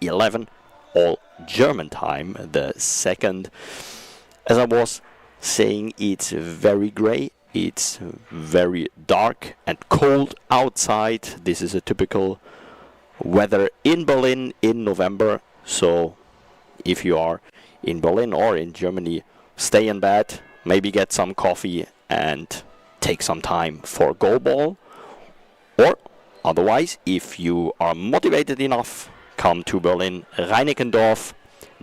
11 all German time, the second. As I was saying, it's very grey, it's very dark and cold outside. This is a typical weather in Berlin in November, so if you are in Berlin or in Germany, stay in bed, maybe get some coffee and take some time for goalball. Or otherwise, if you are motivated enough, come to Berlin, Reinickendorf,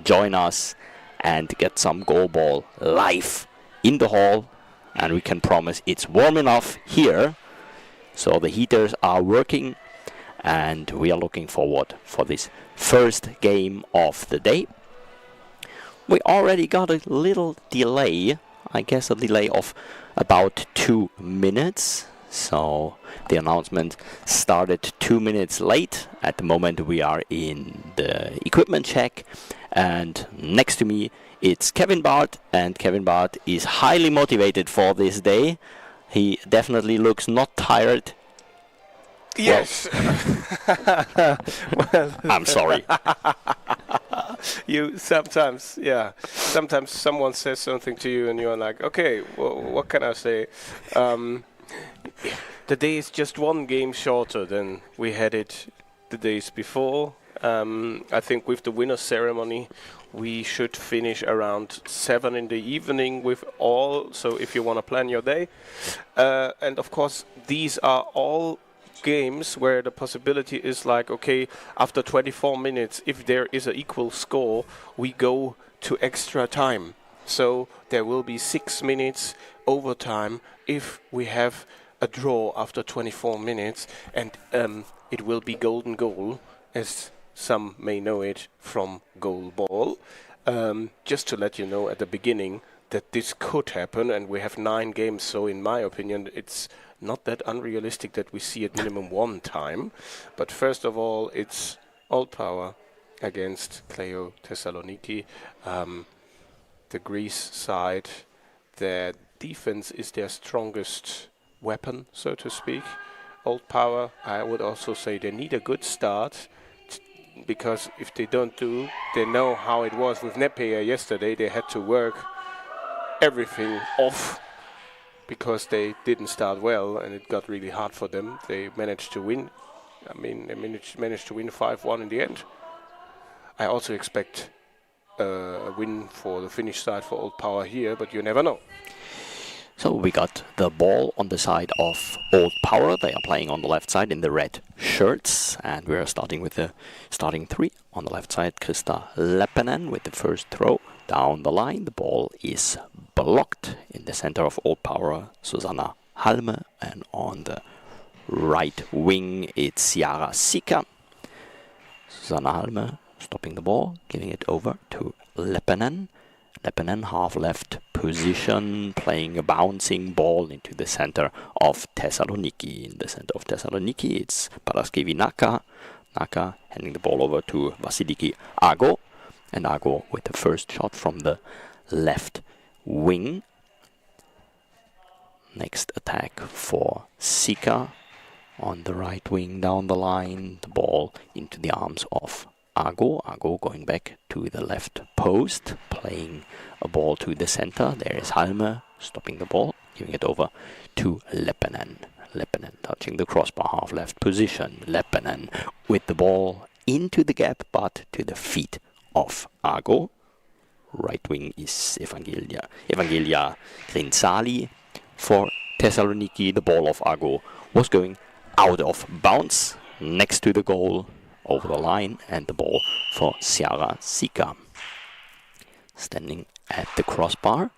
join us and get some goalball live in the hall. And we can promise it's warm enough here, so the heaters are working, and we are looking forward for this first game of the day. We already got a little delay, I guess a delay of about 2 minutes. So the announcement started 2 minutes late. At the moment we are in the equipment check, and next to me it's Kevin Barth, and Kevin Barth is highly motivated for this day. He definitely looks not tired. Yes. Well, I'm sorry. You sometimes, yeah. Sometimes someone says something to you and you're like, okay, well, what can I say? The day is just one game shorter than we had it the days before. I think with the winner's ceremony, we should finish around 7 in the evening with all. So if you want to plan your day. And of course, these are all games where the possibility is like, okay, after 24 minutes, if there is an equal score, we go to extra time. So there will be 6 minutes overtime if we have a draw after 24 minutes, and it will be golden goal, as some may know it from goal ball. Just to let you know at the beginning that this could happen, and we have 9 games, so in my opinion it's not that unrealistic that we see at minimum 1 time. But first of all, it's Old Power against Cleo Thessaloniki. The Greece side, their defense is their strongest weapon, so to speak. Old Power, I would also say they need a good start, because if they don't do, they know how it was with Nepeya yesterday. They had to work everything off because they didn't start well, and it got really hard for them. They managed to win. I mean, they managed to win 5-1 in the end. I also expect a win for the Finnish side for Old Power here, but you never know. So we got the ball on the side of Old Power. They are playing on the left side in the red shirts, and we are starting with the starting 3. On the left side, Krista Leppänen with the first throw down the line. The ball is blocked. In the center of Old Power, Susanna Halme, and on the right wing it's Ciara Sika. Susanna Halme stopping the ball, giving it over to Leppänen. Leppänen half left position, playing a bouncing ball into the center of Thessaloniki. In the center of Thessaloniki it's Paraskevi Naka. Naka handing the ball over to Vasiliki Ago, and Ago with the first shot from the left wing. Next attack for Sika on the right wing down the line. The ball into the arms of Ago. Ago going back to the left post, playing a ball to the center. There is Halme stopping the ball, giving it over to Leppänen. Leppänen touching the crossbar, half left position. Leppänen with the ball into the gap, but to the feet of Ago. Right wing is Evangelia Grinsali for Thessaloniki. The ball of Ago was going out of bounds next to the goal, over the line, and the ball for Ciara Sika. Standing at the crossbar,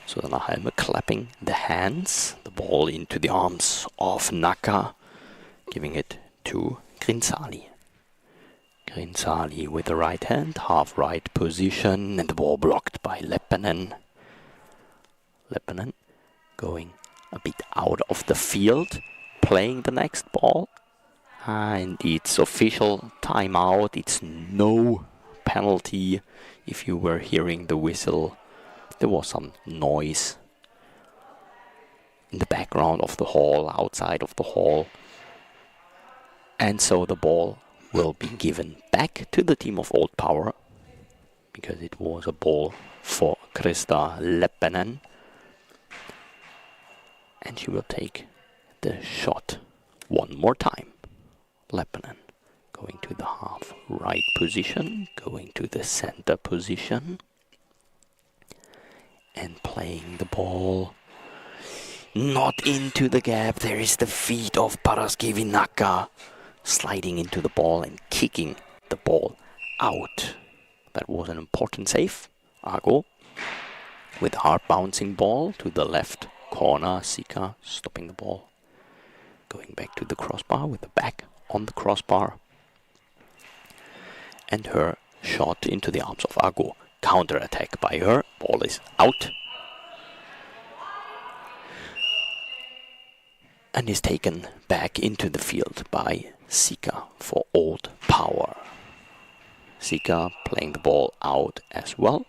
Susanna Halme clapping the hands. The ball into the arms of Naka, giving it to Grinsali. Grinsali with the right hand, half right position, and the ball blocked by Leppänen. Leppänen going a bit out of the field, playing the next ball. And it's official timeout. It's no penalty. If you were hearing the whistle, there was some noise in the background of the hall, outside of the hall. And so the ball will be given back to the team of Old Power, because it was a ball for Krista Leppänen. And she will take the shot one more time. Leppänen going to the half right position, going to the center position, and playing the ball not into the gap. There is the feet of Paraskevi-Naka sliding into the ball and kicking the ball out. That was an important save. Ago with a hard bouncing ball to the left corner. Sika stopping the ball. Going back to the crossbar with the back on the crossbar. And her shot into the arms of Ago. Counter attack by her. Ball is out. And is taken back into the field by Sika for Old Power. Sika playing the ball out as well.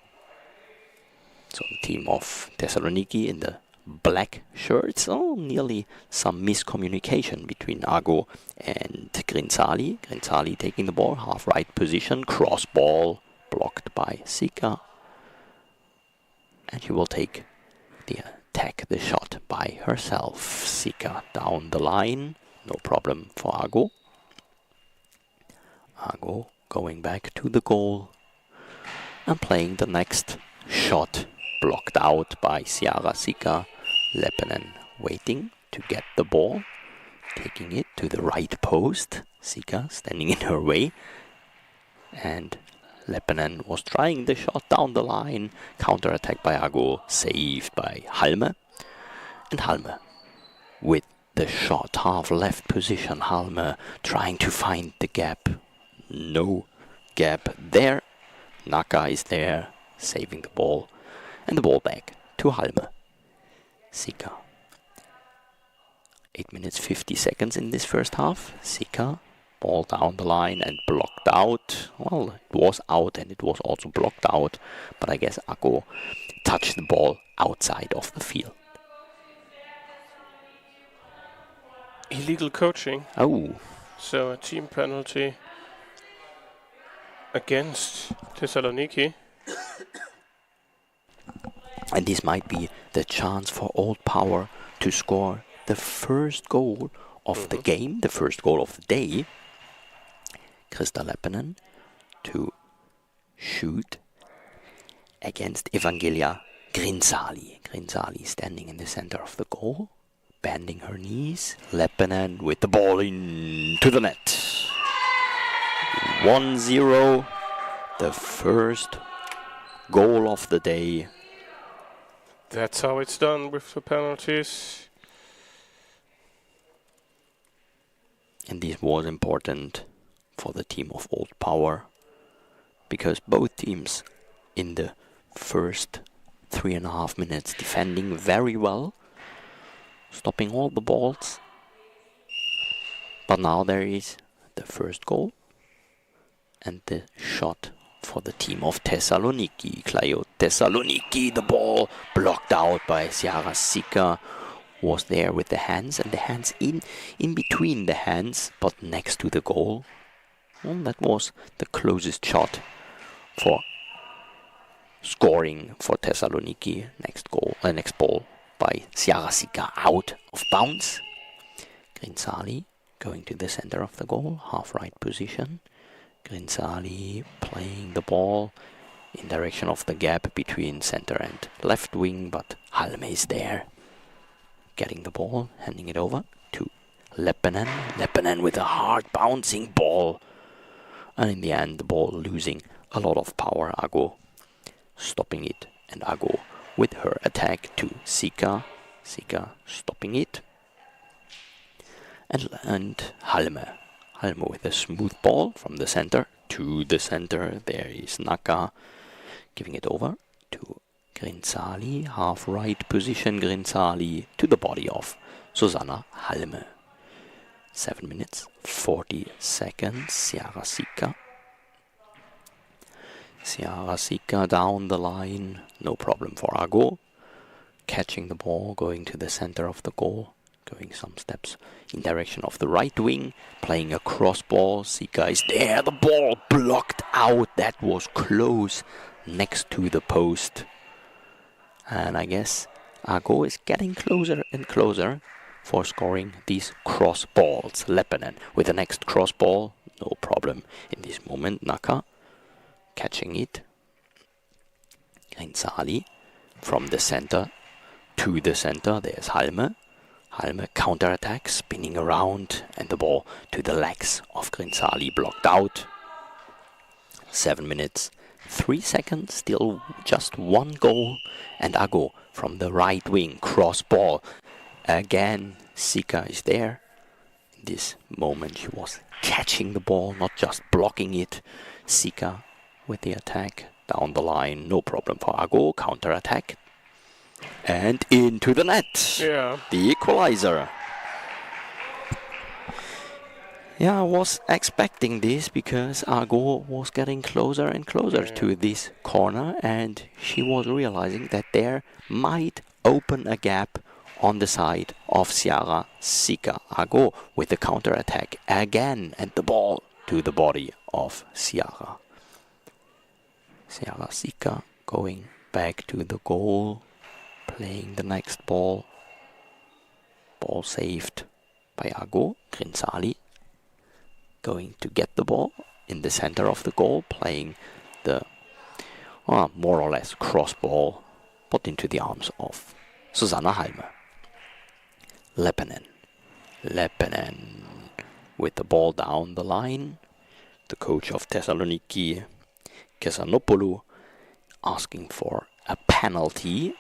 So the team of Thessaloniki in the black shirts. Oh, nearly some miscommunication between Ago and Grinsali. Grinsali taking the ball, half right position, cross ball, blocked by Sika. And she will take the attack, the shot by herself. Sika down the line, no problem for Ago. Ago going back to the goal and playing the next shot, blocked out by Ciara Sika. Leppänen waiting to get the ball, taking it to the right post. Sika standing in her way, and Leppänen was trying the shot down the line. Counter attack by Ago, saved by Halme. And Halme with the shot, half left position. Halme trying to find the gap. No gap there. Naka is there, saving the ball. And the ball back to Halme. Sika. 8 minutes 50 seconds in this first half. Sika, ball down the line and blocked out. Well, it was out and it was also blocked out. But I guess Ago touched the ball outside of the field. Illegal coaching. Oh. So a team penalty against Thessaloniki. And this might be the chance for Old Power to score the first goal of the game, the first goal of the day. Krista Leppänen to shoot against Evangelia Grinsali. Grinsali standing in the center of the goal, bending her knees. Leppänen with the ball into the net. 1-0, the first goal of the day. That's how it's done with the penalties. And this was important for the team of Old Power, because both teams in the first 3.5 minutes defending very well, stopping all the balls. But now there is the first goal and the shot for the team of Thessaloniki. Clio Thessaloniki, the ball blocked out by Ciara Sika, was there with the hands, and the hands in between the hands, but next to the goal. Well, that was the closest shot for scoring for Thessaloniki. Next ball by Ciara Sika, out of bounds. Grinsali going to the center of the goal, half right position. Grinsali playing the ball in direction of the gap between center and left wing, but Halme is there, getting the ball, handing it over to Leppänen. Leppänen with a hard bouncing ball, and in the end the ball losing a lot of power. Ago stopping it, and Ago with her attack to Sika. Sika stopping it, and Halme with a smooth ball from the center to the center. There is Naka giving it over to Grinsali, half right position. Grinsali to the body of Susanna Halme. 7 minutes 40 seconds. Ciara Sika. Ciara Sika down the line, no problem for Ago. Catching the ball, going to the center of the goal. going some steps in direction of the right wing, playing a cross ball. sieka is there, the ball blocked out. That was close, next to the post. And I guess Ago is getting closer and closer for scoring these cross balls. Leppänen with the next cross ball, no problem in this moment. Naka catching it. Grinzali from the center to the center. There's Halme. Halme counter-attack, spinning around, and the ball to the legs of Grinzali, blocked out. 7 minutes, 3 seconds, still just one goal. And Ago from the right wing, cross ball. Again, sieka is there. In this moment she was catching the ball, not just blocking it. sieka with the attack down the line, no problem for Ago, counter-attack. And into the net. Yeah. The equalizer. Yeah, I was expecting this because Ago was getting closer and closer to this corner, and she was realizing that there might open a gap on the side of Ciara sieka. Ago with the counter-attack again, and the ball to the body of Ciara. Ciara sieka going back to the goal, playing the next ball. Ball saved by Ago. Grinzali going to get the ball in the center of the goal, playing the more or less cross ball, put into the arms of Susanna Halme. Leppänen with the ball down the line. The coach of Thessaloniki, Kesanopoulou, asking for a penalty.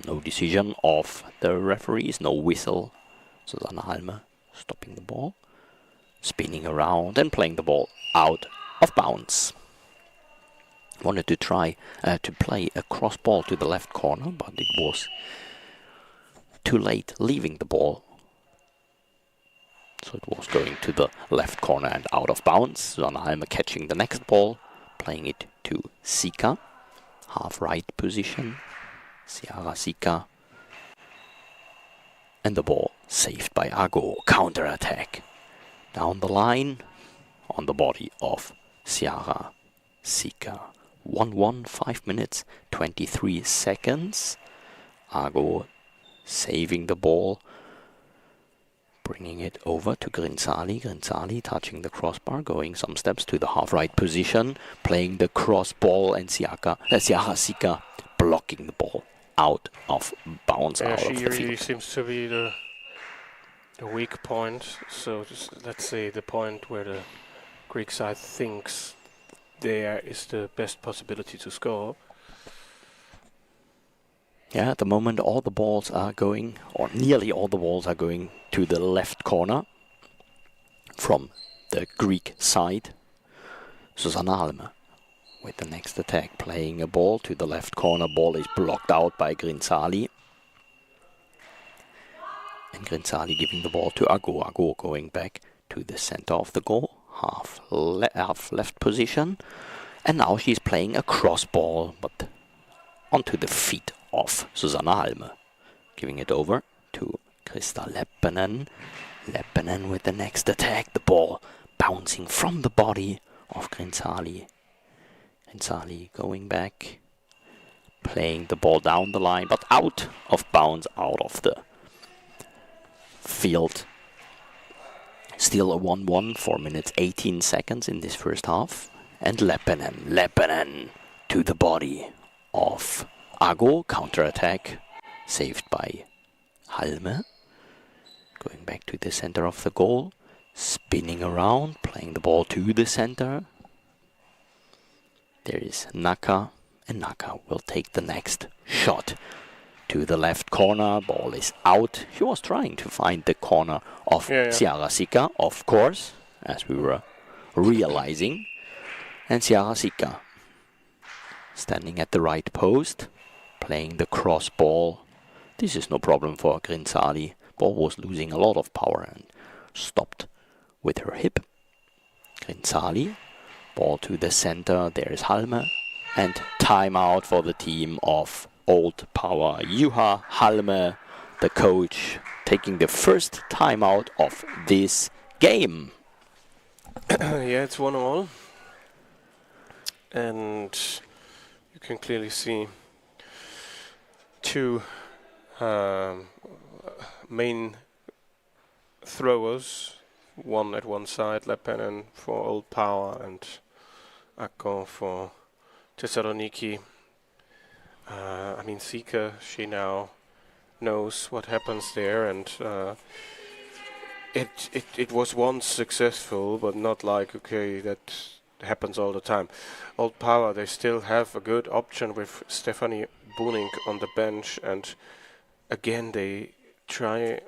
No decision of the referees, no whistle. Susanna Halme stopping the ball, spinning around and playing the ball out of bounds. Wanted to try to play a cross ball to the left corner, but it was too late leaving the ball. So it was going to the left corner and out of bounds. Susanna Halme catching the next ball, playing it to sieka, half right position. Ciara sieka. And the ball saved by Ago. Counter-attack. Down the line on the body of Ciara sieka. 1-1, 5 minutes, 23 seconds. Ago saving the ball, bringing it over to Grinzali. Grinzali touching the crossbar, going some steps to the half-right position, playing the cross ball, and Ciara sieka blocking the ball out of bounds, out of the field. She really seems to be the weak point. So just, let's say the point where the Greek side thinks there is the best possibility to score. Yeah, at the moment all the balls are going, or nearly all the balls are going to the left corner from the Greek side. Susanna Halme with the next attack, playing a ball to the left corner. Ball is blocked out by Grinzali. And Grinzali giving the ball to Ago. Ago going back to the center of the goal, half left position. And now she's playing a cross ball, but onto the feet of Susanna Halme. Giving it over to Krista Leppänen. Leppänen with the next attack. The ball bouncing from the body of Grinzali. Grinzali going back, playing the ball down the line, but out of bounds, out of the field. Still a 1-1, 4 minutes, 18 seconds in this first half. And Leppänen to the body of Ago, counter-attack, saved by Halme. Going back to the center of the goal, spinning around, playing the ball to the center. There is Naka, and Naka will take the next shot to the left corner. Ball is out. She was trying to find the corner of Ciara sieka, of course, as we were realizing. And Ciara sieka standing at the right post, playing the cross ball. This is no problem for Grinzali. Ball was losing a lot of power and stopped with her hip. Grinzali, ball to the center. There is Halme. And timeout for the team of Old Power. Juha Halme, the coach, taking the first timeout of this game. Yeah, it's 1-1. And you can clearly see two main throwers, one at one side, Leppinen for Old Power and Akko for Thessaloniki. I mean, Sika, she now knows what happens there, and it was once successful, but not like, okay, that happens all the time. Old Power, they still have a good option with Stephanie Buning on the bench, and again they try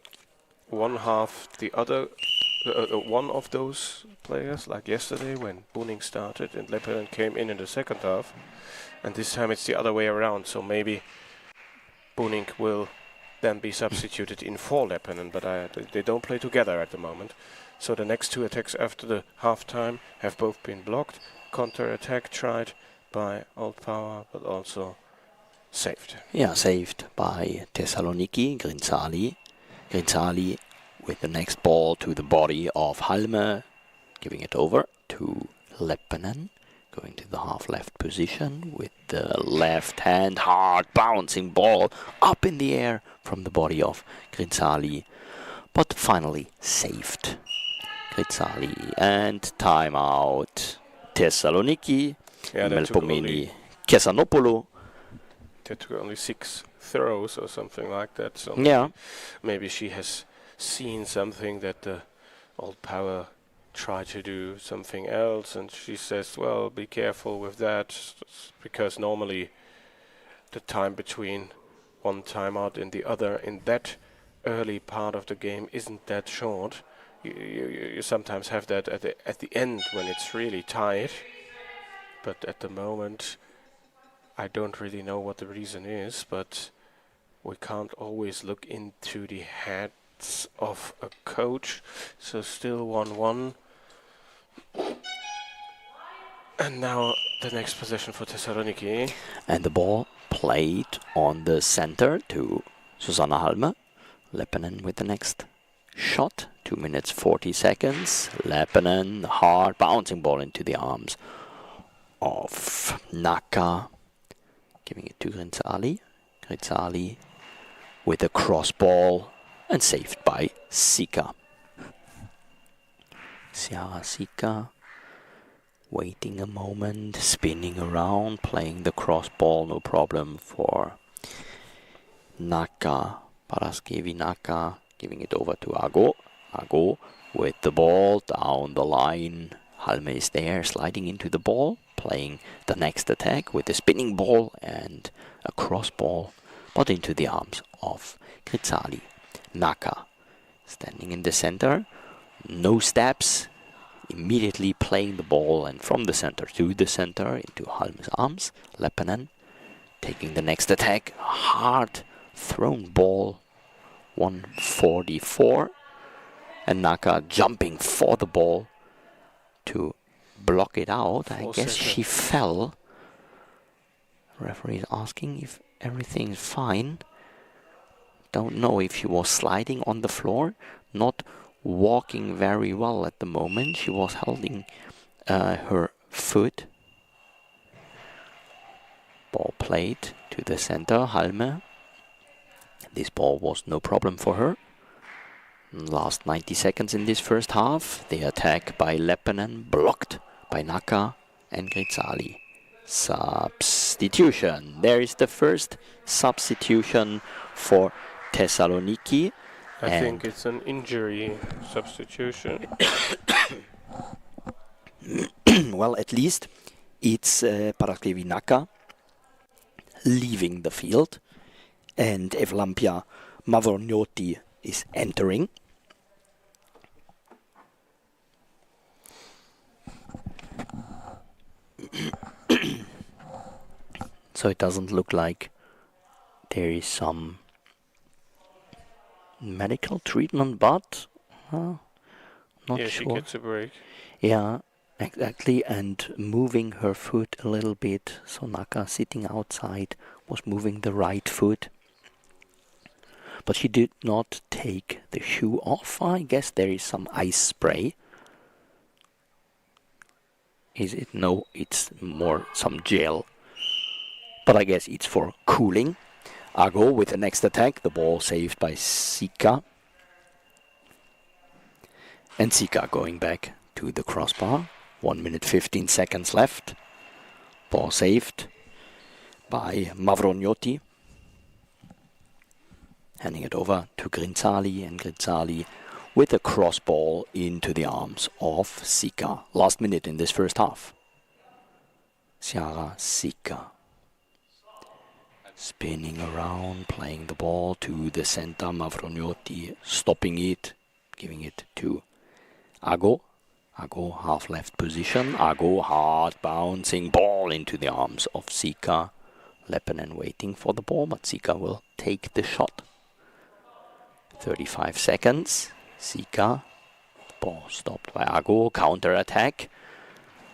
one of those players, like yesterday when Buning started and Leppinen came in the second half, and this time it's the other way around, so maybe Buning will then be substituted in for Leppinen, but they don't play together at the moment. So the next two attacks after the half-time have both been blocked. Counter-attack tried by Old Power, but also saved. Yeah, saved by Thessaloniki, Grinzali. Grinzali with the next ball to the body of Halme, giving it over to Leppinen, going to the half-left position with the left hand, hard bouncing ball up in the air from the body of Grinzali, but finally saved. Grinzali and timeout. Thessaloniki, Melpomeni, Kesanopoulou. That took only 6 throws or something like that. So maybe she has seen something that the Old Power tried to do something else, and she says, well, be careful with that, because normally the time between one timeout and the other in that early part of the game isn't that short. You sometimes have that at the end when it's really tight, but at the moment I don't really know what the reason is, but we can't always look into the heads of a coach. So still 1-1. And now the next possession for Thessaloniki. And the ball played on the center to Susanna Halme. Leppinen with the next shot. 2 minutes 40 seconds. Leppinen, hard bouncing ball into the arms of Naka. Giving it to Grinzali. Grinzali with a cross ball and saved by Sika. Ciara Sika waiting a moment, spinning around, playing the cross ball, no problem for Naka. Paraskevi Naka giving it over to Ago. Ago with the ball down the line. Halme is there, sliding into the ball, playing the next attack with a spinning ball and a cross ball, but into the arms of Grinzali. Naka standing in the center, no steps, immediately playing the ball, and from the center to the center into Halme's arms. Leppinen taking the next attack, hard thrown ball, 144, and Naka jumping for the ball to block it out. I guess she fell. Referee is asking if everything is fine. Don't know if she was sliding on the floor, not walking very well at the moment. She was holding her foot. Ball played to the center, Halme. This ball was no problem for her. Last 90 seconds in this first half. The attack by Leppinen blocked by Naka and Grinzali. Substitution. There is the first substitution for Thessaloniki. I think it's an injury substitution. Well, at least it's Paraskevi Naka leaving the field, and Evlampia Mavronioti is entering. So it doesn't look like there is some medical treatment, but not sure. She gets a break. Yeah, exactly, and moving her foot a little bit. So Naka, sitting outside, was moving the right foot. but she did not take the shoe off. I guess there is some ice spray. Is it? No, it's more some gel. But I guess it's for cooling. Ago with the next attack. The ball saved by Sika. And Sika going back to the crossbar. 1 minute 15 seconds left. Ball saved by Mavrognotti. Handing it over to Grinzali, and Grinzali with a cross ball into the arms of Sika. Last minute in this first half. Chiara Sika. Spinning around, playing the ball to the center. Mavrognotti stopping it, giving it to Ago. Ago half left position. Ago hard bouncing ball into the arms of Sika. Leppänen waiting for the ball, but Sika will take the shot. 35 seconds. Sika. Ball stopped by Ago. Counter attack.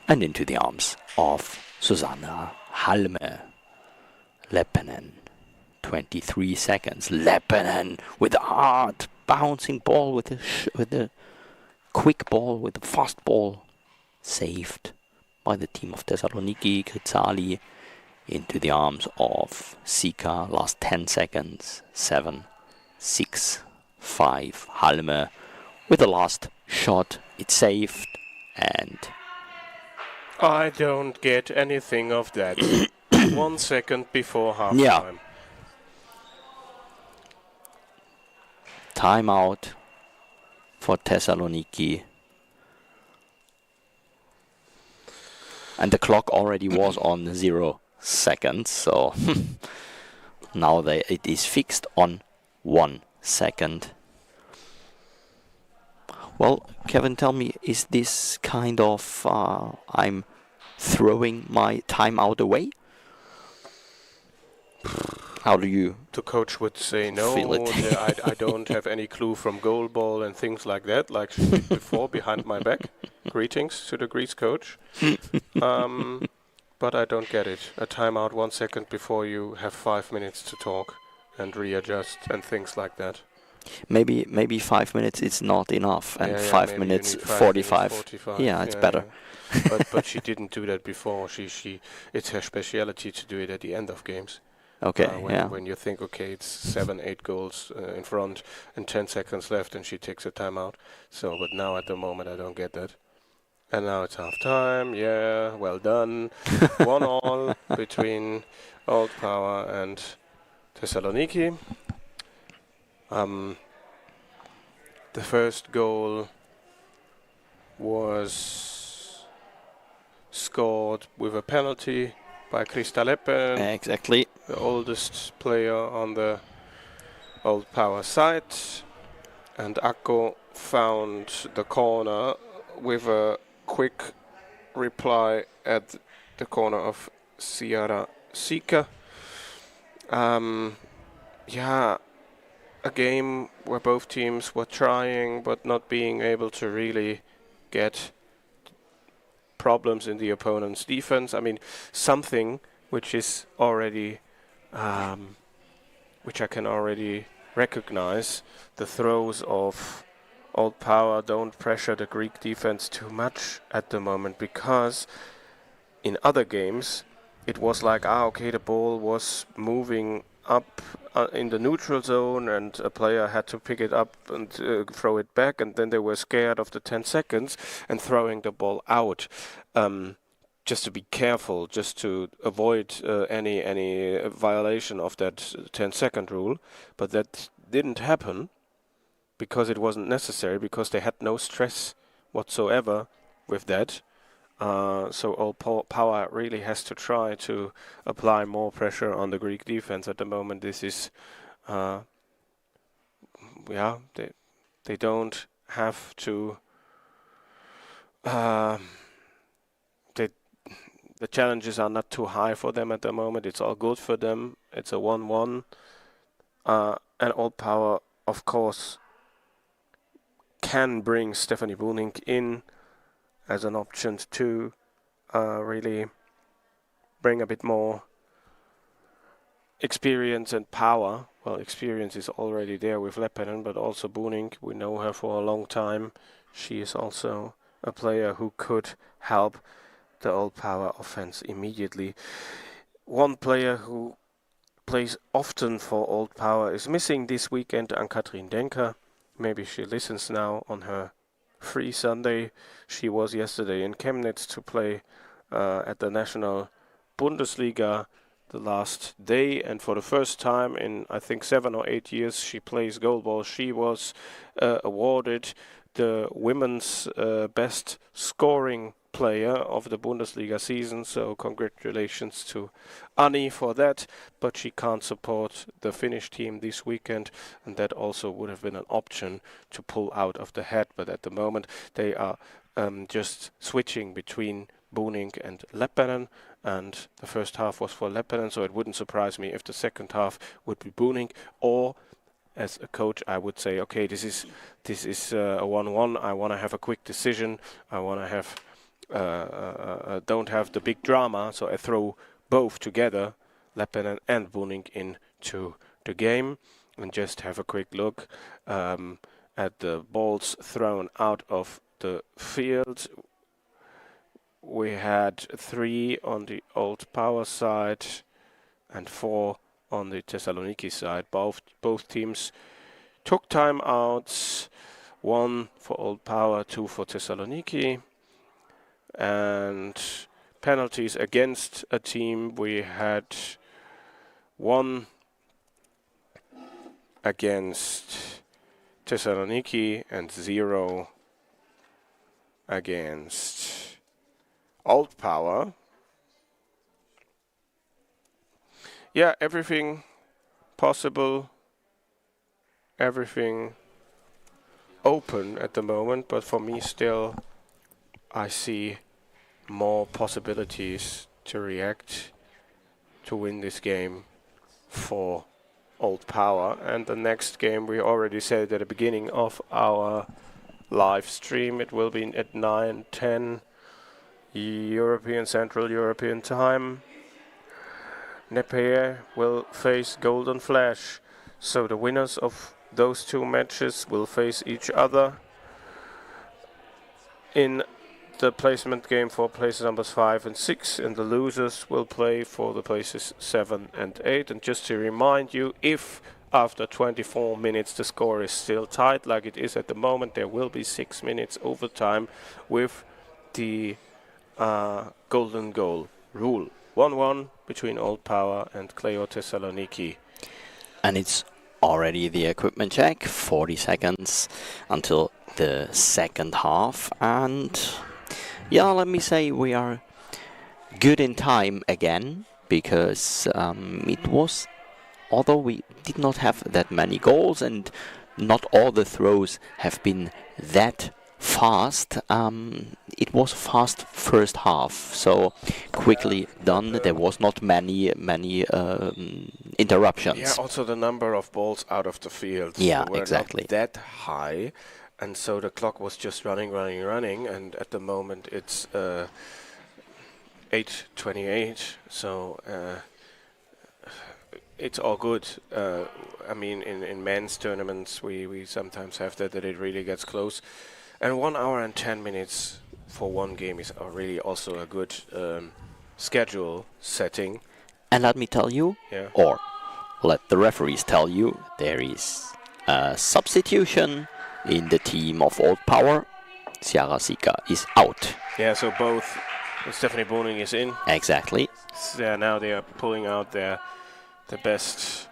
And into the arms of Susanna Halme. Leppänen. 23 seconds. Leppänen with a hard bouncing ball, with a quick ball, with a fast ball. Saved by the team of Thessaloniki. Grinzali into the arms of Sika. Last 10 seconds. 7, 6, 5. Halme with the last shot. It's saved. And I don't get anything of that. 1 second before halftime. Yeah. Timeout for Thessaloniki. And the clock already was on 0 seconds, so now it is fixed on 1 second. Well, Kevin, tell me, is this kind of I'm throwing my timeout away? How do you? The coach would say no. Feel it. I don't have any clue from goal ball and things like that, like she did before behind my back. Greetings to the Greece coach. But I don't get it. A timeout 1 second before you have 5 minutes to talk and readjust and things like that. Maybe 5 minutes is not enough, and Yeah, 5 minutes 45. 45. Yeah, it's better. Yeah. But she didn't do that before. It's her speciality to do it at the end of games. Okay, When you think, okay, it's 7, 8 goals in front and 10 seconds left, and she takes a timeout. So, but now at the moment I don't get that. And now it's half time. Yeah, well done. 1-1 between Old Power and Thessaloniki. The first goal was scored with a penalty by Krista Leppänen. Exactly. The oldest player on the Old Power side, and Akko found the corner with a quick reply at the corner of Chiara Sika. A game where both teams were trying but not being able to really get problems in the opponent's defense. I mean, something which is already which I can already recognize. The throws of Old Power don't pressure the Greek defense too much at the moment, because in other games it was like, the ball was moving up in the neutral zone and a player had to pick it up and throw it back, and then they were scared of the 10 seconds and throwing the ball out. Just to be careful, just to avoid any violation of that 10-second rule. But that didn't happen because it wasn't necessary, because they had no stress whatsoever with that. So Old Power really has to try to apply more pressure on the Greek defense at the moment. This is, they don't have to. The challenges are not too high for them at the moment. It's all good for them. It's a 1-1. And Old Power, of course, can bring Stephanie Boonink in as an option to, really bring a bit more experience and power. Well, experience is already there with Leppänen, but also Buning. We know her for a long time. She is also a player who could help the Old Power offense immediately. One player who plays often for Old Power is missing this weekend, Ann-Kathrin Denker. Maybe she listens now on her free Sunday. She was yesterday in Chemnitz to play at the National Bundesliga the last day, and for the first time in I think 7 or 8 years she plays goalball. She was awarded the women's best scoring player of the Bundesliga season, so congratulations to Annie for that, but she can't support the Finnish team this weekend, and that also would have been an option to pull out of the hat, but at the moment they are just switching between Buning and Leppänen, and the first half was for Leppänen, so it wouldn't surprise me if the second half would be Buning, or as a coach I would say, okay, this is a 1-1, I want to have a quick decision, I want to have don't have the big drama, so I throw both together, Leppänen and Buning, into the game, and just have a quick look at the balls thrown out of the field. We had 3 on the Old Power side and 4 on the Thessaloniki side. Both teams took timeouts, 1 for Old Power, 2 for Thessaloniki. And penalties against a team, we had 1 against Thessaloniki and 0 against Old Power. Yeah, everything possible, everything open at the moment, but for me still I see more possibilities to react, to win this game for Old Power. And the next game, we already said at the beginning of our live stream, it will be at 9:10 Central European time. Nepal will face Golden Flash, so the winners of those 2 matches will face each other in the placement game for place numbers 5 and 6, and the losers will play for the places 7 and 8. And just to remind you, if after 24 minutes the score is still tight like it is at the moment, there will be 6 minutes overtime with the golden goal rule. 1-1 between Old Power and Kleo Thessaloniki. And it's already the equipment check, 40 seconds until the second half, and yeah, let me say we are good in time again, because it was, although we did not have that many goals and not all the throws have been that fast, it was a fast first half, so quickly done. There was not many interruptions. Yeah, also the number of balls out of the field were exactly not that high, and so the clock was just running, and at the moment it's 8:28, so it's all good. I mean, in men's tournaments we sometimes have that it really gets close, and 1 hour and 10 minutes for one game is really also a good schedule setting. And let me tell you, or let the referees tell you, there is a substitution in the team of Old Power. Ciara Sika is out. Yeah, so both Stephanie Buning is in. Exactly. So now they are pulling out the best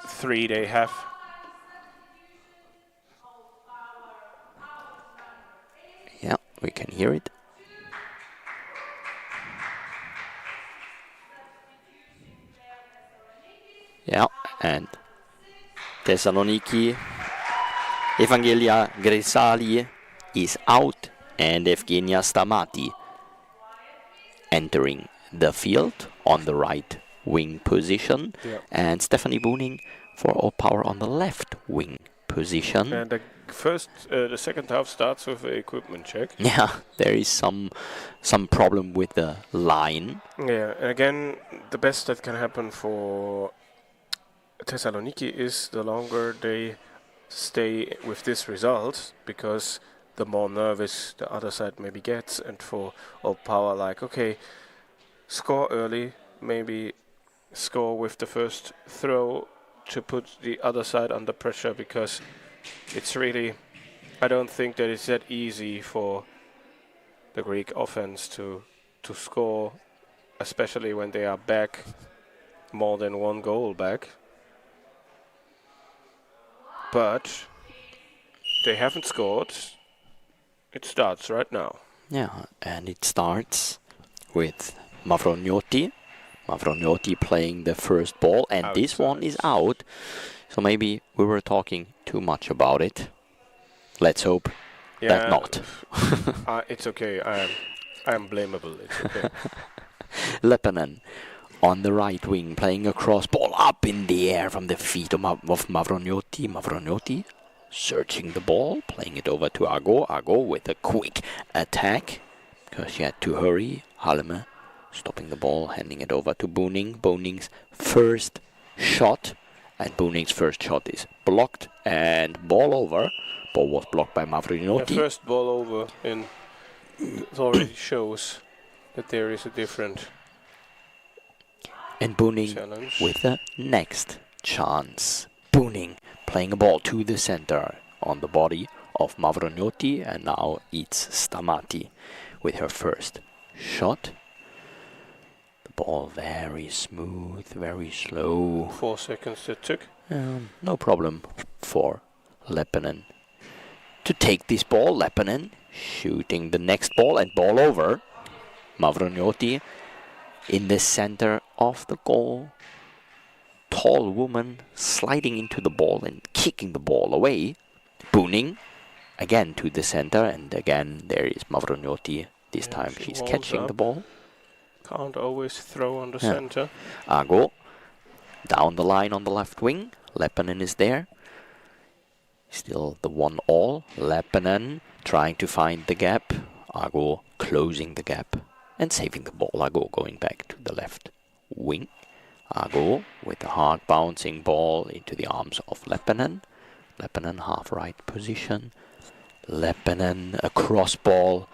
3 they have. Yeah, we can hear it. Yeah, and Thessaloniki, Evangelia Gresali is out, and Evgenia Stamati entering the field on the right wing position, and Stephanie Buning for Old Power on the left wing position. And the the second half starts with an equipment check. Yeah, there is some problem with the line. Yeah, and again, the best that can happen for Thessaloniki is the longer they stay with this result, because the more nervous the other side maybe gets, and for Old Power, like, okay, score early, maybe score with the first throw to put the other side under pressure, because it's really, I don't think that it's that easy for the Greek offense to score, especially when they are back more than one goal back. But they haven't scored. It starts right now. Yeah, and it starts with Mavrognoti. Mavrognoti playing the first ball, and Outside. This one is out. So maybe we were talking too much about it. Let's hope that not. It's okay. I am blamable. It's okay. Leppänen on the right wing, playing a cross ball up in the air from the feet of Mavrognoti. Mavrognoti searching the ball, playing it over to Ago. Ago with a quick attack, because she had to hurry. Halme stopping the ball, handing it over to Boning. Boning's first shot, and Boning's first shot is blocked, and ball over. Ball was blocked by Mavrognoti. The first ball over, and it already shows that there is a different And Boning challenge. with the next chance. Boning playing a ball to the center on the body of Mavrognoti, and now it's Stamati with her first shot. The ball very smooth, very slow. 4 seconds it took. No problem for Leppänen to take this ball. Leppänen shooting the next ball, and ball over. Mavrognoti in the center of the goal. Tall woman sliding into the ball and kicking the ball away. Boning again to the center, and again there is Mavrognoti. This time she she's walls catching up. the ball. Can't always throw on the center. Ago down the line on the left wing. Leppänen is there. Still the 1-all. Leppänen trying to find the gap. Ago closing the gap and saving the ball. Ago going back to the left wing. Ago with a hard bouncing ball into the arms of Leppänen. Leppänen half right position. Leppänen a cross ball.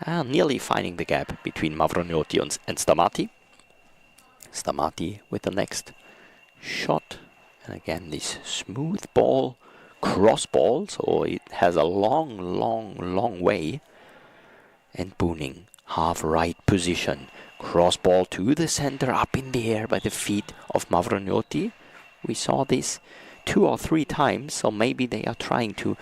Nearly finding the gap between Mavrognoti and Stamati. Stamati with the next shot. And again this smooth ball. Cross ball, so it has a long way. And Boning half right position. Cross ball to the center, up in the air by the feet of Mavrognoti. We saw this 2 or 3 times, so maybe they are trying to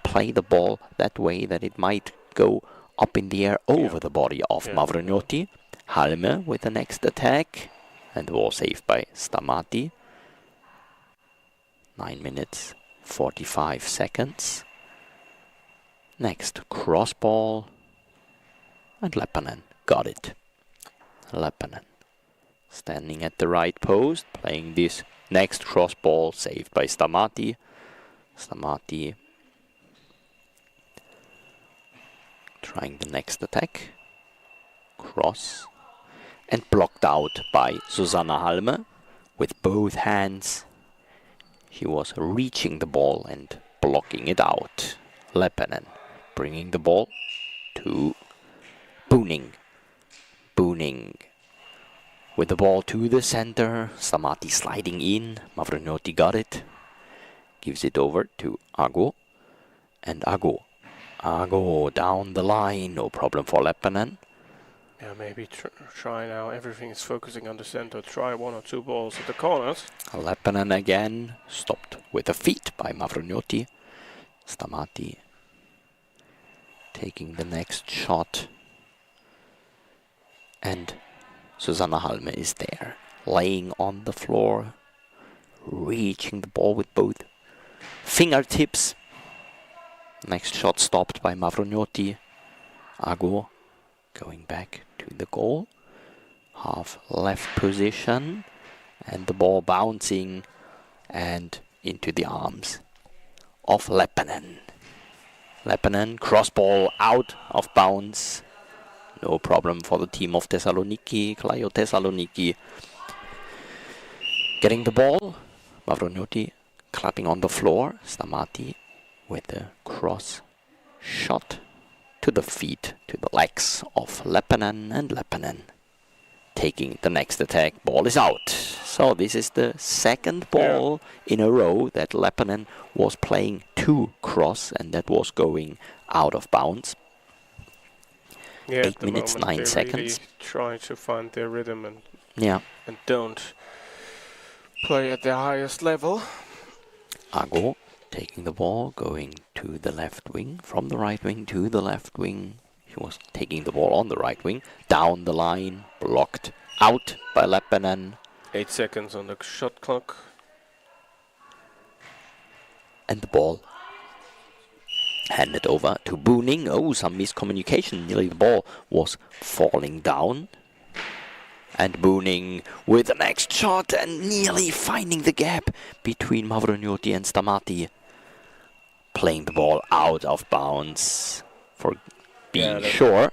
play the ball that way, that it might go up in the air over the body of Mavrognoti. Halme with the next attack, and the ball saved by Stamati. 9 minutes 45 seconds. Next cross ball, and Leppänen got it. Leppänen standing at the right post, playing this next cross ball, saved by Stamati. Stamati trying the next attack. Cross, and blocked out by Susanna Halme with both hands. She was reaching the ball and blocking it out. Leppänen bringing the ball to Boning. Boning with the ball to the center. Stamati sliding in. Mavrognoti got it. Gives it over to Ago. And Ago down the line. No problem for Leppänen. Yeah, maybe try now. Everything is focusing on the center. Try 1 or 2 balls at the corners. Leppänen again, stopped with the feet by Mavrognoti. Stamati taking the next shot. And Susanna Halme is there, laying on the floor, reaching the ball with both fingertips. Next shot stopped by Mavrognoti. Ago going back to the goal. Half left position. And the ball bouncing and into the arms of Leppänen. Leppänen, cross ball out of bounds. No problem for the team of Thessaloniki, Clio Thessaloniki. Getting the ball, Mavrognoti clapping on the floor. Stamati with the cross shot to the feet, to the legs of Leppänen, and Leppänen taking the next attack. Ball is out. So this is the second ball in a row that Leppänen was playing to cross, and that was going out of bounds. Yeah, 8 minutes, 9 seconds. Really try to find their rhythm and don't play at their highest level. Ago taking the ball, going to the left wing, from the right wing to the left wing. He was taking the ball on the right wing, down the line, blocked out by Leppänen. 8 seconds on the shot clock. And the ball handed over to Booning. Oh, some miscommunication. Nearly the ball was falling down. And Booning with the next shot and nearly finding the gap between Mavrognoti and Stamati. Playing the ball out of bounds for being sure.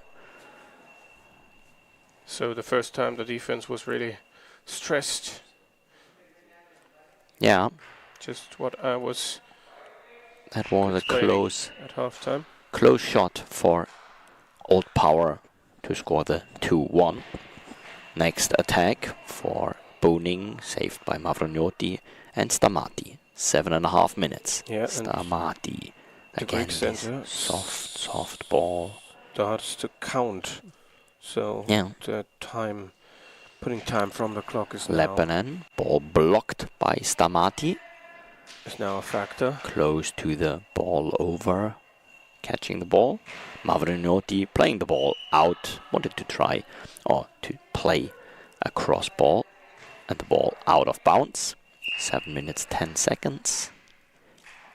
So the first time the defense was really stressed. Yeah. Just what I was. That was a close at halftime. Close shot for Old Power to score the 2-1. Next attack for Booning, saved by Mavrognoti and Stamati. 7.5 minutes. Yeah, Stamati again. Soft ball. Starts to count. So the time, putting time from the clock is now. Leppänen, ball blocked by Stamati. Is now a factor. Close to the ball over, catching the ball. Mavrognoti playing the ball out, wanted to try or to play a cross ball, and the ball out of bounds. 7 minutes 10 seconds.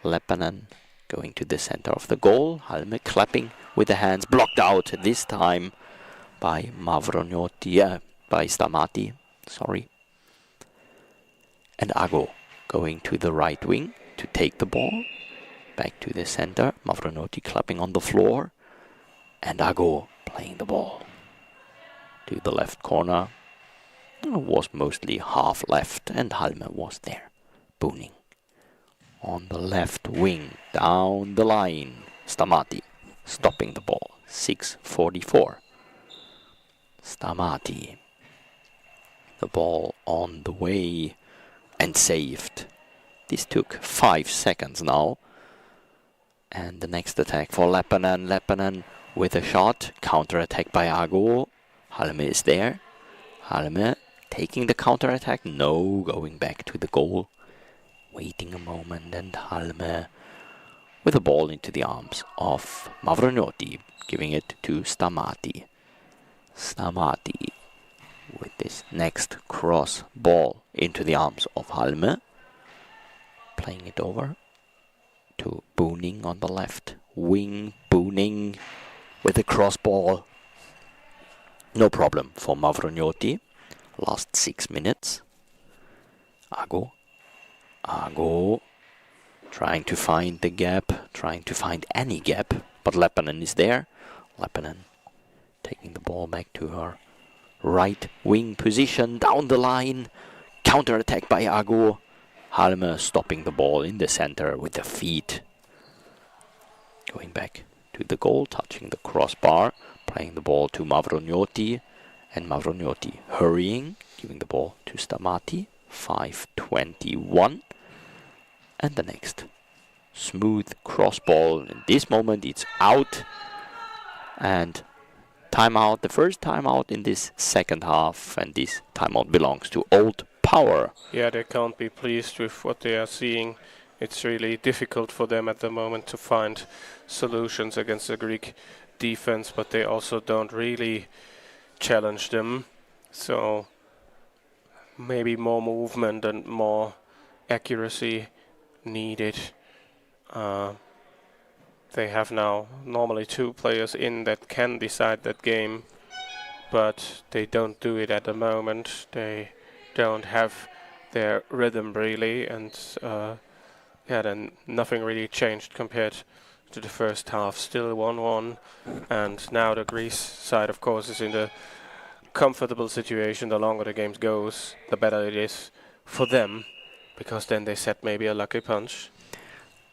Leppänen going to the center of the goal. Halme clapping with the hands, blocked out this time by Mavrognoti, by Stamati, sorry. And Ago going to the right wing to take the ball. Back to the center. Mavrognoti clapping on the floor. And Ago playing the ball to the left corner. Was mostly half left, and Halme was there. Booning on the left wing, down the line. Stamati stopping the ball. 6:44. Stamati. The ball on the way and saved. This took 5 seconds now. And the next attack for Leppänen. Leppänen with a shot. Counter attack by Ago. Halme is there. Halme taking the counter attack. No, going back to the goal. Waiting a moment, and Halme with the ball into the arms of Mavrognoti, giving it to Stamati. Stamati with this next cross ball into the arms of Halme. Playing it over to Booning on the left wing. Booning with a cross ball. No problem for Mavrognoti. Last 6 minutes. Ago trying to find the gap, trying to find any gap, but Leppänen is there. Leppänen taking the ball back to her right wing position, down the line. Counter attack by Ago. Halme stopping the ball in the center with the feet. Going back to the goal, touching the crossbar, playing the ball to Mavrognoti, and Mavrognoti hurrying, giving the ball to Stamati. 5:21. And the next smooth cross ball. In this moment it's out. And timeout, the first timeout in this second half, and this timeout belongs to Old Power. Yeah, they can't be pleased with what they are seeing. It's really difficult for them at the moment to find solutions against the Greek defense, but they also don't really challenge them. So maybe more movement and more accuracy needed. They have now normally 2 players in that can decide that game, but they don't do it at the moment. They don't have their rhythm really, and yeah, then nothing really changed compared to the first half. Still 1-1, and now the Greece side, of course, is in the comfortable situation. The longer the game goes, the better it is for them, because then they set maybe a lucky punch.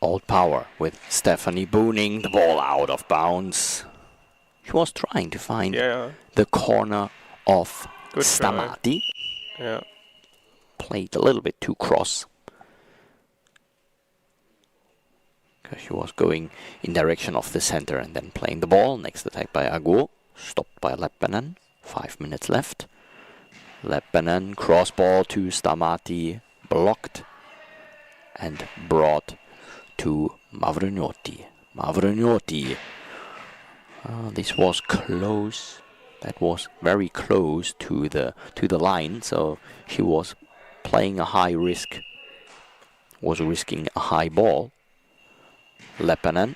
Old Power with Stephanie Booning, the ball out of bounds. She was trying to find the corner of Good Stamati. try. Yeah. Played a little bit too cross. Because she was going in direction of the center and then playing the ball. Next attack by Ago. Stopped by Leppänen. 5 minutes left. Leppänen, cross ball to Stamati. Blocked. And brought to Mavrognoti. Mavrognoti. This was close. That was very close to the line. So she was playing a high risk. Was risking a high ball. Leppänen.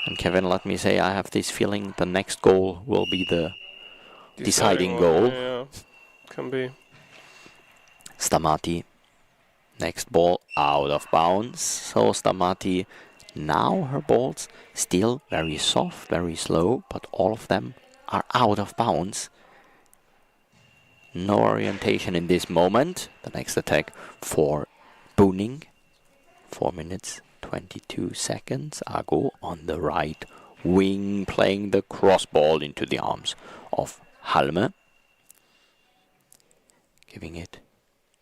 And Kevin, let me say, I have this feeling the next goal will be the deciding goal. Yeah, can be. Stamati. Next ball out of bounds. So Stamati, now her balls still very soft, very slow, but all of them are out of bounds. No orientation in this moment. The next attack for Booning. 4 minutes, 22 seconds. Ago on the right wing, playing the cross ball into the arms of Halme. Giving it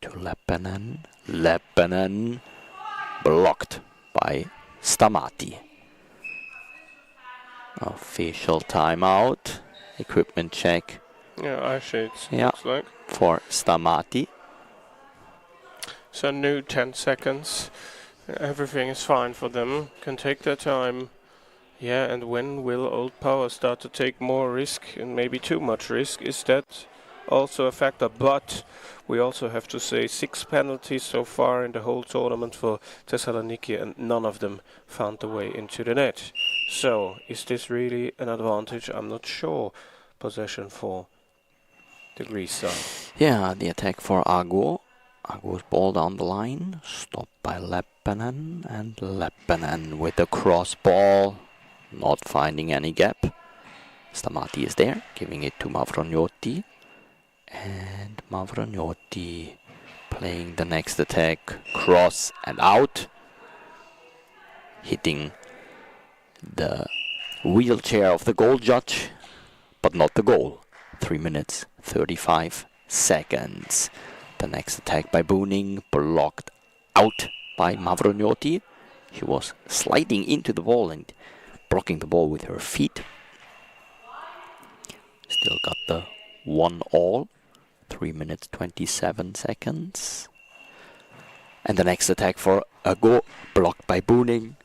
to Leppänen. Leppänen blocked by Stamati. Official timeout. Equipment check. Yeah, eye shades. Yeah. Looks like. For Stamati. So new 10 seconds. Everything is fine for them. Can take their time. Yeah, and when will Old Power start to take more risk and maybe too much risk? Is that also a factor? But we also have to say 6 penalties so far in the whole tournament for Thessaloniki, and none of them found the way into the net. So is this really an advantage? I'm not sure. Possession for the Greece side. Yeah, the attack for Ago. Ago's ball down the line. Stopped by Leppänen. And Leppänen with the cross ball. Not finding any gap. Stamati is there, giving it to Mavrognoti. And Mavrognoti playing the next attack. Cross and out. Hitting the wheelchair of the goal judge. But not the goal. 3 minutes, 35 seconds. The next attack by Booning, blocked out by Mavrognoti. She was sliding into the ball and blocking the ball with her feet. Still got the 1-all. 3 minutes, 27 seconds. And the next attack for Ago, blocked by Booning.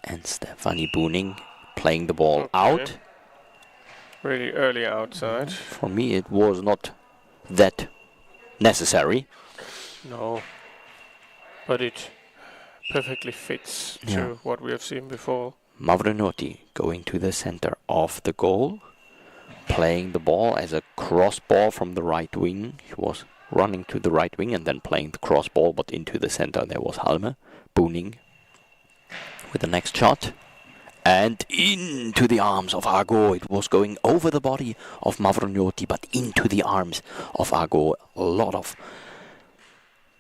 And Stephanie Booning playing the ball out. Really early outside. For me, it was not that necessary. No, but it perfectly fits to what we have seen before. Mavrognoti going to the center of the goal, playing the ball as a cross ball from the right wing. He was running to the right wing and then playing the cross ball, but into the center there was Halme. Booning with the next shot. And into the arms of Ago. It was going over the body of Mavrognoti, but into the arms of Ago. A lot of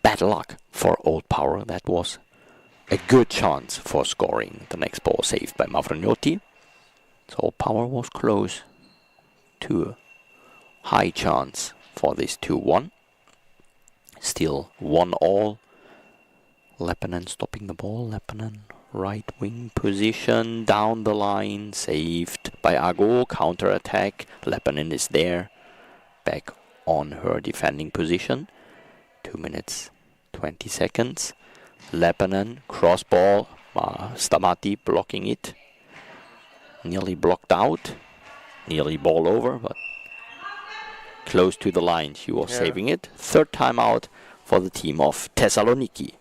bad luck for Old Power. That was a good chance for scoring. The next ball saved by Mavrognoti. So Old Power was close to a high chance for this 2-1. Still 1-all. Leppänen stopping the ball. Leppänen right wing position, down the line, saved by Ago, counter attack. Leppänen is there, back on her defending position. 2 minutes, 20 seconds. Leppänen, cross ball, Stamati blocking it. Nearly blocked out, nearly ball over, but close to the line. She was saving it. Third time out for the team of Thessaloniki.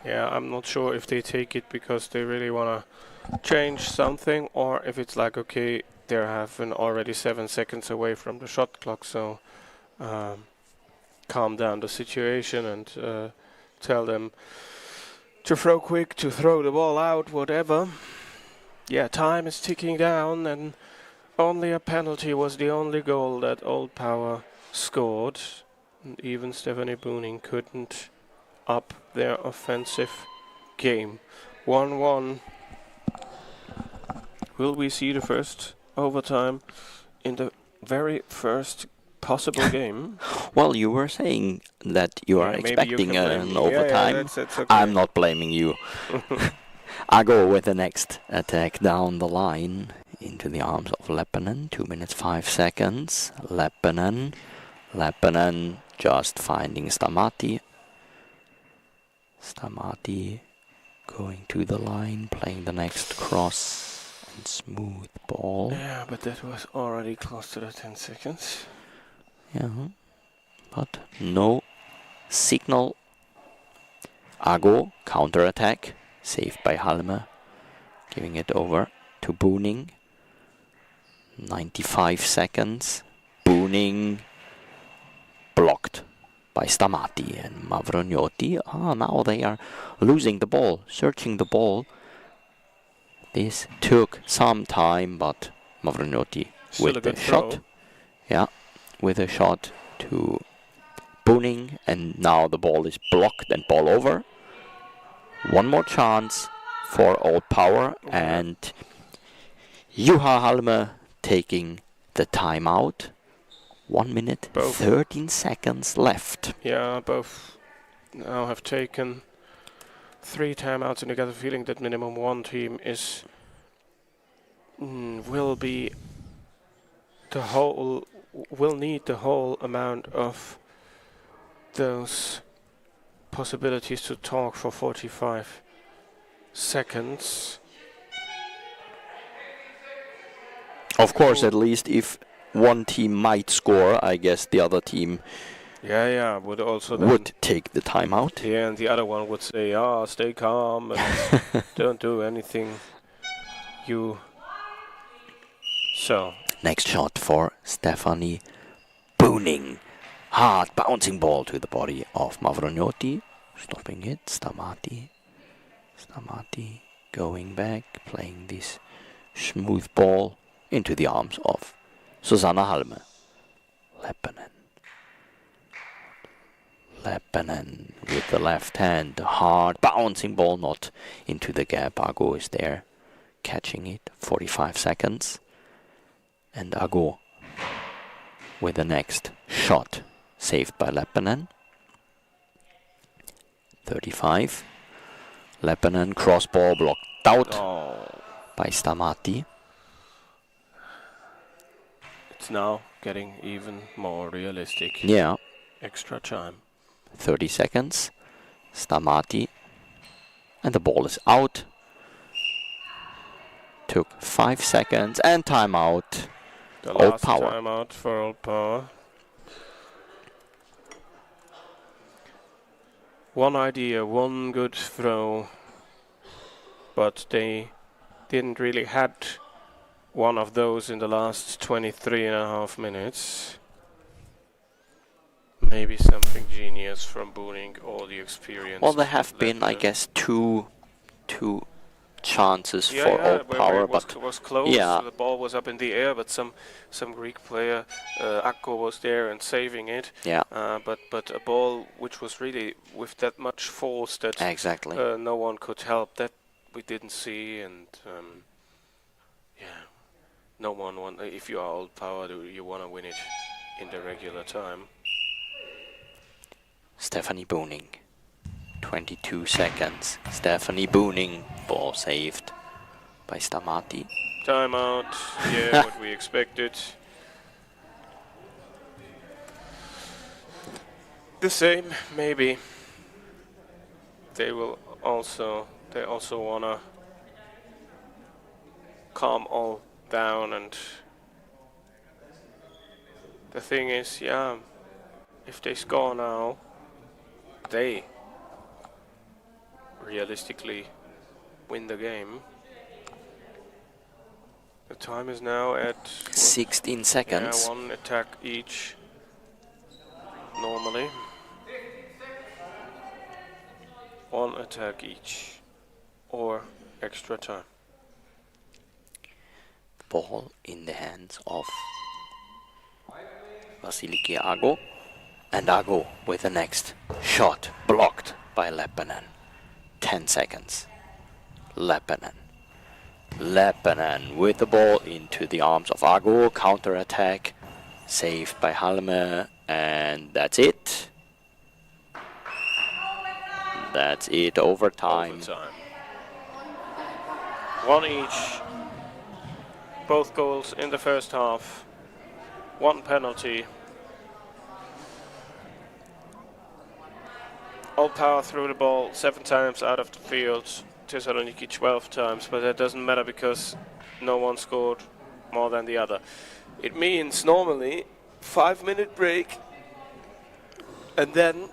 Yeah, I'm not sure if they take it because they really want to change something, or if it's like, okay, they're having already 7 seconds away from the shot clock, so calm down the situation and tell them to throw quick, to throw the ball out, whatever. Yeah, time is ticking down, and only a penalty was the only goal that Old Power scored. And even Stephanie Booning couldn't up their offensive game. 1-1. Will we see the first overtime in the very first possible game? Well, you were saying that you are expecting an overtime. Yeah, that's okay. I'm not blaming you. I go with the next attack down the line into the arms of Leppänen. 2 minutes 5 seconds. Leppänen just finding Stamati. Stamati going to the line, playing the next cross and smooth ball. Yeah, but that was already close to the 10 seconds. Yeah, but no signal. Ago counter-attack, saved by Halme, giving it over to Booning. 95 seconds. Booning blocked by Stamati and Mavrognoti. Now they are losing the ball, searching the ball. This took some time, but Mavrognoti with the shot. Yeah, with a shot to Booning, and now the ball is blocked and ball over. One more chance for Old Power, and Juha Halme taking the timeout. 1 minute, 13 seconds left. Yeah, both now have taken 3 timeouts, and I got a feeling that minimum one team is will need the whole amount of those possibilities to talk for 45 seconds. Of course, at least if one team might score, I guess the other team would also would take the timeout. Yeah, and the other one would say, stay calm and don't do anything. So. Next shot for Stephanie Booning. Hard bouncing ball to the body of Mavrognoti. Stopping it, Stamati going back, playing this smooth ball into the arms of Susanna Halme. Leppänen with the left hand, hard bouncing ball, not into the gap. Ago is there, catching it. 45 seconds. And Ago with the next shot, saved by Leppänen. 35. Leppänen cross ball blocked out by Stamati. It's now getting even more realistic. Yeah. Extra time. 30 seconds. Stamati. And the ball is out. Took 5 seconds and timeout. The Old last Power. timeout for Old Power. One idea, one good throw, but they didn't really had one of those in the last 23.5 minutes. Maybe something genius from Booning or the experience. Well, there have been, I guess, two chances for Old Power, but it was close. Yeah. The ball was up in the air, but some Greek player, Akko, was there and saving it. Yeah. But a ball which was really with that much force that Exactly. no one could help. That we didn't see, and no one won. If you are Old Power, you want to win it in the regular time. Stephanie Booning. 22 seconds. Stephanie Booning. Ball saved by Stamati. Timeout. Yeah, what we expected. The same, maybe. They also wanna calm all down, and the thing is, if they score now, they realistically win the game. The time is now at 16 seconds. Yeah, one attack each. normally. One attack each, or extra time. Ball in the hands of Vasiliki Ago, and Ago with the next shot blocked by Leppänen. 10 seconds. Leppänen with the ball into the arms of Ago, counter attack, saved by Halme, and that's it. That's it, overtime. One each. Both goals in the first half. One penalty. All power through the ball 7 times out of the field. Thessaloniki 12 times, but that doesn't matter because no one scored more than the other. It means normally 5-minute break and then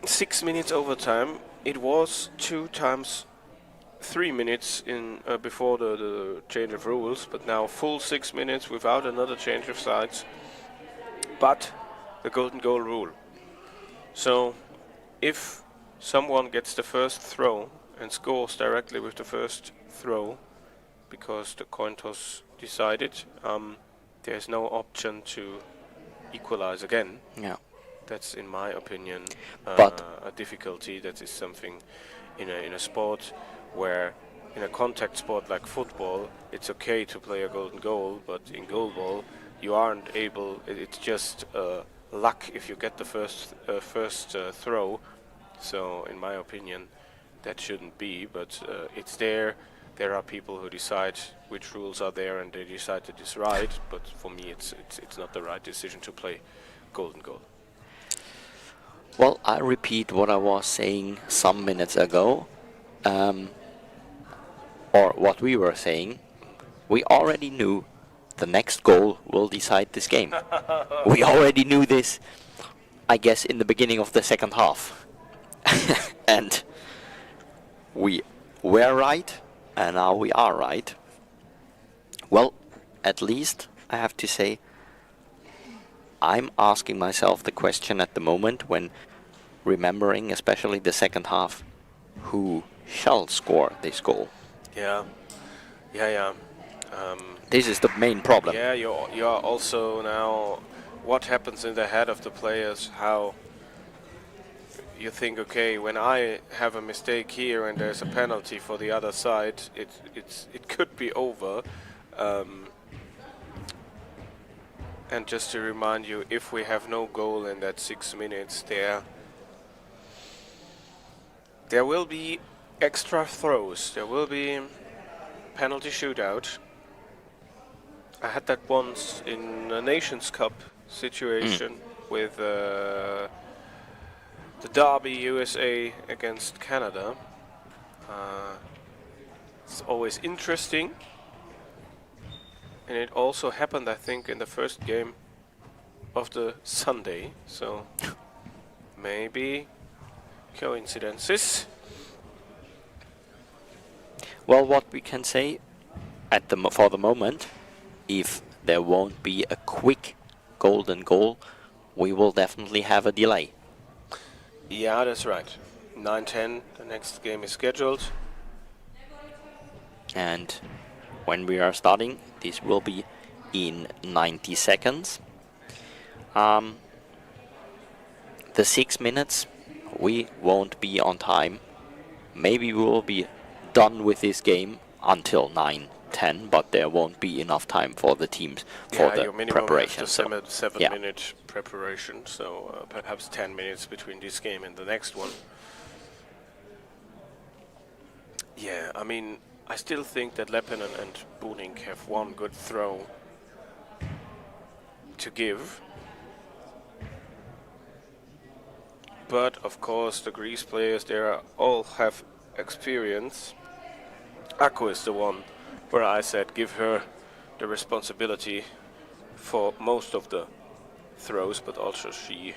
6 minutes overtime. It was 2 times 3 minutes in before the change of rules, but now full 6 minutes without another change of sides. But the golden goal rule. So if someone gets the first throw and scores directly with the first throw, because the coin toss decided, there's no option to equalize again. Yeah. That's, in my opinion, But a difficulty. That is something in a sport where, in a contact sport like football, it's okay to play a golden goal, but in goalball, you aren't able. It's just luck if you get the first throw. So, in my opinion, that shouldn't be. But it's there. There are people who decide which rules are there, and they decide that it's right. But for me, it's not the right decision to play golden goal. well, I repeat what I was saying some minutes ago, or what we were saying. We already knew the next goal will decide this game. We already knew this, I guess, in the beginning of the second half. And we were right, and now we are right. Well, at least I have to say, I'm asking myself the question at the moment, when remembering especially the second half, who shall score this goal? Yeah. This is the main problem. Yeah, you're also now, what happens in the head of the players, how you think, okay, when I have a mistake here and there's a penalty for the other side, it could be over. And just to remind you, if we have no goal in that 6 minutes, there will be extra throws, there will be penalty shootout. I had that once in a Nations Cup situation with the Derby USA against Canada. It's always interesting. And it also happened, I think, in the first game of the Sunday. So maybe coincidences. Well, what we can say at for the moment, if there won't be a quick golden goal, we will definitely have a delay. Yeah, that's right. 9:10, the next game is scheduled. And when we are starting, this will be in 90 seconds. The 6 minutes, we won't be on time. Maybe we will be done with this game until 9:10, but there won't be enough time for the teams for the your minimum preparation. Has to 7-minute preparation, so perhaps 10 minutes between this game and the next one. Yeah, I mean, I still think that Leppänen and Buning have one good throw to give. But of course, the Greece players, all have experience. Akko is the one where I said give her the responsibility for most of the throws, but also she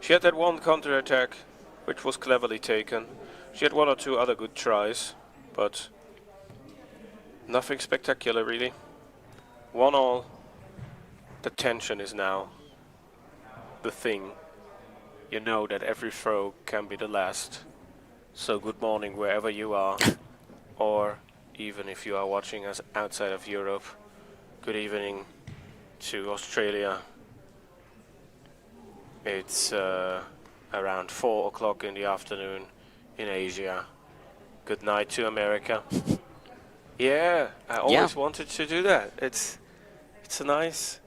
had that one counter-attack which was cleverly taken. She had 1 or 2 other good tries, but nothing spectacular really. 1-1. The tension is now the thing you know that every throw can be the last. So good morning wherever you are, or even if you are watching us outside of Europe, good evening to Australia. It's around 4 o'clock in the afternoon in Asia. Good night to America. Yeah, I always wanted to do that. It's a nice.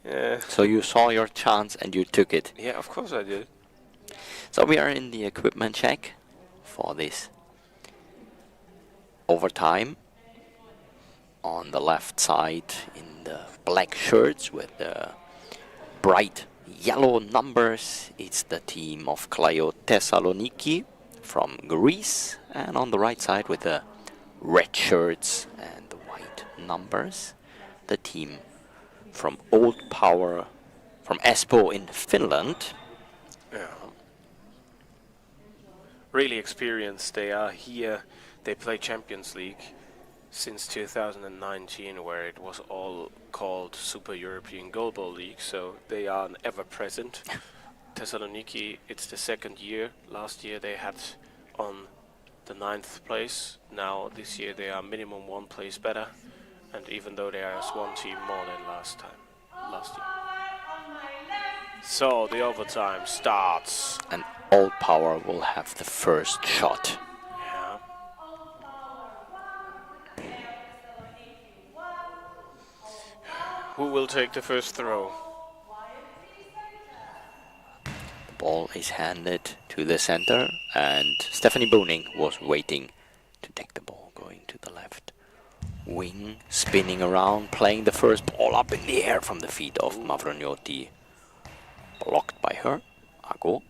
Yeah. So you saw your chance and you took it. Yeah, of course I did. So we are in the equipment check for this overtime. On the left side in the black shirts with the bright yellow numbers, it's the team of Clio Thessaloniki from Greece, and on the right side with the red shirts and the white numbers, the team from Old Power from Espoo in Finland. Yeah. Really experienced. They are here. They play Champions League since 2019, where it was all called Super European Goalball League, so they are ever present. Thessaloniki, it's the second year. Last year they had on the 9th place. Now this year they are minimum 1 place better, and even though they are as one team more than last year. So the overtime starts. And Old Power will have the first shot. Yeah. Who will take the first throw? The ball is handed to the center, and Stephanie Boning was waiting to take the ball, going to the left wing, spinning around, playing the first ball up in the air from the feet of Mavrognoti. Blocked by her. Ago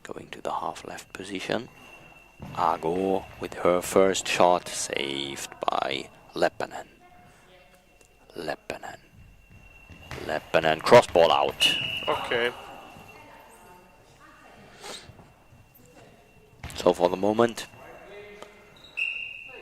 going to the half left position. Ago with her first shot, saved by Leppänen. Leppänen, cross ball out. Okay. So for the moment,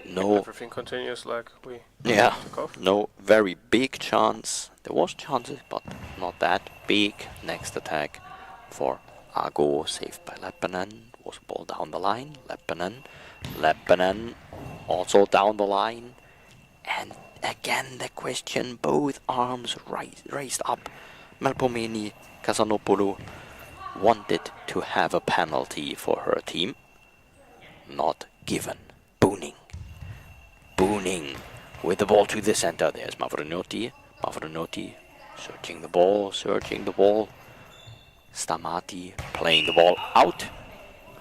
no. Everything continues like we took off. No very big chance. There was chances, but not that big. Next attack for Ago, saved by Leppänen. Was ball down the line. Leppänen also down the line. And again the question, both arms raised up. Melpomeni Kasanopoulou wanted to have a penalty for her team. Not given. Booning with the ball to the center. There's Mavrognoti. Searching the ball. Stamati playing the ball out.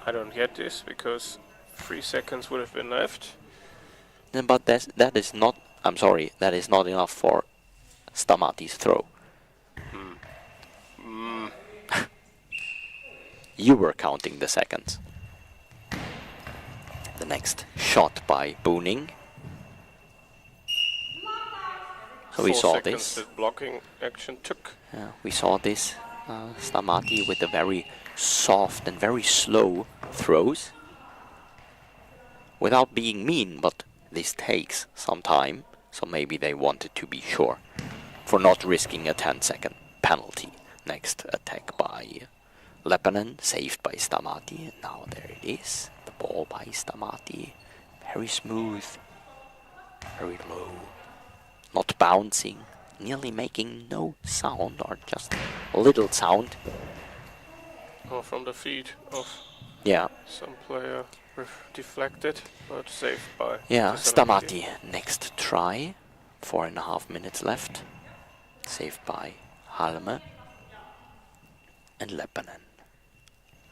I don't get this because 3 seconds would have been left. But that is not. I'm sorry. That is not enough for Stamati's throw. You were counting the seconds. The next shot by Booning. So we saw this. That blocking action took. We saw this. Stamati with the very soft and very slow throws. Without being mean, but this takes some time. So maybe they wanted to be sure for not risking a 10-second penalty. Next attack by Leppänen, saved by Stamati. Now there it is. The ball by Stamati. Very smooth. Very low. Not bouncing. Nearly making no sound, or just a little sound. Or from the feet of some player deflected, but saved by Stamati. Next try. 4.5 minutes left. Saved by Halme. And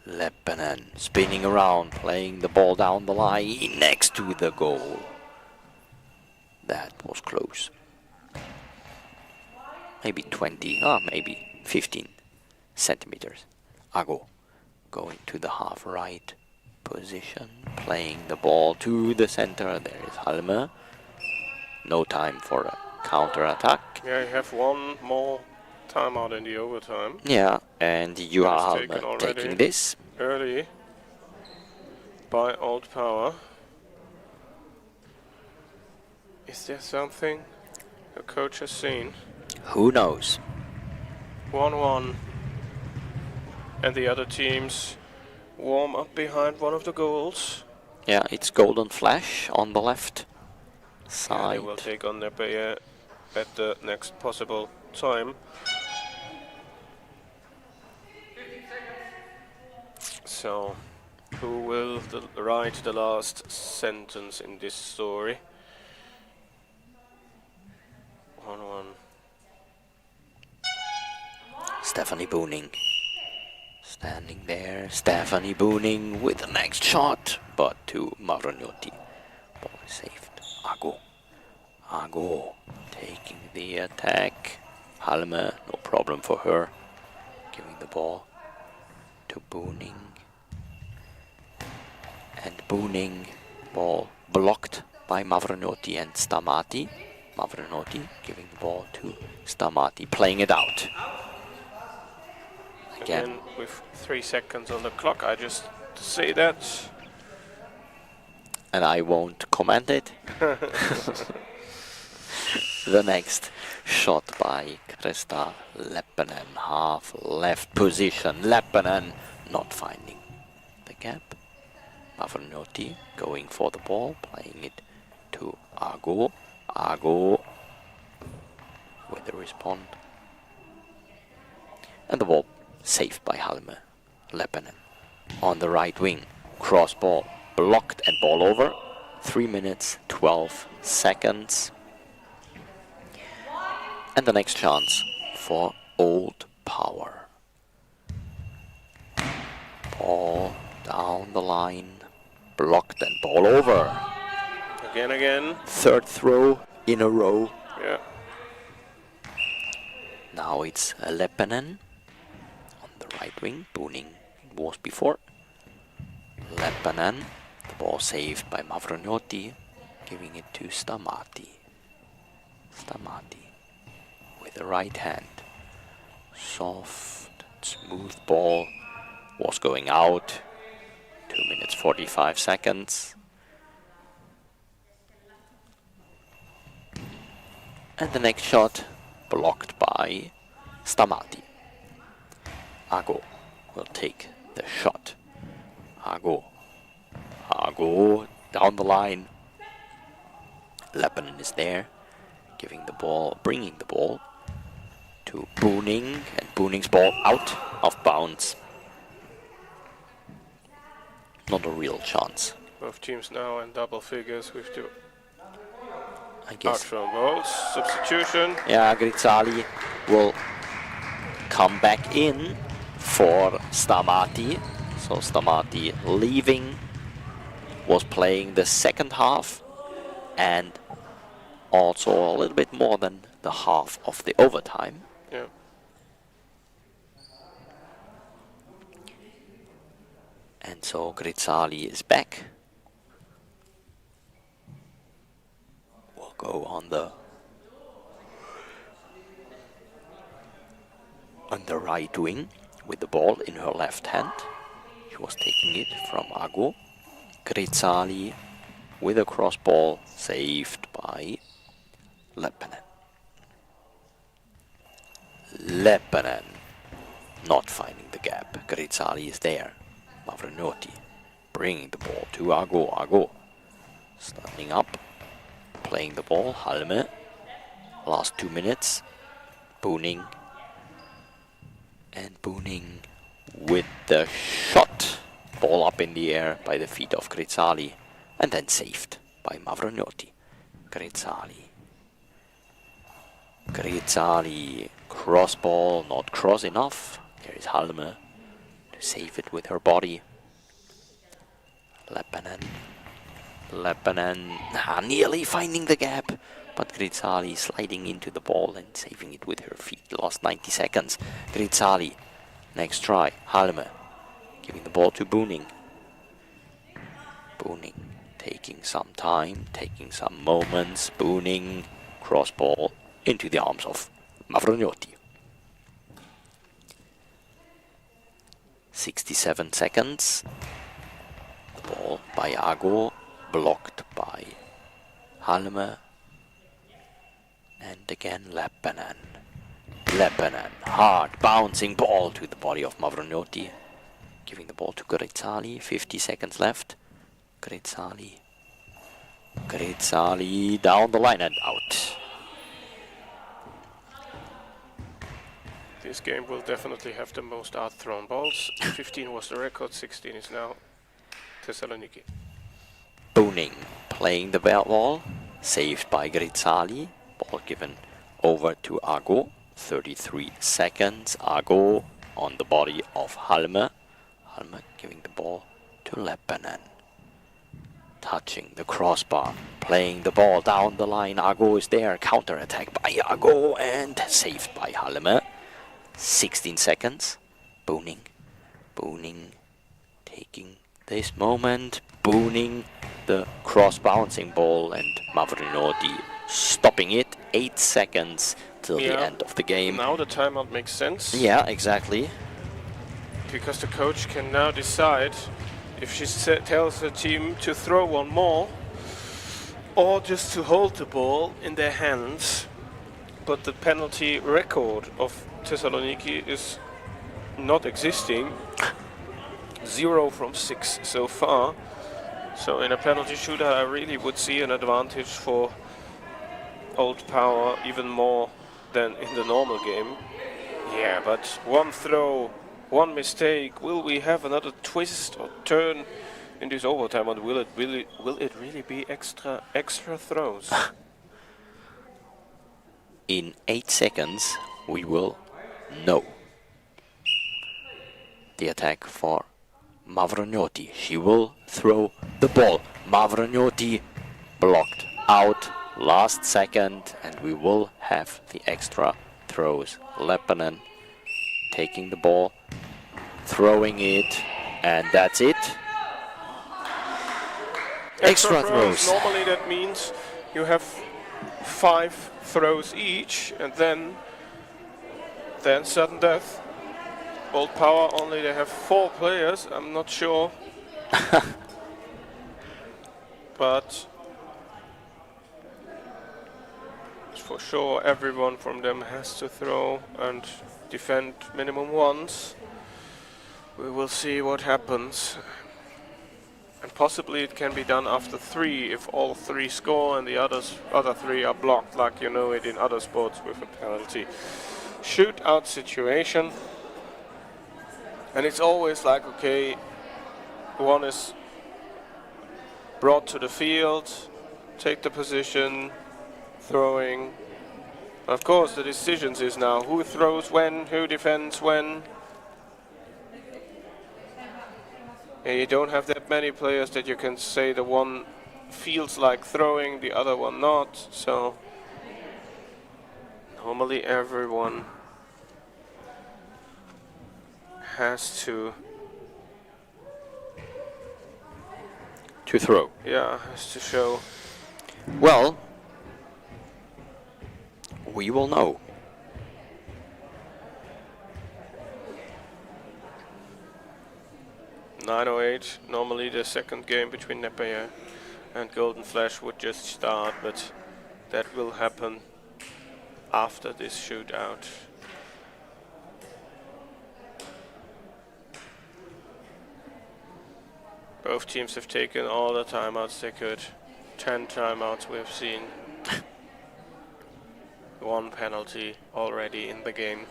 Leppänen spinning around, playing the ball down the line next to the goal. That was close. Maybe 20, maybe 15 centimeters. Ago going to the half right position, playing the ball to the center. There is Halme. No time for a counter attack. Yeah, you have one more timeout in the overtime. Yeah, and you are taking this. Early by Old Power. Is there something the coach has seen? Who knows? 1-1. And the other teams warm up behind one of the goals. Yeah, it's Golden Flash on the left Yeah, side. they will take on their player at the next possible time. So, who will write the last sentence in this story? 1-1. Stephanie Booning. Standing there, Stephanie Booning with the next shot, but to Mavrognotti. Ball is saved. Ago taking the attack. Halme, no problem for her. Giving the ball to Booning. And Booning, ball blocked by Mavrognotti and Stamati. Mavrognotti giving the ball to Stamati, playing it out. Again, with 3 seconds on the clock, I just say that. And I won't comment it. The next shot by Krista Leppänen, half left position. Leppänen not finding the gap. Mavrognotti going for the ball, playing it to Ago. Ago with the response. And the ball saved by Halme. Leppänen on the right wing. Cross ball blocked and ball over. 3 minutes, 12 seconds. And the next chance for Old Power. Ball down the line. Blocked and ball over. Again. Third throw in a row. Yeah. Now it's Leppänen on the right wing. Booning was before. Leppänen. The ball saved by Mavrognotti. Giving it to Stamati. Stamati with the right hand. Soft, smooth ball was going out. 2 minutes 45 seconds. And the next shot blocked by Stamati. Ago will take the shot. Ago down the line. Leppänen is there, giving the ball, bringing the ball to Booning, and Booning's ball out of bounds. Not a real chance. Both teams now in double figures with the I guess. outfield goals. Substitution. Yeah, Grizzali will come back in for Stamati. So Stamati leaving, was playing the second half and also a little bit more than the half of the overtime. Yeah. And so Grizzali is back. We'll go on the right wing with the ball in her left hand. She was taking it from Ago. Grizzali with a cross ball saved by Leppänen. Leppänen not finding the gap. Grizzali is there. Mavrognotti bringing the ball to Ago. Ago standing up, playing the ball. Halme. Last 2 minutes. Booning. And Booning with the shot. Ball up in the air by the feet of Grizzali. And then saved by Mavrognotti. Grizzali. Cross ball, not cross enough. There is Halme to save it with her body. Leppänen nearly finding the gap, but Grizzali sliding into the ball and saving it with her feet. Lost 90 seconds. Grizzali, next try. Halme giving the ball to Booning. Booning taking some time, taking some moments. Booning, cross ball into the arms of Mavrognotti. 67 seconds. The ball by Ago, blocked by Halme. And again Leppänen. Leppänen. Hard bouncing ball to the body of Mavroniotti. Giving the ball to Grizzali. 50 seconds left. Grizzali down the line and out. This game will definitely have the most out-thrown balls. 15 was the record, 16 is now Thessaloniki. Booning playing the ball. Saved by Grizzali. Ball given over to Ago. 33 seconds. Ago on the body of Halme. Halme giving the ball to Leppänen. Touching the crossbar, playing the ball down the line. Ago is there, counter attack by Ago and saved by Halme. 16 seconds. Booning, taking this moment, booning the cross bouncing ball and Mavroniotti stopping it. 8 seconds till the end of the game. Now the timeout makes sense. Yeah, exactly. Because the coach can now decide if she tells the team to throw one more or just to hold the ball in their hands. But the penalty record of Thessaloniki is not existing. 0 from 6 so far. So in a penalty shootout I really would see an advantage for Old Power even more than in the normal game. Yeah, but one throw, one mistake. Will we have another twist or turn in this overtime, or will it really be extra throws? In 8 seconds we will know. The attack for Mavroniotti. She will throw the ball. Mavroniotti blocked out last second, and we will have the extra throws. Leppänen taking the ball, throwing it, and that's it. Extra throws. Normally that means you have 5 throws each, and then sudden death. Old Power only, they have 4 players. I'm not sure. But for sure everyone from them has to throw and defend minimum once. We will see what happens. And possibly it can be done after 3 if all 3 score and the other 3 are blocked, like you know it in other sports with a penalty. Shootout situation. And it's always like, okay, one is brought to the field, take the position, throwing. Of course, the decisions is now who throws when, who defends when. And you don't have that many players that you can say the one feels like throwing, the other one not. So normally everyone has to throw. Yeah, has to show. Well, we will know. .908, normally the second game between Nepeye and Golden Flash would just start, but that will happen after this shootout. Both teams have taken all the timeouts they could. 10 timeouts we have seen. 1 penalty already in the game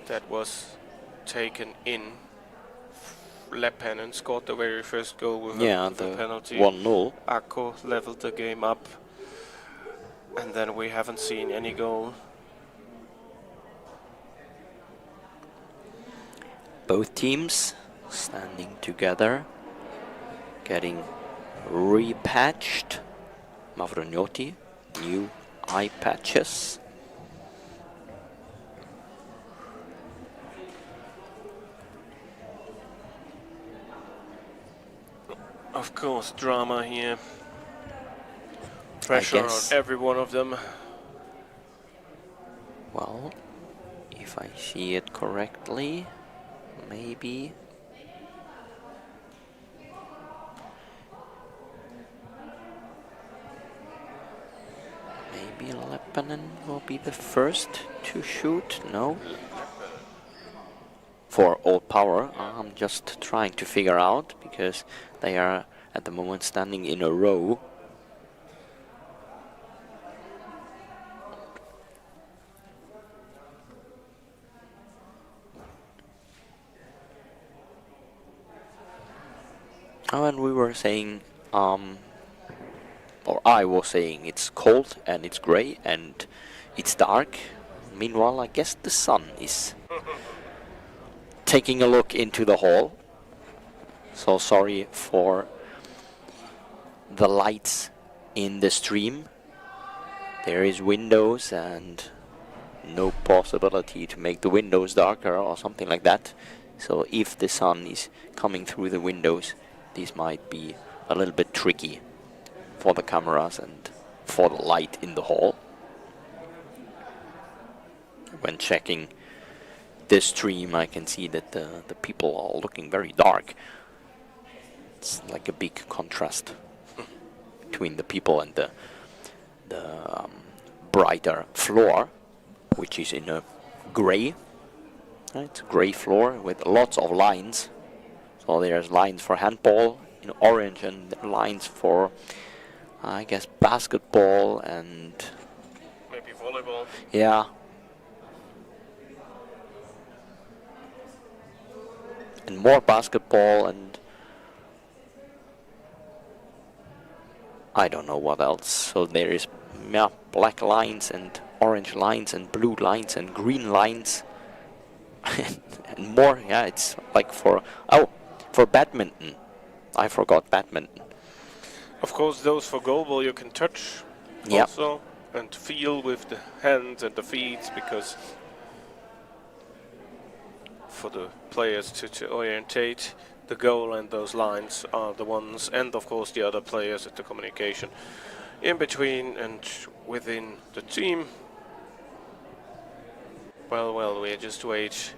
that was taken in. Leppänen scored the very first goal with a penalty. 1-0. Akko leveled the game up. And then we haven't seen any goal. Both teams standing together, getting repatched. Mavroniotti, new eye patches. Of course, drama here. Pressure on every one of them. Well, if I see it correctly, maybe Maybe Leppänen will be the first to shoot? No. For Old Power, I'm just trying to figure out, because they are at the moment standing in a row. Oh, and we were saying, or I was saying, it's cold and it's grey and it's dark. Meanwhile, I guess the sun is taking a look into the hall. So sorry for the lights in the stream. There is windows and no possibility to make the windows darker or something like that. So if the sun is coming through the windows, this might be a little bit tricky for the cameras and for the light in the hall. When checking this stream, I can see that the people are looking very dark. It's like a big contrast between the people and the brighter floor, which is in a grey. It's a grey floor with lots of lines. So there's lines for handball in orange and lines for, I guess, basketball and maybe volleyball. Yeah. And more basketball and I don't know what else. So there is black lines and orange lines and blue lines and green lines and more. Yeah, it's like for badminton. I forgot badminton. Of course, those for goalball you can touch also and feel with the hands and the feet, because for the players to orientate the goal, and those lines are the ones, and of course the other players at the communication in between and within the team. Well, we just wait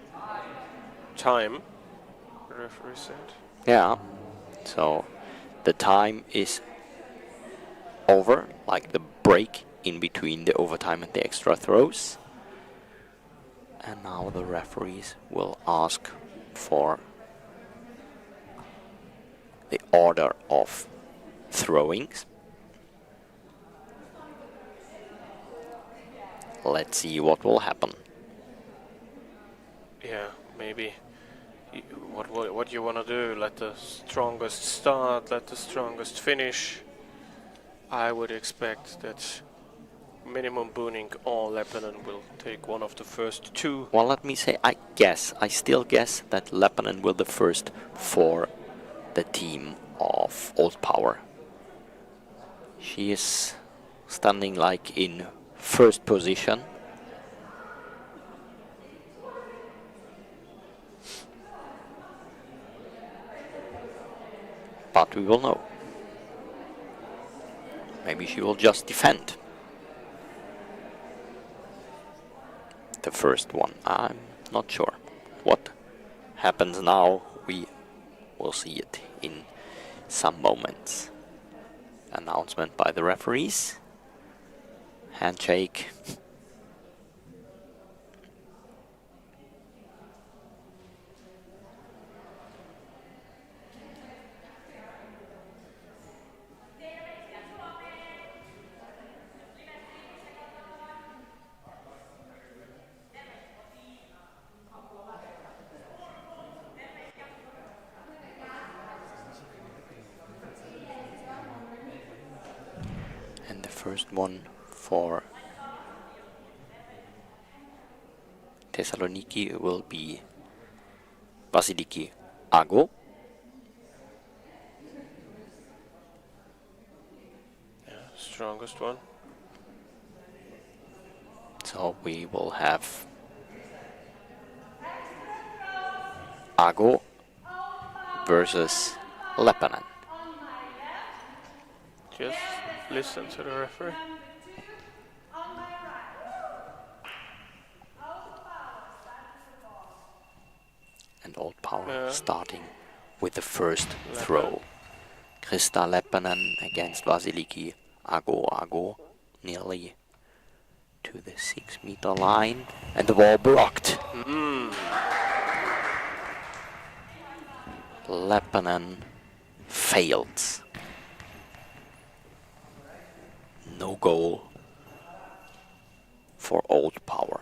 time, the referee said. Yeah, so the time is over, like the break in between the overtime and the extra throws. And now the referees will ask for the order of throwings. Let's see what will happen. Yeah, maybe. What you want to do? Let the strongest start, let the strongest finish. I would expect that minimum Booning or Leppänen will take one of the first two. Well, let me say, I still guess that Leppänen will the first for the team of Old Power. She is standing like in first position. But we will know. Maybe she will just defend the first one. I'm not sure. What happens now, we will see it in some moments. Announcement by the referees. Handshake. And the first one for Thessaloniki will be Vasiliki Ago. Yeah, strongest one. So we will have Ago versus Leppänen. Just listen to the referee. And Old Power starting with the first throw. Krista Leppänen against Vasiliki Ago. Ago nearly to the 6-meter line, and the ball blocked. Leppänen fails. No goal for Old Power.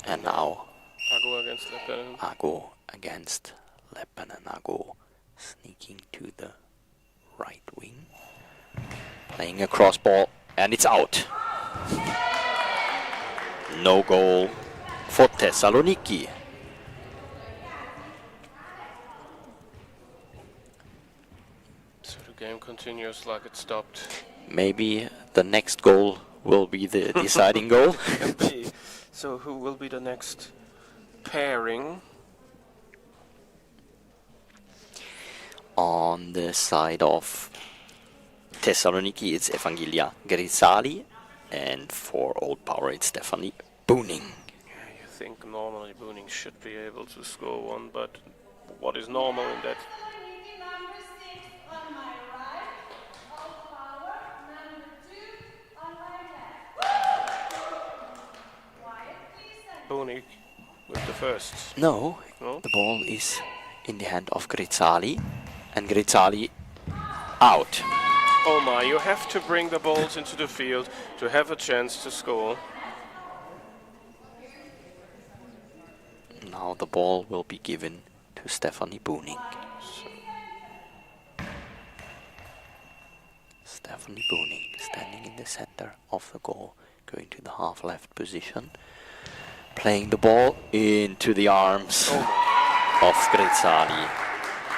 And now Ago against Leppänen. Ago against Leppänen. Ago sneaking to the right wing, playing a cross ball, and it's out. No goal for Thessaloniki. So the game continues like it stopped. Maybe the next goal will be the deciding goal. Can be. So who will be the next pairing? On the side of Thessaloniki, it's Evangelia Grisali, and for Old Power, it's Stephanie Booning. Yeah, you think normally Booning should be able to score one, but what is normal in that? Booning with the first. No, No? the ball is in the hand of Grisali, and Grisali out. Oh my, you have to bring the balls into the field to have a chance to score. Now the ball will be given to Stephanie Booning. Stephanie Booning standing in the center of the goal, going to the half left position, playing the ball into the arms of Grisali.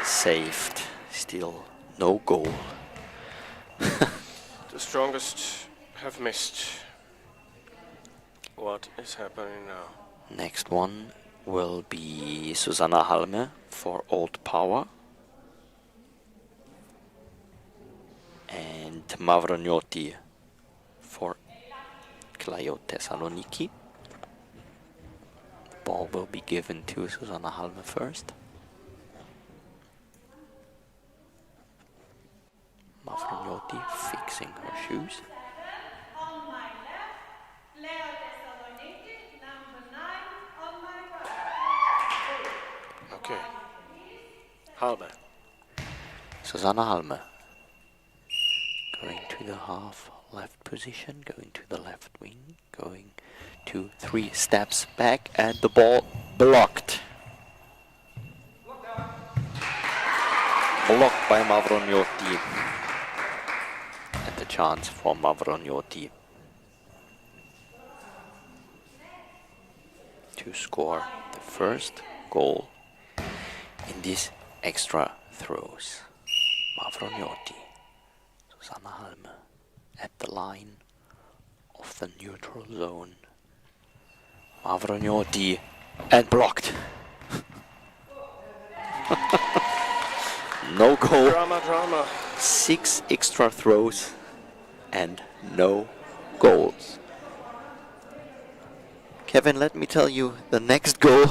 Saved. Still no goal. The strongest have missed. What is happening now? Next one will be Susanna Halme for Old Power. And Mavrognoti for Klaio Thessaloniki. Ball will be given to Susanna Halme first. Mavrognoti fixing her shoes. Okay. Halbe. Susanna Halme going to the half left position, going to the left wing, going 2-3 steps back, and the ball blocked. Blocked by Mavrognoti. And the chance for Mavrognoti to score the first goal in these extra throws. Mavrognoti, Susanna Halme at the line of the neutral zone. Mavrognoti, and blocked. No goal. Drama, drama. 6 extra throws and no goals. Kevin, let me tell you, the next goal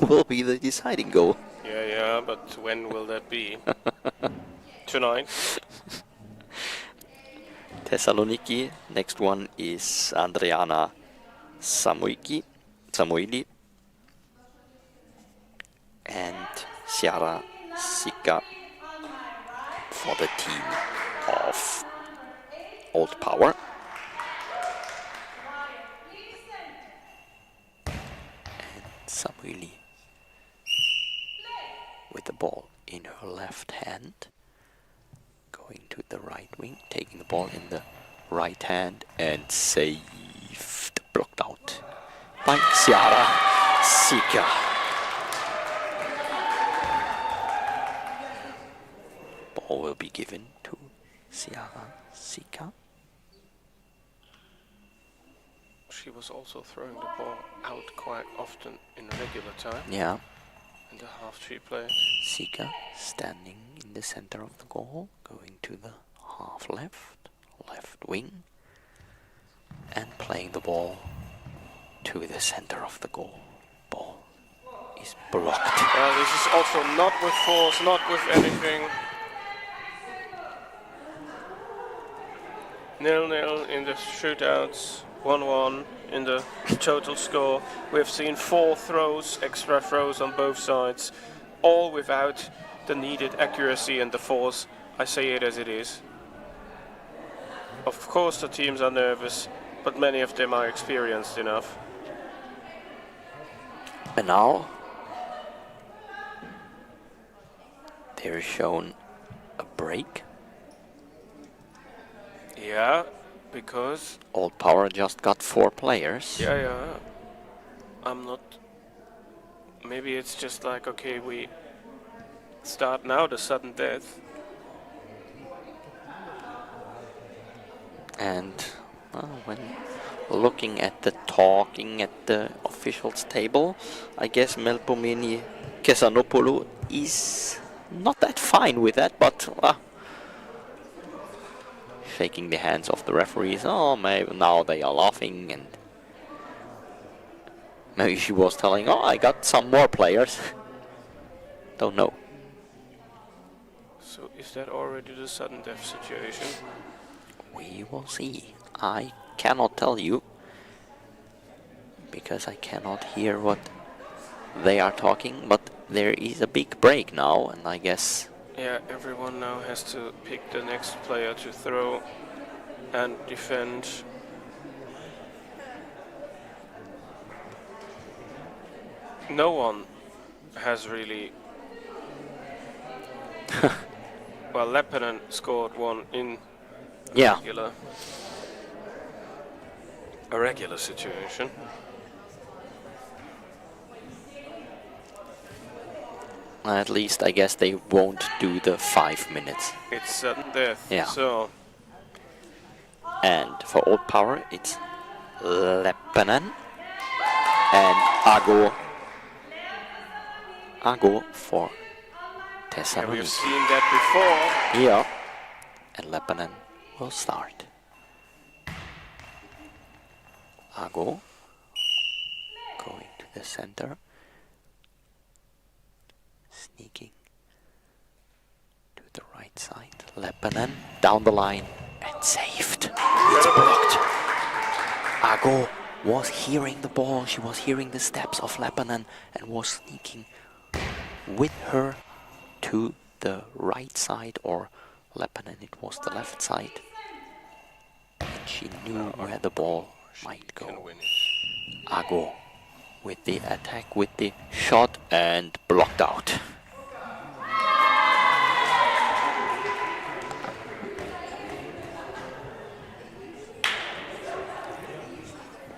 will be the deciding goal. Yeah, but when will that be? Tonight? Thessaloniki, next one is Andriana Samuili and Ciara Sika for the team of Old Power. And Samuili with the ball in her left hand, going to the right wing, taking the ball in the right hand, and saved, blocked out by Ciara Sika. Ball will be given to Ciara Sika. She was also throwing the ball out quite often in regular time. Yeah. In the half-tree play. Sika standing in the center of the goal, going to the half left wing, and playing the ball to the center of the goal. Ball is blocked. This is also not with force, not with anything. 0-0 in the shootouts, 1-1 in the total score. We've seen 4 throws, extra throws on both sides, all without the needed accuracy and the force. I say it as it is. Of course the teams are nervous, but many of them are experienced enough. And now they're shown a break. Yeah, because... Old Power just got 4 players. Yeah. I'm not... Maybe it's just like, okay, we start now the sudden death. And well, when looking at the officials table, I guess Melpomeni Kesanopoulou is not that fine with that, but shaking the hands of the referees. Oh, maybe now they are laughing, and maybe she was telling, oh, I got some more players. Don't know. So is that already the sudden death situation? We will see. I cannot tell you, because I cannot hear what they are talking, but there is a big break now, and I guess... Yeah, everyone now has to pick the next player to throw and defend. No one has really... Well, Leppänen scored one in a regular situation. At least I guess they won't do the 5 minutes. It's sudden death. Yeah. So. And for Old Power, it's Leppänen and Ago for Thessaloniki. We've seen that before. Yeah. And Leppänen will start. Ago going to the center. Sneaking to the right side. Leppänen down the line and saved. It's blocked. Ago was hearing the ball. She was hearing the steps of Leppänen and was sneaking with her to the right side, or Leppänen, it was the left side. And she knew where the ball might go. Ago with the attack, with the shot, and blocked out.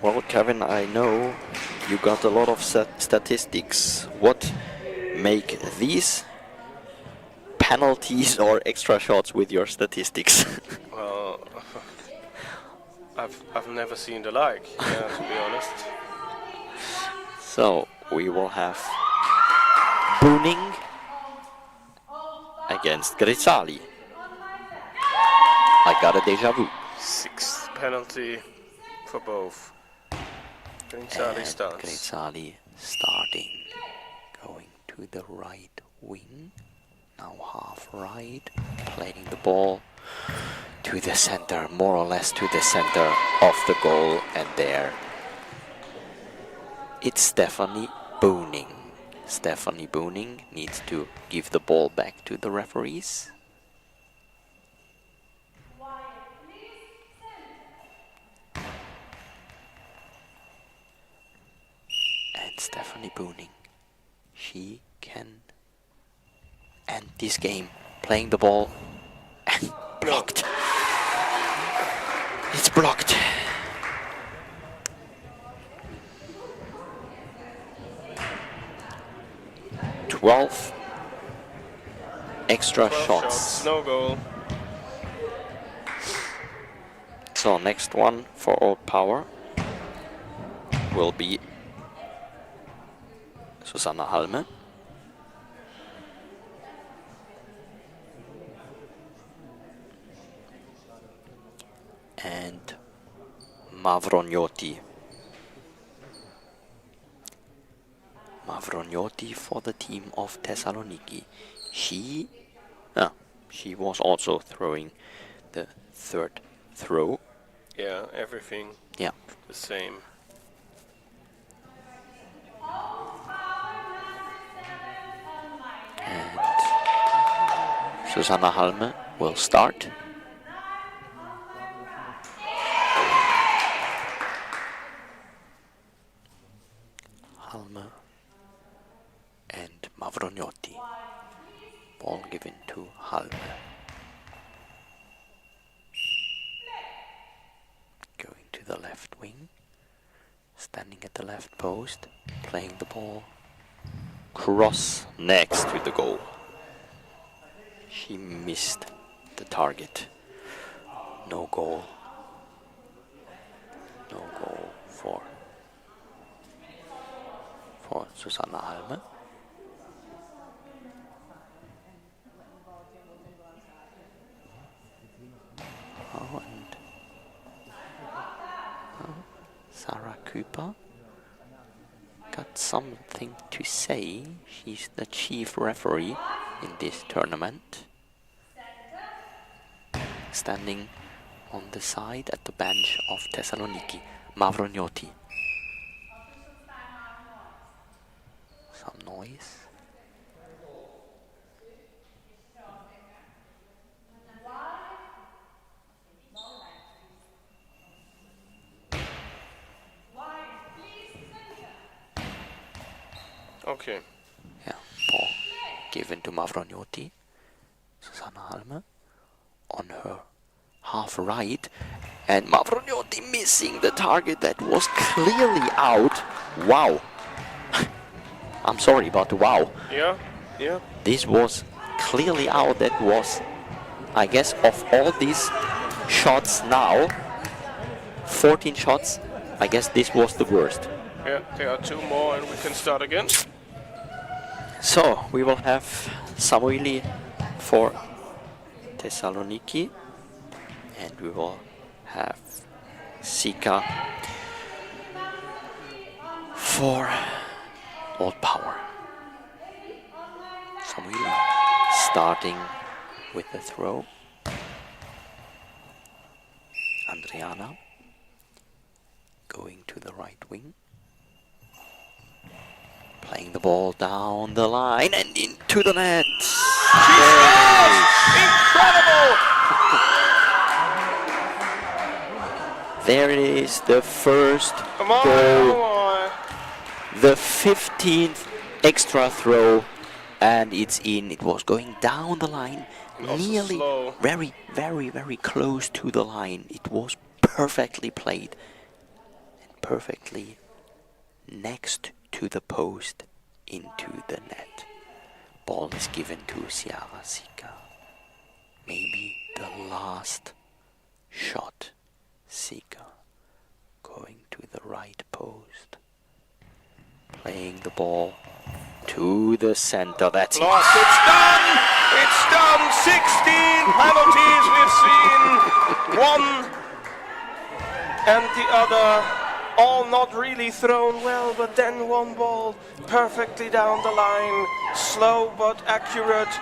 Well, Kevin, I know you got a lot of statistics. What make these penalties or extra shots with your statistics? Well, I've never seen the like, to be honest. So we will have Booning against Grisali. I got a deja vu. 6th penalty for both. Grisali starts. Grisali starting, going to the right wing. Now half right, playing the ball to the center, more or less to the center of the goal, and there it's Stephanie Booning. Stephanie Booning needs to give the ball back to the referees. And Stephanie Booning, she can end this game playing the ball, and blocked. It's blocked. Twelve extra shots. No goal. So next one for Old Power will be Susanna Halme. And Mavrognoti. Mavrognoti for the team of Thessaloniki. She was also throwing the 3rd throw. Yeah, everything. Yeah. The same. And Susanna Halme will start. Halme and Mavrognotti. Ball given to Halme. Going to the left wing. Standing at the left post. Playing the ball. Cross next to the goal. She missed the target. No goal. No goal for Susanna Halme. Oh, and Sarah Cooper got something to say. She's the chief referee in this tournament. Standing on the side at the bench of Thessaloniki, Mavrognotti. Some noise. Okay. Yeah, ball given to Mavrognotti. Susanna Halme on her half right, and Mavrognotti missing the target that was clearly out. Wow. I'm sorry about the wow. Yeah, yeah. This was clearly out. That was, I guess, of all these shots now, 14 shots, I guess this was the worst. Yeah, there are 2 more and we can start again. So, we will have Samuili for Thessaloniki, and we will have Sika for Old Power. Samuili starting with the throw. Andriana going to the right wing. Playing the ball down the line and into the net. Incredible! There it is, the first Come goal. on. The 15th extra throw, and it's in. It was going down the line, nearly slow. very, very, very close to the line. It was perfectly played and perfectly next to the post into the net. Ball is given to Ciara Sika. Maybe the last shot. Sika going to the right post. Playing the ball to the center. That's it. Lost. It's done! It's done! 16 penalties we've seen. One and the other. All not really thrown well, but then one ball perfectly down the line. Slow but accurate.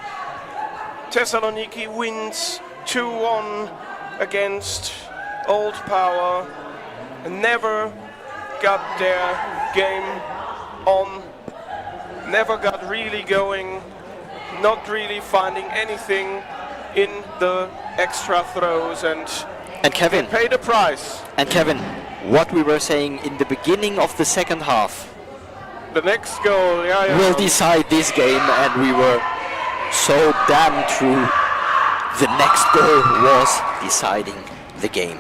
Thessaloniki wins 2-1 against Old Power. Never got their game on. Never got really going. Not really finding anything in the extra throws, and Kevin, pay the price. And Kevin, what we were saying in the beginning of the second half The next goal, yeah. will decide this game, and we were so damn true. The next goal was deciding the game.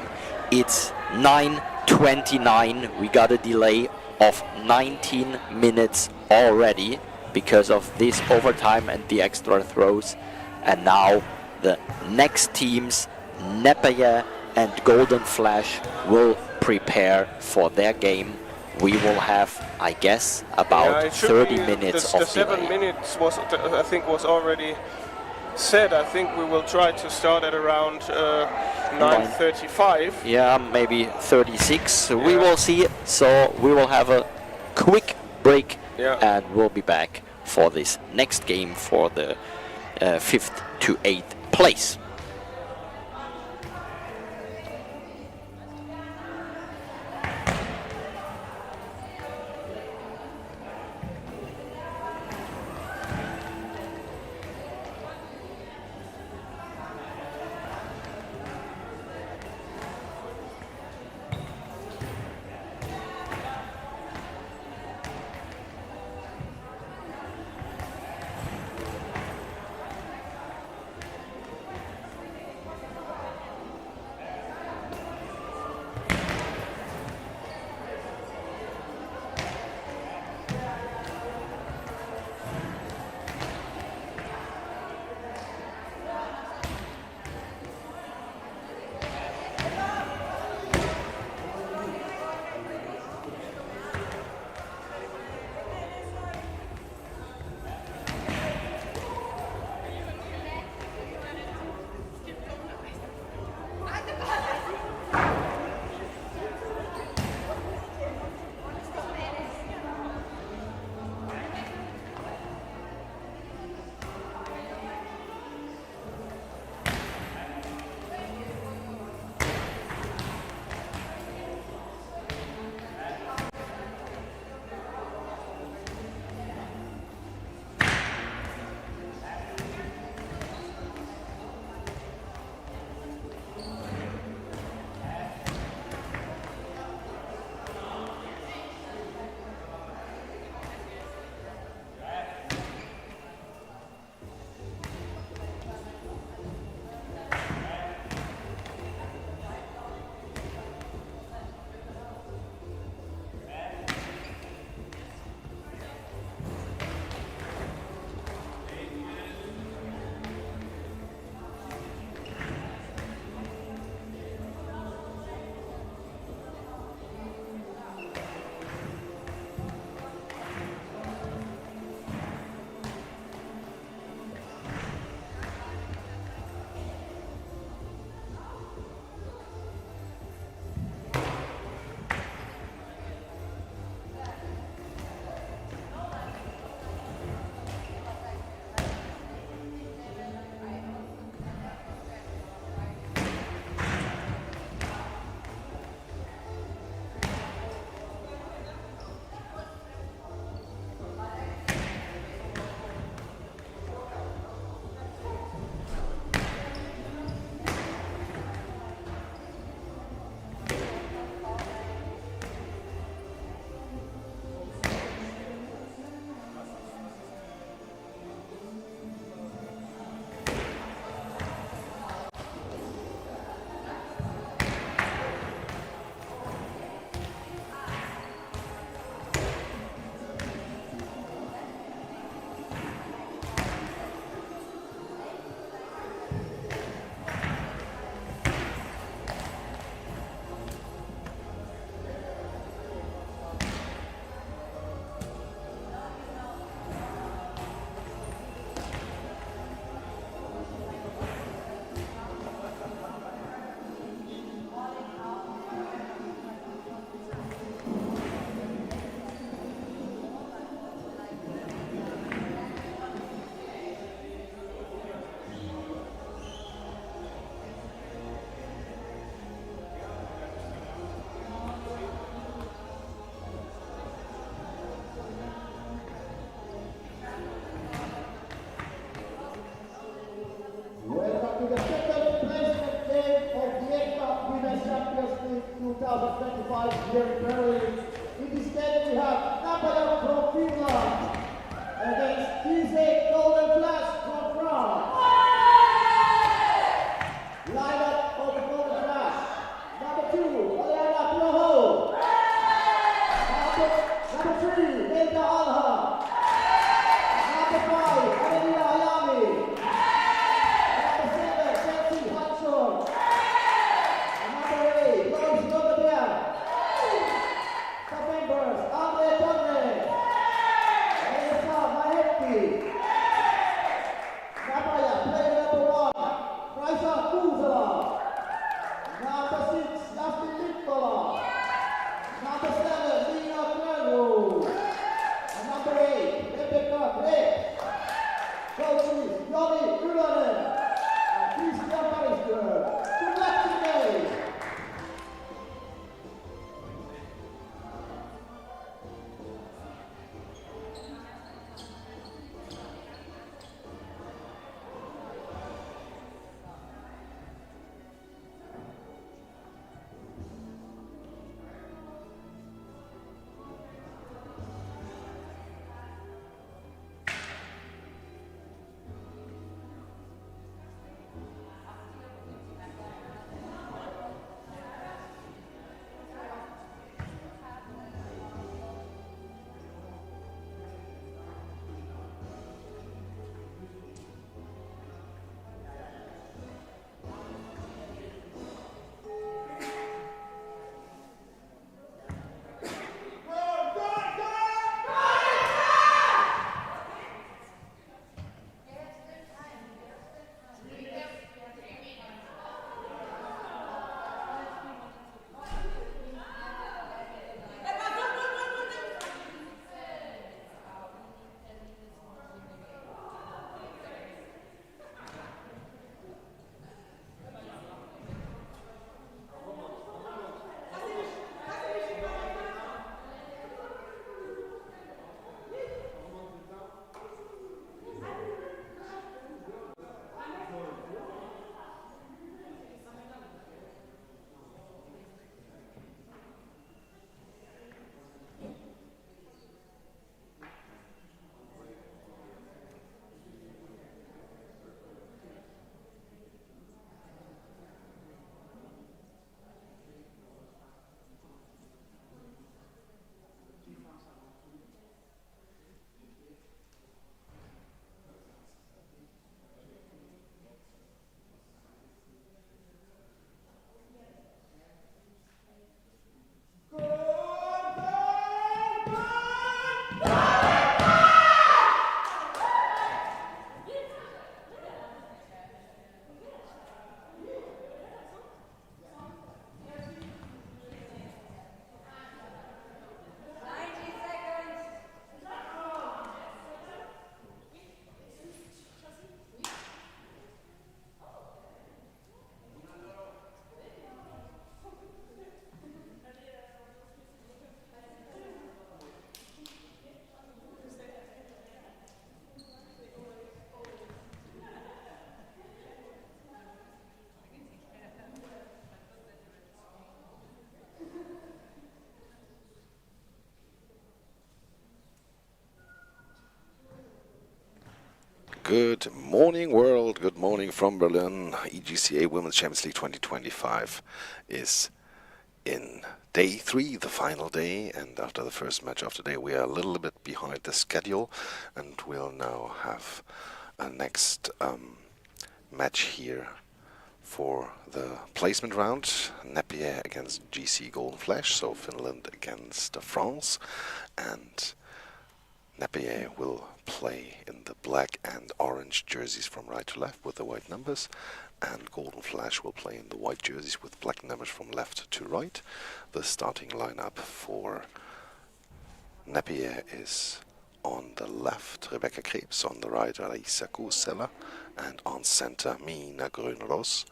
It's 9:29. We got a delay of 19 minutes already because of this overtime and the extra throws. And now the next teams, Nepaye and Golden Flash, will prepare for their game. We will have, I guess, about 30 minutes of the 7 delay. minutes was, I think, was already said. I think we will try to start at around 9:35. Yeah, maybe 36. So we will see. So we will have a quick break, and we'll be back for this next game for the 5th to 8th place. 2025 year in Berlin. In this game we have Napoli from Finland against EGCA Golden Flash from France. Lineup of the Golden Flash. Number 2, Aliana holt. Number 3, Delta Alha. Number 5, Amelia Ayami. Number 7, Chelsea Hudson. Number 8, Lois Lodebia. Top members, Andre Tonne. Elisa Mahetki. Napaya, player number 1, Raisa Kuzala. Number 6, Justin Mittola. Number 7, Lina Krone. And number 8, Rebecca Gregg. Coaches, Joni Ylönen and Christian Marister. Good luck today. Good morning, world. Good morning from Berlin. EGCA Women's Champions League 2025 is in day 3, the final day, and after the first match of the day, we are a little bit behind the schedule, and we'll now have a next match here for the placement round. Napier against GC Golden Flash, so Finland against France, and Napier will play in the black and orange jerseys from right to left with the white numbers, and Golden Flash will play in the white jerseys with black numbers from left to right. The starting lineup for Napier is on the left Rebecca Krebs, on the right Raisa Kusela, and on center Mina Grönros.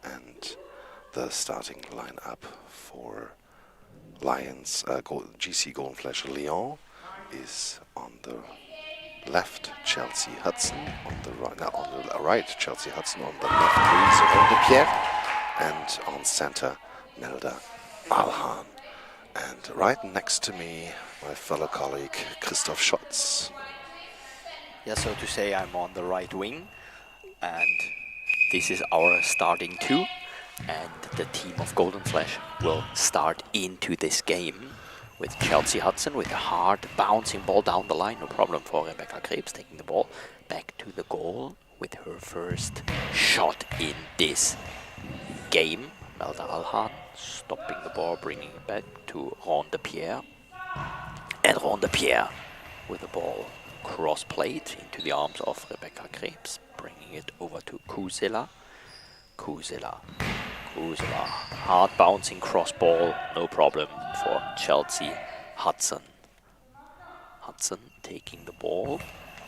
And the starting lineup for Lions GC Golden Flash Lyon is on the left Chelsea Hudson, on the right Chelsea Hudson, on the left Louise Pierre, and on center Nelda Alhan. And right next to me, my fellow colleague, Christoph Scholz. Yeah, so to say, I'm on the right wing, and this is our starting two, and the team of Golden Flash will start into this game with Chelsea Hudson with a hard bouncing ball down the line. No problem for Rebecca Krebs taking the ball back to the goal with her first shot in this game. Melda Alhan stopping the ball, bringing it back to Ronde Pierre. And Ronde Pierre with the ball cross-played into the arms of Rebecca Krebs, bringing it over to Kusela. Kusela, hard bouncing cross ball, no problem for Chelsea Hudson. Hudson taking the ball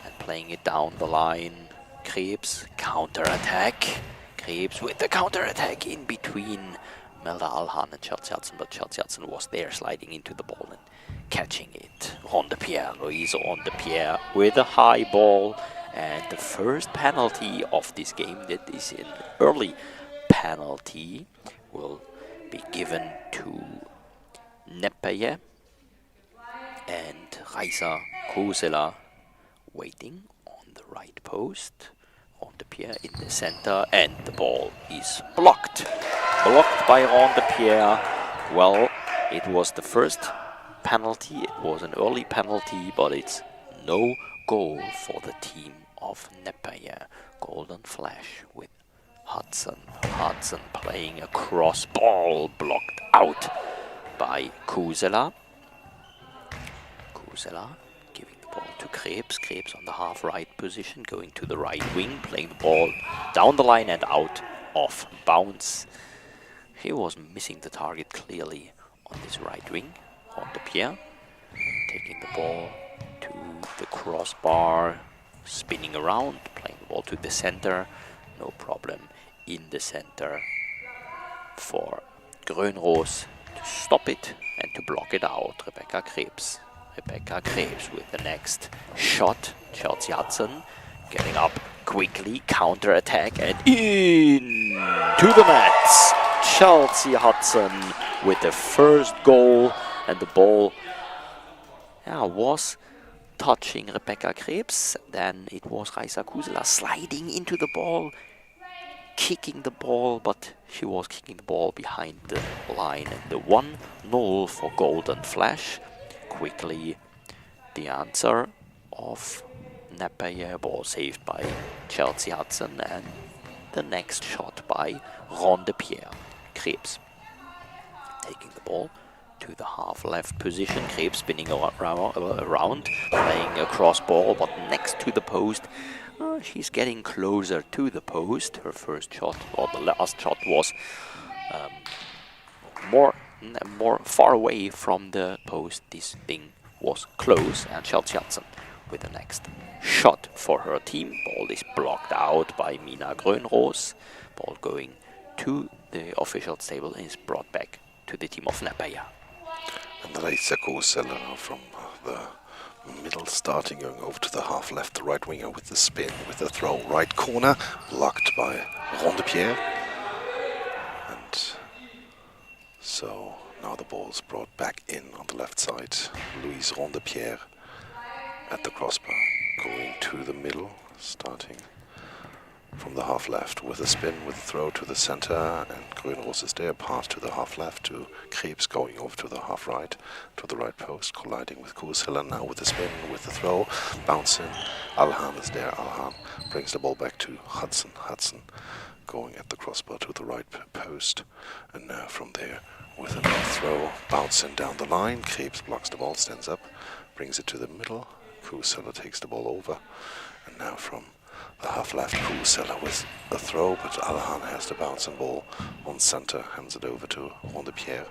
and playing it down the line. Krebs, counter-attack. Krebs with the counter-attack in between Melda Alhan and Chelsea Hudson, but Chelsea Hudson was there sliding into the ball and catching it. Ronde Pierre, Louise Ronde Pierre with a high ball, and the first penalty of this game, that is an early penalty, will be given to Nepeye, and Raisa Kusela waiting on the right post. Ronde Pierre in the center, and the ball is blocked. Blocked by Ronde Pierre. Well, it was the first penalty, it was an early penalty, but it's no goal for the team of Nepeye. Golden Flash with Hudson. Hudson playing a cross ball, blocked out by Kusela. Kusela giving the ball to Krebs. Krebs on the half right position, going to the right wing, playing the ball down the line and out of bounds. He was missing the target clearly on this right wing. Ronde Pierre taking the ball to the crossbar, spinning around, playing the ball to the center. No problem in the center for Grönros to stop it and to block it out. Rebecca Krebs. Rebecca Krebs with the next shot. Chelsea Hudson getting up quickly, counter-attack, and in to the nets. Chelsea Hudson with the first goal, and the ball was touching Rebecca Krebs. Then it was Raisa Kusela sliding into the ball, kicking the ball, but she was kicking the ball behind the line. And the 1-0 for Golden Flash. Quickly the answer of Nepeye, ball saved by Chelsea Hudson, and the next shot by Ronde Pierre. Krebs taking the ball to the half left position. Krebs spinning around, playing a cross ball, but next to the post. She's getting closer to the post. Her first shot, or the last shot, was more far away from the post. This thing was close, and Chelsea Hudson with the next shot for her team. Ball is blocked out by Mina Grönros. Ball going to the official's table and is brought back to the team of Nepeye. And Raisa Kusela from the middle, starting, going over to the half left, the right winger with the spin, with the throw, right corner, blocked by Ronde Pierre. And so now the ball's brought back in on the left side. Louise Ronde Pierre at the crossbar, going to the middle, starting from the half left with a spin, with a throw to the center, and Grönros is there, pass to the half left to Krebs, going over to the half right, to the right post, colliding with Kusela now with the spin, with the throw, bouncing. Alhan is there. Alhan brings the ball back to Hudson. Hudson going at the crossbar to the right post, and now from there with a throw, bouncing down the line. Krebs blocks the ball, stands up, brings it to the middle. Kusela takes the ball over, and now from the half left, Kusela with a throw, but Alhan has the bouncing ball on center, hands it over to Ronde Pierre.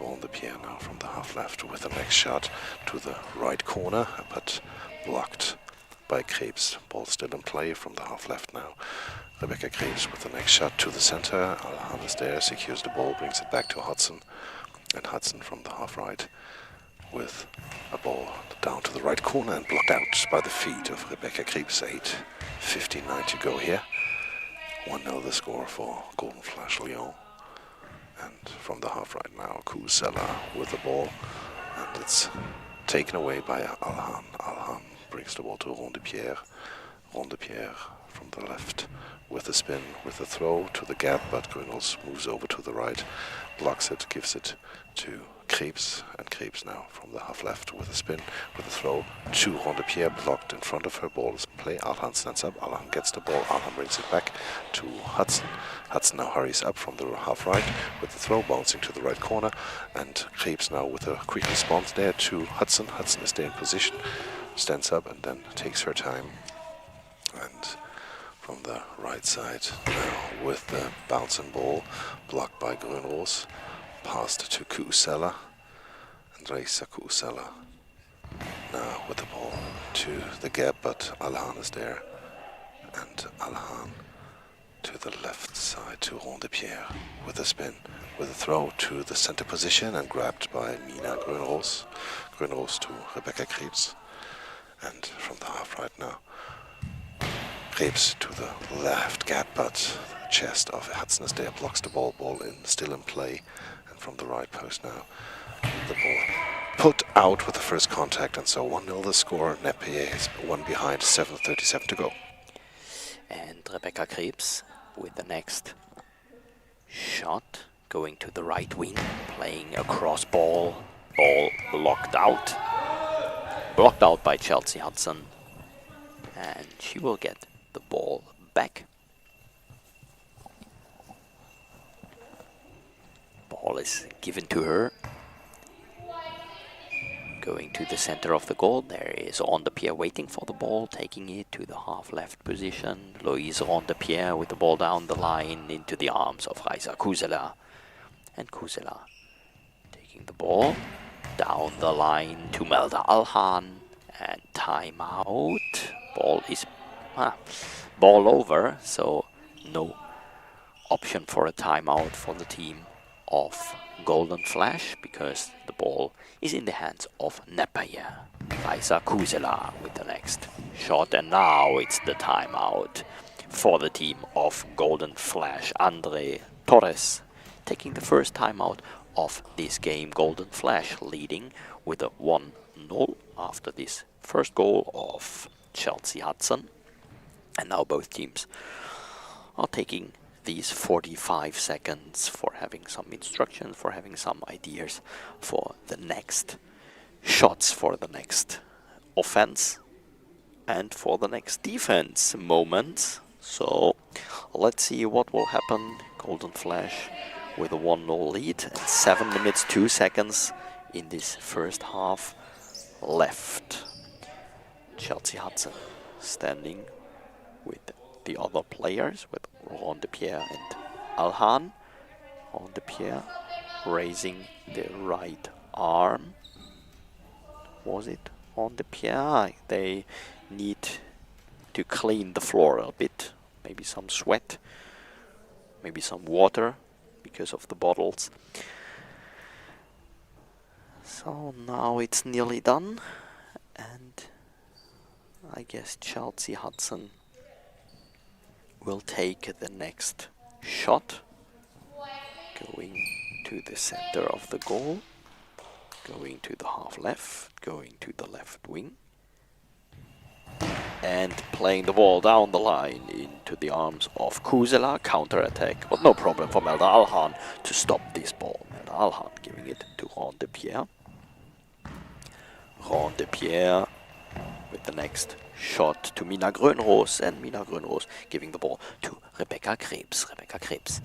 Ronde Pierre now from the half left with the next shot to the right corner, but blocked by Krebs. Ball still in play from the half left now. Rebecca Krebs with the next shot to the center. Alhan is there, secures the ball, brings it back to Hudson, and Hudson from the half right with a ball down to the right corner and blocked out by the feet of Rebecca Krebs. 8:59 to go here. 1-0 the score for Golden Flash Lyon. And from the half right now, Kusela with the ball. And it's taken away by Alhan. Alhan brings the ball to Rondepierre. Rondepierre from the left with a spin, with a throw to the gap, but Grönholz moves over to the right, blocks it, gives it to Krebs, and Krebs now from the half left with a spin, with a throw to Rondepierre, blocked in front of her. Ball is in play. Alhan stands up. Alhan gets the ball. Alhan brings it back to Hudson. Hudson now hurries up from the half right with the throw, bouncing to the right corner, and Krebs now with a quick response there to Hudson. Hudson is there in position, stands up and then takes her time. And from the right side now with the bouncing ball, blocked by Grönholz, passed to Kusela, Andresa Kusela now with the ball to the gap, but Alhan is there, and Alhan to the left side to Rondepierre with a spin, with a throw to the center position and grabbed by Mina Grönholz. Grönholz to Rebecca Krebs, and from the half right now Krebs to the left gap, but the chest of Hudson is there, blocks the ball, still in play, and from the right post now the ball put out with the first contact, and so 1-0 the score. Napier is one behind, 7:37 to go. And Rebecca Krebs with the next shot, going to the right wing, playing a cross ball, blocked out by Chelsea Hudson, and she will get the ball back. Ball is given to her. Going to the center of the goal, there is Rondepierre waiting for the ball, taking it to the half left position. Louise Rondepierre with the ball down the line into the arms of Raisa Kusela. And Kusela taking the ball down the line to Melda Alhan. And timeout. Ball is ball over, so no option for a timeout for the team of Golden Flash, because the ball is in the hands of Napier. Raisa Kusela with the next shot, and now it's the timeout for the team of Golden Flash. Andre Torres taking the first timeout of this game. Golden Flash leading with a 1-0 after this first goal of Chelsea Hudson. And now both teams are taking these 45 seconds for having some instructions, for having some ideas for the next shots, for the next offense, and for the next defense moments. So let's see what will happen. Golden Flash with a 1-0 lead and 7 minutes 2 seconds in this first half left. Chelsea Hudson standing with the other players, with Rondepierre and Alhan. Rondepierre raising the right arm. Was it Rondepierre? They need to clean the floor a bit. Maybe some sweat, maybe some water because of the bottles. So now it's nearly done, and I guess Chelsea Hudson will take the next shot, going to the center of the goal, going to the half left, going to the left wing, and playing the ball down the line into the arms of Kusela. Counter-attack, but no problem for Melda Alhan to stop this ball. Melda Alhan giving it to Rondepierre. Rondepierre with the next shot to Mina Grönholz, and Mina Grönholz giving the ball to Rebecca Krebs. Rebecca Krebs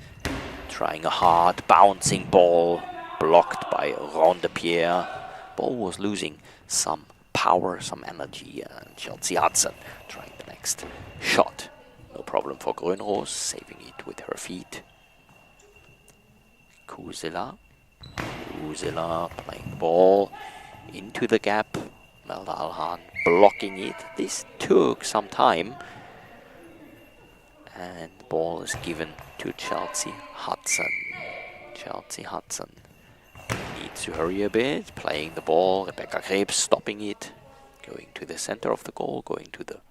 trying a hard bouncing ball, blocked by Rondepierre. Ball was losing some power, some energy, and Chelsea Hudson trying the next shot. No problem for Grönholz, saving it with her feet. Kusela playing the ball into the gap. Melda Alhan blocking it. This took some time, and the ball is given to Chelsea Hudson. Chelsea Hudson needs to hurry a bit, playing the ball. Rebecca Krebs stopping it, going to the center of the goal, going to the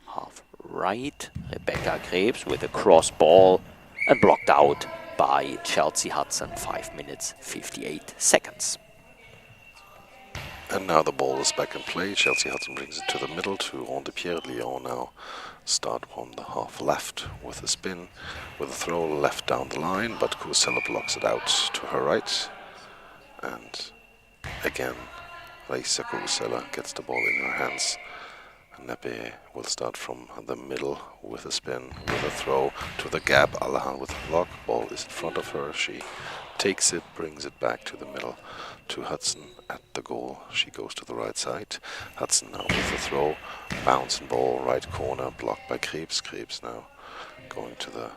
half right. Rebecca Krebs with a cross ball and blocked out by Chelsea Hudson, 5 minutes 58 seconds. And now the ball is back in play. Chelsea Hudson brings it to the middle to Rond-de-Pierre. Lyon now start from the half left with a spin, with a throw left down the line, but Kusela blocks it out to her right. And again, Raisa Kusela gets the ball in her hands. Nepe will start from the middle with a spin, with a throw to the gap. Alahan with a block. Ball is in front of her. She takes it, brings it back to the middle to Hudson at the goal. She goes to the right side. Hudson now with a throw. Bouncing ball, right corner, blocked by Krebs. Krebs now going to the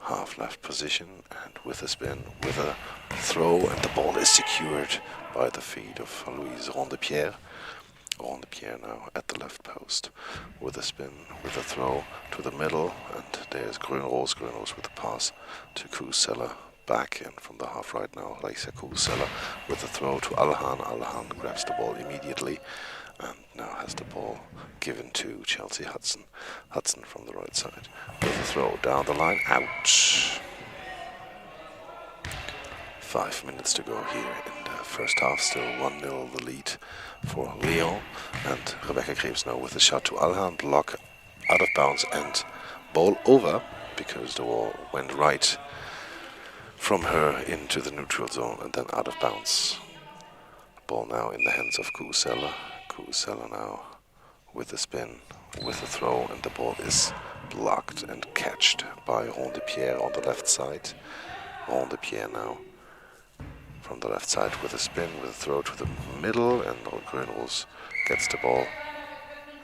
half left position and with a spin, with a throw, and the ball is secured by the feet of Louise Rond-de-Pierre. Rond-de-Pierre now at the left post with a spin, with a throw to the middle, and there's Grönros. Grönros with a pass to Kusela. Back in from the half right now, Raisa Kusela with a throw to Alahan. Alahan grabs the ball immediately and now has the ball given to Chelsea Hudson. Hudson from the right side with a throw down the line, out. 5 minutes to go here in the first half, still 1-0 the lead for Lyon, and Rebecca Krebs now with a shot to Alahan, block out of bounds and ball over because the ball went right from her into the neutral zone and then out of bounds. Ball now in the hands of Kusela. Kusela now with a spin, with a throw, and the ball is blocked and catched by Rond-de-Pierre on the left side. Rond-de-Pierre now from the left side with a spin, with a throw to the middle, and Grönros gets the ball.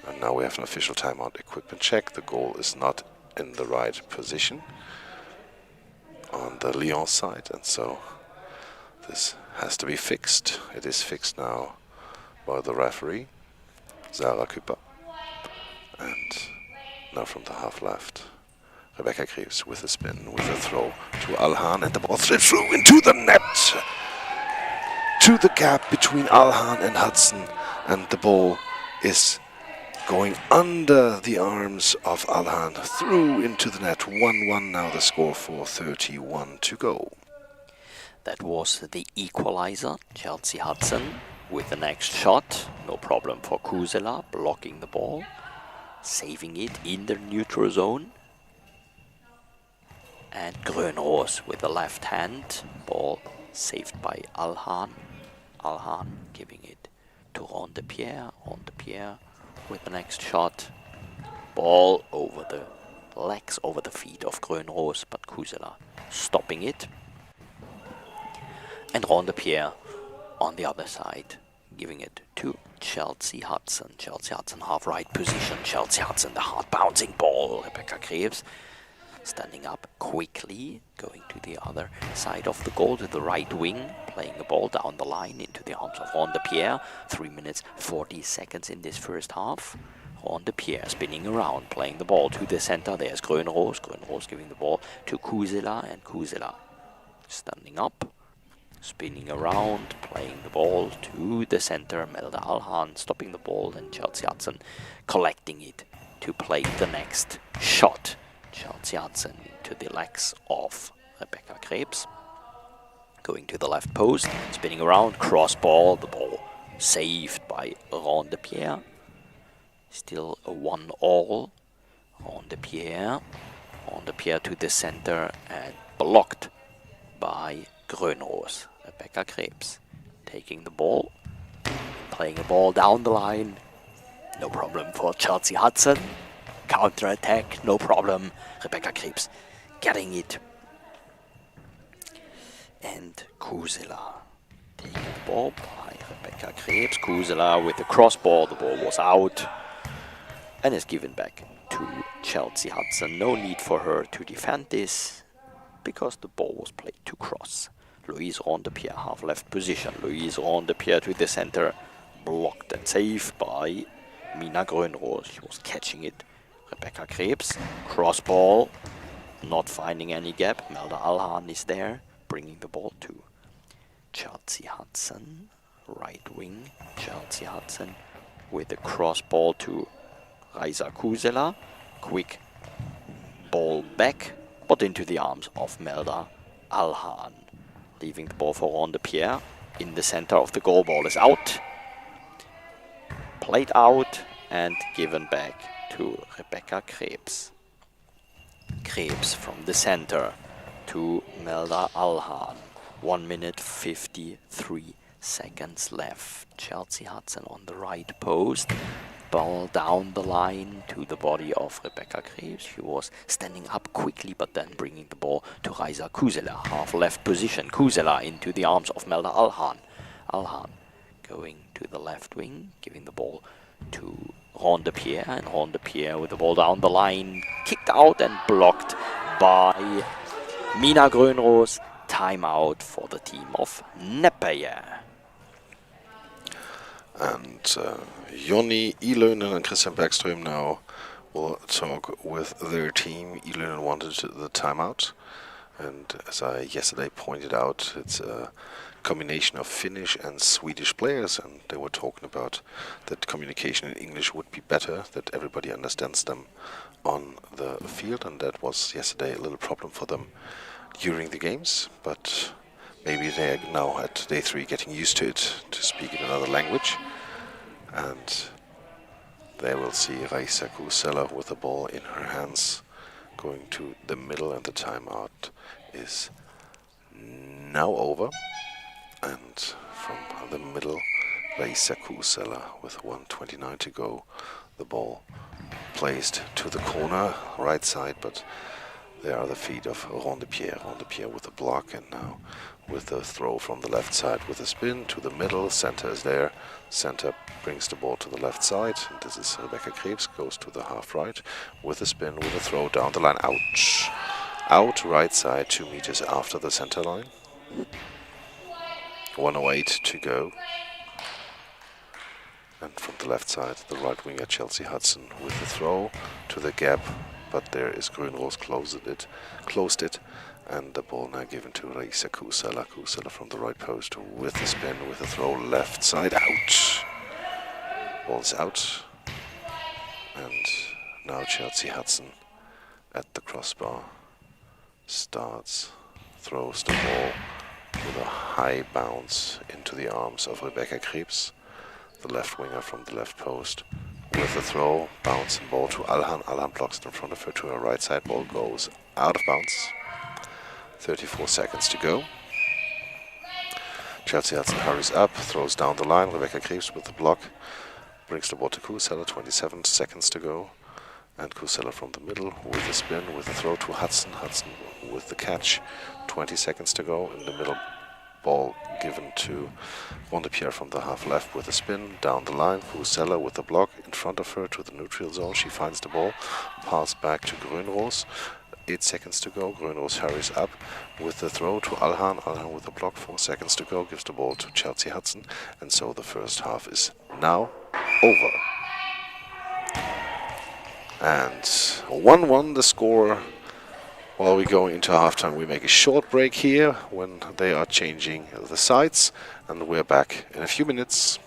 And now we have an official timeout equipment check. The goal is not in the right position on the Lyon side, and so this has to be fixed. It is fixed now by the referee, Sarah Küpper. And now from the half left, Rebecca Krebs with a spin, with a throw to Alhan, and the ball slips through into the net, to the gap between Alhan and Hudson, and the ball is going under the arms of Alhan, through into the net. 1-1 now the score for 31 to go. That was the equalizer. Chelsea Hudson with the next shot. No problem for Kusela, blocking the ball, saving it in the neutral zone. And Grönros with the left hand. Ball saved by Alhan. Alhan giving it to Rond-de-Pierre. Rond-de-Pierre with the next shot. Ball over the legs, over the feet of Grönros, but Kusela stopping it. And Rond-de-Pierre on the other side, giving it to Chelsea Hudson. Chelsea Hudson half right position. Chelsea Hudson, the hard bouncing ball. Rebecca Krebs standing up quickly, going to the other side of the goal, to the right wing, playing the ball down the line into the arms of Rond-de-Pierre. 3 minutes 40 seconds in this first half. Rond-de-Pierre spinning around, playing the ball to the center. There's Grönros. Grönros giving the ball to Kusela, and Kusela standing up, spinning around, playing the ball to the center. Melda Alhan stopping the ball, and Chelsea Hudson collecting it to play the next shot. Chelsea Hudson into the legs of Rebecca Krebs, going to the left post, spinning around, cross ball, the ball saved by Rond-de-Pierre. Still a 1-1. Rond-de-Pierre to the center and blocked by Grönros. Rebecca Krebs taking the ball, playing the ball down the line. No problem for Chelsea Hudson. Counter-attack, no problem. Rebecca Krebs getting it. And Kusela taking the ball by Rebecca Krebs. Kusela with the cross ball. The ball was out and is given back to Chelsea Hudson. No need for her to defend this because the ball was played to cross. Louise Rond-de-Pierre, half left position. Louise Rond-de-Pierre to the center. Blocked and saved by Mina Grönros. She was catching it. Rebecca Krebs, cross ball, not finding any gap. Melda Alhan is there, bringing the ball to Chelsea Hudson, right wing. Chelsea Hudson with the cross ball to Raisa Kusela. Quick ball back, but into the arms of Melda Alhan. Leaving the ball for Ronde Pierre. In the center of the goal, ball is out. Played out and given back to Rebecca Krebs. Krebs from the center to Melda Alhan. 1 minute 53 seconds left. Chelsea Hudson on the right post. Ball down the line to the body of Rebecca Krebs. She was standing up quickly, but then bringing the ball to Reisa Kusela. Half left position. Kusela into the arms of Melda Alhan. Alhan going to the left wing, giving the ball to Ronde Pierre. And Ronde Pierre with the ball down the line. Kicked out and blocked by Mina Grönros. Timeout for the team of Nepeye. And Jonni Ilönen and Christian Bergström now will talk with their team. Ilönen wanted the timeout, and as I yesterday pointed out, it's a combination of Finnish and Swedish players, and they were talking about that communication in English would be better, that everybody understands them on the field, and that was yesterday a little problem for them during the games, but maybe they are now at day 3 getting used to it, to speak in another language. And they will see Reisa Kusela with the ball in her hands going to the middle, and the timeout is now over. And from the middle, Reisa Kusela with 1:29 to go. The ball placed to the corner, right side, but there are the feet of Ronde Pierre. Ronde Pierre with the block, and now with the throw from the left side with a spin to the middle. Center is there. Center brings the ball to the left side. And this is Rebecca Krebs, goes to the half right with a spin, with a throw down the line. Ouch. Out right side, 2 meters after the center line. 1:08 to go. And from the left side, the right winger Chelsea Hudson with the throw to the gap. But there is Grönros closed it, and the ball now given to Reisa Kusela. Kusela from the right post with the spin, with a throw left side. Out. Ball's out. And now Chelsea Hudson at the crossbar starts, throws the ball with a high bounce into the arms of Rebecca Krebs, the left winger from the left post. With the throw, bouncing ball to Alhan. Alhan blocks it in front of her to her right side. Ball goes out of bounds. 34 seconds to go. Chelsea Hudson hurries up, throws down the line. Rebecca Krebs with the block. Brings the ball to Kusela. 27 seconds to go. And Kusela from the middle with the spin, with the throw to Hudson. Hudson with the catch. 20 seconds to go. In the middle, ball given to Ronde Pierre from the half left with a spin down the line. Kusela with the block in front of her to the neutral zone. She finds the ball. Pass back to Grönros. 8 seconds to go. Grönros hurries up with the throw to Alhan. Alhan with the block. 4 seconds to go. Gives the ball to Chelsea Hudson. And so the first half is now over. And 1-1 the score. While we go into halftime, we make a short break here when they are changing the sides, and we're back in a few minutes.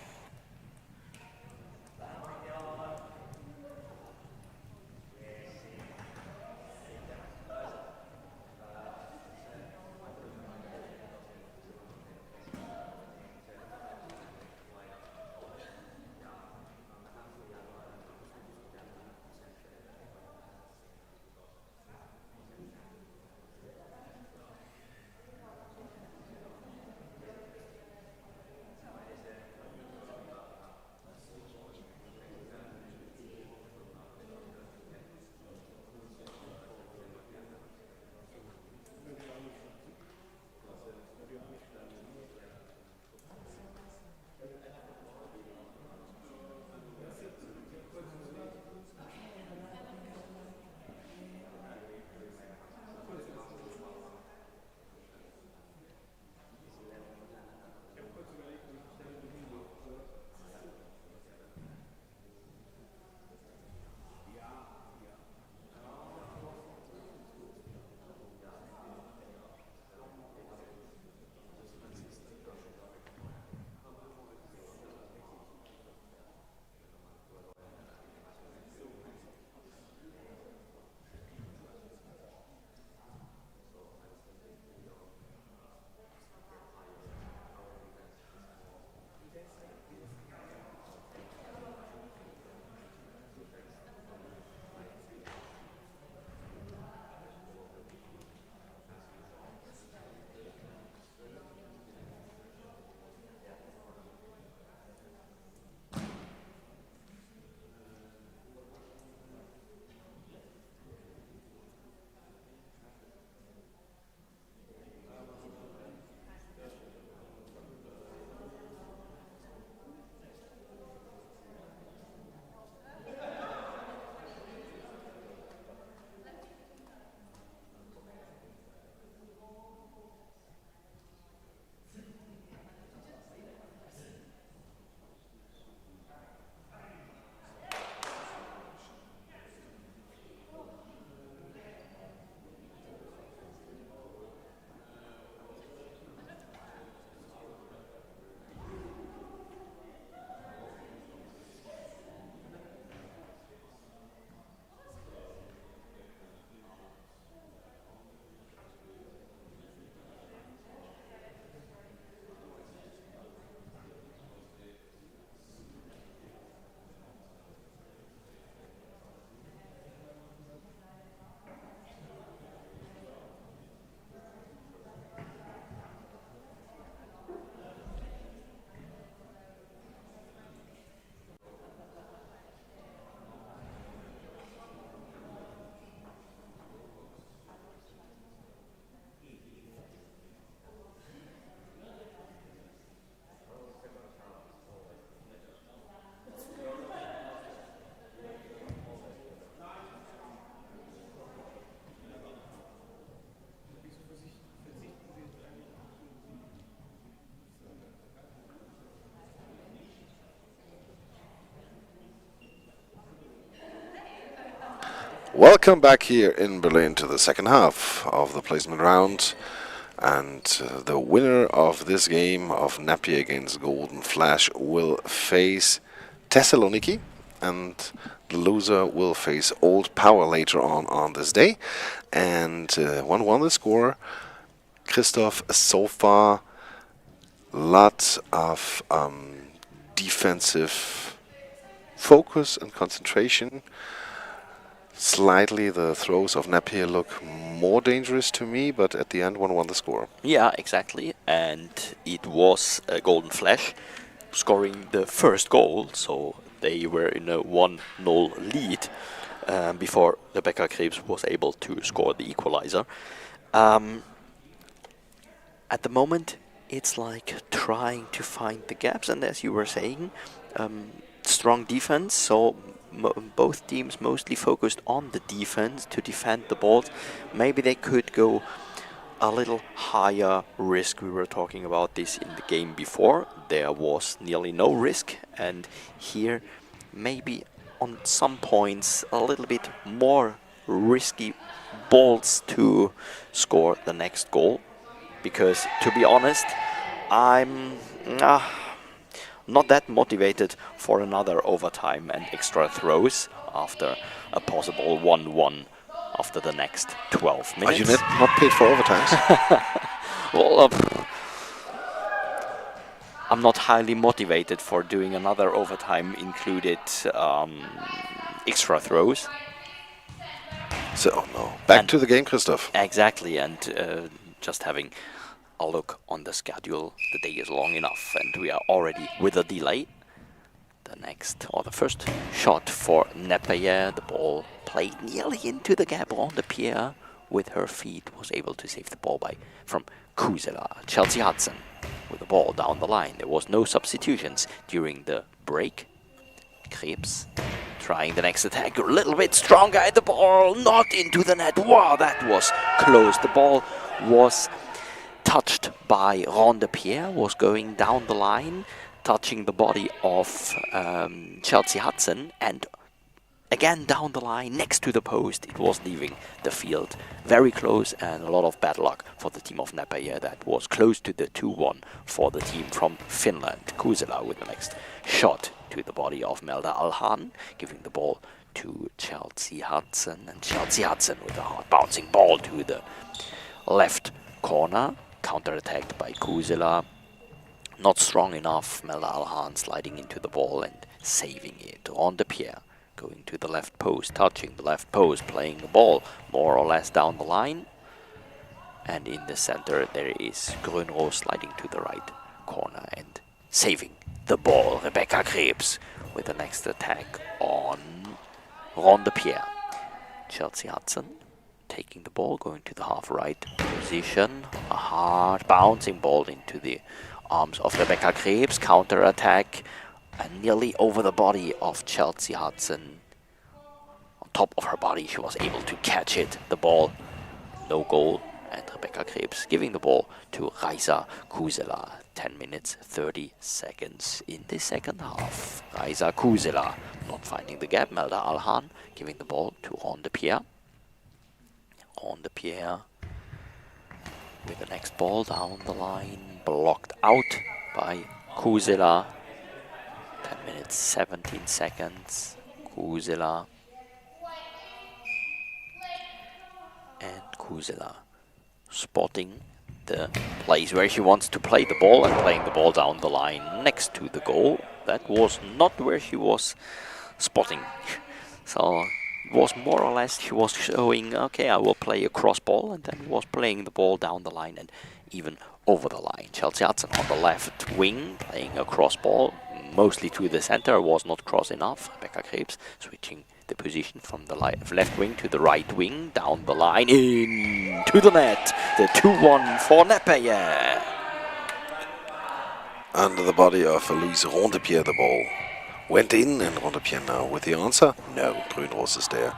Welcome back here in Berlin to the second half of the placement round. And the winner of this game of Napier against Golden Flash will face Thessaloniki, and the loser will face Old Power later on this day. And 1-1 the score. Christoph, so far, lots of defensive focus and concentration. Slightly the throws of Napier look more dangerous to me, but at the end 1-1 the score. Yeah, exactly. And it was a Golden Flash scoring the first goal, so they were in a 1-0 lead before Rebecca Krebs was able to score the equalizer. At the moment, it's like trying to find the gaps, and as you were saying, strong defense, so both teams mostly focused on the defense to defend the balls. Maybe they could go a little higher risk. We were talking about this in the game before. There was nearly no risk, and here maybe on some points a little bit more risky balls to score the next goal. Because to be honest, I'm not that motivated for another overtime and extra throws after a possible 1-1 after the next 12 minutes. Are you not paid for overtimes? Well, I'm not highly motivated for doing another overtime included extra throws. So, oh no. Back to the game, Christoph. Exactly, and just having a look on the schedule. The day is long enough, and we are already with a delay. The first shot for Napier, the ball played nearly into the gap. On the Pierre with her feet was able to save the ball from Kusela. Chelsea Hudson with the ball down the line. There was no substitutions during the break. Krebs trying the next attack, a little bit stronger, and the ball not into the net. Wow, that was close. The ball was touched by Ron de Pierre, was going down the line, touching the body of Chelsea Hudson, and again down the line next to the post. It was leaving the field very close, and a lot of bad luck for the team of Napier. That was close to the 2-1 for the team from Finland. Kusela with the next shot to the body of Melda Alhan, giving the ball to Chelsea Hudson, and Chelsea Hudson with a hard bouncing ball to the left corner. Counter-attacked by Kusela. Not strong enough. Melda Alhan sliding into the ball and saving it. On the Pierre going to the left post, touching the left post, playing the ball more or less down the line. And in the center there is Grönro sliding to the right corner and saving the ball. Rebecca Krebs with the next attack on Ron de Pierre. Chelsea Hudson taking the ball, going to the half-right position. A hard bouncing ball into the arms of Rebecca Krebs. Counter-attack, and nearly over the body of Chelsea Hudson. On top of her body, she was able to catch it. The ball, no goal. And Rebecca Krebs giving the ball to Raisa Kusela. 10 minutes, 30 seconds in the second half. Raisa Kusela not finding the gap. Melda Alhan giving the ball to Ron de Pierre. On the Pierre with the next ball down the line, blocked out by Kusela. 10 minutes, 17 seconds. Kusela. And Kusela spotting the place where she wants to play the ball and playing the ball down the line next to the goal. That was not where she was spotting. So it was more or less she was showing, okay, I will play a cross ball, and then was playing the ball down the line and even over the line. Chelsea Hudson on the left wing playing a cross ball, mostly to the center, was not cross enough. Rebecca Krebs switching the position from the left wing to the right wing, down the line, into the net. The 2-1 for Napier. Under the body of Louise Ron de Pierre, the ball went in, and Ron de Pierre now with the answer. No, Grönros is there.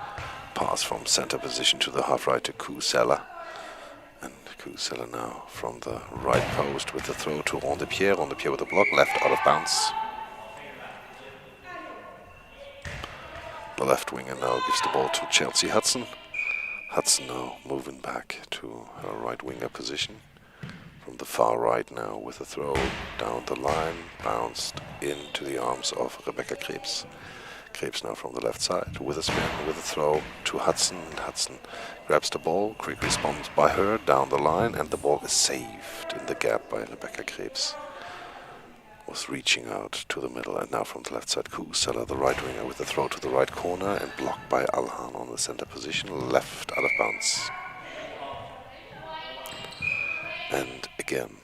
Pass from center position to the half right to Kusela. And Kusela now from the right post with the throw to Ron de Pierre. Ron de Pierre with the block, left out of bounds. The left winger now gives the ball to Chelsea Hudson. Hudson now moving back to her right winger position. From the far right now with a throw down the line, bounced into the arms of Rebecca Krebs. Krebs now from the left side with a spin, with a throw to Hudson. And Hudson grabs the ball, quick response by her down the line, and the ball is saved in the gap by Rebecca Krebs. Was reaching out to the middle, and now from the left side, Kuseller, the right winger, with a throw to the right corner and blocked by Alhan on the center position, left out of bounds. And again,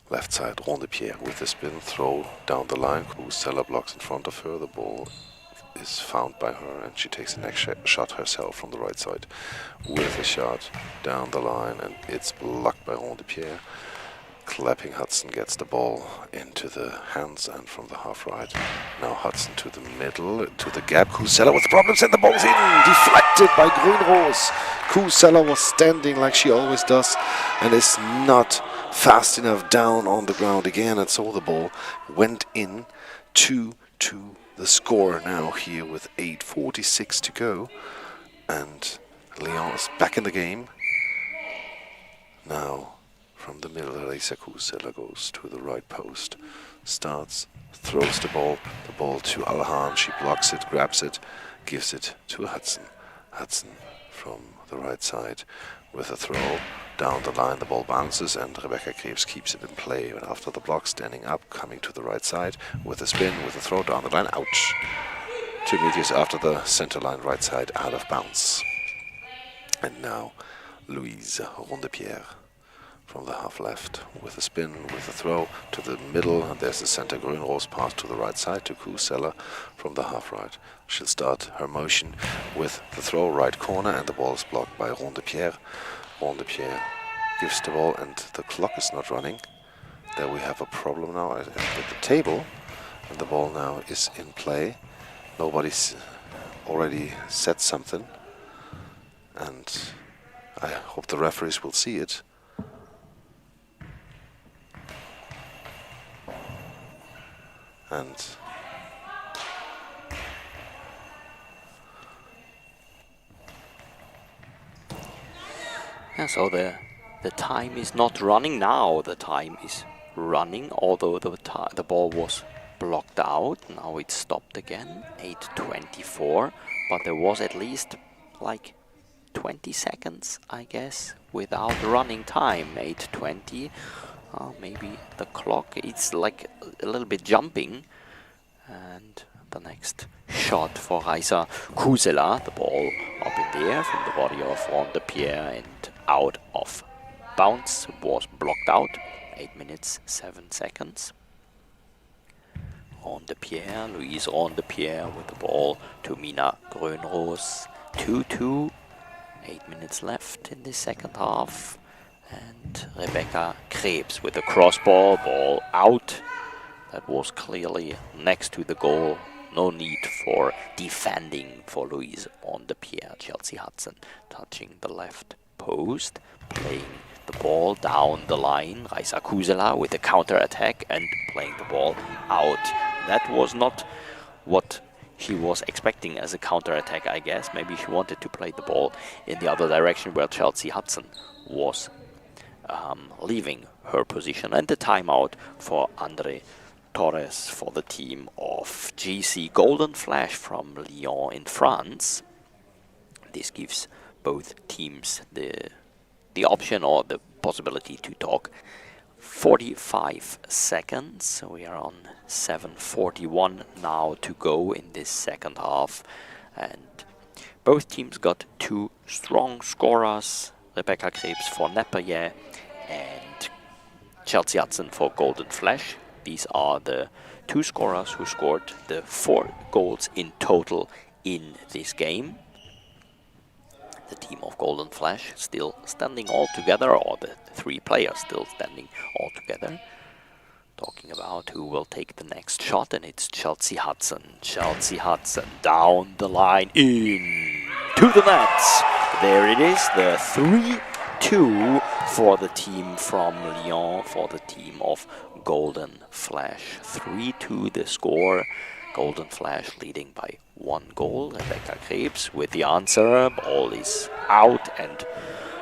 left side, Ronde Pierre with a spin, throw down the line. Kuseller blocks in front of her. The ball is found by her, and she takes the next shot herself from the right side with a shot down the line, and it's blocked by Ronde Pierre. Clapping Hudson gets the ball into the hands, and from the half right, now Hudson to the middle, to the gap. Kuseller with problems, and the ball's in, deflected by Grünroos. Kuseller was standing like she always does, and is not fast enough down on the ground again, and so the ball went in. 2-2 the score now here with 8:46 to go, and Lyon is back in the game. Now from the middle, Raisa Kuseller goes to the right post, starts, throws the ball to Alhan. She blocks it, grabs it, gives it to Hudson. Hudson from the right side with a throw down the line. The ball bounces, and Rebecca Krebs keeps it in play. And after the block, standing up, coming to the right side with a spin, with a throw down the line. Ouch! 2 meters after the center line, right side, out of bounds. And now Louise Ronde Pierre from the half left with a spin, with a throw to the middle, and there's the center Grünroos pass to the right side to Kuseller from the half right. She'll start her motion with the throw right corner, and the ball is blocked by Ronde Pierre. Ronde Pierre gives the ball, and the clock is not running. There we have a problem now at the table, and the ball now is in play. Nobody's already said something, and I hope the referees will see it. And yeah, so the time is not running now. The time is running, although the ball was blocked out. Now it's stopped again. 8:24, but there was at least like 20 seconds, I guess, without running time. 8:20. Maybe the clock is like a little bit jumping, and the next shot for Raisa Kuseller, the ball up in the air from the body of Ronde Pierre and out of bounds, was blocked out. 8 minutes 7 seconds. Ronde Pierre, Louise Ronde Pierre with the ball to Mina Grünroos. 2-2, 8 minutes left in the second half. And Rebecca Krebs with a cross ball out. That was clearly next to the goal. No need for defending for Louise Ronde Pierre. Chelsea Hudson touching the left post, playing the ball down the line. Raisa Kuseller with a counter attack and playing the ball out. That was not what she was expecting as a counter attack, I guess. Maybe she wanted to play the ball in the other direction where Chelsea Hudson was leaving her position. And the timeout for André Torres for the team of GC Golden Flash from Lyon in France. This gives both teams the option or the possibility to talk 45 seconds. So we are on 7:41 now to go in this second half, and both teams got two strong scorers, Rebecca Krebs for Montpellier and Chelsea Hudson for Golden Flash. These are the two scorers who scored the 4 goals in total in this game. The team of Golden Flash still standing all together, or the 3 players still standing all together. Talking about who will take the next shot, and it's Chelsea Hudson. Chelsea Hudson down the line, in to the net. There it is, the 3-2 for the team from Lyon, for the team of Golden Flash. 3-2 the score. Golden Flash leading by 1 goal. Rebecca Krebs with the answer. Ball is out and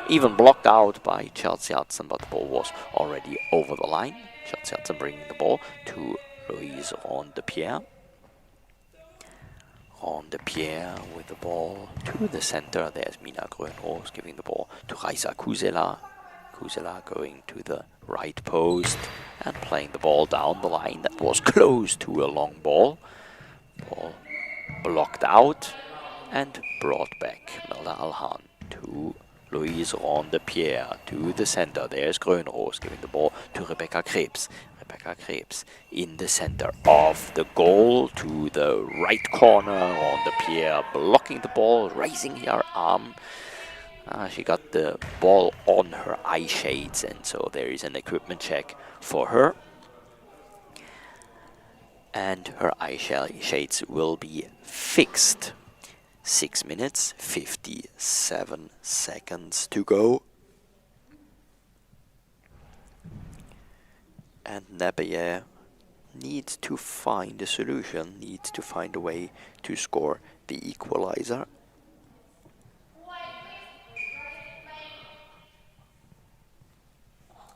even blocked out by Chelsea Hudson, but the ball was already over the line. Chelsea Hudson bringing the ball to Louise Ronde-Pierre. Ronde-Pierre with the ball to the center. There's Mina Grönros giving the ball to Raisa Kusela. Kusela going to the right post and playing the ball down the line. That was close to a long ball. Ball blocked out and brought back. Melda Alhan to Louise Ronde-Pierre to the center. There's Grönros giving the ball to Rebecca Krebs. Rebecca Krebs in the center of the goal to the right corner. Ronde-Pierre blocking the ball, raising her arm. She got the ball on her eye shades, and so there is an equipment check for her. And her eye shades will be fixed. 6 minutes, 57 seconds to go. And Napier needs to find a solution, needs to find a way to score the equalizer.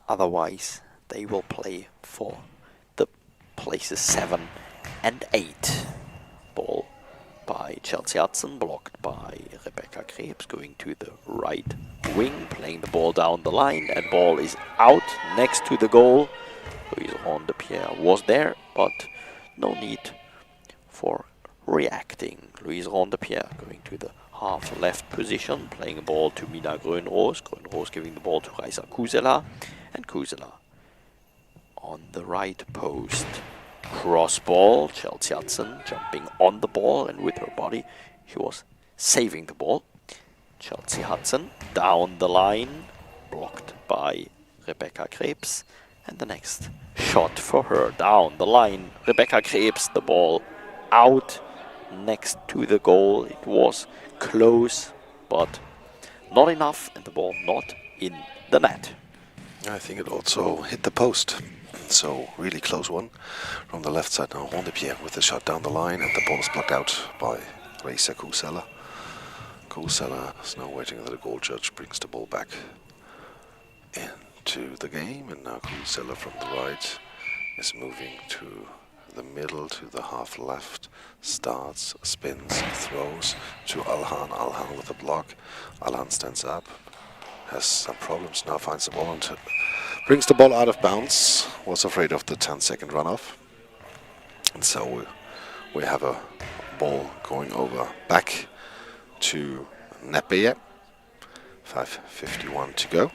Otherwise, they will play for the places 7 and 8. Ball by Chelsea Hudson, blocked by Rebecca Krebs, going to the right wing, playing the ball down the line, and ball is out next to the goal. Louise Ronde-Pierre was there, but no need for reacting. Louise Ronde-Pierre going to the half left position, playing the ball to Mina Grönros. Grönros giving the ball to Raisa Kusela, and Kusela on the right post. Cross ball, Chelsea Hudson jumping on the ball, and with her body she was saving the ball. Chelsea Hudson down the line, blocked by Rebecca Krebs, and the next shot for her down the line. Rebecca Krebs, the ball out next to the goal. It was close, but not enough, and the ball not in the net. I think it also hit the post. So really close one from the left side now. Ronde-Pierre with the shot down the line, and the ball is blocked out by Raisa Kusela. Kusela is now waiting that the goal judge brings the ball back into the game, and now Kusela from the right is moving to the middle, to the half left, starts, spins, throws to Alhan. Alhan with the block. Alhan stands up, has some problems, now finds the ball and brings the ball out of bounds. Was afraid of the 10-second runoff. And so we have a ball going over back to Napier. 5:51 to go.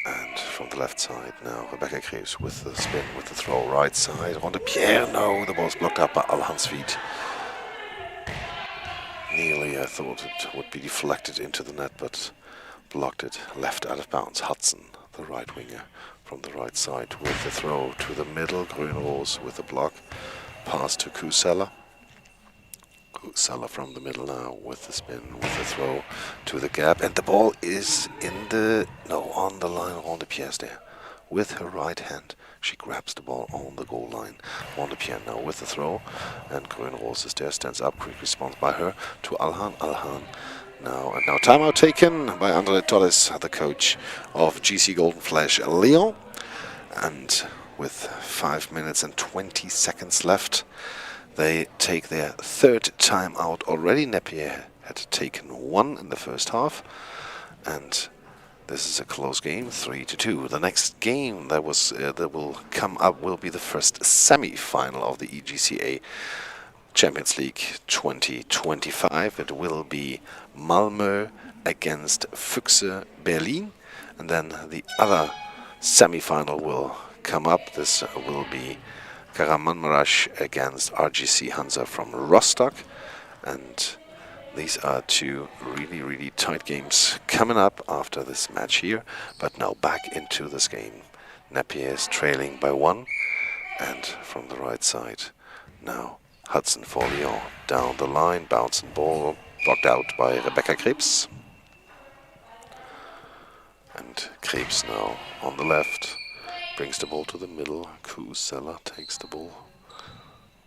And from the left side now, Rebecca Krebs with the spin, with the throw right side. Ronde-Pierre, no, the ball's blocked up by Alhan's feet. Nearly, I thought it would be deflected into the net, but blocked it, left out of bounds. Hudson, the right winger, from the right side with the throw to the middle. Grönros with the block, pass to Kusela. Kusela from the middle now with the spin, with the throw to the gap, and the ball is on the line. Ronde-Pierre's there with her right hand. She grabs the ball on the goal line. Ronde-Pierre now with the throw, and Grönros is there, stands up. Quick response by her to Alhan. Alhan now, and now timeout taken by Andre Torres, the coach of GC Golden Flash Lyon. And with 5 minutes and 20 seconds left, they take their third timeout already. Napier had taken one in the first half, and this is a close game, 3-2. The next game that will come up will be the first semi-final of the EGCA Champions League 2025. It will be Malmö against Füchse Berlin, and then the other semi-final will come up. This will be Kahramanmaraş against RGC Hansa from Rostock, and these are two really tight games coming up after this match here. But now back into this game. Napier is trailing by 1, and from the right side now Hudson for Lyon down the line, bouncing ball blocked out by Rebecca Krebs. And Krebs now on the left brings the ball to the middle. Kusela takes the ball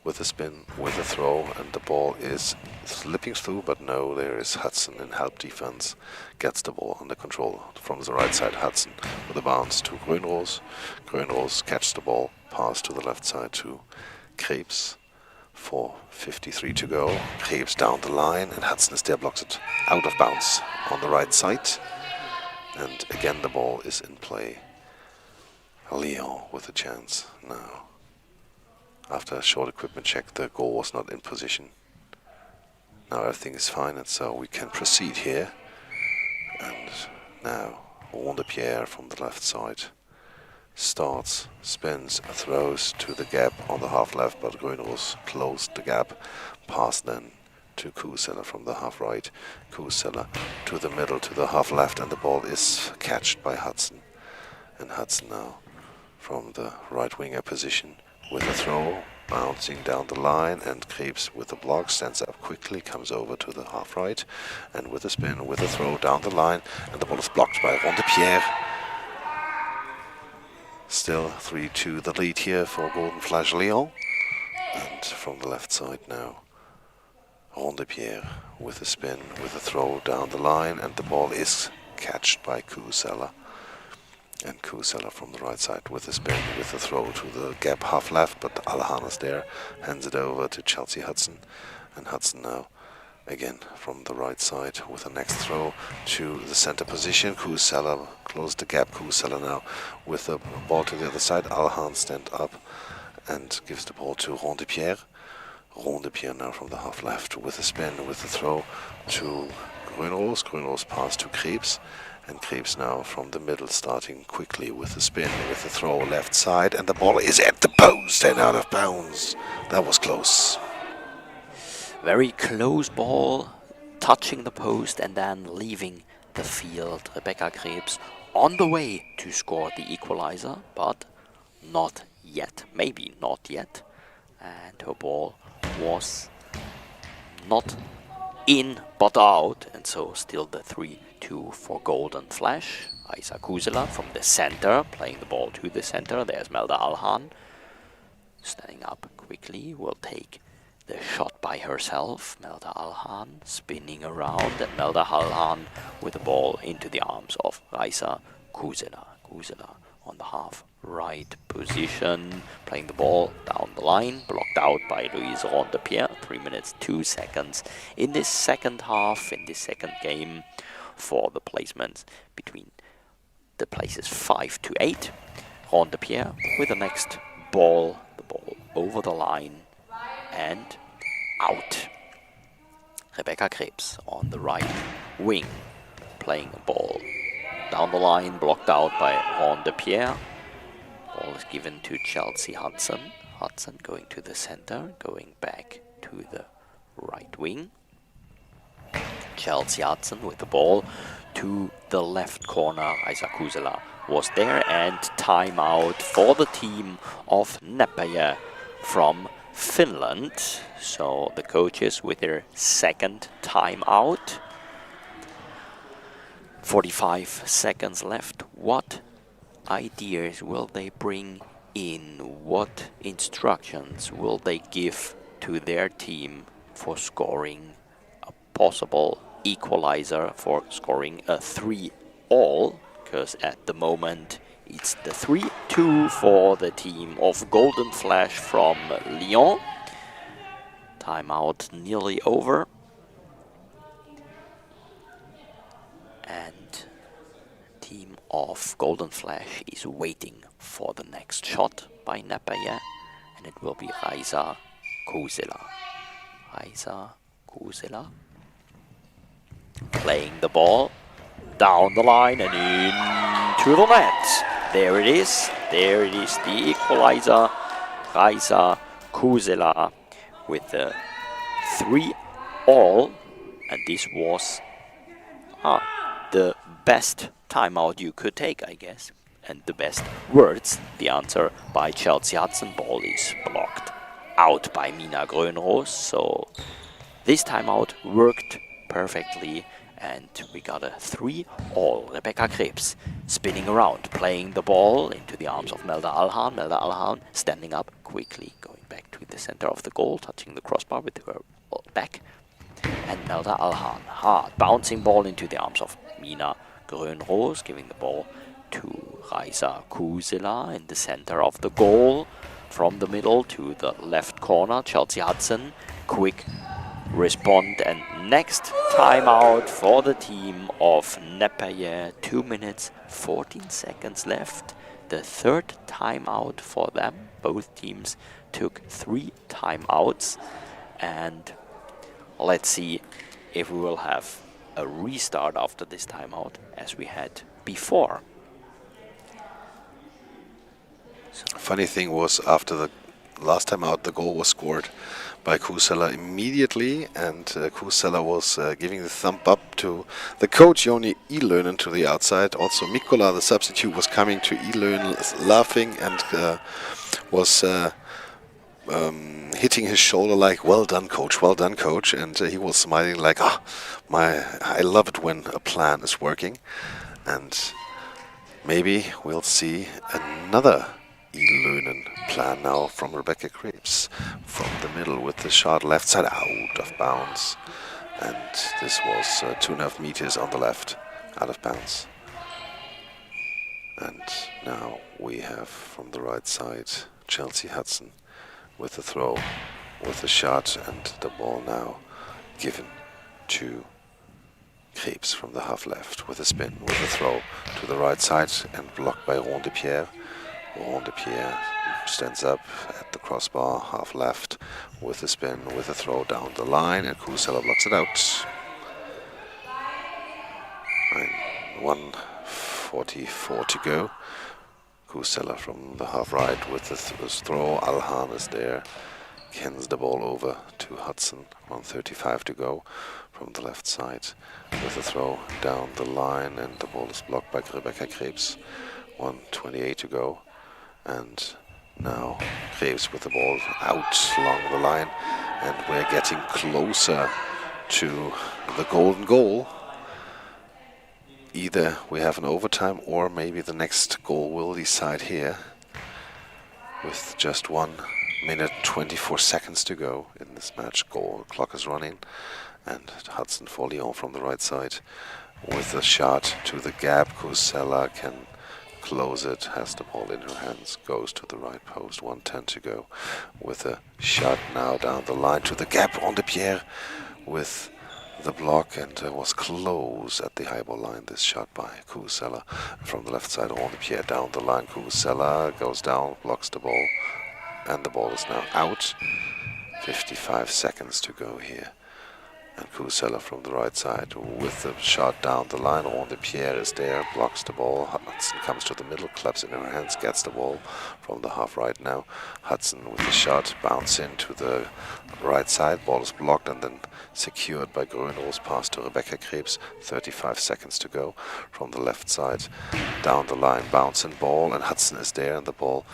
with a spin, with a throw, and the ball is slipping through, but no, there is Hudson in help defense, gets the ball under control from the right side. Hudson with a bounce to Grönros. Grönros catches the ball, pass to the left side to Krebs. 4:53 to go. Krebs down the line, and Hudson is there, blocks it out of bounds on the right side. And again the ball is in play. Lyon with a chance now. After a short equipment check, the goal was not in position. Now everything is fine, and so we can proceed here. And now Pierre from the left side starts, spins, throws to the gap on the half left, but Grönros closed the gap. Pass then to Kuseller from the half right. Kuseller to the middle, to the half left, and the ball is catched by Hudson. And Hudson now from the right winger position with a throw, bouncing down the line, and Krebs with the block, stands up quickly, comes over to the half right, and with a spin, with a throw down the line, and the ball is blocked by Pierre. Still 3-2 the lead here for Golden Flash Lyon. And from the left side now, Pierre with a spin, with a throw down the line, and the ball is catched by Kuseller. And Kuseller from the right side with a spin, with a throw to the gap half left, but Alahan is there, hands it over to Chelsea Hudson. And Hudson now again from the right side with the next throw to the center position. Kuseller closed the gap. Kuseller now with the ball to the other side. Alahan stand up and gives the ball to Pierre. Pierre now from the half left with a spin, with a throw to Grönros. Grönros pass to Krebs. And Krebs now from the middle, starting quickly with a spin, with a throw left side, and the ball is at the post and out of bounds. That was close. Very close ball, touching the post and then leaving the field. Rebecca Krebs on the way to score the equalizer, but not yet. Maybe not yet. And her ball was not in but out, and so still the 3-2 for Golden Flash. Isa Kuseller from the center, playing the ball to the center. There's Melda Alhan standing up quickly, will take the shot by herself. Melda Alhan spinning around, and Melda Alhan with the ball into the arms of Isa Kuseller. Kuseller on the half right position, playing the ball down the line, blocked out by Louise Pierre. 3 minutes 2 seconds in this second half, in this second game, for the placements between the places 5 to 8. Pierre with the next ball, the ball over the line and out. Rebecca Krebs on the right wing, playing a ball down the line, blocked out by Pierre. Ball is given to Chelsea Hudson. Hudson going to the center, going back to the right wing. Chelsea Hudson with the ball to the left corner. Isa Kuseller was there, and timeout for the team of Näpäjä from Finland. So the coaches with their second timeout. 45 seconds left. What ideas will they bring in? What instructions will they give to their team for scoring a possible equalizer, for scoring a 3-all? Because at the moment it's the 3-2 for the team of Golden Flash from Lyon. Timeout nearly over. And team of Golden Flash is waiting for the next shot by Näpäjä, and it will be Isa Kuseller. Isa Kuseller playing the ball down the line and into the net. There it is. There it is, the equalizer. Isa Kuseller with the 3-all, and this was the best timeout you could take, I guess. And the best words, the answer by Chelsea Hudson. Ball is blocked out by Mina Grönros. So this timeout worked perfectly, And we got a 3-all. Rebecca Krebs spinning around, playing the ball into the arms of Melda Alhan. Melda Alhan standing up quickly, going back to the center of the goal, touching the crossbar with her back. And Melda Alhan, hard, bouncing ball into the arms of Mina Grönroos, giving the ball to Raisa Kusela in the center of the goal. From the middle to the left corner, Chelsea Hudson, quick respond, and next timeout for the team of Nepeye. 2 minutes, 14 seconds left. The third timeout for them. Both teams took 3 timeouts, and let's see if we will have a restart after this timeout as we had before. Funny thing was, after the last time out, the goal was scored by Kusela immediately, and Kusela was giving the thumb up to the coach, Joni Ilönen, to the outside. Also, Mikola, the substitute, was coming to Ilönen laughing and was hitting his shoulder like, well done, coach, and he was smiling like, I love it when a plan is working. And maybe we'll see another Ilönen plan now from Rebecca Krebs from the middle with the shot left side out of bounds, and this was 2.5 meters on the left out of bounds. And now we have from the right side Chelsea Hudson with the throw, with the shot, and the ball now given to Krebs from the half left with a spin, with a throw to the right side and blocked by Ron de Pierre. Ron de Pierre stands up at the crossbar, half left, with a spin, with a throw down the line, and Kusela blocks it out. 1:44 to go. Kusela from the half right with the throw. Alhan is there, hands the ball over to Hudson. 1:35 to go from the left side with a throw down the line, and the ball is blocked by Rebecca Krebs. 1:28 to go. And now Krebs with the ball out along the line, and we're getting closer to the golden goal. Either we have an overtime or maybe the next goal will decide here, with just 1 minute 24 seconds to go in this match. Goal clock is running, and Hudson for Lyon from the right side with a shot to the gap. Kusela can close it, has the ball in her hands, goes to the right post. 1:10 to go with a shot now down the line to the gap on de Pierre with the block, and was close at the high ball line, this shot by Kusela from the left side. On de Pierre down the line, Kusela goes down, blocks the ball, and the ball is now out. 55 seconds to go here. And Kusela from the right side with the shot down the line. On de Pierre is there, blocks the ball. Hudson comes to the middle, claps in her hands, gets the ball from the half right now. Hudson with the shot, bounce into the right side. Ball is blocked and then secured by Grönroos. Pass to Rebecca Krebs. 35 seconds to go from the left side. Down the line, bounce and ball, and Hudson is there, and the ball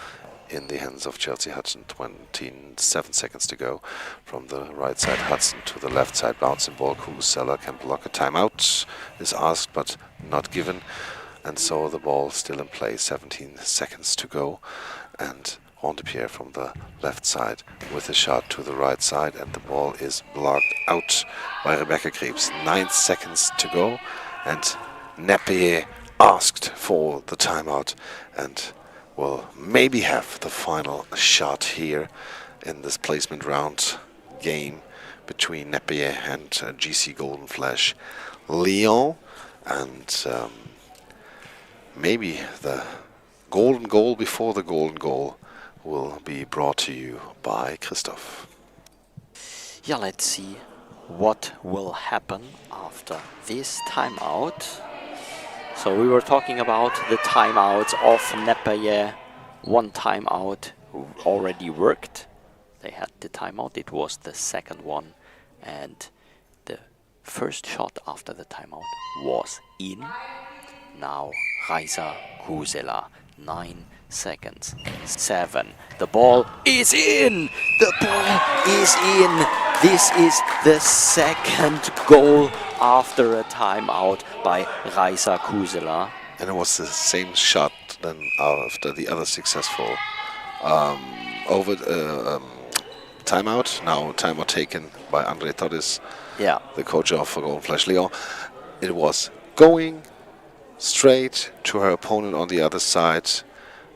in the hands of Chelsea Hudson. 27 seconds to go from the right side. Hudson to the left side, bouncing ball. Kusela can block. A timeout is asked but not given, and so the ball still in play. 17 seconds to go, and Ron de Pierre from the left side with a shot to the right side, and the ball is blocked out by Rebecca Krebs. 9 seconds to go, and Nepeye asked for the timeout, and will maybe have the final shot here in this placement round game between Nepeye and GC Golden Flash Lyon. And maybe the golden goal before the golden goal will be brought to you by Christoph. Yeah, let's see what will happen after this timeout. So we were talking about the timeouts of Nepeye. One timeout already worked. They had the timeout. It was the second one, and the first shot after the timeout was in. Now Raisa Kusela. 9 seconds. 7. The ball is in. The ball is in. This is the second goal after a timeout by Raisa Kusela. And it was the same shot then after the other successful timeout. Now timeout taken by André Torres, Yeah. the coach of Golden Flash Lyon. It was going straight to her opponent on the other side,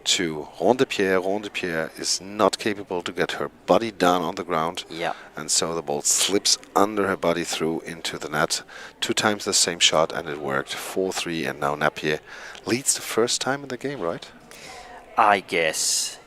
to Rondepierre. Rondepierre is not capable to get her body down on the ground. Yeah. And so the ball slips under her body through into the net. 2 times the same shot, and it worked. 4-3, and now Napier leads the first time in the game, right? I guess.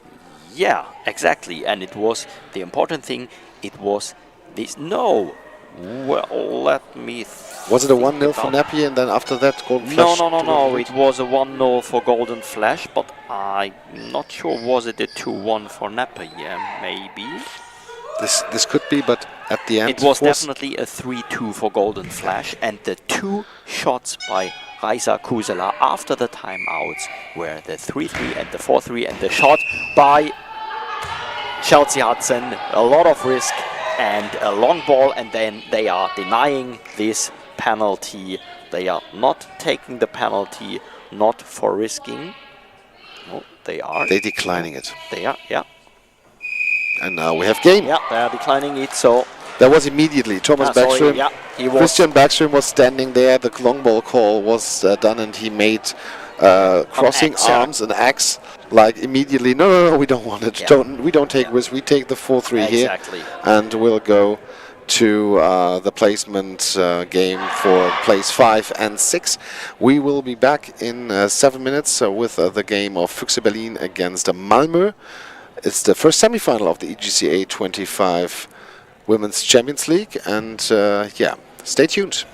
Yeah, exactly. And it was the important thing. It was this. No. Well, let me. Was it a 1-0 for Napier, and then after that, Golden Flash? No. It was a 1-0 for Golden Flash, but I'm not sure. Was it a 2-1 for Napier? Maybe. This could be, but at the end It was definitely a 3-2 for Golden Flash, and the 2 shots by Raisa Kusela after the timeouts were the 3-3 and the 4-3, and the shot by Chelsea Hudson. A lot of risk and a long ball, and then they are denying this penalty. They are not taking the penalty, not for risking. No, they are. They're declining it. They are, yeah. And now we have game. Yeah, they are declining it, so... That was immediately Thomas Backstrom. Yeah, he was. Christian Backstrom was standing there. The long ball call was done, and he made crossing X, yeah. arms, an X, like immediately. No, we don't want it. Yeah. We don't take risks. We take the 4-3 here, Exactly. and we'll go to the placement game for place 5 and 6. We will be back in 7 minutes with the game of Füchse Berlin against Malmö. It's the first semi-final of the EGCA 25 Women's Champions League, and yeah, stay tuned.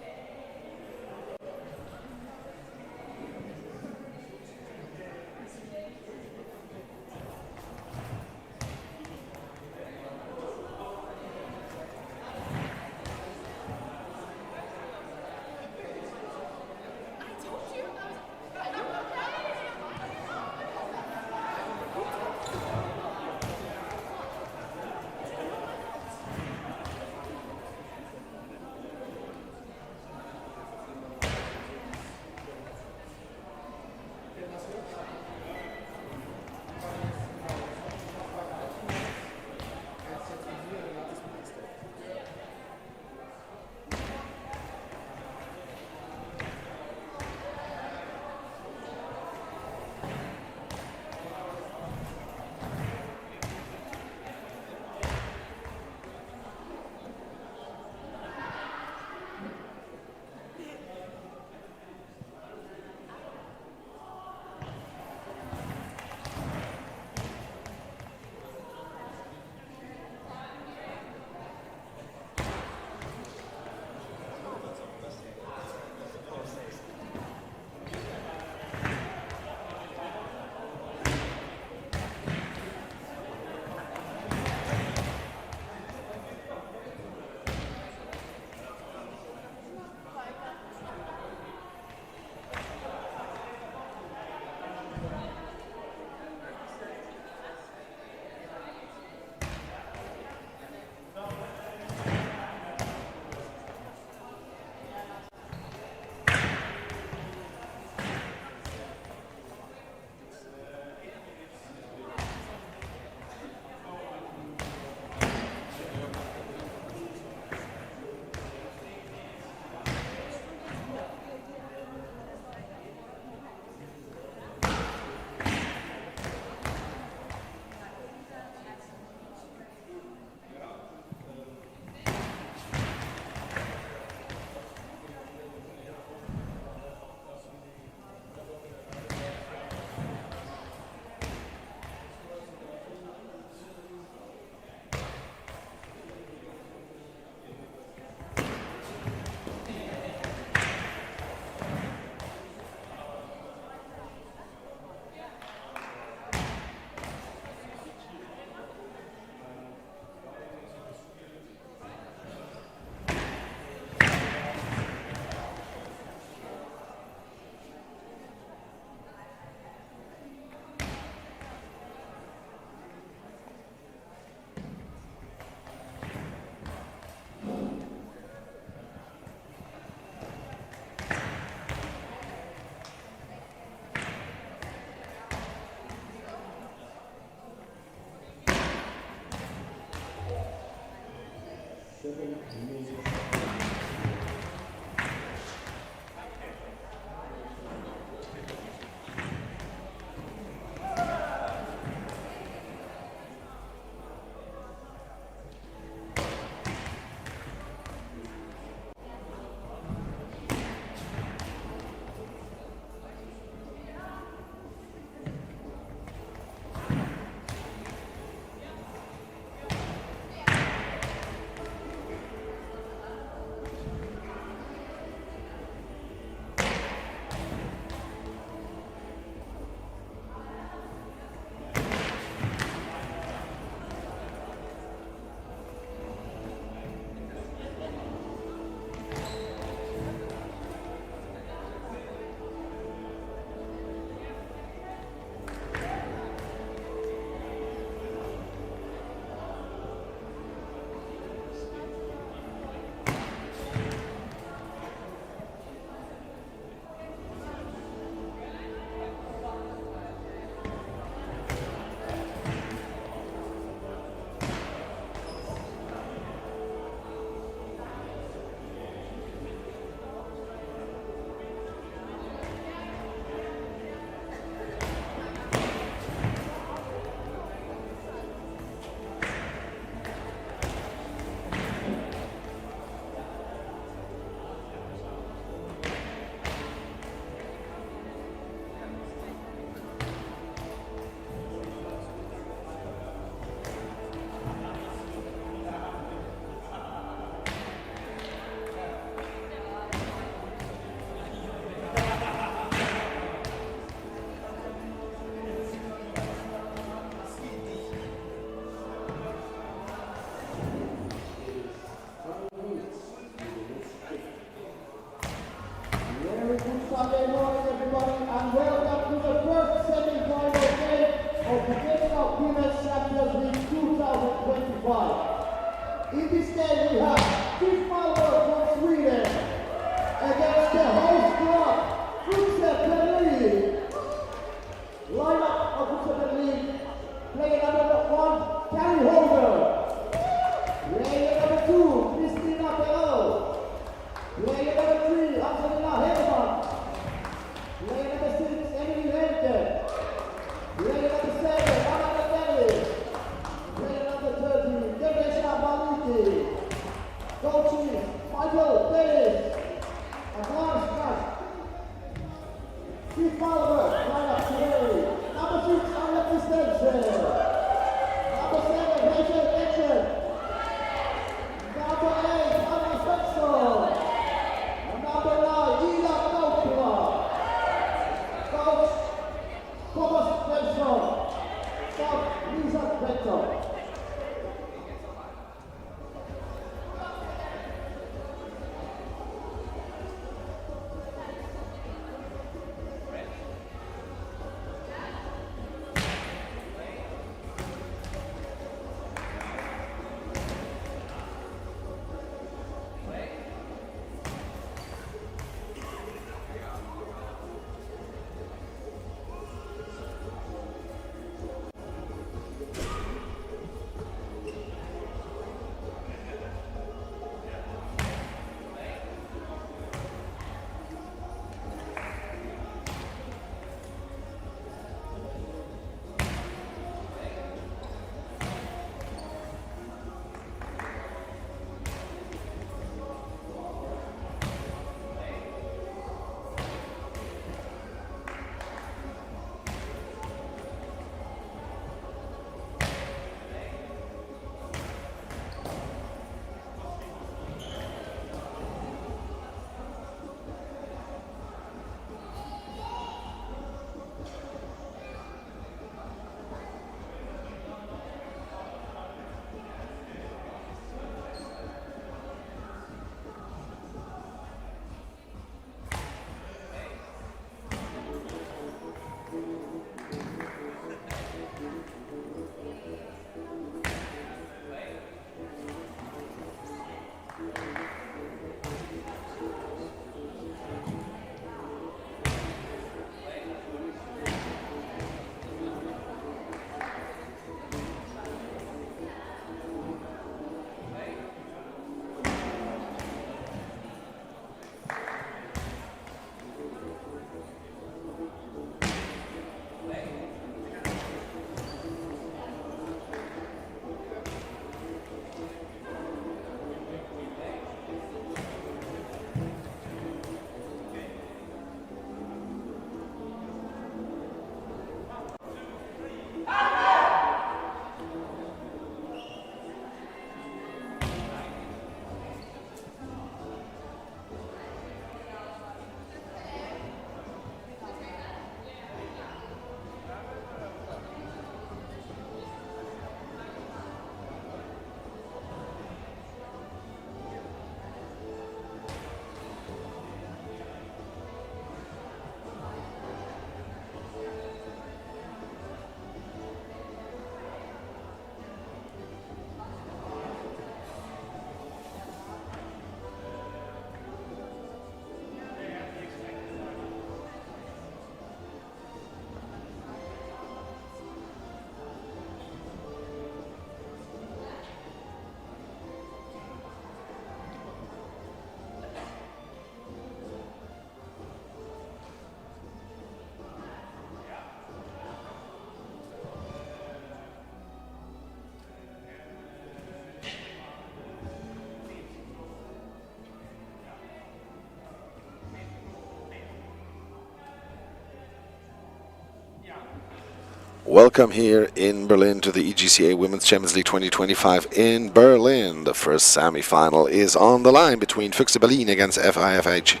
Welcome here in Berlin to the EGCA Women's Champions League 2025 in Berlin. The first semi-final is on the line between Füchse Berlin against FIFH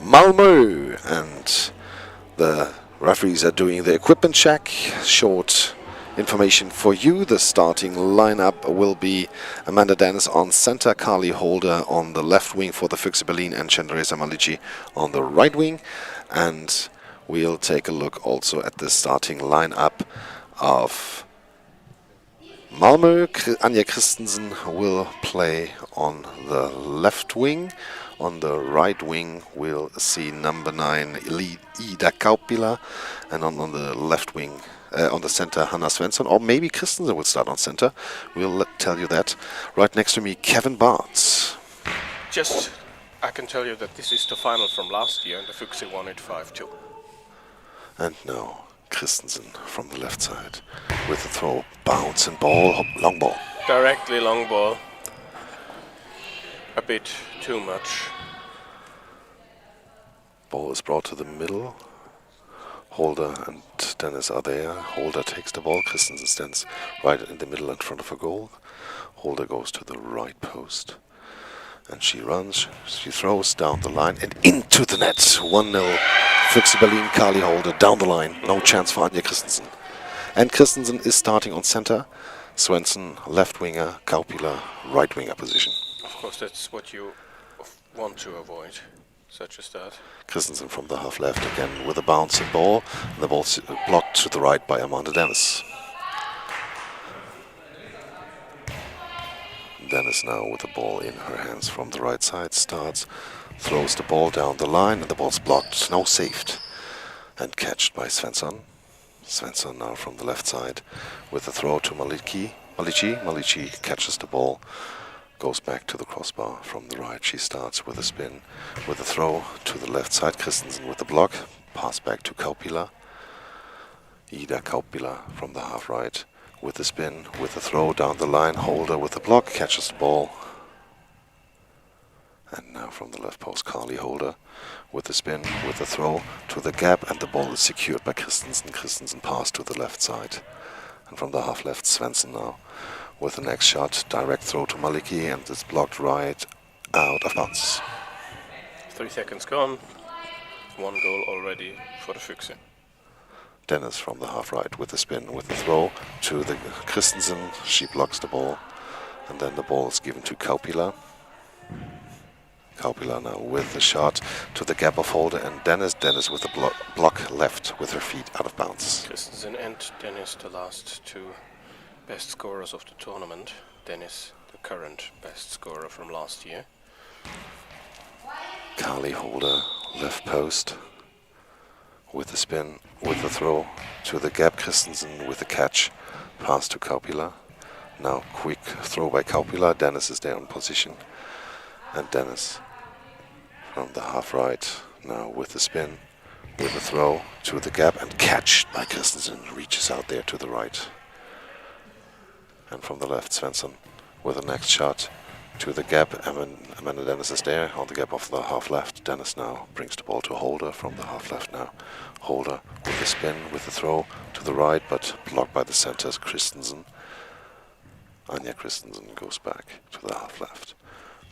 Malmö, and the referees are doing the equipment check. Short information for you: the starting lineup will be Amanda Dennis on center, Carly Holder on the left wing for the Füchse Berlin, and Chandresa Malici on the right wing. And we'll take a look also at the starting lineup of Malmö. Anja Christensen will play on the left wing. On the right wing, we'll see number 9, Ida Kaupila, and on the left wing, on the center, Hanna Svensson, or maybe Christensen will start on center. We'll tell you that. Right next to me, Kevin Bartz. I can tell you that this is the final from last year, and the Füchse won it 5-2. And now Christensen from the left side with the throw, bounce and ball, long ball. Directly long ball. A bit too much. Ball is brought to the middle. Holder and Dennis are there. Holder takes the ball. Christensen stands right in the middle in front of a goal. Holder goes to the right post. And she runs, she throws down the line and into the net. 1-0. Füchse Berlin, Carly Holder down the line. No chance for Anja Christensen. And Christensen is starting on center. Svensson, left winger, Kaupila, right winger position. Of course, that's what you want to avoid, such a start. Christensen from the half left again with a bouncing ball. And the ball's blocked to the right by Amanda Dennis. Dennis now with the ball in her hands from the right side, starts, throws the ball down the line, and the ball's blocked, no saved, and catched by Svensson. Svensson now from the left side with a throw to Malici. Malici catches the ball, goes back to the crossbar from the right. She starts with a spin, with a throw to the left side. Christensen with the block, pass back to Kaupila. Ida Kaupila from the half right with a spin, with a throw down the line. Holder with the block, catches the ball. And now from the left post, Carly Holder with a spin, with a throw to the gap, and the ball is secured by Christensen. Christensen pass to the left side. And from the half left, Svensson now with the next shot, direct throw to Maliki, and it's blocked right out of bounds. 3 seconds gone. 1 goal already for the Füchse. Dennis from the half right with a spin, with a throw to the Christensen. She blocks the ball, and then the ball is given to Kaupila. Kaupila now with the shot to the gap of Holder and Dennis. Dennis with the block left with her feet out of bounds. Christensen and Dennis, the last 2 best scorers of the tournament. Dennis, the current best scorer from last year. Carly Holder, left post, with a spin, with a throw to the gap. Christensen with a catch, pass to Kaupila. Now quick throw by Kaupila. Dennis is there in position, and Dennis from the half right now with a spin, with a throw to the gap, and catched by Christensen. Reaches out there to the right. And from the left, Svensson with the next shot to the gap. Amanda Dennis is there on the gap of the half left. Dennis now brings the ball to Holder from the half left now. Holder with a spin, with a throw to the right, but blocked by the centers, Christensen. Anja Christensen goes back to the half left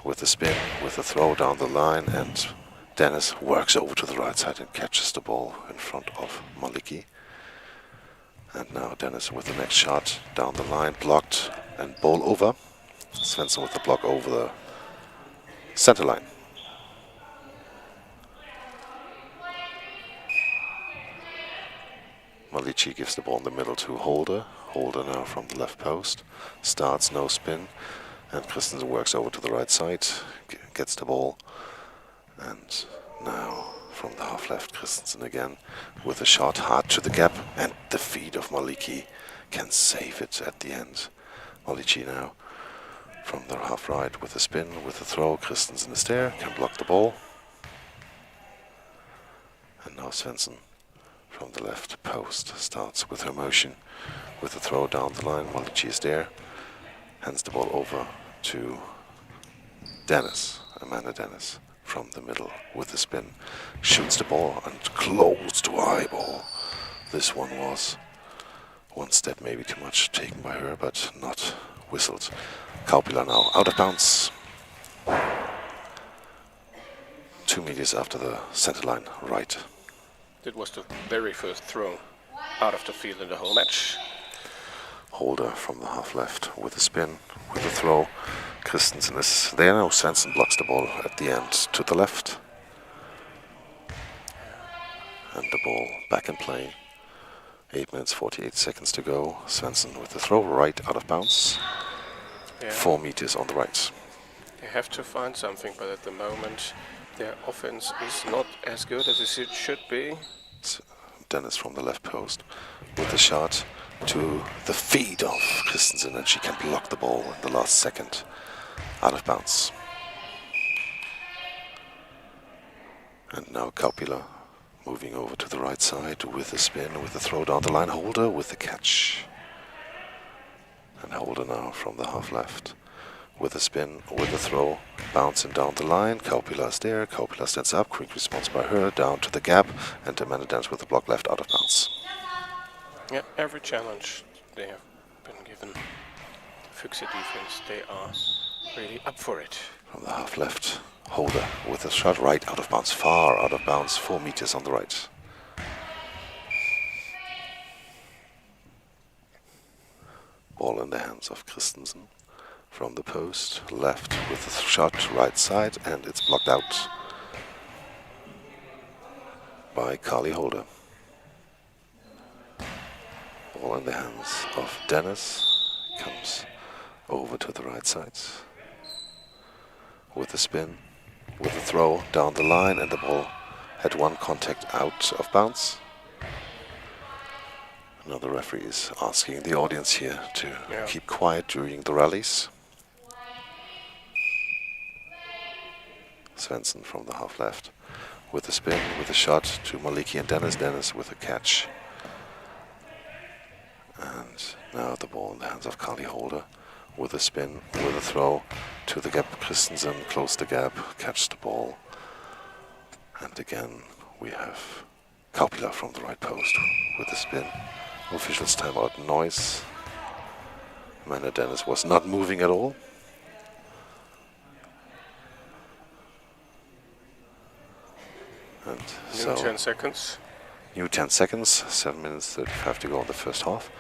with a spin, with a throw down the line, and Dennis works over to the right side and catches the ball in front of Maliki. And now Dennis with the next shot down the line, blocked and ball over. Svensson with the block over the center line. Malici gives the ball in the middle to Holder. Holder now from the left post. Starts, no spin. And Christensen works over to the right side, gets the ball. And now from the half left, Christensen again with a shot hard to the gap, and the feet of Maliki can save it at the end. Malici now from the half right with a spin, with a throw. Christensen is there, can block the ball. And now Svensson from the left post starts with her motion, with a throw down the line. Malici is there, hands the ball over to Dennis, Amanda Dennis from the middle with a spin, shoots the ball and close to eyeball. This one was one step maybe too much taken by her, but not whistled. Kaupila now out of bounds. 2 meters after the center line right. That was the very first throw out of the field in the whole match. Holder from the half left with a spin, with a throw. Christensen is there now. Svensson blocks the ball at the end to the left. And the ball back in play. 8 minutes, 48 seconds to go. Svensson with the throw right out of bounds. Yeah. 4 meters on the right. They have to find something, but at the moment their offense is not as good as it should be. Dennis from the left post with a shot to the feet of Christensen, and she can block the ball in the last second out of bounds. And now Kaupila moving over to the right side with a spin, with a throw down the line. Holder with the catch. And Holder now from the half left with a spin, with a throw, bouncing down the line. Kaupila is there. Kaupila stands up. Quick response by her down to the gap, and Amanda Dennis with the block left out of bounds. Yeah, every challenge they have been given, the Füchse defense, they are really up for it. From the half left, Holder with a shot right out of bounds, far out of bounds, 4 meters on the right. ball in the hands of Christensen from the post, left with a shot, right side, and it's blocked out by Carly Holder. Ball in the hands of Dennis, comes over to the right side with a spin, with a throw down the line, and the ball had one contact out of bounds. Now the referee is asking the audience here to keep quiet during the rallies. Svensson from the half left with a spin, with a shot to Maliki and Dennis. Dennis with a catch. And now the ball in the hands of Carly Holder with a spin, with a throw to the gap. Christensen closed the gap, catch the ball. And again we have Kaupila from the right post with a spin. Officials timeout noise. Amanda Dennis was not moving at all. And New 10 seconds. New 10 seconds, 7 minutes 35 to go in the first half.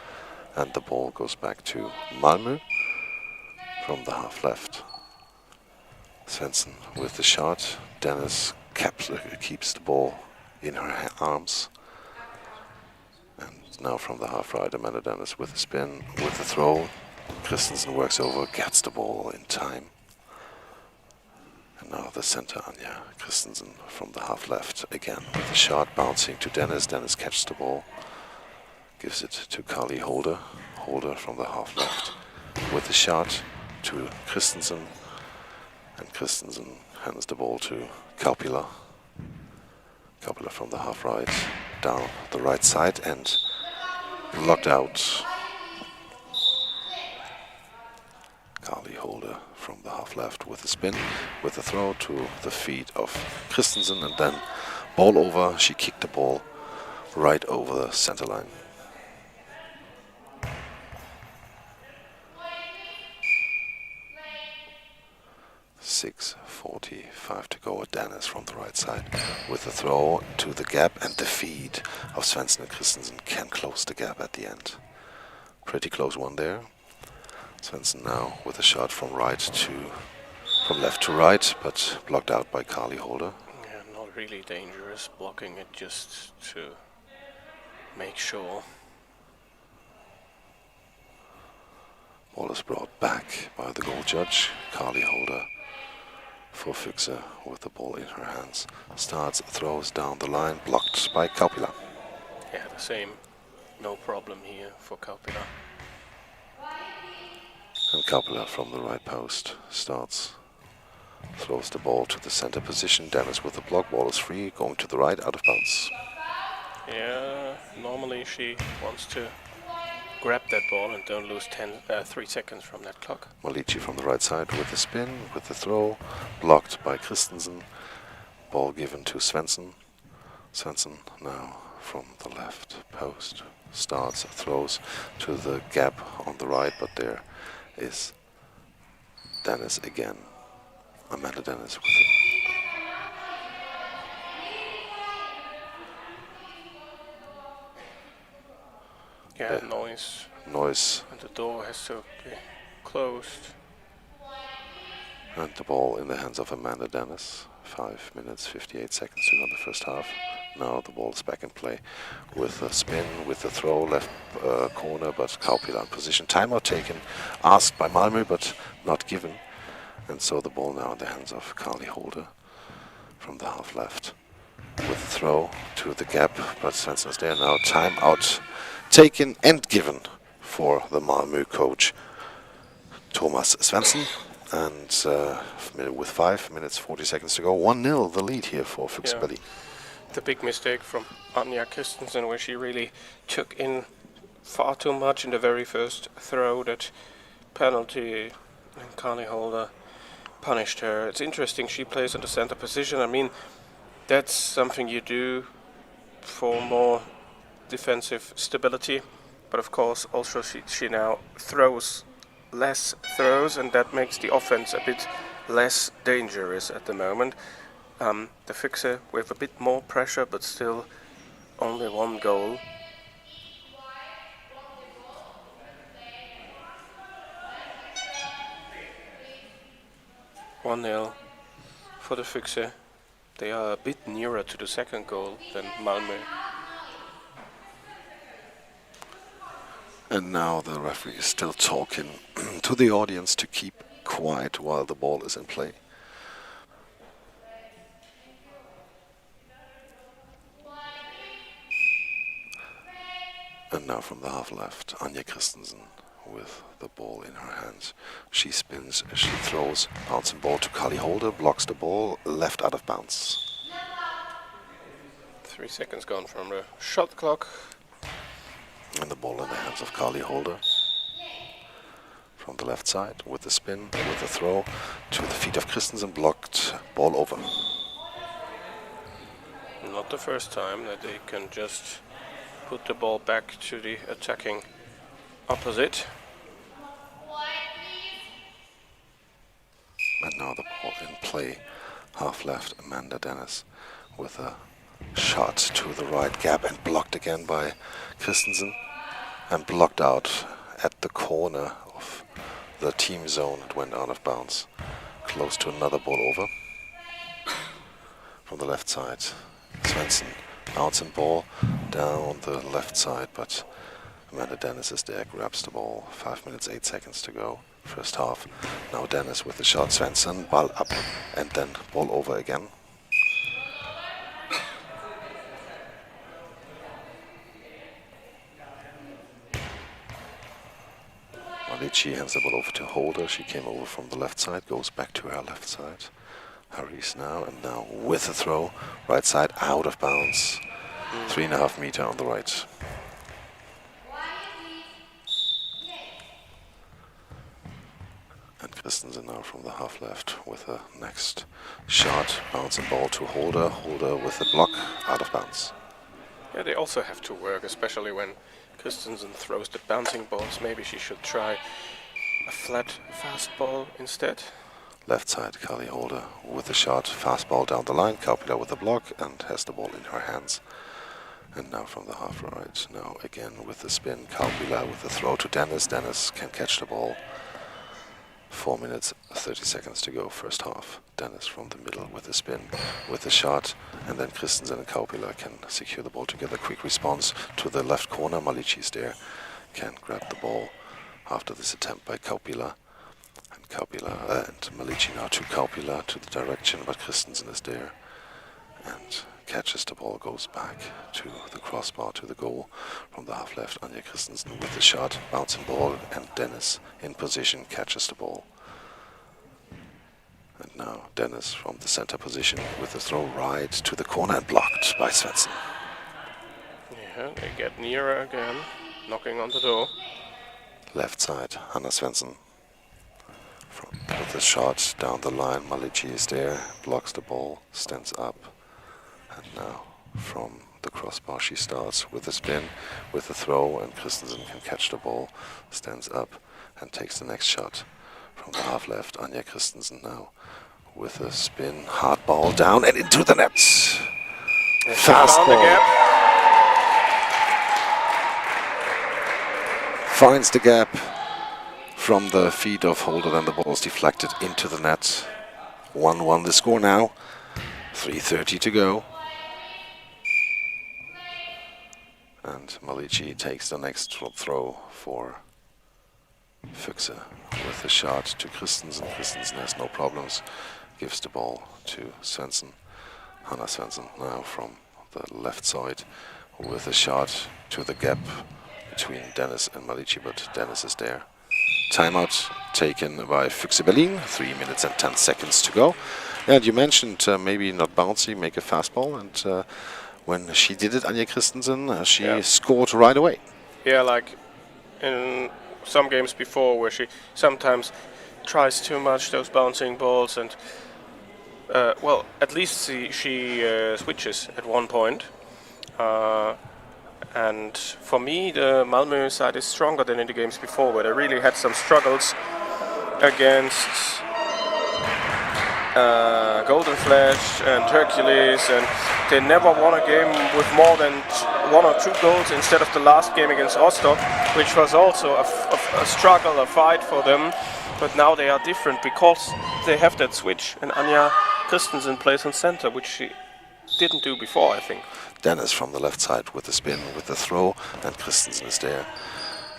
And the ball goes back to Malmö from the half left. Svensson with the shot. Dennis keeps the ball in her arms. And now from the half right, Amanda Dennis with a spin, with a throw. Christensen works over, gets the ball in time. And now the center, Anja Christensen from the half left again with a shot bouncing to Dennis. Dennis catches the ball, gives it to Carly Holder. Holder from the half left with a shot to Christensen. And Christensen hands the ball to Kaupila. Kaupila from the half right, down the right side and blocked out. Carly Holder from the half left with a spin, with a throw to the feet of Christensen, and then ball over. She kicked the ball right over the center line. .45 to go. Dennis from the right side with a throw to the gap, and the feet of Svensson and Christensen can close the gap at the end. Pretty close one there. Svensson now with a shot from left to right, but blocked out by Carly Holder. Yeah, not really dangerous, blocking it just to make sure. Ball is brought back by the goal judge. Carly Holder for Füchse with the ball in her hands. Starts, throws down the line, blocked by Kaupila. Yeah, the same. No problem here for Kaupila. And Kaupila from the right post starts, throws the ball to the center position. Dennis with the block, ball is free, going to the right, out of bounds. Yeah, normally she wants to grab that ball and don't lose 3 seconds from that clock. Malici from the right side with the spin, with the throw, blocked by Christensen. Ball given to Svensson. Svensson now from the left post starts, throws to the gap on the right, but there is Dennis again. Amanda Dennis with it. Yeah, noise. Noise. And the door has to be closed. And the ball in the hands of Amanda Dennis. 5 minutes, 58 seconds to go in the first half. Now the ball is back in play with a spin, with a throw, left corner, but Kaupila in position. Timeout taken, asked by Malmö, but not given. And so the ball now in the hands of Carly Holder from the half left. With a throw to the gap, but Svensson is there now. Timeout taken and given for the Malmö coach, Thomas Svensson. And with 5 minutes, 40 seconds to go, 1-0 the lead here for Füchse. The big mistake from Anja Christensen, where she really took in far too much in the very first throw. That penalty, and Carly Holder punished her. It's interesting, she plays in the center position. I mean, that's something you do for more defensive stability. But of course, also she now throws less throws, and that makes the offense a bit less dangerous at the moment. The Füchse with a bit more pressure, but still only one goal. 1-0 for the Füchse. They are a bit nearer to the second goal than Malmö. And now the referee is still talking to the audience to keep quiet while the ball is in play. And now from the half left, Anja Christensen with the ball in her hands. She spins, she throws, bouncing ball to Kali Holder, blocks the ball, left out of bounds. 3 seconds gone from the shot clock. And the ball in the hands of Kali Holder. From the left side, with the spin, with the throw, to the feet of Christensen, blocked, ball over. Not the first time that they can just put the ball back to the attacking opposite. And now the ball in play. Half left, Amanda Dennis with a shot to the right gap and blocked again by Christensen. And blocked out at the corner of the team zone. It went out of bounds. Close to another ball over. From the left side, Svensson. Bouncing ball down the left side, but Amanda Dennis is there, grabs the ball. 5 minutes, 8 seconds to go. First half. Now Dennis with the shot. Svensson, ball up, and then ball over again. Malici hands the ball over to Holder. She came over from the left side, goes back to her left side. Hurries now, and now with a throw. Right side, out of bounds. 3.5 meters on the right. And Christensen now from the half left with a next shot. Bouncing ball to Holder. Holder with a block, out of bounds. Yeah, they also have to work, especially when Christensen throws the bouncing balls. Maybe she should try a flat fastball instead. Left side, Kali Holder with a shot. Fastball down the line. Kaupila with a block and has the ball in her hands. And now from the half right, now again with the spin, Kaupila with the throw to Dennis. Dennis can catch the ball. 4 minutes, 30 seconds to go, first half. Dennis from the middle with the spin, with the shot, and then Christensen and Kaupila can secure the ball together. Quick response to the left corner. Malici is there, can grab the ball after this attempt by Kaupila. And Kaupila and Malici now to Kaupila to the direction, but Christensen is there and catches the ball, goes back to the crossbar, to the goal. From the half left, Anja Christensen with the shot, bouncing ball, and Dennis in position catches the ball. And now Dennis from the center position with the throw right to the corner and blocked by Svensson. Yeah, they get nearer again, knocking on the door. Left side, Hanna Svensson. With the shot down the line, Malici is there, blocks the ball, stands up. And now from the crossbar she starts with a spin, with a throw, and Christensen can catch the ball, stands up and takes the next shot. From the half left, Anja Christensen now with a spin, hard ball down and into the net. Fast ball. Finds the gap from the feet of Holder, and the ball is deflected into the net. 1-1 the score now. 3:30 to go. And Malici takes the next throw for Füchse with a shot to Christensen. Christensen has no problems. Gives the ball to Svensson. Hanna Svensson now from the left side with a shot to the gap between Dennis and Malici, but Dennis is there. Timeout taken by Füchse Berlin. 3 minutes and 10 seconds to go. And you mentioned maybe not bouncy, make a fastball, and when she did it, Anja Christensen, she scored right away. Yeah, like in some games before, where she sometimes tries too much those bouncing balls, and well, at least she switches at one point. And for me, the Malmö side is stronger than in the games before, where they really had some struggles against Golden Flash and Hercules, and they never won a game with more than 1 or 2 goals instead of the last game against Rostock, which was also a struggle, a fight for them. But now they are different because they have that switch, and Anja Christensen plays on center, which she didn't do before, I think. Dennis from the left side with the spin, with the throw, and Christensen is there.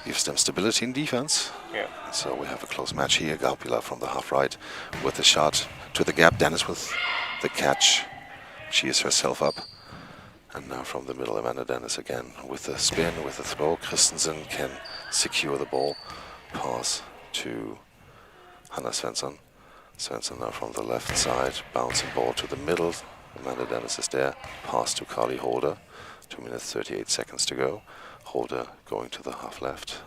Gives them stability in defense. Yeah. So we have a close match here. Gaupila from the half right with the shot to the gap. Dennis with the catch. She is herself up. And now from the middle, Amanda Dennis again with the spin, with the throw. Christensen can secure the ball. Pass to Hanna Svensson. Svensson now from the left side, bouncing ball to the middle. Amanda Dennis is there. Pass to Carly Holder. 2 minutes 38 seconds to go. Holder going to the half left.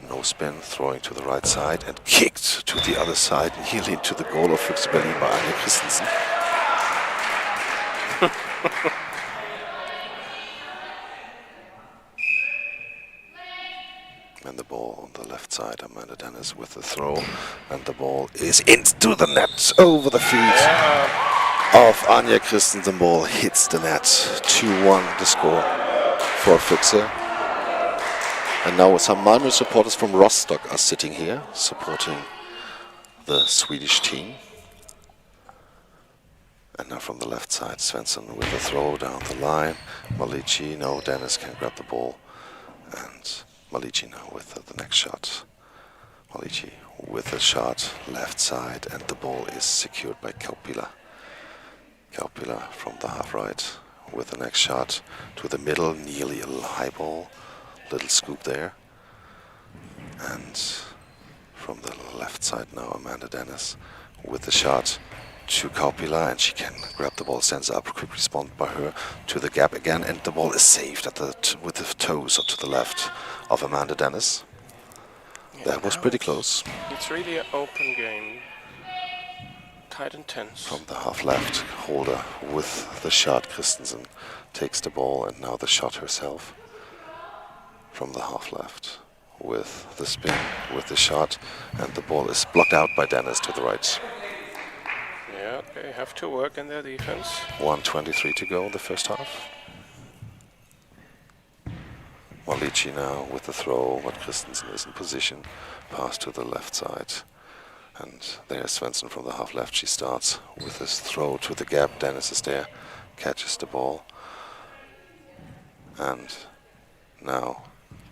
No spin, throwing to the right side and kicked to the other side, nearly into the goal of Füchse Berlin by Anja Christensen. And the ball on the left side, Amanda Dennis with the throw, and the ball is into the net, over the feet of Anja Christensen. Ball hits the net. 2-1 the score for Füchse. And now some Malmö supporters from Rostock are sitting here, supporting the Swedish team. And now from the left side, Svensson with the throw down the line. Malici, no, Dennis can grab the ball. And Malici now with the next shot. Malici with a shot, left side, and the ball is secured by Kaupila. Kaupila from the half right with the next shot to the middle, nearly a high ball. Little scoop there. And from the left side now, Amanda Dennis with the shot to Kaupila, and she can grab the ball, stands up, quick response by her to the gap again, and the ball is saved at with the toes up to the left of Amanda Dennis. Yeah, that was pretty close. It's really an open game. Tight and tense. From the half left, Holder with the shot. Christensen takes the ball, and now the shot herself. From the half left with the spin, with the shot, and the ball is blocked out by Dennis to the right. Yeah, they have to work in their defense. 1:23 to go in the first half. Malici now with the throw, but Christensen is in position. Pass to the left side. And there's Svensson from the half left. She starts with this throw to the gap. Dennis is there, catches the ball. And now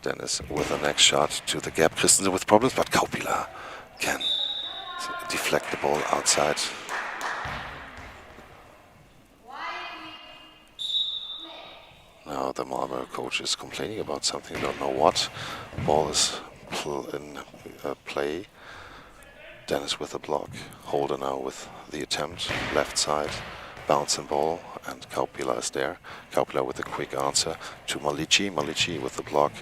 Dennis with the next shot to the gap. Christensen with problems, but Kaupila can deflect the ball outside. Now the Malmö coach is complaining about something, don't know what. Ball is in play. Dennis with a block. Holder now with the attempt. Left side, bouncing ball, and Kaupila is there. Kaupila with a quick answer to Malici. Malici with the block,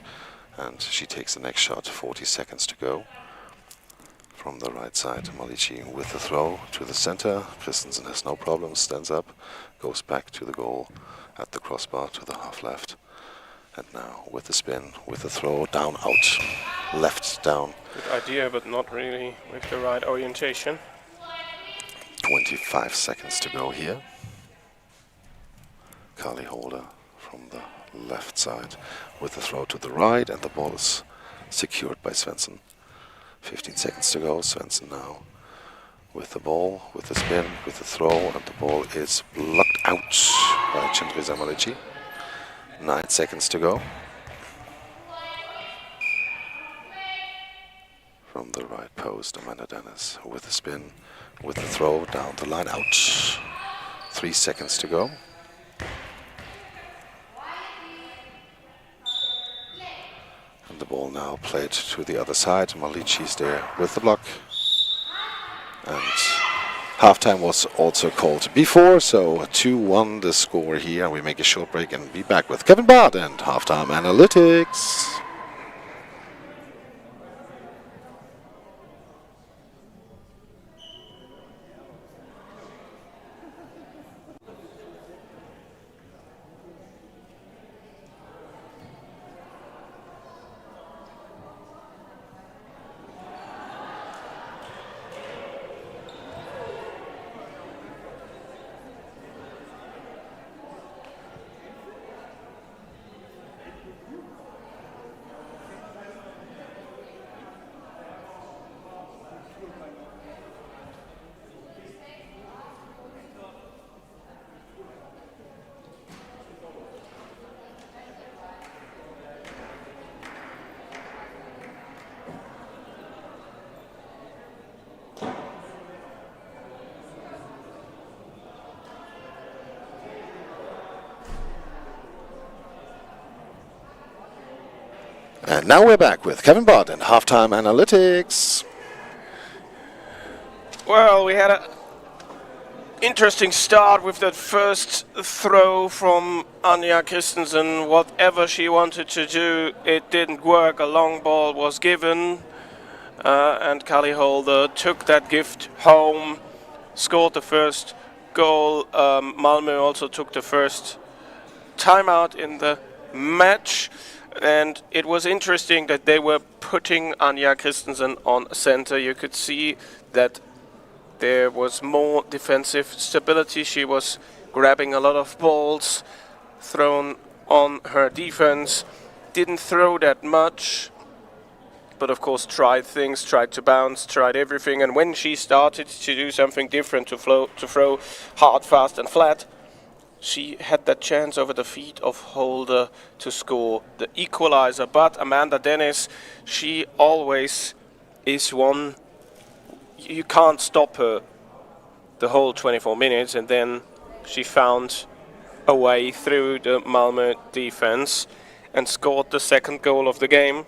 and she takes the next shot. 40 seconds to go. From the right side, Malici with the throw to the center. Christensen has no problem, stands up, goes back to the goal at the crossbar to the half left. And now with the spin, with the throw, down, out, left, down. Good idea, but not really with the right orientation. 25 seconds to go here. Carly Holder from the left side with the throw to the right, and the ball is secured by Svensson. 15 seconds to go. Svensson now with the ball, with the spin, with the throw, and the ball is blocked out by Chandrisa Malici. 9 seconds to go. From the right post, Amanda Dennis with the spin, with the throw, down the line, out. 3 seconds to go. And the ball now played to the other side. Malici's there with the block. And halftime was also called before, so 2-1 the score here. We make a short break and be back with Kevin Bard and halftime analytics. And now we're back with Kevin Bart and Halftime Analytics. Well, we had an interesting start with that first throw from Anja Christensen. Whatever she wanted to do, it didn't work. A long ball was given, and Kali Holder took that gift home, scored the first goal. Malmö also took the first timeout in the match, and it was interesting that they were putting Anja Christensen on center. You could see that there was more defensive stability. She was grabbing a lot of balls thrown on her defense. Didn't throw that much, but of course tried things, tried to bounce, tried everything. And when she started to do something different, to throw hard, fast and flat, she had that chance over the feet of Holder to score the equalizer. But Amanda Dennis, she always is one. You can't stop her the whole 24 minutes, and then she found a way through the Malmö defense and scored the second goal of the game.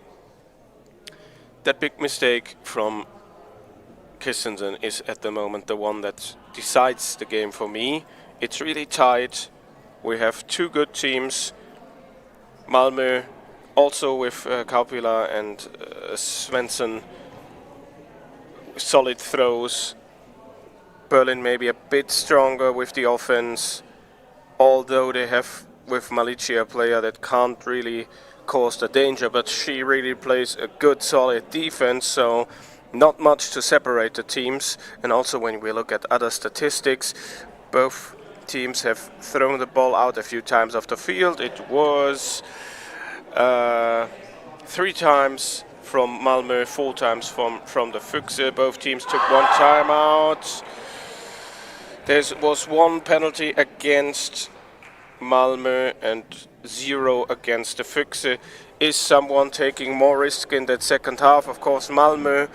That big mistake from Christensen is at the moment the one that decides the game for me. It's really tight. We have two good teams. Malmö also with Kaupila and Svensson, solid throws. Berlin maybe a bit stronger with the offense, although they have with Malicia a player that can't really cause the danger, but she really plays a good solid defense, so not much to separate the teams. And also when we look at other statistics, both teams have thrown the ball out a few times off the field. It was 3 times from Malmö, 4 times from the Füchse. Both teams took 1 timeout. There was 1 penalty against Malmö and 0 against the Füchse. Is someone taking more risk in that second half? Of course, Malmö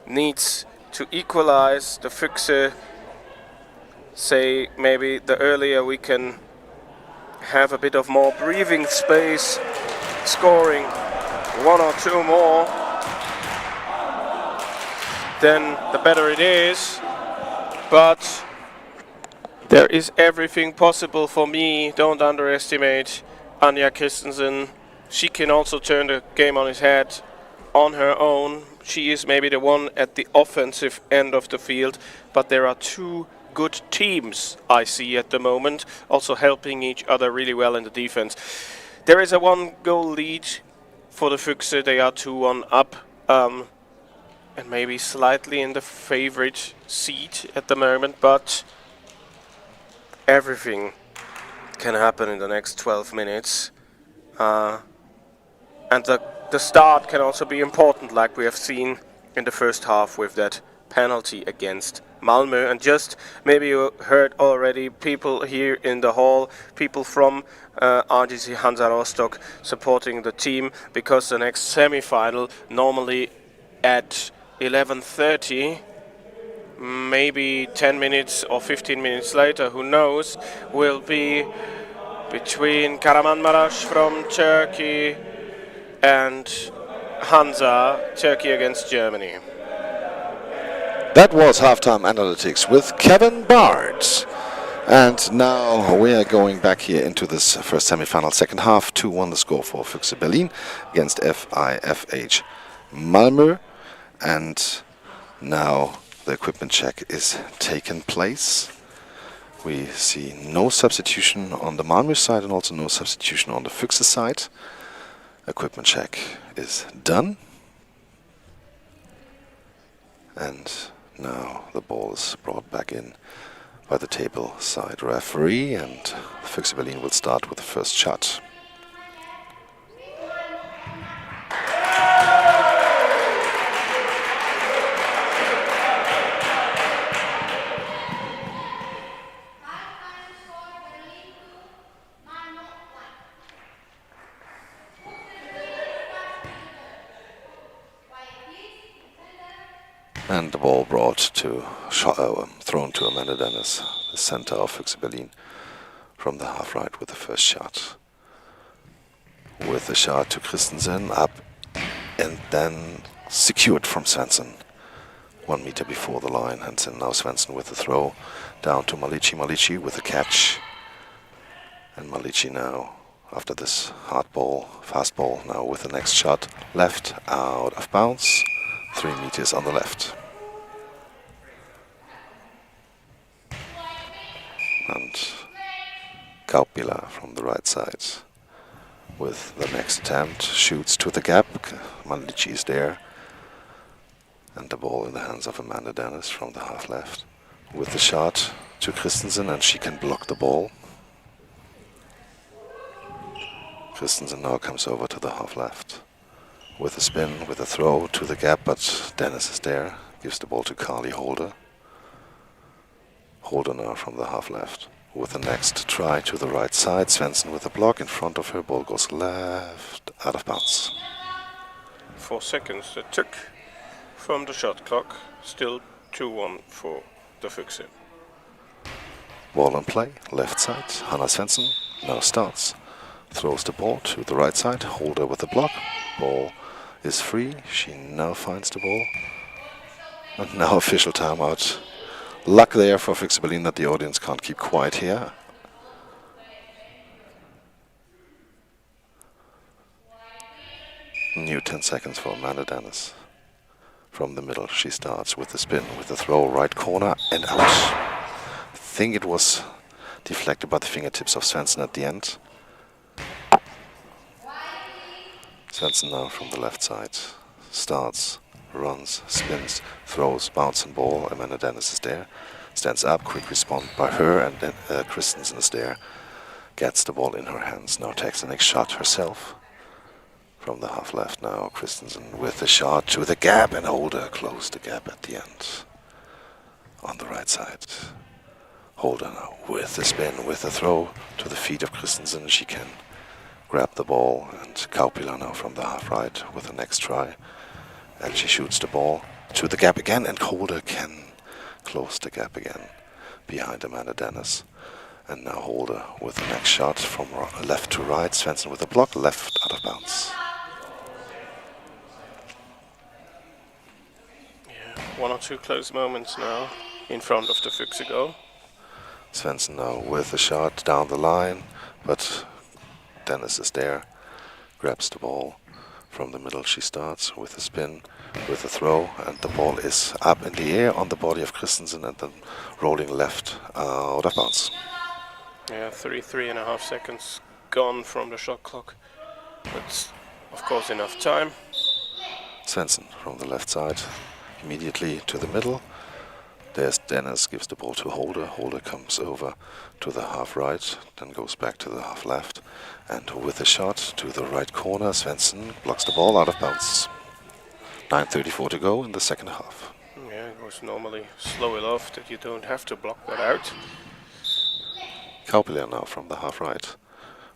needs to equalize. The Füchse say maybe the earlier we can have a bit of more breathing space, scoring 1 or 2 more, then the better it is. But there is everything possible for me. Don't underestimate Anja Christensen. She can also turn the game on its head on her own. She is maybe the one at the offensive end of the field, but there are 2 good teams I see at the moment, also helping each other really well in the defense. There is a 1-goal lead for the Füchse. They are 2-1 up, and maybe slightly in the favorite seat at the moment, but everything can happen in the next 12 minutes. And the start can also be important, like we have seen in the first half with that penalty against Malmö. And just maybe you heard already people here in the hall, people from RGC Hansa Rostock supporting the team, because the next semi-final normally at 11:30, maybe 10 minutes or 15 minutes later, who knows, will be between Karamanmaraş from Turkey and Hansa, Turkey against Germany. That was Halftime Analytics with Kevin Bart. And now we are going back here into this first semi-final, second half. 2-1 the score for Füchse Berlin against FIFH Malmö. And now the equipment check is taken place. We see no substitution on the Malmö side and also no substitution on the Füchse side. Equipment check is done. And now the ball is brought back in by the table side referee, and Füchse Berlin will start with the first shot. And the ball brought to, thrown to Amanda Dennis, the center of Füchse Berlin, from the half right with the first shot. With the shot to Christensen, up and then secured from Svensson. 1 meter before the line, and then now Svensson with the throw down to Malici. Malici with the catch. And Malici now, after this hard ball, fast ball, now with the next shot, left, out of bounds, 3 meters on the left. And Kaupila from the right side with the next attempt, shoots to the gap. Malici is there. And the ball in the hands of Amanda Dennis from the half left. With the shot to Christensen, and she can block the ball. Christensen now comes over to the half left. With a spin, with a throw to the gap, but Dennis is there. Gives the ball to Carly Holder. Holder now from the half left. With the next try to the right side. Svensson with a block in front of her. Ball goes left, out of bounds. 4 seconds that took from the shot clock. Still 2-1 for the Füchse. Ball in play, left side. Hanna Svensson now starts. Throws the ball to the right side. Holder with the block. Ball is free. She now finds the ball. And now official timeout. Luck there for Füchse Berlin that the audience can't keep quiet here. New 10 seconds for Amanda Dennis. From the middle, she starts with the spin, with the throw, right corner, and out. I think it was deflected by the fingertips of Svensson at the end. Svensson now from the left side. Starts, runs, spins, throws, bouncing ball. Amanda Dennis is there. Stands up, quick response by her, and then Christensen is there. Gets the ball in her hands, now takes the next shot herself. From the half left now, Christensen with the shot to the gap, and Holder closed the gap at the end. On the right side. Holder now with the spin, with the throw to the feet of Christensen. She can grab the ball, and Kaupila now from the half right with the next try. And she shoots the ball to the gap again, and Holder can close the gap again behind Amanda Dennis. And now Holder with the next shot from left to right. Svensson with a block, left out of bounds. Yeah, 1 or 2 close moments now in front of the Füchse goal. Svensson now with a shot down the line, but Dennis is there, grabs the ball. From the middle she starts with a spin, with a throw, and the ball is up in the air on the body of Christensen and then rolling left out of bounds. Yeah, 3.5 seconds gone from the shot clock. That's of course enough time. Svensson from the left side, immediately to the middle. There's Dennis, gives the ball to Holder. Holder comes over to the half right, then goes back to the half left. And with a shot to the right corner, Svensson blocks the ball out of bounds. 9:34 to go in the second half. Yeah, it was normally slow enough that you don't have to block that out. Kaupila now from the half right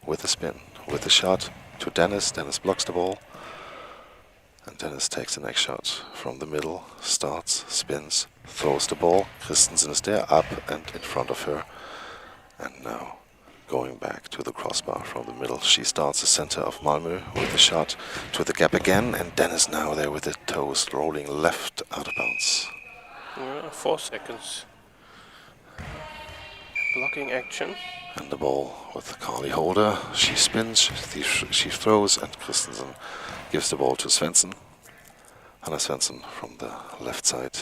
with a spin, with a shot to Dennis. Dennis blocks the ball. And Dennis takes the next shot from the middle, starts, spins, throws the ball. Christensen is there, up and in front of her. And now going back to the crossbar from the middle. She starts the center of Malmö with a shot to the gap again. And Dennis now there with the toes rolling left out of bounds. 4 seconds. Blocking action. And the ball with Carly Holder. She spins, she throws, and Christensen gives the ball to Svensson. Hanna Svensson from the left side.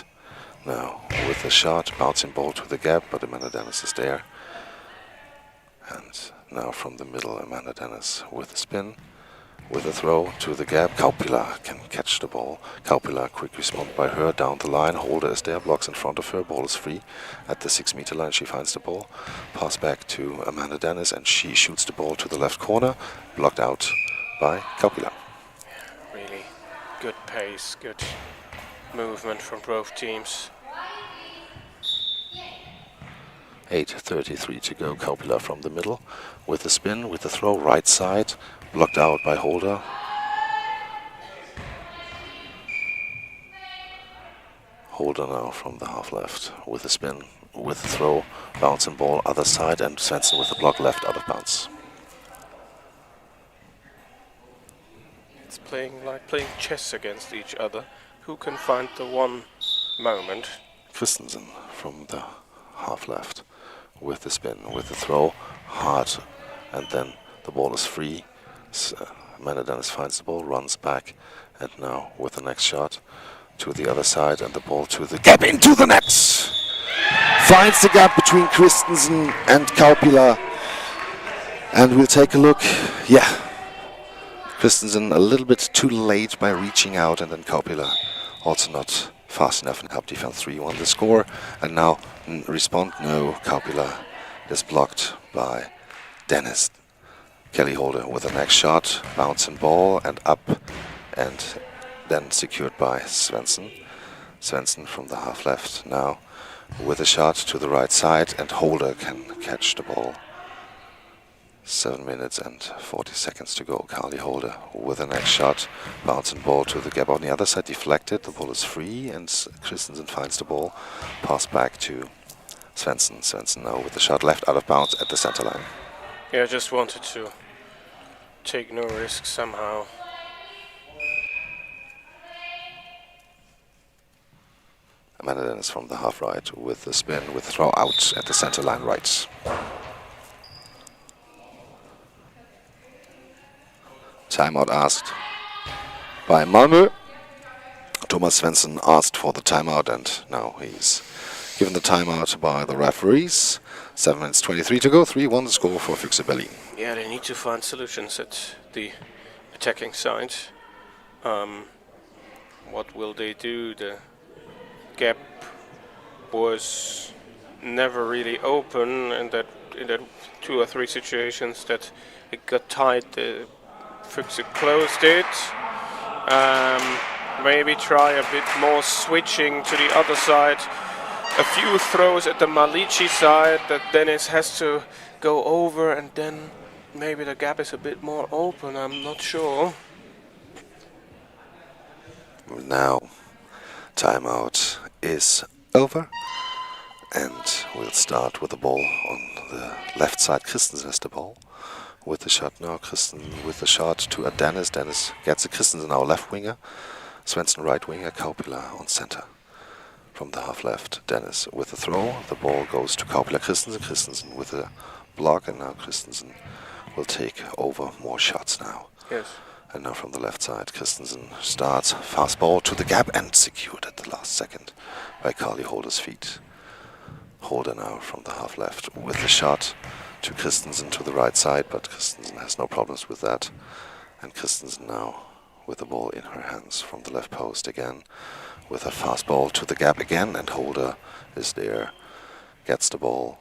Now with a shot, bouncing ball to the gap, but Amanda Dennis is there. And now from the middle, Amanda Dennis with a spin, with a throw to the gap. Kaupila can catch the ball. Kaupila, quick response by her down the line. Holder is there, blocks in front of her. Ball is free at the 6 meter line. She finds the ball. Pass back to Amanda Dennis, and she shoots the ball to the left corner. Blocked out by Kaupila. Really good pace, good movement from both teams. 8:33 to go. Kaupila from the middle with a spin, with a throw, right side. Blocked out by Holder. Holder now from the half left with a spin, with a throw, bouncing ball, other side, and Svensson with a block left out of bounds. It's playing chess against each other. Who can find the one moment? Christensen from the half left with the spin, with the throw, hard, and then the ball is free. Amanda Dennis finds the ball, runs back, and now with the next shot to the other side, and the ball to the gap into the net. Finds the gap between Christensen and Kaupila, and we'll take a look. Yeah, Christensen a little bit too late by reaching out, and then Kaupila also not fast enough and help defend 3-1 the score. And now respond, no, Kaupila is blocked by Dennis. Kelly Holder with the next shot, bouncing ball and up, and then secured by Svensson. Svensson from the half left now with a shot to the right side, and Holder can catch the ball. 7 minutes and 40 seconds to go. Carly Holder with the next shot, bouncing ball to the gap on the other side, deflected. The ball is free, and Christensen finds the ball. Pass back to Svensson. Svensson now with the shot left out of bounds at the center line. Yeah, I just wanted to take no risks somehow. Amanda Dennis from the half right with the spin, with throw out at the center line right. Timeout asked by Malmö. Thomas Svensson asked for the timeout, and now he's given the timeout by the referees. 7 minutes 23 to go, 3-1 the score for Füchse Berlin. Yeah, they need to find solutions at the attacking side. What will they do? The gap was never really open, and that in that 2 or 3 situations that it got tight, the Füchse closed it. Maybe try a bit more switching to the other side. A few throws at the Malici side that Dennis has to go over, and then maybe the gap is a bit more open, I'm not sure. Now timeout is over, and we'll start with the ball on the left side. Christensen has the ball with the shot now. Christensen with the shot to Dennis. Dennis gets it. Christensen now left winger. Svensson right winger. Kaupila on center. From the half left, Dennis with the throw. The ball goes to Kaupila. Christensen. Christensen with a block, and now Christensen will take over more shots now. Yes. And now from the left side, Christensen starts fast ball to the gap and secured at the last second by Carly Holder's feet. Holder now from the half left with the shot to Christensen to the right side, but Christensen has no problems with that. And Christensen now with the ball in her hands from the left post again, with a fast ball to the gap again, and Holder is there, gets the ball,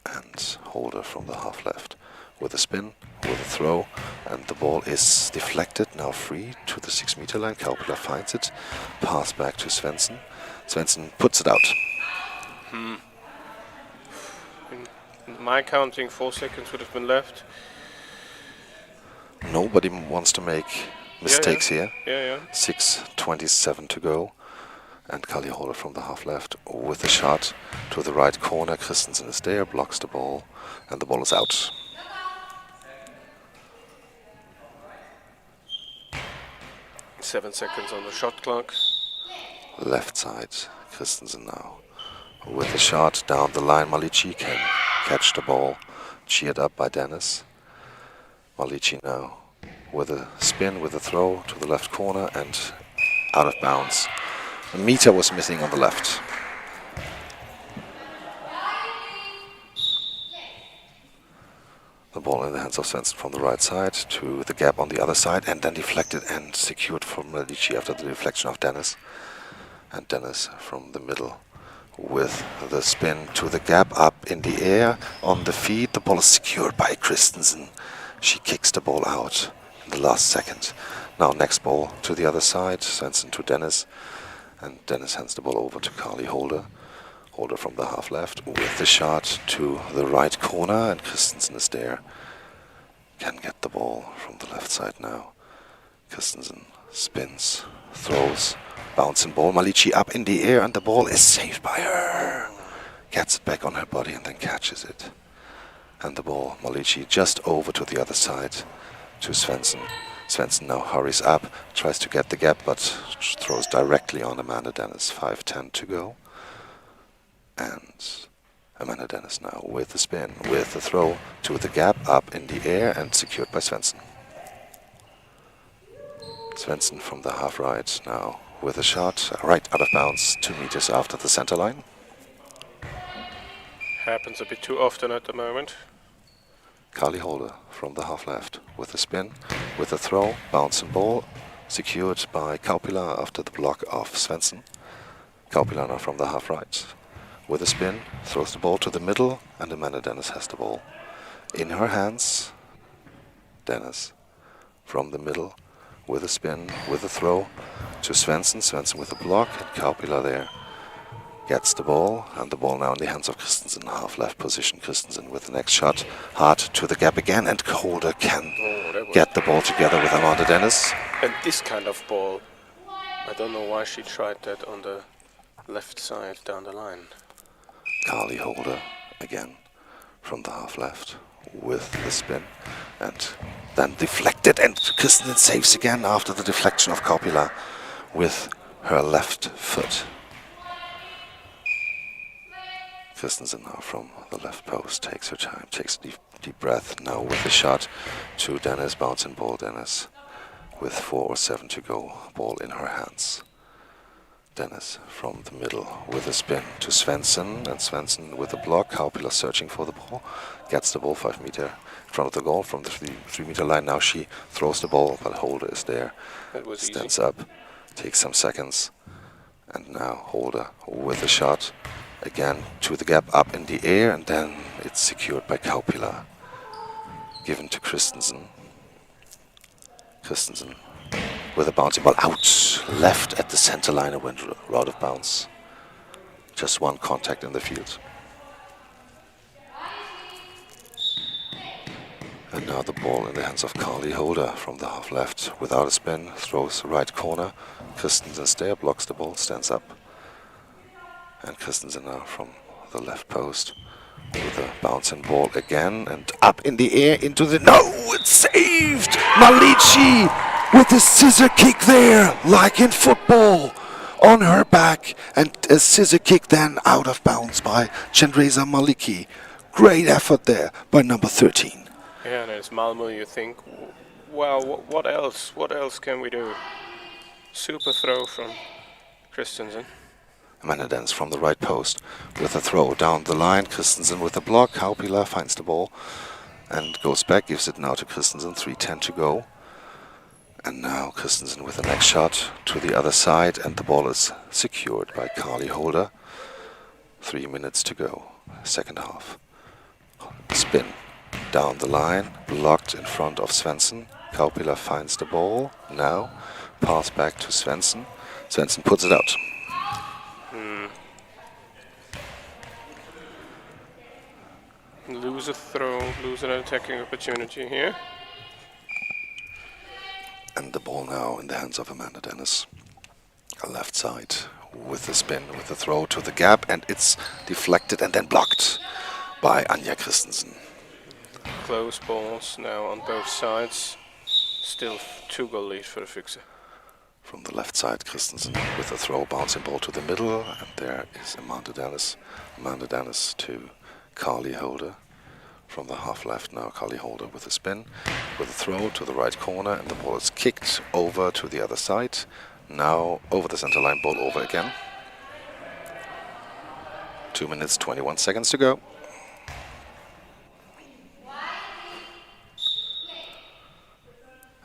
and Holder from the half left with a spin, with a throw, and the ball is deflected, now free to the 6-meter line. Kaupila finds it, pass back to Svensson. Svensson puts it out. In my counting, 4 seconds would have been left. Nobody wants to make mistakes here. Yeah. 6:27 to go. And Carly Holder from the half left with a shot to the right corner. Christensen is there, blocks the ball, and the ball is out. Seven seconds on the shot clock. Left side, Christensen now with a shot down the line. Malici can catch the ball, cheered up by Dennis. Malici now with a spin, with a throw to the left corner and out of bounds. A meter was missing on the left. The ball in the hands of Svensson from the right side to the gap on the other side, and then deflected and secured from Malici after the deflection of Dennis. And Dennis from the middle with the spin to the gap, up in the air on the feet. The ball is secured by Christensen. She kicks the ball out in the last second. Now next ball to the other side, Svensson to Dennis, and Dennis hands the ball over to Carly Holder. Holder from the half left with the shot to the right corner, and Christensen is there. Can get the ball from the left side now. Christensen spins, throws, bouncing ball. Malici up in the air, and the ball is saved by her. Gets it back on her body and then catches it. And the ball, Malici just over to the other side to Svensson. Svensson now hurries up, tries to get the gap, but throws directly on Amanda Dennis. 5:10 to go. And Amanda Dennis now with the spin, with the throw to the gap, up in the air and secured by Svensson. Svensson from the half right now with a shot, right out of bounds, 2 meters after the center line. Happens a bit too often at the moment. Carly Holder from the half left with a spin, with a throw, bouncing ball, secured by Kaupila after the block of Svensson. Kaupila now from the half right with a spin, throws the ball to the middle, and Amanda Dennis has the ball in her hands. Dennis from the middle with a spin, with a throw to Svensson. Svensson with a block, and Kaupila there gets the ball, and the ball now in the hands of Christensen, half left position. Christensen with the next shot, hard to the gap again, and Holder can get the ball together with Amanda Dennis. And this kind of ball, I don't know why she tried that on the left side down the line. Carly Holder again from the half left with the spin, and then deflected, and Christensen saves again after the deflection of Kaupila with her left foot. Christensen now from the left post takes her time, takes a deep breath now with a shot to Dennis, bouncing ball. Dennis with 4:07 to go, ball in her hands. Dennis from the middle with a spin to Svensson, and Svensson with a block. Kaupila searching for the ball, gets the ball 5 meter in front of the goal from the 3 meter line. Now she throws the ball, but Holder is there, stands up, takes some seconds, and now Holder with a shot again to the gap, up in the air, and then it's secured by Kaupila, given to Christensen. Christensen with a bouncing ball out, left at the center line, and went out of bounds. Just one contact in the field. And now the ball in the hands of Carly Holder from the half left, without a spin, throws right corner. Christensen there, blocks the ball, stands up. And Christensen now from the left post with a bouncing ball again, and up in the air into the... No, it's saved! Malici with a scissor kick there, like in football, on her back, and a scissor kick then out of bounds by Chandresa Maliki. Great effort there by number 13. Yeah, and as Malmö, you think, well, what else? What else can we do? Super throw from Christensen. Amanda Dennis from the right post with a throw down the line. Christensen with a block. Kaupila finds the ball and goes back, gives it now to Christensen. 3:10 to go. And now Christensen with the next shot to the other side, and the ball is secured by Carly Holder. 3 minutes to go, second half. Spin down the line, blocked in front of Svensson. Kaupila finds the ball. Now pass back to Svensson. Svensson puts it out. Lose a throw, lose an attacking opportunity here. And the ball now in the hands of Amanda Dennis. Left side with the spin, with the throw to the gap, and it's deflected and then blocked by Anja Christensen. Close balls now on both sides. Still 2-goal lead for the fixer. From the left side, Christensen with a throw, bouncing ball to the middle, and there is Amanda Dennis. Amanda Dennis to Carly Holder. From the half left now, Carly Holder with a spin, with a throw to the right corner, and the ball is kicked over to the other side. Now over the center line, ball over again. 2 minutes, 21 seconds to go.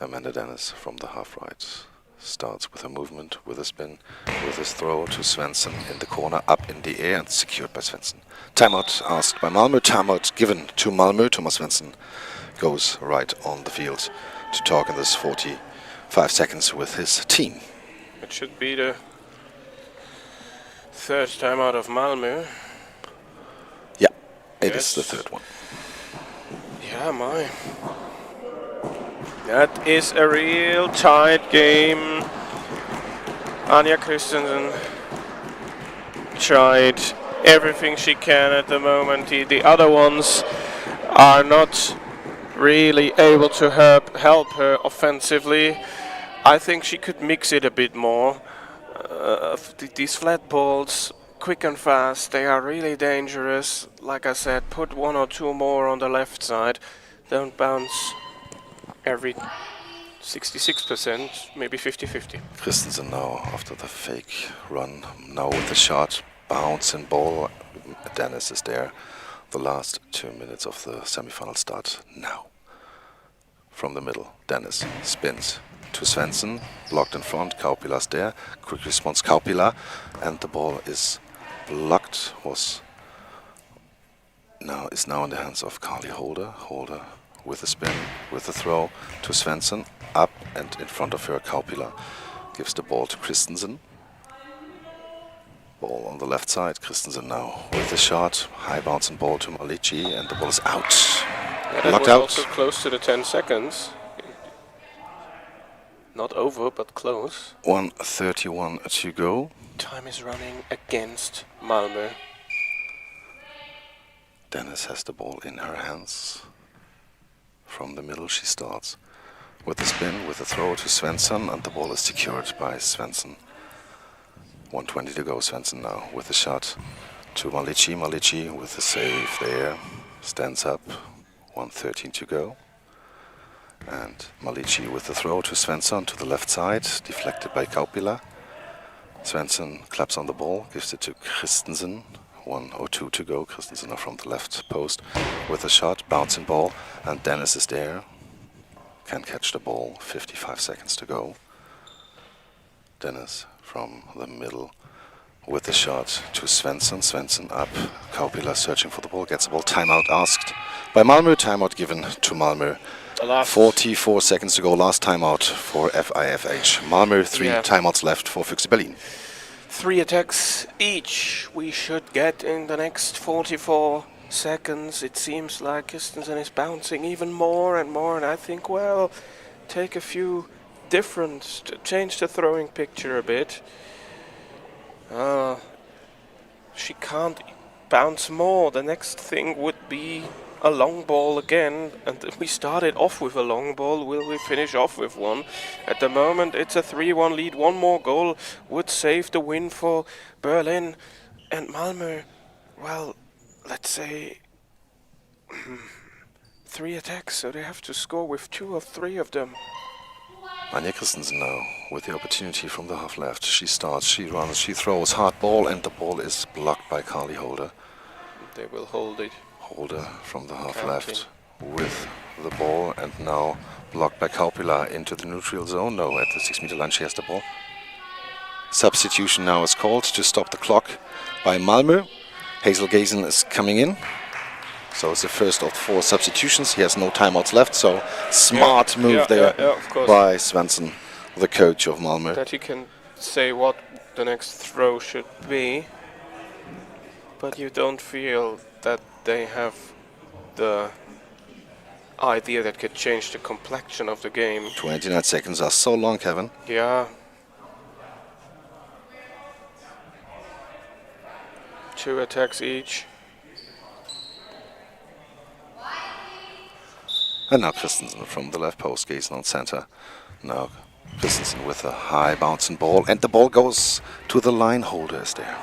Amanda Dennis from the half right starts with a movement, with a spin, with his throw to Svensson in the corner, up in the air, and secured by Svensson. Timeout asked by Malmö, timeout given to Malmö. Thomas Svensson goes right on the field to talk in this 45 seconds with his team. It should be the third timeout of Malmö. Yeah, it is the third one. Yeah, my. That is a real tight game. Anja Christensen tried everything she can at the moment. The other ones are not really able to help her offensively. I think she could mix it a bit more. These flat balls, quick and fast, they are really dangerous. Like I said, put 1 or 2 more on the left side. Don't bounce every 66%, maybe 50-50. Christensen now after the fake run, now with the shot, bounce and ball. Dennis is there. The last 2 minutes of the semi-final start now. From the middle, Dennis spins to Svensson, blocked in front, Kaupila's there. Quick response, Kaupila, and the ball is blocked. Is now in the hands of Carly Holder. Holder with a spin, with a throw to Svensson, up and in front of her. Kaupila gives the ball to Christensen. Ball on the left side. Christensen now with a shot, high bouncing ball to Malici, and the ball is out. Yeah, that Locked was out. also close to the 10 seconds. Not over, but close. 1:31 to go. Time is running against Malmö. Dennis has the ball in her hands. From the middle she starts with a spin, with a throw to Svensson, and the ball is secured by Svensson. 1:20 to go. Svensson now with a shot to Malici. Malici with a save there. Stands up. 1:13 to go. And Malici with the throw to Svensson to the left side. Deflected by Kaupila. Svensson claps on the ball. Gives it to Christensen. 1:02 to go. Christensen now from the left post with a shot. Bouncing ball. And Dennis is there. Can catch the ball. 55 seconds to go. Dennis from the middle with the shot to Svensson. Svensson up. Kaupila searching for the ball. Gets the ball. Timeout asked by Malmö. Timeout given to Malmö. 44 seconds to go. Last timeout for FIFH. Malmö, 3 timeouts left for Füchse Berlin. 3 attacks each we should get in the next 44 seconds. It seems like Christensen is bouncing even more and more, and I think, well, take a few different, change the throwing picture a bit. She can't bounce more. The next thing would be a long ball again, and we started off with a long ball. Will we finish off with one? At the moment it's a 3-1 lead. One more goal would save the win for Berlin, and Malmö, well, let's say 3 attacks, so they have to score with 2 or 3 of them. Anja Christensen now with the opportunity from the half left. She starts, she runs, she throws, hard ball, and the ball is blocked by Carly Holder. They will hold it. Holder from the half left with the ball, and now blocked by Kaupila into the neutral zone. No, at the 6-meter line she has the ball. Substitution now is called to stop the clock by Malmö. Hazel Gazen is coming in. So it's the first of 4 substitutions. He has no timeouts left, so smart move there by Svensson, the coach of Malmö. That he can say what the next throw should be, but you don't feel that they have the idea that could change the complexion of the game. 29 seconds are so long, Kevin. Yeah. 2 attacks each. And now Christensen from the left post, Gazen on center. Now Christensen with a high bouncing ball, and the ball goes to the line. Holder is there.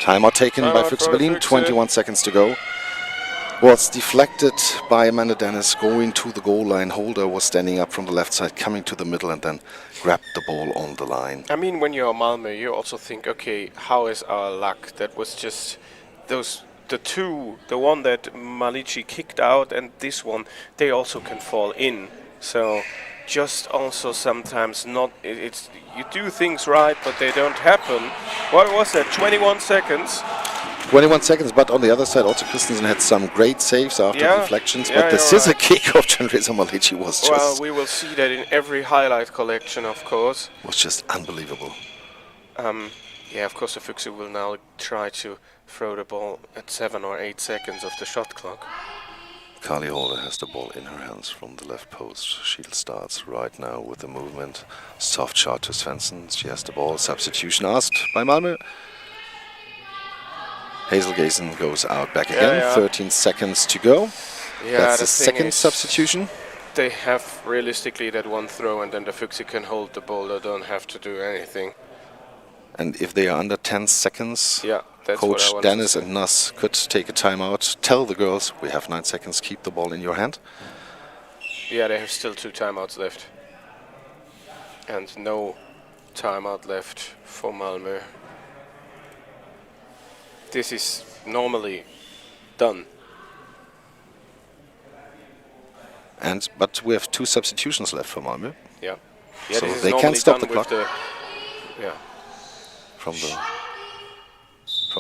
Timeout taken by Füchse Berlin, 21 seconds to go. Was deflected by Amanda Dennis, going to the goal line. Holder was standing up from the left side, coming to the middle, and then grabbed the ball on the line. I mean, when you're Malmö, you also think, okay, how is our luck? That was just the one that Malici kicked out, and this one, they also can fall in. So just also sometimes not, you do things right, but they don't happen. What was that, 21 seconds? 21 seconds, but on the other side also Christensen had some great saves after deflections, but the scissor kick of Chandresa Malici was just... Well, we will see that in every highlight collection, of course. Was just unbelievable. Yeah, of course the Füchse will now try to throw the ball at 7 or 8 seconds of the shot clock. Carly Holder has the ball in her hands from the left post. She starts right now with the movement. Soft shot to Svensson. She has the ball. Substitution asked by Malmö. Hazel Gazen goes out back again. 13 seconds to go. Yeah, That's the the thing second is, substitution. They have realistically that one throw, and then the Füchse can hold the ball. They don't have to do anything. And if they are under 10 seconds, Yeah, that's what I Coach wanted to Dennis say. and Nuss could take a timeout. Tell the girls, we have 9 seconds, keep the ball in your hand. Yeah, they have still 2 timeouts left. And no timeout left for Malmö. This is normally done. But we have 2 substitutions left for Malmö. Yeah. So this is they normally can't stop done the with clock. Yeah. From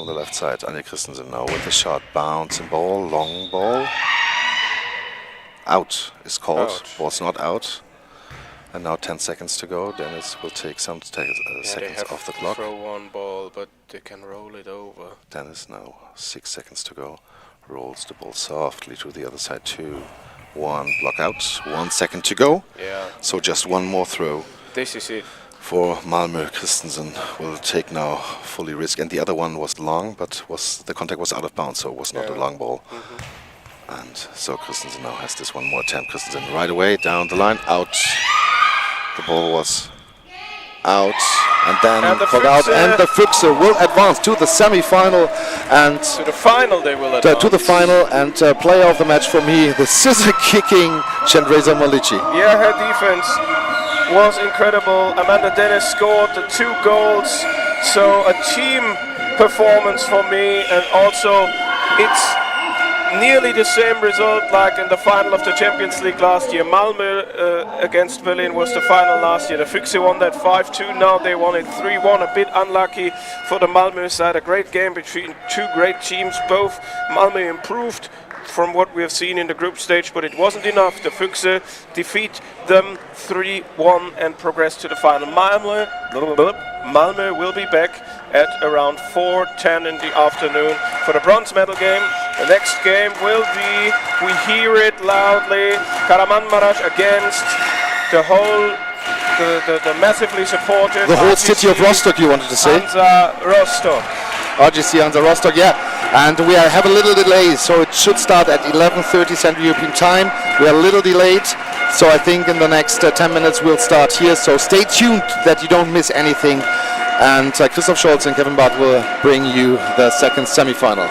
the left side, Anja Christensen now with a shot, bouncing ball, long ball. Out is called, Out. was not out. And now 10 seconds to go. Dennis will take some They seconds have off the to clock. throw one ball, but they can roll it over. Dennis now 6 seconds to go. Rolls the ball softly to the other side. 2, 1, block out. 1 second to go. Yeah, So just one more throw this is it. for Malmö. Christensen will take now fully risk. And the other one was long, but the contact was out of bounds, so it was not a Yeah. long ball. And so Christensen now has this one more attempt. Christensen right away down the line, out. The ball was out, and then And the called out, Füchse- and the Füchse will advance to the semi-final and To the final they will advance. to the final. And player of the match for me, the scissor-kicking Chandresa Malici. Yeah, her defense was incredible. Amanda Dennis scored the 2 goals. So a team performance for me, and also it's nearly the same result like in the final of the Champions League last year. Malmö against Berlin was the final last year. The Füchse won that 5-2. Now they won it 3-1. A bit unlucky for the Malmö side. A great game between 2 great teams. Both Malmö improved from what we have seen in the group stage, but it wasn't enough. The Füchse defeat them 3-1 and progress to the final. Malmö will be back at around 4:10 in the afternoon for the bronze medal game. The next game will be, we hear it loudly, Karamanmaraş against the massively supported The whole city of Rostock, you wanted to say? Hansa Rostock. RGC Hansa Rostock, yeah. And we have a little delay, so it should start at 11:30 Central European Time. We are a little delayed, so I think in the next 10 minutes we'll start here. So stay tuned that you don't miss anything. And Christoph Scholz and Kevin Barth will bring you the second semi-final.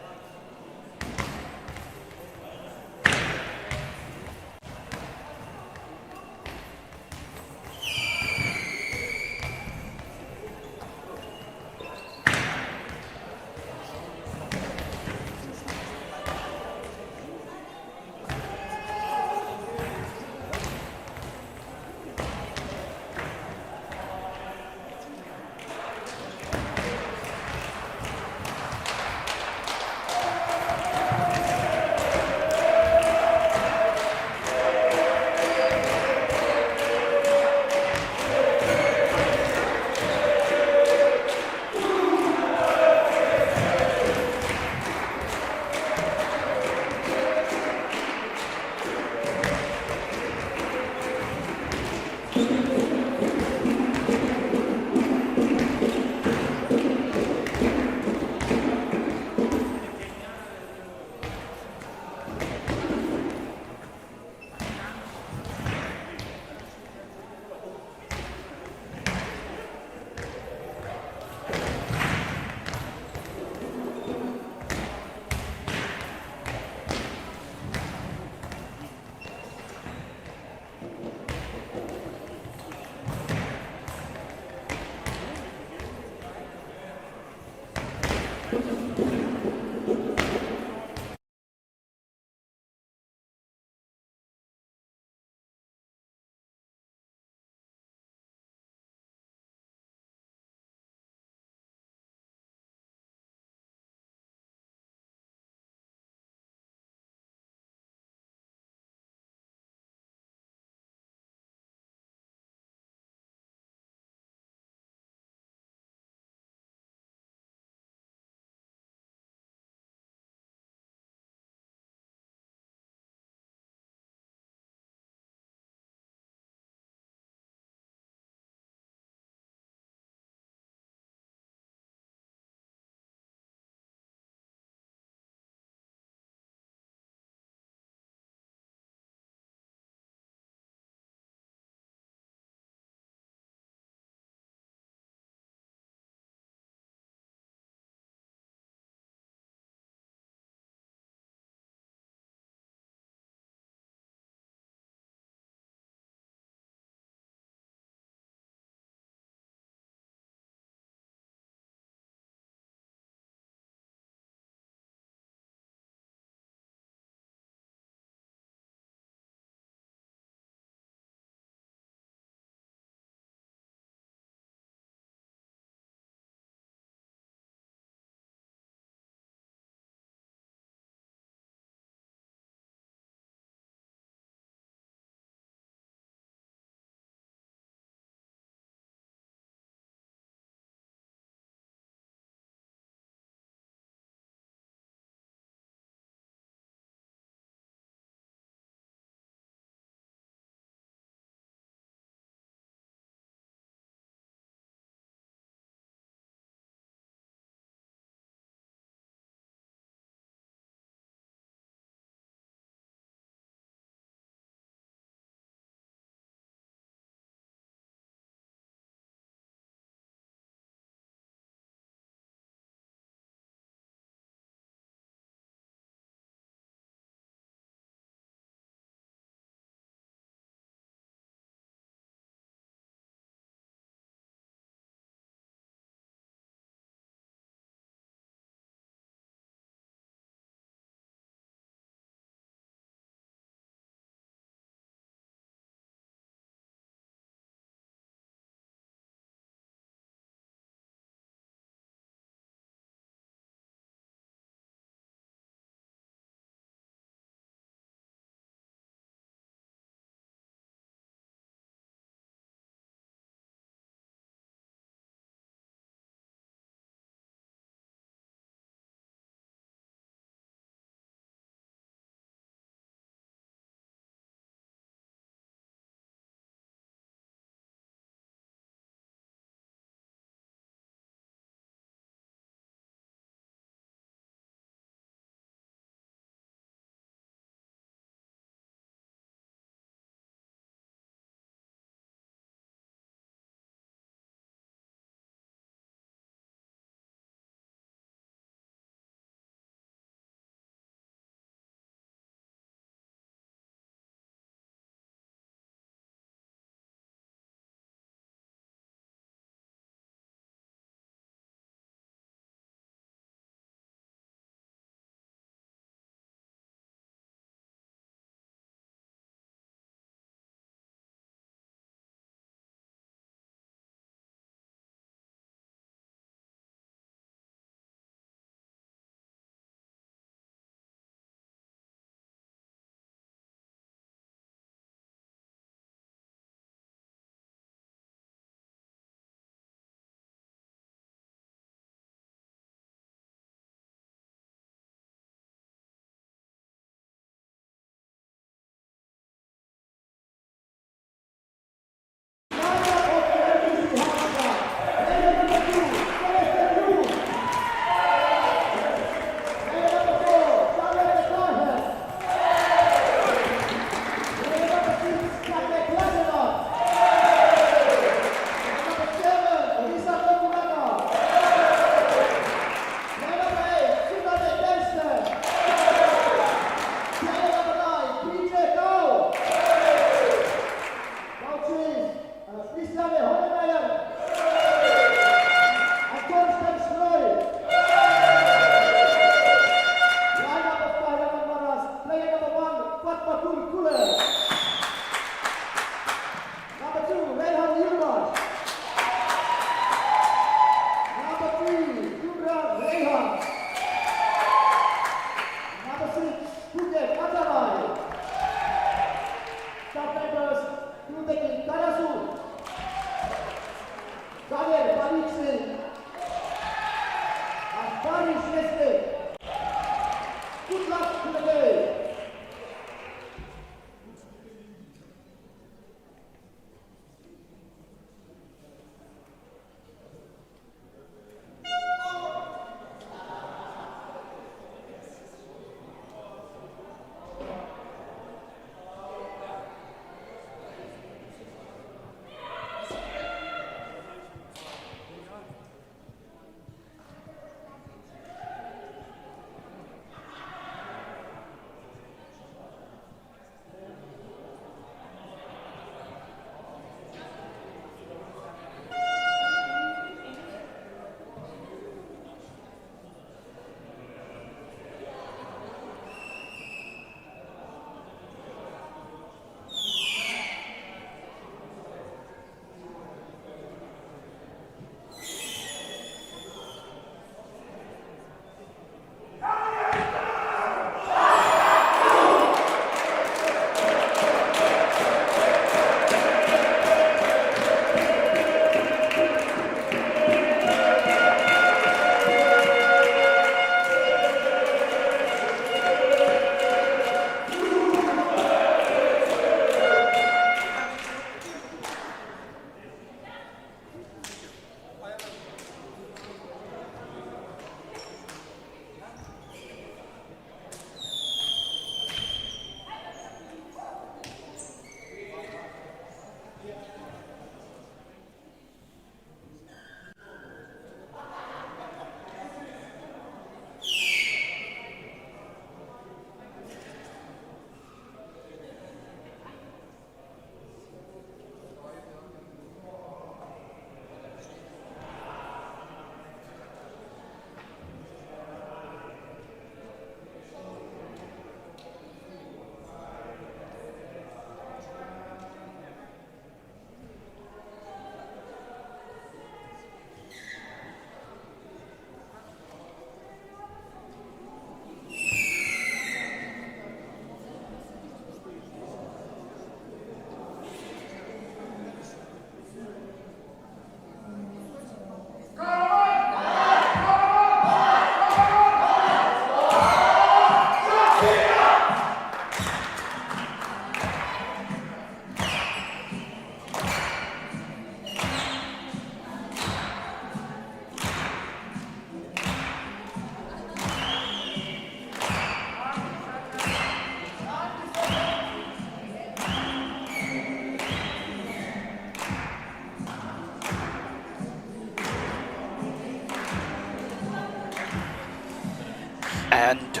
And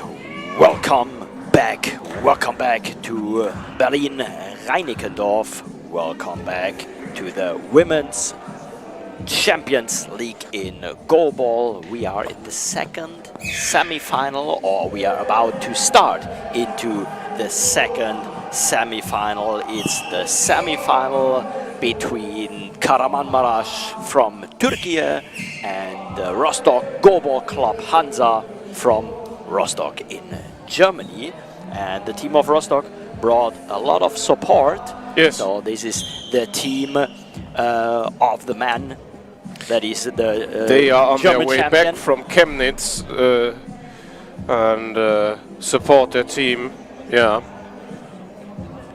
welcome back to Berlin Reinickendorf. Welcome back to the Women's Champions League in goalball. We are in the second semi-final, or we are about to start into the second semi-final. It's the semi-final between Kahramanmaraş from Turkey and the Rostock Goalball Club Hansa from Rostock in Germany. And the team of Rostock brought a lot of support. Yes. So this is the team of the man that is the they are on German their way champion. back from Chemnitz and support their team. Yeah.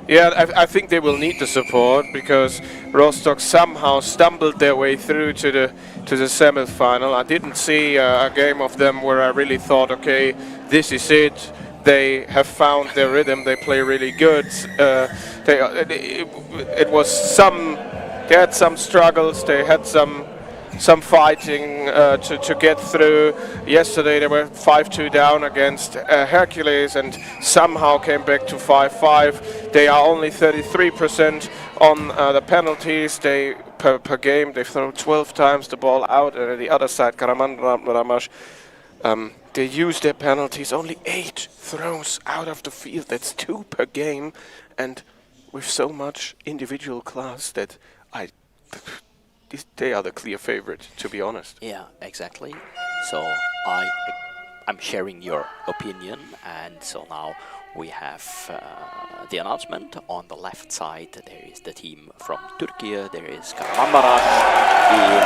Yeah, I think they will need the support because Rostock somehow stumbled their way through to the semi-final. I didn't see a game of them where I really thought, okay, this is it. They have found their rhythm. They play really good. It was they had some struggles. They had some fighting to get through. Yesterday they were 5-2 down against Hercules and somehow came back to 5-5. They are only 33% on the penalties. They per game they throw 12 times the ball out. And on the other side, Kahramanmaraş, they use their penalties. Only 8 throws out of the field. That's 2 per game, and with so much individual class that they are the clear favorite, to be honest. Yeah, exactly. So I'm sharing your opinion, and so now we have the announcement. On the left side there is the team from Turkey. There is Kahramanmaraş in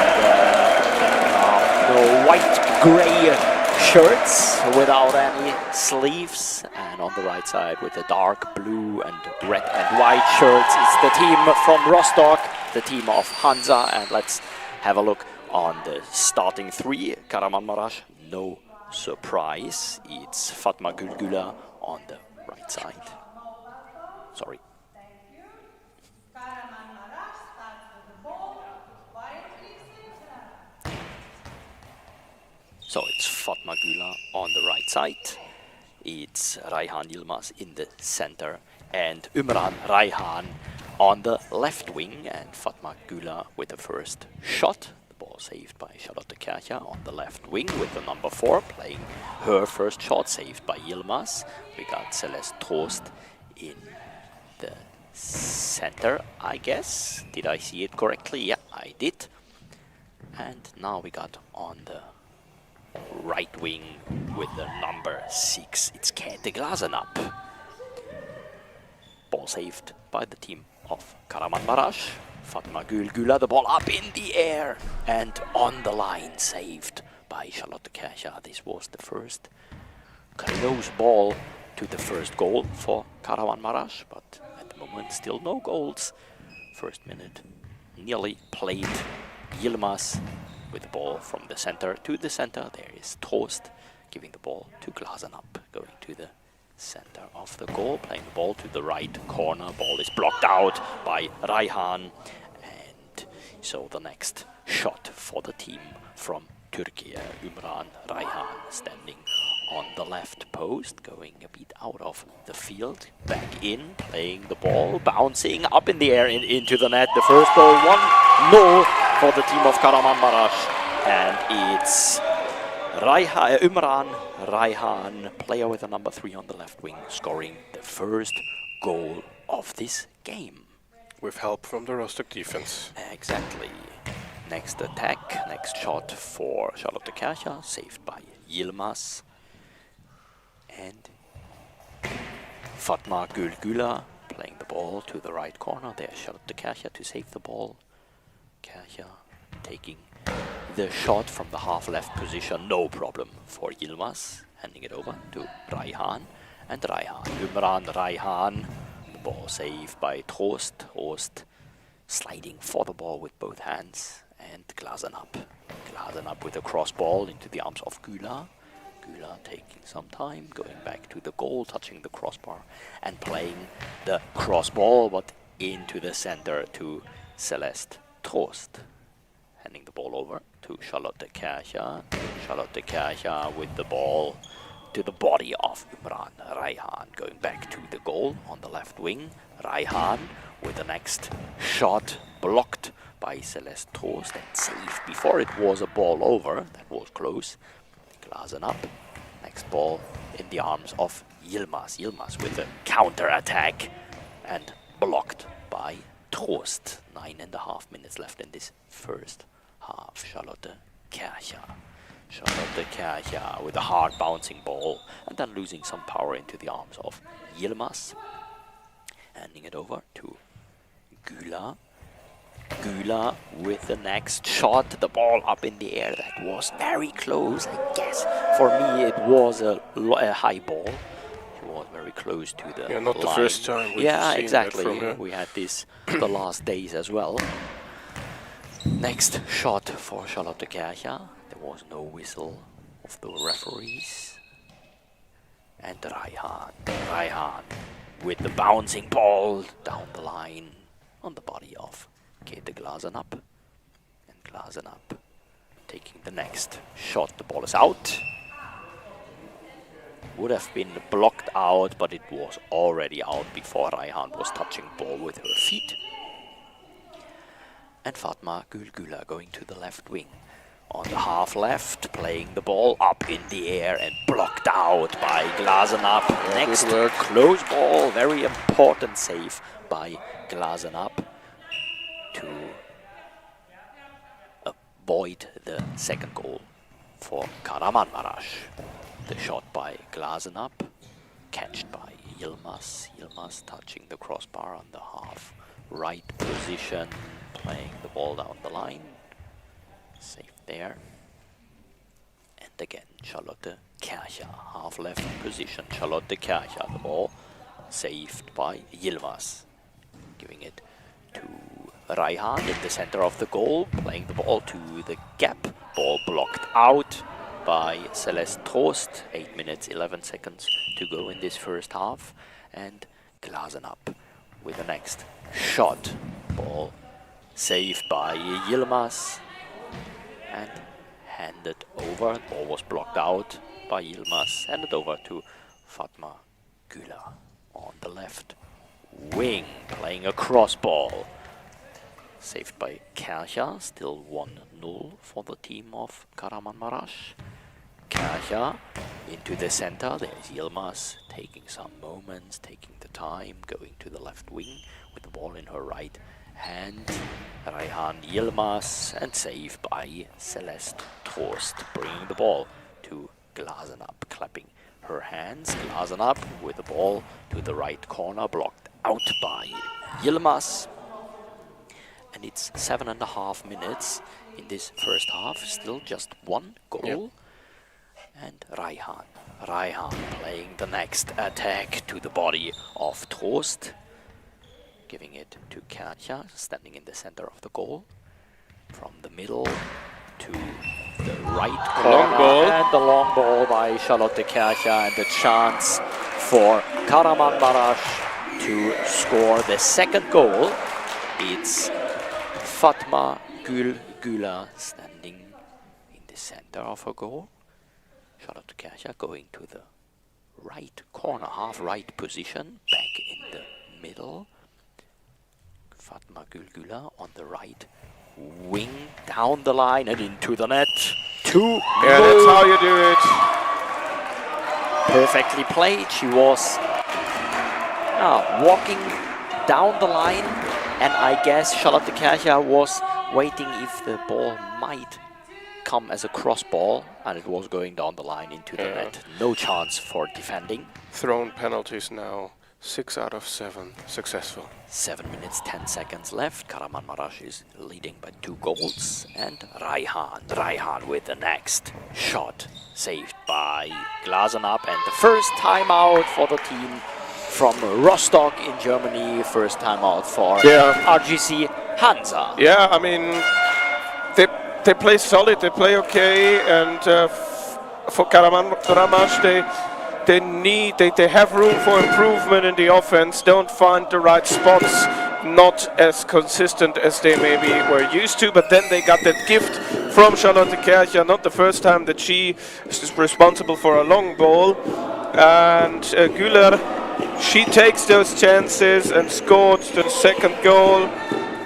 the white-grey shirts without any sleeves, and on the right side with the dark blue and red and white shirts is the team from Rostock, the team of Hansa. And let's have a look on the starting 3. Kahramanmaraş, no surprise, it's Fatma Gülgüler on the right side. Sorry. So it's Fatma Gülgüler on the right side, it's Rayhan Yilmaz in the center, and Ümran Rayhan on the left wing. And Fatma Gülgüler with the first shot. The ball saved by Charlotte Kercher on the left wing with the number 4 playing her first shot, saved by Yilmaz. We got Celeste Trost in the center, I guess. Did I see it correctly? Yeah, I did. And now we got on the right wing with the number 6, it's Käthe Glasenapp. Ball saved by the team of Kahramanmaraş. Fatma Gülgüler, the ball up in the air and on the line, saved by Charlotte Kercher. This was the first close ball to the first goal for Kahramanmaraş, but at the moment still no goals. First minute nearly played. Yilmaz with the ball from the center to the center. There is Trost giving the ball to Glasenapp, going to the center of the goal, playing the ball to the right corner. Ball is blocked out by Rayhan, and so the next shot for the team from Turkey. Ümran Rayhan standing on the left post, going a bit out of the field, back in, playing the ball, bouncing up in the air into the net. The first goal, 1-0 for the team of Kahramanmaraş, and it's Ümran Rayhan, player with the number 3 on the left wing, scoring the first goal of this game. With help from the Rostock defense. Exactly. Next attack, next shot for Charlotte Kercher, saved by Yilmaz. And Fatma Gülgüler playing the ball to the right corner. There's Charlotte Kercher to save the ball. Kercher taking the shot from the half-left position, no problem for Yilmaz, handing it over to Rayhan, and Rayhan, Ümran Rayhan, the ball saved by Trost. Trost sliding for the ball with both hands, and Glasenapp with a cross ball into the arms of Gülgüler. Gülgüler taking some time, going back to the goal, touching the crossbar, and playing the cross ball, but into the center to Celeste Trost. Handing the ball over to Charlotte Kercher. Charlotte Kercher with the ball into the body of Imran Raihan. Going back to the goal on the left wing. Raihan with the next shot blocked by Celeste Trost and saved before it was a ball over. That was close. Glasen up. Next ball in the arms of Yilmaz. Yilmaz with a counter-attack and blocked by Trost. 9.5 minutes left in this first half. Charlotte Kercher. Charlotte Kercher with a hard bouncing ball and then losing some power into the arms of Yilmaz. Handing it over to Güler. Güler with the next shot. The ball up in the air. That was very close, I guess. For me, it was a high ball. It was very close to the not line. the first time we've seen exactly. that from her. We had this the last days as well. Next shot for Charlotte Kercher. There was no whistle of the referees. And Raihan with the bouncing ball down the line on the body of Käthe Glasenapp. And Glasenapp taking the next shot. The ball is out. Would have been blocked out, but it was already out before Raihan was touching ball with her feet. And Fatma Gülgüler going to the left wing. On the half left, playing the ball up in the air and blocked out by Glasenapp. Next close ball, very important save by Glasenapp to avoid the second goal for Kahramanmaraş. The shot by Glasenapp, catched by Yilmaz. Yilmaz touching the crossbar on the half right position, playing the ball down the line. Safe there. And again, Charlotte Kercher, half left position. Charlotte Kercher, the ball saved by Yilmaz. Giving it to Raihan in the center of the goal, playing the ball to the gap. Ball blocked out by Celeste Trost. 8 minutes, 11 seconds to go in this first half. And Glasenapp with the next shot. Ball saved by Yilmaz. And handed over. The ball was blocked out by Yilmaz. Handed over to Fatma Güler on the left wing, playing a cross ball. Saved by Kercher. Still 1-0 for the team of Kahramanmaraş. Kercher into the center. There's Yilmaz taking some moments, taking the time, going to the left wing with the ball in her right hand. Raihan Yilmaz and saved by Celeste Trost, bringing the ball to Glasenapp, clapping her hands. Glasenapp with the ball to the right corner, blocked out by Yilmaz. And it's 7.5 minutes in this first half, still just one goal. Yep. And Raihan playing the next attack to the body of Trost. Giving it to Kercher, standing in the center of the goal. From the middle to the right corner. And the long ball by Charlotte Kercher, and the chance for Kahramanmaraş to score the second goal. It's Fatma Gülgüler standing in the center of her goal. Charlotte Kercher going to the right corner, half right position, back in the middle. Fatma Gülgüler on the right wing, down the line and into the net. 2-0. Yeah, that's how you do it. Perfectly played. She was walking down the line, and I guess Charlotte Kercher was waiting if the ball might come as a cross ball, and it was going down the line into the net. No chance for defending. Thrown penalties now. 6 out of 7 successful. 7 minutes, 10 seconds left. Kahramanmaraş is leading by 2 goals. And Raihan with the next shot. Saved by Glasenapp. And the first timeout for the team from Rostock in Germany. First timeout for RGC Hansa. Yeah, I mean, they play solid, they play okay. And for Kahramanmaraş, they have room for improvement in the offense, don't find the right spots, not as consistent as they maybe were used to, but then they got that gift from Charlotte Kercher, not the first time that she is responsible for a long ball. And Güler, she takes those chances and scored the second goal.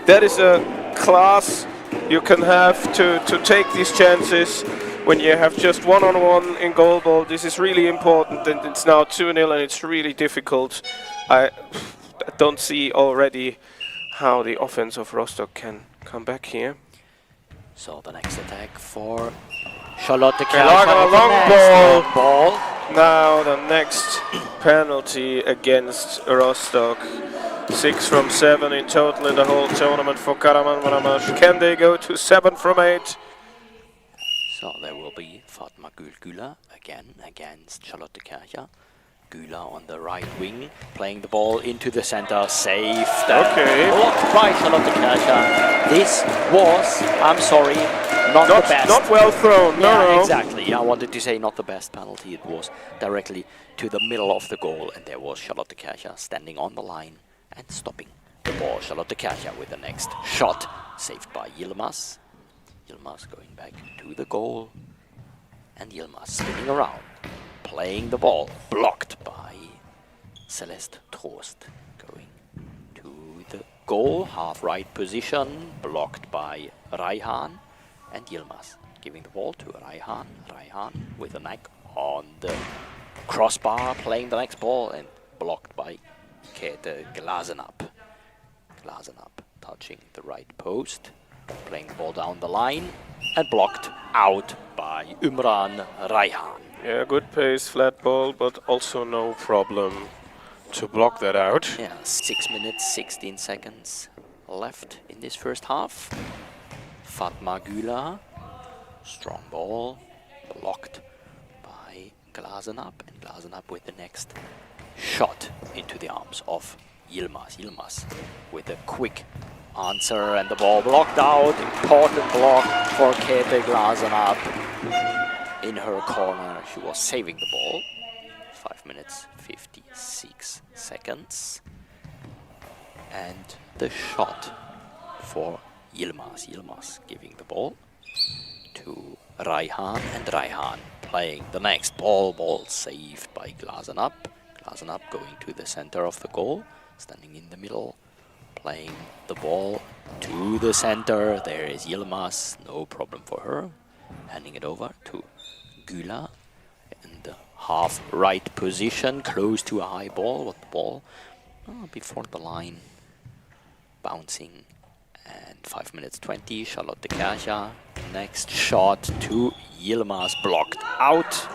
That is a class you can have to take these chances when you have just one-on-one in goal ball. This is really important, and it's now 2-0 and it's really difficult. I don't see already how the offense of Rostock can come back here. So the next attack for Charlotte Kercher, Kercher. a long ball. Now the next penalty against Rostock. 6 from 7 in total in the whole tournament for Kahramanmaraş. Can they go to 7 from 8? So there will be Fatma Güler again against Charlotte Kercher. Güler on the right wing, playing the ball into the center, saved. Okay. Blocked by Charlotte Kercher. This was, I'm sorry, not the best. Not well thrown, no. Exactly. I wanted to say not the best penalty. It was directly to the middle of the goal, and there was Charlotte Kercher standing on the line and stopping the ball. Charlotte Kercher with the next shot, saved by Yilmaz. Yilmaz going back to the goal, and Yilmaz spinning around, playing the ball, blocked by Celeste Trost. Going to the goal, half right position, blocked by Raihan, and Yilmaz giving the ball to Raihan. Raihan with the neck on the crossbar, playing the next ball, and blocked by Käthe Glasenapp. Glasenapp touching the right post, playing the ball down the line, and blocked out by Umran Raihan. Yeah, good pace, flat ball, but also no problem to block that out. Yeah, 6 minutes, 16 seconds left in this first half. Fatma Güler, strong ball, blocked by Glasenapp, and Glasenapp with the next shot into the arms of Yilmaz. Yilmaz with a quick answer, and the ball blocked out. Important block for Käthe Glasenapp in her corner. She was saving the ball. 5 minutes, 56 seconds. And the shot for Yilmaz. Yilmaz giving the ball to Raihan, and Raihan playing the next ball. Ball saved by Glasenapp. Glasenapp going to the center of the goal, standing in the middle, playing the ball to the center. There is Yilmaz, no problem for her. Handing it over to Güler in the half right position, close to a high ball, with the ball before the line, bouncing. And 5 minutes 20, Charlotte Kercher. Next shot to Yilmaz, blocked out.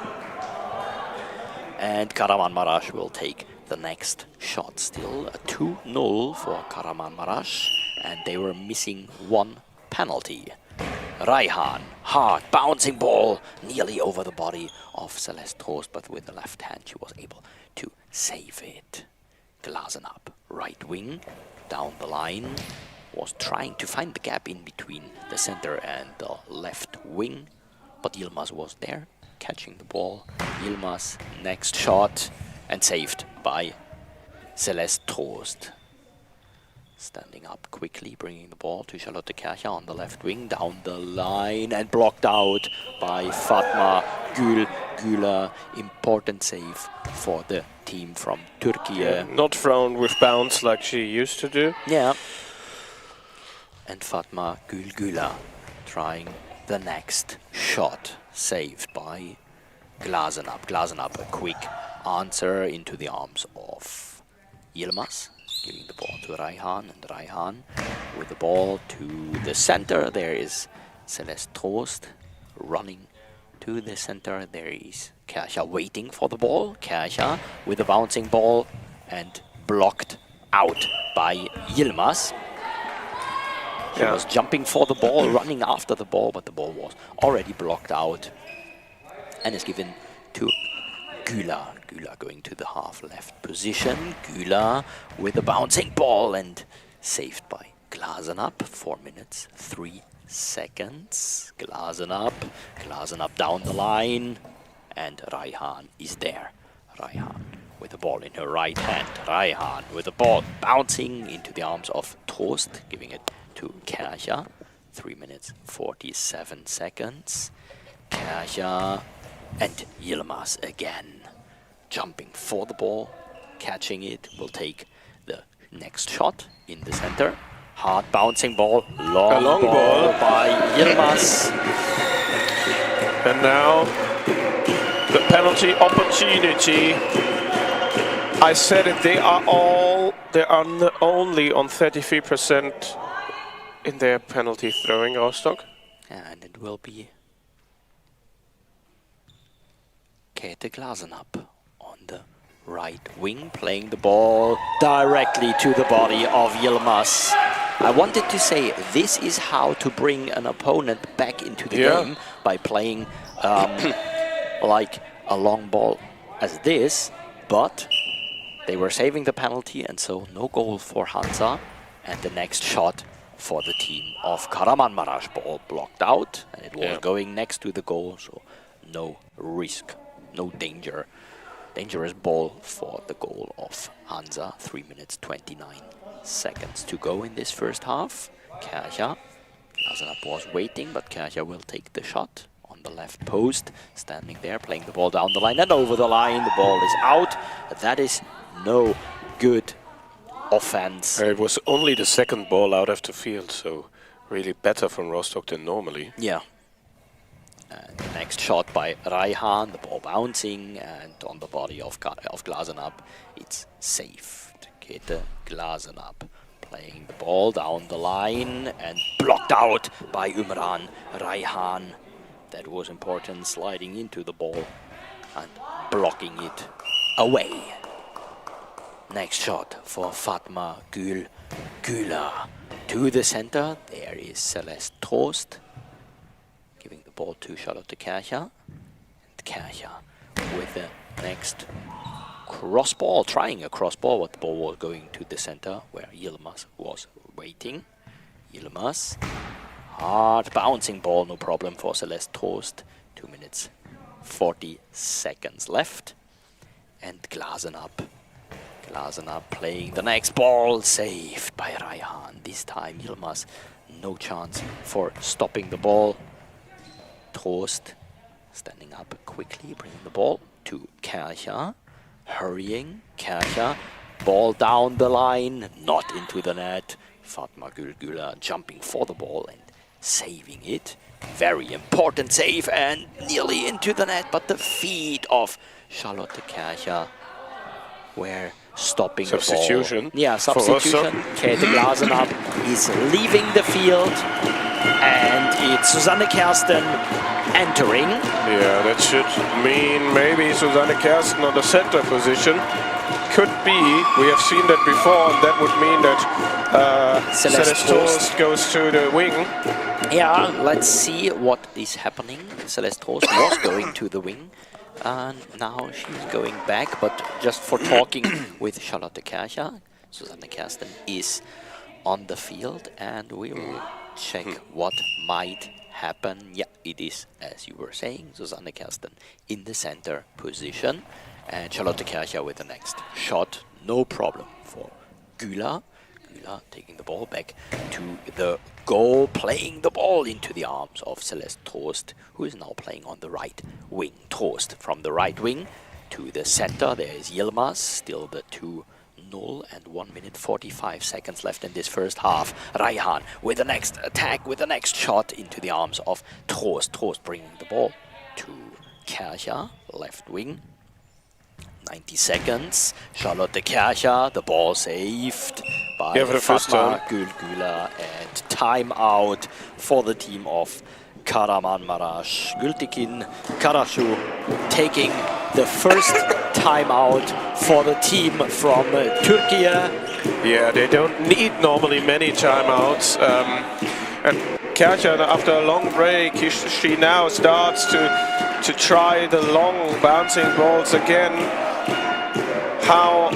And Kahramanmaraş will take the next shot. Still a 2-0 for Kahramanmaraş, and they were missing one penalty. Raihan, hard bouncing ball, nearly over the body of Celeste Trost, but with the left hand she was able to save it. Glasenapp, right wing, down the line, was trying to find the gap in between the center and the left wing, but Yilmaz was there, catching the ball. Yilmaz, next shot, and saved by Celeste Trost. Standing up quickly, bringing the ball to Charlotte Kercher on the left wing, down the line, and blocked out by Fatma Güler. Important save for the team from Turkey. Not thrown with bounce like she used to do. Yeah. And Fatma Güler trying the next shot, saved by Glasenapp. Glasenapp, a quick answer into the arms of Yilmaz, giving the ball to Raihan, and Raihan with the ball to the center. There is Celeste Trost running to the center. There is Kercher waiting for the ball. Kercher with a bouncing ball, and blocked out by Yilmaz. He was jumping for the ball, running after the ball, but the ball was already blocked out and is given to Güler. Güler going to the half left position. Güler with a bouncing ball and saved by Glasenapp. 4 minutes, 3 seconds. Glasenapp down the line, and Raihan is there. Raihan with the ball in her right hand. Raihan with the ball bouncing into the arms of Trost, giving it to Kercher. 3 minutes 47 seconds. Kercher and Yilmaz again. Jumping for the ball, catching it, will take the next shot in the center. Hard bouncing ball, long ball by Yilmaz. And now the penalty opportunity. I said it, they are only on 33% in their penalty throwing, Rostock. And it will be Käthe Glasenapp on the right wing, playing the ball directly to the body of Yilmaz. I wanted to say this is how to bring an opponent back into the game, by playing like a long ball as this, but they were saving the penalty, and so no goal for Hansa. And the next shot for the team of Kahramanmaraş, ball blocked out, and it was going next to the goal, so no risk, no danger. Dangerous ball for the goal of Hansa. 3 minutes 29 seconds to go in this first half. Kercher, Glasenapp was waiting, but Kercher will take the shot on the left post, standing there, playing the ball down the line and over the line. The ball is out. That is no good offense. It was only the second ball out of the field, so really better from Rostock than normally. Yeah. And the next shot by Raihan, the ball bouncing and on the body of Glasenapp. It's saved. Käthe Glasenapp playing the ball down the line and blocked out by Umran Raihan. That was important, sliding into the ball and blocking it away. Next shot for Fatma Güler to the center. There is Celeste Trost giving the ball to Charlotte Kercher. And Kercher with the next cross ball, trying a cross ball, but the ball was going to the center where Yilmaz was waiting. Yilmaz, hard bouncing ball, no problem for Celeste Trost. 2 minutes 40 seconds left. And Glasenapp playing the next ball, saved by Raihan. This time Yilmaz, no chance for stopping the ball. Trost standing up quickly, bringing the ball to Kercher. Hurrying, Kercher, ball down the line, not into the net. Fatma Güler jumping for the ball and saving it. Very important save and nearly into the net, but the feet of Charlotte Kercher were stopping the ball. Yeah, substitution. Käthe Glasenapp is leaving the field, and it's Susanne Kersten entering. Yeah, that should mean maybe Susanne Kersten on the center position. Could be. We have seen that before, and that would mean that Celeste Trost goes to the wing. Yeah, let's see what is happening. Celeste Trost was going to the wing, and now she's going back, but just for talking with Charlotte Kercher. Susanne Kersten is on the field, and we will check what might happen. Yeah, it is, as you were saying, Susanne Kersten in the center position, and Charlotte Kercher with the next shot. No problem for Güler. Güler taking the ball back to the goal, playing the ball into the arms of Celeste Trost, who is now playing on the right wing. Trost from the right wing to the center. There is Yilmaz, still the 2-0, and 1 minute 45 seconds left in this first half. Raihan with the next attack, with the next shot into the arms of Trost. Trost bringing the ball to Kercher, left wing. 90 seconds. Charlotte Kercher, the ball saved by Fatma Güler, and timeout for the team of Kahramanmaraş. Gültekin Karasu taking the first timeout for the team from Turkey. Yeah, they don't need normally many timeouts. And Kercher, after a long break, she now starts to try the long bouncing balls again. How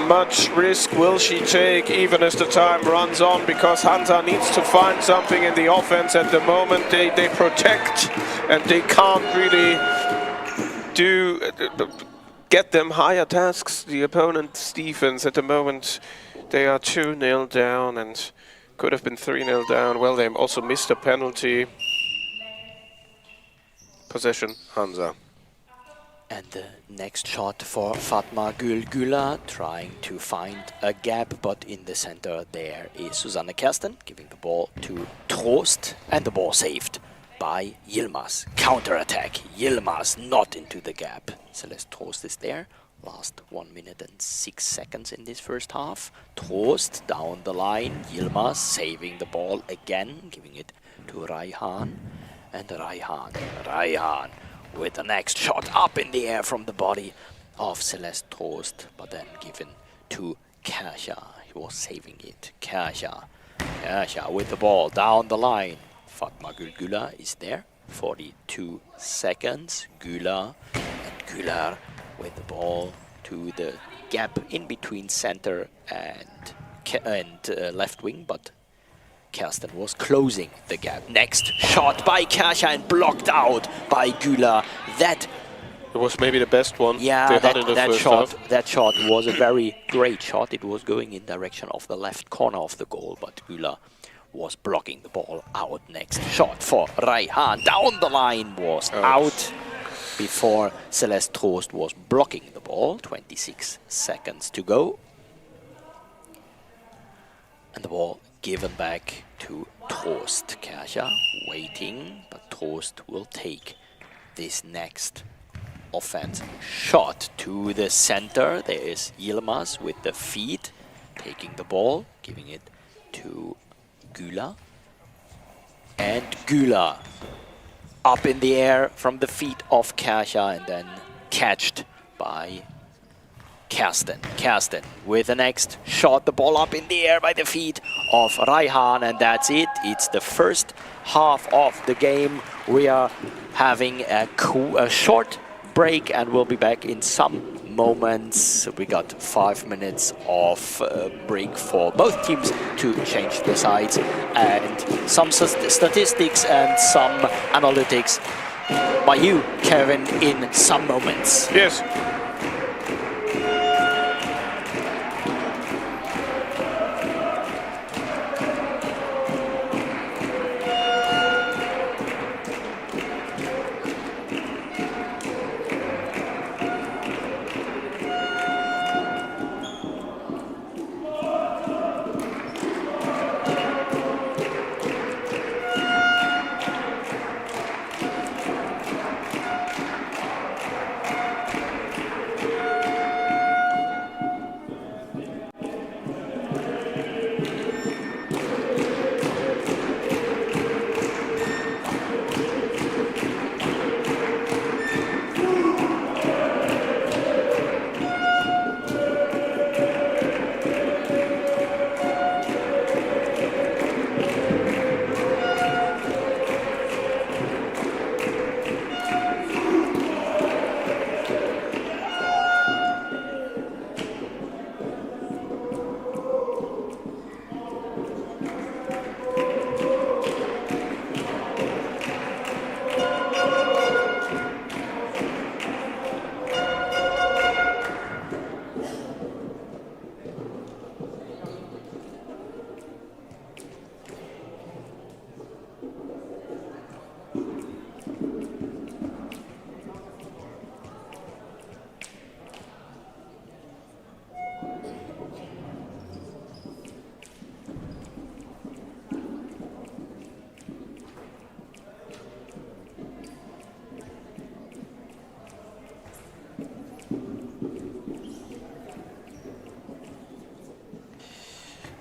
much risk will she take even as the time runs on? Because Hansa needs to find something in the offense at the moment. They protect and they can't really get them higher tasks. The opponent's defense at the moment, they are 2-0 down and could have been 3-0 down. Well, they also missed a penalty. Possession, Hansa. And the next shot for Fatma Gülgüler, trying to find a gap, but in the center there is Susanne Kersten, giving the ball to Trost, and the ball saved by Yilmaz. Counter-attack, Yilmaz not into the gap. Celeste Trost is there. Last 1 minute and 6 seconds in this first half. Trost down the line, Yilmaz saving the ball again, giving it to Raihan. And Raihan with the next shot up in the air from the body of Celeste Trost, but then given to Kasia. He was saving it. Kasia with the ball down the line. Fatma Gülgüler is there. 42 seconds. Güler and Güler with the ball to the gap in between center and left wing, but Kersten was closing the gap. Next shot by Kasia and blocked out by Güler. That It was maybe the best one they had in the first half. That shot was a very great shot. It was going in direction of the left corner of the goal, but Güler was blocking the ball out. Next shot for Raihan. Down the line was out before Celeste Trost was blocking the ball. 26 seconds to go. And the ball given back to Trost. Kasia waiting, but Trost will take this next offensive shot to the center. There is Yilmaz with the feet, taking the ball, giving it to Güler. And Güler up in the air from the feet of Kasia and then catched by Kersten. Kersten with the next shot, the ball up in the air by the feet of Raihan, and that's it. It's the first half of the game. We are having a short break and we'll be back in some moments. We got 5 minutes of break for both teams to change the sides, and some statistics and some analytics by you, Kevin, in some moments. Yes.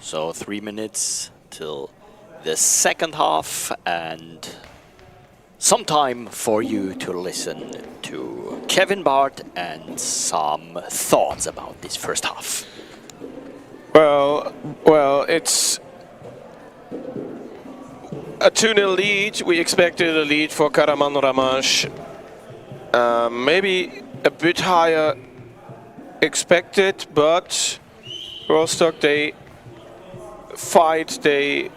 So 3 minutes till the second half, and some time for you to listen to Kevin Barth and some thoughts about this first half. Well, it's a 2-0 lead. We expected a lead for Kahramanmaraş. Maybe a bit higher expected, but Rostock, they fight, they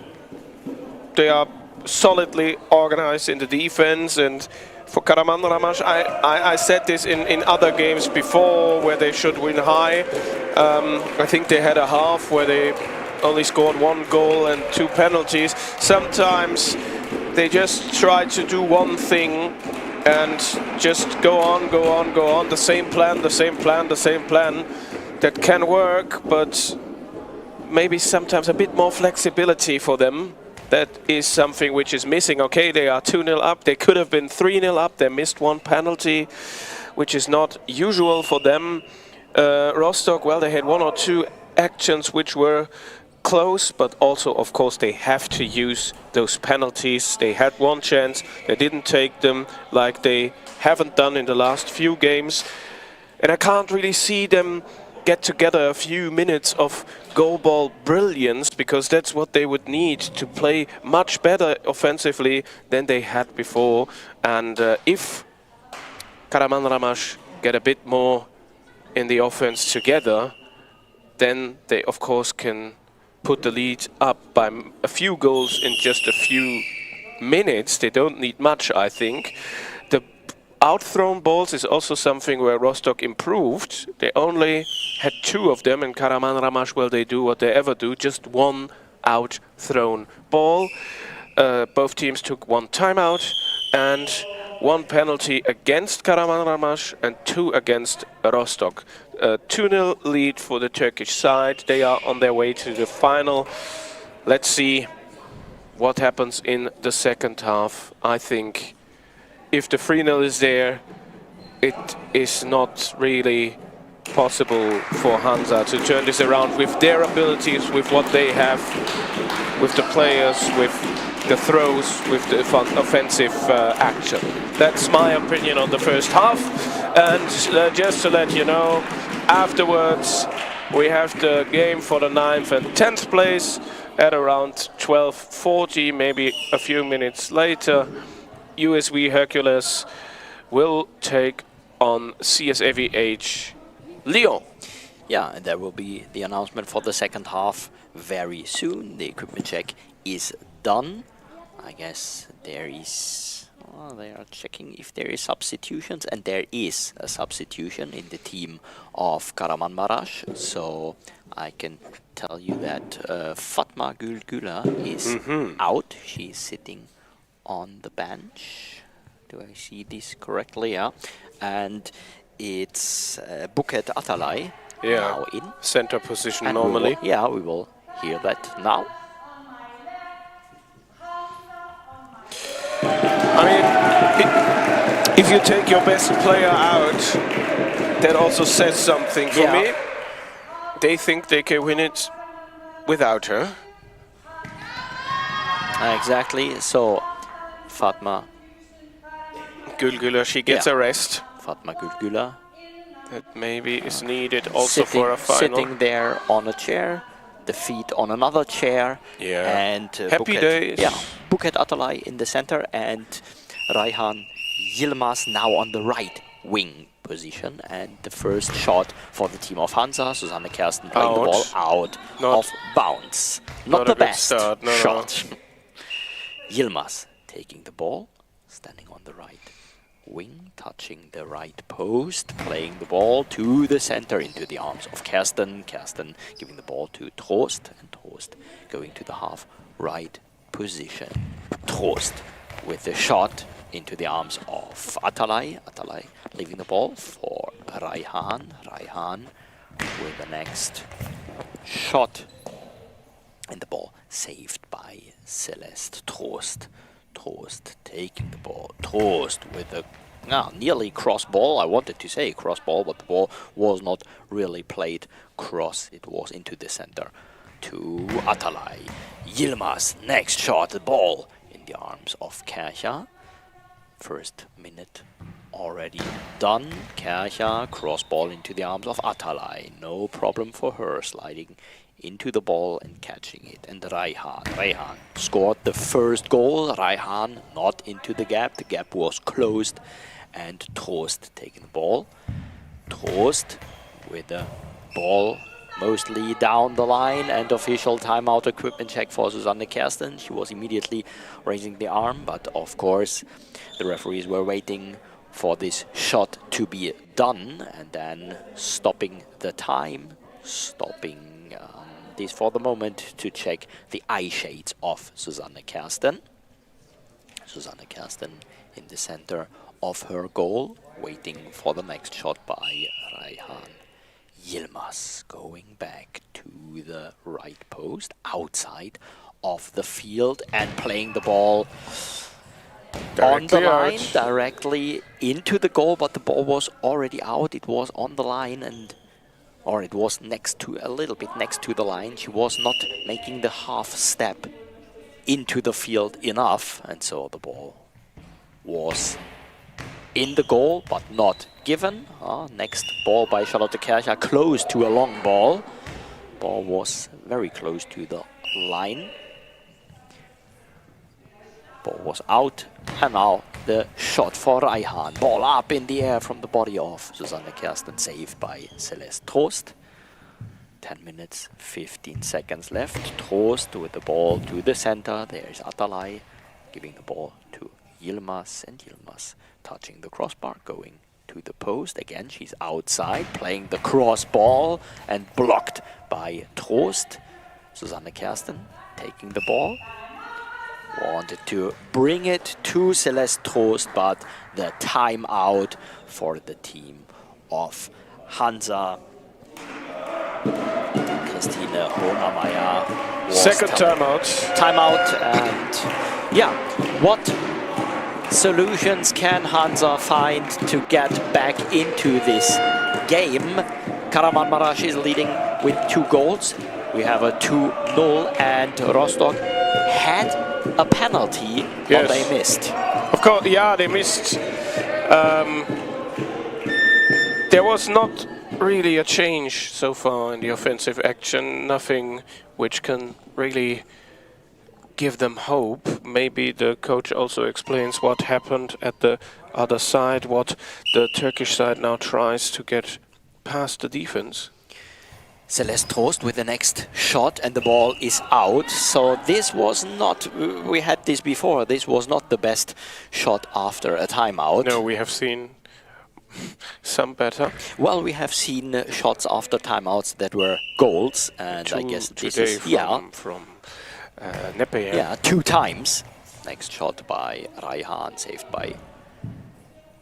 are solidly organized in the defense. And for Kahramanmaraş, I said this in other games before where they should win high. I think they had a half where they only scored 1 goal and 2 penalties. Sometimes they just try to do one thing and just go on, go on, go on. The same plan, the same plan, the same plan. That can work, but maybe sometimes a bit more flexibility for them. That is something which is missing. Okay, they are 2-0 up. They could have been 3-0 up. They missed 1 penalty, which is not usual for them. Rostock, well, they had 1 or 2 actions which were close, but also, of course, they have to use those penalties. They had 1 chance. They didn't take them like they haven't done in the last few games. And I can't really see them get together a few minutes of goal ball brilliance, because that's what they would need to play much better offensively than they had before. And if Kahramanmaraş get a bit more in the offense together, then they of course can put the lead up by a few goals in just a few minutes. They don't need much, I think. The out-thrown balls is also something where Rostock improved. They only had 2 of them, and Kahramanmaraş, well, they do what they ever do, just 1 out-thrown ball. Both teams took 1 timeout and 1 penalty against Kahramanmaraş and 2 against Rostock. 2-0 lead for the Turkish side. They are on their way to the final. Let's see what happens in the second half. I think if the 3-0 is there, it is not really possible for Hansa to turn this around with their abilities, with what they have, with the players, with the throws, with the offensive action. That's my opinion on the first half. And just to let you know, afterwards we have the game for the 9th and 10th place at around 12:40, maybe a few minutes later. USV Hercules will take on CSAVH Lyon. Yeah, and there will be the announcement for the second half very soon. The equipment check is done. I guess there is... Oh, they are checking if there is substitutions, and there is a substitution in the team of Kahramanmaraş. So I can tell you that Fatma Gülgüler is out. She is sitting on the bench. Do I see this correctly? Yeah. And it's Buket Atalay now in. Center position And normally. we will hear that now. I mean, if you take your best player out, that also says something for me. They think they can win it without her. Exactly. So Fatma Gülgüler, she gets a rest. Fatma Gülgüler That maybe is needed also for a final. Sitting there on a chair, the feet on another chair. Yeah. And Happy days. Yeah, Buket Atalay in the center and Rayhan Yilmaz now on the right wing position. And the first shot for the team of Hansa, Susanne Kersten playing the ball out of bounds. Not the best start, shot. Yilmaz taking the ball, standing on the right wing, touching the right post, playing the ball to the center into the arms of Kersten. Kersten giving the ball to Trost, and Trost going to the half right position. Trost with the shot into the arms of Atalay. Atalay leaving the ball for Rayhan. Rayhan with the next shot, and the ball saved by Celeste Trost. Trost taking the ball. Trost with a nearly cross ball. I wanted to say cross ball, but the ball was not really played cross. It was into the center to Atalay. Yilmaz, next shot, the ball in the arms of Kercher. First minute already done. Kercher, cross ball into the arms of Atalay. No problem for her, sliding into the ball and catching it. And Rayhan scored the first goal. Rayhan not into the gap. The gap was closed. And Trost taking the ball. Trost with the ball mostly down the line, and official timeout equipment check for Susanne Kersten. She was immediately raising the arm, but of course the referees were waiting for this shot to be done and then stopping the time, stopping this for the moment to check the eye shades of Susanne Kersten. Susanne Kersten in the center of her goal, waiting for the next shot by Raihan Yilmaz, going back to the right post, outside of the field, and playing the ball on the line, directly into the goal, but the ball was already out. It was on the line, or it was next to, a little bit next to the line. She was not making the half step into the field enough, and so the ball was in the goal, but not given. Next ball by Charlotte Kercher, close to a long ball. Ball was very close to the line. Ball was out, and now the shot for Raihan. Ball up in the air from the body of Susanne Kersten, saved by Celeste Trost. 10 minutes, 15 seconds left. Trost with the ball to the center. There's Atalay giving the ball to Yilmaz, and Yilmaz touching the crossbar, going to the post. Again, she's outside, playing the cross ball, and blocked by Trost. Susanne Kersten taking the ball. Wanted to bring it to Celeste Trost, but the timeout for the team of Hansa. Christine Hohnermeier. Second timeout. Timeout, and yeah, what solutions can Hansa find to get back into this game? Karamanmaraş is leading with 2 goals. We have a 2-0, and Rostock had a penalty, but they missed. Of course, yeah, they missed. There was not really a change so far in the offensive action. Nothing which can really give them hope. Maybe the coach also explains what happened at the other side, what the Turkish side now tries to get past the defense. Celeste Trost with the next shot, and the ball is out. So this was not, we had this before, this was not the best shot after a timeout. No, we have seen some better. Well, we have seen shots after timeouts that were goals, and I guess this is from Nepe. Yeah, 2 times. Next shot by Raihan, saved by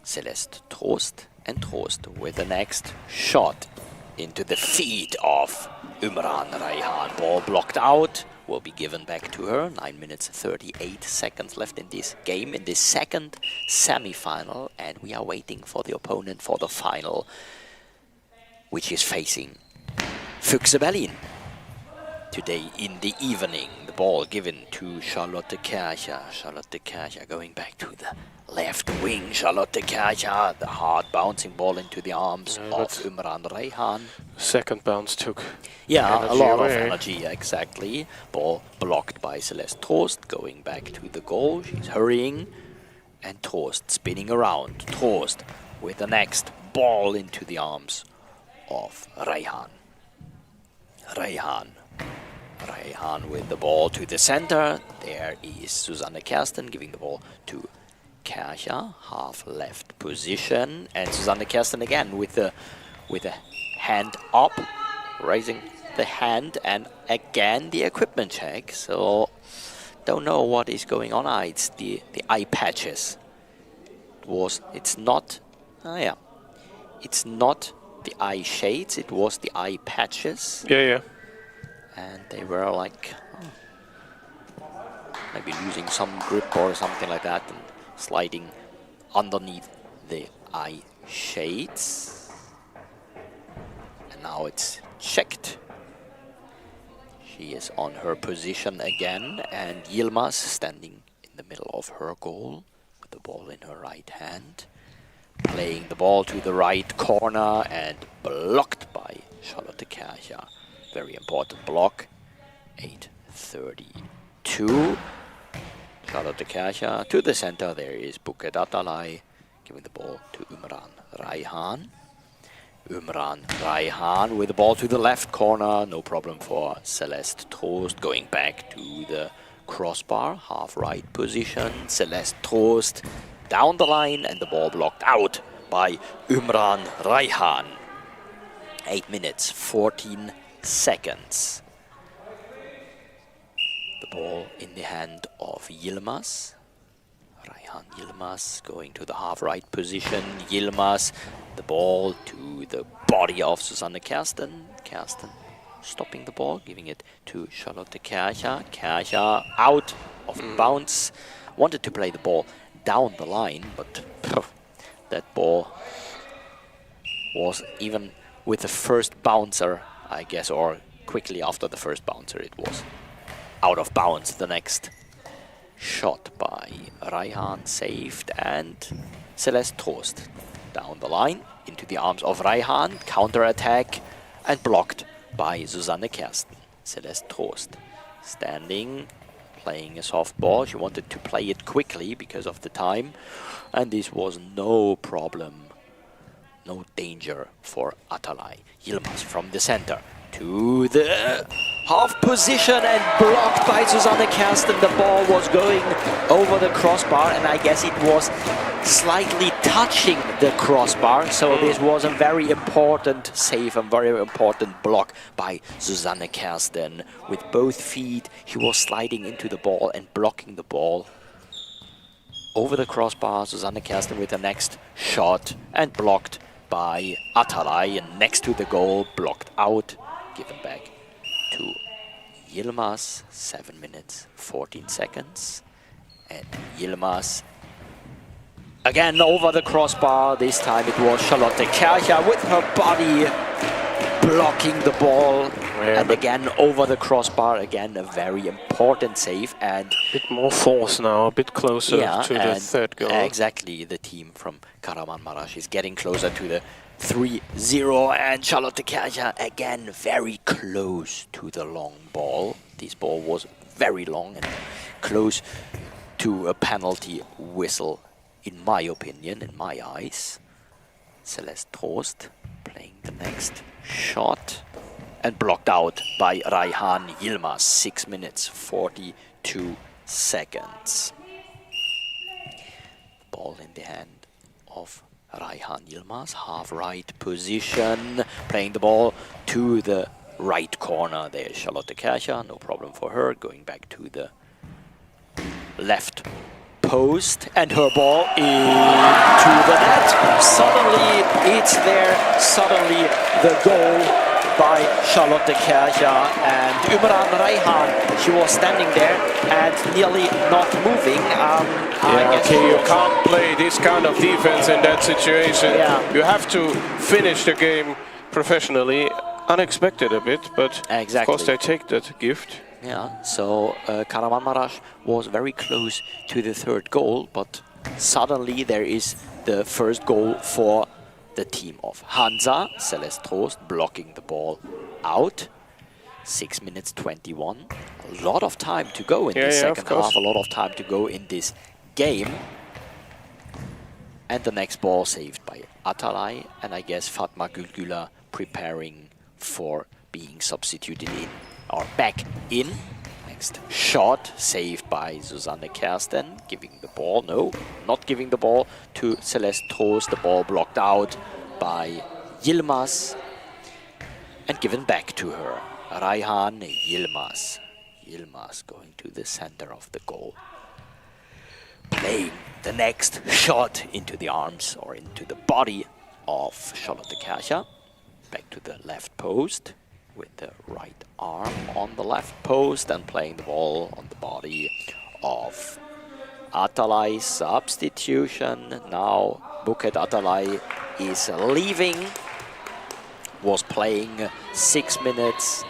Celeste Trost, and Trost with the next shot into the feet of Umran Raihan. Ball blocked out, will be given back to her. 9 minutes 38 seconds left in this game, in this second semi-final, and we are waiting for the opponent for the final, which is facing Füchse Berlin. Today in the evening, the ball given to Charlotte Kercher. Charlotte Kercher going back to the left wing. Charlotte Kercher, the hard bouncing ball into the arms of Umran Raihan. Second bounce took a lot away. of energy, exactly. Ball blocked by Celeste Trost, going back to the goal. She's hurrying, and Trost spinning around. Trost with the next ball into the arms of Raihan. Raihan with the ball to the center. There is Susanne Kersten giving the ball to Kercher, half left position, and Susanne Kersten again with a hand up, raising the hand, and again the equipment check. So don't know what is going on. It's the eye patches. It's not the eye shades. It was the eye patches. Yeah. And they were like maybe losing some grip or something like that, and sliding underneath the eye shades. And now it's checked. She is on her position again, and Yilmaz standing in the middle of her goal with the ball in her right hand, playing the ball to the right corner, and blocked by Charlotte Kercher. Very important block. 8:32. Charlotte Kercher to the center. There is Buket Atalay giving the ball to Umran Raihan. Umran Raihan with the ball to the left corner. No problem for Celeste Trost. Going back to the crossbar, half right position. Celeste Trost down the line and the ball blocked out by Umran Raihan. 8 minutes, 14 seconds. The ball in the hand of Yilmaz. Raihan Yilmaz going to the half right position. Yilmaz, the ball to the body of Susanne Kersten. Kersten stopping the ball, giving it to Charlotte Kercher. Kercher out of bounds. Wanted to play the ball down the line, but that ball was even with the first bouncer, I guess, or quickly after the first bouncer, it was out of bounds. The next shot by Raihan saved, and Celeste Trost down the line into the arms of Raihan. Counter-attack and blocked by Susanne Kersten. Celeste Trost standing, playing a soft ball. She wanted to play it quickly because of the time, and this was no problem, no danger for Atalay. Yilmaz from the center to the half position and blocked by Susanne Kersten. The ball was going over the crossbar, and I guess it was slightly touching the crossbar. So this was a very important save, a very important block by Susanne Kersten. With both feet, she was sliding into the ball and blocking the ball over the crossbar. Susanne Kersten with the next shot and blocked by Atalay, and next to the goal, blocked out, given back to Yilmaz. 7 minutes, 14 seconds. And Yilmaz again over the crossbar. This time it was Charlotte Kercher with her body blocking the ball. Yeah, and again over the crossbar. Again a very important save, and a bit more force now, a bit closer to the third goal. Exactly, the team from Kahramanmaraş is getting closer to the 3-0, and Charlotte Kercher again very close to the long ball. This ball was very long and close to a penalty whistle, in my opinion, in my eyes. Celeste Trost playing the next shot and blocked out by Raihan Yilmaz. 6 minutes, 42 seconds. Ball in the hand of Raihan Yilmaz, half right position, playing the ball to the right corner. There's Charlotte Kercher, no problem for her, going back to the left post, and her ball into the net. Suddenly it's there, suddenly the goal by Charlotte Kercher, and Umran Raihan, she was standing there and nearly not moving. You can't play this kind of defense in that situation. Yeah. You have to finish the game professionally. Unexpected a bit, but Exactly. of course they take that gift. Yeah, so Kahramanmaraş was very close to the third goal, but suddenly there is the first goal for the team of Hansa. Celeste Trost blocking the ball out. 6 minutes 21. A lot of time to go in the second half, a lot of time to go in this game. And the next ball saved by Atalay, and I guess Fatma Gülgüler preparing for being substituted in, or back in. Next shot saved by Susanne Kersten, giving the ball, no, not giving the ball to Celeste Trost. The ball blocked out by Yilmaz and given back to her. Raihan Yilmaz. Yilmaz going to the center of the goal, playing the next shot into the arms or into the body of Charlotte Kercher. Back to the left post with the right arm on the left post and playing the ball on the body of Atalay. Substitution. Now Buket Atalay is leaving. Was playing 6 minutes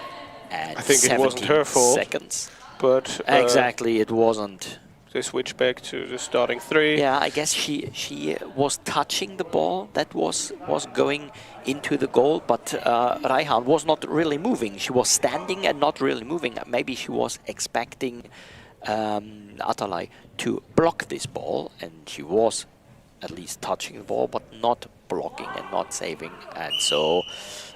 and I think it wasn't her 17 fault, seconds. but Exactly, it wasn't. they switch back to the starting three. Yeah, I guess she was touching the ball that was going into the goal, but Raihan was not really moving. She was standing and not really moving. Maybe she was expecting Atalay to block this ball, and she was at least touching the ball, but not blocking and not saving. And so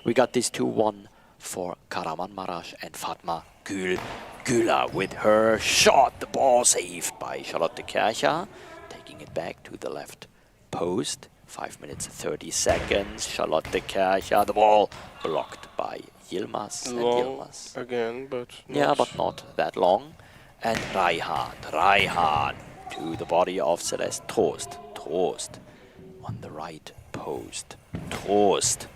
we got this 2-1 for Kahramanmaraş and Fatma Güler with her shot. The ball saved by Charlotte Kercher, taking it back to the left post. 5 minutes 30 seconds. Charlotte Kercher, the ball blocked by Yilmaz. And Yilmaz again, but yeah, but not that long. And Raihan to the body of Celeste Trost. Trost on the right post. Trost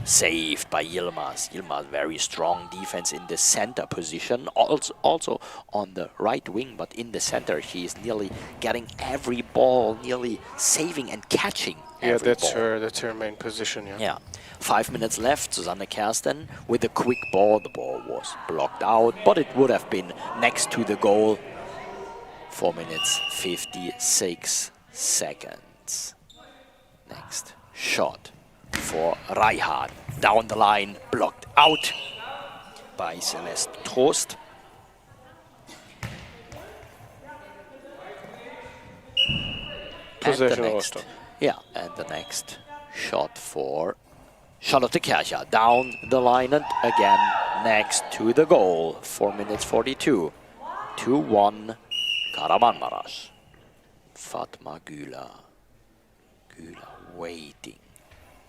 saved by Yilmaz. Yilmaz very strong defense in the center position, also on the right wing, but in the center she is nearly getting every ball, nearly saving and catching. Yeah, that's ball. her main position. Yeah. 5 minutes left. Susanne Kersten with a quick ball. The ball was blocked out, but it would have been next to the goal. 4 minutes 56 seconds. Next shot for Raihan. Down the line, blocked out by Celeste Trost. Possession Rostock. Yeah, and the next shot for Charlotte Kercher. Down the line and again next to the goal. 4 minutes 42. 2-1 Kahramanmaraş. Fatma Güler. Güler waiting.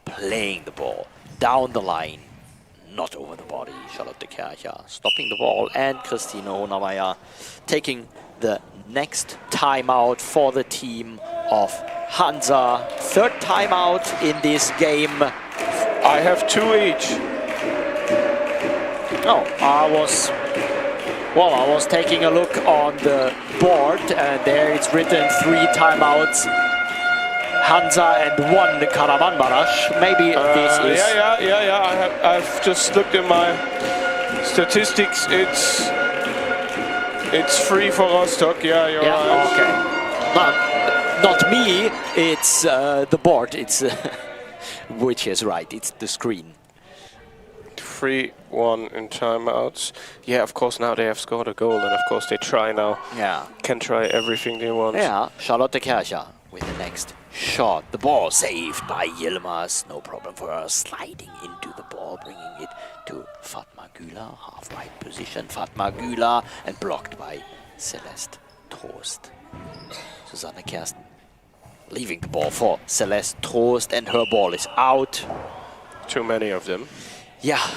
Playing the ball. Down the line. Not over the body. Charlotte Kercher stopping the ball. And Christine Honermeier taking the next timeout for the team of Hansa. Third timeout in this game. I have 2 each. Oh, I was taking a look on the board and there it's written 3 timeouts Hansa and 1 Kahramanmaraş. Maybe this is... Yeah. I've just looked in my statistics. It's 3 for Rostock. Yeah, you're right. Okay. Not me, it's the board. It's which is right, it's the screen. 3-1 in timeouts. Yeah, of course now they have scored a goal and of course they try now. Yeah. Can try everything they want. Yeah, Charlotte Kercher with the next shot. The ball saved by Yilmaz. No problem for her sliding into the ball, bringing it to Fatma Güler. Half right position, Fatma Güler, and blocked by Celeste Trost. Susanne Kersten leaving the ball for Celeste Trost, and her ball is out. Too many of them. Yeah,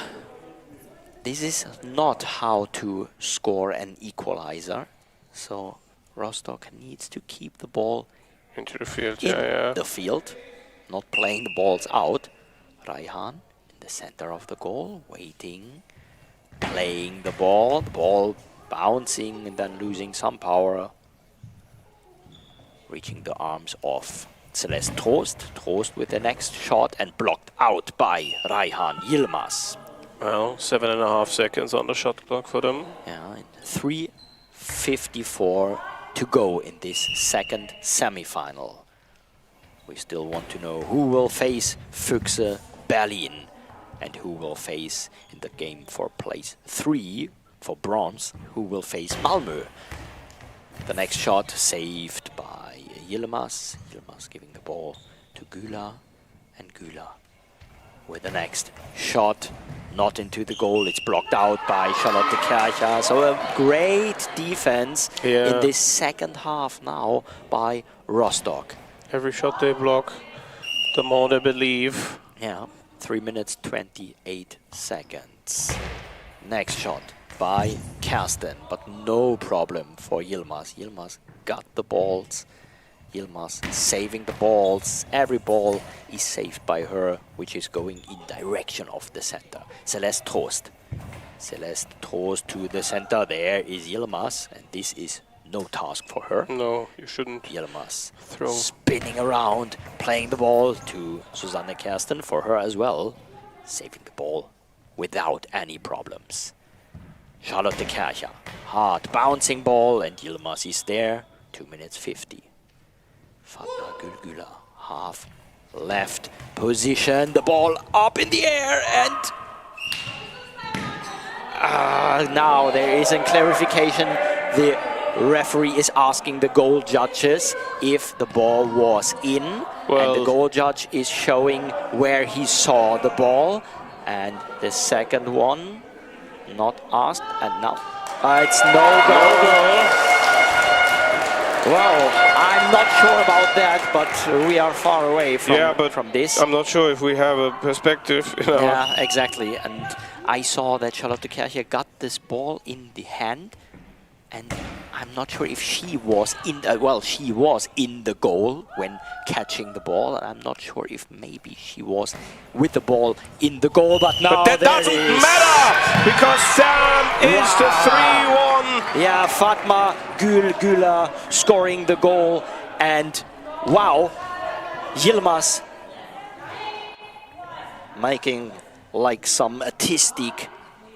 this is not how to score an equalizer. So Rostock needs to keep the ball into the field. in the field, not playing the balls out. Raihan in the center of the goal, waiting, playing the ball bouncing and then losing some power. Reaching the arms of Celeste Trost. Trost with the next shot and blocked out by Raihan Yilmaz. Well, 7.5 seconds on the shot clock for them. Yeah, 3:54 to go in this second semi-final. We still want to know who will face Füchse Berlin and who will face in the game for place 3 for bronze, who will face Malmö. The next shot saved by Yilmaz. Yilmaz giving the ball to Güler, and Güler with the next shot, not into the goal. It's blocked out by Charlotte Kercher. So a great defense in this second half now by Rostock. Every shot they block, the more they believe. Yeah, 3 minutes 28 seconds. Next shot by Kersten, but no problem for Yilmaz. Yilmaz got the balls. Yilmaz saving the balls. Every ball is saved by her, which is going in direction of the center. Celeste Trost. Celeste Trost to the center. There is Yilmaz, and this is no task for her. No, you shouldn't. Yilmaz throw. Spinning around, playing the ball to Susanne Kersten for her as well. Saving the ball without any problems. Charlotte Kercher. Hard bouncing ball, and Yilmaz is there. 2 minutes 50. Fatma Güler, half left position, the ball up in the air, and now there is a clarification. The referee is asking the goal judges if the ball was in, and the goal judge is showing where he saw the ball, and the second one not asked, and now it's no goal. Well, I'm not sure about that, but we are far away from this. I'm not sure if we have a perspective. You know. Yeah, exactly. And I saw that Charlotte Kercher got this ball in the hand, and I'm not sure if she was in she was in the goal when catching the ball. I'm not sure if maybe she was with the ball in the goal, but now that doesn't matter because Sam is the 3-1. Yeah, Fatma Güler scoring the goal, and wow, Yilmaz making like some artistic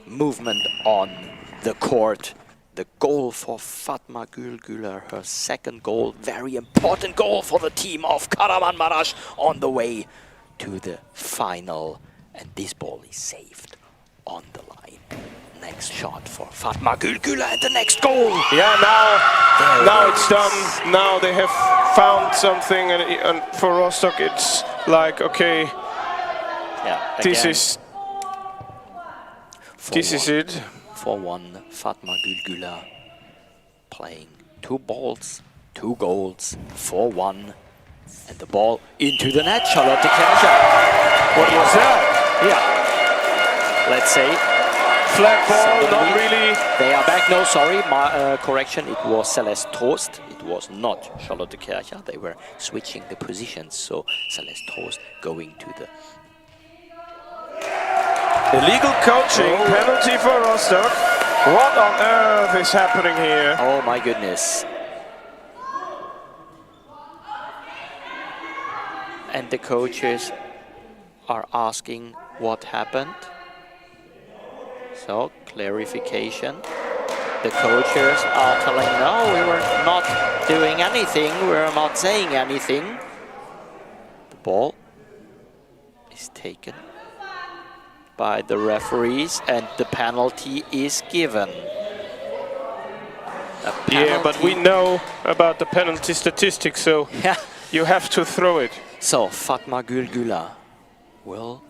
movement on the court. The goal for Fatma Güler, her second goal, very important goal for the team of Kahramanmaraş on the way to the final. And this ball is saved on the line. Next shot for Fatma Güler and the next goal. Yeah, now it's done. Now they have found something, and for Rostock it's like, okay, this is it. 4-1, Fatma Güler playing 2 balls, 2 goals, 4-1, and the ball into the net, Charlotte Kercher. What was that? Yeah, let's say. Flag ball, not really. They are back, no, sorry, correction, it was Celeste Toast, it was not Charlotte Kercher. They were switching the positions, so Celeste Toast going to the... Illegal coaching, penalty for Rostock. What on earth is happening here? Oh my goodness. And the coaches are asking what happened. So, clarification. The coaches are telling, no, we were not doing anything, we were not saying anything. The ball is taken by the referees, and the penalty is given. Yeah, but we know about the penalty statistics, so you have to throw it. So Fatma Güler will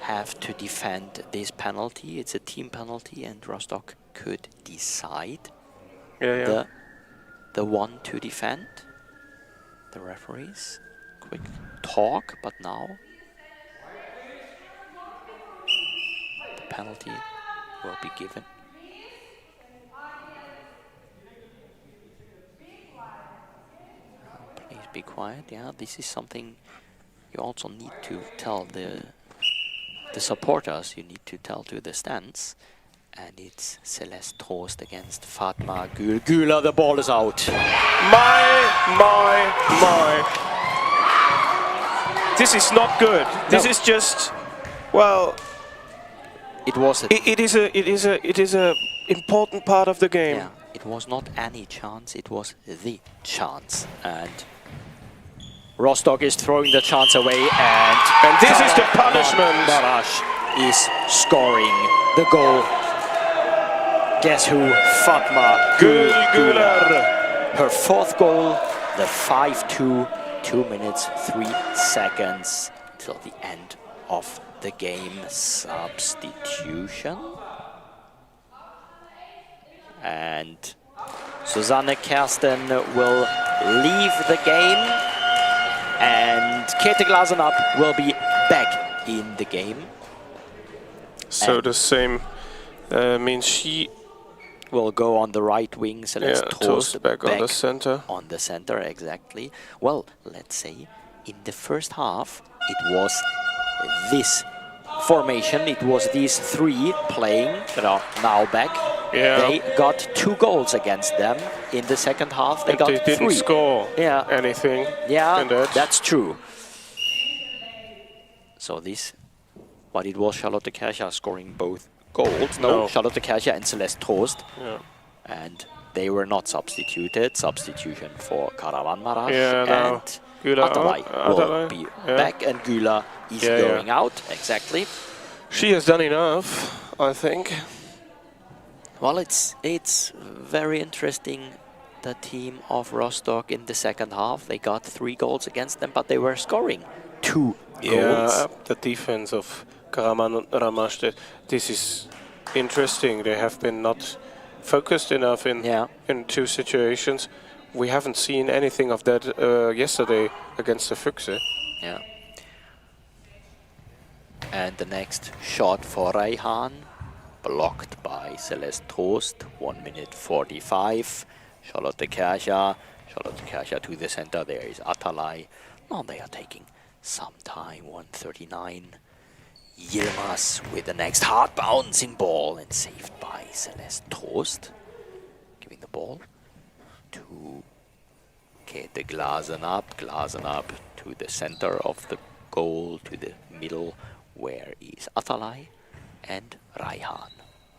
have to defend this penalty. It's a team penalty, and Rostock could decide the one to defend. The referees, quick talk, but now penalty will be given. Please be quiet. Yeah, this is something you also need to tell the supporters. You need to tell to the stands. And it's Celeste Toast against Fatma Güler. The ball is out. My. This is not good. This is just, well. It was. It is a important part of the game. Yeah, it was not any chance. It was the chance, and Rostock is throwing the chance away, and this is the punishment. Maraş is scoring the goal. Guess who? Fatma Güler. Her 4th goal, the 5-2, 2 minutes 3 seconds till the end of the game. Substitution, and Susanne Kersten will leave the game, and Käthe Glasenapp will be back in the game. So the same means she will go on the right wing. So let's toss back on the center. On the center, exactly. Well, let's say in the first half it was this formation. It was these 3 playing that are now back. Yeah. They got 2 goals against them. In the second half, they got 3. They didn't score anything. Yeah, that's true. So this, but it was Charlotte Kercher scoring both goals. No, Charlotte Kercher and Celeste Toast. Yeah. And they were not substituted. Substitution for Kahramanmaraş. Yeah, and Atalay will be back, and Güler is going out. Exactly. She has done enough, I think. Well, it's very interesting the team of Rostock in the second half. They got 3 goals against them, but they were scoring 2 goals. The defense of Karaman Ramash, this is interesting. They have been not focused enough in 2 situations. We haven't seen anything of that yesterday against the Füchse. Yeah. And the next shot for Reihan, blocked by Celeste Trost, 1 minute 45. Charlotte Kercher to the center, there is Atalay. Oh, they are taking some time, 1:39. Yilmaz with the next hard bouncing ball and saved by Celeste Trost. Giving the ball to Käthe Glasenapp to the center of the goal, to the middle, where is Atalay and Reihan.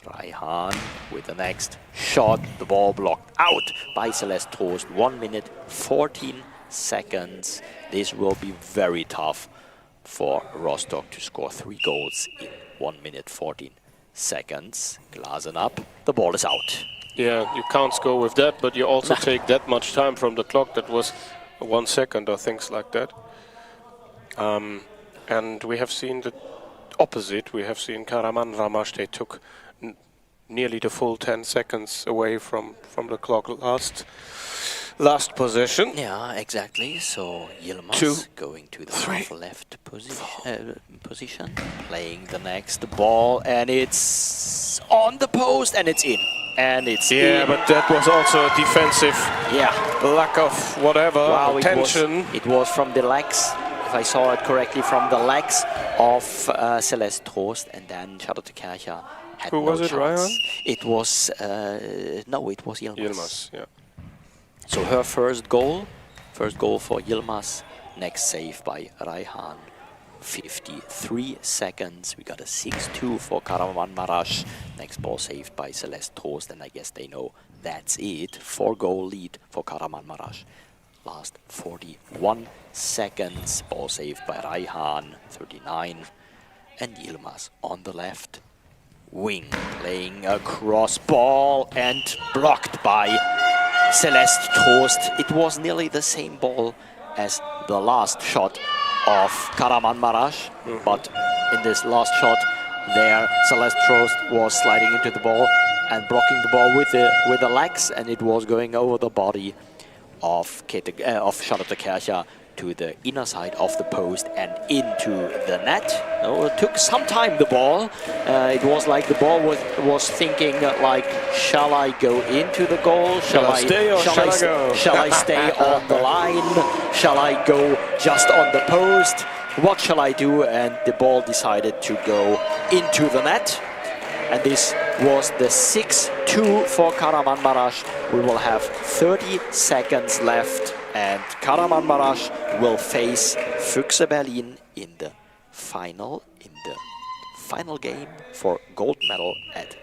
Reihan with the next shot, the ball blocked out by Celeste Trost. 1 minute 14 seconds. This will be very tough for Rostock to score 3 goals in 1 minute 14 seconds. Glasenapp, the ball is out. Yeah, you can't score with that, but you also take that much time from the clock. That was 1 second or things like that. And we have seen the opposite. We have seen Karaman Ramash, they took nearly the full 10 seconds away from the clock last possession. Yeah, exactly. So Yilmaz going to the half left position, playing the next ball, and it's on the post, and it's in. And it's in. But that was also a defensive lack of whatever attention. It was from the legs, if I saw it correctly, from the legs of Celeste Trost, and then Charlotte Kercher had Who no was it, chance. Ryan? It was no, it was Yilmaz. Yilmaz, yeah. So her first goal for Yilmaz. Next save by Reihan. 53 seconds. We got a 6-2 for Kahramanmaraş. Next ball saved by Celeste Trost, and I guess they know that's it. 4-goal lead for Kahramanmaraş. Last 41 seconds. Ball saved by Reihan. 39. And Yilmaz on the left wing, playing a cross ball and blocked by Celeste Trost. It was nearly the same ball as the last shot of Kahramanmaraş, but in this last shot there, Celeste Trost was sliding into the ball and blocking the ball with the legs, and it was going over the body of Charlotte Kercher to the inner side of the post and into the net. Oh, it took some time, the ball. It was like the ball was thinking like, shall I go into the goal? Shall I stay or shall I go? Shall I stay on the line? Shall I go just on the post? What shall I do? And the ball decided to go into the net. And this was the 6-2 for Kahramanmaraş. We will have 30 seconds left, and Kahramanmaraş will face Füchse Berlin in the final game for gold medal at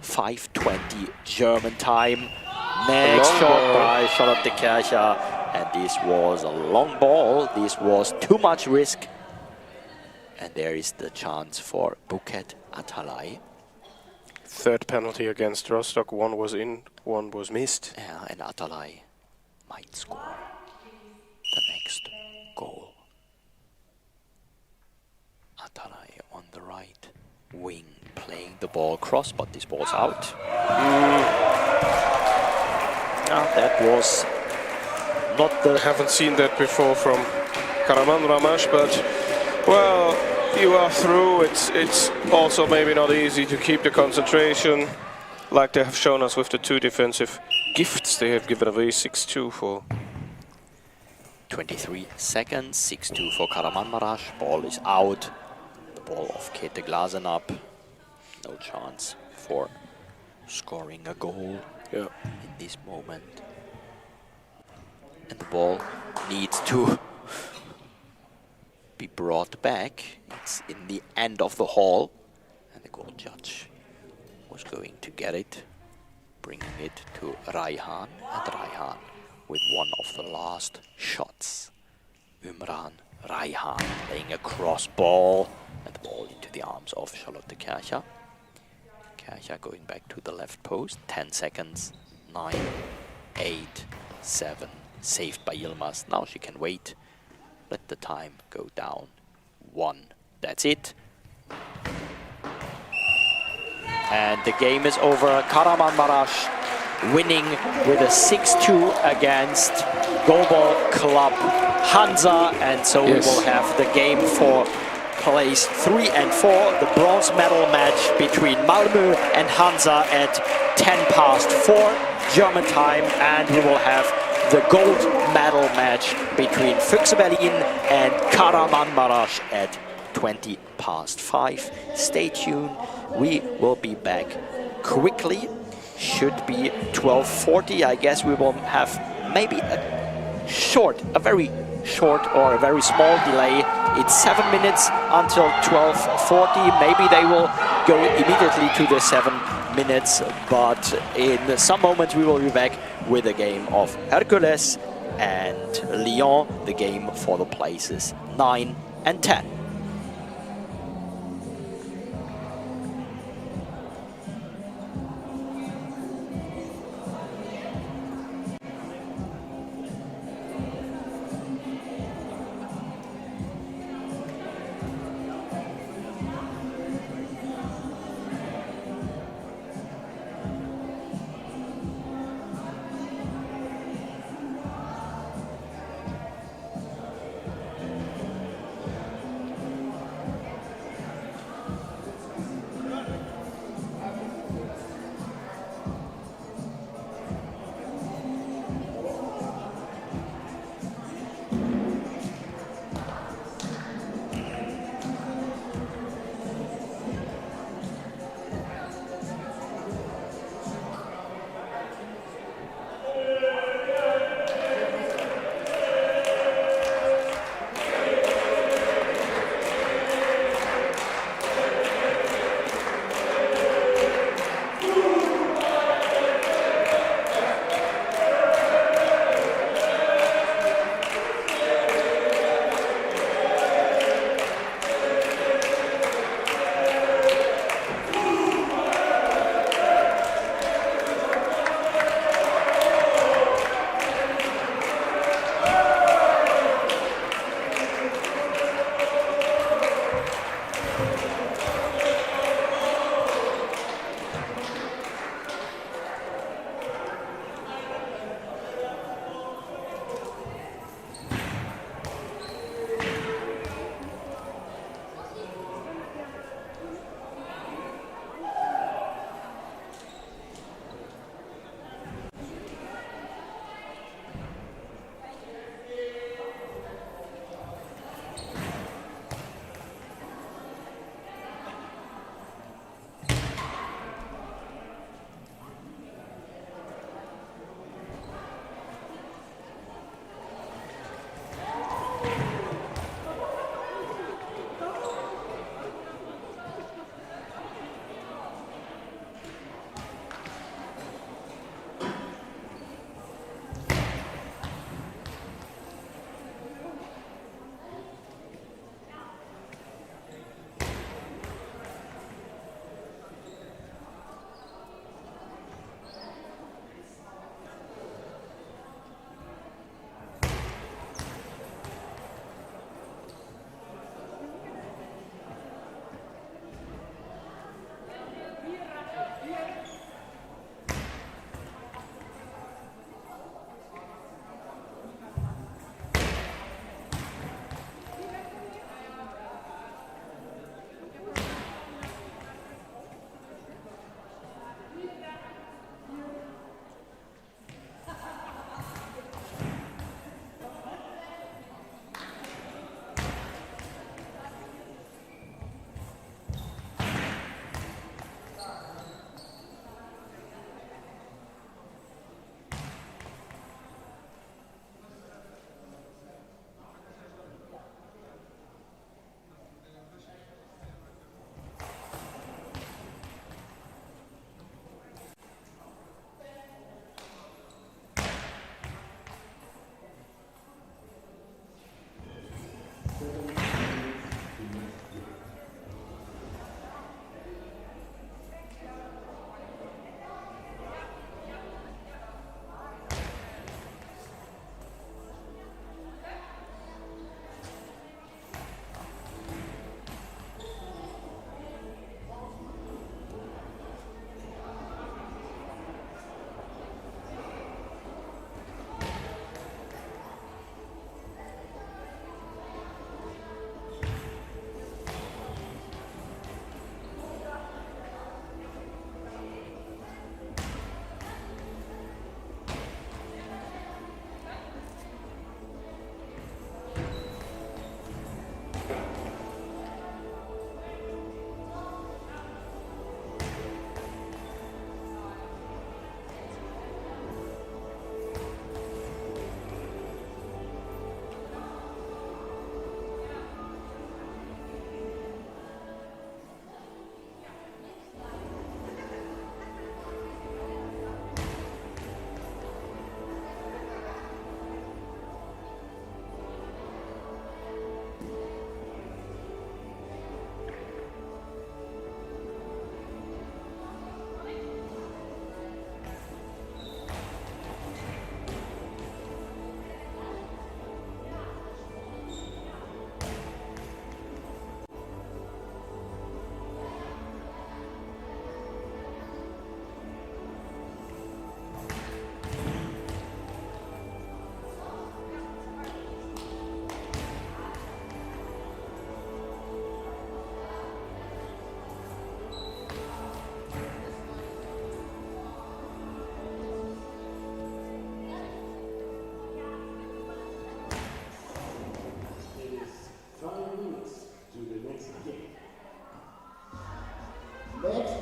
5:20 German time. Next shot by Charlotte Kercher, and this was a long ball. This was too much risk, and there is the chance for Buket Atalay. Third penalty against Rostock. 1 was in, 1 was missed. Yeah, and Atalay might score the next goal. Atalay on the right wing, playing the ball cross, but this ball's out. That was not the... I haven't seen that before from Kahramanmaraş, but well, you are through. It's also maybe not easy to keep the concentration, like they have shown us with the 2 defensive gifts they have given away. 6-2 for 23 seconds, 6-2 for Kahramanmaraş. Ball is out. The ball of Käthe Glasenapp. No chance for scoring a goal in this moment. And the ball needs to be brought back. It's in the end of the hall, and the goal judge was going to get it, bringing it to Reihan, and Reihan with one of the last shots. Umran Reihan playing a cross ball, and the ball into the arms of Charlotte Kercher. Kercher going back to the left post, 10 seconds, 9, 8, 7, saved by Yilmaz. Now she can wait. Let the time go down. 1. That's it. And the game is over. Kahramanmaraş winning with a 6-2 against Goalball Club Hansa. And so we will have the game for place 3 and 4, the bronze medal match between Malmö and Hansa at 4 German time. And we will have the gold medal match between Füchse Berlin and Kahramanmaraş at 5. Stay tuned. We will be back quickly. Should be 12:40. I guess we will have maybe a very short or a very small delay. It's 7 minutes until 12:40. Maybe they will go immediately to the 7 minutes, but in some moments we will be back with a game of Hercules and Lyon, the game for the places 9 and 10.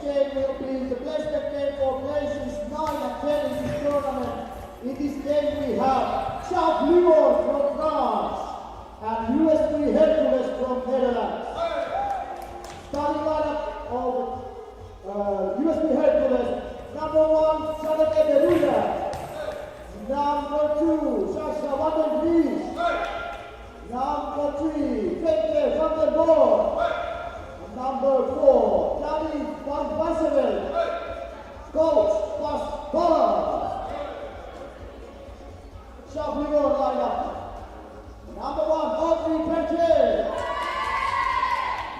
game will be the placement game for places 9 and 10 in this tournament. In this game we have Live-Übertragung from France and USB Hercules from Netherlands. Starting lineup of USB Hercules. Number 1, Erlebe. Number 2, Sasha Vandenvlies. Number 3, Fenke van der Boer. Number 4, David van Wassevel. Coach, Bas Baller. Live-Übertragung lineup. Number 1, Audrey Pertier.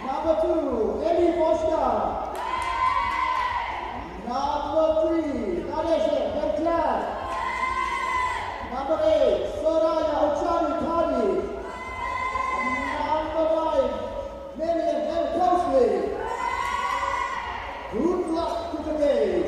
Number 2, Eddie Boschka. Number 3, Nadezhda Bertyan. Number 8, Soraya Ochani-Kari. Number 9, Miriam M. Coasley. Good luck to the game.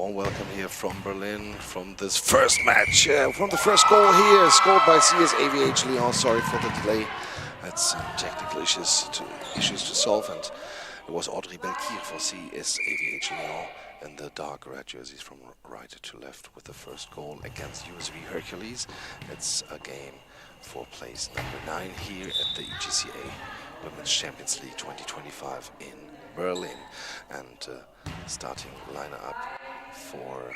warm welcome here from Berlin, from this first match, from the first goal here, scored by CSAVH Lyon. Sorry for the delay. Had some technical issues to solve, and it was Audrey Belkir for CSAVH Lyon in the dark red jerseys from right to left with the first goal against USV Hercules. It's a game for place number 9 here at the EGCA Women's Champions League 2025 in Berlin. And starting lineup for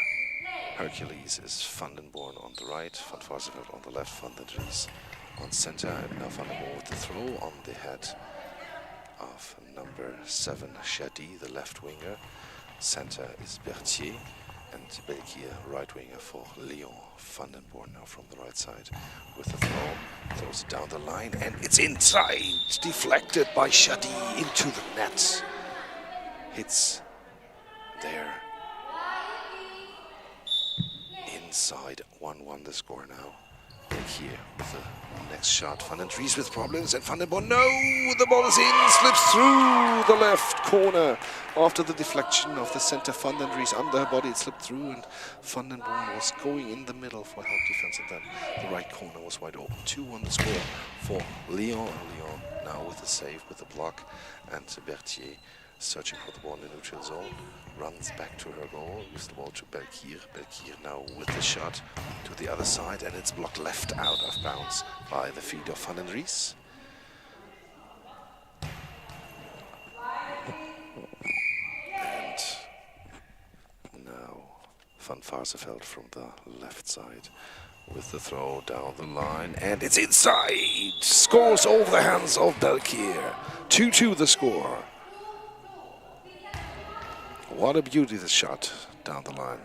Hercules is Van den Born on the right, Van Varseveld on the left, Van den Dries on center, and now Van den Born with the throw on the head of number 7, Shadi, the left winger. Center is Berthier, and Belkir, right winger for Lyon. Van den Born now from the right side with the throw, throws it down the line, and it's inside, deflected by Shadi into the net. Hits there. Inside, 1-1 the score now. Here with the next shot. Van den Dries with problems, and Van den Born, no! The ball is in, slips through the left corner. After the deflection of the center, Van den Dries under her body, it slipped through, and Van den Born was going in the middle for help defense, and then the right corner was wide open. 2-1 the score for Lyon. Lyon now with the save, with the block, and Berthier searching for the ball in the neutral zone, runs back to her goal, gives the ball to Belkir. Belkir now with the shot to the other side, and it's blocked left out of bounds by the feet of Van den Dries. And now Van Varseveld from the left side with the throw down the line, and it's inside! Scores over the hands of Belkir. 2-2 the score. What a beauty, this shot down the line.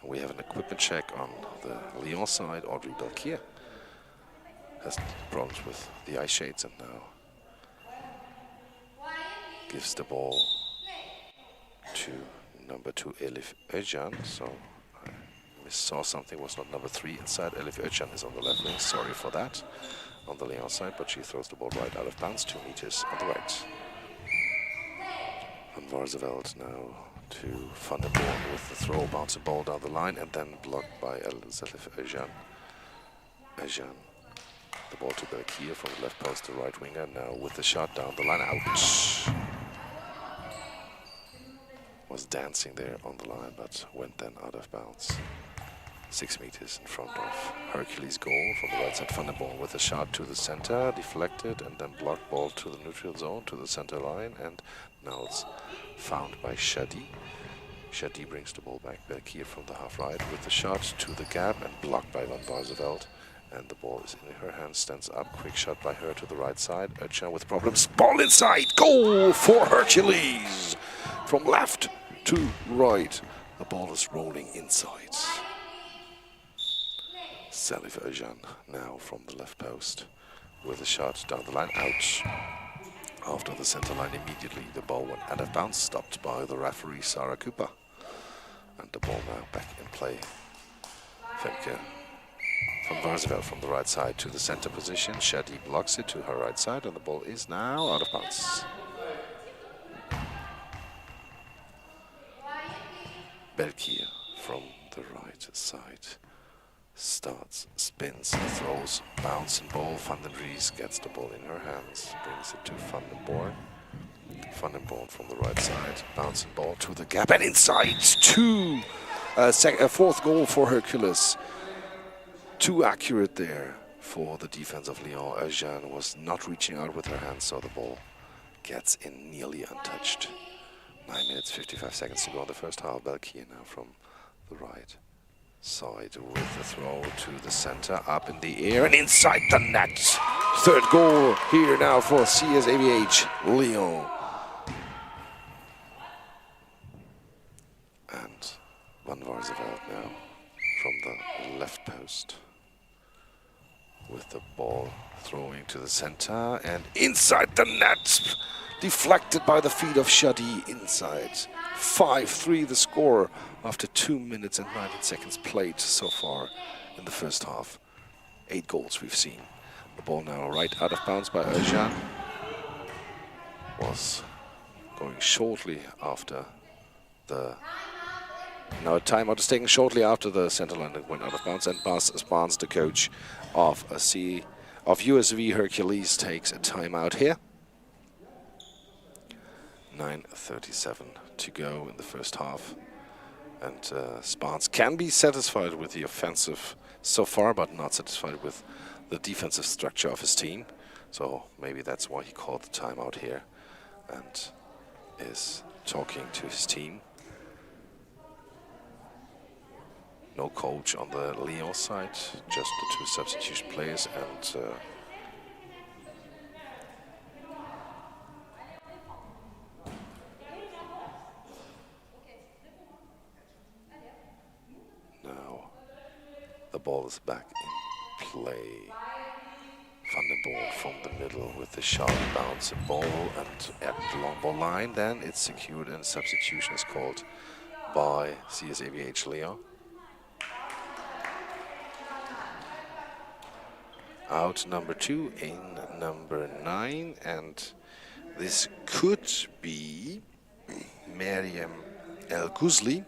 And we have an equipment check on the Lyon side. Audrey Belkir has problems with the eye shades, and now gives the ball to number 2, Elif Özcan. So I saw something, was not number 3 inside. Elif Özcan is on the left wing, sorry for that, on the Lyon side, but she throws the ball right out of bounds, 2 meters on the right. Van Varseveld now to Van den Born with the throw, bouncing ball down the line, and then blocked by Elif Özcan. Özcan, the ball to Belkir from the left post to right winger, now with the shot down the line, out. Was dancing there on the line, but went then out of bounds. 6 meters in front of Hercules' goal from the right side. Van den Born with a shot to the center, deflected, and then blocked ball to the neutral zone, to the center line, and now it's found by Shadi. Shadi brings the ball back. Belkir from the half right with the shot to the gap, and blocked by Van Varseveld. And the ball is in her hand, stands up, quick shot by her to the right side. Özcan with problems, ball inside, goal for Hercules! From left to right, the ball is rolling inside. Elif Özcan now from the left post with a shot down the line, out. After the center line, immediately the ball went out of bounds, stopped by the referee Sarah Cooper. And the ball now back in play. Femke Van Varseveld from the right side to the center position. Shadi blocks it to her right side, and the ball is now out of bounds. Belkir from the right side starts, spins, throws, bouncing ball. Van den Dries gets the ball in her hands, brings it to Van den Born. Van den Born from the right side, bouncing ball to the gap and inside. Fourth goal for Hercules. Too accurate there for the defense of Lyon. Özcan was not reaching out with her hands, so the ball gets in nearly untouched. 9 minutes, 55 seconds to go in the first half. Belkir now from the right side with the throw to the center, up in the air and inside the net. Third goal here now for CSAVH Lyon. And Van Varseveld now from the left post with the ball throwing to the center and inside the net. Deflected by the feet of Shadi inside. 5-3 the score after 2 minutes and 19 seconds played so far in the first half. 8 goals we've seen. The ball now right out of bounds by Özcan. Was going shortly after the Now a timeout is taken shortly after the center line went out of bounds, and Barnes, the coach of USV Hercules, takes a timeout here. 9:37 to go in the first half. And Spans can be satisfied with the offensive so far, but not satisfied with the defensive structure of his team. So maybe that's why he called the timeout here and is talking to his team. No coach on the Lyon side, just the two substitution players, and now the ball is back in play. Van den Born from the middle with the sharp bounce ball, and at the long ball line, then it's secured and substitution is called by CSAVH Lyon. Out number 2 in number 9, and this could be Maryam El Ghuzli,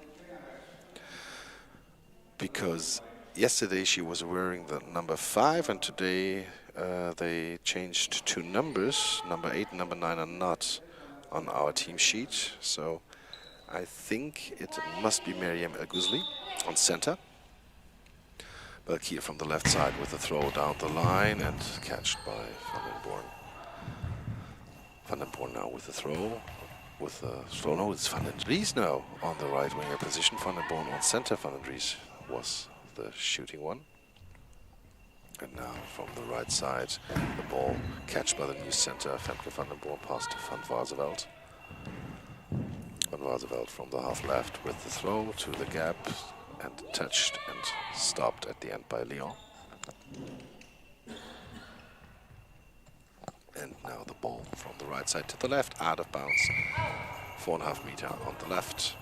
because yesterday she was wearing the number 5, and today they changed 2 numbers. Number 8 and number 9 are not on our team sheet, so I think it must be Maryam El Ghuzli on center. Belkier from the left side with a throw down the line and catched by Van den Born. Van den Born now with the throw. With a throw, no, it's Van den Dries now on the right winger position. Van den Born on center. Van den Dries was the shooting one. And now from the right side, the ball catched by the new center. Femke Van den Born passed to Van Waarseveld. Van Waarseveld from the half left with the throw to the gap, and touched and stopped at the end by Lyon. And now the ball from the right side to the left, out of bounds. 4.5 meter on the left.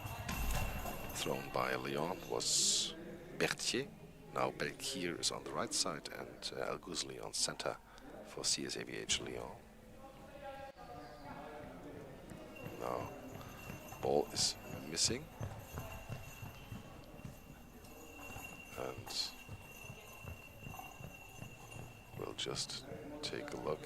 Thrown by Lyon was Berthier. Now Belkier is on the right side, and El Ghuzli on center for CSAVH Lyon. Now ball is missing. And we'll just take a look.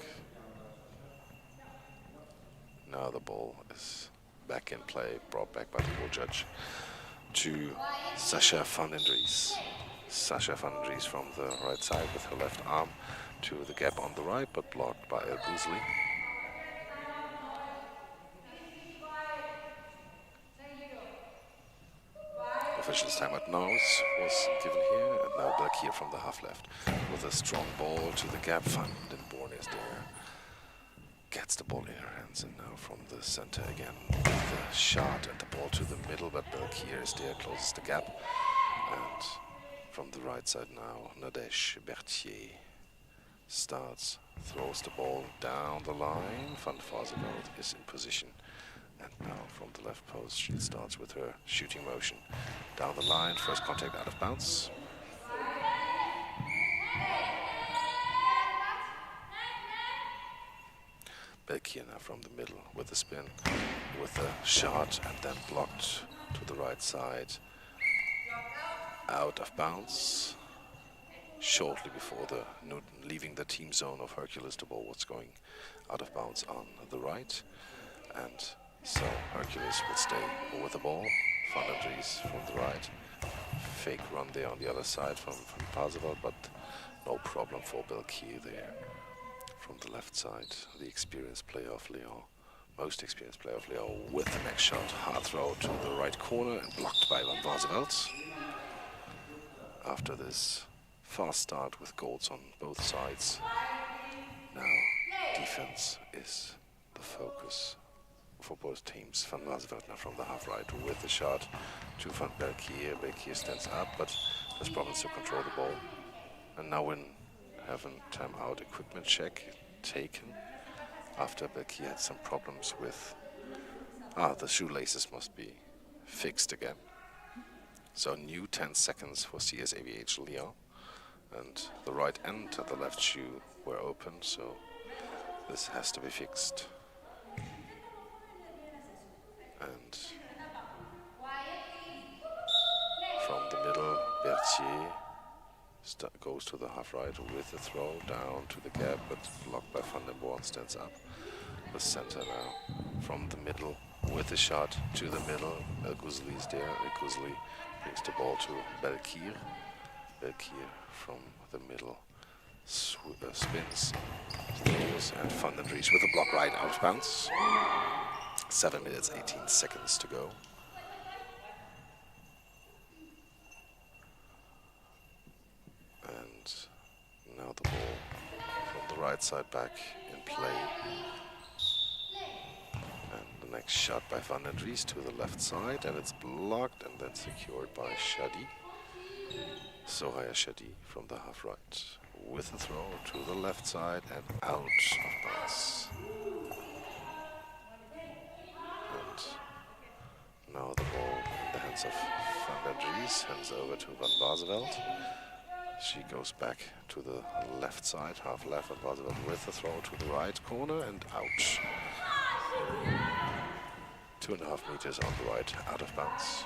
Now the ball is back in play, brought back by the ball judge to Sascha Van den Dries. Sascha Van den Dries from the right side with her left arm to the gap on the right, but blocked by El Ghuzli. Officials timeout now was given here, and now Belkier from the half left with a strong ball to the gap. Van den Born is there, gets the ball in her hands, and now from the center again with the shot and the ball to the middle, but Belkier is there, closes the gap. And from the right side now, Nadège Berthier starts, throws the ball down the line. Van Waarseveld is in position. And now from the left post, she starts with her shooting motion. Down the line, first contact out of bounds. Belkier now from the middle with the spin, with a shot, and then blocked to the right side. Out of bounds. Shortly before leaving the team zone of Hercules, the ball was going out of bounds on the right. And so Hercules will stay with the ball. Van den Dries from the right. Fake run there on the other side from Waarseveld, but no problem for Belkier there. From the left side, the experienced player of Lyon, most experienced player of Lyon, with the next shot. Hard throw to the right corner and blocked by Van Waarseveld. After this fast start with goals on both sides, now defense is the focus for both teams. Van Waarseveld now from the half right with the shot to Van Belkier. Belkier stands up, but has problems to control the ball. And now we have a timeout equipment check taken after Belkier had some problems with the shoelaces must be fixed again. So new 10 seconds for CSAVH Lyon, and the right and the left shoe were open, so this has to be fixed. And Berthier goes to the half right with the throw down to the gap, but blocked by Van den Born, stands up. The center now from the middle with the shot to the middle. El-Ghuzli is there. El-Ghuzli brings the ball to Belkir. Belkir from the middle spins, throws, and Van den Dries with a block right out of bounds. 7 minutes, 18 seconds to go. And now the ball from the right side back in play. And the next shot by Van den Dries to the left side, and it's blocked and then secured by Shadi. Sohaya Shadi from the half right with a throw to the left side and out of bounds. And now the ball in the hands of Van den Dries, hands over to Van Baseveld. She goes back to the left side, half left, Van Baseveld with a throw to the right corner and out. 2.5 meters on the right, out of bounds.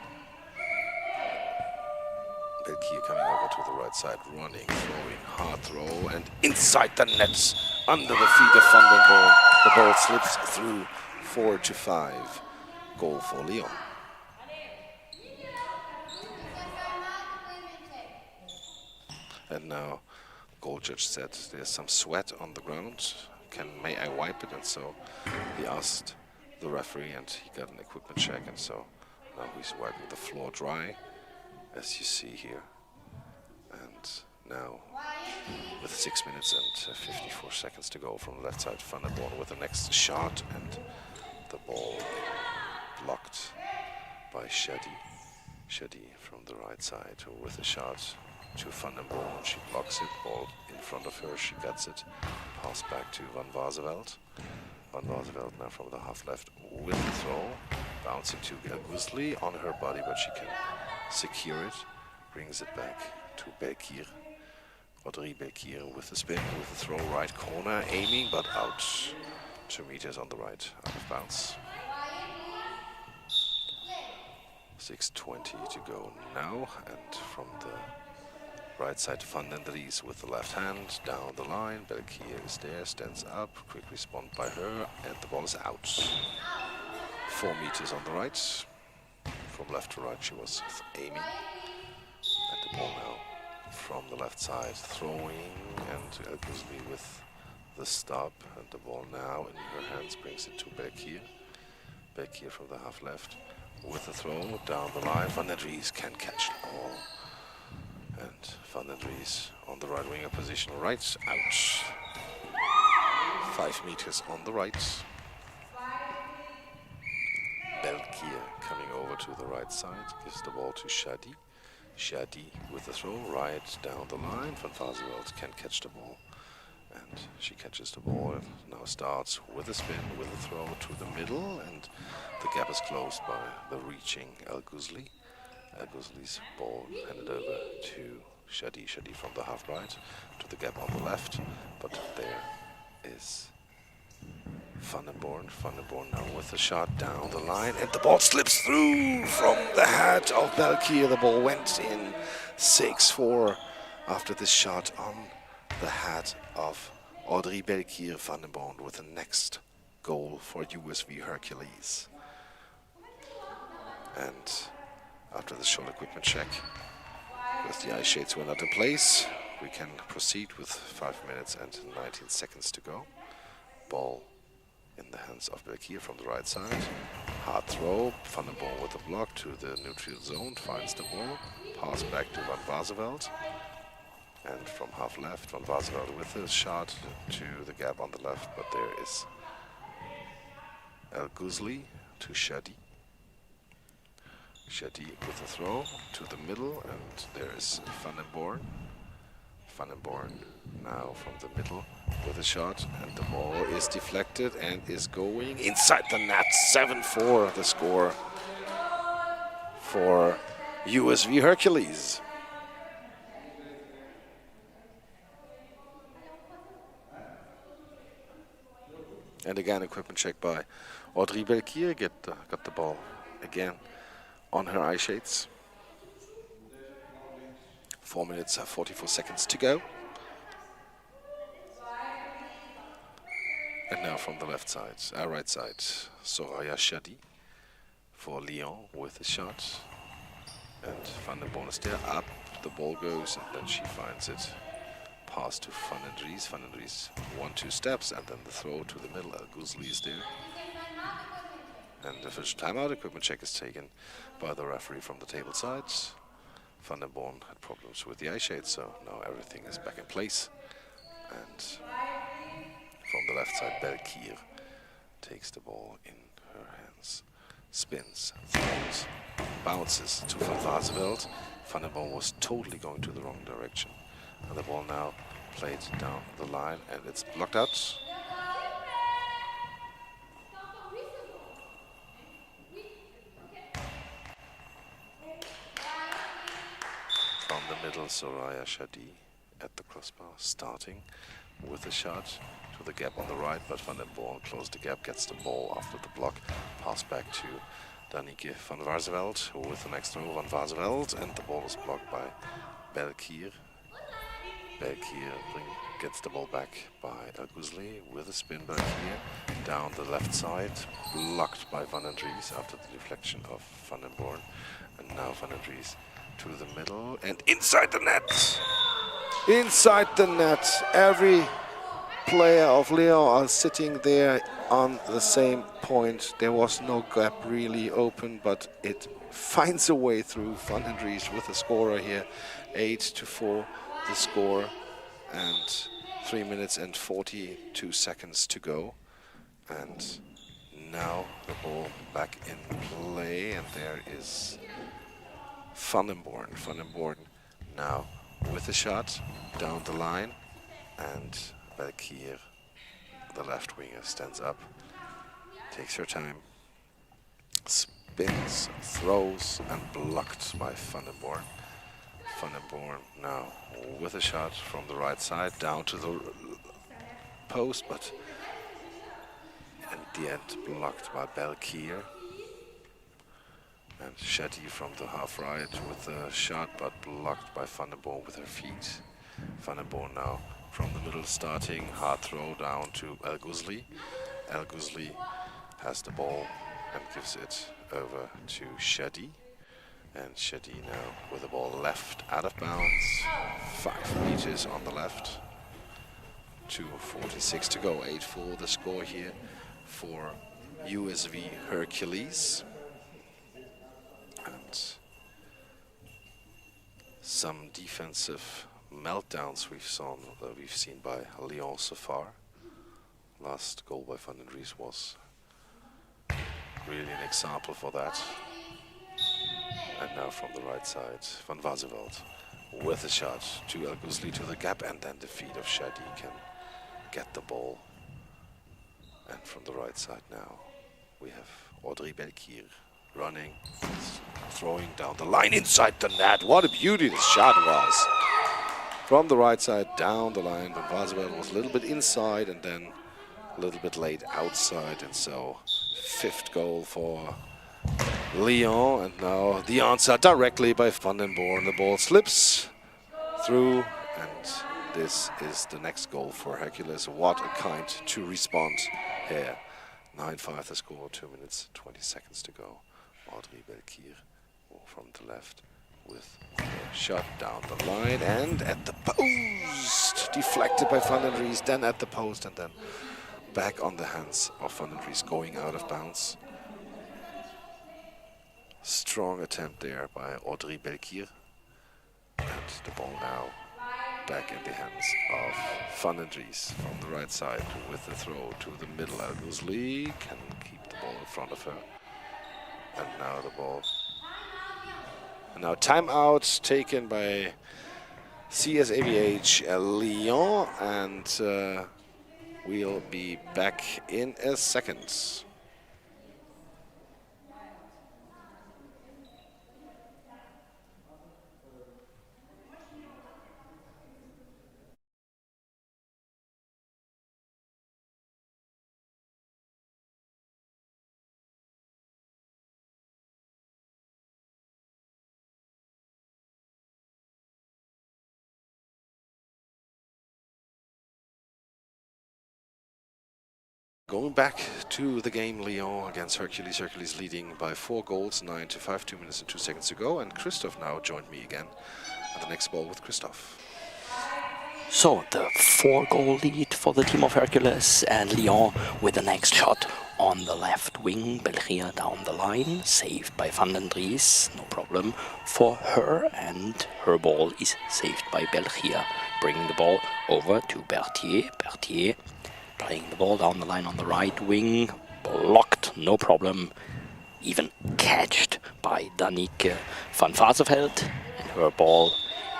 Belkir coming over to the right side, running, throwing, hard throw, and inside the net, under the feet of Van den Born. The ball slips through, 4-5. Goal for Lyon. And now, goal judge said there's some sweat on the ground. May I wipe it? And so he asked the referee, and he got an equipment check, and so now he's wiping the floor dry, as you see here. And now, with 6 minutes and 54 seconds to go from the left side, Van den Born with the next shot, and the ball blocked by Shadi. Shadi from the right side with a shot to Van den Born. She blocks it, ball in front of her, she gets it, pass back to Van Baseveld. Van Baseveld now from the half left with the throw, bouncing to El-Ghuzli on her body, but she can secure it, brings it back to Belkir. Audrey Belkir with the spin, with the throw, right corner, aiming, but out. 2 meters on the right, out of bounds. 6:20 to go now, and from the right side, Van den Dries with the left hand, down the line. Belkir is there, stands up, quick response by her, and the ball is out. 4 meters on the right. From left to right, she was aiming. And the ball now from the left side, throwing, and El-Ghuzli with the stop. And the ball now in her hands brings it to Belkir. Belkir from the half left with the throw down the line. Van den Dries can catch the ball. And Van den Dries on the right winger position, right out. 5 meters on the right. Belkir coming over to the right side, gives the ball to Shadi. Shadi with the throw, right down the line. Van Baseveld can catch the ball. And she catches the ball and now starts with a spin, with a throw to the middle. And the gap is closed by the reaching El-Ghuzli. El-Ghuzli's ball handed over to Shadi. Shadi from the half right to the gap on the left. But there is Van den Born. Van den Born now with a shot down the line, and the ball slips through from the hat of Belkir. The ball went in 6-4 after this shot on the hat of Audrey Belkir. Van den Born with the next goal for USV Hercules. And after the short equipment check, with the eye shades were not in place, we can proceed with 5 minutes and 19 seconds to go. Ball in the hands of Belkir from the right side. Hard throw, Van den Born with a block to the neutral zone, finds the ball, pass back to Van Baseveld. And from half left, Van Baseveld with a shot to the gap on the left, but there is El-Ghuzli to Shadi. Shadi with a throw to the middle, and there is Van den Born. Van den Born now from the middle with a shot, and the ball is deflected and is going inside the net. 7-4 the score for USV Hercules. And again, equipment check by Audrey Belkir, got the ball again on her eye shades. 4 minutes and 44 seconds to go. And now from the left side, right side, Soraya Shadi for Lyon with a shot. And Van den Born is there, up the ball goes, and then she finds it. Pass to Van den Dries. Van den Dries 1-2 steps, and then the throw to the middle. Guzli is there. And the official timeout equipment check is taken by the referee from the table side. Van den Born had problems with the eye shade, so now everything is back in place. And from the left side, Belkir takes the ball in her hands, spins, throws, bounces to Van Varseveld. Van den Born was totally going to the wrong direction. And the ball now played down the line, and it's blocked out. From the middle, Soraya Shadi at the crossbar, starting with a shot to the gap on the right, but Van den Born closed the gap, gets the ball after the block, pass back to Danique van Varseveld with the next throw, Van Varseveld, and the ball is blocked by Belkir. Belkir gets the ball back by El Guzli with a spin back here, down the left side, blocked by Van den Dries after the deflection of Van den Born. And now Van den Dries to the middle and inside the net! Inside the net! Every player of Lyon are sitting there on the same point. There was no gap really open, but it finds a way through. Van den Dries with a scorer here, 8-4 the score, and 3 minutes and 42 seconds to go. And now the ball back in play, and there is Van den Born. Van den Born now with a shot down the line, and Belkir, the left winger, stands up, takes her time, spins, throws, and blocked by Van den Born. Van den Born now with a shot from the right side down to the post, but at the end blocked by Belkir. And Shetty from the half right with a shot, but blocked by Van den Born with her feet. Van den Born now from the middle, starting hard throw down to El Guzli. El Guzli has the ball and gives it over to Shetty. And Shetty now with the ball left out of bounds, 5 meters on the left. 2:46 to go, 8-4 the score here for USV Hercules. And some defensive meltdowns we've seen by Lyon so far. Last goal by Van den Dries was really an example for that. And now from the right side, Van Varseveld with a shot to El Guzli to the gap, and then the feet of Shadi can get the ball. And from the right side now, we have Audrey Belkir running, throwing down the line inside the net. What a beauty this shot was. From the right side down the line, Van Varseveld was a little bit inside and then a little bit late outside, and so 5th goal for Lyon. And now the answer directly by Van den Born. The ball slips through, and this is the next goal for Hercules. What a kind to respond here. 9-5 the score, 2 minutes 20 seconds to go. Audrey Belkir from the left with a shot down the line and at the post, deflected by Van den Dries, then at the post, and then back on the hands of Van den Dries, going out of bounds. Strong attempt there by Audrey Belkir, and the ball now back in the hands of Van den Dries from the right side with the throw to the middle. El Guzli can keep the ball in front of her. And now the ball. And now timeout taken by CSAVH Lyon, and we'll be back in a second. Going back to the game, Lyon against Hercules. Hercules leading by 4 goals, 9-5, 2 minutes and 2 seconds to go. And Christoph now joined me again at the next ball with Christoph. So the 4-goal lead for the team of Hercules, and Lyon with the next shot on the left wing. Belgier down the line, saved by Van den Dries, no problem for her, and her ball is saved by Belgier, bringing the ball over to Berthier. Berthier playing the ball down the line on the right wing, blocked, no problem, even catched by Danique van Vaaseveld, and her ball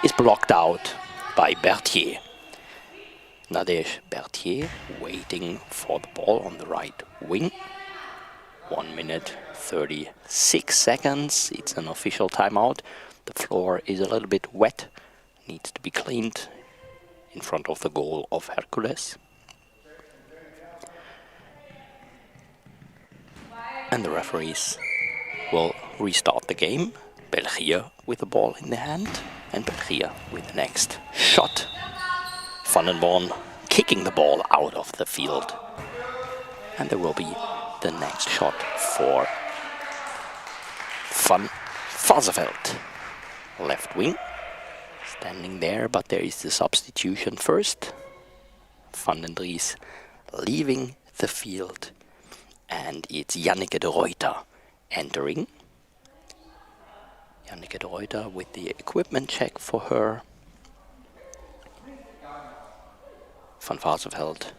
is blocked out by Berthier. Nadège Berthier waiting for the ball on the right wing. 1 minute 36 seconds. It's an official timeout. The floor is a little bit wet, needs to be cleaned in front of the goal of Hercules. And the referees will restart the game. Belgier with the ball in the hand, and Belgier with the next shot. Van den Born kicking the ball out of the field. And there will be the next shot for Van Vaaseveld. Left wing, standing there, but there is the substitution first. Van den Dries leaving the field, and it's Janneke de Ruyter entering. Janneke de Ruyter with the equipment check for her. Van Vaaseveld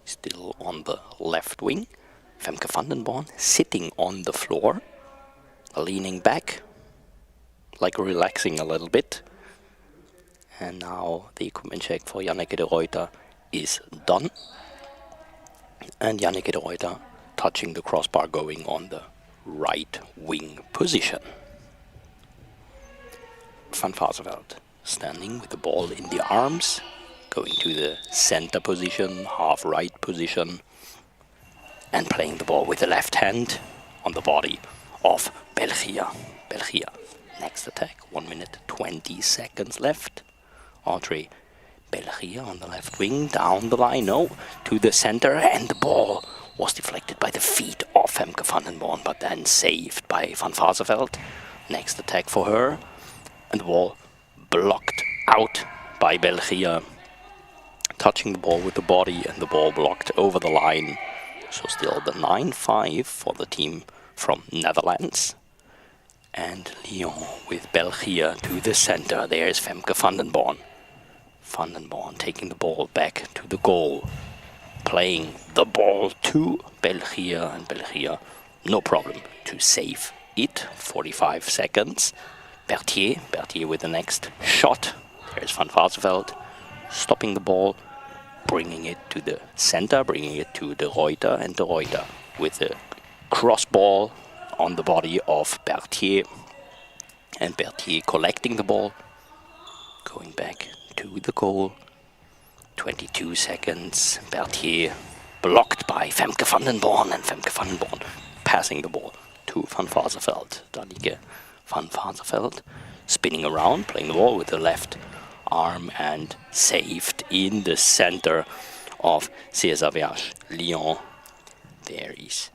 still on the left wing. Femke van den Born sitting on the floor, leaning back, like relaxing a little bit. And now the equipment check for Janneke de Ruyter is done. And Janneke de Ruyter touching the crossbar, going on the right wing position. Van Vaaseveld standing with the ball in the arms, going to the center position, half right position, and playing the ball with the left hand on the body of Belgier. Belgier, next attack, 1 minute 20 seconds left. Audrey Belgier on the left wing, down the line, no, to the center, and the ball was deflected by the feet of Femke van den Born, but then saved by Van Vaaseveld. Next attack for her, and the ball blocked out by Belgier, touching the ball with the body, and the ball blocked over the line. So still the 9-5 for the team from Netherlands. And Lyon with Belgier to the center. There's Femke van den Born. Van den Born taking the ball back to the goal, playing the ball to Belgier, and Belgier, no problem to save it. 45 seconds. Berthier with the next shot. There's Van Vaaseveld stopping the ball, bringing it to the center, bringing it to de Ruyter, and de Ruyter with a cross ball on the body of Berthier, and Berthier collecting the ball, going back to the goal. 22 seconds. Berthier blocked by Femke van den Born, and Femke van den Born passing the ball to Van Vaaseveld. Danique van Vaaseveld spinning around, playing the ball with the left arm, and saved in the center of CSAVH Lyon. There is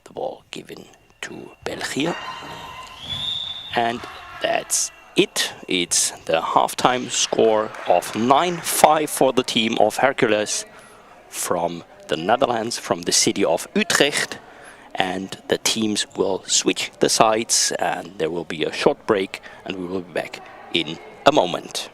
the ball given to Belgier, and that's it. It's the halftime score of 9-5 for the team of Hercules from the Netherlands, from the city of Utrecht. And the teams will switch the sides, and there will be a short break, and we will be back in a moment.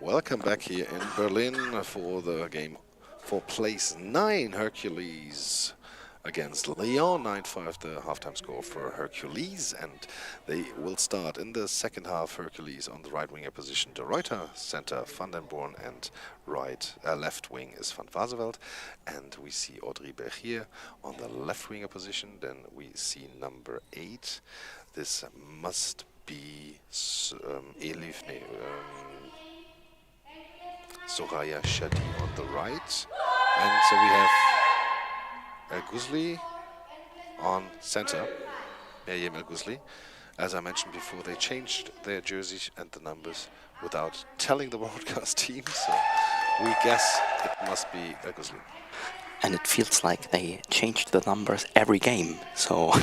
Welcome back here in Berlin for the game for place 9, Hercules against Lyon. 9-5 the halftime score for Hercules, and they will start in the second half. Hercules on the right winger position, De Ruyter, center Van den Born, and left wing is Van Varseveld. And we see Audrey Bergier on the left winger position. Then we see number 8. This must be Soraya Shadi on the right. And so we have El-Ghusli on center, Meryem El-Ghusli. As I mentioned before, they changed their jersey and the numbers without telling the broadcast team, so we guess it must be El-Ghusli. And it feels like they changed the numbers every game, so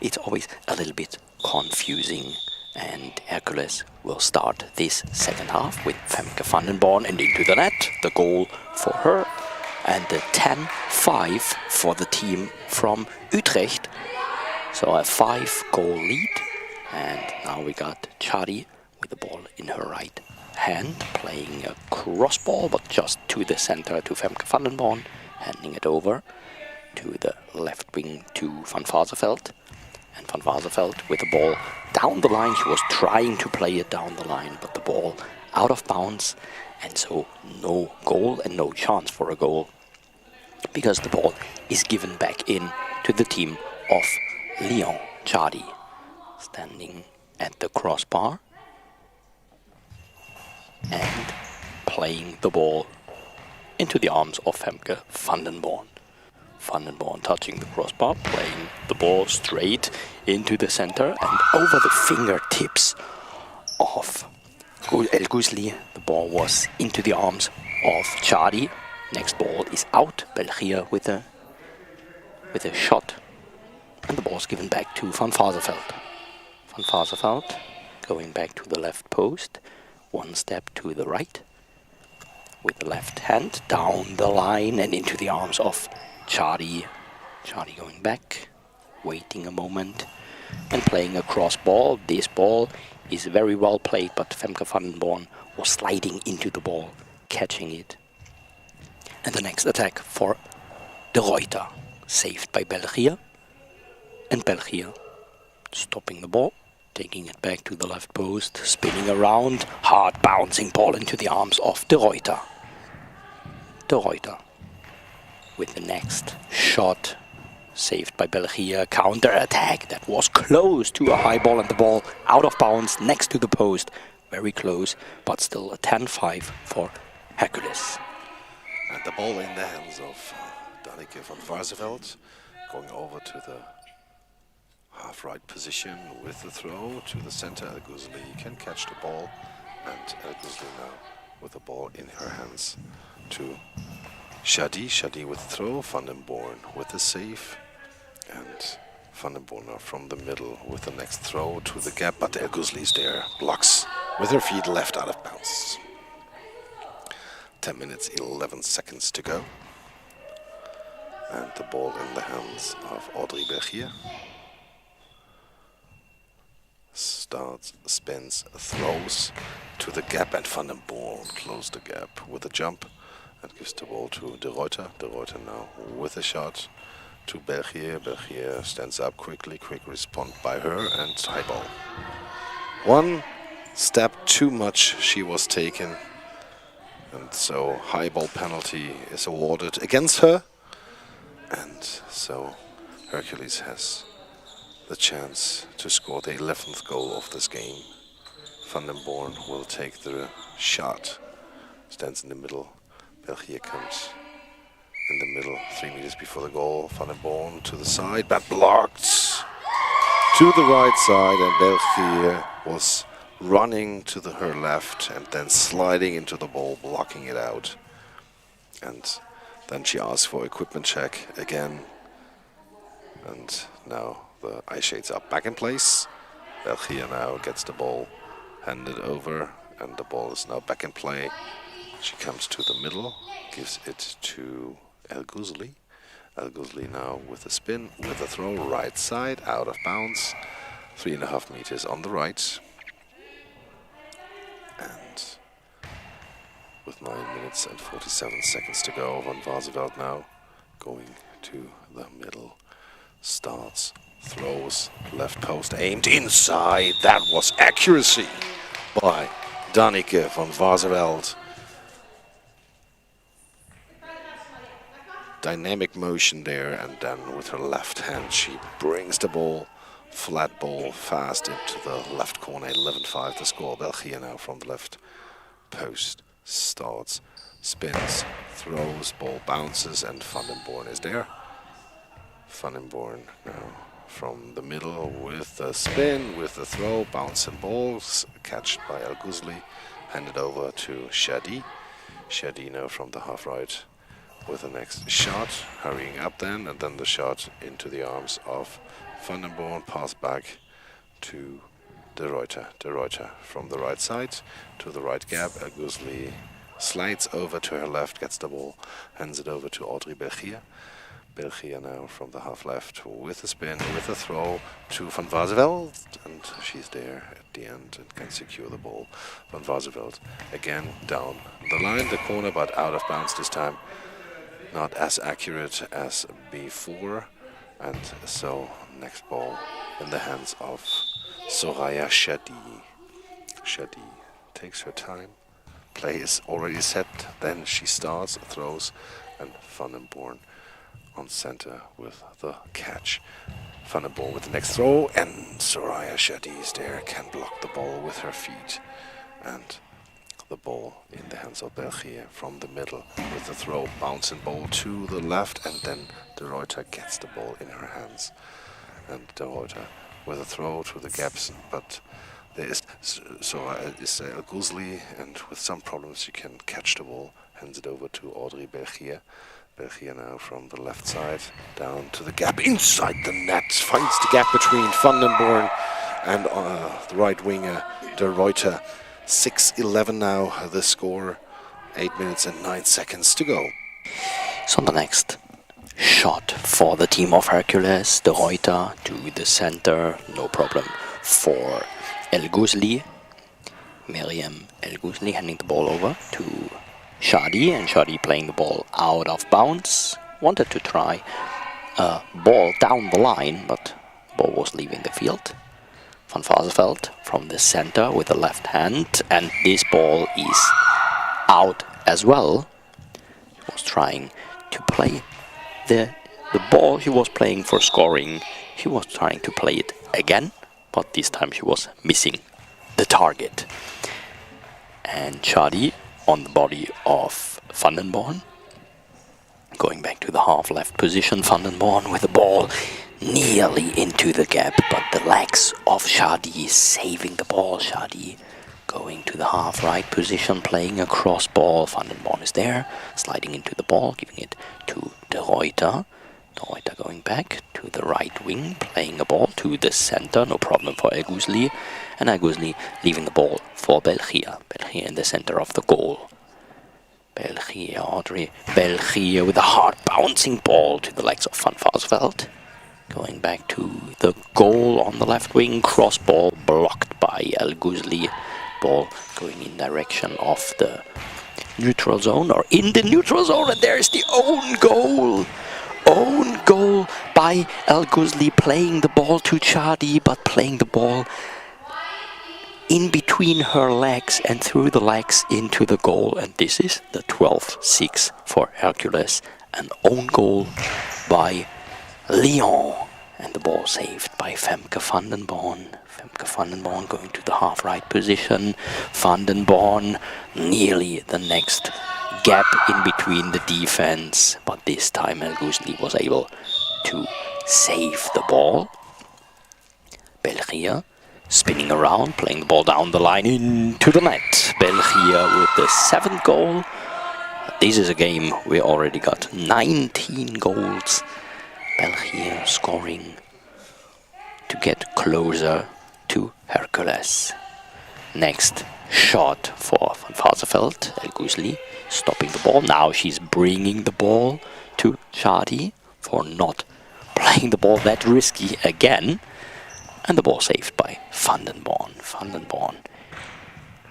it's always a little bit confusing. And Hercules will start this second half with Femke van den Born and into the net, the goal for her, and the 10-5 for the team from Utrecht. So a 5-goal lead, and now we got Chadi with the ball in her right hand, playing a cross ball, but just to the center to Femke van den Born, handing it over to the left wing to Van Varseveld. And Van Varseveld with the ball down the line. She was trying to play it down the line, but the ball out of bounds, and so no goal and no chance for a goal, because the ball is given back in to the team of Lyon. Chadi standing at the crossbar and playing the ball into the arms of Femke van den Born. Van den Born touching the crossbar, playing the ball straight into the center and over the fingertips of El-Ghusli. The ball was into the arms of Chadi. Next ball is out. Belgier with a shot, and the ball is given back to Van Varseveld. Van Varseveld going back to the left post, one step to the right with the left hand down the line and into the arms of Chadi. Chadi going back, waiting a moment and playing a cross ball. This ball is very well played, but Femke van den Born was sliding into the ball, catching it. And the next attack for De Ruyter, saved by Belgier. And Belgier stopping the ball, taking it back to the left post, spinning around, hard bouncing ball into the arms of De Ruyter. De Ruyter with the next shot, saved by Belgier. Counter attack that was close to a high ball, and the ball out of bounds next to the post. Very close, but still a 10-5 for Hercules. And the ball in the hands of Danneke van Varseveld, going over to the half-right position with the throw to the center. El-Ghusli can catch the ball, and El-Ghusli now with the ball in her hands to Shadi. Shadi with the throw, Van den Born with the save, and Van den Born from the middle with the next throw to the gap, but El-Ghusli is there, blocks with her feet left out of bounds. 10 minutes, 11 seconds to go. And the ball in the hands of Audrey Bergier. Starts, spins, throws to the gap, and Van den Born closed the gap with a jump and gives the ball to De Ruyter. De Ruyter now with a shot to Belgier. Belgier stands up quickly, quick response by her, and high ball. One step too much she was taken, and so high ball penalty is awarded against her, and so Hercules has the chance to score the 11th goal of this game. Van den Born will take the shot, stands in the middle. Belgier comes in the middle, 3 meters before the goal. Van den Born to the side, but blocked to the right side, and Belgier was running to her left and then sliding into the ball, blocking it out. And then she asked for equipment check again, and now the eye shades are back in place. Belgier now gets the ball handed over, and the ball is now back in play. She comes to the middle, gives it to El-Ghusli. El-Ghusli now with a spin, with a throw, right side, out of bounds. 3.5 meters on the right. And with 9 minutes and 47 seconds to go. Van Varseveld now going to the middle. Starts, throws, left post aimed inside. That was accuracy by Danneke van Varseveld. Dynamic motion there, and then with her left hand she brings the ball, flat ball, fast into the left corner. 11-5 to score. Belgium now from the left post. Starts, spins, throws, ball bounces, and Van den Born is there. Van den Born now from the middle with the spin, with the throw, bounce and balls, catched by El Ghusli, handed over to Shadi. Shadi now from the half right with the next shot, hurrying up then, and then the shot into the arms of Van den Born, pass back to De Ruyter. De Ruyter from the right side to the right gap. El Ghusli slides over to her left, gets the ball, hands it over to Audrey Belgier. Belgier now from the half left with a spin, with a throw to Van Varseveld, and she's there at the end and can secure the ball. Van Varseveld again down the line, the corner, but out of bounds this time. Not as accurate as before, and so next ball in the hands of Soraya Shadi. Shadi takes her time. Play is already set, then she starts, throws, and Van den Born on center with the catch. Van den Born with the next throw, and Soraya Shadi is there, can block the ball with her feet. And the ball in the hands of Belgier from the middle with the throw, bouncing ball to the left, and then De Ruyter gets the ball in her hands. And De Ruyter with a throw to the gaps, but there is El Ghusli, and with some problems she can catch the ball, hands it over to Audrey Belgier. Belgier now from the left side down to the gap inside the net, finds the gap between Van den Born and the right winger De Ruyter. 6-11 now the score, 8 minutes and 9 seconds to go. So the next shot for the team of Hercules, De Ruyter to the center, no problem for El Ghusli. Miriam El Ghusli handing the ball over to Shadi, and Shadi playing the ball out of bounds. Wanted to try a ball down the line, but the ball was leaving the field. Van Varseveld from the center with the left hand, and this ball is out as well. He was trying to play the ball he was playing for scoring. He was trying to play it again, but this time she was missing the target. And Shadi on the body of Van den Born. Going back to the half left position, Van den Born with the ball nearly into the gap, but the legs of Shadi saving the ball. Shadi going to the half right position, playing a cross ball. Van den Born is there, sliding into the ball, giving it to De Ruyter. De Ruyter going back to the right wing, playing a ball to the center, no problem for El Ghusli. And El Ghusli leaving the ball for Belgier. Belgier in the center of the goal. Belgier, Audrey Belgier with a hard bouncing ball to the legs of Van Varseveld. Going back to the goal on the left wing, cross ball blocked by El Ghusli. Ball going in direction of the neutral zone, or in the neutral zone, and there's the own goal. Own goal by El Ghusli, playing the ball to Shadi, but playing the ball in between her legs and through the legs into the goal. And this is the 12-6 for Hercules. An own goal by Lyon, and the ball saved by Femke Van den Born. Femke Van den Born going to the half right position. Van den Born nearly the next gap in between the defense, but this time El Ghusli was able to save the ball. Belgier spinning around, playing the ball down the line into the net. Belgier with the 7th goal. This is a game we already got 19 goals. Belgier scoring to get closer to Hercules. Next shot for Van Varseveld. El Ghusli stopping the ball. Now she's bringing the ball to Shadi for not playing the ball that risky again. And the ball saved by Van den Born. Van den Born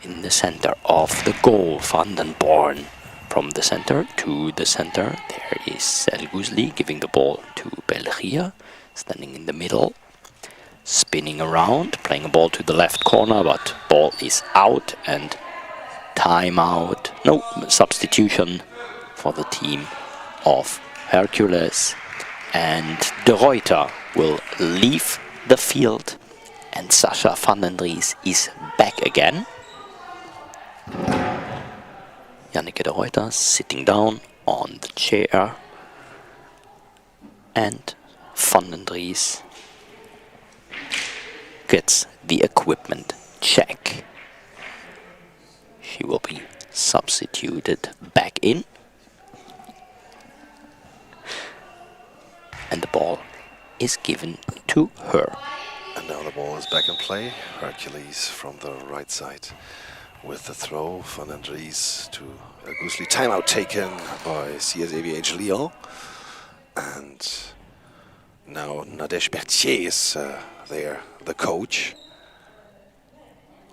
in the center of the goal. Van den Born from the center to the center. There is El-Ghusli giving the ball to België, standing in the middle, spinning around, playing a ball to the left corner, but ball is out and timeout. No, substitution for the team of Hercules. And De Ruyter will leave the field, and Sascha van den Dries is back again. Janneke De Ruyter sitting down on the chair, and van den Dries gets the equipment check. She will be substituted back in, and the ball is given to her. And now the ball is back in play. Hercules from the right side with the throw. Van den Dries to El-Ghusli. Timeout taken by CSAVH Lyon. And now Nadège Berthier is there, the coach.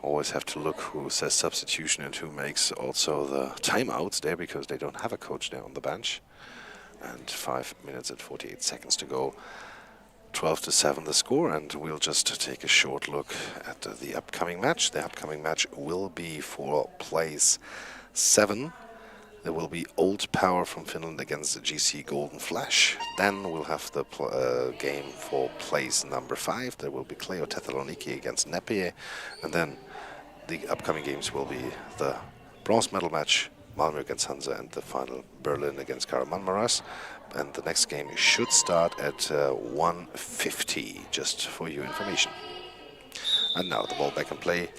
Always have to look who says substitution and who makes also the timeouts there, because they don't have a coach there on the bench. And 5 minutes and 48 seconds to go. 12-7 the score, and we'll just take a short look at the upcoming match. The upcoming match will be for place 7. There will be Old Power from Finland against the GC Golden Flash. Then we'll have the game for place number 5. There will be Cleo Thessaloniki against Napier. And then the upcoming games will be the bronze medal match, Malmö against Hansa, and the final Berlin against Karamanmaras. And the next game should start at 1:50, just for your information. And now the ball back in play.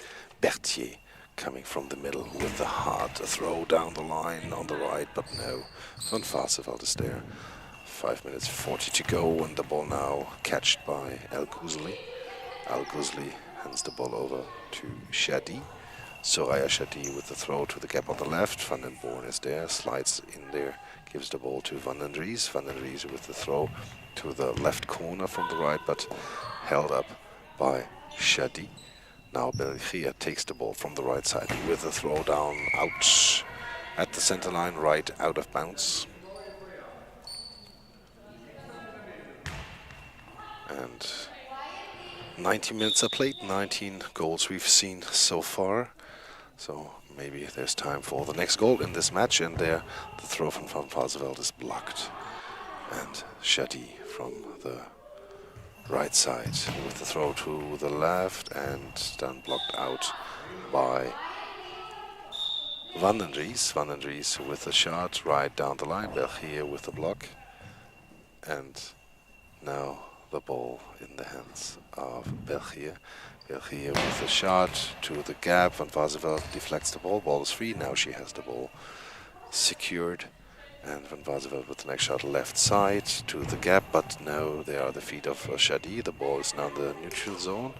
Berthier coming from the middle with the hard throw down the line on the right, but no, Van Varseveld is there. 5 minutes 40 to go, and the ball now catched by El-Ghusli. El-Ghusli hands the ball over to Shadi. Soraya Shadi with the throw to the gap on the left. Van den Born is there, slides in there, gives the ball to Van den Dries. Van den Dries with the throw to the left corner from the right, but held up by Shadi. Now België takes the ball from the right side with a throw down out at the center line, right out of bounds. And 90 minutes are played, 19 goals we've seen so far. So maybe there's time for the next goal in this match, and there the throw from Van Varseveld is blocked. And Shadi from the right side with the throw to the left, and then blocked out by Van den Dries. Van den Dries with a shot right down the line, België with the block. And now the ball in the hands of België. België with a shot to the gap. Van Varseveld deflects the ball. Ball is free. Now she has the ball secured. And Van Varseveld with the next shot left side to the gap. But no, they are the feet of Shadi. The ball is now in the neutral zone.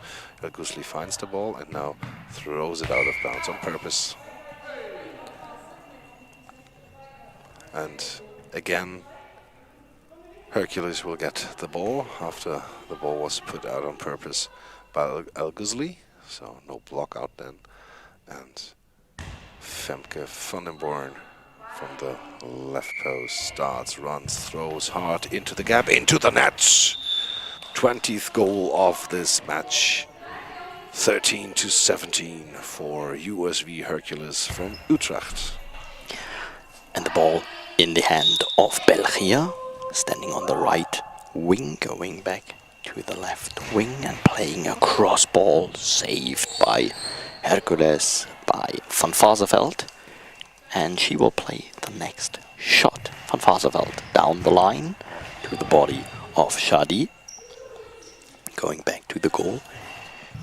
El-Ghusli finds the ball and now throws it out of bounds on purpose. And again, Hercules will get the ball after the ball was put out on purpose by El-Ghusli, so no block out then. And Femke van den Born from the left post starts, runs, throws hard into the gap, into the net. 20th goal of this match. 13-17 for USV Hercules from Utrecht. And the ball in the hand of België, standing on the right wing, going back to the left wing and playing a cross ball, saved by Hercules, by Van Varseveld. And she will play the next shot. Van Varseveld down the line to the body of Shadi, going back to the goal.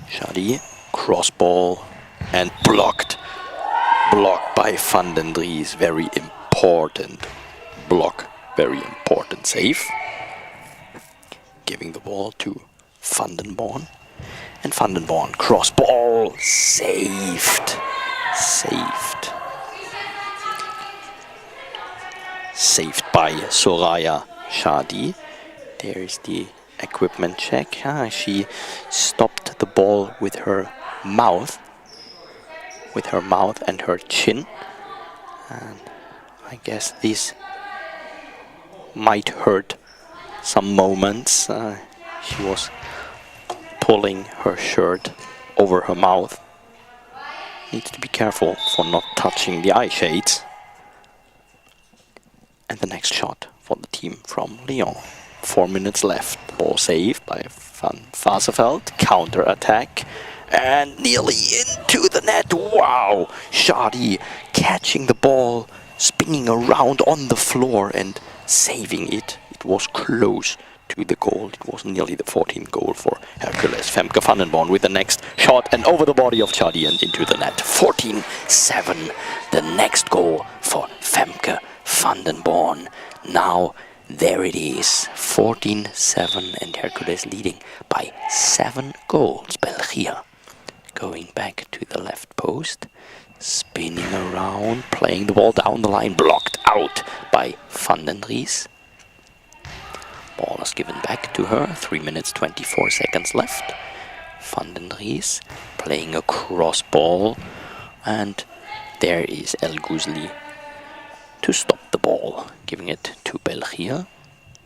Shadi, cross ball, and blocked by Van den Dries. Very important block, very important save. Giving the ball to Van den Born. And Van den Born, cross ball, saved. Saved by Soraya Shadi. There is the equipment check. She stopped the ball with her mouth. with her mouth and her chin. And I guess this might hurt some moments. She was pulling her shirt over her mouth. Needs to be careful for not touching the eye shades. And the next shot for the team from Lyon. 4 minutes left. Ball saved by Van Vaaseveld. Counter attack. And nearly into the net. Wow! Shadi catching the ball, spinning around on the floor and saving it. It was close to the goal. It was nearly the 14th goal for Hercules. Femke van den Born with the next shot and over the body of Shadi and into the net. 14-7. The next goal for Femke van den Born. Now there it is. 14-7 and Hercules leading by 7 goals. België going back to the left post. Spinning around, playing the ball down the line, blocked out by Van den Ries. Ball is given back to her, 3 minutes 24 seconds left. Van den Ries playing a cross ball, and there is El Guzli to stop the ball, giving it to België.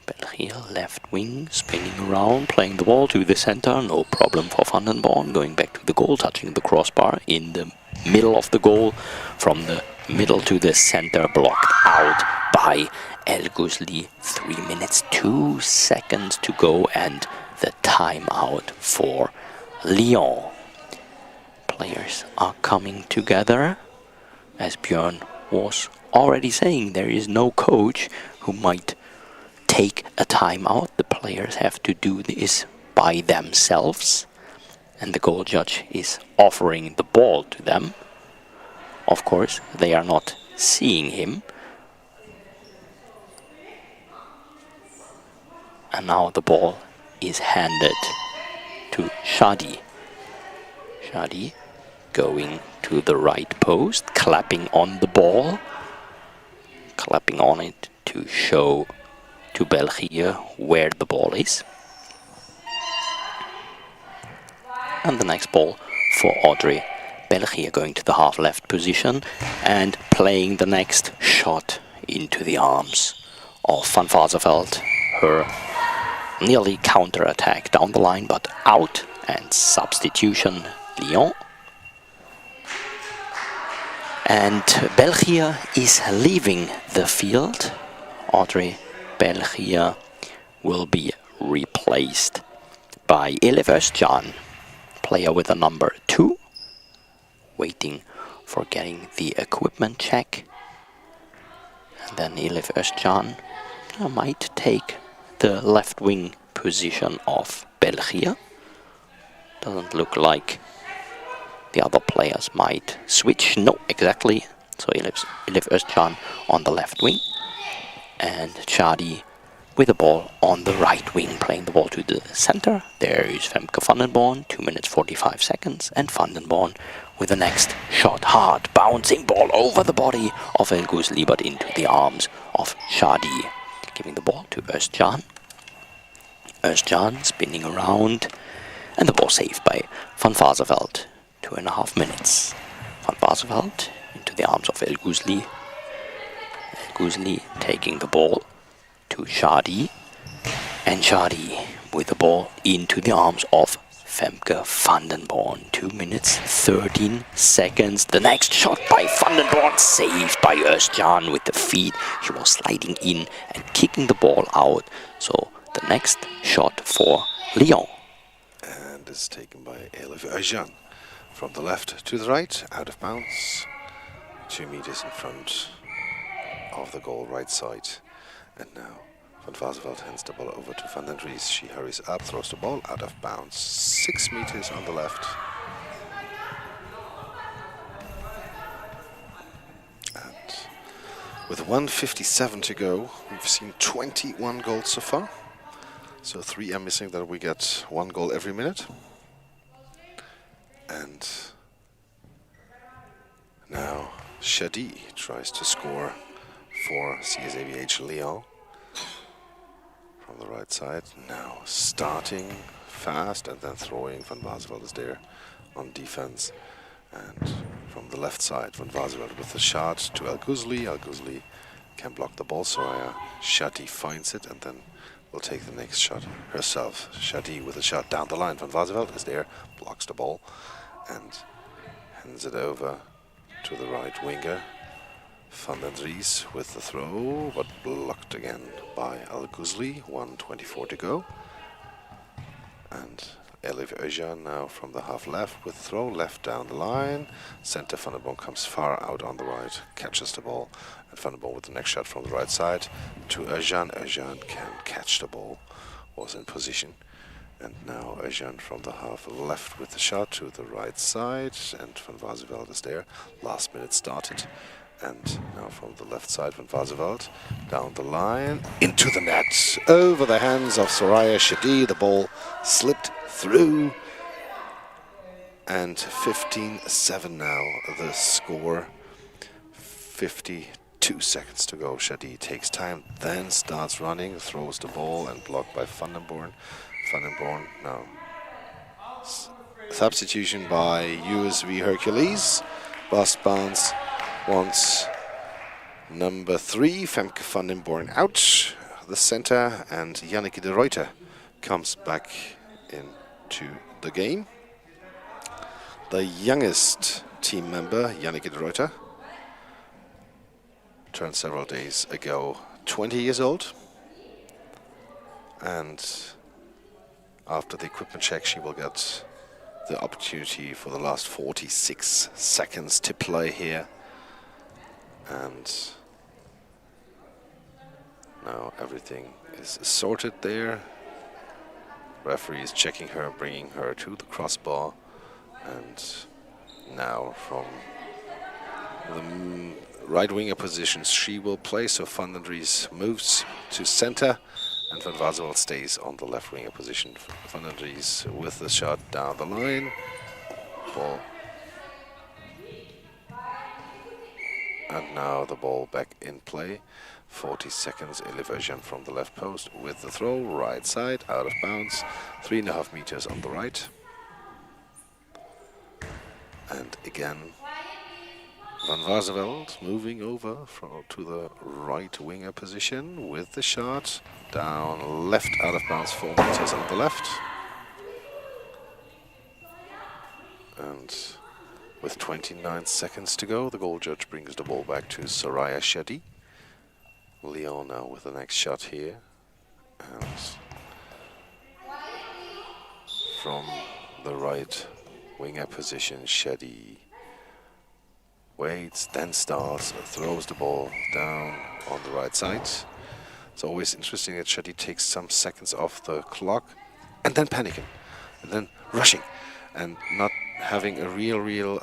België left wing, spinning around, playing the ball to the center, no problem for Van den Born, going back to the goal, touching the crossbar in the middle of the goal, from the middle to the center, blocked out by El Guzli. 3 minutes 2 seconds to go and the timeout for Lyon. Players are coming together. As Björn was already saying, there is no coach who might take a timeout. The players have to do this by themselves, and the goal judge is offering the ball to them. Of course, they are not seeing him. And now the ball is handed to Shadi. Shadi going to the right post, clapping on the ball, clapping on it to show to België where the ball is. And the next ball for Audrey. België going to the half left position and playing the next shot into the arms of Van Vaaseveld. Her nearly counter attack down the line, but out, and substitution Lyon. And België is leaving the field. Audrey, België will be replaced by Elif Özcan, player with the number 2, waiting for getting the equipment check. And then Elif Özcan might take the left wing position of België. Doesn't look like the other players might switch. No, exactly. So Elif Özcan on the left wing, and Shadi with the ball on the right wing, playing the ball to the center. There is Femke van den Born, 2 minutes 45 seconds, and Van den Born with the next shot. Hard bouncing ball over the body of El Guzli, but into the arms of Shadi. Giving the ball to Özcan. Özcan spinning around, and the ball saved by Van Vaaseveld. 2.5 minutes. Van Vaaseveld into the arms of El Guzli. El Guzli taking the ball to Shadi, and Shadi with the ball into the arms of Femke van den Born. 2 minutes 13 seconds. The next shot by Van den Born, saved by Özcan with the feet. She was sliding in and kicking the ball out. So the next shot for Lyon. And it's taken by Elif Özcan. From the left to the right, out of bounds. 2 meters in front of the goal, right side. And now Van Vaaseveld hands the ball over to Van den Ries. She hurries up, throws the ball out of bounds. 6 meters on the left. And with 1:57 to go, we've seen 21 goals so far. So 3 are missing, that we get 1 goal every minute. And now Shadi tries to score for CSAVH Lyon from the right side. Now starting fast and then throwing. Van Vaaseveld is there on defense. And from the left side, Van Varseveld with the shot to Al-Ghuzli. Al-Ghuzli can block the ball. Soraya Shadi finds it and then will take the next shot herself. Shadi with a shot down the line. Van Varseveld is there, blocks the ball and hands it over to the right winger. Van den Dries with the throw, but blocked again by Al-Ghuzli. 1:24 to go. And Erlebe Özcan now from the half left with throw, left down the line. Center Van den Boom comes far out on the right, catches the ball. And Van den Boom with the next shot from the right side to Özcan. Özcan can catch the ball, was in position. And now Özcan from the half left with the shot to the right side. And Van Varseveld is there. Last minute started. And now from the left side, Van Varseveld down the line, into the net, over the hands of Soraya Shadi. The ball slipped through. And 15-7 now, the score. 52 seconds to go. Shadi takes time, then starts running, throws the ball and blocked by Van den Boom. Van den Boom now. Substitution by USV Hercules. Bust bounce. Wants number 3, Femke van den Boom out, the center, and Janneke de Ruyter comes back into the game. The youngest team member, Janneke de Ruyter, turned several days ago 20 years old. And after the equipment check, she will get the opportunity for the last 46 seconds to play here. And now everything is sorted there. Referee is checking her, bringing her to the crossbar. And now from the right winger positions she will play. So Van den Dries moves to center and Van Varseveld stays on the left winger position. Van den Dries with the shot down the line. Ball. And now the ball back in play. 40 seconds, Erlebe Özcan from the left post with the throw, right side, out of bounds, 3.5 meters on the right. And again, Van Varseveld moving over to the right winger position with the shot, down left, out of bounds, 4 meters on the left. And with 29 seconds to go, the goal judge brings the ball back to Soraya Shadi. Leon now with the next shot here. And from the right winger position, Shadi waits, then starts, throws the ball down on the right side. It's always interesting that Shadi takes some seconds off the clock and then panicking, and then rushing, and not having a real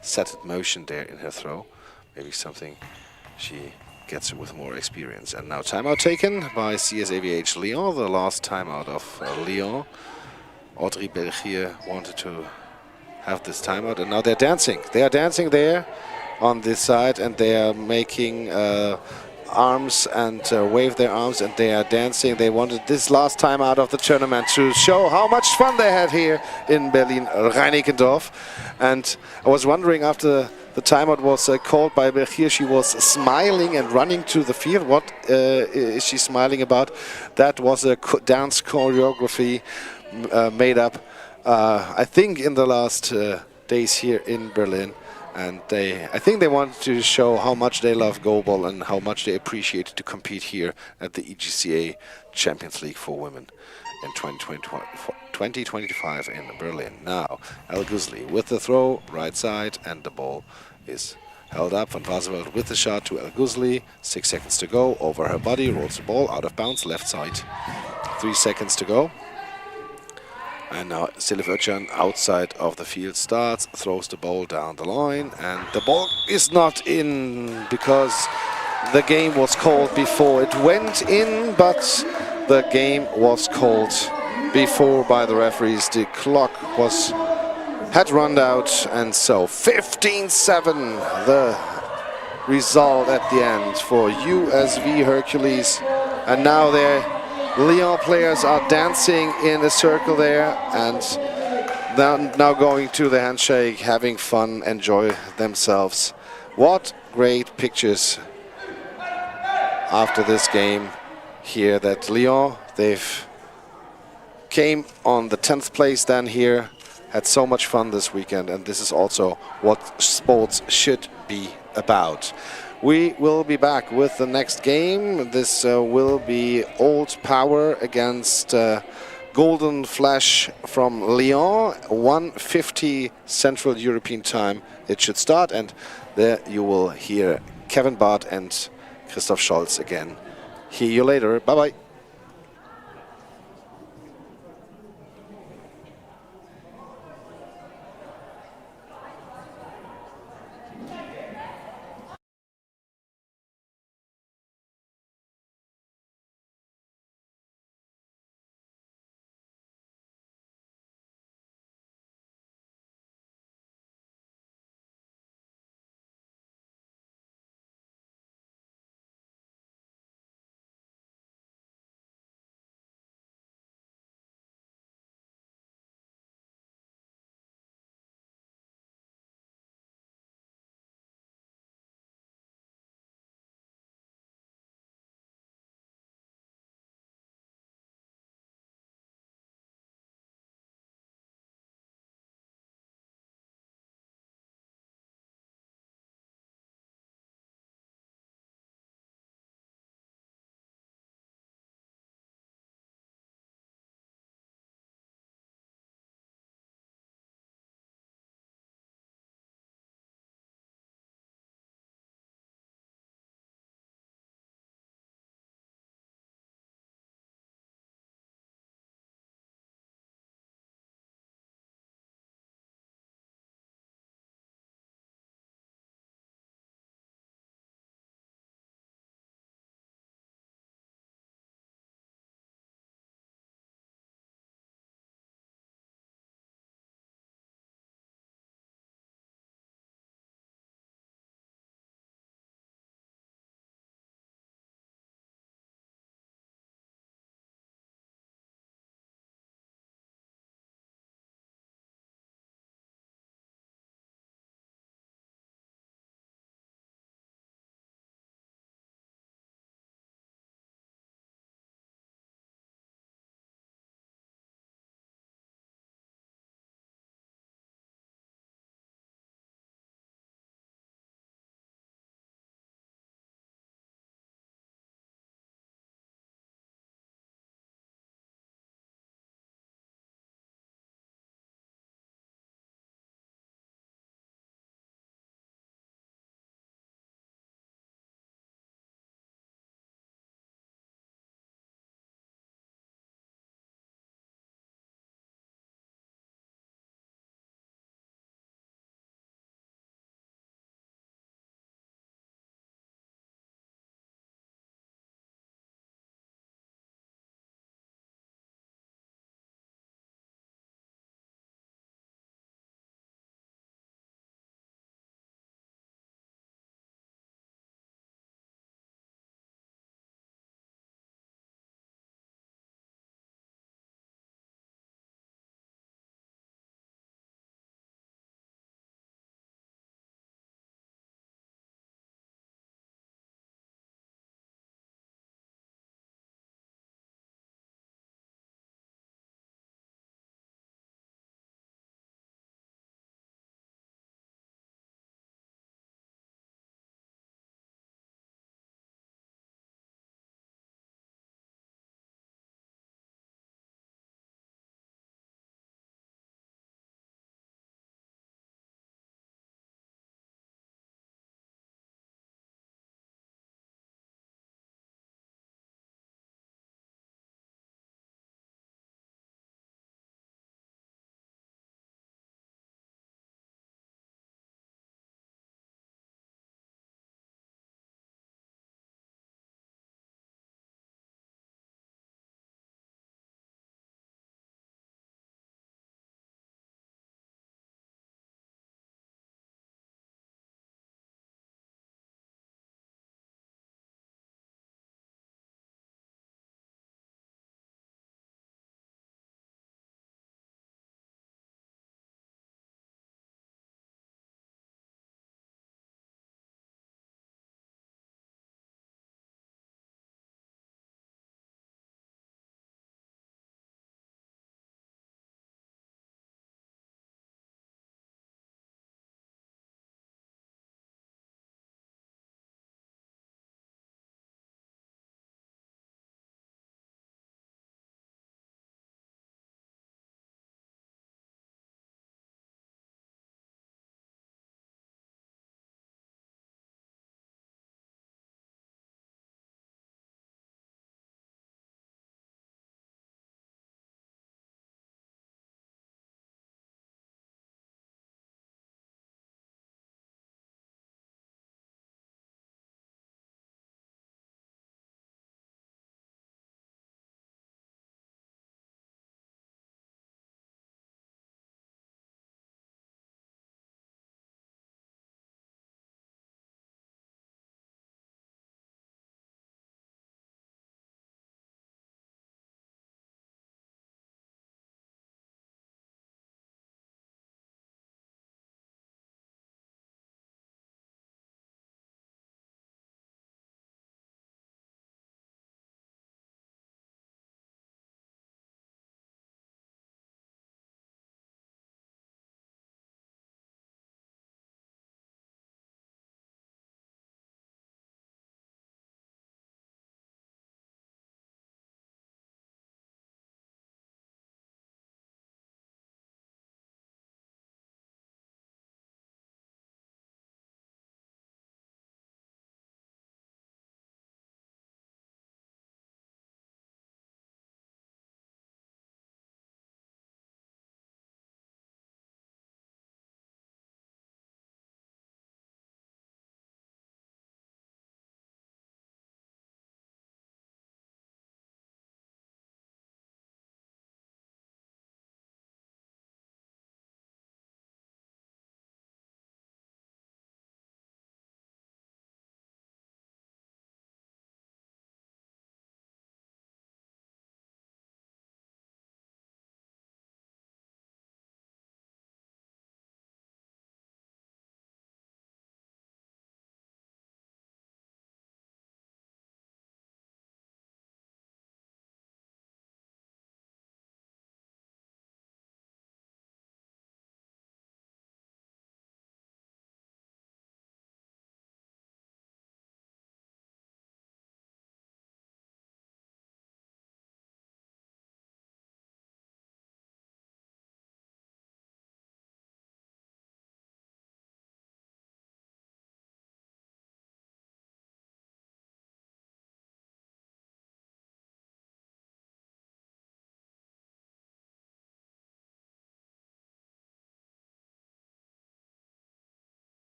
set motion there in her throw. Maybe something she gets with more experience. And now timeout taken by CSAVH Lyon, the last timeout of Lyon. Audrey Belgier wanted to have this timeout, and now they're dancing. They are dancing there on this side, and they are making arms and wave their arms, and they are dancing. They wanted this last time out of the tournament to show how much fun they had here in Berlin Reinickendorf. And I was wondering, after the timeout was called by Belgier, she was smiling and running to the field. What is she smiling about? That was a dance choreography made up, I think, in the last days here in Berlin. And I think they wanted to show how much they love goalball and how much they appreciate to compete here at the EGCA Champions League for women in 2025 in Berlin. Now, Al-Ghuzli with the throw, right side, and the ball is held up. Van Varseveld with the shot to Al-Ghuzli. 6 seconds to go. Over her body, rolls the ball out of bounds, left side. 3 seconds to go. And now Erlebe Özcan outside of the field starts, throws the ball down the line, and the ball is not in because the game was called before. It went in, but the game was called before by the referees. The clock had run out, and so 15-7 the result at the end for USV Hercules. And now they're Lyon players are dancing in a circle there, and now going to the handshake, having fun, enjoy themselves. What great pictures after this game here that Lyon, they've came on the 10th place then here, had so much fun this weekend, and this is also what sports should be about. We will be back with the next game. This will be Old Power against Golden Flash from Lyon, 1:50 Central European Time. It should start, and there you will hear Kevin Barth and Christoph Scholz again. Hear you later. Bye-bye.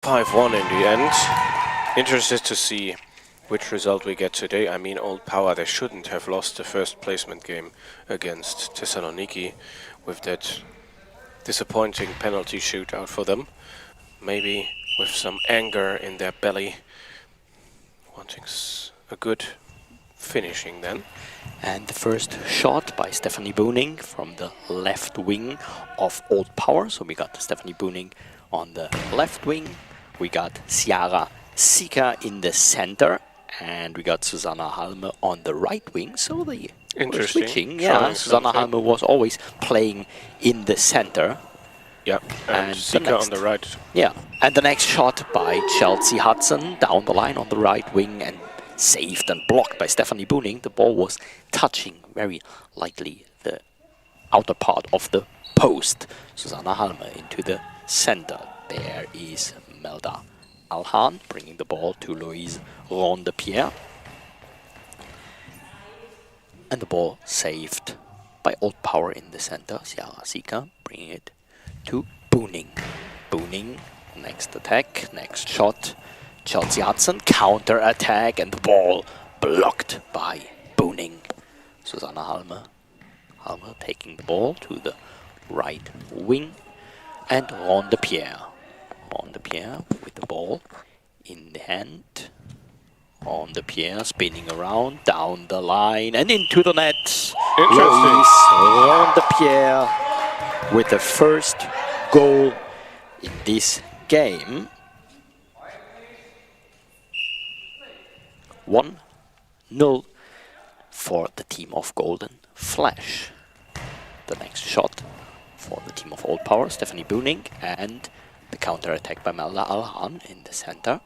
5-1 in the end. Interested to see which result we get today. I mean, Old Power, they shouldn't have lost the first placement game against Thessaloniki with that disappointing penalty shootout for them. Maybe with some anger in their belly, wanting a good finishing then. And the first shot by Stephanie Booning from the left wing of Old Power. So we got Stephanie Booning on the left wing. We got Ciara Sika in the center. And we got Susanna Halme on the right wing. So they were switching. Yeah, Susanna Halme was always playing in the center. Yeah, and Sika on the right. Yeah, and the next shot by Chelsea Hudson down the line on the right wing and saved and blocked by Stephanie Booning. The ball was touching very lightly the outer part of the post. Susanna Halme into the center. There is Melda Alhan bringing the ball to Louise Rondepierre. And the ball saved by Old Power in the center. Ciara Sika bringing it to Booning. Booning, next attack, next shot. Chelsea Hudson, counter attack, and the ball blocked by Booning. Susanna Halme. Halme taking the ball to the right wing. And Rondepierre. Rondepierre with the ball in the hand. Rondepierre spinning around, down the line, and into the net. Louise Rondepierre with the first goal in this game. 1-0 for the team of Golden Flash. The next shot for the team of Old Power, Stephanie Booning, and the counter attack by Melda Alhan in the center.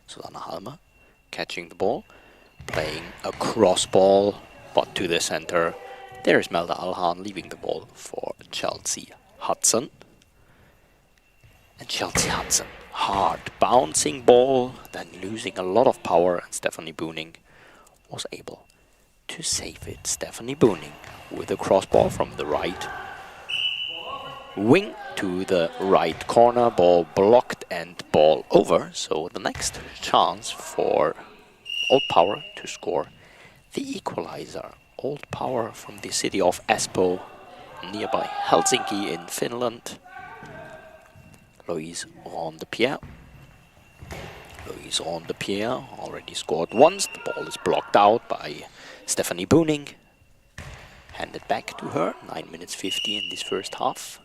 Susanna Halme catching the ball, playing a cross ball, but to the center. There is Melda Alhan leaving the ball for Chelsea Hudson. And Chelsea Hudson, hard bouncing ball, then losing a lot of power, and Stephanie Booning was able to save it. Stephanie Booning with a cross ball from the right wing to the right corner, ball blocked and ball over. So the next chance for Old Power to score the equalizer. Old Power from the city of Espoo, nearby Helsinki in Finland. Louise Rondepierre. Louise Rondepierre already scored once. The ball is blocked out by Stephanie Booning. Handed back to her. 9 minutes 50 in this first half.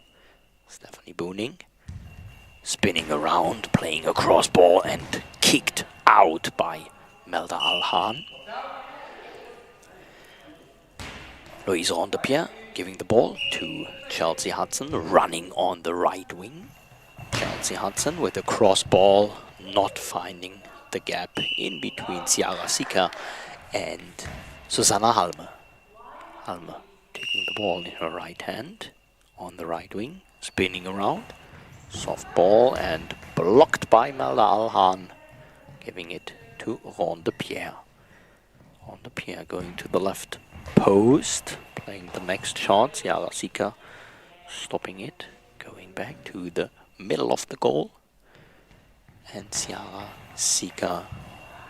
Stephanie Booning spinning around, playing a cross ball and kicked out by Melda Alhan. Louise Rondepierre giving the ball to Chelsea Hudson, running on the right wing. Chelsea Hudson with a cross ball, not finding the gap in between Ciara Sika and Susanna Halme. Halme taking the ball in her right hand on the right wing, spinning around. Soft ball and blocked by Melda Alhan, giving it to Rondepierre. Rondepierre going to the left post, playing the next shot. Ciara Sika stopping it, going back to the middle of the goal. And Ciara Sika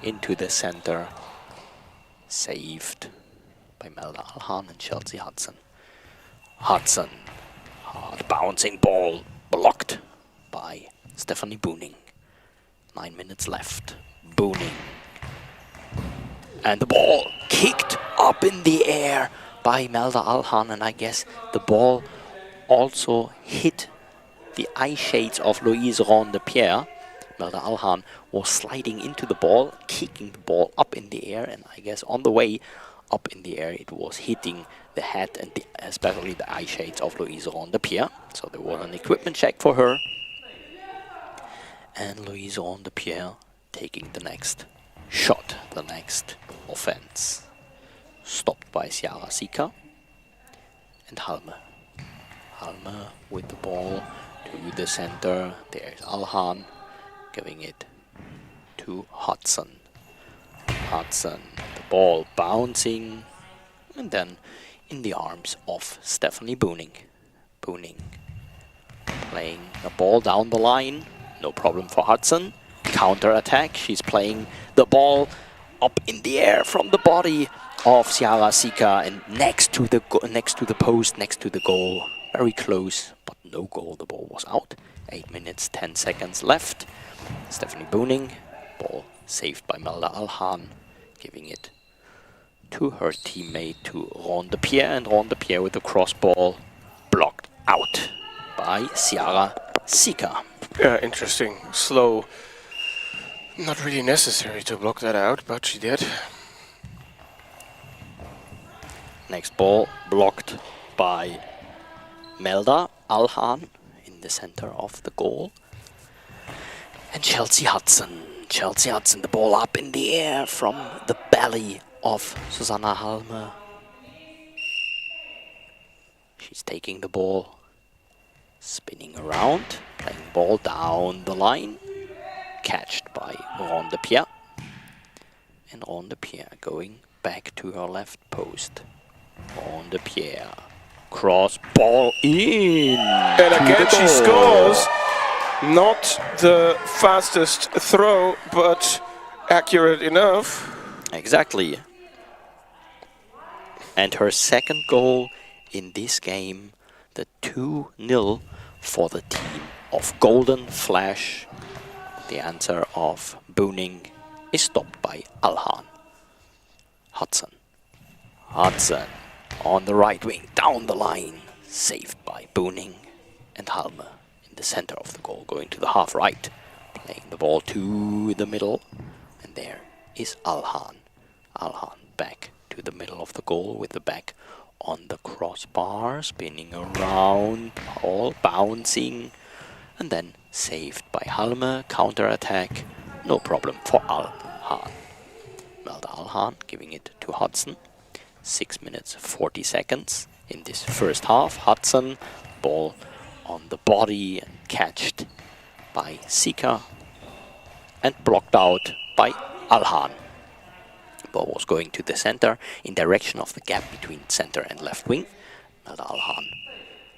into the center, saved by Melda Alhan and Chelsea Hudson. Hudson, hard bouncing ball, blocked by Stephanie Booning. 9 minutes left. Booning. And the ball kicked up in the air by Melda Alhan, and I guess the ball also hit the eye shades of Louise Rondepierre. Melda Alhan was sliding into the ball, kicking the ball up in the air, and I guess on the way up in the air it was hitting the head and especially the eye shades of Louise Rondepierre. So there was an equipment check for her. And Louise Rondepierre taking the next shot, the next offense. Stopped by Ciara Sika and Halme. Halme with the ball to the center. There's Alhan giving it to Hudson. Hudson, the ball bouncing, and then in the arms of Stephanie Booning. Booning playing a ball down the line, No problem for Hudson. Counter attack. She's playing the ball up in the air from the body of Ciara Sika and next to the post, next to the goal. Very close, but no goal. The ball was out. 8 minutes, 10 seconds left. Stephanie Booning. Ball saved by Melda Alhan, giving it to her teammate, to Ron de Pierre, and Ron de Pierre with the cross ball blocked out by Ciara Sika. Yeah, interesting. Slow. Not really necessary to block that out, but she did. Next ball blocked by Melda Alhan in the center of the goal. And Chelsea Hudson, the ball up in the air from the belly of Susanna Halme. She's taking the ball, spinning around, playing ball down the line, catched by Ron de Pierre. And Ron de Pierre going back to her left post. Ron de Pierre, cross ball in. And again she scores. Not the fastest throw, but accurate enough. Exactly. And her second goal in this game, the 2-0 for the team of Golden Flash. The answer of Booning is stopped by Alhan. Hudson on the right wing, down the line, saved by Booning and Halme. The center of the goal, going to the half right, playing the ball to the middle, and there is Alhan. Alhan back to the middle of the goal with the back on the crossbar, spinning around, ball bouncing, and then saved by Halme. Counter attack, no problem for Alhan. Melda Alhan giving it to Hudson. 6 minutes 40 seconds in this first half. Hudson, ball on the body and catched by Sika and blocked out by Alhan. Ball was going to the center in direction of the gap between center and left wing. Melda Alhan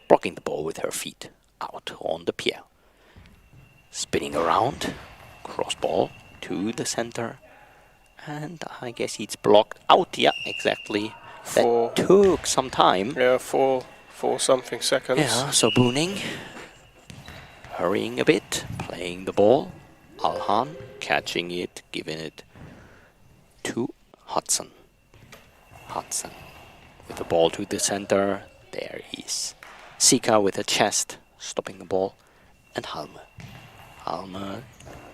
blocking the ball with her feet out on the Pierre. Spinning around, cross ball to the center, and I guess it's blocked out. Yeah, exactly. That took some time. Yeah, for something seconds. Yeah, so Booning, hurrying a bit, playing the ball. Alhan catching it, giving it to Hudson. Hudson with the ball to the center. There is Sika with a chest, stopping the ball. And Halme. Halme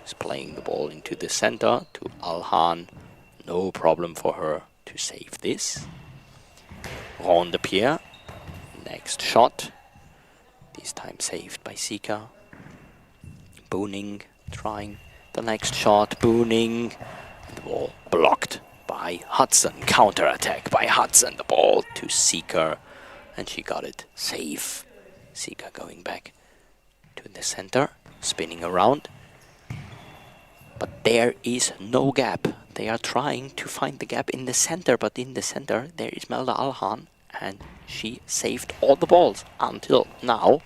is playing the ball into the center to Alhan. No problem for her to save this. Ron de Pierre. Next shot, this time saved by Sika. Booning trying the next shot, Booning, and the ball blocked by Hudson. Counter attack by Hudson, the ball to Sika, and she got it safe. Sika going back to the center, spinning around, but there is no gap. They are trying to find the gap in the center, but in the center there is Melda Alhan, and she saved all the balls until now.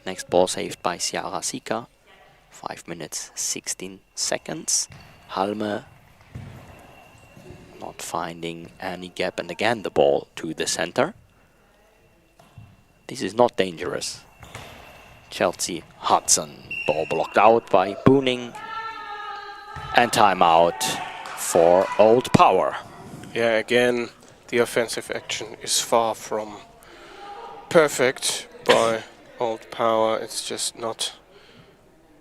Next ball saved by Ciara Sika. 5 minutes 16 seconds. Halme not finding any gap, and again the ball to the center. This is not dangerous. Chelsea Hudson, ball blocked out by Booning, and timeout for Old Power. Yeah, again, the offensive action is far from perfect by Old Power. It's just not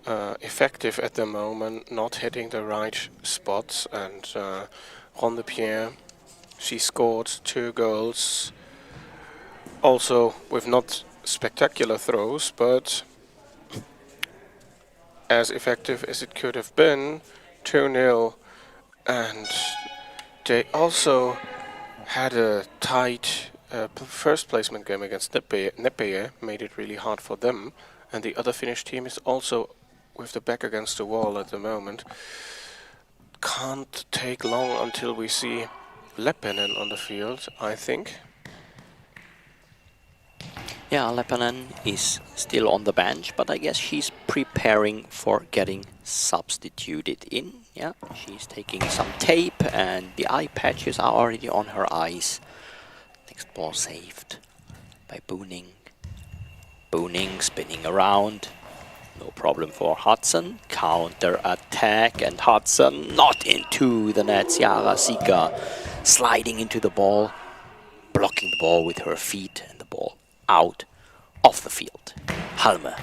effective at the moment, not hitting the right spots. And Ron de Pierre, she scored 2 goals, also with not spectacular throws, but as effective as it could have been. 2-0, and they also had a tight first placement game against Nepeye, made it really hard for them, and the other Finnish team is also with the back against the wall at the moment. Can't take long until we see Leppinen on the field, I think. Yeah, Leppänen is still on the bench, but I guess she's preparing for getting substituted in. Yeah, she's taking some tape and the eye patches are already on her eyes. Next ball saved by Booning. Booning spinning around. No problem for Hudson. Counter attack and Hudson not into the net. Ciara Sika sliding into the ball, blocking the ball with her feet and the ball out of the field. Halme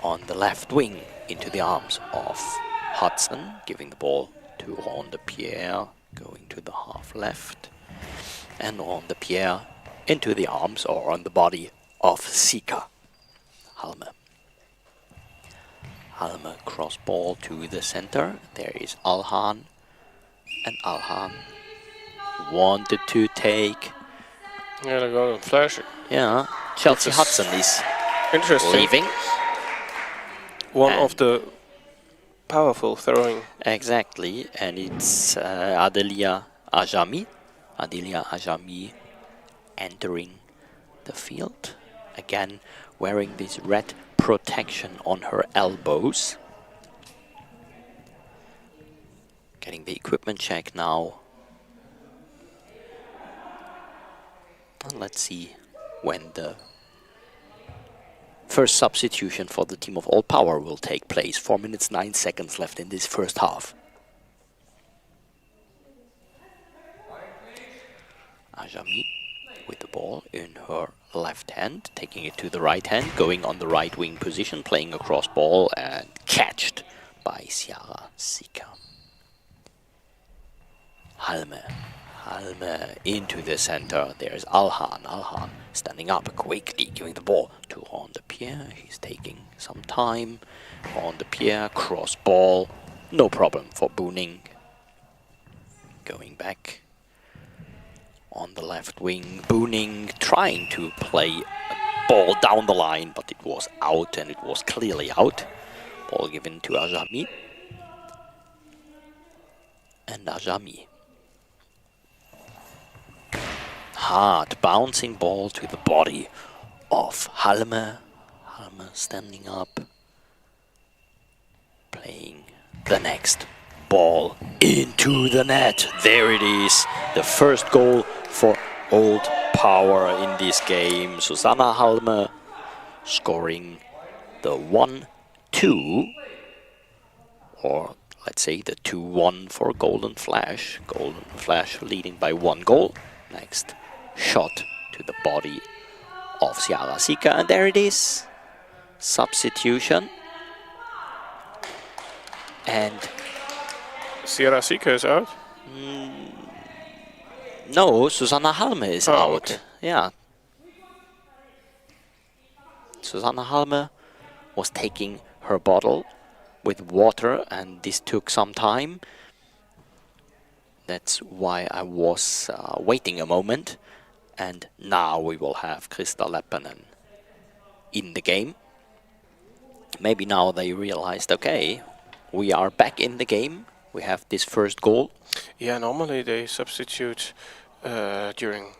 on the left wing into the arms of Hudson, giving the ball to Ron de Pierre, going to the half left. And Ron de Pierre into the arms or on the body of Sika. Halme. Halme cross ball to the center. There is Alhan. And Alhan wanted to take. Yeah, they're going to flash it. Yeah, Chelsea Hudson is Interesting. leaving. One And of the powerful throwing. exactly, and it's Adelia Ajami. Adelia Ajami entering the field. Again, wearing this red protection on her elbows. Getting the equipment check now. And let's see when the first substitution for the team of All Power will take place. 4 minutes 9 seconds left in this first half. Ajami with the ball in her left hand, taking it to the right hand, going on the right wing position, playing a cross ball and catched by Ciara Sika. Halme. Halme into the center. There's Alhan. Alhan standing up quickly, giving the ball to Ron de Pierre. He's taking some time. Ron de Pierre, cross ball. No problem for Booning. Going back on the left wing. Booning trying to play a ball down the line, but it was out, and it was clearly out. Ball given to Ajami. And Ajami. Hard bouncing ball to the body of Halme. Halme standing up. Playing the next ball into the net. There it is. The first goal for Old Power in this game. Susanna Halme scoring the 1-2. Or let's say the 2-1 for Golden Flash. Golden Flash leading by 1 goal. Next shot to the body of Ciara Sika, and there it is. Substitution. And Ciara Sika is out. no, Susanna Halme is Oh, out. okay. Yeah. Susanna Halme was taking her bottle with water, and this took some time. That's why I was waiting a moment. And now we will have Krista Leppänen in the game. Maybe now they realized, okay, we are back in the game. We have this first goal. Yeah, normally they substitute during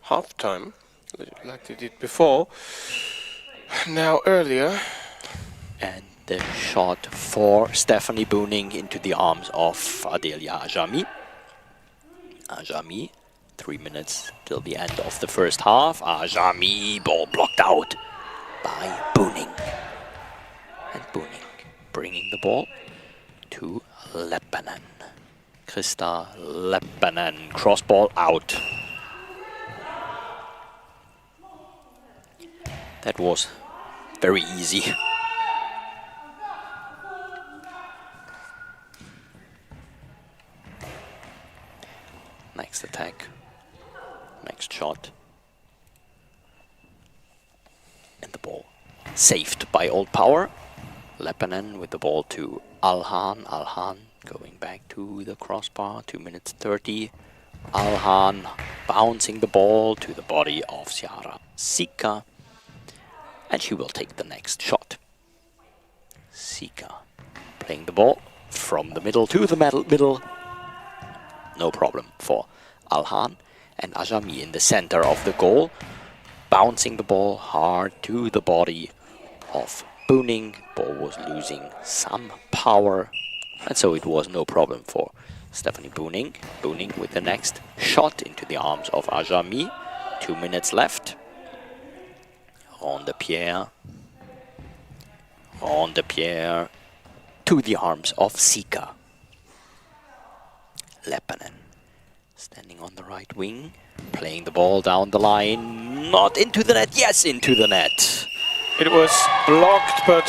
halftime, like they did before. Now earlier. And the shot for Stephanie Booning into the arms of Adelia Ajami. Ajami, 3 minutes till the end of the first half. Ajami, ball blocked out by Booning. And Booning bringing the ball to Leppänen. Krista Leppänen, cross ball out. That was very easy. Next attack. Next shot. And the ball saved by Old Power. Leppänen with the ball to Alhan. Alhan going back to the crossbar. 2 minutes 30. Alhan bouncing the ball to the body of Ciara Sika. And she will take the next shot. Sika playing the ball from the middle to the middle. No problem for Alhan. And Ajami in the center of the goal. bouncing the ball hard to the body of Booning. Ball was losing some power, and so it was no problem for Stephanie Booning. Booning with the next shot into the arms of Ajami. 2 minutes left. Rondepierre to the arms of Sika. Leppänen standing on the right wing, playing the ball down the line, not into the net, yes, into the net. It was blocked, but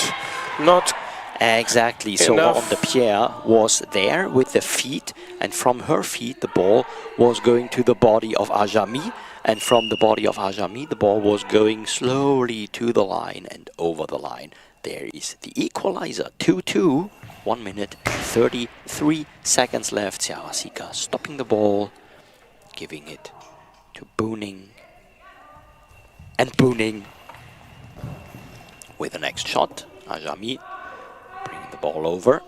not exactly. So enough. Rondepierre was there with the feet, and from her feet the ball was going to the body of Ajami, and from the body of Ajami the ball was going slowly to the line and over the line. There is the equalizer, 2-2, 1 minute, 33 seconds left. Sierra Sika stopping the ball, giving it to Booning, and Booning with the next shot. Ajami bringing the ball over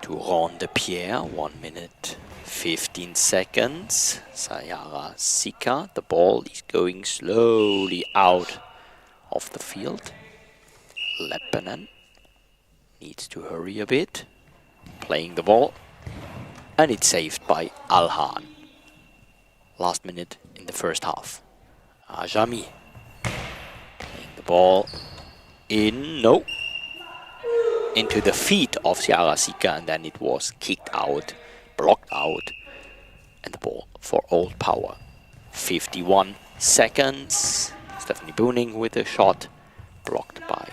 to Rondepierre, 1 minute, 15 seconds. Sierra Sika, the ball is going slowly out of the field. Leppänen needs to hurry a bit, playing the ball, and it's saved by Alhan. Last minute in the first half. Ajami playing the ball in, no, into the feet of Sierra Sika, and then it was kicked out, blocked out, and the ball for Old Power. 51 seconds. Stephanie Booning with a shot, blocked by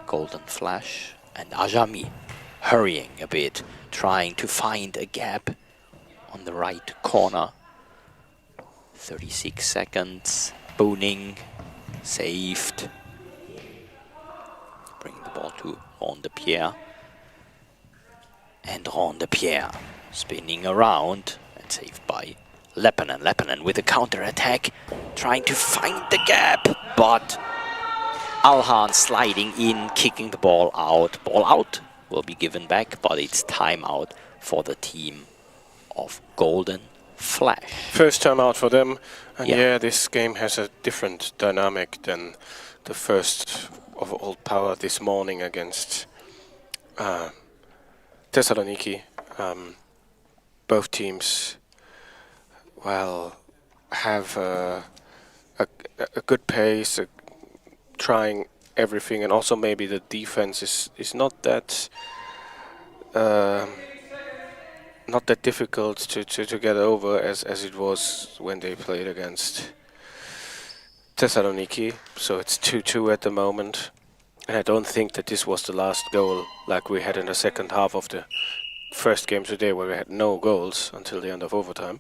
Golden Flash, and Ajami hurrying a bit, trying to find a gap on the right corner. 36 seconds. Booning saved. Bringing the ball to Rondepierre. And Rondepierre spinning around and saved by Leppänen. Leppänen with a counter-attack, trying to find the gap, but Alhan sliding in, kicking the ball out. Ball out will be given back, but it's timeout for the team of Golden Flash. First time out for them, and Yeah. yeah, this game has a different dynamic than the first of Old Power this morning against Thessaloniki. Both teams, well, have a good pace, trying everything, and also maybe the defense is not that difficult to get over as it was when they played against Thessaloniki. So it's 2-2 at the moment, and I don't think that this was the last goal like we had in the second half of the first game today, where we had no goals until the end of overtime.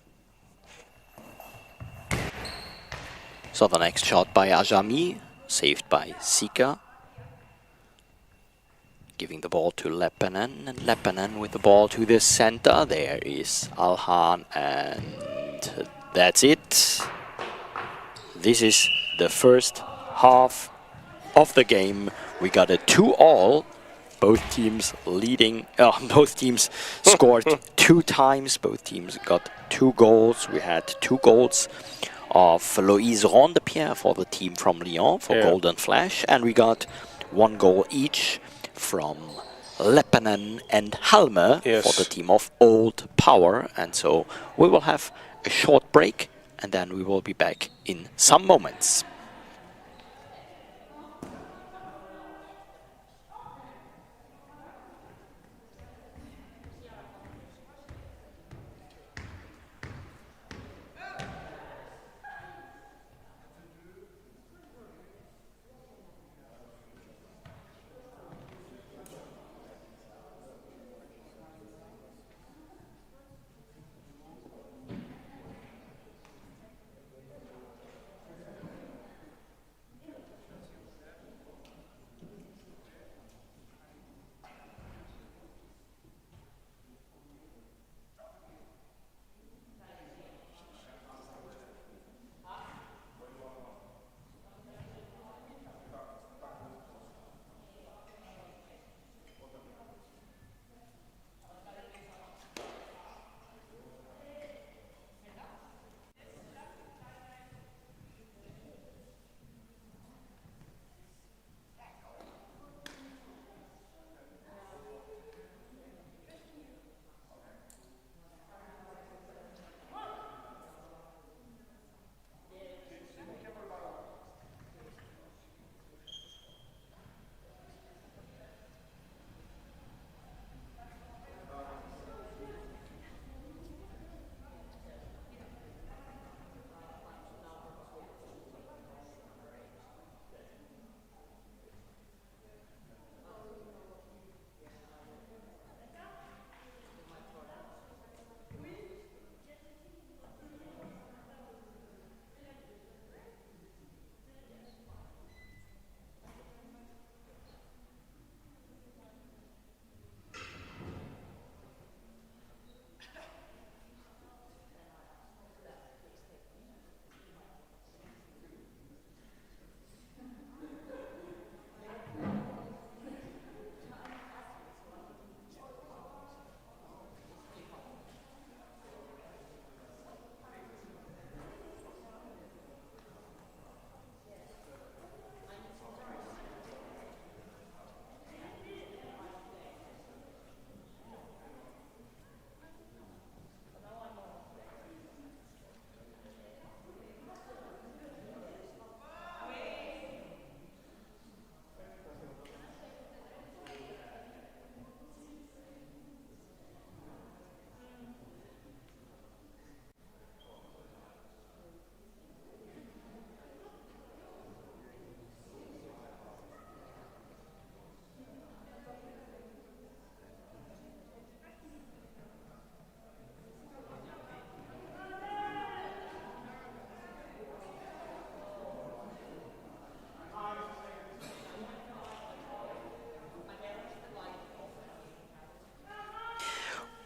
So the next shot by Ajami, saved by Sika. Giving the ball to Leppänen, and Leppänen with the ball to the center. There is Alhan, and that's it. This is the first half of the game. We got a 2-2. Both teams leading, both teams scored 2 times. Both teams got 2 goals. We had 2 goals of Louise Rondepierre for the team from Lyon, for Golden Flash, and we got 1 goal each from Leppänen and Halme for the team of Old Power. And so we will have a short break, and then we will be back in some moments.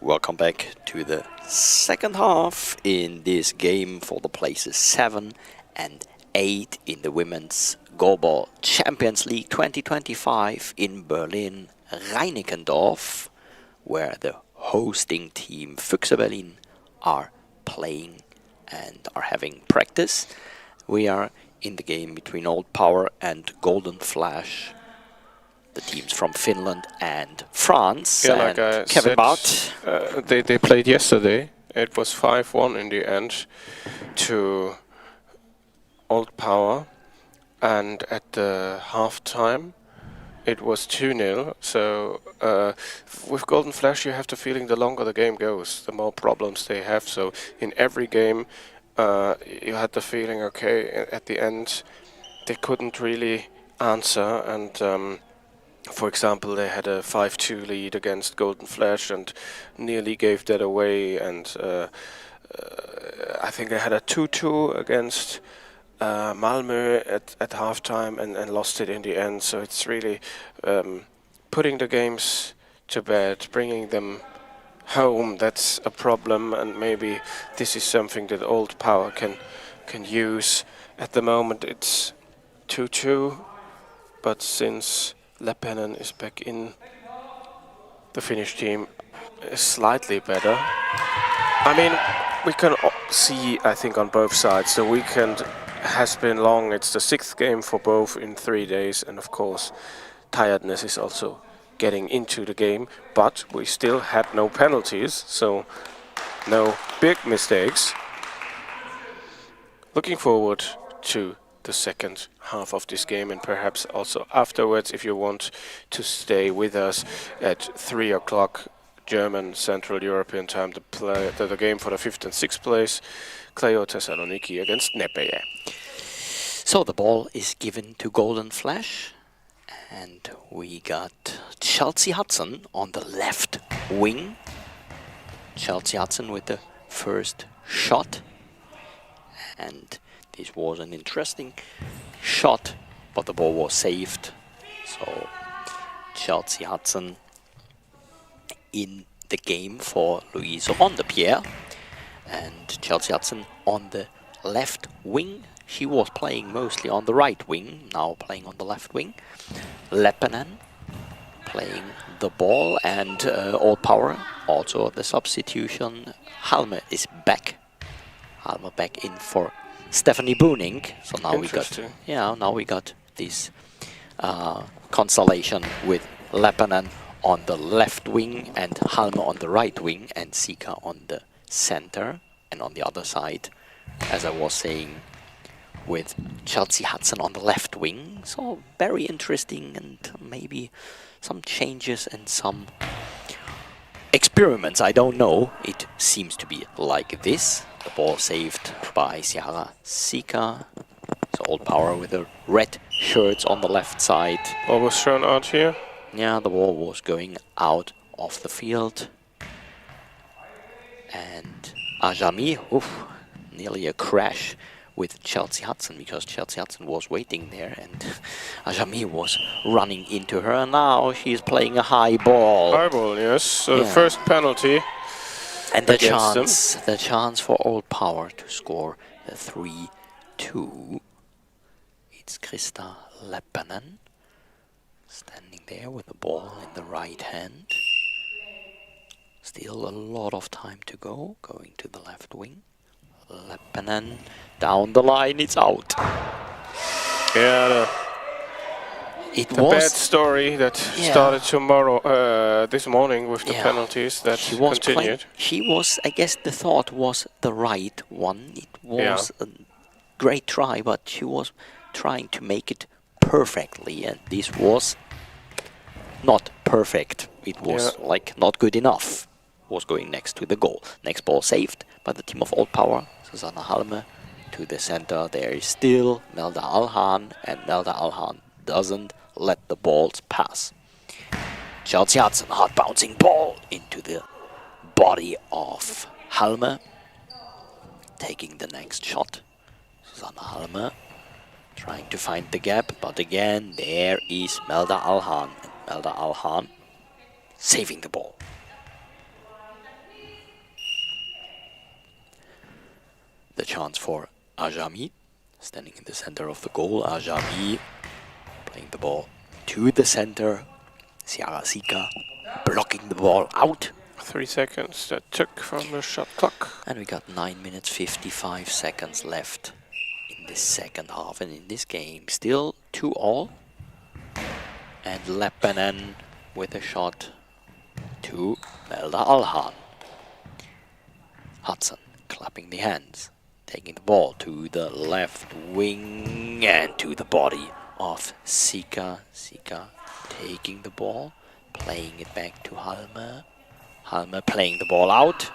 Welcome back to the second half in this game for the places 7 and 8 in the Women's Goalball Champions League 2025 in Berlin, Reinickendorf, where the hosting team Füchse Berlin are playing and are having practice. We are in the game between Old Power and Golden Flash, the teams from Finland and France. Yeah, and like I Kevin said, Bart. they played yesterday. It was 5-1 in the end to Old Power, and at the half-time it was 2-0. So with Golden Flash, you have the feeling the longer the game goes, the more problems they have. So in every game, you had the feeling, okay, at the end they couldn't really answer, and for example, they had a 5-2 lead against Golden Flash and nearly gave that away, and I think they had a 2-2 against Malmö at halftime and lost it in the end. So it's really putting the games to bed, bringing them home. That's a problem, and maybe this is something that Old Power can use. At the moment it's 2-2, but since Leppänen is back in, the Finnish team is slightly better. I mean, we can see, I think, on both sides, the weekend has been long. It's the 6th game for both in 3 days, and of course tiredness is also getting into the game, but we still had no penalties, so no big mistakes. Looking forward to the second half of this game, and perhaps also afterwards, if you want to stay with us at 3 o'clock German Central European time to play the game for the 5th and 6th place, Kleo Thessaloniki against Nepeye. So the ball is given to Golden Flash, and we got Chelsea Hudson on the left wing. Chelsea Hudson with the first shot, and this was an interesting shot, but the ball was saved. So Chelsea Hudson in the game for Louise Rondepierre, and Chelsea Hudson on the left wing. She was playing mostly on the right wing, now playing on the left wing. Leppänen playing the ball, and Old Power also the substitution. Halme is back. Halme back in for Stephanie Booning. So now we got this constellation with Leppänen on the left wing and Halme on the right wing and Sika on the center, and on the other side, as I was saying, with Chelsea Hudson on the left wing. So very interesting, and maybe some changes and some experiments, I don't know. It seems to be like this. The ball saved by Ciara Sika. So Old Power with the red shirts on the left side. Ball was thrown out here. Yeah, the ball was going out of the field. And Ajami, nearly a crash with Chelsea Hudson, because Chelsea Hudson was waiting there and Ajami was running into her, and now she's playing a high ball. High ball, yes. So the first penalty. And the chance for Old Power to score the 3-2. It's Krista Leppänen standing there with the ball in the right hand. Still a lot of time to go, going to the left wing. Leppänen down the line, it's out. Yeah, It the was bad story that started this morning with the penalties that continued. She was, I guess the thought was the right one. It was a great try, but she was trying to make it perfectly, and this was not perfect. It was like not good enough. Was going next to the goal. Next ball saved by the team of Old Power. Susanna Halme to the center. There is still Melda Alhan, and Melda Alhan doesn't let the balls pass. Chelsea Hudson, hard bouncing ball into the body of Halme. Taking the next shot. Susanna Halme trying to find the gap, but again there is Melda Alhan. And Melda Alhan saving the ball. the chance for Ajami, standing in the center of the goal. Ajami playing the ball to the center. Ciara Sika blocking the ball out. 3 seconds that took from the shot clock. And we got 9 minutes 55 seconds left in this second half and in this game. Still 2-all. And Leppänen with a shot to Melda Alhan. Hudson clapping the hands, taking the ball to the left wing and to the body of Sika. Sika taking the ball, playing it back to Halme. Halme playing the ball out,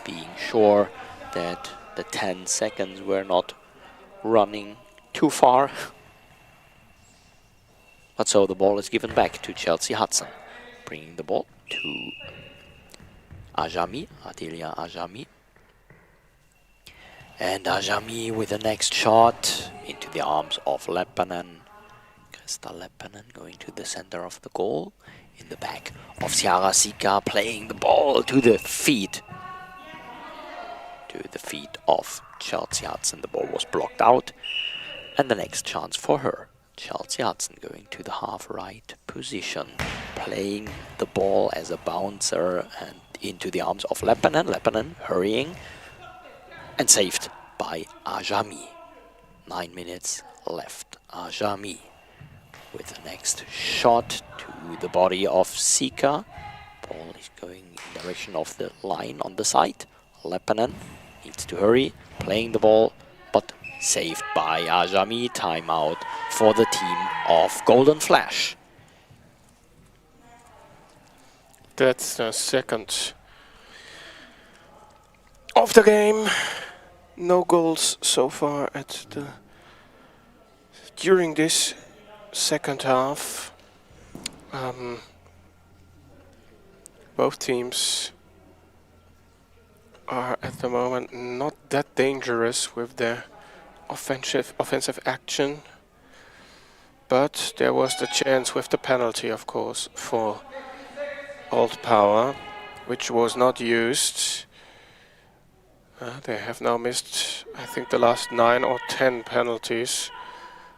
being sure that the 10 seconds were not running too far. But so the ball is given back to Chelsea Hudson, bringing the ball to Ajami, Adelia Ajami. And Ajami with the next shot into the arms of Leppänen. Krista Leppänen going to the center of the goal. In the back of Ciara Sika, playing the ball to the feet. To the feet of Chelsea Hudson. The ball was blocked out. And the next chance for her. Chelsea Hudson going to the half right position. Playing the ball as a bouncer and into the arms of Leppänen. Leppänen hurrying. And saved by Ajami. 9 minutes left. Ajami with the next shot to the body of Sika. Ball is going in the direction of the line on the side. Leppänen needs to hurry, playing the ball, but saved by Ajami. Timeout for the team of Golden Flash. That's the second of the game. No goals so far at the during this second half. Both teams are at the moment not that dangerous with their offensive action, but there was the chance with the penalty, of course, for Old Power, which was not used. They have now missed, I think, the last 9 or 10 penalties.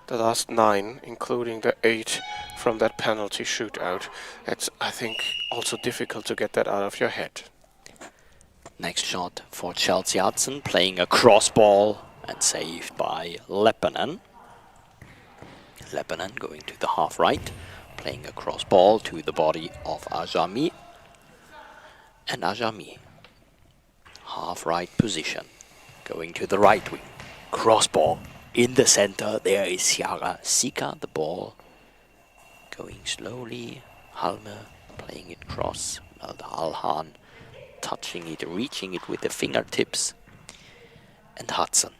The last 9, including the 8 from that penalty shootout. It's, I think, also difficult to get that out of your head. Next shot for Chelsea Hudson, playing a cross ball and saved by Leppänen. Leppänen going to the half right, playing a cross ball to the body of Ajami. And Ajami, half right position, going to the right wing, cross ball. In the center, there is Ciara Sika, the ball going slowly. Halme playing it cross. Melda Alhan touching it, reaching it with the fingertips. And Hudson.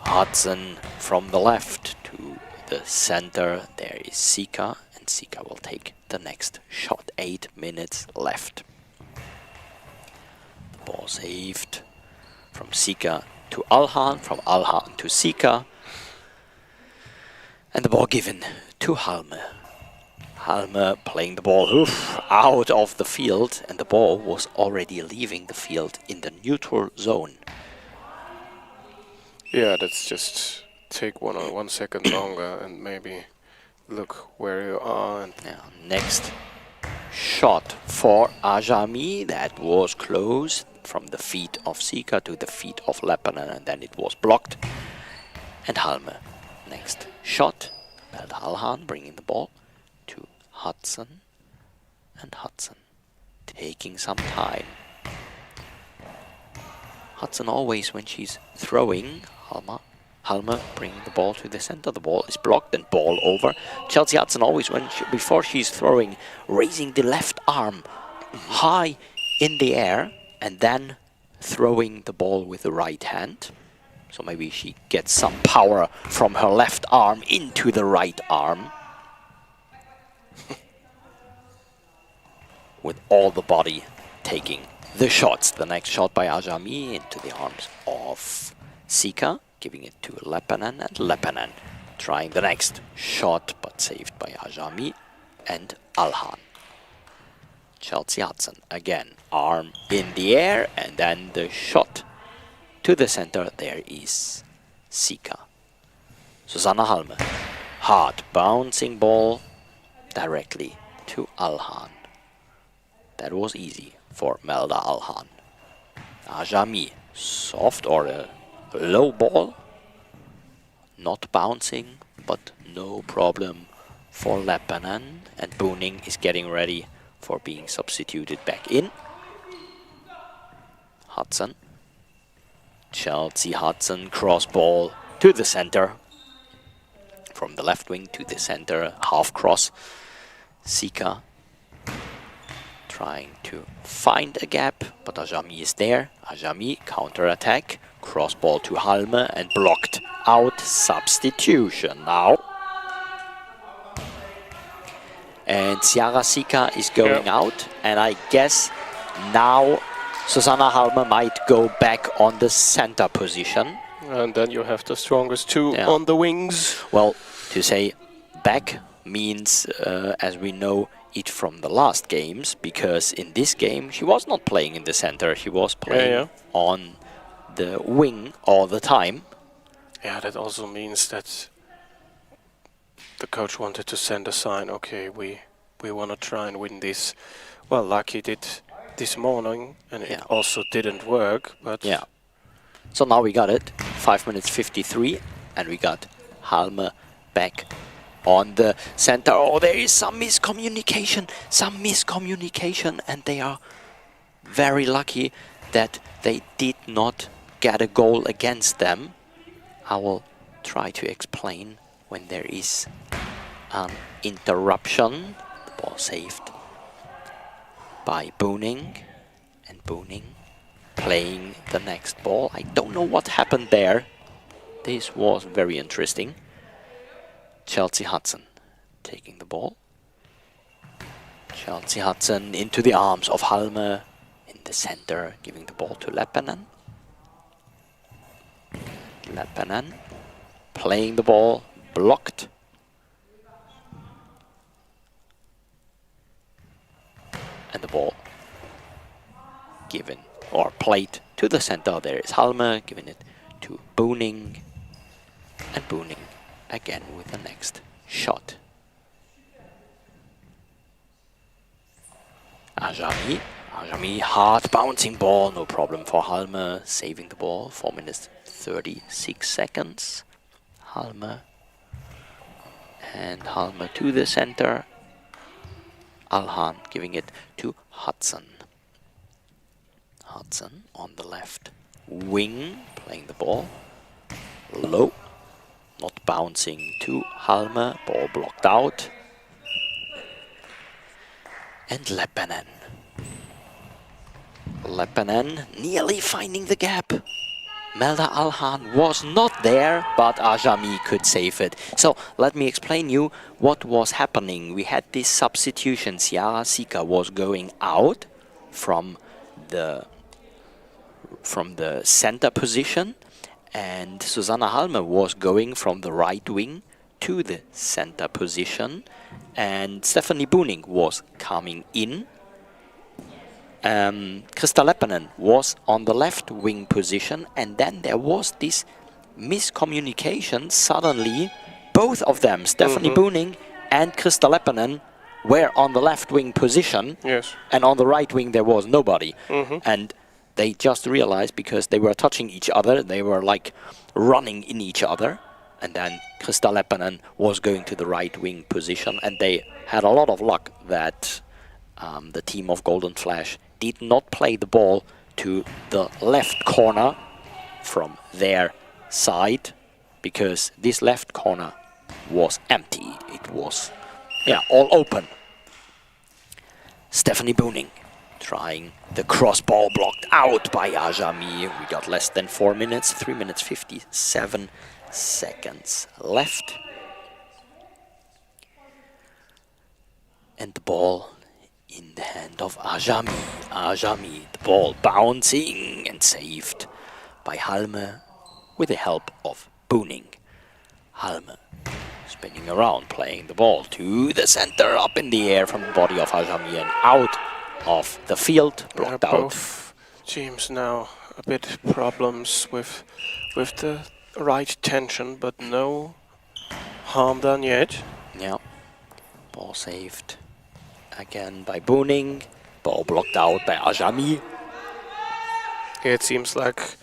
Hudson from the left to the center, there is Sika. And Sika will take the next shot. 8 minutes left. The ball saved from Sika to Alhan, from Alhan to Sika. And the ball given to Halme. Halme playing the ball out of the field, and the ball was already leaving the field in the neutral zone. Yeah, that's just take 1 second longer and maybe look where you are. And Now, next shot for Ajami. That was close from the feet of Sika to the feet of Leppänen, and then it was blocked. And Halme. Next shot, Melda Alhan bringing the ball to Hudson, and Hudson taking some time. Hudson always, when she's throwing, Halme bringing the ball to the center, the ball is blocked and ball over. Chelsea Hudson always, before she's throwing, raising the left arm high in the air and then throwing the ball with the right hand. So maybe she gets some power from her left arm into the right arm. With all the body taking the shots. The next shot by Ajami into the arms of Sika, giving it to Leppänen, and Leppänen trying the next shot, but saved by Ajami and Alhan. Chelsea Hudson again, arm in the air, and then the shot To the center, there is Sika. Susanna Halme. Hard bouncing ball directly to Alhan. That was easy for Melda Alhan. Ajami. Soft or a low ball. Not bouncing, but no problem for Leppänen. And Booning is getting ready for being substituted back in. Hudson. Chelsea Hudson, cross ball to the center. From the left wing to the center, half cross. Sika trying to find a gap, but Ajami is there. Ajami, counter-attack, cross ball to Halme and blocked out. Substitution now. And Ciara Sika is going out, and I guess now Susanna Halme might go back on the center position. And then you have the strongest two on the wings. Well, to say back means, as we know it from the last games, because in this game she was not playing in the center, she was playing on the wing all the time. Yeah, that also means that the coach wanted to send a sign, okay, we want to try and win this. Well, like he did this morning, and it also didn't work, but... Yeah. So now we got it, 5 minutes 53, and we got Halme back on the center. Oh, there is some miscommunication, and they are very lucky that they did not get a goal against them. I will try to explain when there is an interruption. The ball saved by Booning, and Booning playing the next ball. I don't know what happened there. This was very interesting. Chelsea Hudson taking the ball. Chelsea Hudson into the arms of Halme in the center, giving the ball to Leppänen. Leppänen playing the ball, blocked. And the ball given or played to the center. There is Halme giving it to Booning, and Booning again with the next shot. Ajami, hard bouncing ball, no problem for Halme, saving the ball. 4 minutes 36 seconds. Halme, and Halme to the center. Alhan giving it to Hudson. Hudson on the left wing, playing the ball low, not bouncing to Halme, ball blocked out. And Leppänen. Leppänen nearly finding the gap. Melda Alhan was not there, but Ajami could save it. So let me explain you what was happening. We had this substitution. Ciara Sika was going out from the center position, and Susanna Halme was going from the right wing to the center position, and Stephanie Booning was coming in. Krista Leppänen was on the left wing position, and then there was this miscommunication. Suddenly both of them, Stephanie Booning and Krista Leppänen, were on the left wing position, and on the right wing there was nobody. And they just realized, because they were touching each other, they were like running in each other, and then Krista Leppänen was going to the right wing position, and they had a lot of luck that the team of Golden Flash did not play the ball to the left corner from their side, because this left corner was empty. It was all open. Stephanie Booning trying the cross ball, blocked out by Ajami. We got less than 4 minutes, 3 minutes 57 seconds left. And the ball in the hand of Ajami. Ajami, the ball bouncing and saved by Halme with the help of Booning. Halme spinning around, playing the ball to the center, up in the air from the body of Ajami and out of the field, blocked out. Both teams now a bit problems with the right tension, but no harm done yet. Yeah. Ball saved again by Booning. Ball blocked out by Ajami. It seems like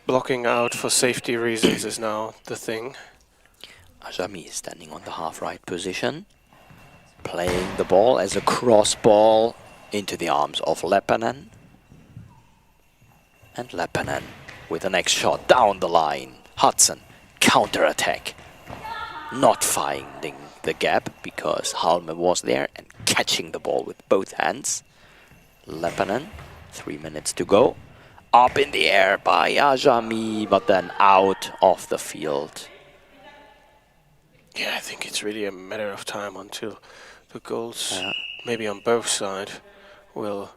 blocking out for safety reasons is now the thing. Ajami is standing on the half-right position, playing the ball as a cross ball into the arms of Leppänen. And Leppänen with the next shot down the line. Hudson, counter-attack. Not finding the gap because Halme was there and catching the ball with both hands. Leppänen, 3 minutes to go. Up in the air by Ajami, but then out of the field. Yeah, I think it's really a matter of time until the goals, maybe on both sides, will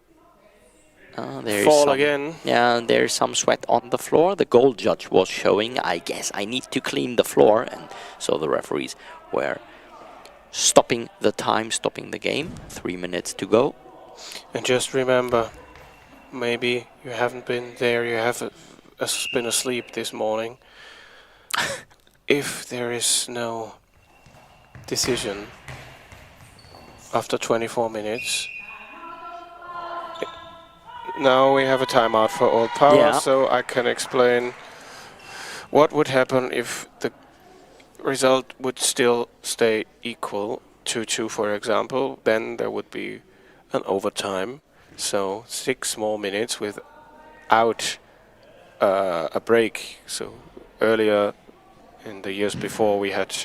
fall again. Yeah, there's some sweat on the floor. The goal judge was showing, I guess I need to clean the floor, and so the referees were stopping the time, stopping the game. 3 minutes to go. And just remember, maybe you haven't been there, you have been asleep this morning. If there is no decision after 24 minutes, now we have a timeout for Old Power, so I can explain what would happen if the result would still stay equal, 2-2 for example. Then there would be an overtime, so 6 more minutes without a break. So earlier in the years before we had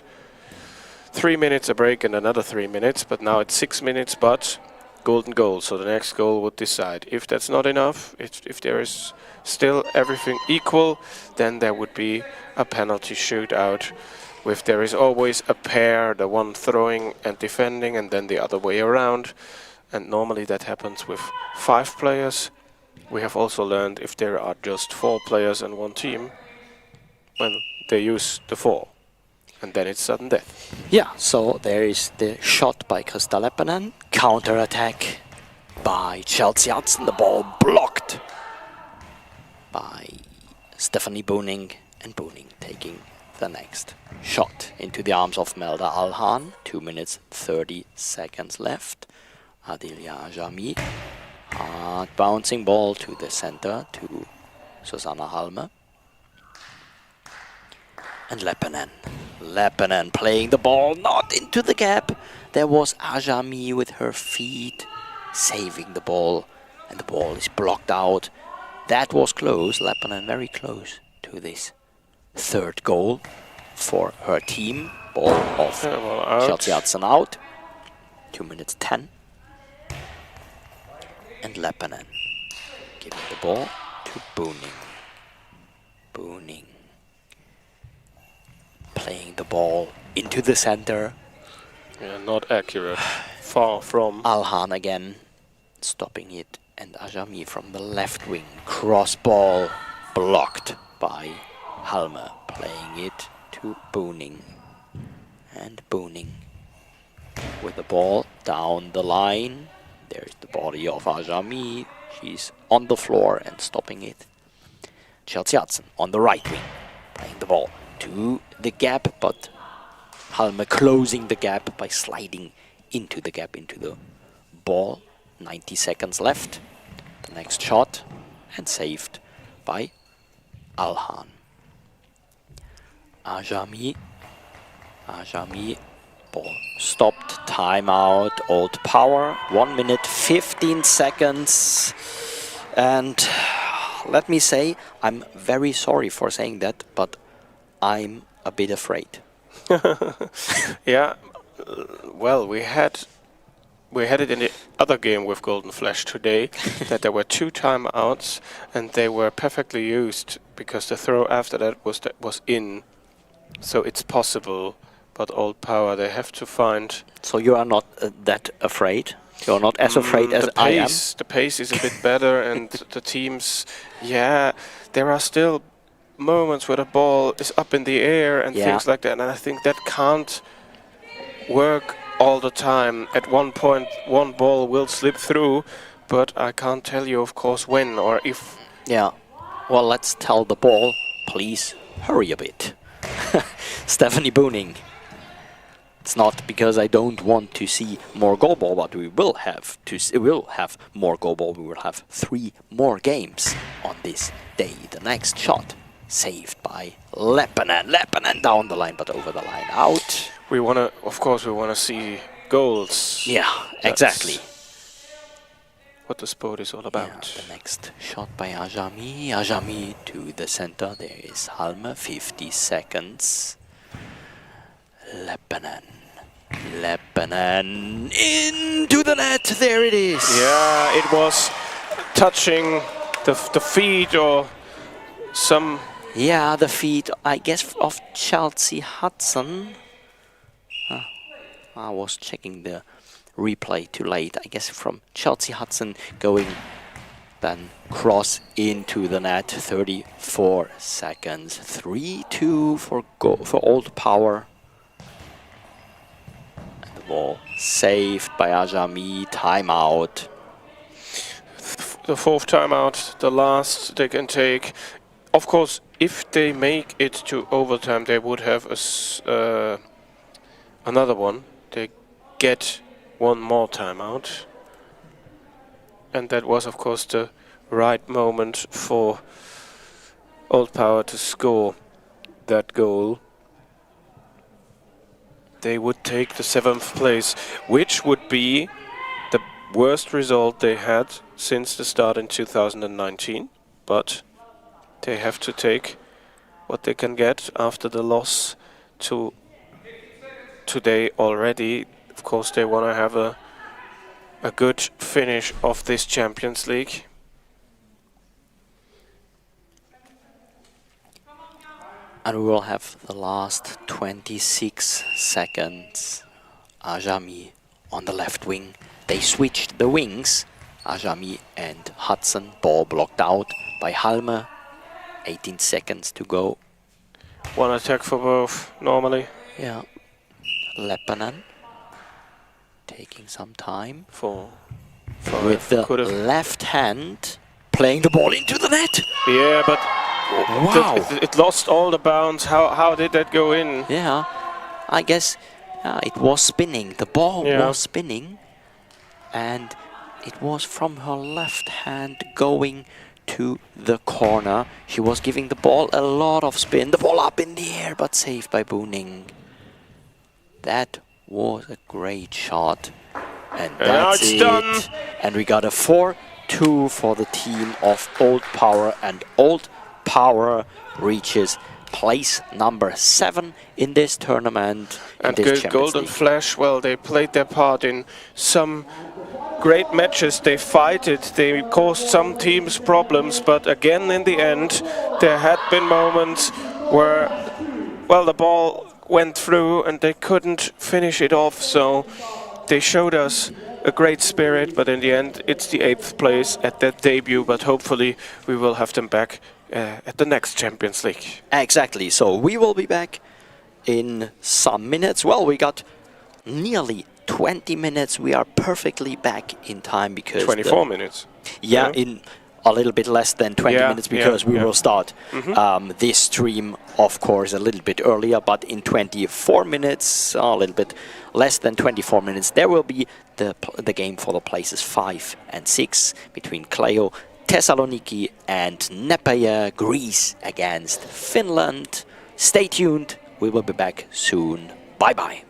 3 minutes a break and another 3 minutes, but now it's 6 minutes, but golden goal, so the next goal would decide. If that's not enough, if there is still everything equal, then there would be a penalty shootout. With there is always a pair, the one throwing and defending, and then the other way around. And normally that happens with 5 players. We have also learned if there are just 4 players in one team, well, they use the 4. And then it's sudden death. Yeah, so there is the shot by Krista Leppänen. Counter-attack by Chelsea Hudson. The ball blocked by Stephanie Booning. And Booning taking the next shot into the arms of Melda Alhan. 2 minutes 30 seconds left. Adilia Ajami. Hard bouncing ball to the center to Susanna Halme. And Leppänen. Leppänen playing the ball not into the gap. There was Ajami with her feet saving the ball, and the ball is blocked out. That was close. Leppänen very close to this 3rd goal for her team. Ball of Chelsea Hudson out. 2 minutes 10. And Leppänen giving the ball to Booning. Booning playing the ball into the center. Yeah, not accurate. Far from. Alhan again stopping it, and Ajami from the left wing. Cross ball blocked by Halme, playing it to Booning. And Booning with the ball down the line. There's the body of Ajami. She's on the floor and stopping it. Chelsea Hudson on the right wing, playing the ball to the gap, but Halme closing the gap by sliding into the gap, into the ball. 90 seconds left. The next shot, and saved by Alhan. Ajami, ball stopped, timeout, Old Power, 1 minute 15 seconds. And let me say, I'm very sorry for saying that, but I'm a bit afraid. Yeah, well, we had it in the other game with Golden Flash today, that there were 2 timeouts, and they were perfectly used because the throw after that was in. So it's possible, but Old Power, they have to find. So you are not that afraid? You're not as afraid as I am? The pace is a bit better, and the teams, yeah, there are still moments where the ball is up in the air and things like that, and I think that can't work all the time. At one point, one ball will slip through, but I can't tell you, of course, when or if. Yeah. Well, let's tell the ball, please hurry a bit. Stephanie Booning. It's not because I don't want to see more goal ball, but we will have more goal ball. We will have 3 more games on this day. The next shot saved by Leppänen. Leppänen down the line, but over the line out. We wanna, of course, we wanna see goals. Yeah, exactly. What the sport is all about. Yeah, the next shot by Ajami. Ajami to the center. There is Halme. 50 seconds. Leppänen. Leppänen into the net. There it is. Yeah, it was touching the feet or some. Yeah, the feet, I guess, of Chelsea Hudson. I was checking the replay too late. I guess from Chelsea Hudson going then cross into the net. 34 seconds. 3-2 for Old Power. And the ball saved by Ajami. Timeout. The 4th timeout, the last they can take. Of course, if they make it to overtime, they would have another one. They get 1 more timeout. And that was, of course, the right moment for Old Power to score that goal. They would take the 7th place, which would be the worst result they had since the start in 2019. But they have to take what they can get after the loss to today already. Of course, they want to have a good finish of this Champions League. And we will have the last 26 seconds. Ajami on the left wing. They switched the wings. Ajami and Hudson. Ball blocked out by Halme. 18 seconds to go. 1 attack for both, normally. Yeah. Leppänen taking some time. With the left hand playing the ball into the net. Yeah, but wow. It lost all the bounds. How did that go in? Yeah, I guess it was spinning. The ball was spinning, and it was from her left hand going to the corner. She was giving the ball a lot of spin. The ball up in the air, but saved by Booning. That was a great shot. And that's it. Done. And we got a 4-2 for the team of Old Power. And Old Power reaches place number 7 in this tournament. And Golden Flash, well, they played their part in some great matches. They fight it. They caused some teams problems. But again, in the end, there had been moments where, well, the ball went through and they couldn't finish it off. So they showed us a great spirit, but in the end it's the 8th place at that debut, but hopefully we will have them back at the next Champions League. Exactly, so we will be back in some minutes. Well, we got nearly 20 minutes. We are perfectly back in time because 24 minutes. Yeah, in a little bit less than 20 minutes because we will start this stream, of course, a little bit earlier, but in 24 minutes, a little bit less than 24 minutes, there will be the game for the places 5 and 6 between Cleo, Thessaloniki and Nepaya, Greece against Finland. Stay tuned, we will be back soon. Bye-bye.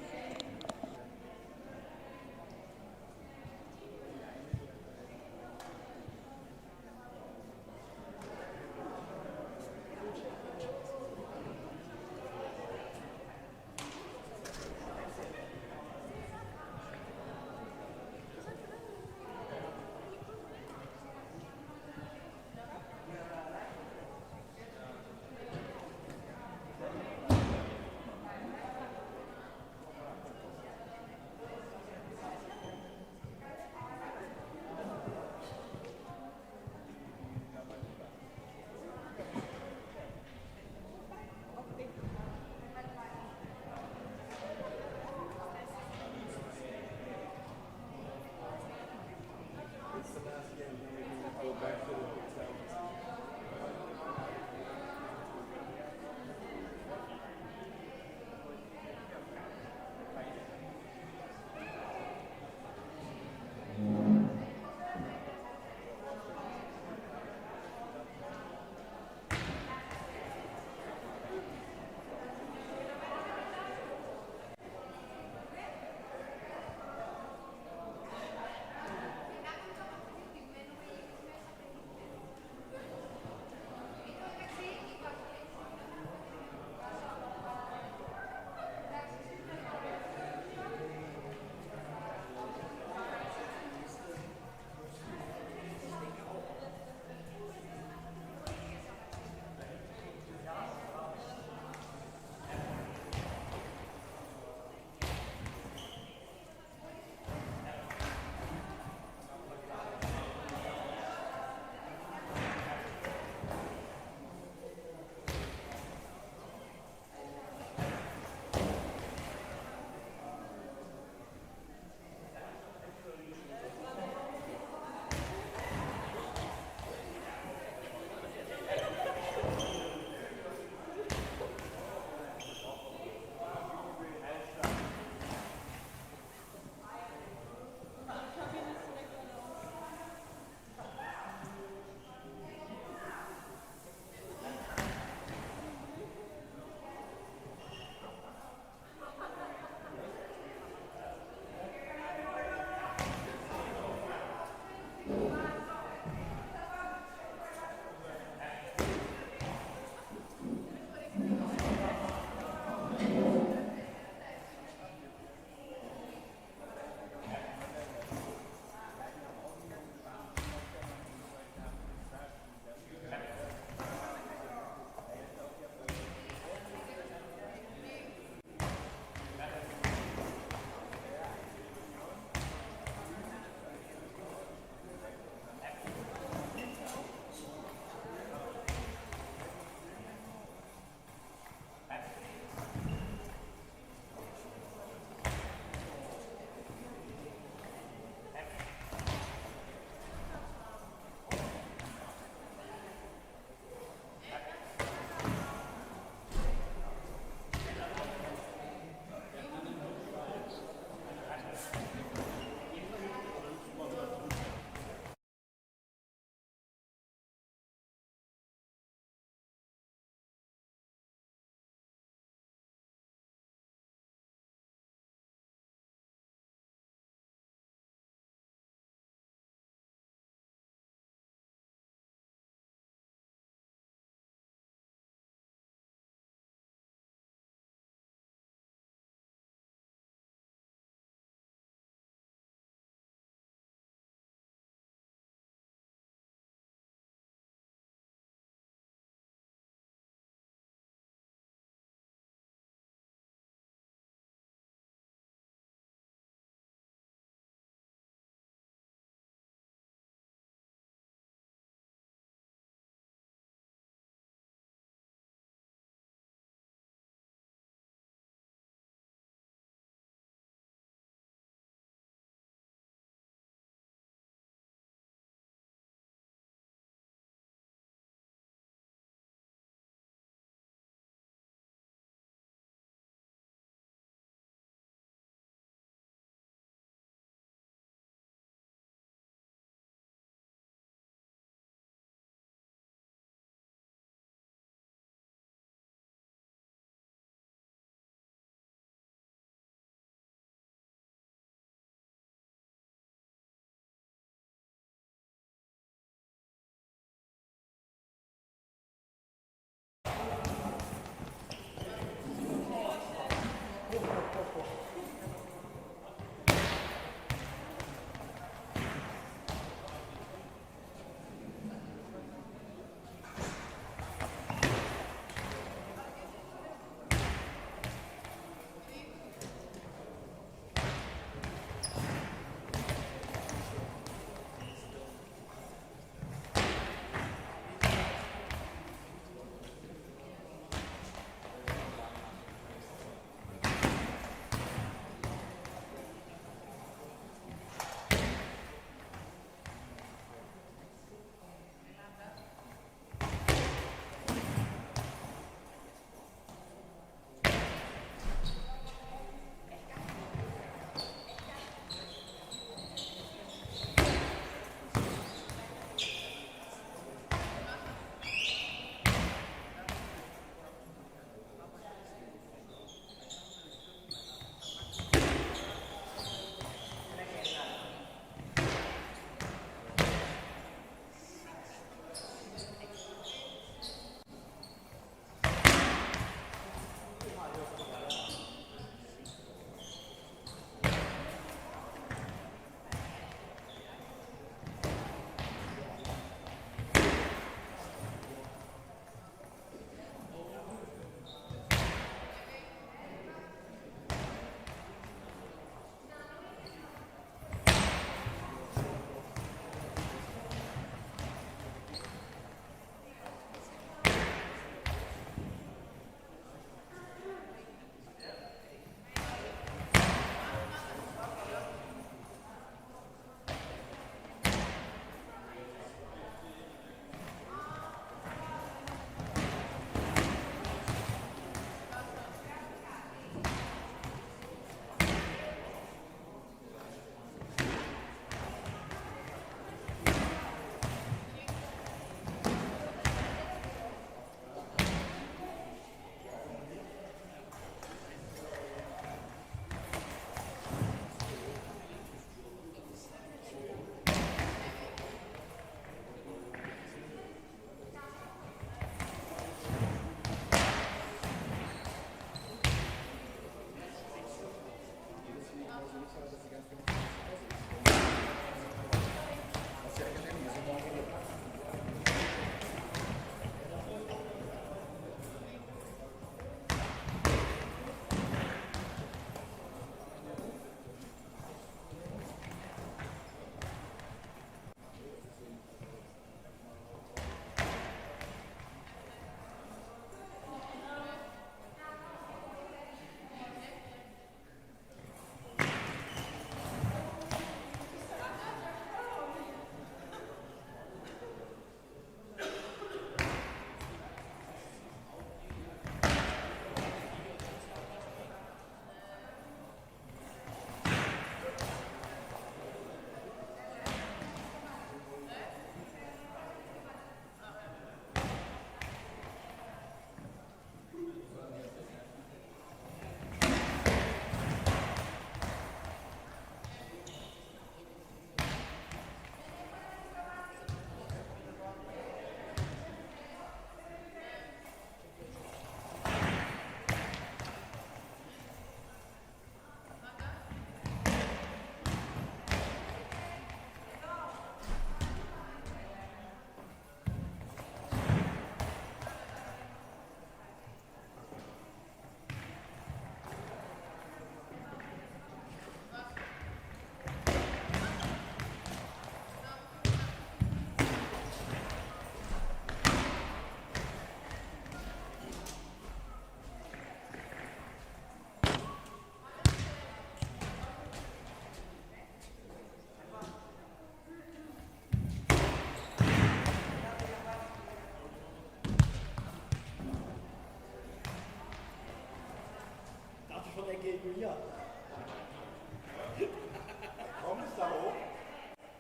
Kommst du da hoch?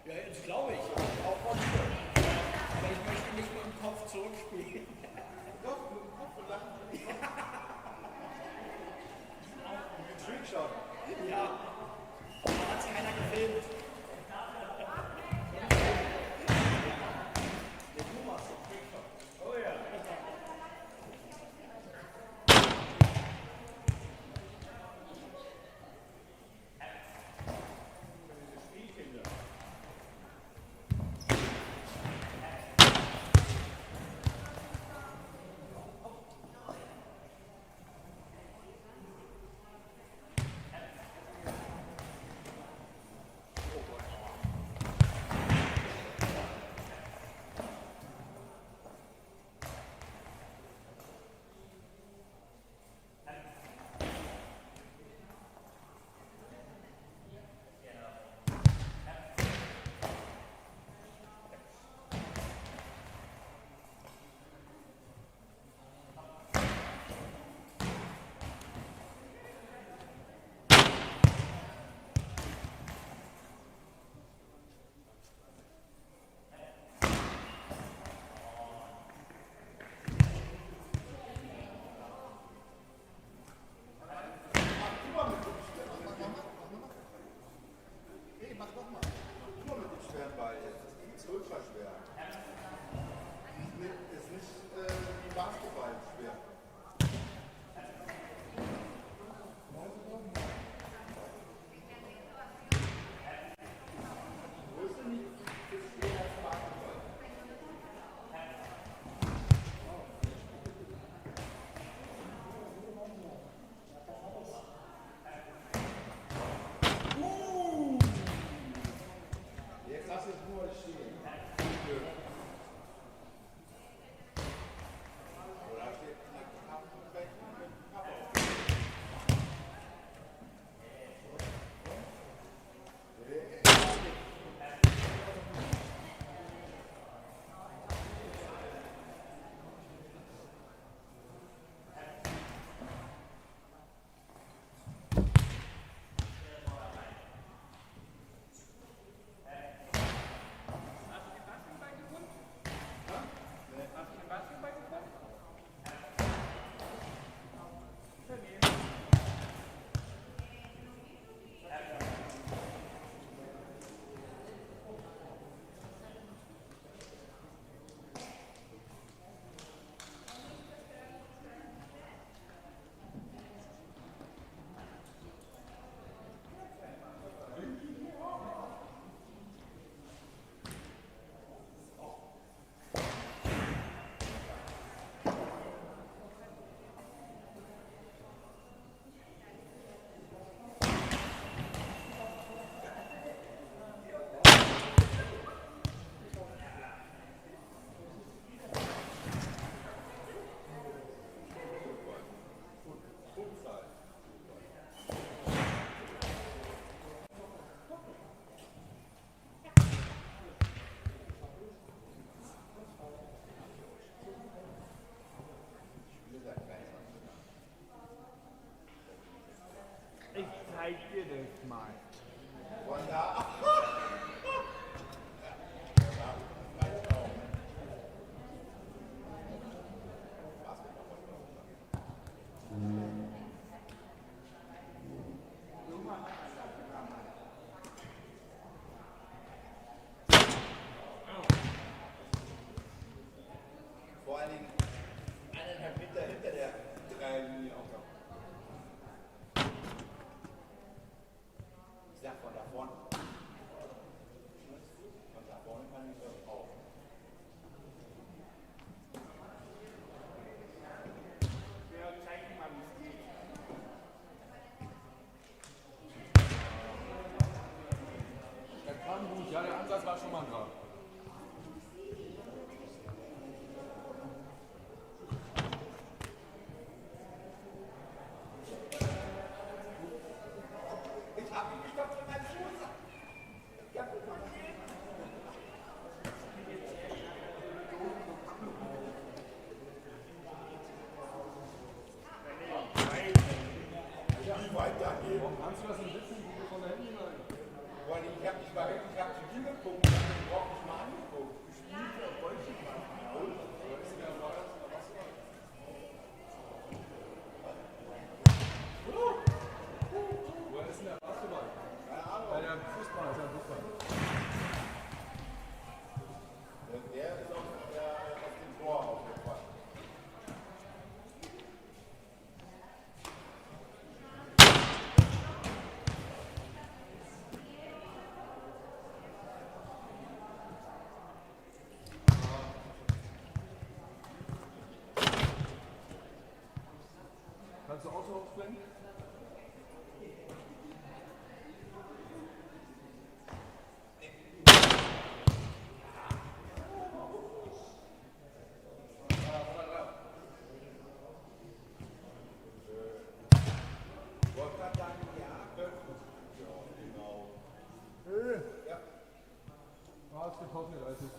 Ja, jetzt glaube ich. Auch von hier. Aber ich möchte nicht mit dem Kopf zurückspielen. Doch, mit dem Kopf und lachen mit dem Kopf. Ein Trickshot. Ja. Da hat sich keiner gefilmt. Oh ja. zeig dir das mal. Vor allen Dingen 1,5 Meter hinter der Dreierlinie auch noch. Ich sag von da vorne. Von da vorne kann ich das auch. Ja, zeig mir mal, wie es geht. Der kann gut, ja, der Ansatz war schon mal dran. Ich hab ihn gestoppt von meinem Fuß. Ich hab ihn Wie weit dann? getrocknet, als ich.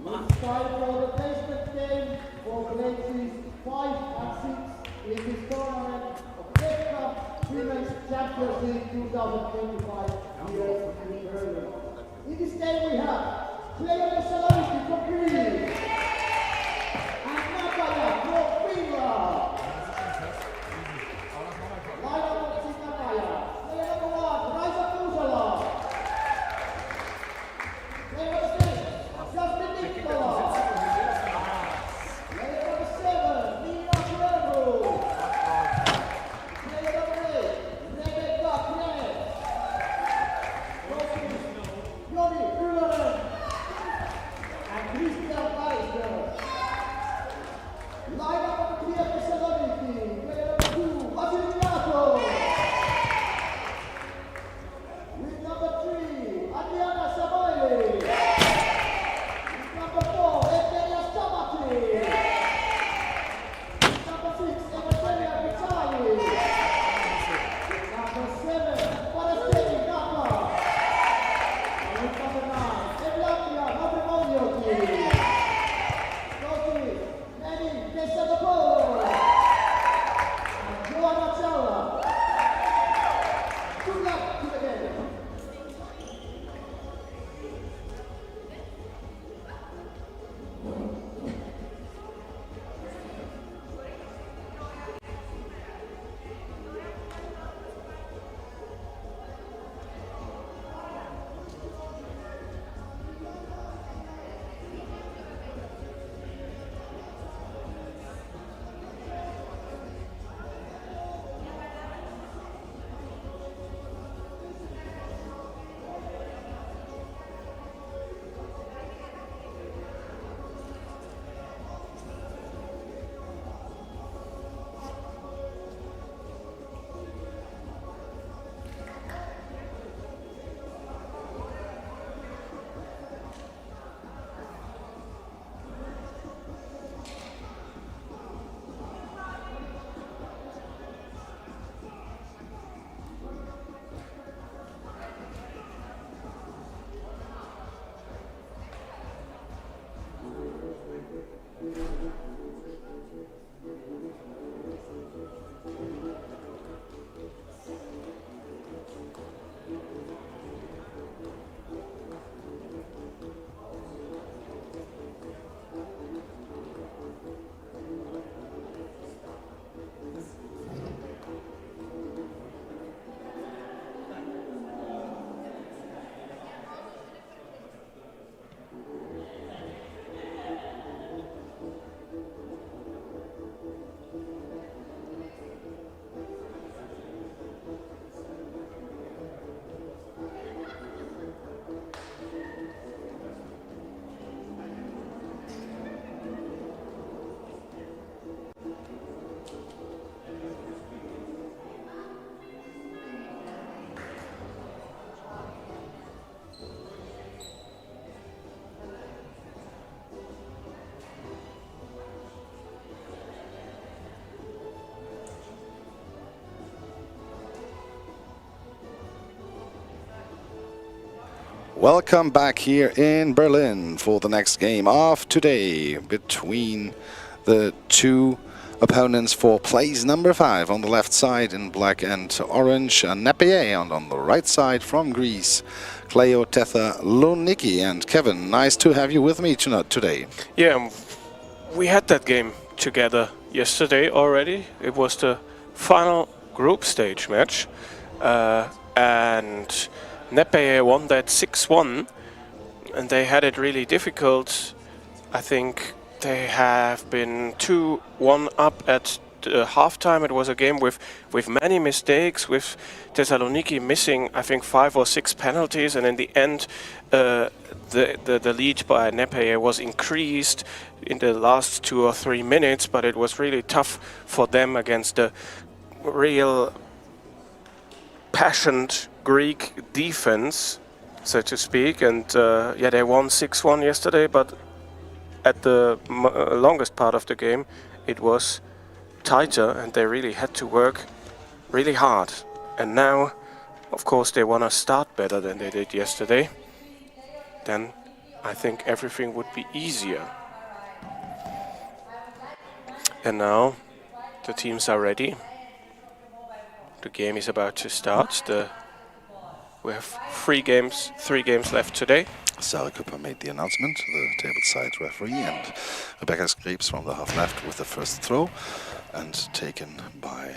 It's time for the placement game for places 5 and 6 in this tournament of EGCA Women's Champions League 2025 here in Erlebe. In this game we have player nationality from Greece and Natalia from Finland. Lineup of Natalia. Player number 1, Raisa Kusala. Player number 6, Justin Nicola. Player number 7, Nina Guerrero. Player number 8, Rebecca Krone. Johnny Ulleren and Christian Berg. Welcome back here in Berlin for the next game of today between the two opponents for place number 5 on the left side in black and orange, Napier, and on the right side from Greece, Cleo Thessaloniki. And Kevin, nice to have you with me today. Yeah, we had that game together yesterday already. It was the final group stage match, and Napier won that 6-1, and they had it really difficult. I think they have been 2-1 up at halftime. It was a game with many mistakes, with Thessaloniki missing, I think, 5 or 6 penalties, and in the end the lead by Napier was increased in the last 2 or 3 minutes, but it was really tough for them against the real passionate Greek defense, so to speak. And yeah, they won 6-1 yesterday, but at the longest part of the game it was tighter, and they really had to work really hard. And now, of course, they want to start better than they did yesterday. Then I think everything would be easier. And now the teams are ready. The game is about to start. We have 3 games left today. Sarah Kupper made the announcement, the table-side referee, and Rebecca Skrebs from the half left with the first throw, and taken by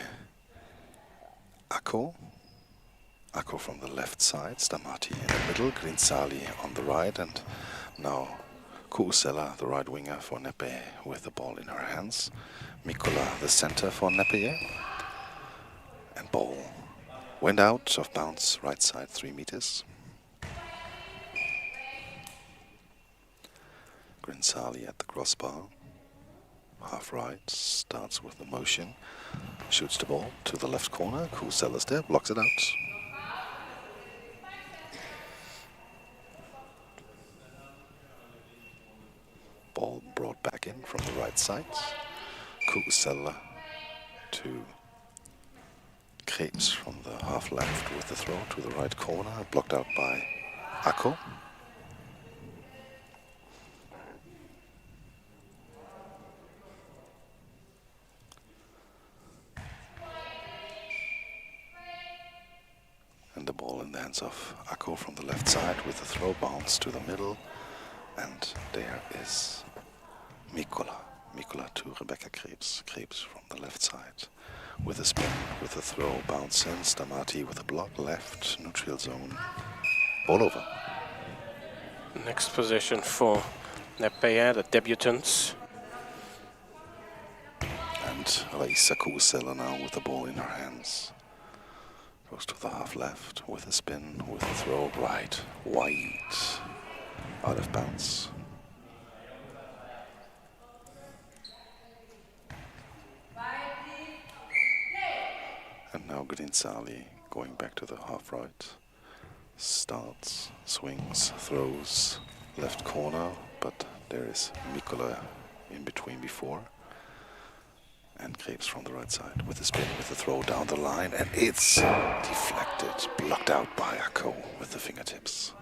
Akko. Akko from the left side, Stamati in the middle, Grinsali on the right, and now Kuusela, the right winger for Napier, with the ball in her hands. Mikola, the center for Napier. And ball went out of bounds, right side 3 meters. Grinsali at the crossbar, half right, starts with the motion, shoots the ball to the left corner, Kuusela's there, blocks it out. Ball brought back in from the right side, Kuusela to Krebs from the half left with the throw to the right corner, blocked out by Akko. And the ball in the hands of Akko from the left side with the throw bounce to the middle. And there is Mikola. Mikola to Rebecca Krebs. Krebs from the left side with a spin, with a throw, bounce in. Stamati with a block, left, neutral zone. All over. Next possession for Napier, the debutants. And Raisa Kuusela now with the ball in her hands. Goes to the half left with a spin, with a throw, right, wide, out of bounds. And now Grinsali going back to the half right. Starts, swings, throws, left corner, but there is Mikola in between before. And Krebs from the right side with a spin, with a throw down the line, and it's deflected, blocked out by Akko with the fingertips.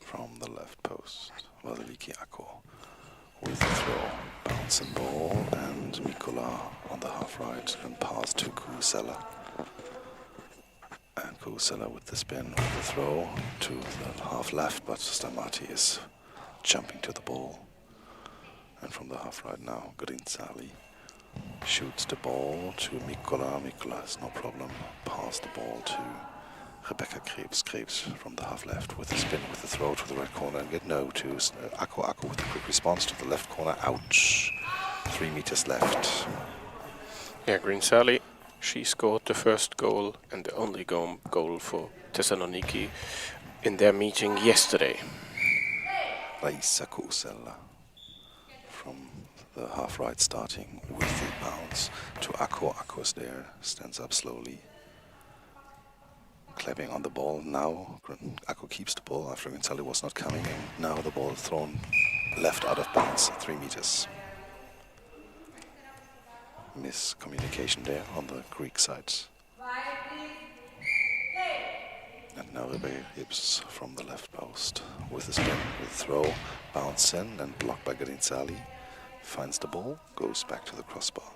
From the left post, Vasiliki Akko with the throw, bouncing ball, and Mikola on the half right, and pass to Kuusela. And Kuusela with the spin, with the throw to the half left, but Stamati is jumping to the ball. And from the half right now, Grinsali shoots the ball to Mikola. Mikola has no problem. Pass the ball to Rebecca Krebs. Krebs from the half left with a spin, with a throw to the right corner, and get no to Akko. Akko with a quick response to the left corner. Ouch. 3 meters left. Yeah, Grinsali, she scored the first goal and the only goal for Thessaloniki in their meeting yesterday. Raisa Kuusela from the half right, starting with the bounce to Akko. Akko's there, stands up slowly, clapping on the ball. Now Akko keeps the ball after Grinsali was not coming in. Now the ball thrown left out of bounds, 3 meters. miscommunication there on the Greek side. And now Rebecca Gibbs from the left post with a spin, with a throw, bounce in and blocked by Grinzali. Finds the ball, goes back to the crossbar.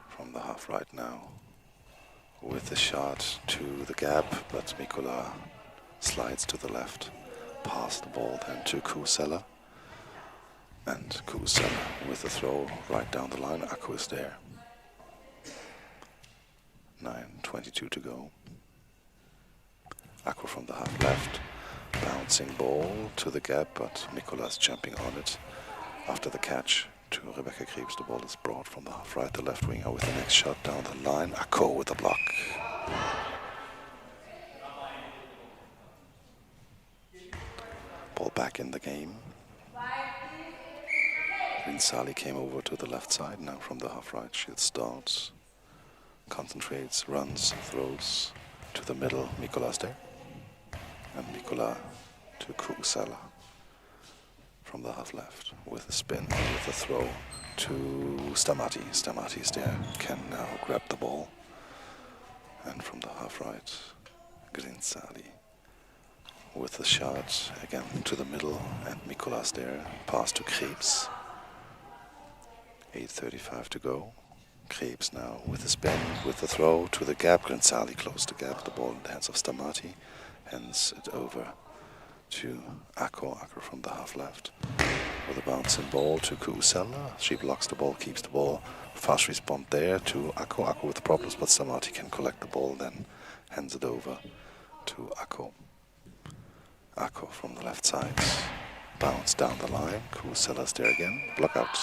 From the half right now with a shot to the gap, but Mikola slides to the left. Pass the ball then to Kusela. And Kusela with a throw right down the line. Akko is there. 9:22 to go. Akko from the half left, bouncing ball to the gap, but Mikola's jumping on it. After the catch to Rebecca Krebs, the ball is brought from the half right, the left winger with the next shot down the line. Akko with the block. Ball back in the game. Rinsali came over to the left side, now from the half right. She starts, concentrates, runs, throws to the middle. Mikola's there. And Mikola to Kusela from the half left with a spin, with a throw to Stamati. Stamati is there, can now grab the ball. And from the half right, Grinzali with a shot again to the middle, and Mikola's there. Pass to Krebs. 8:35 to go. Krebs now with a spin, with a throw to the gap. Grinzali closed the gap, the ball in the hands of Stamati. Hands it over to Akko. Akko from the half left with a bouncing ball to Kusela. She blocks the ball, keeps the ball. Fast response there to Akko. Akko with problems, but Stamati can collect the ball, then hands it over to Akko. Akko from the left side. Bounce down the line. Kusela's there again. Block out.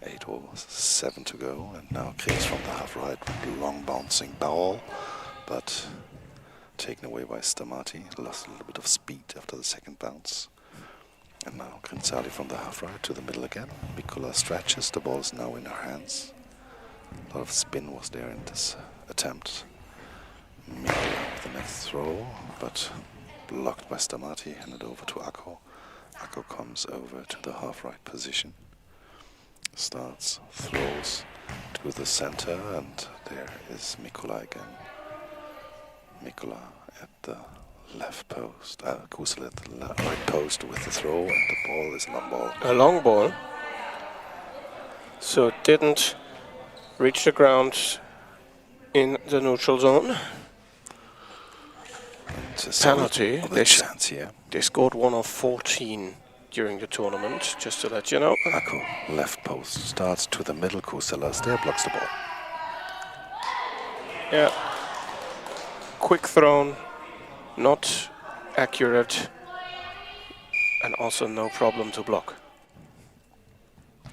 8:07 to go, and now Krebs from the half right with a long bouncing ball, but taken away by Stamati. Lost a little bit of speed after the second bounce. And now Grinzali from the half right to the middle again. Mikola stretches, the ball is now in her hands. A lot of spin was there in this attempt. Mikola with the next throw, but blocked by Stamati, handed over to Akko. Akko comes over to the half right position. Starts, throws to the center, and there is Mikola again. Mikola at the left post, Kusela at the right post with the throw, and the ball is a long ball. A long ball. So it didn't reach the ground in the neutral zone. Penalty. They scored 1 of 14 during the tournament, just to let you know. Akko, left post, starts to the middle. Kusela's there, blocks the ball. Yeah. Quick thrown, not accurate, and also no problem to block.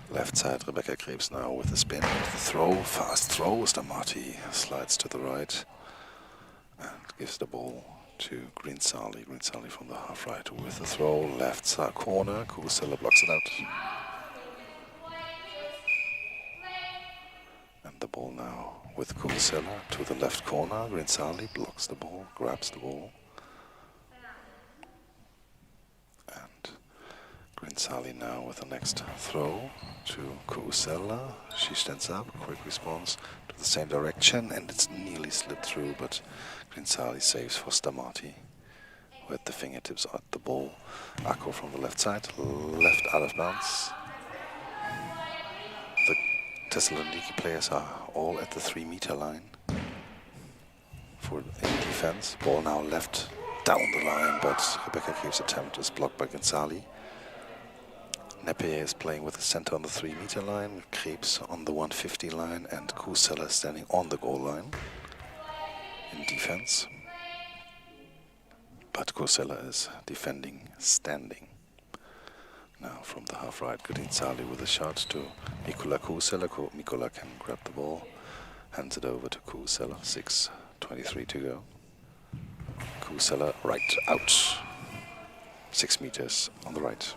Left side, Rebecca Krebs now with a spin, with a throw, fast throw. Stamati slides to the right and gives the ball to Grinzali. Grinzali from the half right with a throw, left side corner. Kusela blocks it out. And the ball now with Kusela to the left corner. Grinzali blocks the ball, grabs the ball. And Grinzali now with the next throw to Kusela. She stands up, quick response to the same direction, and it's nearly slipped through, but Grinzali saves for Stamati, who had the fingertips at the ball. Akko from the left side, left out of bounds. The Thessaloniki players are all at the 3-meter line for in defense. Ball now left down the line, but Rebecca Krebs' attempt is blocked by Grinzali. Nepe is playing with the center on the 3-meter line, Krebs on the 150 line, and Kusela standing on the goal line in defense. But Kusela is defending standing. Now from the half right, Grinzali with a shot to Mikola Kusela. Mikola can grab the ball, hands it over to Kusela. 6:23 to go. Kusela right out. 6 meters on the right.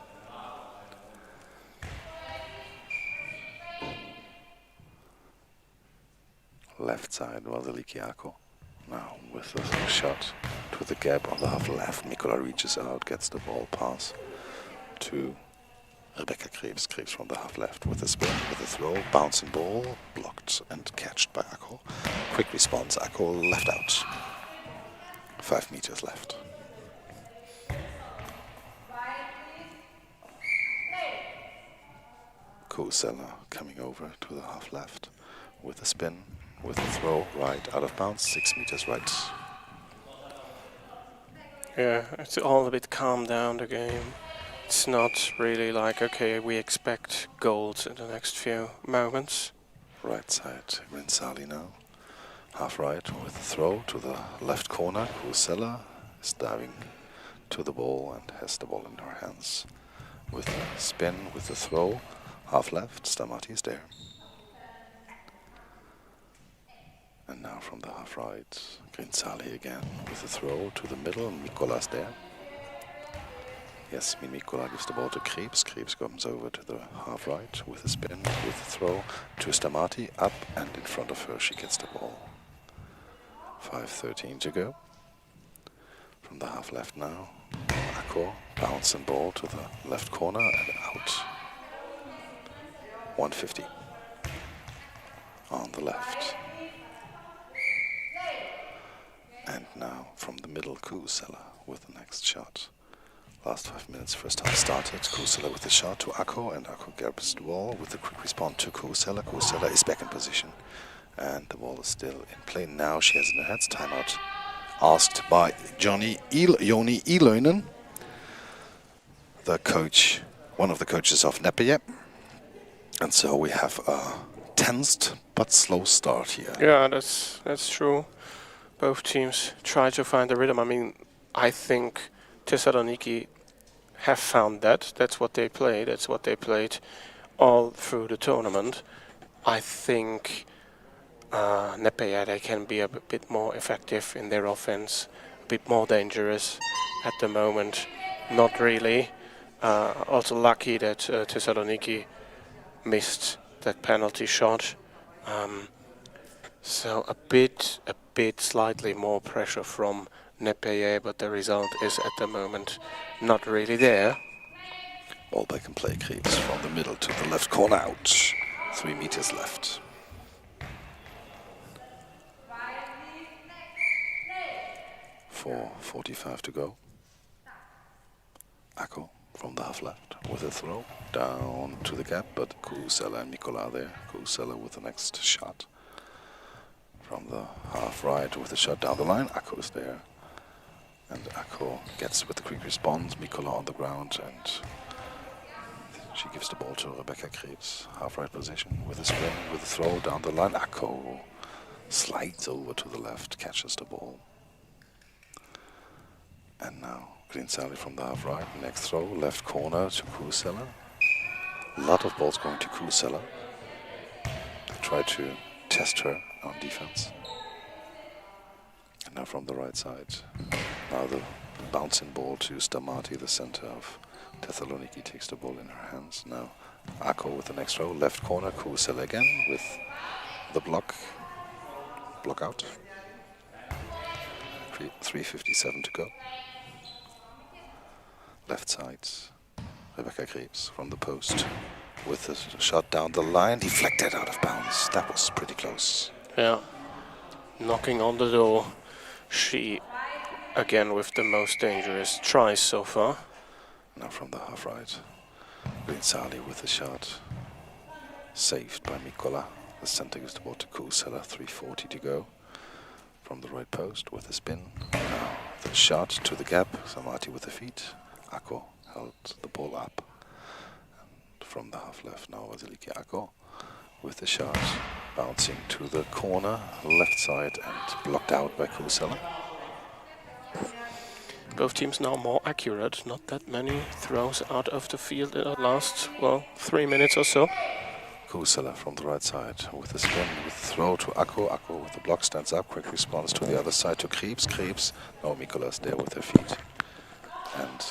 Left side, Vasiliki Akko. Now with a shot to the gap on the half left. Mikola reaches out, gets the ball pass to Rebecca Krebs from the half left with a spin, with a throw, bouncing ball, blocked and catched by Akko. Quick response, Akko left out. 5 meters left. Kusela coming over to the half left with a spin, with a throw, right, out of bounds, 6 meters right. Yeah, it's all a bit calmed down, the game. It's not really like, okay, we expect goals in the next few moments. Right side, Rinsali now. Half right with a throw to the left corner. Kusela is diving to the ball and has the ball in her hands. With a spin, with a throw. Half left, Stamati is there. And now from the half right, Rinsali again with a throw to the middle. Mikola's there. Yes, Mikola gives the ball to Krebs. Krebs comes over to the half right with a spin, with a throw to Stamati, up and in front of her she gets the ball. 5:13 to go. From the half left now, Akko, bounce and ball to the left corner and out. 150 on the left. And now from the middle, Kusela with the next shot. Last 5 minutes, first half started. Kusela with the shot to Akko, and Akko grabs the ball with a quick response to Kusela. Kusela is back in position, and the ball is still in play. Now she has in her hands timeout, asked by Joni Iloinen, the coach, one of the coaches of Nepeje. And so we have a tensed but slow start here. Yeah, that's true. Both teams try to find the rhythm. I mean, I think Thessaloniki have found that. That's what they play. That's what they played all through the tournament. I think Nepeje, they can be a bit more effective in their offense, a bit more dangerous at the moment. Not really. Also lucky that Thessaloniki missed that penalty shot. So a bit slightly more pressure from Nepeje, but the result is at the moment not really there. Ball back and play, Krebs from the middle to the left corner, out. 3 meters left. For 45 to go. Akko from the half left with a throw down to the gap, but Kusela and Mikola there. Kusela with the next shot. From the half right with a shot down the line, Akko is there. And Akko gets with the quick response, Mikola on the ground, and she gives the ball to Rebecca Krebs, half right position, with a spin, with a throw down the line. Akko slides over to the left, catches the ball. And now Rinsali from the half right, next throw, left corner to Kusela. A lot of balls going to Kusela. They try to test her on defense. And now from the right side, now the bouncing ball to Stamati, the center of Thessaloniki, takes the ball in her hands. Now Akko with the next throw, left corner, Kusela again with the block out. 3:57 to go. Left side, Rebecca Krebs from the post with a shot down the line, deflected out of bounds. That was pretty close. Yeah, knocking on the door. She, again, with the most dangerous tries so far. Now from the half right, Rinsali with a shot, saved by Mikola. The center gives the ball to Kusela, 3:40 to go. From the right post with a spin. Now the shot to the gap, Samati with the feet. Akko held the ball up. And from the half left now, Vasiliki Akko with the shot, bouncing to the corner, left side, and blocked out by Kusela. Both teams now more accurate. Not that many throws out of the field in the last, 3 minutes or so. Kusela from the right side with a spin, with a throw to Akko. Akko with the block stands up, quick response to the other side to Krebs. Krebs, now Mikola's there with her feet. And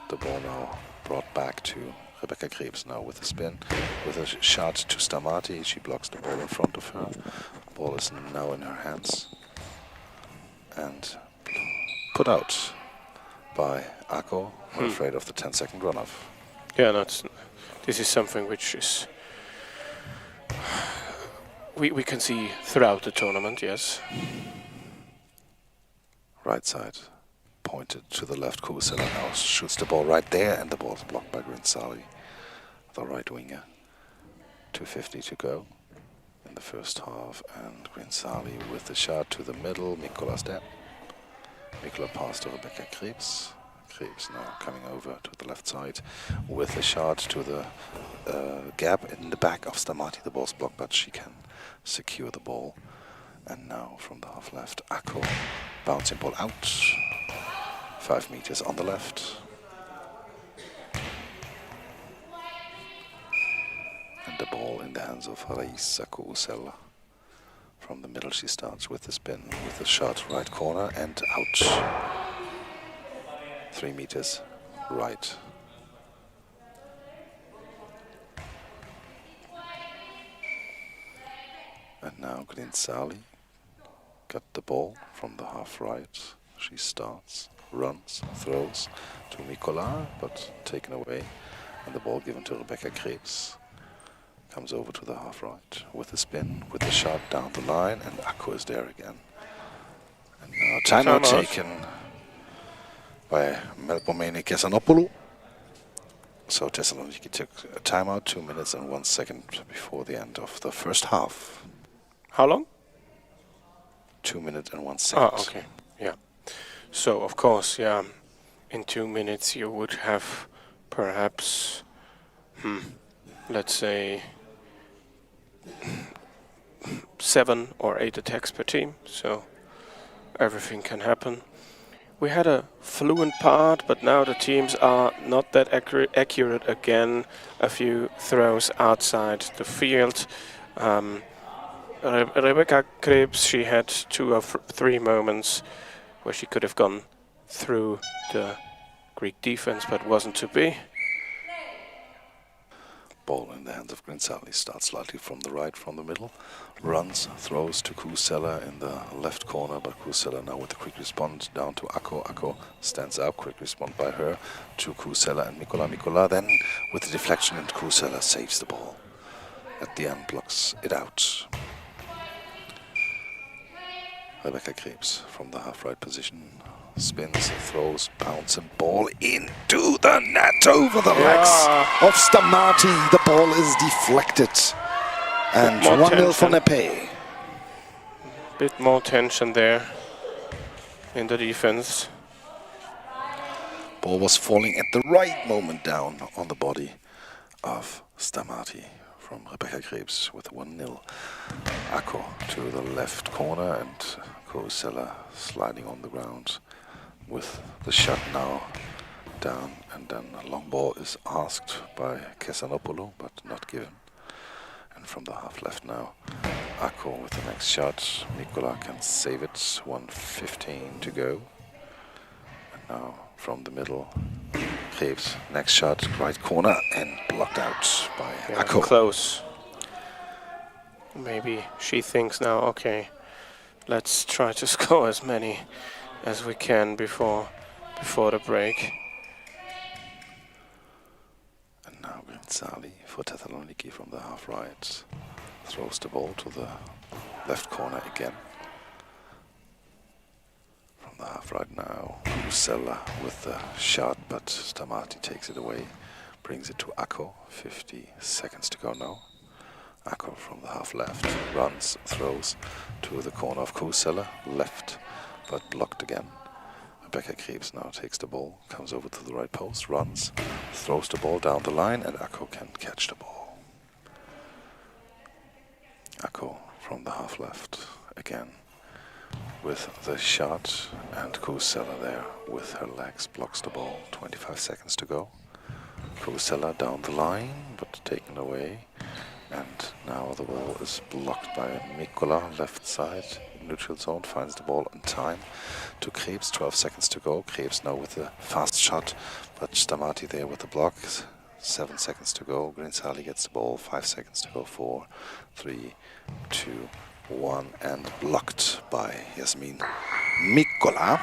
the ball now brought back to Rebecca Krebs now with a spin, with a shot to Stamati. She blocks the ball in front of her. The ball is now in her hands. And put out by Akko, afraid of the 10-second runoff. Yeah, that's this is something which is we can see throughout the tournament. Yes. Right side, pointed to the left. Kusela now shoots the ball right there, and the ball's blocked by Grinsali, the right winger. 2:50 to go in the first half, and Grinsali with the shot to the middle. Mikola's there. Mikola passed to Rebecca Krebs. Krebs now coming over to the left side with a shot to the gap in the back of Stamati. The ball's blocked, but she can secure the ball. And now from the half left, Akko bouncing ball out. 5 meters on the left. And the ball in the hands of Raisa Kusela. From the middle she starts with the spin, with the shot right corner and out. 3 meters right. And now Grinsali got the ball from the half right. She starts, runs, throws to Mikola, but taken away. And the ball given to Rebecca Krebs. Comes over to the half right with the spin, with the shot down the line, and Akko is there again. And now timeout taken by Melpomene Kesanopoulou. So Thessaloniki took a timeout, 2 minutes and 1 second before the end of the first half. How long? 2 minutes and 1 second. Ah, okay. Yeah. So of course, yeah, in 2 minutes you would have perhaps, let's say, 7 or 8 attacks per team. So everything can happen. We had a fluent part, but now the teams are not that accurate again. A few throws outside the field. Rebecca Krebs, she had 2 or 3 moments where she could have gone through the Greek defense, but wasn't to be. Ball in the hands of Grinsali, starts slightly from the right, from the middle, runs, throws to Kusela in the left corner, but Kusela now with a quick response down to Akko. Akko stands up, quick response by her to Kusela and Mikola. Mikola then with the deflection, and Kusela saves the ball. At the end, blocks it out. Rebecca Krebs from the half-right position. Spins, throws, bounce and ball into the net over the legs of Stamati. The ball is deflected. And 1-0 for Nepal. Bit more tension there in the defense. Ball was falling at the right moment down on the body of Stamati from Rebecca Krebs with 1-0. Akko to the left corner and Kusela sliding on the ground with the shot now down, and then a long ball is asked by Kesanopoulou but not given. And from the half left now, Akko with the next shot. Mikola can save it, 1:15 to go. And now from the middle, Krebs, next shot, right corner, and blocked out by Akko. Close. Maybe she thinks now, okay, let's try to score as many as we can before the break. And now Grinsali for Thessaloniki from the half right. Throws the ball to the left corner again. From the half right now, Kusela with the shot, but Stamati takes it away. Brings it to Akko, 50 seconds to go now. Akko from the half left, runs, throws to the corner of Kusela, left, but blocked again. Rebecca Krebs now takes the ball, comes over to the right post, runs, throws the ball down the line, and Akko can catch the ball. Akko from the half left again with the shot, and Kusela there with her legs blocks the ball. 25 seconds to go. Kusela down the line, but taken away. And now the ball is blocked by Mikola, left side, neutral zone, finds the ball in time to Krebs, 12 seconds to go. Krebs now with a fast shot, but Stamati there with the block, 7 seconds to go. Grinsali gets the ball, 5 seconds to go, 4, 3, 2, 1, and blocked by Yasmin Mikola.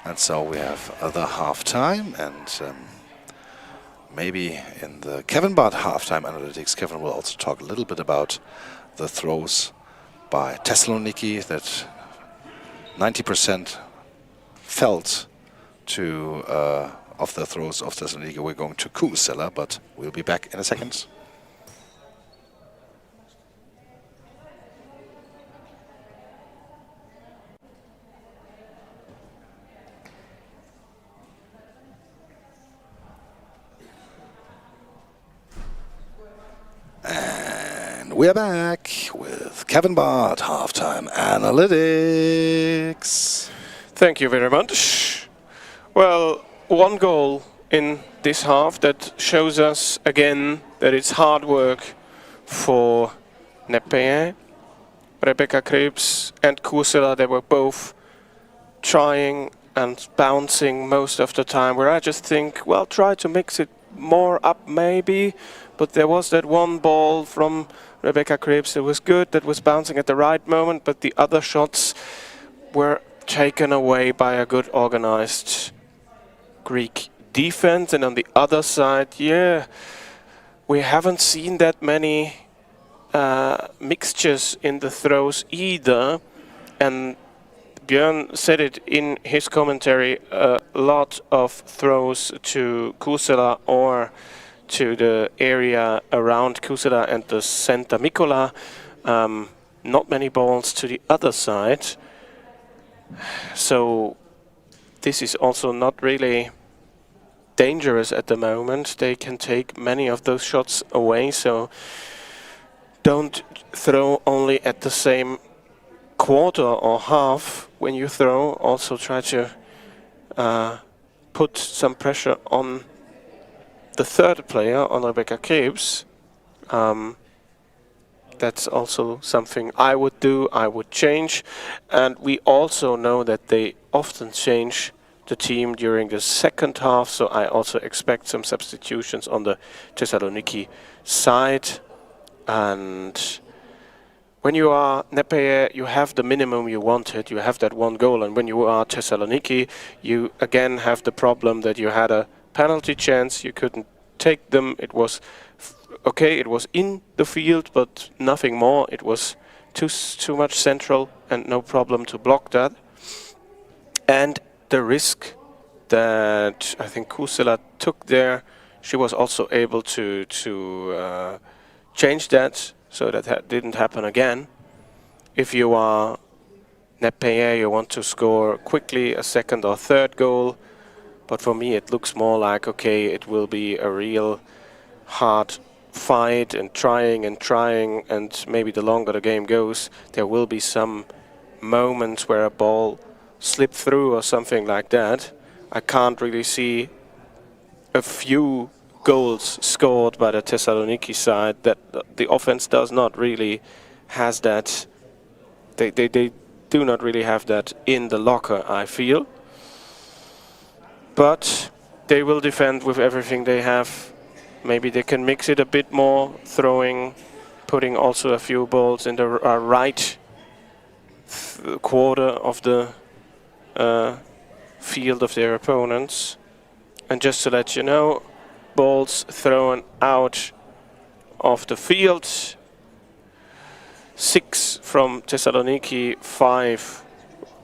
And so we have the half time, and maybe in the Kevin Bart halftime analytics, Kevin will also talk a little bit about the throws by Thessaloniki that 90% felt to of the throws of Thessaloniki were going to Kusela, but we'll be back in a second. And we're back with Kevin Bart, halftime analytics. Thank you very much. Well, one goal in this half that shows us again that it's hard work for Nepeye, Rebecca Krebs and Kusela. They were both trying and bouncing most of the time, where I just think, well, try to mix it more up maybe, but there was that one ball from Rebecca Krebs that was good, that was bouncing at the right moment, but the other shots were taken away by a good organized Greek defense. And on the other side, yeah, we haven't seen that many mixtures in the throws either. And Björn said it in his commentary, a lot of throws to Kusela or to the area around Kusela and the center Mikola. Not many balls to the other side. So this is also not really dangerous at the moment. They can take many of those shots away, so don't throw only at the same quarter or half when you throw. Also try to put some pressure on the third player, on Rebecca Krebs. That's also something I would do, I would change. And we also know that they often change the team during the second half, so I also expect some substitutions on the Thessaloniki side. And when you are Nepeye, you have the minimum you wanted, you have that one goal. And when you are Thessaloniki, you again have the problem that you had a penalty chance, you couldn't take them. It was okay, it was in the field, but nothing more. It was too much central and no problem to block that. And the risk that I think Kusela took there, she was also able to change that so that didn't happen again. If you are Nepeye, you want to score quickly a second or third goal, but for me it looks more like, okay, it will be a real hard fight and trying, and maybe the longer the game goes, there will be some moments where a ball slipped through or something like that. I can't really see a few goals scored by the Thessaloniki side that the offense does not really has that. They do not really have that in the locker, I feel. But they will defend with everything they have. Maybe they can mix it a bit more, throwing, putting also a few balls in the right quarter of the field of their opponents. And just to let you know, balls thrown out of the field. 6 from Thessaloniki, 5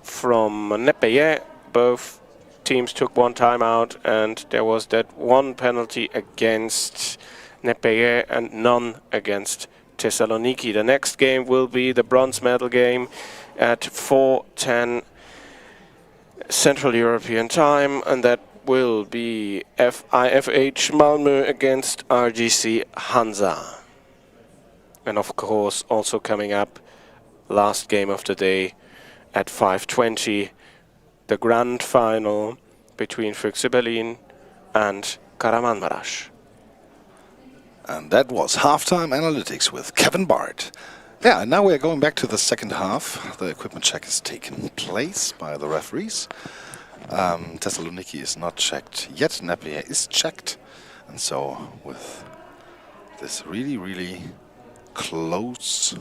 from Nepeye. Both teams took one timeout, and there was that one penalty against Nepeye and none against Thessaloniki. The next game will be the bronze medal game at 4:10 Central European time, and that will be IFH Malmö against RGC Hansa. And of course, also coming up, last game of the day at 5:20, the grand final between Füchse Berlin and Kahramanmaraş. And that was Halftime Analytics with Kevin Bart. Yeah, and now we're going back to the second half. The equipment check is taken place by the referees. Thessaloniki is not checked yet. Nepeye is checked. And so with this really, really close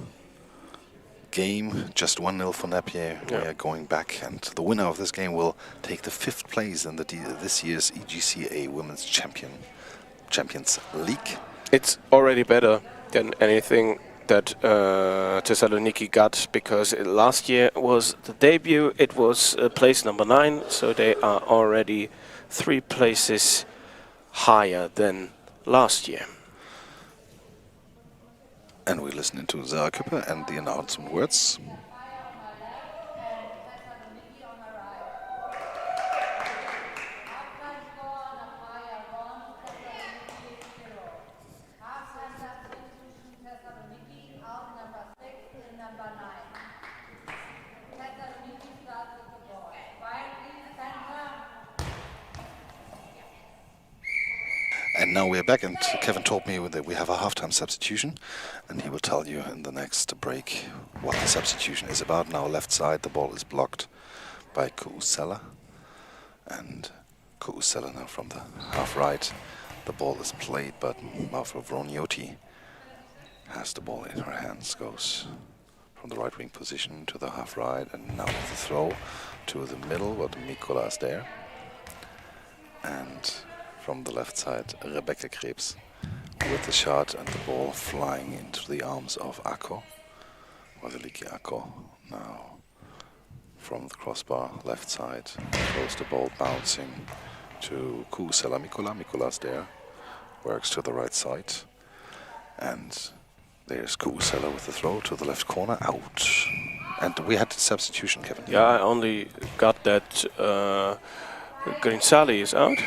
game, just 1-0 for Nepeye, we are going back. And the winner of this game will take the 5th place in this year's EGCA Women's Champion Champions League. It's already better than anything that Thessaloniki got, because last year was the debut. It was place number 9, so they are already 3 places higher than last year. And we listen into Sarköppe and the announcement words. And now we're back, and Kevin told me that we have a halftime substitution, and he will tell you in the next break what the substitution is about. Now left side, the ball is blocked by Kuusela, and Kuusela now from the half right. The ball is played, but Mavrovounioti has the ball in her hands, goes from the right wing position to the half right, and now with the throw to the middle, but Mikola is there. And from the left side, Rebecca Krebs with the shot and the ball flying into the arms of Akko. Vasiliki Akko now from the crossbar, left side, throws the ball bouncing to Kuusela Mikola. Mikola's there, works to the right side. And there's Kuusela with the throw to the left corner, out. And we had the substitution, Kevin. Yeah, I only got that Grinsali is out.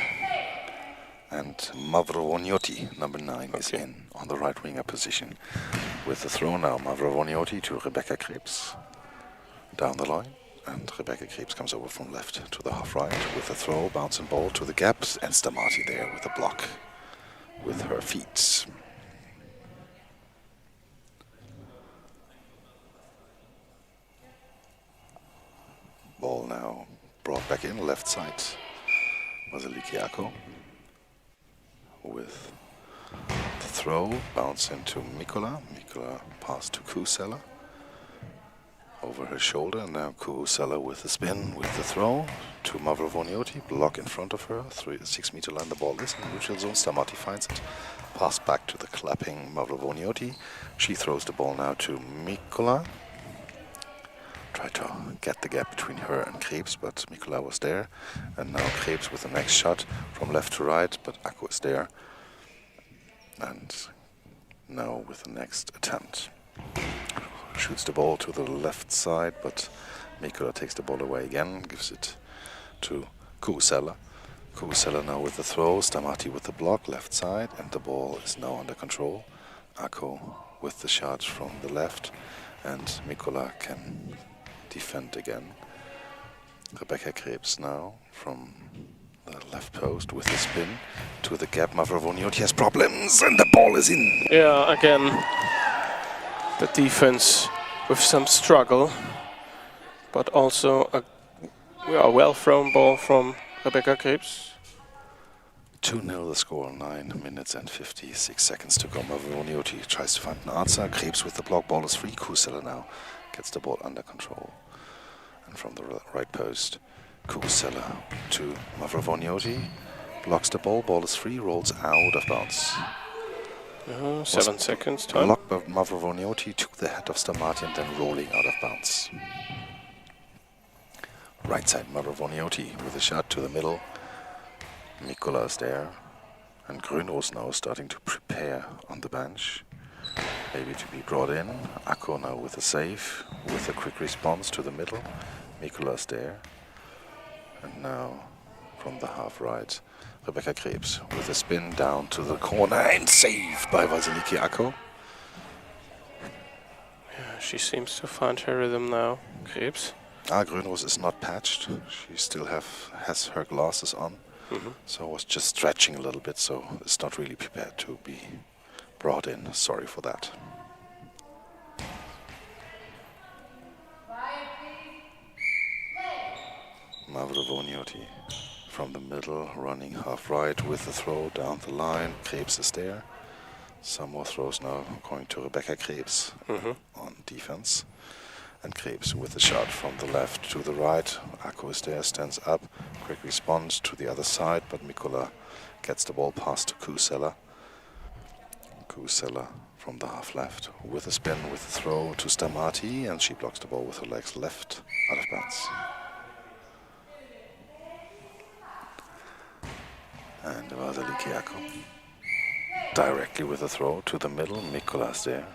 And Mavrovounioti, number 9, is in on the right winger position. With the throw now, Mavrovounioti to Rebecca Krebs down the line. And Rebecca Krebs comes over from left to the half right with the throw, bouncing ball to the gaps, and Stamati there with a block with her feet. Ball now brought back in, left side, Vasiliki Akko with the throw, bounce into Mikola. Mikola pass to Kuusela over her shoulder, and now Kuusela with the spin, with the throw to Mavrovounioti, block in front of her, 6 meter line, the ball is in the neutral zone, Stamati finds it, pass back to the clapping Mavrovounioti, she throws the ball now to Mikola, try to get the gap between her and Krebs, but Mikola was there, and now Krebs with the next shot from left to right, but Akko is there, and now with the next attempt. Shoots the ball to the left side, but Mikola takes the ball away again, gives it to Kuusela. Kuusela now with the throw, Stamati with the block, left side, and the ball is now under control. Akko with the shot from the left, and Mikola can defend again. Rebecca Krebs now from the left post with the spin to the gap. Mavrovounioti has problems, and the ball is in. Yeah, again, the defense with some struggle, but also a well thrown ball from Rebecca Krebs. 2-0 the score, 9 minutes and 56 seconds to go. Mavrovounioti tries to find an answer. Krebs with the block, ball is free. Kuusela now gets the ball under control. And from the right post, Kuusela to Mavrovounioti, blocks the ball, ball is free, rolls out of bounds. 7 seconds time. Blocked by Mavrovounioti, took the head of Stamati and then rolling out of bounds. Right side, Mavrovounioti with a shot to the middle. Mikola is there, and Grönros now starting to prepare on the bench, maybe to be brought in. Akko now with a save, with a quick response to the middle. Mikola is there, and now from the half right, Rebecca Krebs with a spin down to the corner and saved by Vasiliki Akko. Yeah, she seems to find her rhythm now, Krebs. Grönros is not patched. She still has her glasses on. So was just stretching a little bit, so it's not really prepared to be brought in. Sorry for that. Mavrovounioti from the middle, running half right with the throw down the line. Krebs is there. Some more throws now going to Rebecca Krebs on defense. And Krebs with the shot from the left to the right. Akko is there, stands up, quick response to the other side, but Mikola gets the ball passed to Kusela. Kusela from the half left with a spin, with a throw to Stamati, and she blocks the ball with her legs left, out of bounds. And Vasilikiako directly with a throw to the middle. Mikolas there.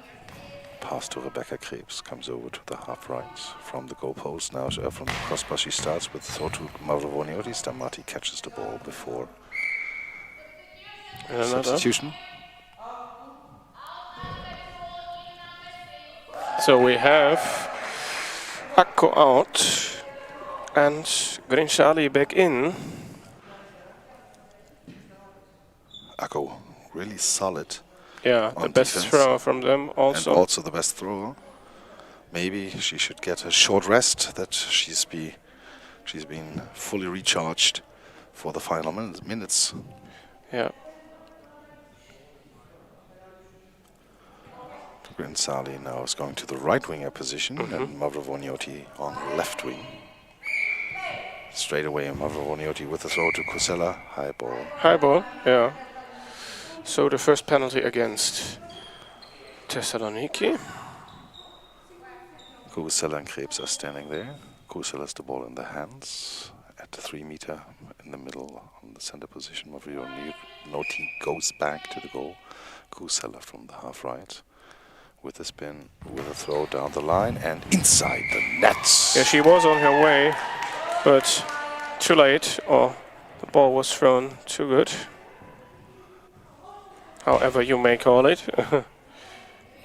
Pass to Rebecca Krebs, comes over to the half right from the goal post. Now from the crossbar she starts with a throw to Mavrovonioti. Stamati catches the ball before substitution. So we have Akko out and Grinchali back in. Akko really solid. Yeah, the best defense. thrower from them also. And also the best thrower. Maybe she should get a short rest, that she's been fully recharged for the final minutes. Yeah. Grinsali now is going to the right winger position, and Mavrovonioti on left wing. Straight away, Mavrovonioti with a throw to Kusela, high ball. High ball, yeah. So the first penalty against Thessaloniki. Kusela and Krebs are standing there. Kusela has the ball in the hands at the 3 meter in the middle on the center position. Mavrovonioti goes back to the goal. Kusela from the half right with a spin, with a throw down the line and inside the net. Yeah, she was on her way, but too late, or the ball was thrown too good. However you may call it.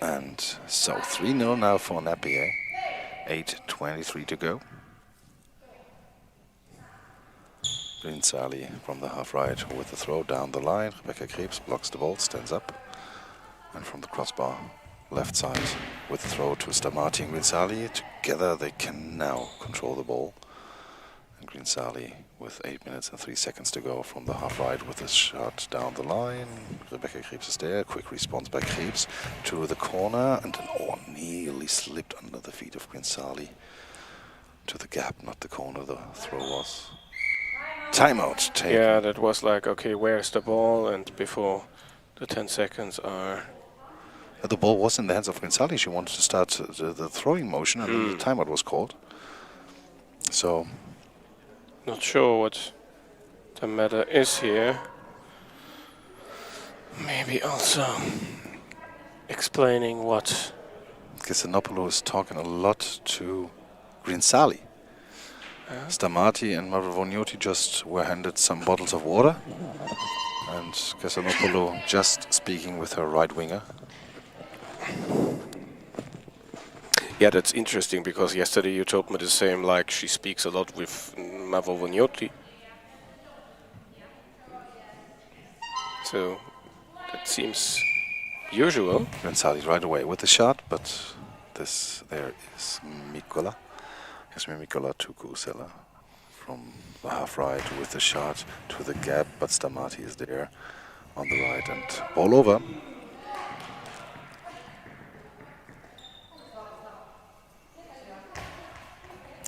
And so 3-0 now for Napier. 8:23 to go. Grinsali from the half right with a throw down the line. Rebecca Krebs blocks the ball, stands up. And from the crossbar, left side with a throw to Stamati and Grinsali. Together they can now control the ball. And Grinsali with 8 minutes and 3 seconds to go from the half right with a shot down the line. Rebecca Krebs is there. Quick response by Krebs to the corner, and then nearly slipped under the feet of Grinsali to the gap, not the corner. The throw was timeout taken. Yeah, that was like, okay, where's the ball? And before the 10 seconds are... The ball was in the hands of Grinsali. She wanted to start the throwing motion, and then the timeout was called. So... Not sure what the matter is here. Maybe also explaining what... Kesenopoulos is talking a lot to Grinsali. Stamati and Mavrovonioti just were handed some bottles of water. And Kesenopoulos just speaking with her right winger. Yeah, that's interesting, because yesterday you told me the same, like she speaks a lot with Mavrovonioti. So that seems usual. Grinsali right away with the shot, but there is Mikola. Jasmine Mikola to Kusela from the half right with the shot to the gap, but Stamati is there on the right and ball over.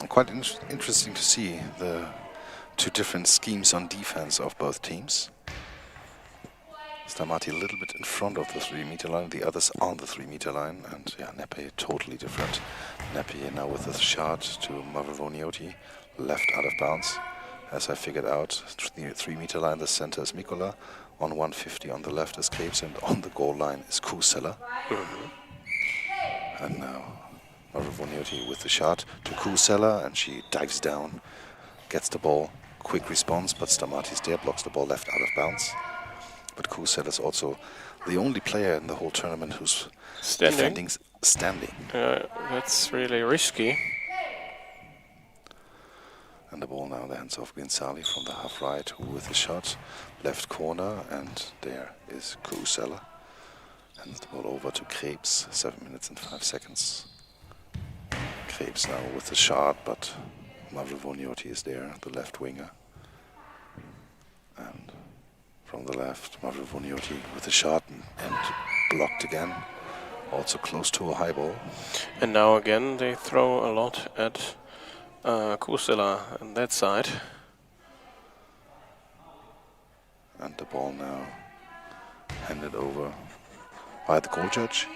Quite interesting to see the two different schemes on defense of both teams. Stamati a little bit in front of the 3 meter line, the others on the 3 meter line, and yeah, Napier totally different. Napier now with a shot to Mavrovonioti, left out of bounds. As I figured out, 3 meter line, the center is Mikola, on 150 on the left is Krebs, and on the goal line is Kusela. And now Mavrovonioti with the shot to Kusela, and she dives down, gets the ball, quick response, but Stamati's there, blocks the ball left out of bounds. But Kusela is also the only player in the whole tournament who's defending standing. That's really risky. And the ball now in the hands of Grinsali from the half right with the shot, left corner, and there is Kusela. And the ball over to Krebs, 7 minutes and 5 seconds. Krebs now with the shot, but Mavrovonioti is there, the left winger. And from the left, Mavrovonioti with the shot and blocked again. Also close to a high ball. And now again they throw a lot at Kusela on that side. And And the ball now handed over by the goal judge.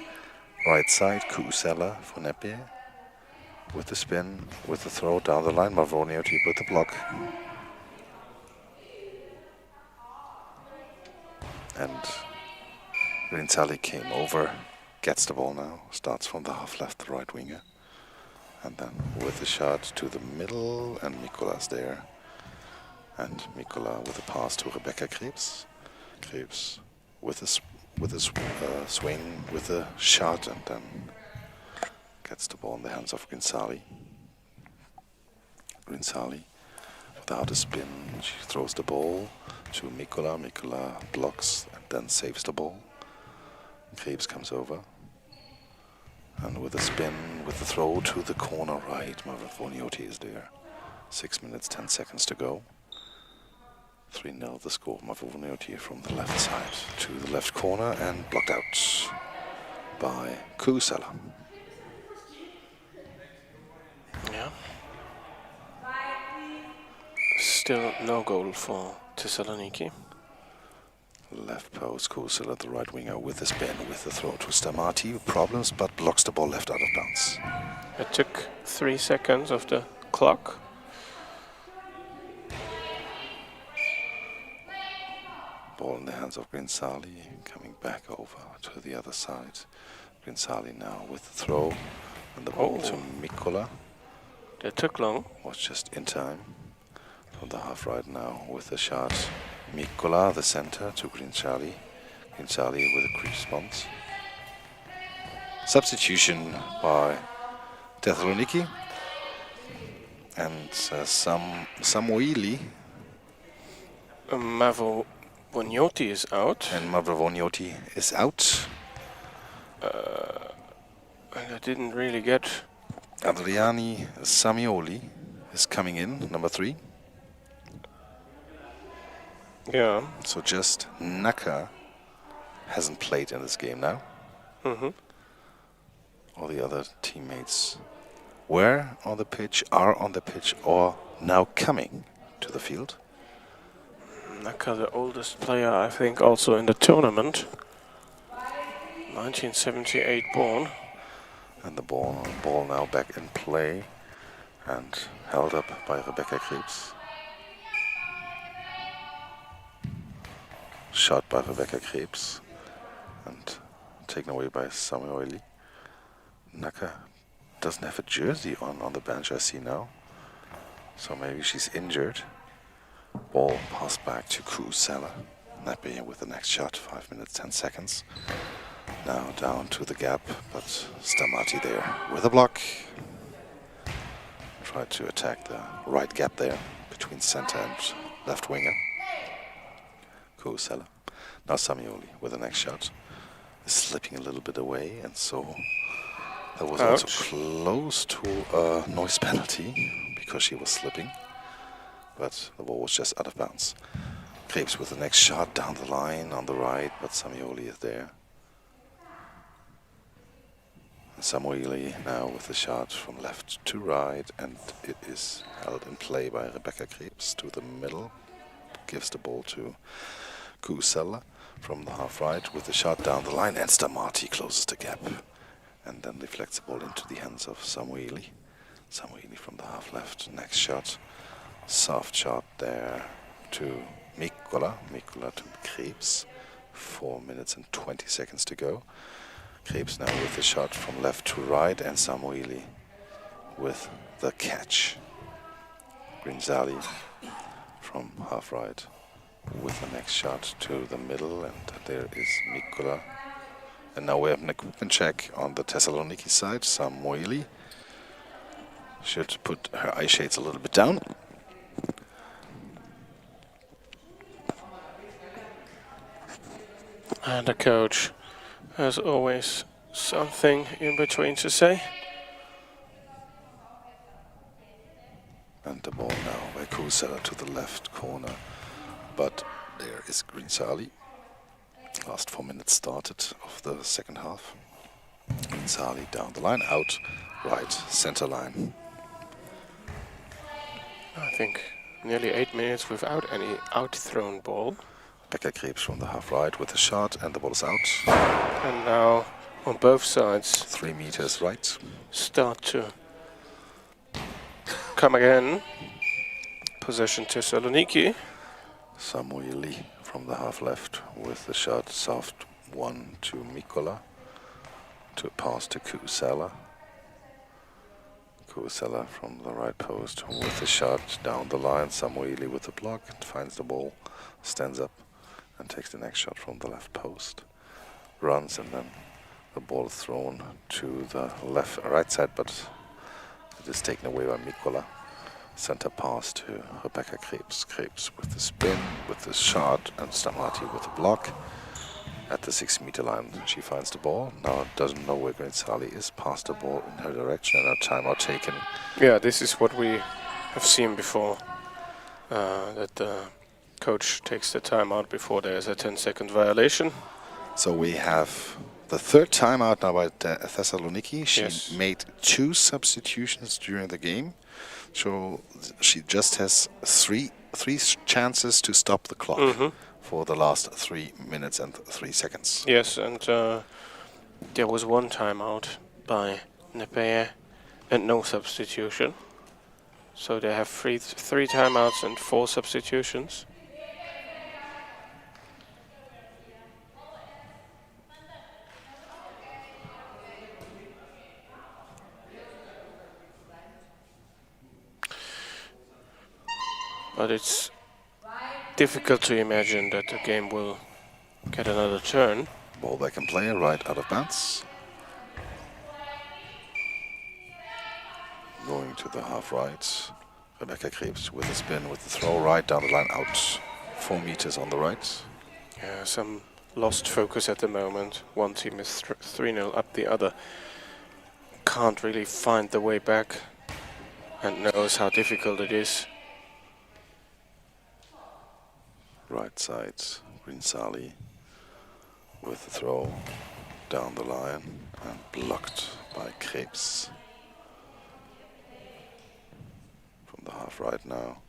Right side, Kusela for Nepe. With the spin, with the throw down the line, Mavroniotti with the block. And Rinsali came over, gets the ball now, starts from the half left, the right winger. And then with a shot to the middle, and Mikola's there. And Mikola with a pass to Rebecca Krebs. Krebs with a swing, with a shot, and then gets the ball in the hands of Rinsali. Rinsali without a spin, she throws the ball to Mikola. Mikola blocks and then saves the ball. Krebs comes over. And with a spin, with the throw to the corner right, Mavroniotti is there. 6 minutes, 10 seconds to go. 3-0 the score. Mavroniotti from the left side to the left corner and blocked out by Kusala. Yeah. Still no goal for Thessaloniki. Left post, Kusala, the right winger, with the spin, with the throw to Stamati. Problems, but blocks the ball left out of bounds. It took 3 seconds of the clock. Ball in the hands of Grinsali, coming back over to the other side. Grinsali now with the throw, and the ball to Mikola. That took long. Was just in time. From the half right now with the shot. Mikola, the center, to Grinsali. Grinsali with a quick response. Substitution by Thessaloniki. And Samueli. Mavroniotti is out. And Mavroniotti is out. And I didn't really get... Adriani Samioli is coming in, number 3. Yeah. So just Naka hasn't played in this game now. Mm-hmm. All the other teammates were on the pitch, are on the pitch, or now coming to the field. Naka, the oldest player, I think, also in the tournament. 1978 born. And the ball now back in play and held up by Rebecca Krebs. Shot by Rebecca Krebs and taken away by Samueli. Naka doesn't have a jersey on the bench, I see now. So maybe she's injured. Ball passed back to Kusala. Nappy with the next shot, 5 minutes, 10 seconds. Now down to the gap, but Stamati there with a block. Tried to attack the right gap there between center and left winger. Kusala. Now Samioli with the next shot. Is slipping a little bit away, and so that was also close to a noise penalty because she was slipping. But the ball was just out of bounds. Krebs with the next shot down the line on the right, but Samioli is there. And Samueli now with the shot from left to right, and it is held in play by Rebecca Krebs to the middle. Gives the ball to Kusala from the half right with the shot down the line, and Stamati closes the gap and then deflects the ball into the hands of Samueli. Samueli from the half left, next shot, soft shot there to Mikola. Mikola to Krebs. 4 minutes and 20 seconds to go. Krebs now with the shot from left to right, and Samueli with the catch. Grinzali from half right with the next shot to the middle, and there is Mikola. And now we have an equipment check on the Thessaloniki side. Samueli should put her eye shades a little bit down. And the coach has always something in between to say. And the ball now by Kusala to the left corner. But there is Grinsali. Last 4 minutes started of the second half. Grinsali down the line, out, right, center line. I think nearly 8 minutes without any out-thrown ball. Rebecca Krebs from the half right with a shot, and the ball is out. And now on both sides 3 meters right. start to come again. Possession Thessaloniki. Samueli from the half left with the shot, soft one to Mikola, to pass to Kusela. Kusela from the right post with the shot down the line. Samueli with the block, finds the ball, stands up and takes the next shot from the left post. Runs, and then the ball is thrown to the right side, but it is taken away by Mikola. Center pass to Rebecca Krebs. Krebs with the spin, with the shot, and Stamati with the block. At the 6 meter line, she finds the ball. Now doesn't know where Grinsali is. Passed the ball in her direction, and a timeout taken. Yeah, this is what we have seen before. That the coach takes the timeout before there is a 10-second violation. So we have the third timeout now by Thessaloniki. She Yes. made 2 substitutions during the game. So she just has three chances to stop the clock for the last 3 minutes and 3 seconds. Yes, and there was one timeout by Nepeye and no substitution. So they have three timeouts and 4 substitutions. But it's difficult to imagine that the game will get another turn. Ball back in play, right out of bounds. Going to the half right. Rebecca Krebs with a spin, with the throw right down the line, out 4 meters on the right. Yeah, some lost focus at the moment. One team is 3-0 up, the other can't really find the way back and knows how difficult it is. Right side, Grinsali with the throw down the line and blocked by Krebs. From the half right now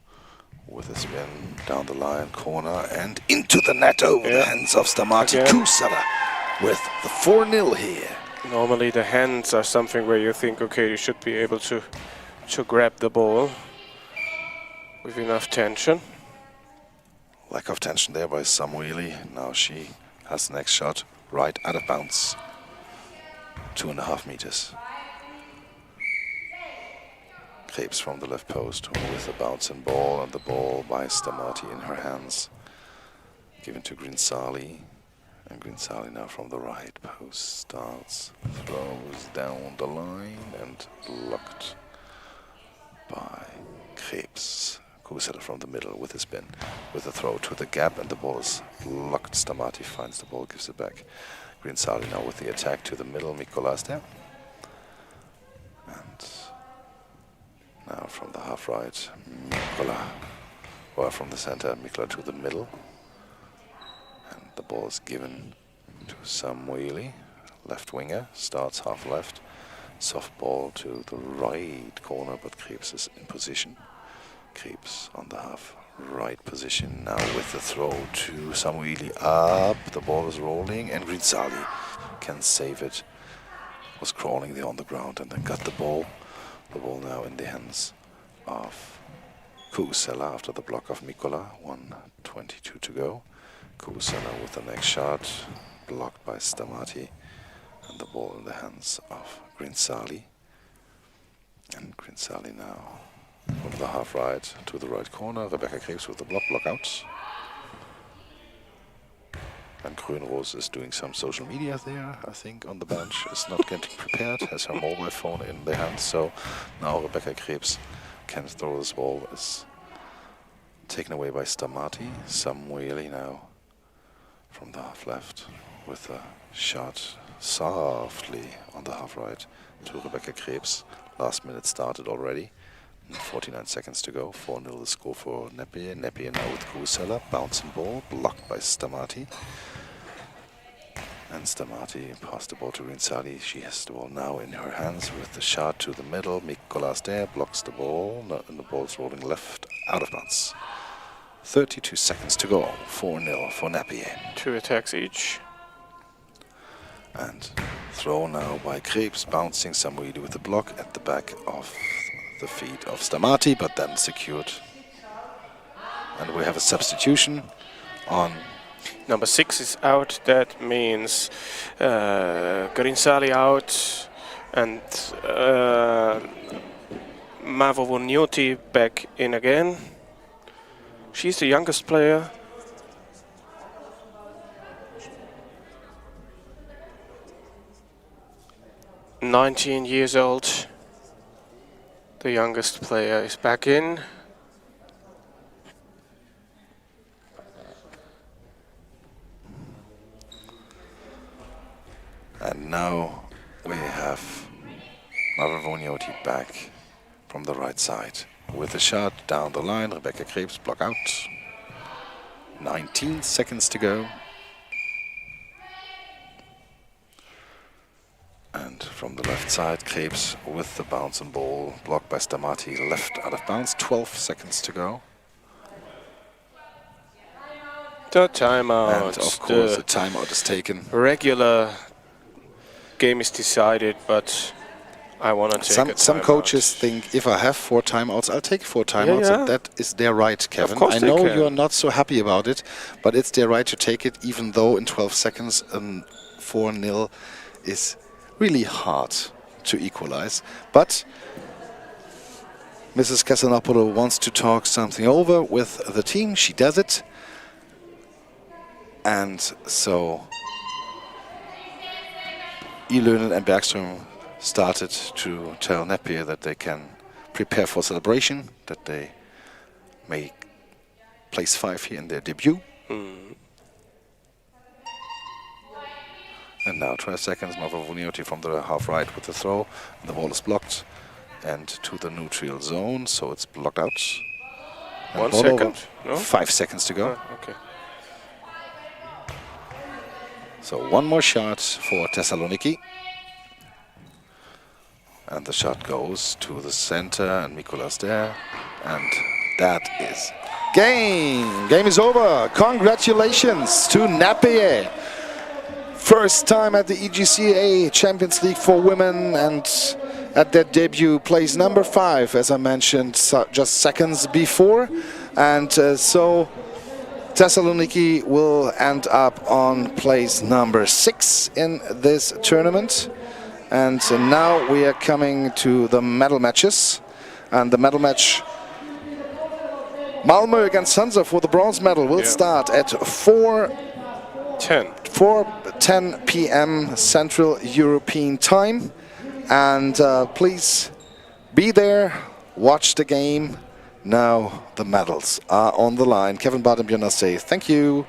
with a spin down the line, corner and into the net over the hands of Stamati. Again. Kusala with the 4-0 here. Normally the hands are something where you think, okay, you should be able to grab the ball with enough tension. Lack of tension there by Samueli. Now she has the next shot right out of bounds. 2.5 meters. Krebs from the left post with a bouncing ball, and the ball by Stamati in her hands. Given to Grinsali. And Grinsali now from the right post starts, throws down the line and blocked by Krebs. Kusela from the middle with a spin, with a throw to the gap, and the ball is blocked. Stamati finds the ball, gives it back. Grinsali now with the attack to the middle. Mikola is there. And now from the half right, Mikola, or from the center, Mikola to the middle. And the ball is given to Samueli, left winger, starts half left. Soft ball to the right corner, but Krebs is in position. Krebs on the half right position now with the throw to Samueli up. The ball is rolling and Grinsali can save it. Was crawling there on the ground and then got the ball. The ball now in the hands of Kusela after the block of Mikola. 1:22 to go. Kusela with the next shot, blocked by Stamati, and the ball in the hands of Grinsali. And Grinsali now from the half right to the right corner. Rebecca Krebs with the block out. And Krone is doing some social media there, I think, on the bench. Is not getting prepared, has her mobile phone in the hand. So now Rebecca Krebs can throw this ball. Is taken away by Stamati. Samueli now from the half left with a shot softly on the half right to Rebecca Krebs. Last minute started already. 49 seconds to go. 4-0 the score for Nepeye. Nepeye now with Kusela. Bouncing ball, blocked by Stamati. And Stamati passed the ball to Grinsali. She has the ball now in her hands with the shot to the middle. Mikolas there, blocks the ball, and the ball's rolling left out of bounds. 32 seconds to go. 4-0 for Napier. 2 attacks each. And throw now by Krebs, bouncing Samuili with the block at the back of the feet of Stamati, but then secured. And we have a substitution on Number 6 is out. That means Garinsali out and Mavrovonioti back in again. She's the youngest player. "19 years old. The youngest player is back in. And now we have Mavrovonioti back from the right side with a shot down the line. Rebecca Krebs block out. 19 seconds to go. And from the left side, Krebs with the bounce and ball blocked by Stamati, left out of bounds. 12 seconds to go. The timeout. And of course, the timeout is taken. Regular game is decided, but I want to take a Some timeout. coaches think if I have 4 timeouts, I'll take 4 timeouts, yeah. and that is their right, Kevin. course I they know can. you're not so happy about it, but it's their right to take it, even though in 12 seconds 4-0 is really hard to equalize. But Mrs. Casanopoulos wants to talk something over with the team. She does it. And so Ilönen and Bergström started to tell Napier that they can prepare for celebration, that they may place 5 here in their debut. And now 12 seconds, Mavrovonioti from the half right with the throw. The ball is blocked and to the neutral zone, so it's blocked out. And 1 ball second. over. No? 5 seconds to go. Okay. So one more shot for Thessaloniki. And the shot goes to the center, and Mikolas there. And that is game. Game is over. Congratulations to Napier. First time at the EGCA Champions League for women, and at their debut, place number 5, as I mentioned just seconds before. And so Thessaloniki will end up on place number 6 in this tournament. And now we are coming to the medal matches. And the medal match, Malmö against Hansa for the bronze medal, will start at 4:10 p.m. Central European Time. And please be there, watch the game. Now the medals are on the line. Kevin Baden-Björnar say thank you.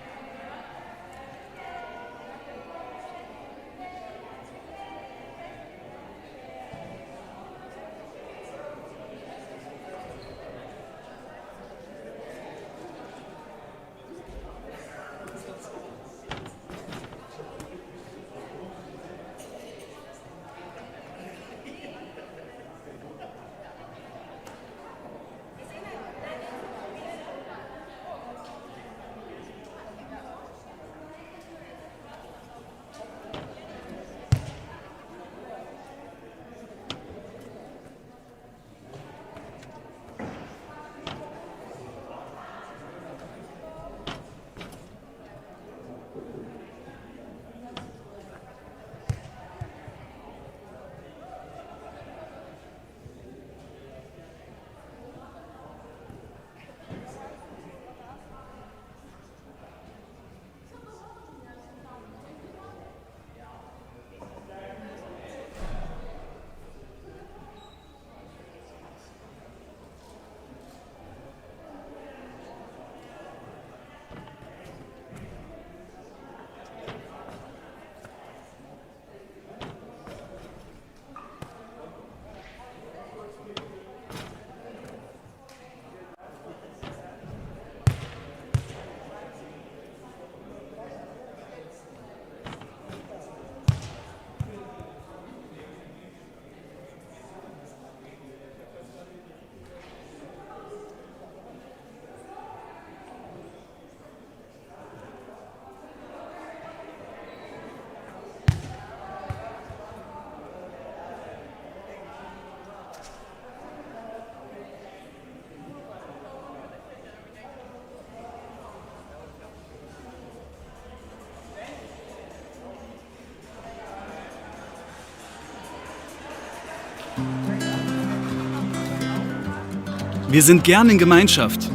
Wir sind gern in Gemeinschaft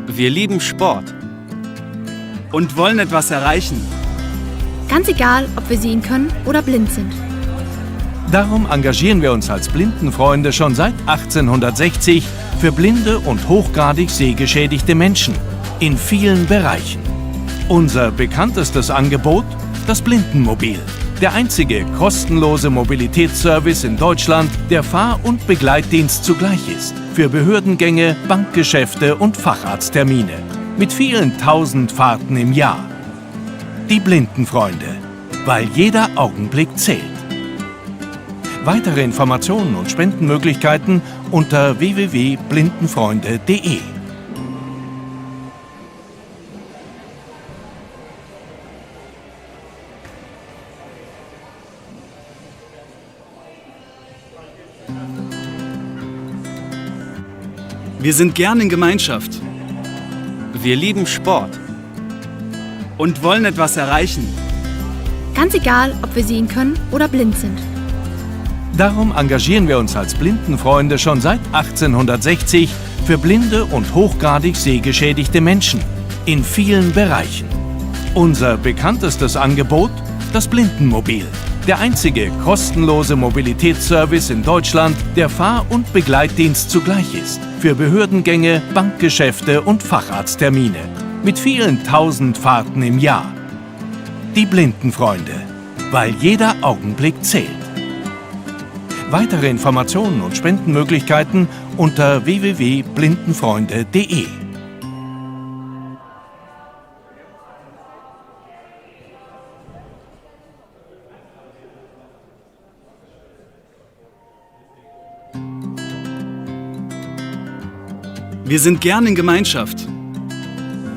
Wir lieben Sport. und wollen etwas erreichen. Ganz egal, ob wir sehen können oder blind sind. Darum engagieren wir uns als Blindenfreunde schon seit 1860 für blinde und hochgradig sehgeschädigte Menschen in vielen Bereichen. Unser bekanntestes Angebot: das Blindenmobil. Der einzige kostenlose Mobilitätsservice in Deutschland, der Fahr- und Begleitdienst zugleich ist. Für Behördengänge, Bankgeschäfte und Facharzttermine. Mit vielen tausend Fahrten im Jahr. Die Blindenfreunde. Weil jeder Augenblick zählt. Weitere Informationen und Spendenmöglichkeiten unter www.blindenfreunde.de. Wir sind gern in Gemeinschaft Wir lieben Sport. und wollen etwas erreichen. Ganz egal, ob wir sehen können oder blind sind. Darum engagieren wir uns als Blindenfreunde schon seit 1860 für blinde und hochgradig sehgeschädigte Menschen in vielen Bereichen. Unser bekanntestes Angebot: das Blindenmobil. Der einzige kostenlose Mobilitätsservice in Deutschland, der Fahr- und Begleitdienst zugleich ist. Für Behördengänge, Bankgeschäfte und Facharzttermine. Mit vielen tausend Fahrten im Jahr. Die Blindenfreunde. Weil jeder Augenblick zählt. Weitere Informationen und Spendenmöglichkeiten unter www.blindenfreunde.de. Wir sind gern in Gemeinschaft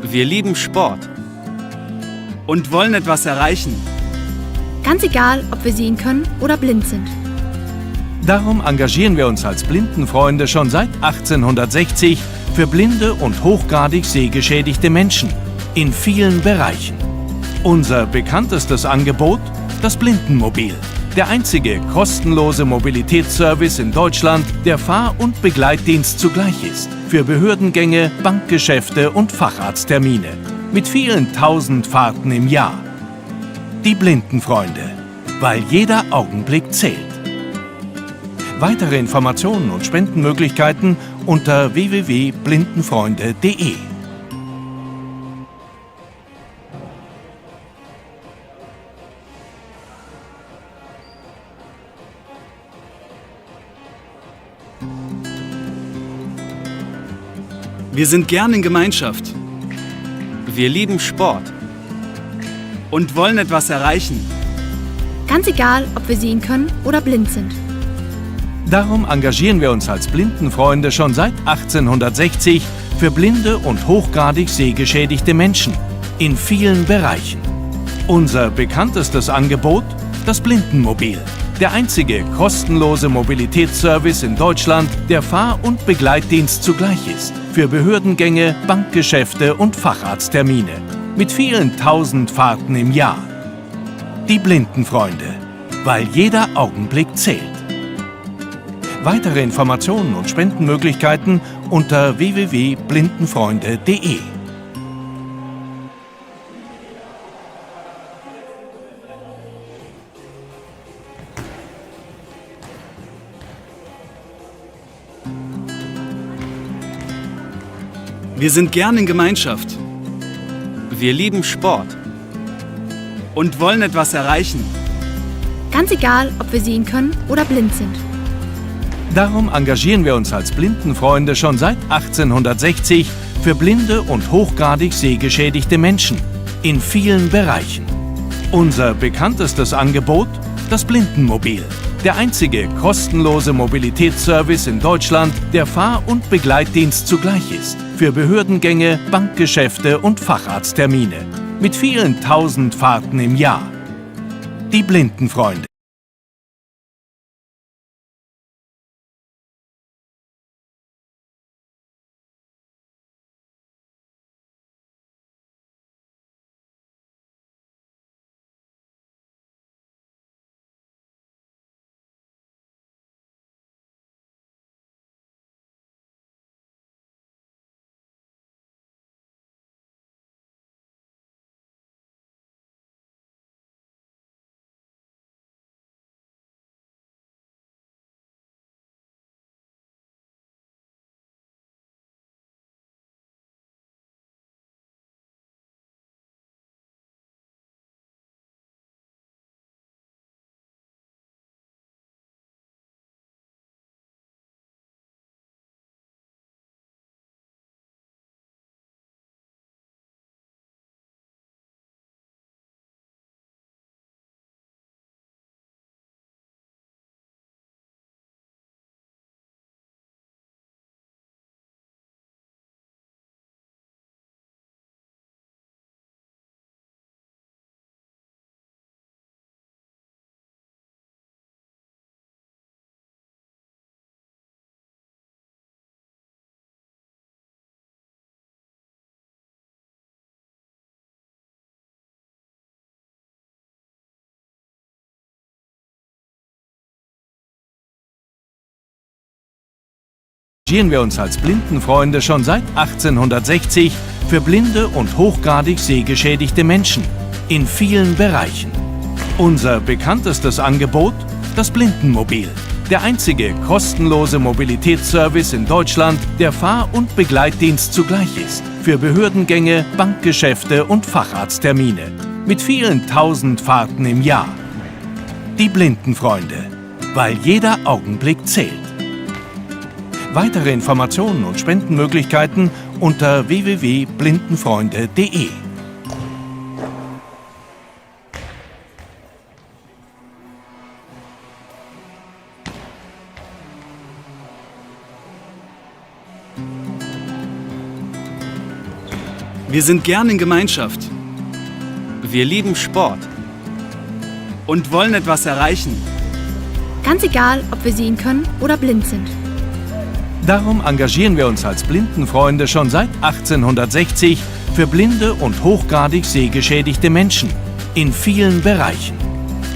Wir lieben Sport. und wollen etwas erreichen. Ganz egal, ob wir sehen können oder blind sind. Darum engagieren wir uns als Blindenfreunde schon seit 1860 für blinde und hochgradig sehgeschädigte Menschen in vielen Bereichen. Unser bekanntestes Angebot: das Blindenmobil. Der einzige kostenlose Mobilitätsservice in Deutschland, der Fahr- und Begleitdienst zugleich ist. Für Behördengänge, Bankgeschäfte und Facharzttermine. Mit vielen tausend Fahrten im Jahr. Die Blindenfreunde. Weil jeder Augenblick zählt. Weitere Informationen und Spendenmöglichkeiten unter www.blindenfreunde.de. Wir sind gern in Gemeinschaft Wir lieben Sport. und wollen etwas erreichen. Ganz egal, ob wir sehen können oder blind sind. Darum engagieren wir uns als Blindenfreunde schon seit 1860 für blinde und hochgradig sehgeschädigte Menschen in vielen Bereichen. Unser bekanntestes Angebot: das Blindenmobil. Der einzige kostenlose Mobilitätsservice in Deutschland, der Fahr- und Begleitdienst zugleich ist. Für Behördengänge, Bankgeschäfte und Facharzttermine. Mit vielen tausend Fahrten im Jahr. Die Blindenfreunde. Weil jeder Augenblick zählt. Weitere Informationen und Spendenmöglichkeiten unter www.blindenfreunde.de. Wir sind gern in Gemeinschaft Wir lieben Sport. und wollen etwas erreichen. Ganz egal, ob wir sehen können oder blind sind. Darum engagieren wir uns als Blindenfreunde schon seit 1860 für blinde und hochgradig sehgeschädigte Menschen in vielen Bereichen. Unser bekanntestes Angebot: das Blindenmobil. Der einzige kostenlose Mobilitätsservice in Deutschland, der Fahr- und Begleitdienst zugleich ist. Für Behördengänge, Bankgeschäfte und Facharzttermine. Mit vielen tausend Fahrten im Jahr. Die Blindenfreunde. engagieren wir uns als Blindenfreunde schon seit 1860 für blinde und hochgradig sehgeschädigte Menschen in vielen Bereichen. Unser bekanntestes Angebot: das Blindenmobil. Der einzige kostenlose Mobilitätsservice in Deutschland, der Fahr- und Begleitdienst zugleich ist. Für Behördengänge, Bankgeschäfte und Facharzttermine. Mit vielen tausend Fahrten im Jahr. Die Blindenfreunde. Weil jeder Augenblick zählt. Weitere Informationen und Spendenmöglichkeiten unter www.blindenfreunde.de. Wir sind gern in Gemeinschaft. Wir lieben Sport. Und wollen etwas erreichen. Ganz egal, ob wir sehen können oder blind sind. Darum engagieren wir uns als Blindenfreunde schon seit 1860 für blinde und hochgradig sehgeschädigte Menschen in vielen Bereichen.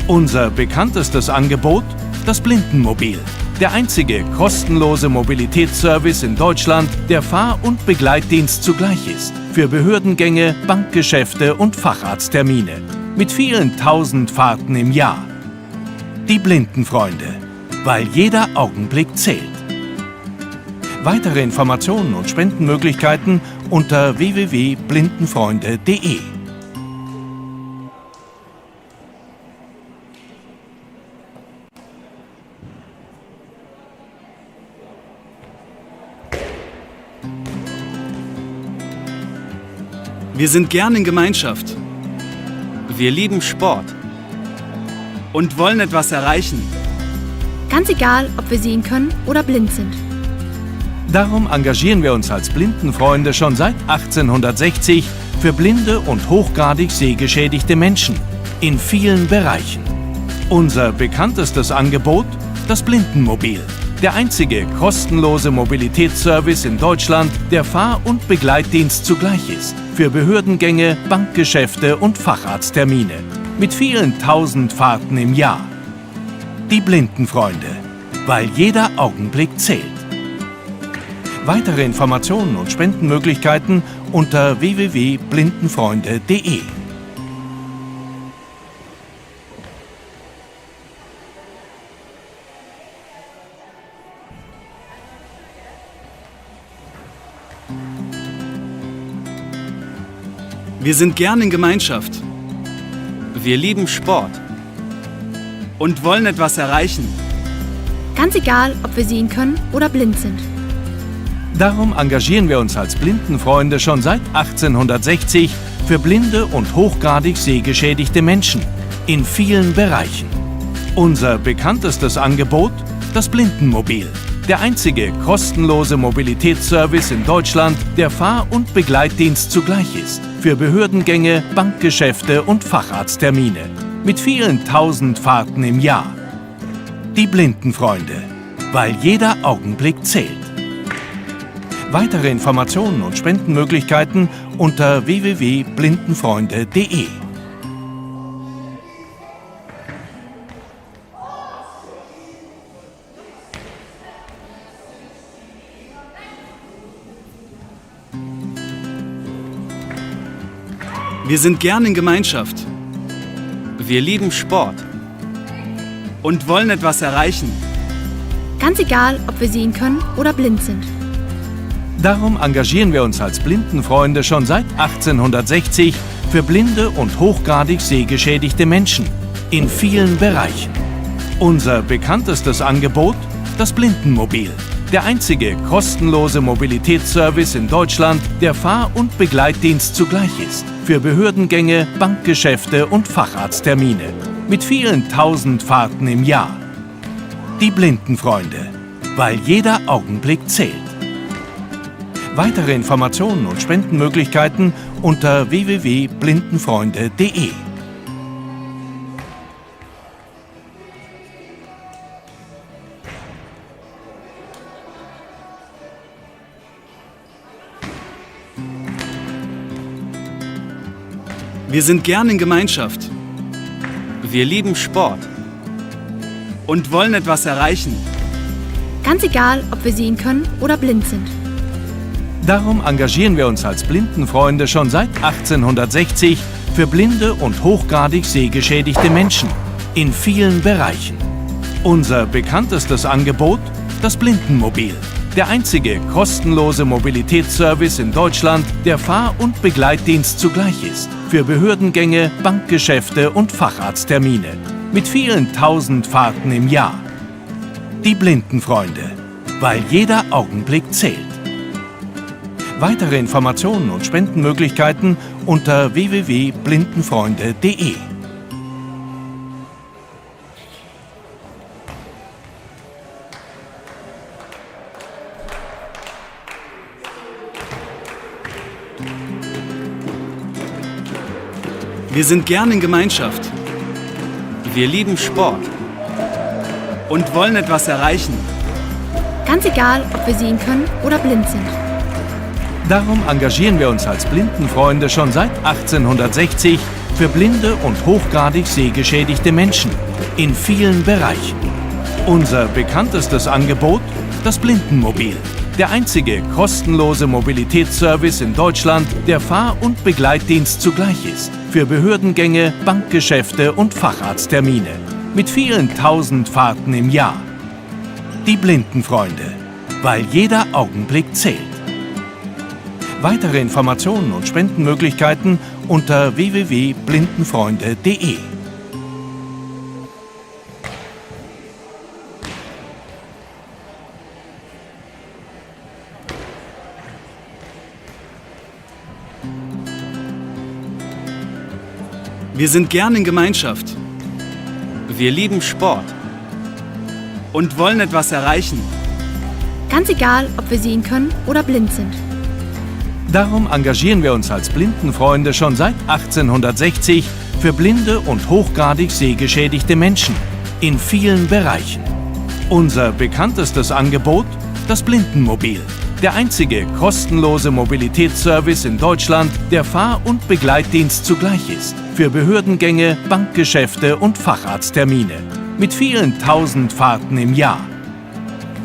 Unser bekanntestes Angebot: das Blindenmobil. Der einzige kostenlose Mobilitätsservice in Deutschland, der Fahr- und Begleitdienst zugleich ist. Für Behördengänge, Bankgeschäfte und Facharzttermine. Mit vielen tausend Fahrten im Jahr. Die Blindenfreunde. Weil jeder Augenblick zählt. Weitere Informationen und Spendenmöglichkeiten unter www.blindenfreunde.de. Wir sind gern in Gemeinschaft. Wir lieben Sport. Und wollen etwas erreichen. Ganz egal, ob wir sehen können oder blind sind. Darum engagieren wir uns als Blindenfreunde schon seit 1860 für blinde und hochgradig sehgeschädigte Menschen in vielen Bereichen. Unser bekanntestes Angebot: das Blindenmobil. Der einzige kostenlose Mobilitätsservice in Deutschland, der Fahr- und Begleitdienst zugleich ist. Für Behördengänge, Bankgeschäfte und Facharzttermine. Mit vielen tausend Fahrten im Jahr. Die Blindenfreunde. Weil jeder Augenblick zählt. Weitere Informationen und Spendenmöglichkeiten unter www.blindenfreunde.de. Wir sind gern in Gemeinschaft. Wir lieben Sport. Und wollen etwas erreichen. Ganz egal, ob wir sehen können oder blind sind. Darum engagieren wir uns als Blindenfreunde schon seit 1860 für blinde und hochgradig sehgeschädigte Menschen in vielen Bereichen. Unser bekanntestes Angebot: das Blindenmobil. Der einzige kostenlose Mobilitätsservice in Deutschland, der Fahr- und Begleitdienst zugleich ist. Für Behördengänge, Bankgeschäfte und Facharzttermine. Mit vielen tausend Fahrten im Jahr. Die Blindenfreunde. Weil jeder Augenblick zählt. Weitere Informationen und Spendenmöglichkeiten unter www.blindenfreunde.de. Wir sind gern in Gemeinschaft. Wir lieben Sport. Und wollen etwas erreichen. Ganz egal, ob wir sehen können oder blind sind. Darum engagieren wir uns als Blindenfreunde schon seit 1860 für blinde und hochgradig sehgeschädigte Menschen in vielen Bereichen. Unser bekanntestes Angebot: das Blindenmobil. Der einzige kostenlose Mobilitätsservice in Deutschland, der Fahr- und Begleitdienst zugleich ist. Für Behördengänge, Bankgeschäfte und Facharzttermine. Mit vielen tausend Fahrten im Jahr. Die Blindenfreunde. Weil jeder Augenblick zählt. Weitere Informationen und Spendenmöglichkeiten unter www.blindenfreunde.de. Wir sind gern in Gemeinschaft. Wir lieben Sport. Und wollen etwas erreichen. Ganz egal, ob wir sehen können oder blind sind. Darum engagieren wir uns als Blindenfreunde schon seit 1860 für blinde und hochgradig sehgeschädigte Menschen in vielen Bereichen. Unser bekanntestes Angebot: das Blindenmobil. Der einzige kostenlose Mobilitätsservice in Deutschland, der Fahr- und Begleitdienst zugleich ist. Für Behördengänge, Bankgeschäfte und Facharzttermine. Mit vielen tausend Fahrten im Jahr. Die Blindenfreunde. Weil jeder Augenblick zählt. Weitere Informationen und Spendenmöglichkeiten unter www.blindenfreunde.de. Wir sind gern in Gemeinschaft Wir lieben Sport. und wollen etwas erreichen. Ganz egal, ob wir sehen können oder blind sind. Darum engagieren wir uns als Blindenfreunde schon seit 1860 für blinde und hochgradig sehgeschädigte Menschen in vielen Bereichen. Unser bekanntestes Angebot: das Blindenmobil. Der einzige kostenlose Mobilitätsservice in Deutschland, der Fahr- und Begleitdienst zugleich ist. Für Behördengänge, Bankgeschäfte und Facharzttermine. Mit vielen tausend Fahrten im Jahr. Die Blindenfreunde. Weil jeder Augenblick zählt. Weitere Informationen und Spendenmöglichkeiten unter www.blindenfreunde.de. Wir sind gern in Gemeinschaft Wir lieben Sport. und wollen etwas erreichen. Ganz egal, ob wir sehen können oder blind sind. Darum engagieren wir uns als Blindenfreunde schon seit 1860 für blinde und hochgradig sehgeschädigte Menschen in vielen Bereichen. Unser bekanntestes Angebot: das Blindenmobil. Der einzige kostenlose Mobilitätsservice in Deutschland, der Fahr- und Begleitdienst zugleich ist. Für Behördengänge, Bankgeschäfte und Facharzttermine. Mit vielen tausend Fahrten im Jahr.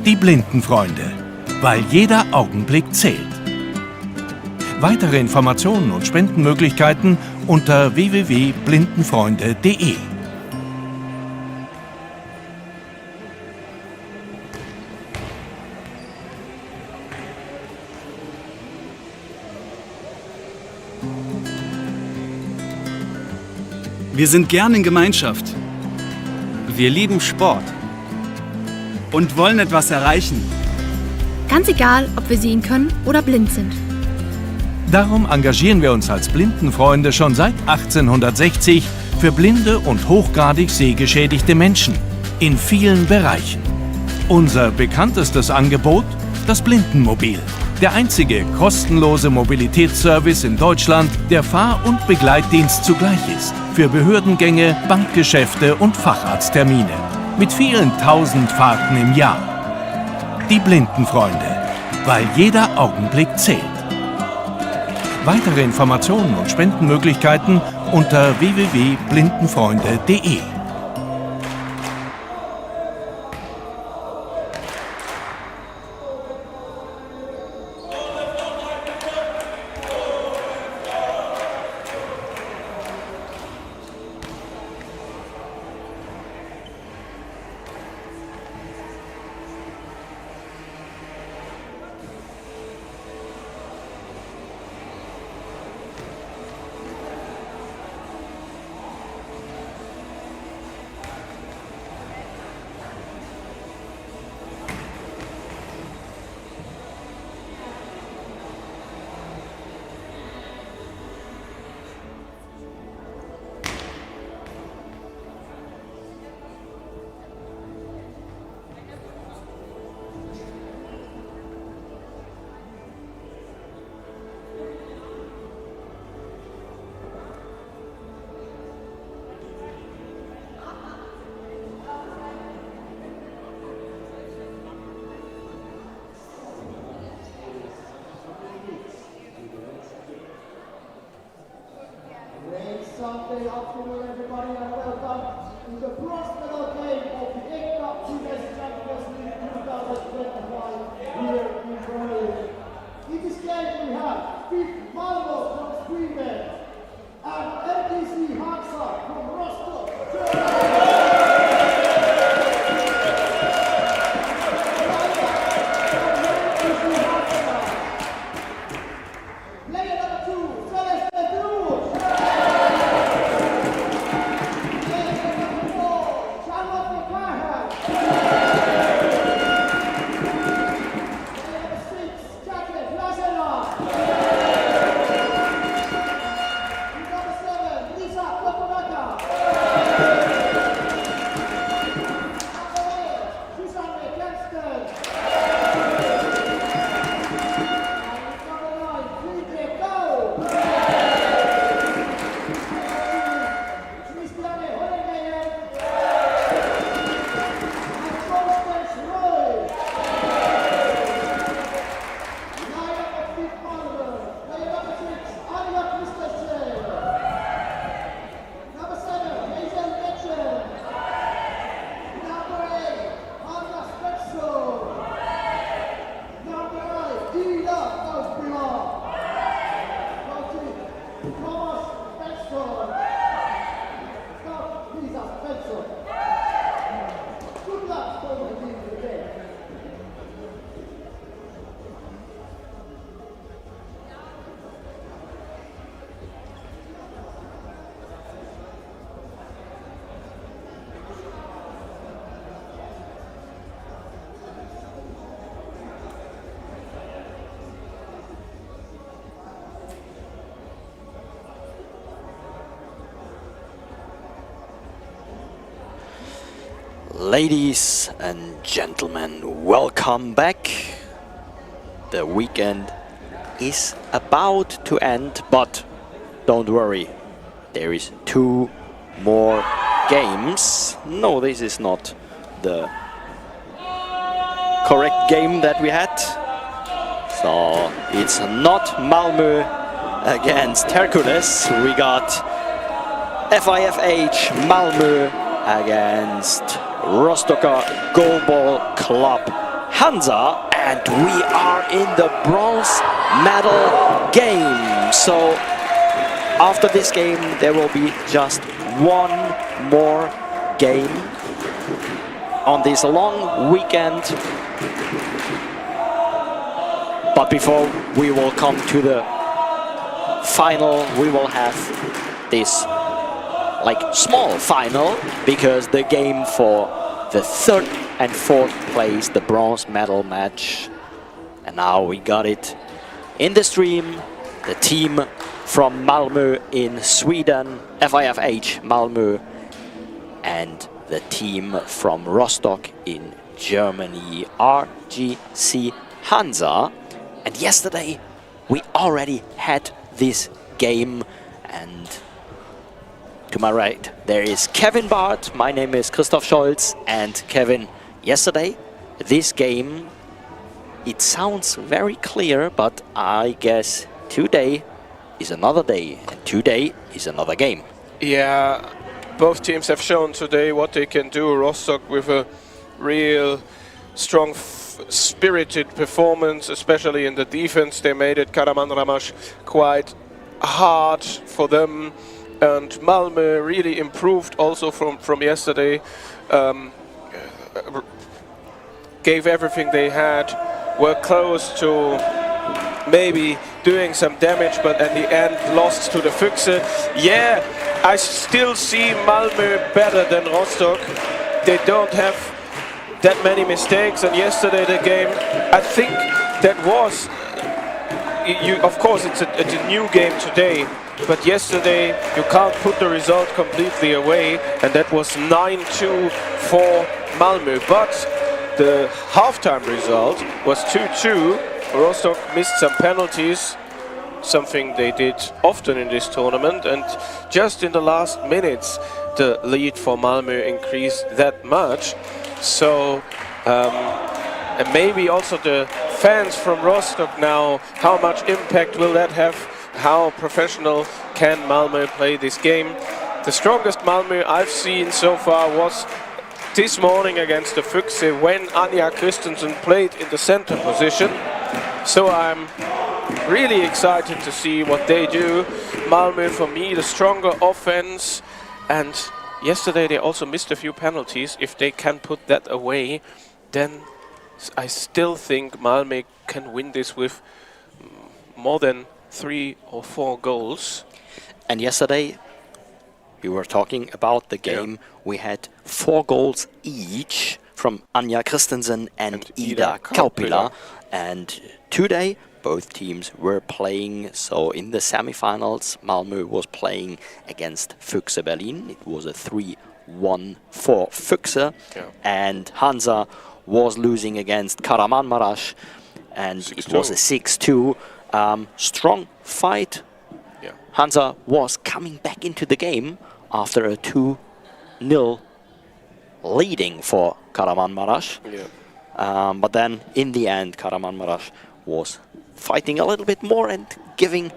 Die Blindenfreunde. Weil jeder Augenblick zählt. Weitere Informationen und Spendenmöglichkeiten unter www.blindenfreunde.de. Wir sind gern in Gemeinschaft Wir lieben Sport. und wollen etwas erreichen. Ganz egal, ob wir sehen können oder blind sind. Darum engagieren wir uns als Blindenfreunde schon seit 1860 für blinde und hochgradig sehgeschädigte Menschen in vielen Bereichen. Unser bekanntestes Angebot: das Blindenmobil. Der einzige kostenlose Mobilitätsservice in Deutschland, der Fahr- und Begleitdienst zugleich ist. Für Behördengänge, Bankgeschäfte und Facharzttermine. Mit vielen tausend Fahrten im Jahr. Die Blindenfreunde. Weil jeder Augenblick zählt. Weitere Informationen und Spendenmöglichkeiten unter www.blindenfreunde.de. Sunday afternoon, everybody, and welcome to the bronze medal game of the EGCA Champions League 2020. Ladies and gentlemen, welcome back. The weekend is about to end, but don't worry, there is 2 more games. No, this is not the correct game that we had. So it's not Malmö against Hercules. We got FIFH Malmö against Rostocker Goalball Club Hansa, and we are in the bronze medal game. So after this game there will be just 1 more game on this long weekend. But before we will come to the final, we will have this like small final, because the game for the 3rd and 4th place, the bronze medal match. And now we got it in the stream. The team from Malmö in Sweden, FIFH Malmö, and the team from Rostock in Germany, RGC Hansa. And yesterday we already had this game, and to my right there is Kevin Barth. My name is Christoph Scholz, and Kevin, yesterday this game, it sounds very clear, but I guess today is another day, and today is another game. Yeah, both teams have shown today what they can do. Rostock with a real strong spirited performance, especially in the defense. They made it Karaman-Ramash quite hard for them, and Malmö really improved also from yesterday. Gave everything they had, were close to maybe doing some damage, but at the end lost to the Füchse. Yeah, I still see Malmö better than Rostock. They don't have that many mistakes, and yesterday the game, I think that was, of course it's a new game today, but yesterday you can't put the result completely away, and that was 9-2 for Malmö. But the halftime result was 2-2. Rostock missed some penalties, something they did often in this tournament, and just in the last minutes the lead for Malmö increased that much. So and maybe also the fans from Rostock now, how much impact will that have? How professional can Malmö play this game? The strongest Malmö I've seen so far was this morning against the Füchse, when Anja Christensen played in the center position. So I'm really excited to see what they do. Malmö, for me, the stronger offense, and yesterday they also missed a few penalties. If they can put that away, then I still think Malmö can win this with more than 3 or 4 goals. And yesterday we were talking about the game. Yeah. We had 4 goals each from Anja Christensen and Ida Kaupila. And today both teams were playing. So in the semifinals, Malmö was playing against Füchse Berlin. It was a 3-1 for Füchse. Yeah. And Hansa was losing against Karaman-Maraş, and 6-2. It was a 6-2. Strong fight. Yeah. Hansa was coming back into the game after a 2-0 leading for Karaman-Maraş. Yeah. But then in the end, Karaman-Maraş was fighting a little bit more and giving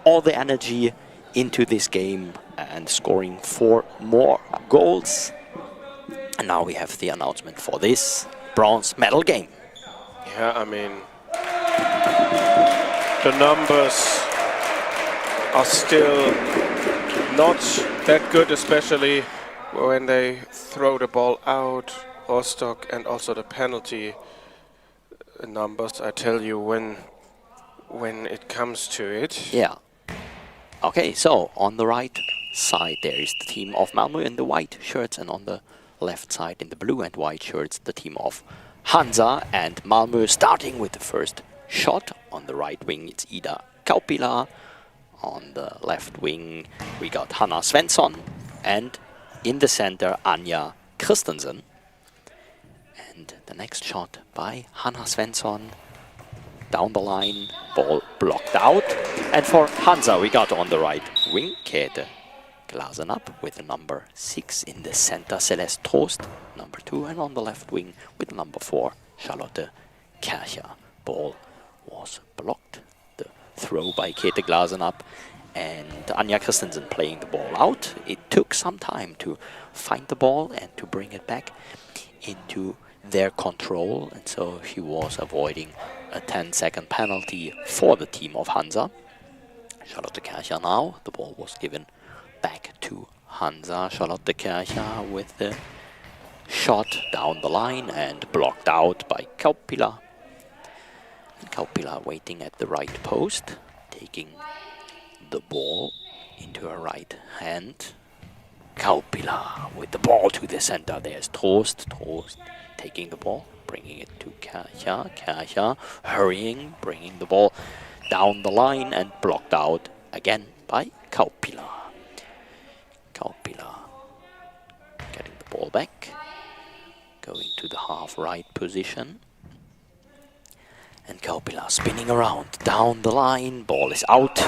all the energy into this game and scoring 4 more goals. And now we have the announcement for this bronze medal game. Yeah, I mean, the numbers are still not that good, especially when they throw the ball out, Rostock, and also the penalty numbers. I tell you, when it comes to it. Yeah. Okay, so on the right side there is the team of Malmö in the white shirts, and on the left side in the blue and white shirts the team of Hansa. And Malmö starting with the first shot. On the right wing it's Ida Kaupila. On the left wing we got Hanna Svensson, and in the center Anja Christensen. And the next shot by Hanna Svensson. Down the line, ball blocked out. And for Hansa, we got on the right wing, Käthe Glasenapp with the number 6 in the center, Celeste Trost, number 2, and on the left wing with number 4, Charlotte Kercher. Ball was blocked. The throw by Käthe Glasenapp and Anja Christensen playing the ball out. It took some time to find the ball and to bring it back into their control, and so she was avoiding a 10-second penalty for the team of Hansa. Charlotte Kercher now, the ball was given back to Hansa. Charlotte Kercher with the shot down the line and blocked out by Kauppila. And Kauppila waiting at the right post, taking the ball into her right hand. Kauppila with the ball to the center. There's Trost. Trost taking the ball, bringing it to Kercher. Kercher hurrying, bringing the ball down the line and blocked out again by Kauppila. Kauppila getting the ball back, going to the half-right position. And Kauppila spinning around down the line. Ball is out.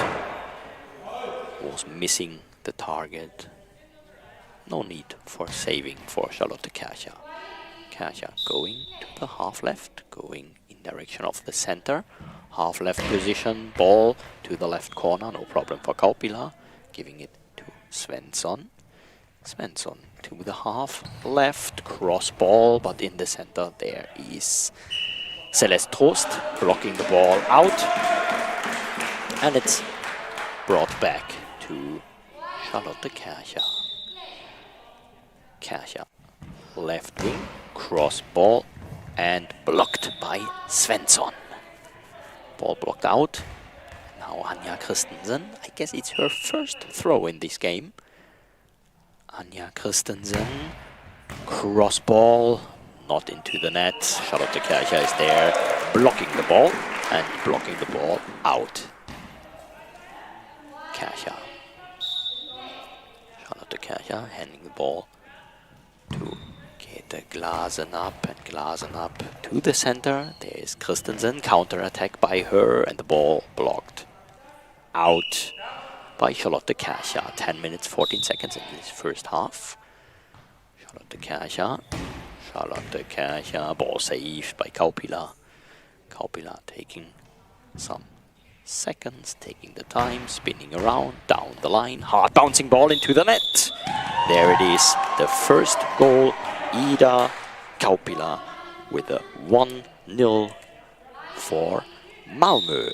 Was missing the target. No need for saving for Charlotte Kercher. Kercher going to the half left, going in direction of the center. Half left position, ball to the left corner, no problem for Kauppila. Giving it to Svensson. Svensson to the half left, cross ball, but in the center there is Celeste Trost blocking the ball out. And it's brought back to Charlotte Kercher. Kercher, left wing, cross ball, and blocked by Svensson. Ball blocked out. Now Anja Christensen. I guess it's her first throw in this game. Anja Christensen, cross ball, not into the net. Charlotte Kercher is there, blocking the ball and blocking the ball out. Kercher. Charlotte Kercher handing the ball to Käthe Glasenapp, and Glasenapp to the center. There is Christensen, counter attack by her, and the ball blocked out by Charlotte Kercher. 10 minutes 14 seconds in this first half. Charlotte Kercher, Charlotte Kercher, ball saved by Kauppila. Kauppila taking some seconds, taking the time, spinning around, down the line, hard bouncing ball into the net. There it is, the first goal, Ida Kauppila with a 1-0 for Malmö.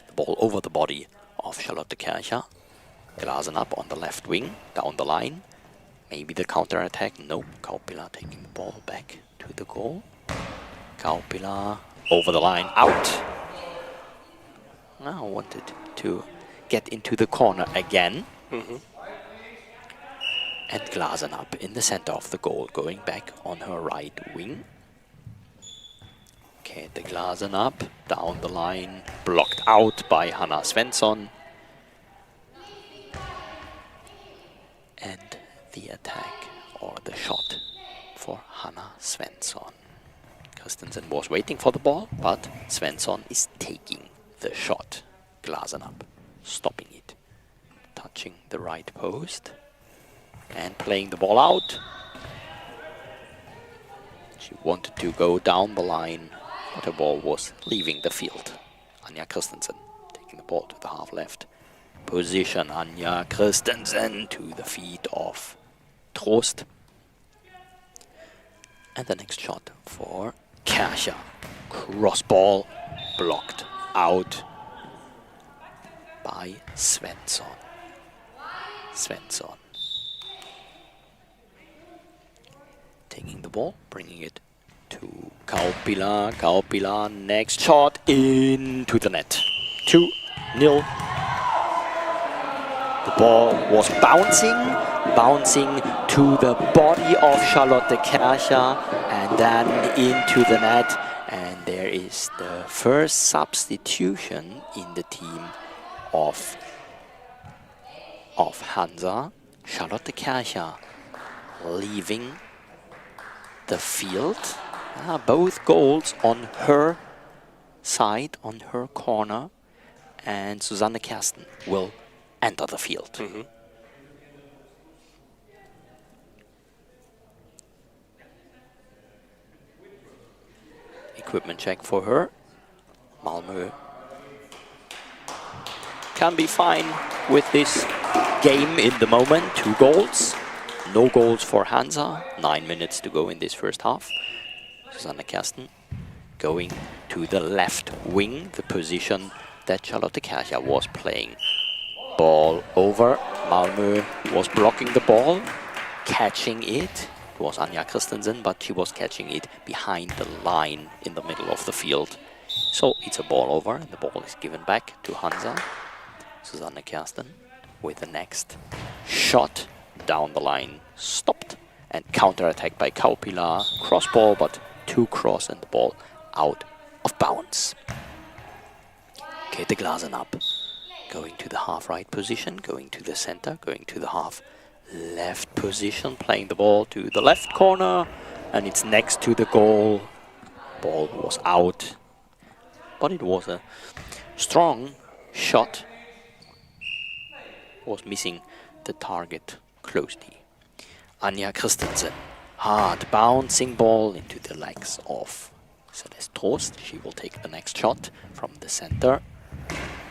The ball over the body of Charlotte Kercher. Glasenapp on the left wing, down the line. Maybe the counter attack, nope. Kauppila taking the ball back to the goal. Kauppila over the line, out. Now wanted to get into the corner again. And Glasenapp in the center of the goal, going back on her right wing. Käthe Glasenapp down the line, blocked out by Hanna Svensson. And the attack, or the shot, for Hanna Svensson. Christensen was waiting for the ball, but Svensson is taking the shot. Glasenapp stopping it, touching the right post and playing the ball out. She wanted to go down the line, but the ball was leaving the field. Anja Christensen taking the ball to the half left position. Anja Christensen to the feet of Trost. And the next shot for Kercher. Cross ball blocked out by Svensson. Svensson taking the ball, bringing it to Kauppila. Kauppila, next shot into the net. 2-0. The ball was bouncing to the body of Charlotte Kercher and then into the net. And there is the first substitution in the team of Hansa. Charlotte Kercher leaving the field. Both goals on her side, on her corner. And Susanne Kersten will enter the field. Mm-hmm. Equipment check for her. Malmö can be fine with this game in the moment. 2 goals. No goals for Hansa. 9 minutes to go in this first half. Susanne Kersten going to the left wing, the position that Charlotte Kercher was playing. Ball over. Malmö was blocking the ball, catching it. It was Anja Christensen, but she was catching it behind the line in the middle of the field. So it's a ball over, and the ball is given back to Hansa. Susanne Kersten with the next shot down the line, stopped and counter-attacked by Kaupila. Cross ball, but too cross and the ball out of bounds. Käthe Glasenapp going to the half-right position, going to the center, going to the half-left position, playing the ball to the left corner, and it's next to the goal. Ball was out, but it was a strong shot. Was missing the target closely. Anja Christensen, hard bouncing ball into the legs of Celeste Trost. She will take the next shot from the center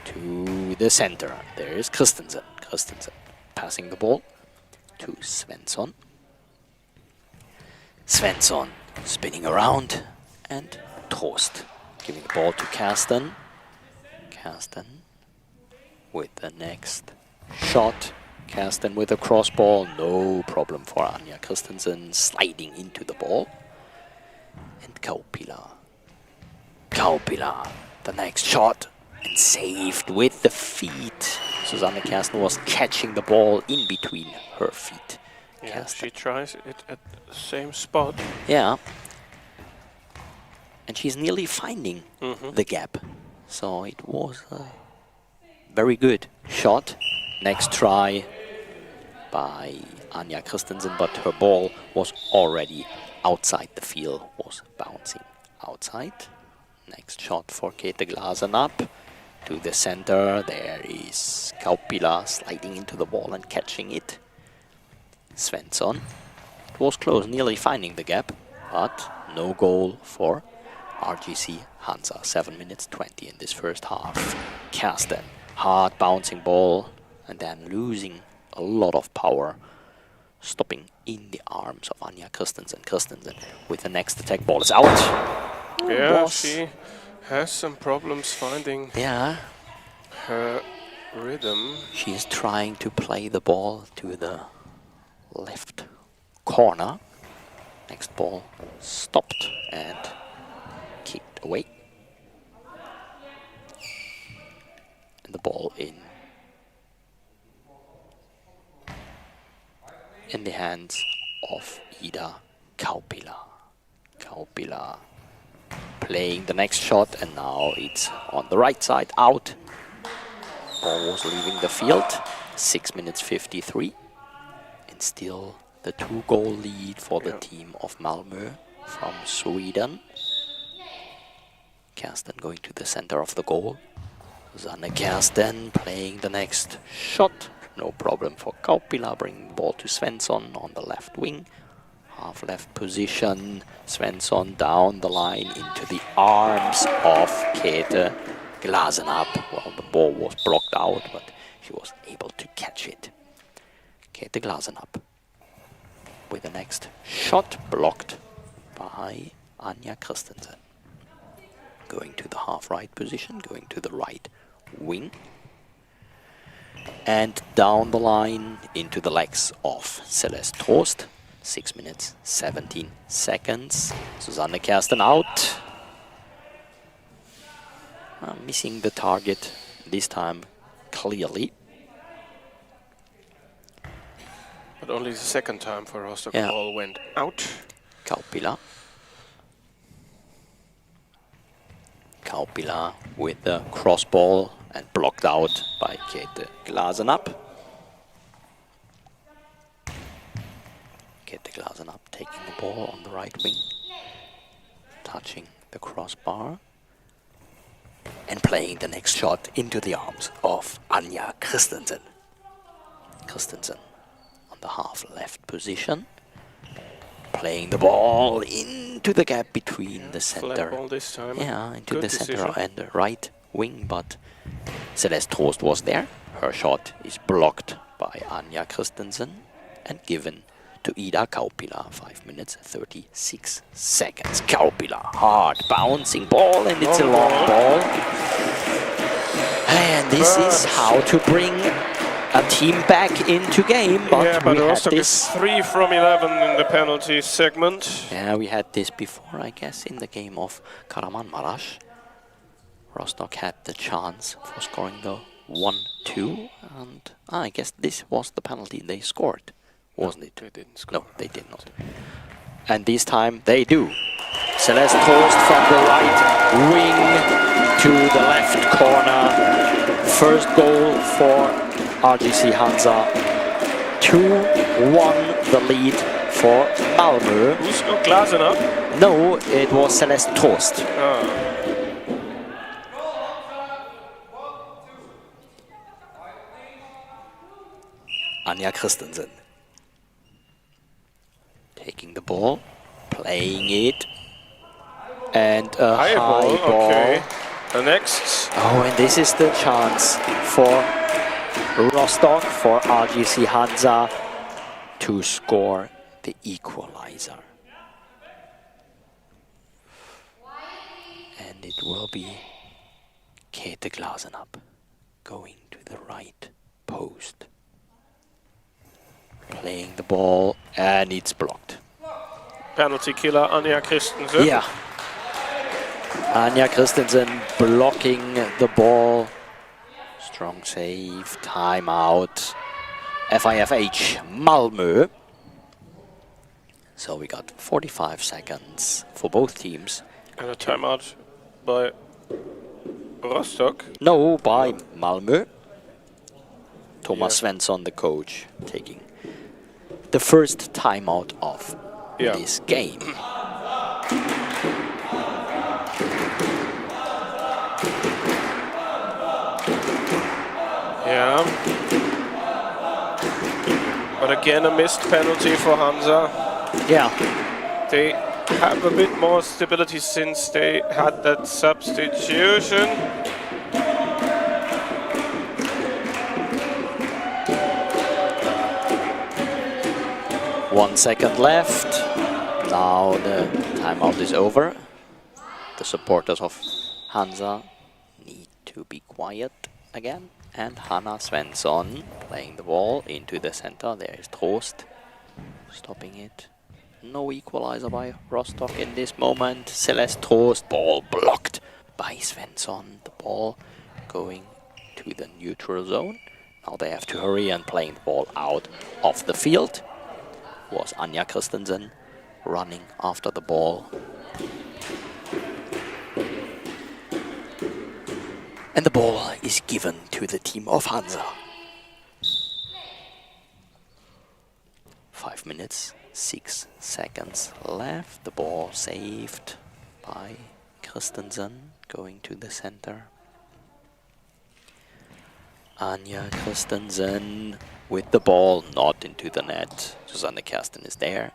to the center. There is Christensen. Christensen passing the ball to Svensson. Svensson spinning around, and Trost giving the ball to Kersten. Kersten with the next shot. Kersten with a cross ball. No problem for Anja Christensen sliding into the ball. And Kaupila. Kaupila, the next shot, and saved with the feet. Susanne Kersten was catching the ball in between her feet. Yeah, Kersten. she tries it at the same spot. Yeah. And she's nearly finding the gap. So it was a very good shot. Next try by Anja Christensen, but her ball was already outside the field, was bouncing outside. Next shot for Käthe Glasenapp to the center. There is Kaupila sliding into the ball and catching it. Svensson. It was close, nearly finding the gap, but no goal for RGC Hansa. 7 minutes 20 in this first half. Kersten, hard bouncing ball, and then losing a lot of power, stopping in the arms of Anja Christensen. Christensen with the next attack, ball is out. Yeah, she has some problems finding her rhythm. She is trying to play the ball to the left corner. Next ball stopped and kicked away. And the ball in the hands of Ida Kaupila. Kaupila playing the next shot, and now it's on the right side, out. Ball was leaving the field. 6 minutes 53. And still the 2-goal lead for the team of Malmö from Sweden. Kersten going to the center of the goal. Susanne Kersten playing the next shot. No problem for Kaupila, bringing the ball to Svensson on the left wing. Half left position. Svensson down the line into the arms of Käthe Glasenapp. Well, the ball was blocked out, but she was able to catch it. Käthe Glasenapp with the next shot, blocked by Anja Christensen. Going to the half right position, going to the right wing. And down the line into the legs of Celeste Trost. 6 minutes, 17 seconds. Susanne Kersten out. Missing the target, this time clearly. But only the second time for Rostock, the ball went out. Kaupila. Kaupila with the cross ball and blocked out by Käthe Glasenapp. Käthe Glasenapp taking the ball on the right wing, touching the crossbar, and playing the next shot into the arms of Anja Christensen. Christensen on the half left position, playing the ball into the gap between the center. Flat ball this time. Yeah, into Good the center decision. and the right wing, but Celeste Trost was there. Her shot is blocked by Anja Christensen and given to Ida Kaupila. 5 minutes 36 seconds. Kaupila, hard bouncing ball, and it's a long ball. And this is how to bring a team back into game, but yeah, but we had Rostock is this. 3 from 11 in the penalty segment. Yeah, we had this before, I guess, in the game of Karamanmaraş. Rostock had the chance for scoring the 1-2, and I guess this was the penalty they scored, wasn't it? They didn't score. No, they did not. And this time they do. Celeste Trost from the right wing to the left corner. First goal for RGC Hansa. 2-1 the lead for Malmö. Who's Glasener? No, it was Celeste Trost. Anja Christensen taking the ball, playing it, and a high ball. Okay. The next. Oh, and this is the chance for Rostock, for RGC Hansa, to score the equalizer. And it will be Käthe Glasenapp going to the right post, playing the ball, and it's blocked. Penalty killer Anja Christensen. Yeah. Anja Christensen blocking the ball. Strong save, timeout. FIFH Malmö. So we got 45 seconds for both teams. And a timeout by Rostock. No, by Malmö. Thomas Svensson, the coach, taking the first timeout of this game. Yeah. But again, a missed penalty for Hansa. Yeah. They have a bit more stability since they had that substitution. One second left. Now the timeout is over. The supporters of Hansa need to be quiet again. And Hanna Svensson playing the ball into the center. There is Trost stopping it. No equalizer by Rostock in this moment. Celeste Trost, ball blocked by Svensson. The ball going to the neutral zone. Now they have to hurry and playing the ball out of the field. Was Anja Christensen running after the ball. And the ball is given to the team of Hansa. 5 minutes, 6 seconds left. The ball saved by Christensen, going to the center. Anja Christensen with the ball, not into the net. Susanne Kersten is there,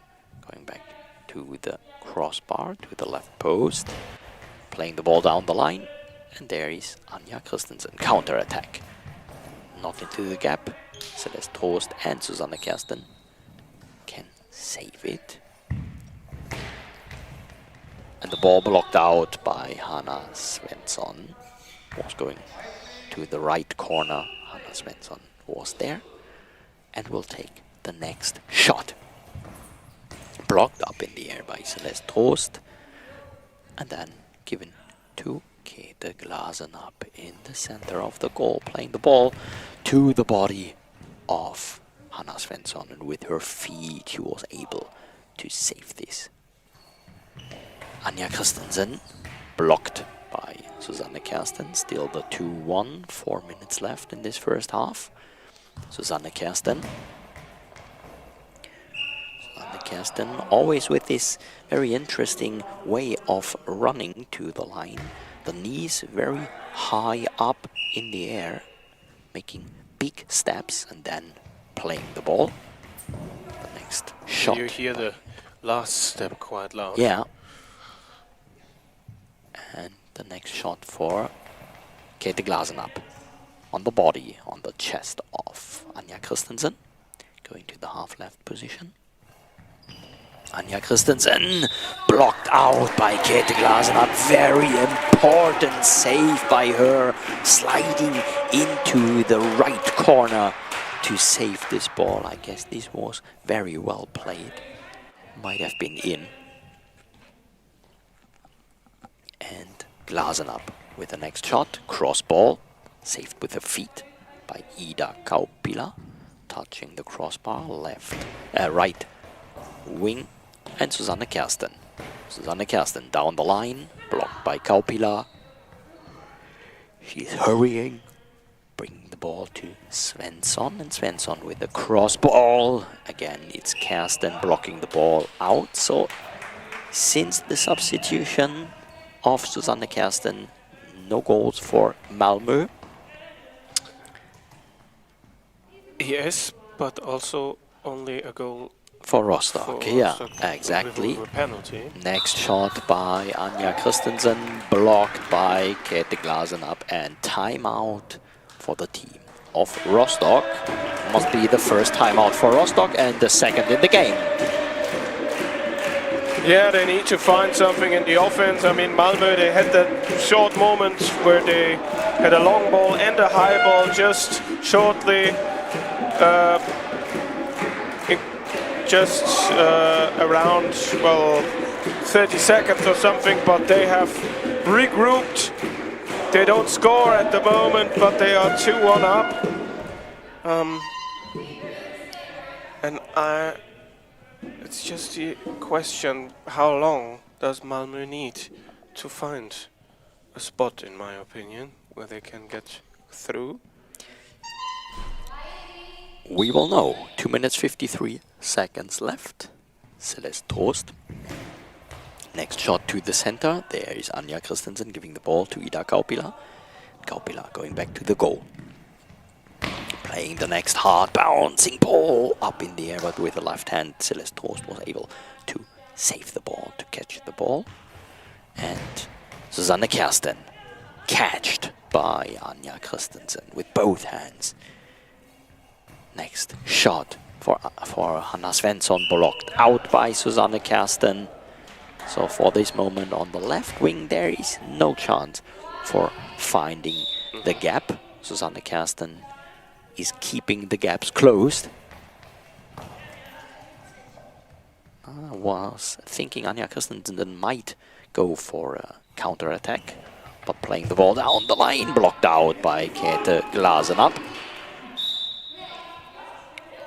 going back to the crossbar, to the left post, playing the ball down the line. And there is Anja Christensen, counter-attack. Not into the gap. Celeste Trost and Susanne Kersten can save it. And the ball blocked out by Hanna Svensson. Was going to the right corner. Hanna Svensson was there. And will take the next shot. Blocked up in the air by Celeste Trost. And then given to Käthe Glasenapp in the center of the goal, playing the ball to the body of Hanna Svensson, and with her feet she was able to save this. Anja Christensen blocked by Susanne Kersten, still the 2-1, 4 minutes left in this first half. Susanne Kersten, always with this very interesting way of running to the line. The knees very high up in the air, making big steps and then playing the ball. The next shot. You hear the last step quite loud. Yeah. And the next shot for Käthe Glasenapp. On the body, on the chest of Anja Christensen. Going to the half-left position. Anja Christensen blocked out by Käthe Glasenapp. Very important save by her, sliding into the right corner to save this ball. I guess this was very well played. Might have been in. And Glasenapp with the next shot, cross ball, saved with her feet by Ida Kaupila, touching the crossbar, right wing, and Susanne Kersten. Susanne Kersten down the line, blocked by Kaupila. She's hurrying, bringing the ball to Svensson, and Svensson with the cross ball. Again, it's Kersten blocking the ball out. So, since the substitution of Susanne Kersten, no goals for Malmö. Yes, but also only a goal for Rostock. Yeah, Rostock, exactly. with a penalty. Next shot by Anja Christensen, blocked by Käthe Glasenapp, and timeout for the team of Rostock. Must be the first timeout for Rostock and the second in the game. Yeah, they need to find something in the offense. I mean, Malmö, they had that short moment where they had a long ball and a high ball just shortly, around, well, 30 seconds or something, but they have regrouped. They don't score at the moment, but they are 2-1 up. It's just the question, how long does Malmö need to find a spot, in my opinion, where they can get through? We will know. 2 minutes 53 seconds left. Celeste Trost. Next shot to the center. There is Anja Christensen giving the ball to Ida Kaupila. Kaupila going back to the goal. Playing the next hard bouncing ball up in the air, but with the left hand, Celeste Trost was able to save the ball, to catch the ball. And Susanne Kersten catched by Anja Christensen with both hands. Next shot for Hanna Svensson, blocked out by Susanne Kersten. So for this moment on the left wing, there is no chance for finding the gap. Susanne Kersten is keeping the gaps closed. I was thinking Anja Christensen might go for a counter-attack, but playing the ball down the line, blocked out by Käthe Glasenapp.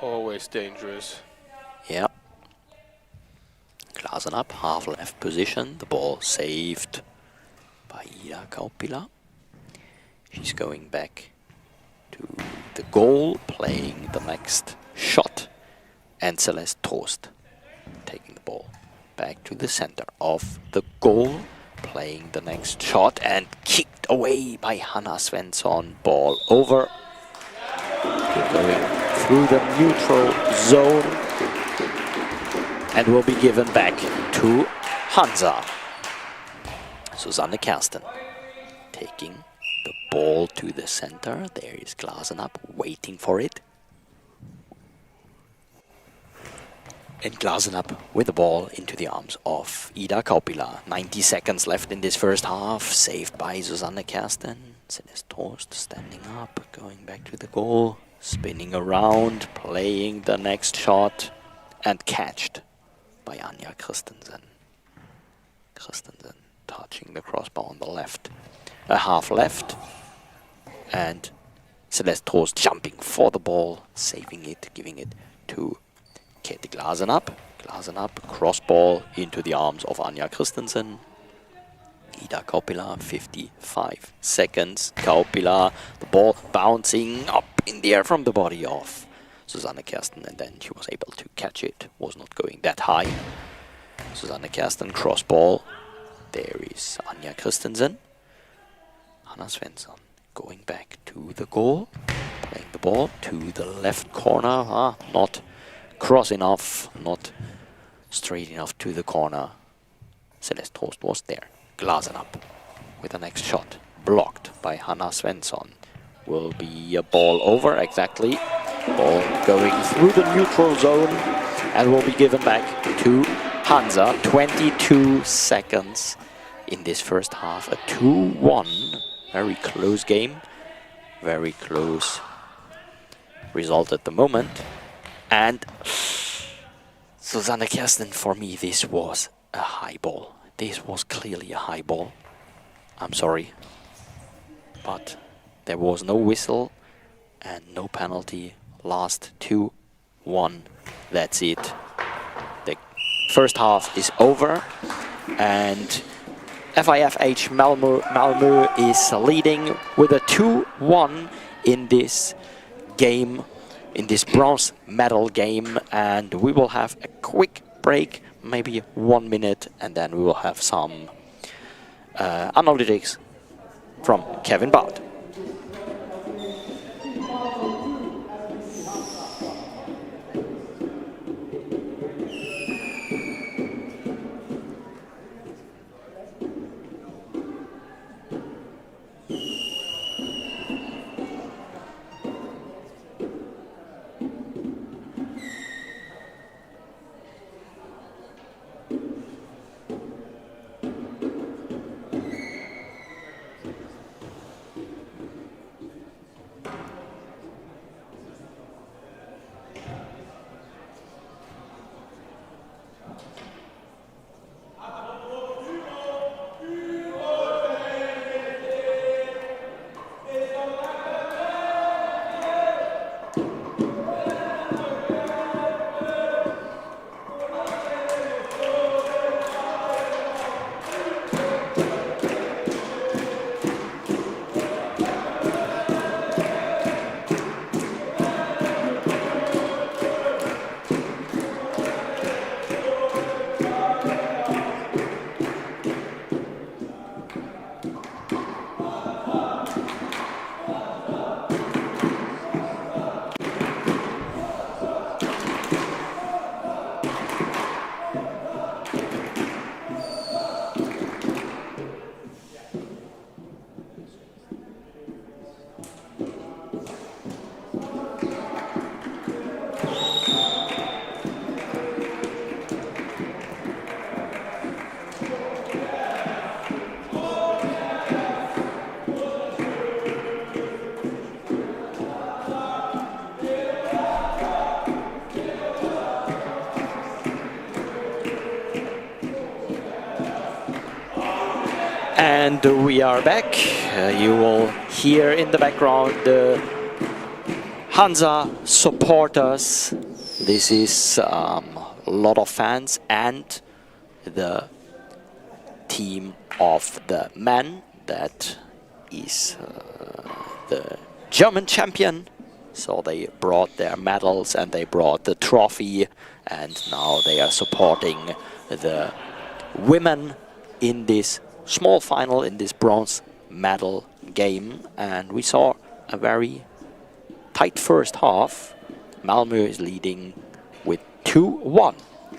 Always dangerous. Yeah. Glasenapp, half left position, the ball saved by Ida Kaupila. She's going back to the goal, playing the next shot, and Celeste Trost taking the ball back to the center of the goal, playing the next shot, and kicked away by Hanna Svensson. Ball over, going through the neutral zone, and will be given back to Hansa. Susanne Kersten taking the ball to the center. There is Glasenapp waiting for it. And Glasenapp with the ball into the arms of Ida Kaupila. 90 seconds left in this first half. Saved by Susanne Kersten. Celeste Trost standing up, going back to the goal, spinning around, playing the next shot, and catched by Anja Christensen. Christensen touching the crossbar on the left. A half left, and Celeste Trost jumping for the ball, saving it, giving it to Käthe Glasenapp. Glasenapp, cross ball into the arms of Anja Christensen. Ida Kaupila, 55 seconds. Kaupila, the ball bouncing up in the air from the body of Susanne Kersten, and then she was able to catch it. Was not going that high. Susanne Kersten, cross ball. There is Anja Christensen. Hanna Svensson going back to the goal. Playing the ball to the left corner. Not cross enough, not straight enough to the corner. Celeste Trost was there. Glasen up with the next shot. Blocked by Hanna Svensson. Will be a ball over, exactly. Ball going through the neutral zone and will be given back to Hansa. 22 seconds in this first half. A 2-1. Very close game. Very close result at the moment. And Susanne Kersten, for me, this was a high ball. This was clearly a high ball. I'm sorry. But there was no whistle and no penalty. Last 2-1. That's it. The first half is over. And FIFH Malmö is leading with a 2-1 in this game, in this bronze medal game. And we will have a quick break, maybe 1 minute, and then we will have some analytics from Kevin Barth. And we are back. You will hear in the background the Hansa supporters. This is a lot of fans and the team of the men that is the German champion. So they brought their medals and they brought the trophy, and now they are supporting the women in this small final, in this bronze medal game. And we saw a very tight first half. Malmö is leading with 2-1.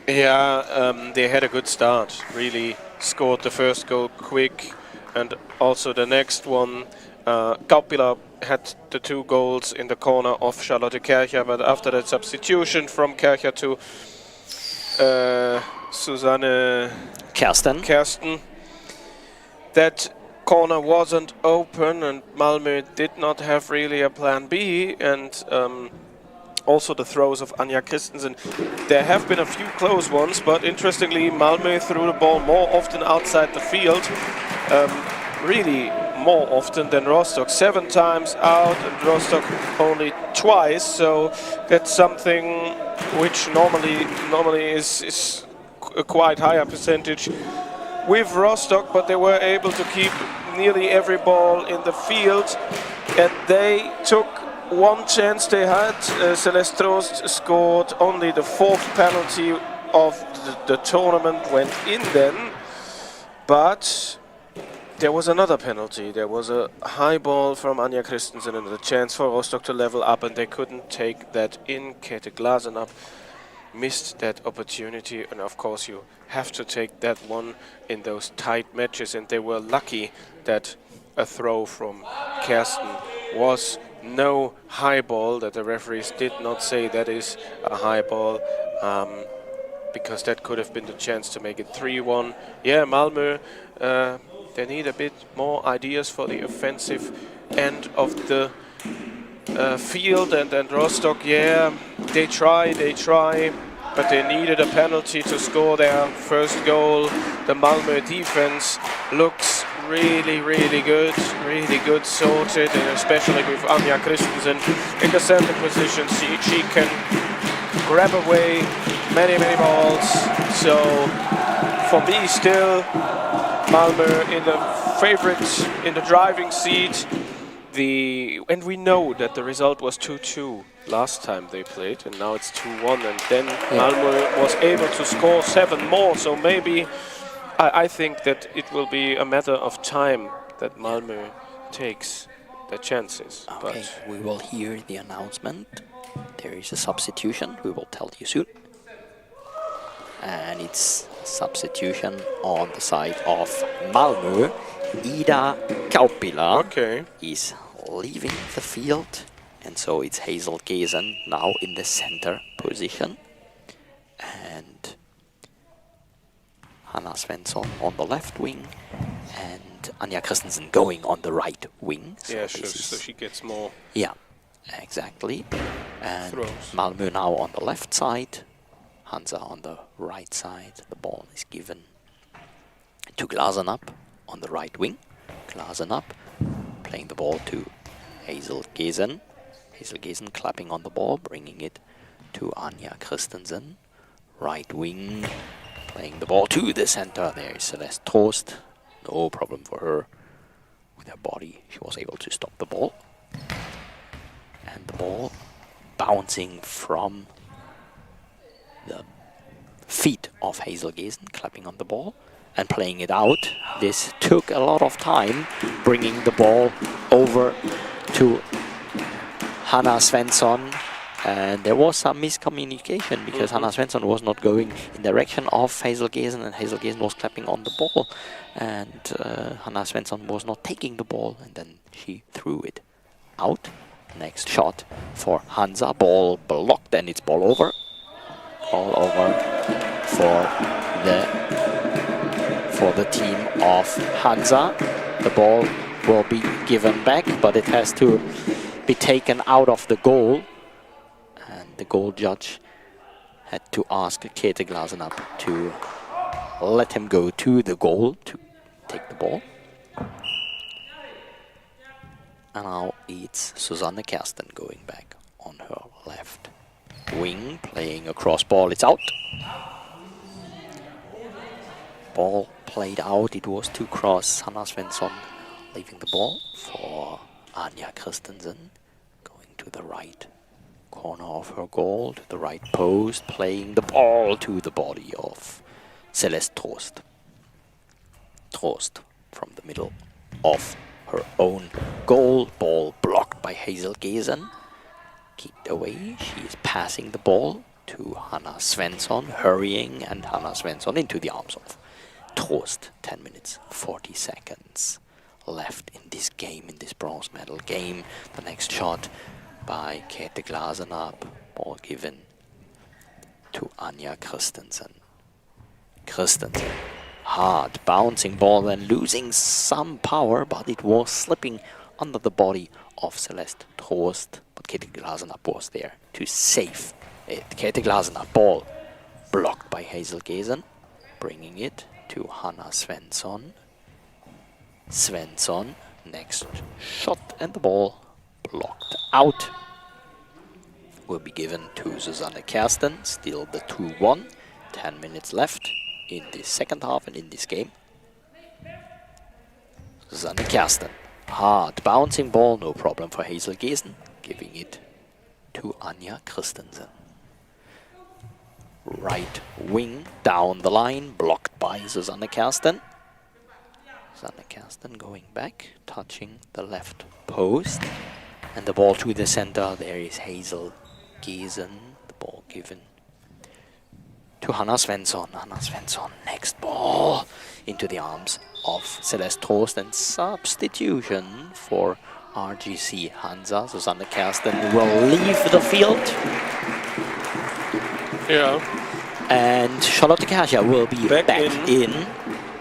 Yeah, they had a good start. Really scored the first goal quick, and also the next one. Kaupila had the 2 goals in the corner of Charlotte Kercher, but after that substitution from Kercher to Susanne Kersten, that corner wasn't open, and Malmö did not have really a plan B, and also the throws of Anja Christensen. There have been a few close ones, but interestingly Malmö threw the ball more often outside the field, really more often than Rostock. 7 times out and Rostock only twice, so that's something which normally is a quite higher percentage with Rostock, but they were able to keep nearly every ball in the field, and they took one chance they had. Celeste Trost scored only the 4th penalty of the tournament, went in then, but there was another penalty. There was a high ball from Anja Christensen and a chance for Rostock to level up, and they couldn't take that in. Käthe Glasenapp missed that opportunity, and of course you have to take that one in those tight matches, and they were lucky that a throw from Kersten was no high ball, that the referees did not say that is a high ball, because that could have been the chance to make it 3-1. Yeah, Malmö, they need a bit more ideas for the offensive end of the field, and Rostock, yeah, they try, but they needed a penalty to score their first goal. The Malmö defense looks really good, sorted, and especially with Anja Christensen in the center position. She can grab away many balls. So for me, still Malmö in the favorites, in the driving seat. And we know that the result was 2-2 last time they played, and now it's 2-1, and then Malmö was able to score 7 more, so maybe I think that it will be a matter of time that Malmö takes the chances. Okay, we will hear the announcement. There is a substitution, we will tell you soon. And it's substitution on the side of Malmö. Ida Kauppila is leaving the field, and so it's Hazel Gesen now in the center position, and Hanna Svensson on the left wing, and Anja Christensen going on the right wing. So yeah, sure, so she gets more. Yeah, exactly. And throws. Malmö now on the left side, Hansa on the right side. The ball is given to Glasenapp on the right wing. Glasenapp playing the ball to Hazel Gesen. Hazel Gesen clapping on the ball, bringing it to Anja Christensen. Right wing, playing the ball to the center. There is Celeste Trost. No problem for her. With her body, she was able to stop the ball. And the ball bouncing from the feet of Hazel Gesen, clapping on the ball and playing it out. This took a lot of time, bringing the ball over to Hanna Svensson, and there was some miscommunication because Hanna Svensson was not going in the direction of Hazel Gesen, and Hazel Gesen was clapping on the ball, and Hanna Svensson was not taking the ball, and then she threw it out. Next shot for Hansa, ball blocked, and it's ball over. All over for the team of Hansa. The ball will be given back, but it has to be taken out of the goal. And the goal judge had to ask Käthe Glasenapp to let him go to the goal to take the ball. And now it's Susanne Kersten going back on her left wing, playing a cross ball. It's out. Ball played out. It was too cross. Hanna Svensson leaving the ball for Anja Christensen, going to the right corner of her goal, to the right post, playing the ball to the body of Celeste Trost. Trost from the middle of her own goal. Ball blocked by Hazel Gesen. Kicked away. She is passing the ball to Hanna Svensson, hurrying, and Hanna Svensson into the arms of Trost. 10 minutes, 40 seconds left in this game, in this bronze medal game. The next shot by Käthe Glasenapp. Ball given to Anja Christensen. Christensen. Hard bouncing ball and losing some power, but it was slipping under the body of Celeste Trost. But Käthe Glasenapp was there to save it. Käthe Glasenapp, ball blocked by Hazel Gesen, bringing it to Hanna Svensson. Svensson, next shot, and the ball blocked out. Will be given to Susanne Kersten, still the 2-1. 10 minutes left in the second half and in this game. Susanne Kersten, hard bouncing ball, no problem for Hazel Gesen. giving it to Anja Christensen. Right wing down the line, blocked by Susanne Kersten. Susanne Kersten going back, touching the left post. And the ball to the center. There is Hazel Giesen. The ball given to Hanna Svensson. Hanna Svensson, next ball into the arms of Celeste Trost, and substitution for RGC Hansa. Susanne Kersten will leave the field. Yeah. And Charlotte Kercher will be back in.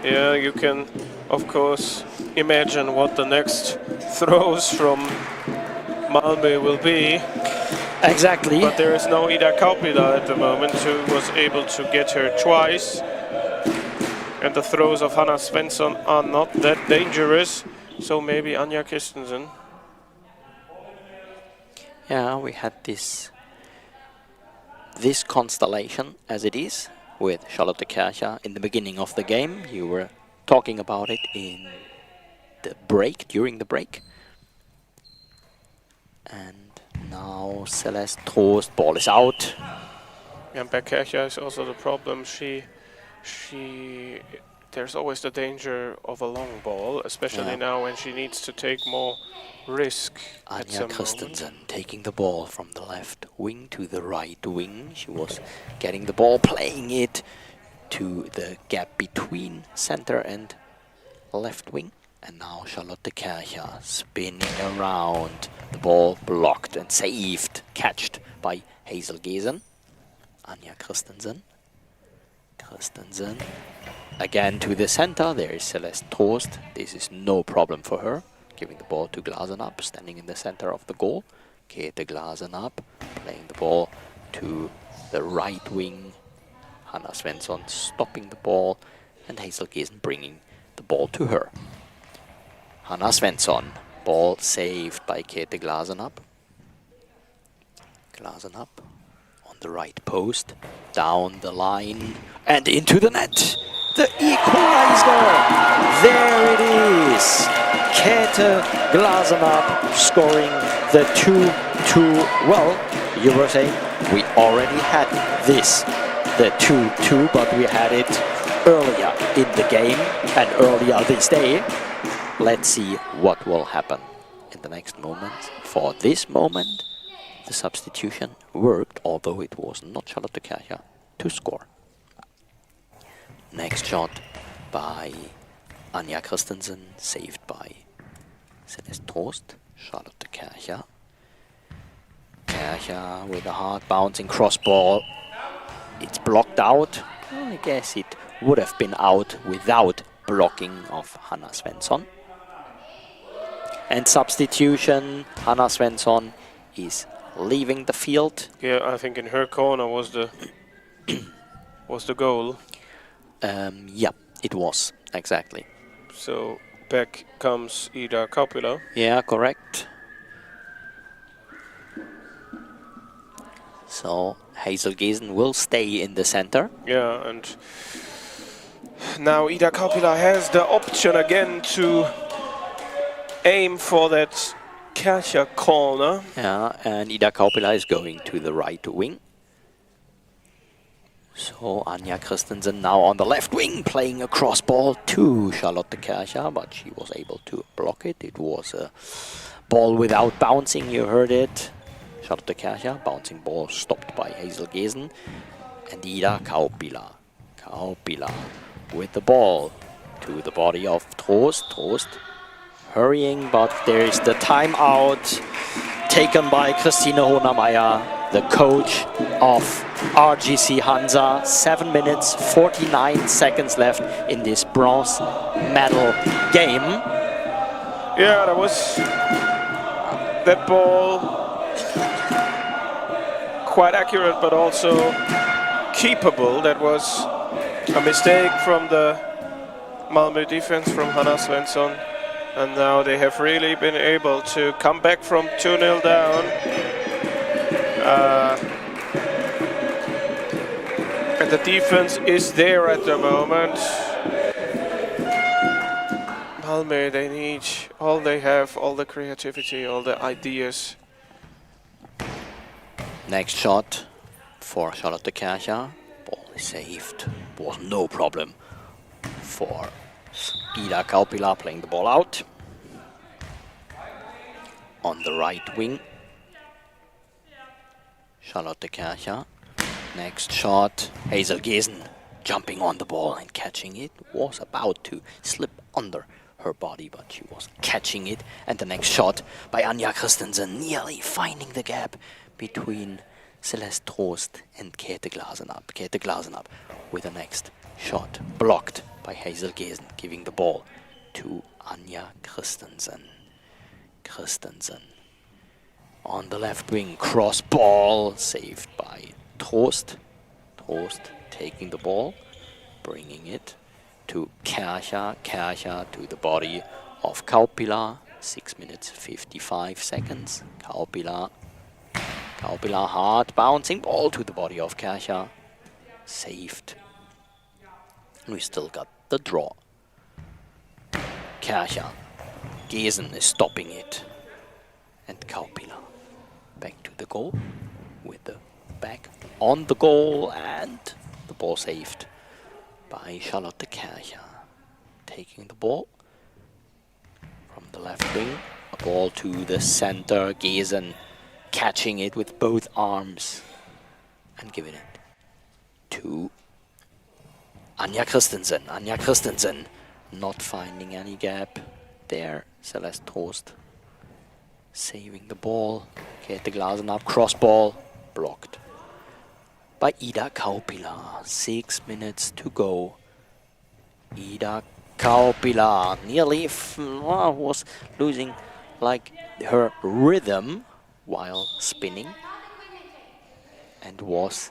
Yeah, you can, of course, imagine what the next throws from Malmö will be. Exactly. But there is no Ida Kaupila at the moment, who was able to get her twice. And the throws of Hanna Svensson are not that dangerous. So maybe Anja Christensen. Yeah, we had this constellation as it is with Charlotte Kercher in the beginning of the game. You were talking about it in the break, during the break. And now Celeste Trost, ball is out. Yeah, and by Kercher is also the problem. There's always the danger of a long ball, especially now when she needs to take more risk. Anja Christensen taking the ball from the left wing to the right wing. She was getting the ball, playing it to the gap between center and left wing. And now Charlotte Kercher spinning around. The ball blocked and saved, catched by Hazel Giesen. Anja Christensen. Christensen again to the center. There is Celeste Trost. This is no problem for her. Giving the ball to Glasenapp, standing in the center of the goal. Käthe Glasenapp playing the ball to the right wing. Hanna Svensson stopping the ball, and Hazel Giesen bringing the ball to her. Hanna Svensson, ball saved by Käthe Glasenapp. Glasenapp on the right post, down the line and into the net. The equalizer! There it is! Käthe Glasenapp scoring the 2-2. Well, you were saying we already had this, the 2-2, but we had it earlier in the game and earlier this day. Let's see what will happen in the next moment. For this moment, the substitution worked, although it was not Charlotte Kercher to score. Next shot by Anja Christensen, saved by Celeste Trost. Charlotte Kercher. Kercher with a hard bouncing cross ball. It's blocked out. Well, I guess it would have been out without blocking of Hanna Svensson. And substitution, Hanna Svensson is leaving the field. Yeah, I think in her corner was the goal. Yeah, it was, exactly. So back comes Ida Kaupila. Yeah, correct. So Hazel Giesen will stay in the center. Yeah, and now Ida Kaupila has the option again to aim for that Kercher corner. Yeah, and Ida Kaupila is going to the right wing. So Anja Christensen now on the left wing, playing a cross ball to Charlotte Kercher, but she was able to block it. It was a ball without bouncing, you heard it. Charlotte Kercher, bouncing ball stopped by Hazel Giesen. And Ida Kaupila. Kaupila with the ball to the body of Trost. Trost hurrying, but there is the timeout taken by Christine Hohnermeier, the coach of RGC Hansa. 7 minutes, 49 seconds left in this bronze medal game. Yeah, that was that ball quite accurate, but also keepable. That was a mistake from the Malmö defense, from Hanna Svensson. And now they have really been able to come back from 2-0 down. And the defense is there at the moment. Malmö, they need all they have, all the creativity, all the ideas Next shot for Charlotte Kercher. Ball is saved. Was no problem for Ida Kaupila playing the ball out. On the right wing, Charlotte Kercher. Next shot, Hazel Gesen jumping on the ball and catching it. Was about to slip under her body, but she was catching it. And the next shot by Anja Christensen, nearly finding the gap between Celeste Trost and Käthe Glasenapp. Käthe Glasenapp with the next shot blocked by Hazel Gesen, giving the ball to Anja Christensen. Christensen on the left wing, cross ball saved by Trost. Trost taking the ball, bringing it to Kercher. Kercher to the body of Kaupila. 6 minutes 55 seconds. Kaupila hard bouncing ball to the body of Kercher. Saved. We still got the draw. Kercher. Gesen is stopping it. And Kaupila back to the goal with the back on the goal, and the ball saved by Charlotte Kercher. Taking the ball from the left wing, a ball to the center. Gesen catching it with both arms and giving it to Anja Christensen. Anja Christensen not finding any gap there. Celeste Trost saving the ball. Käthe Glasenapp, cross ball, blocked by Ida Kaupila. 6 minutes to go. Ida Kaupila nearly was losing like her rhythm while spinning, and was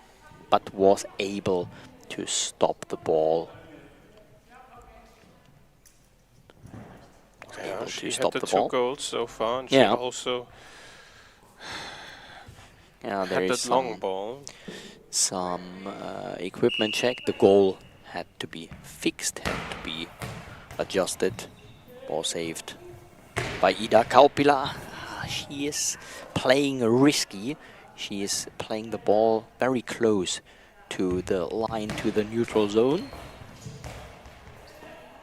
able to stop the ball. Yeah, she had the 2 goals so far, and she also there had is that long ball. Some equipment check. The goal had to be fixed, had to be adjusted. Ball saved by Ida Kaupila. She is playing risky. She is playing the ball very close to the line, to the neutral zone.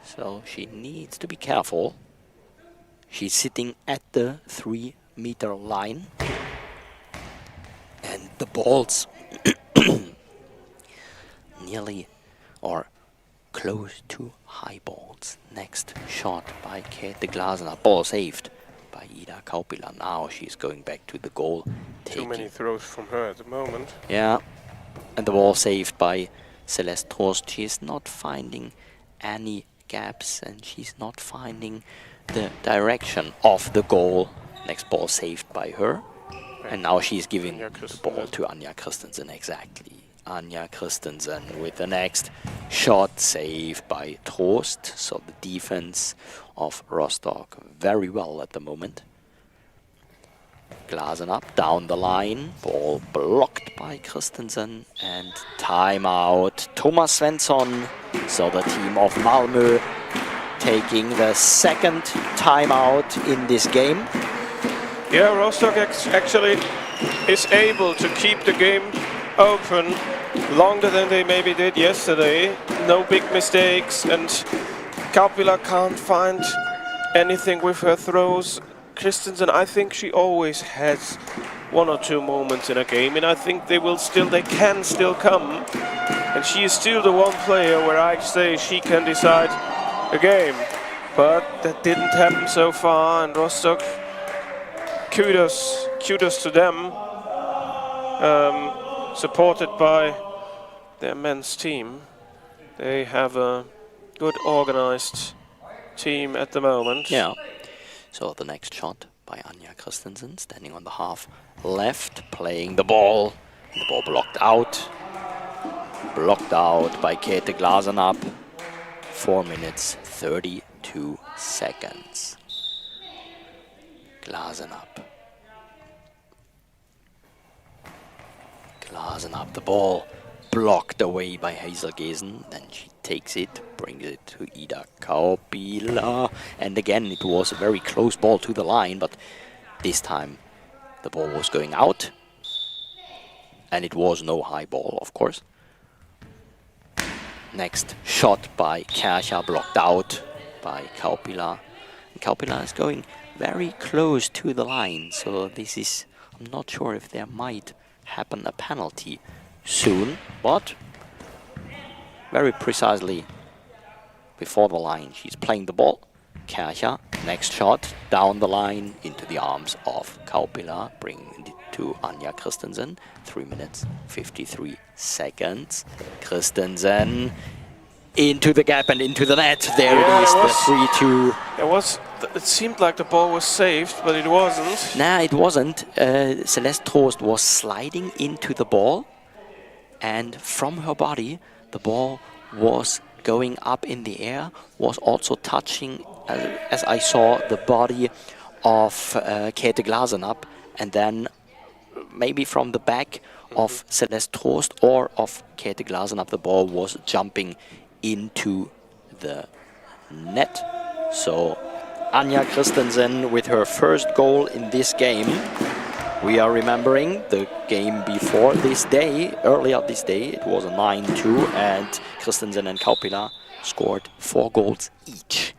So she needs to be careful. She's sitting at the 3-meter line. And the ball's nearly or close to high balls. Next shot by Käthe Glasenapp. Ball saved by Ida Kaupila. Now she's going back to the goal. Too many throws from her at the moment. Yeah. And the ball saved by Celeste Trost. She is not finding any gaps, and she's not finding the direction of the goal. Next ball saved by her. And now she's giving the ball to Anja Christensen. Exactly. Anja Christensen with the next shot saved by Trost. So the defense of Rostock very well at the moment. Glasenapp down the line. Ball blocked by Christensen. And timeout. Thomas Svensson. So the team of Malmö taking the second timeout in this game. Yeah, Rostock actually is able to keep the game open longer than they maybe did yesterday. No big mistakes, and Kaupila can't find anything with her throws. Christensen, I think she always has 1 or 2 moments in a game, and I think they can still come. And she is still the one player where I say she can decide a game. But that didn't happen so far, and Rostock, kudos to them, supported by their men's team. They have a good organized team at the moment. Yeah. So the next shot by Anja Christensen, standing on the half left, playing the ball. The ball blocked out. Blocked out by Käthe Glasenapp. 4 minutes 32 seconds. Glasenapp. Glasenapp, the ball blocked away by Hazel Gesen. Then she takes it, brings it to Ida Kaupila. And again, it was a very close ball to the line, but this time the ball was going out. And it was no high ball, of course. Next shot by Kercher, blocked out by Kaupila. Kaupila is going very close to the line, so this is, I'm not sure if there might happen a penalty soon, but very precisely before the line she's playing the ball. Kercher, next shot, down the line, into the arms of Kaupila, bringing it to Anja Christensen. 3 minutes, 53 seconds. Christensen into the gap and into the net. There it is, the 3-2. It seemed like the ball was saved, but it wasn't. Nah, it wasn't. Celeste Trost was sliding into the ball, and from her body, the ball was going up in the air, was also touching, as I saw, the body of Käthe Glasenapp, and then maybe from the back of Celeste Trost or of Käthe Glasenapp, the ball was jumping into the net. So Anja Christensen with her first goal in this game. We are remembering the game before this day, earlier this day, it was a 9-2, and Christensen and Kaupila scored 4 goals each.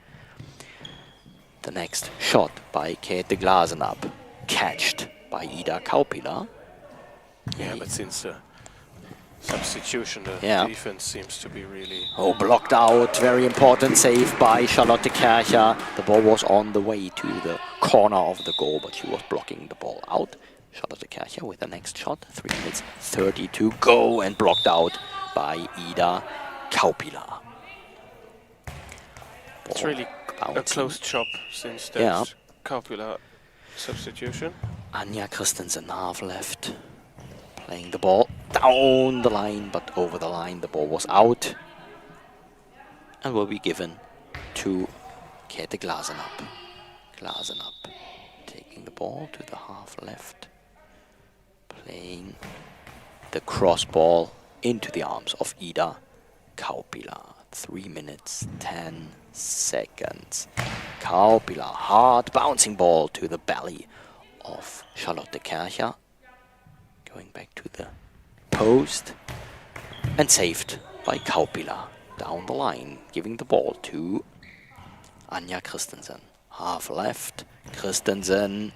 The next shot by Käthe Glasenapp, catched by Ida Kaupila. Yeah, but since the substitution, the defense seems to be really... Oh, blocked out, very important save by Charlotte Kercher. The ball was on the way to the corner of the goal, but she was blocking the ball out. Charlotte Kercher with the next shot, 3 minutes 30 to go, and blocked out by Ida Kaupila. It's really a close job since that Kaupila substitution. Anja Christensen, half left, playing the ball down the line, but over the line the ball was out and will be given to Käthe Glasenapp. Glasenapp taking the ball to the half left, playing the cross ball into the arms of Ida Kaupila. 3 minutes 10 seconds. Kaupila, hard bouncing ball to the belly of Charlotte Kercher. Going back to the post and saved by Kaupila. Down the line, giving the ball to Anja Christensen. Half left, Christensen.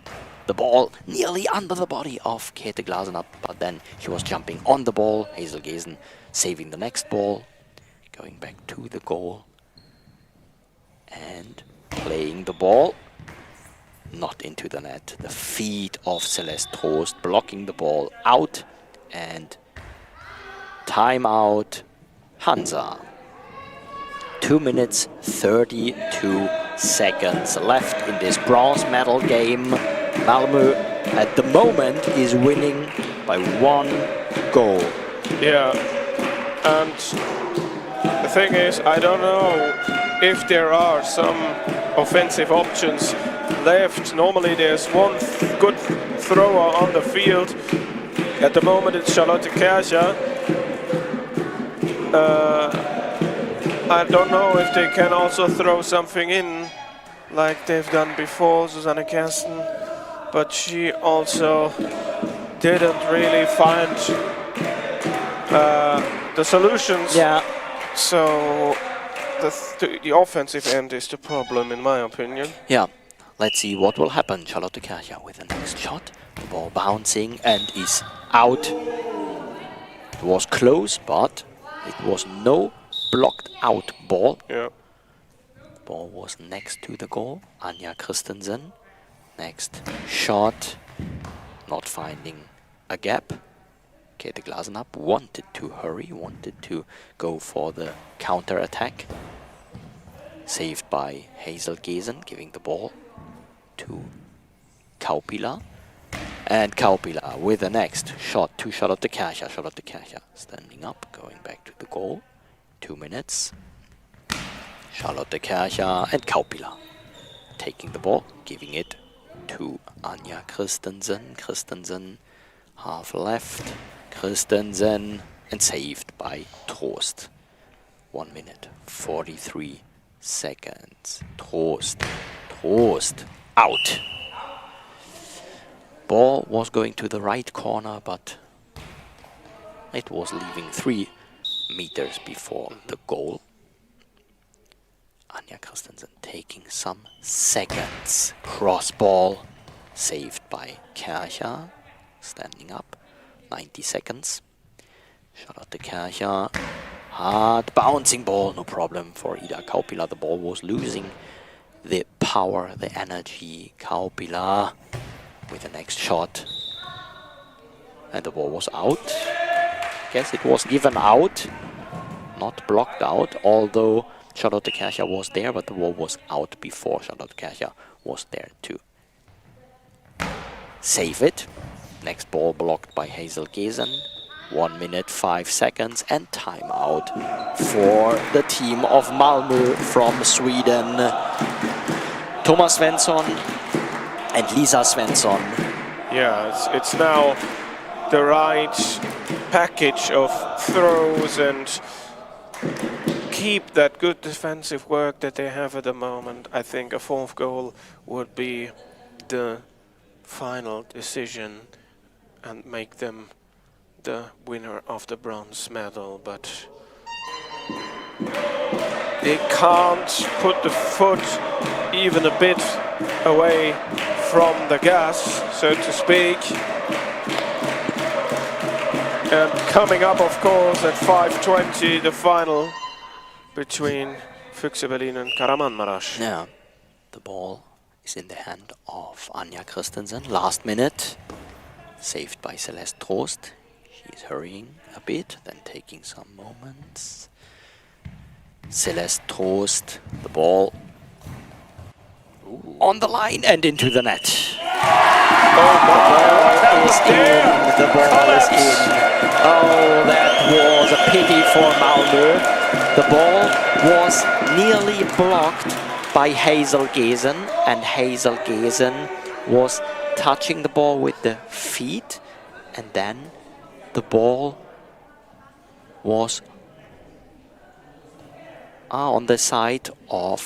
The ball nearly under the body of Käthe Glasenapp, but then she was jumping on the ball. Hazel Gesen saving the next ball. Going back to the goal. And playing the ball. Not into the net. The feet of Celeste Trost blocking the ball out. And timeout Hansa. 2 minutes 32 seconds left in this bronze medal game. Malmö at the moment is winning by 1 goal. Yeah, and the thing is, I don't know if there are some offensive options left. Normally there's one good thrower on the field. At the moment it's Charlotte Kercher. I don't know if they can also throw something in like they've done before, Susanne Kersten, but she also didn't really find the solutions. Yeah. So the offensive end is the problem, in my opinion. Yeah. Let's see what will happen. Charlotte Kercher with the next shot. The ball bouncing and is out. It was close, but it was no blocked out ball. Yeah. The ball was next to the goal. Anja Christensen. Next shot. Not finding a gap. Käthe Glasenapp wanted to hurry, wanted to go for the counter attack. Saved by Hazel Gesen, giving the ball to Kaupila. And Kaupila with the next shot to Charlotte Kercher. Charlotte Kercher standing up, going back to the goal. 2 minutes. Charlotte Kercher and Kaupila taking the ball, giving it to Anja Christensen. Christensen half left. Christensen and saved by Trost. 1 minute 43 seconds. Trost out. Ball was going to the right corner, but It was leaving 3 meters before the goal. Anja Christensen taking some seconds. Cross ball saved by Kercher. Standing up. 90 seconds. Charlotte Kercher. Hard bouncing ball. No problem for Ida Kaupila. The ball was losing the power, the energy. Kaupila with the next shot. And the ball was out. Guess it was given out. Not blocked out. Although Charlotte Kercher was there, but the ball was out before Charlotte Kercher was there to save it. Next ball blocked by Hazel Gesen. 1 minute, 5 seconds, and timeout for the team of Malmö from Sweden. Thomas Svensson and Lisa Svensson. Yeah, it's now the right package of throws and keep that good defensive work that they have at the moment. I think a 4th goal would be the final decision and make them the winner of the bronze medal, but they can't put the foot even a bit away from the gas, so to speak. And coming up, of course, at 5:20, the final between Füchse Berlin and Karamanmaraş. Yeah, the ball is in the hand of Anja Christensen. Last minute, saved by Celeste Trost. She's hurrying a bit, then taking some moments. Celeste Trost, the ball on the line and into the net. Oh my God, that was there! The ball is in. Oh, that was a pity for Malmö. The ball was nearly blocked by Hazel Gesen, and Hazel Gesen was touching the ball with the feet, and then the ball was on the side of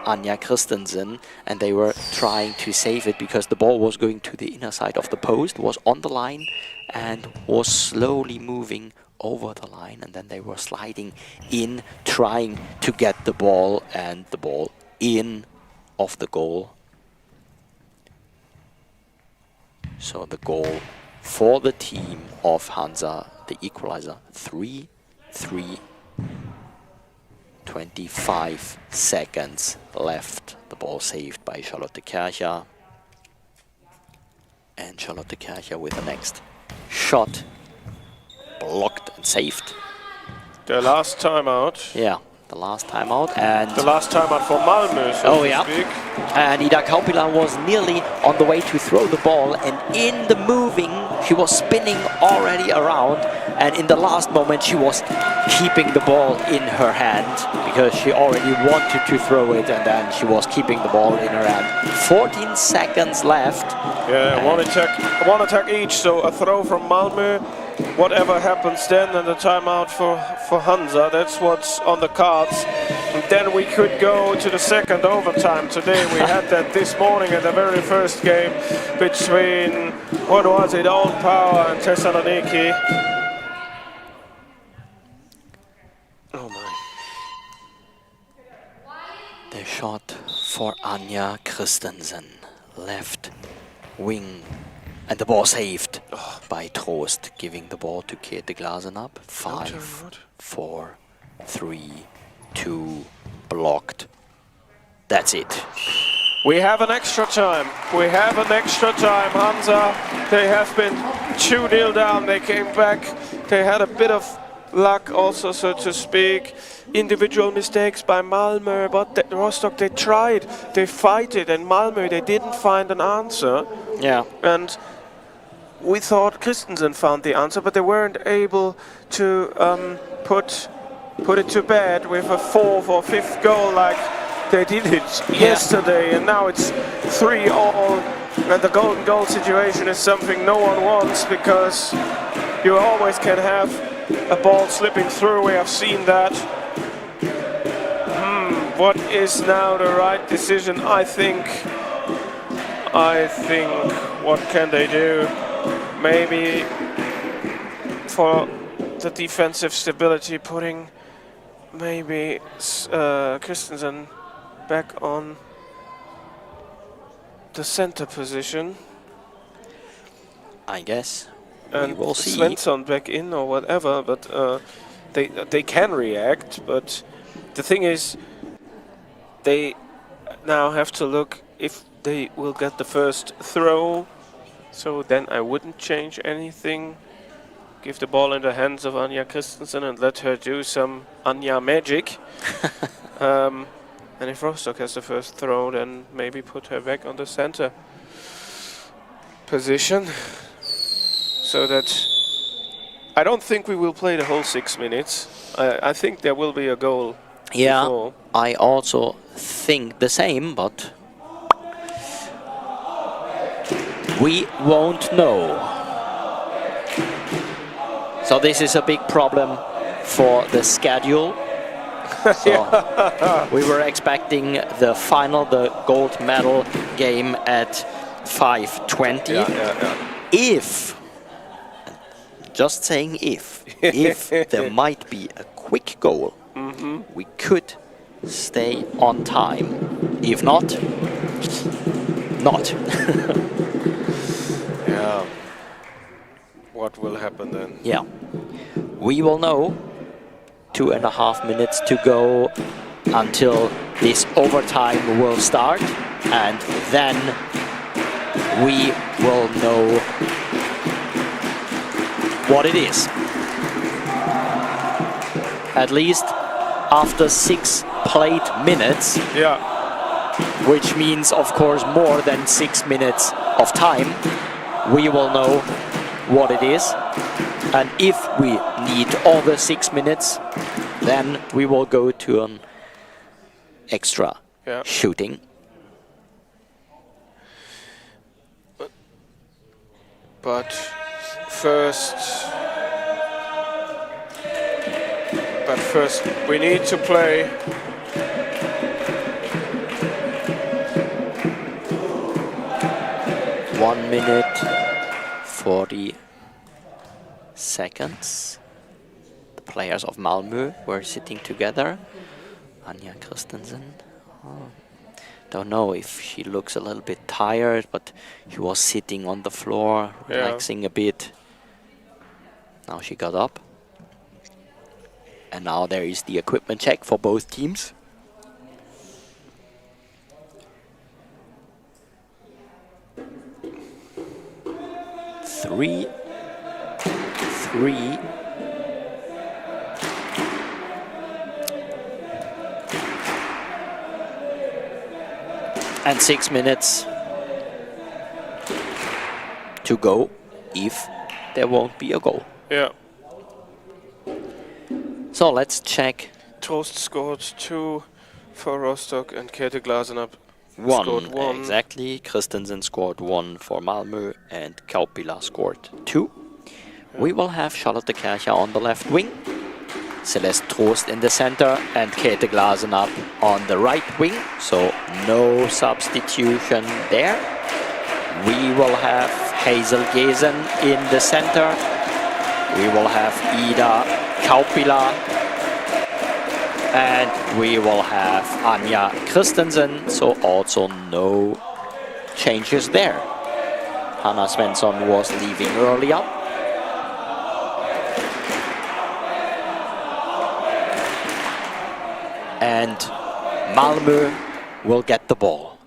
Anja Christensen, and they were trying to save it because the ball was going to the inner side of the post, was on the line and was slowly moving over the line, and then they were sliding in, trying to get the ball, and the ball in of the goal. So the goal for the team of Hansa, the equalizer, 3-3. 25 seconds left. The ball saved by Charlotte Kercher. And Charlotte Kercher with the next shot. Blocked and saved. The last timeout. Yeah, the last timeout. And the last timeout for Malmö, so to speak. And Ida Kaupila was nearly on the way to throw the ball, and in the moving, she was spinning already around, and in the last moment she was keeping the ball in her hand because she already wanted to throw it, and then she was keeping the ball in her hand. 14 seconds left. Yeah, one attack each, so a throw from Malmö. Whatever happens then, and the timeout for Hansa, that's what's on the cards. And then we could go to the second overtime today. We had that this morning at the very first game between, what was it, Old Power and Thessaloniki. Oh my. The shot for Anja Christensen, left wing. And the ball saved by Trost, giving the ball to Käthe Glasenapp. 5, 4, 3, 2, blocked. That's it. We have an extra time. We have an extra time. Hansa, they have been 2-0 down. They came back. They had a bit of luck also, so to speak. Individual mistakes by Malmö, but Rostock, they tried. They fight it, and Malmö, they didn't find an answer. Yeah. And we thought Christensen found the answer, but they weren't able to put it to bed with a 4th or 5th goal like they did it yesterday. And now it's 3-all, and the golden goal situation is something no one wants, because you always can have a ball slipping through. We have seen that. What is now the right decision? I think, what can they do? Maybe for the defensive stability, putting maybe Christensen back on the center position. I guess And we will see. Svensson back in or whatever, but they can react. But the thing is, they now have to look if they will get the first throw. So then I wouldn't change anything. Give the ball in the hands of Anja Christensen and let her do some Anja magic. And if Rostock has the first throw, then maybe put her back on the center position. So that I don't think we will play the whole 6 minutes. I think there will be a goal. Yeah, before. I also think the same, but we won't know. So this is a big problem for the schedule. So we were expecting the final, the gold medal game at 5:20. If, just saying if there might be a quick goal, we could stay on time. If not, not. Yeah. What will happen then? Yeah. We will know 2.5 minutes to go until this overtime will start, and then we will know what it is. At least after 6 played minutes. Yeah. Which means, of course, more than 6 minutes of time. We will know what it is. And if we need all the 6 minutes, then we will go to an extra shooting. But first, we need to play. One minute, 40 seconds. The players of Malmö were sitting together. Anja Christensen. Don't know if she looks a little bit tired, but she was sitting on the floor, relaxing a bit. Now she got up. And now there is the equipment check for both teams. Three. And 6 minutes to go if there won't be a goal. Yeah. So let's check. Trost scored 2 for Rostock and Käthe Glasenapp One, scored 1. exactly. Christensen scored 1 for Malmö and Kaupila scored 2. We will have Charlotte Kercher on the left wing, Celeste Trost in the center, and Käthe Glasenapp on the right wing. So no substitution there. We will have Hazel Gesen in the center. We will have Ida Kaupila. And we will have Anja Christensen, so also no changes there. Hanna Svensson was leaving earlier. And Malmö will get the ball.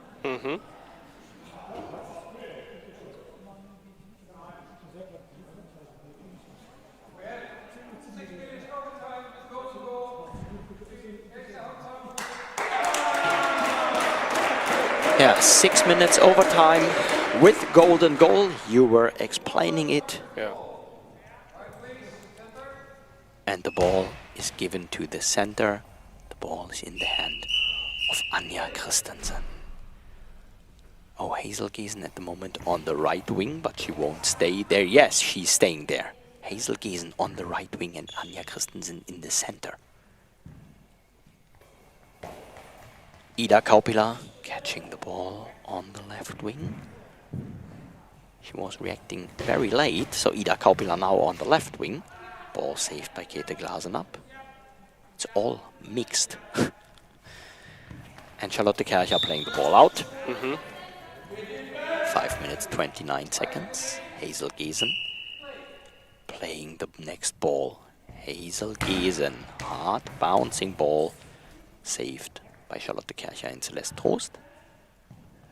Yeah, 6 minutes overtime with golden goal. You were explaining it. Yeah. And the ball is given to the center. The ball is in the hand of Anja Christensen. Oh, Hazel Gesen at the moment on the right wing, but she won't stay there. Yes, she's staying there. Hazel Gesen on the right wing and Anja Christensen in the center. Ida Kaupila catching the ball on the left wing. She was reacting very late, so Ida Kaupila now on the left wing. Ball saved by Käthe Glasenapp. It's all mixed. And Charlotte Kercher playing the ball out. 5 minutes, 29 seconds. Hazel Gesen playing the next ball. Hazel Gesen, hard bouncing ball, saved by Charlotte Kercher and Celeste Trost.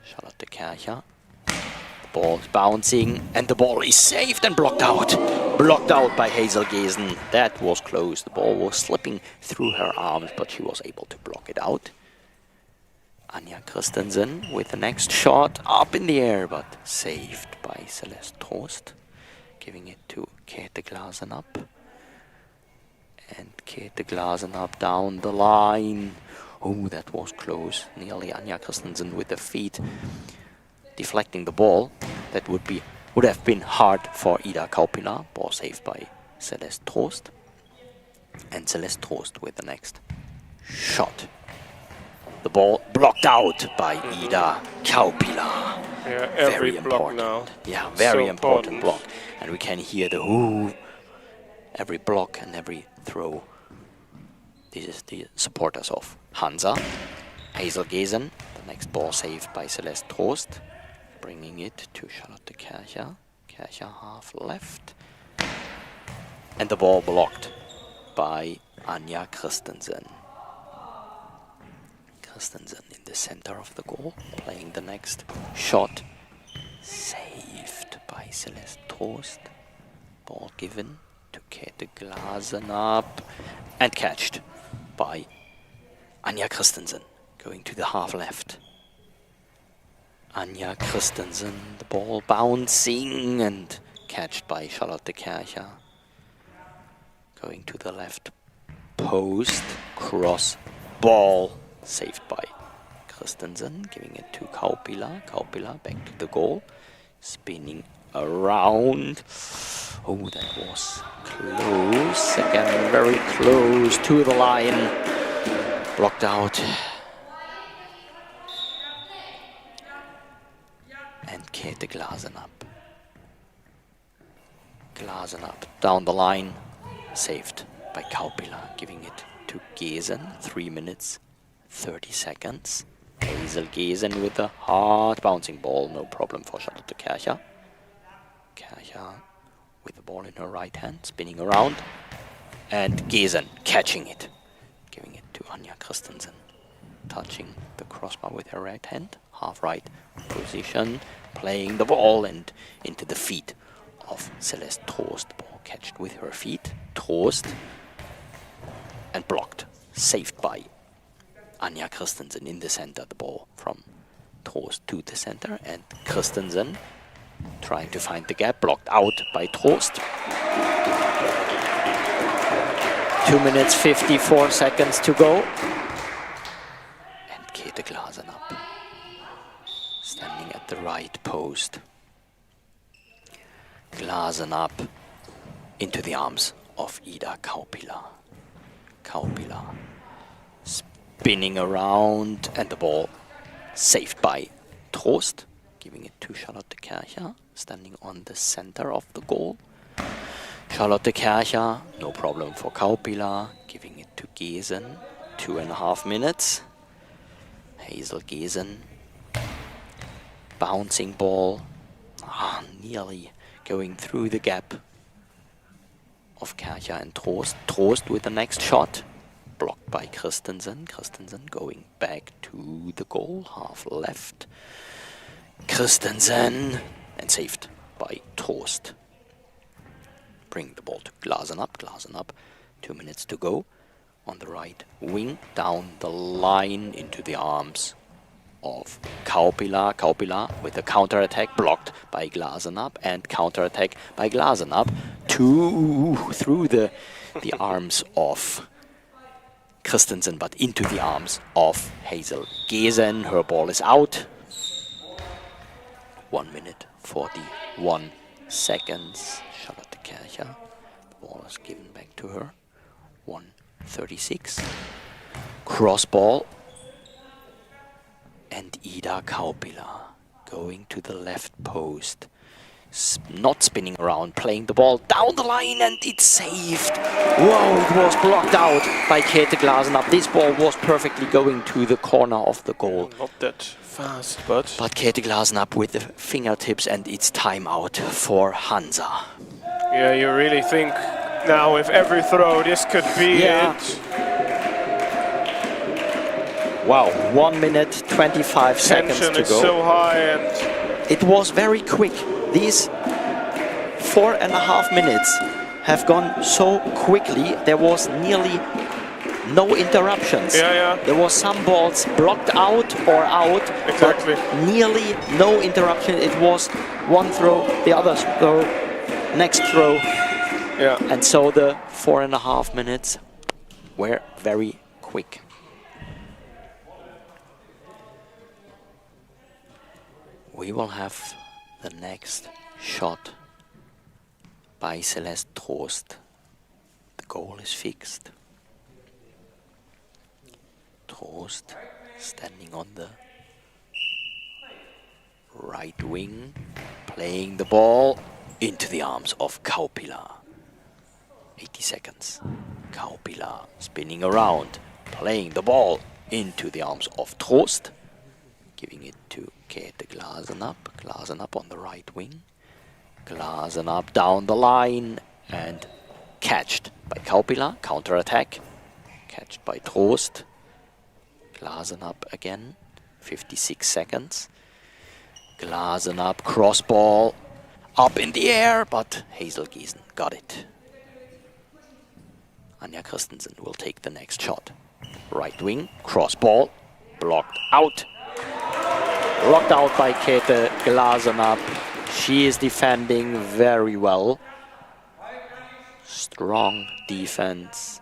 Charlotte Kercher, the ball is bouncing and the ball is saved and blocked out. Blocked out by Hazel Gesen. That was close. The ball was slipping through her arms, but she was able to block it out. Anja Christensen with the next shot up in the air, but saved by Celeste Trost. Giving it to Käthe Glasenapp. And Käthe Glasenapp down the line. Oh, that was close. Nearly Anja Christensen with the feet deflecting the ball. That would have been hard for Ida Kaupila. Ball saved by Celeste Trost. And Celeste Trost with the next shot. The ball blocked out by Ida Kaupila. Yeah, very block important. now. Yeah, very So important block. And we can hear the whoo. Every block and every throw. This is the supporters of Hansa. Hazel Gesen, the next ball saved by Celeste Trost. Bringing it to Charlotte Kercher. Kercher half left. And the ball blocked by Anja Christensen. Christensen in the center of the goal, playing the next shot. Saved by Celeste Trost. Ball given to Käthe Glasenapp and catched by Anja Christensen, going to the half left. Anja Christensen, the ball bouncing and catched by Charlotte Kercher. Going to the left post, cross ball, saved by Christensen, giving it to Kaupila. Kaupila back to the goal, spinning around. Oh, that was close. Again, very close to the line. Blocked out. And Käthe Glasenapp. Glasenapp down the line, saved by Kaupila, giving it to Gesen. 3 minutes, 30 seconds. Hazel Gesen with a hard bouncing ball, no problem for Charlotte Kercher. Kercher with the ball in her right hand, spinning around. And Gesen catching it, giving it to Anja Christensen. Touching the crossbar with her right hand, half right position, playing the ball and into the feet of Celeste Trost. The ball catched with her feet, Trost, and blocked, saved by Anja Christensen in the center. The ball from Trost to the center, and Christensen trying to find the gap, blocked out by Trost. 2 minutes 54 seconds to go. And Käthe Glasenapp standing at the right post. Glasenapp into the arms of Ida Kaupila. Kaupila spinning around, and the ball saved by Trost, giving it to Charlotte Kercher, standing on the center of the goal. Charlotte Kercher, no problem for Kaupila, giving it to Gesen. 2.5 minutes. Hazel Gesen, bouncing ball, nearly going through the gap of Kercher and Trost. Trost with the next shot, blocked by Christensen. Christensen going back to the goal, half left. Christensen, and saved by Trost. Bring the ball to Glasenapp. Glasenapp, 2 minutes to go. On the right wing, down the line into the arms of Kaupila. Kaupila with a counter-attack, blocked by Glasenapp, and counter-attack by Glasenapp through the arms of Christensen, but into the arms of Hazel Gesen. Her ball is out. 1 minute 41 seconds. Charlotte Kercher. The ball is given back to her. 1:36. Cross ball. And Ida Kaupila going to the left post. not spinning around, playing the ball down the line, and it's saved. Whoa, it was blocked out by Käthe Glasenapp. This ball was perfectly going to the corner of the goal. Not that fast, but Käthe Glasenapp with the fingertips, and it's timeout for Hansa. yeah, you really think now with every throw this could be it. Wow, 1 minute 25 seconds Tension to is go. so high, and It was very quick. These 4.5 minutes have gone so quickly. There was nearly no interruptions. There was some balls blocked out or out, exactly. but nearly no interruption. It was one throw, the other throw, next throw. Yeah. And so the 4.5 minutes were very quick. We will have the next shot by Celeste Trost. The goal is fixed. Trost standing on the right wing, playing the ball into the arms of Kaupila. 80 seconds. Kaupila spinning around, playing the ball into the arms of Trost, giving it to Käthe Glasenapp. Glasenapp on the right wing. Glasenapp down the line and catched by Kaupila. Counter-attack. Catched by Trost. Glasenapp again. 56 seconds. Glasenapp cross ball up in the air, but Hazel Giesen got it. Anja Christensen will take the next shot. Right wing, cross ball, blocked out. Blocked out by Käthe Glasenapp. She is defending very well. Strong defense.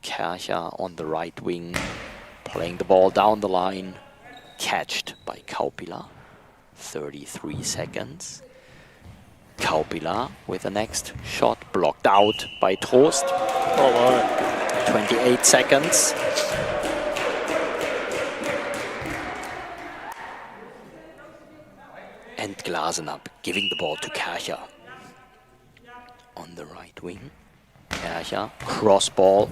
Kercher on the right wing, playing the ball down the line. Catched by Kaupila. 33 seconds. Kaupila with the next shot, blocked out by Trost. Oh my. 28 seconds. And Glasenapp giving the ball to Kercher. On the right wing. Kercher, cross ball,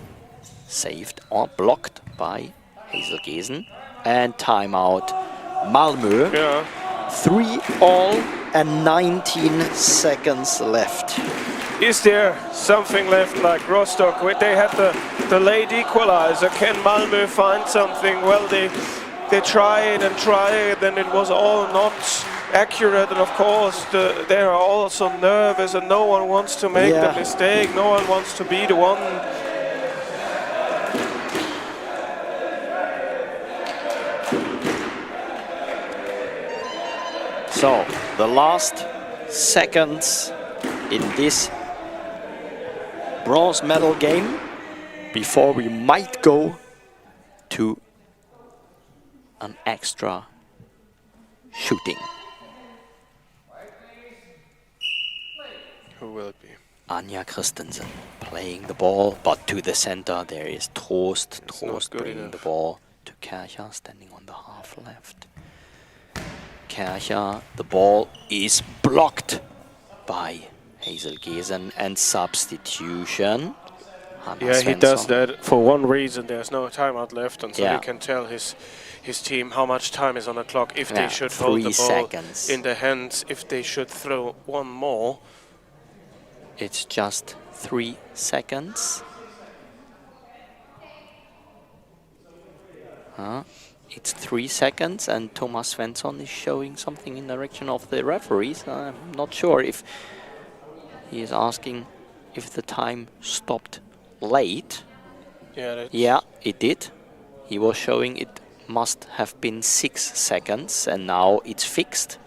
saved or blocked by Hazel Giesen. And timeout. Malmö. Yeah. 3-all and 19 seconds left. Is there something left like Rostock? They had the late equalizer. Can Malmö find something? Well, they tried and tried, and it was all not accurate. And of course, they are also nervous, and no one wants to make the mistake. No one wants to be the one. So, the last seconds in this bronze medal game before we might go to an extra shooting. Who will it be? Anja Christensen playing the ball, but to the center there is Trost. Trost bringing the ball to Kercher, standing on the half left. Kercher, the ball is blocked by Hazel Giesen, and substitution. Yeah, he does that for one reason. There's no timeout left, and so he can tell his team how much time is on the clock, if they should hold the ball in their hands, if they should throw one more. It's just 3 seconds. It's 3 seconds, and Thomas Svensson is showing something in the direction of the referees. I'm not sure if he is asking if the time stopped late. Yeah, it did. He was showing it must have been 6 seconds, and now it's fixed.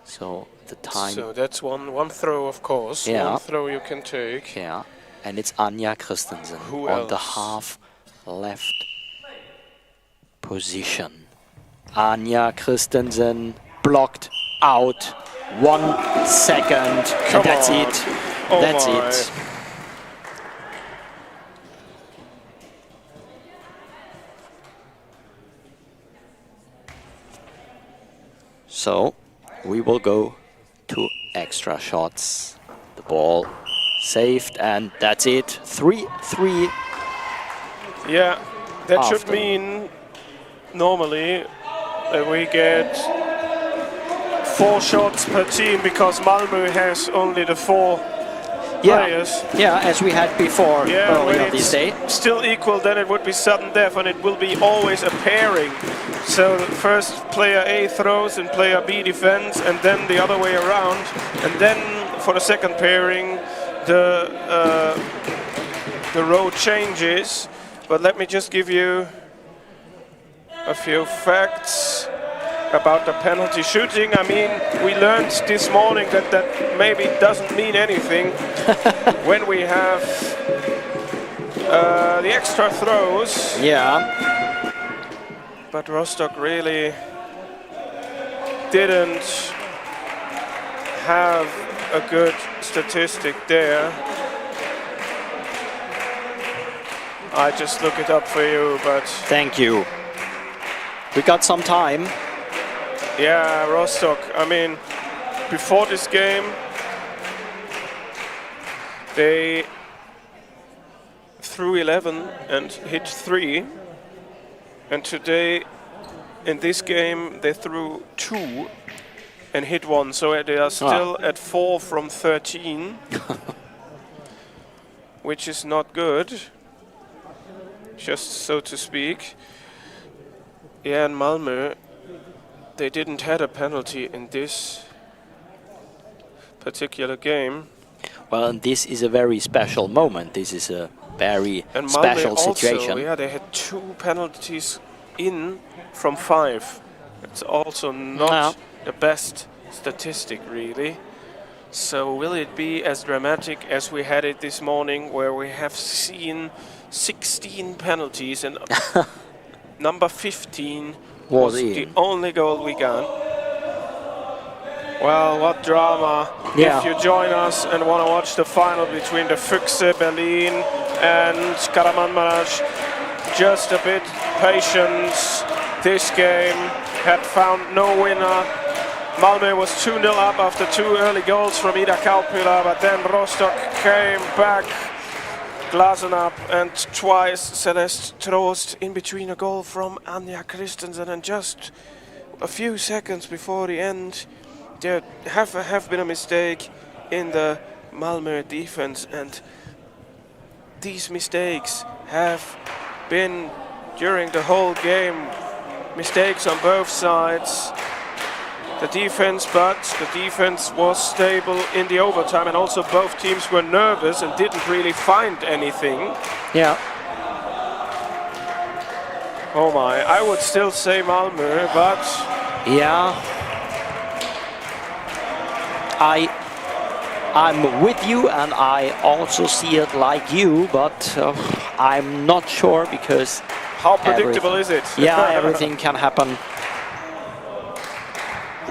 So the time. So that's one throw, of course. Yeah. One throw you can take. Yeah, and it's Anja Christensen on the half left position. Anja Christensen blocked out. 1 second. And that's it. Oh that's my. it. So we will go to extra shots. The ball saved, and that's it. 3-3. Yeah, that should After. mean normally that we get 4 shots per team because Malmö has only the 4 players. Yeah, as we had before Yeah, when earlier this day. it's still equal, then it would be sudden death, and it will be always a pairing. So first player A throws and player B defends, and then the other way around. And then for the second pairing, the road changes. But let me just give you a few facts about the penalty shooting. I mean, we learned this morning that maybe doesn't mean anything when we have the extra throws. Yeah. But Rostock really didn't have a good statistic there. I just look it up for you, but... Thank you. We got some time. Yeah, Rostock, I mean, before this game, they threw 11 and hit 3. And today, in this game, they threw 2 and hit 1. So they are still at 4 from 13, which is not good, just so to speak. Yeah, and Malmö, they didn't had a penalty in this particular game. Well, and this is a very special moment. This is a very And special Malmö situation. also, yeah, they had 2 penalties in from 5. It's also not the best statistic, really. So will it be as dramatic as we had it this morning, where we have seen 16 penalties and number 15 was the only goal we got? Well, what drama. Yeah. If you join us and want to watch the final between the Füchse Berlin and Karamanmaraş, just a bit patience. This game had found no winner. Malmö was 2-0 up after 2 early goals from Ida Kaupila, but then Rostock came back, Glasen up, and twice Celeste Trost in between a goal from Anja Christensen, and just a few seconds before the end there have been a mistake in the Malmö defense, and these mistakes have been during the whole game mistakes on both sides. The defense was stable in the overtime, and also both teams were nervous and didn't really find anything. Yeah. Oh my, I would still say Malmö, but... Yeah. I'm with you, and I also see it like you, but I'm not sure, because... How predictable is it? Yeah, everything can happen.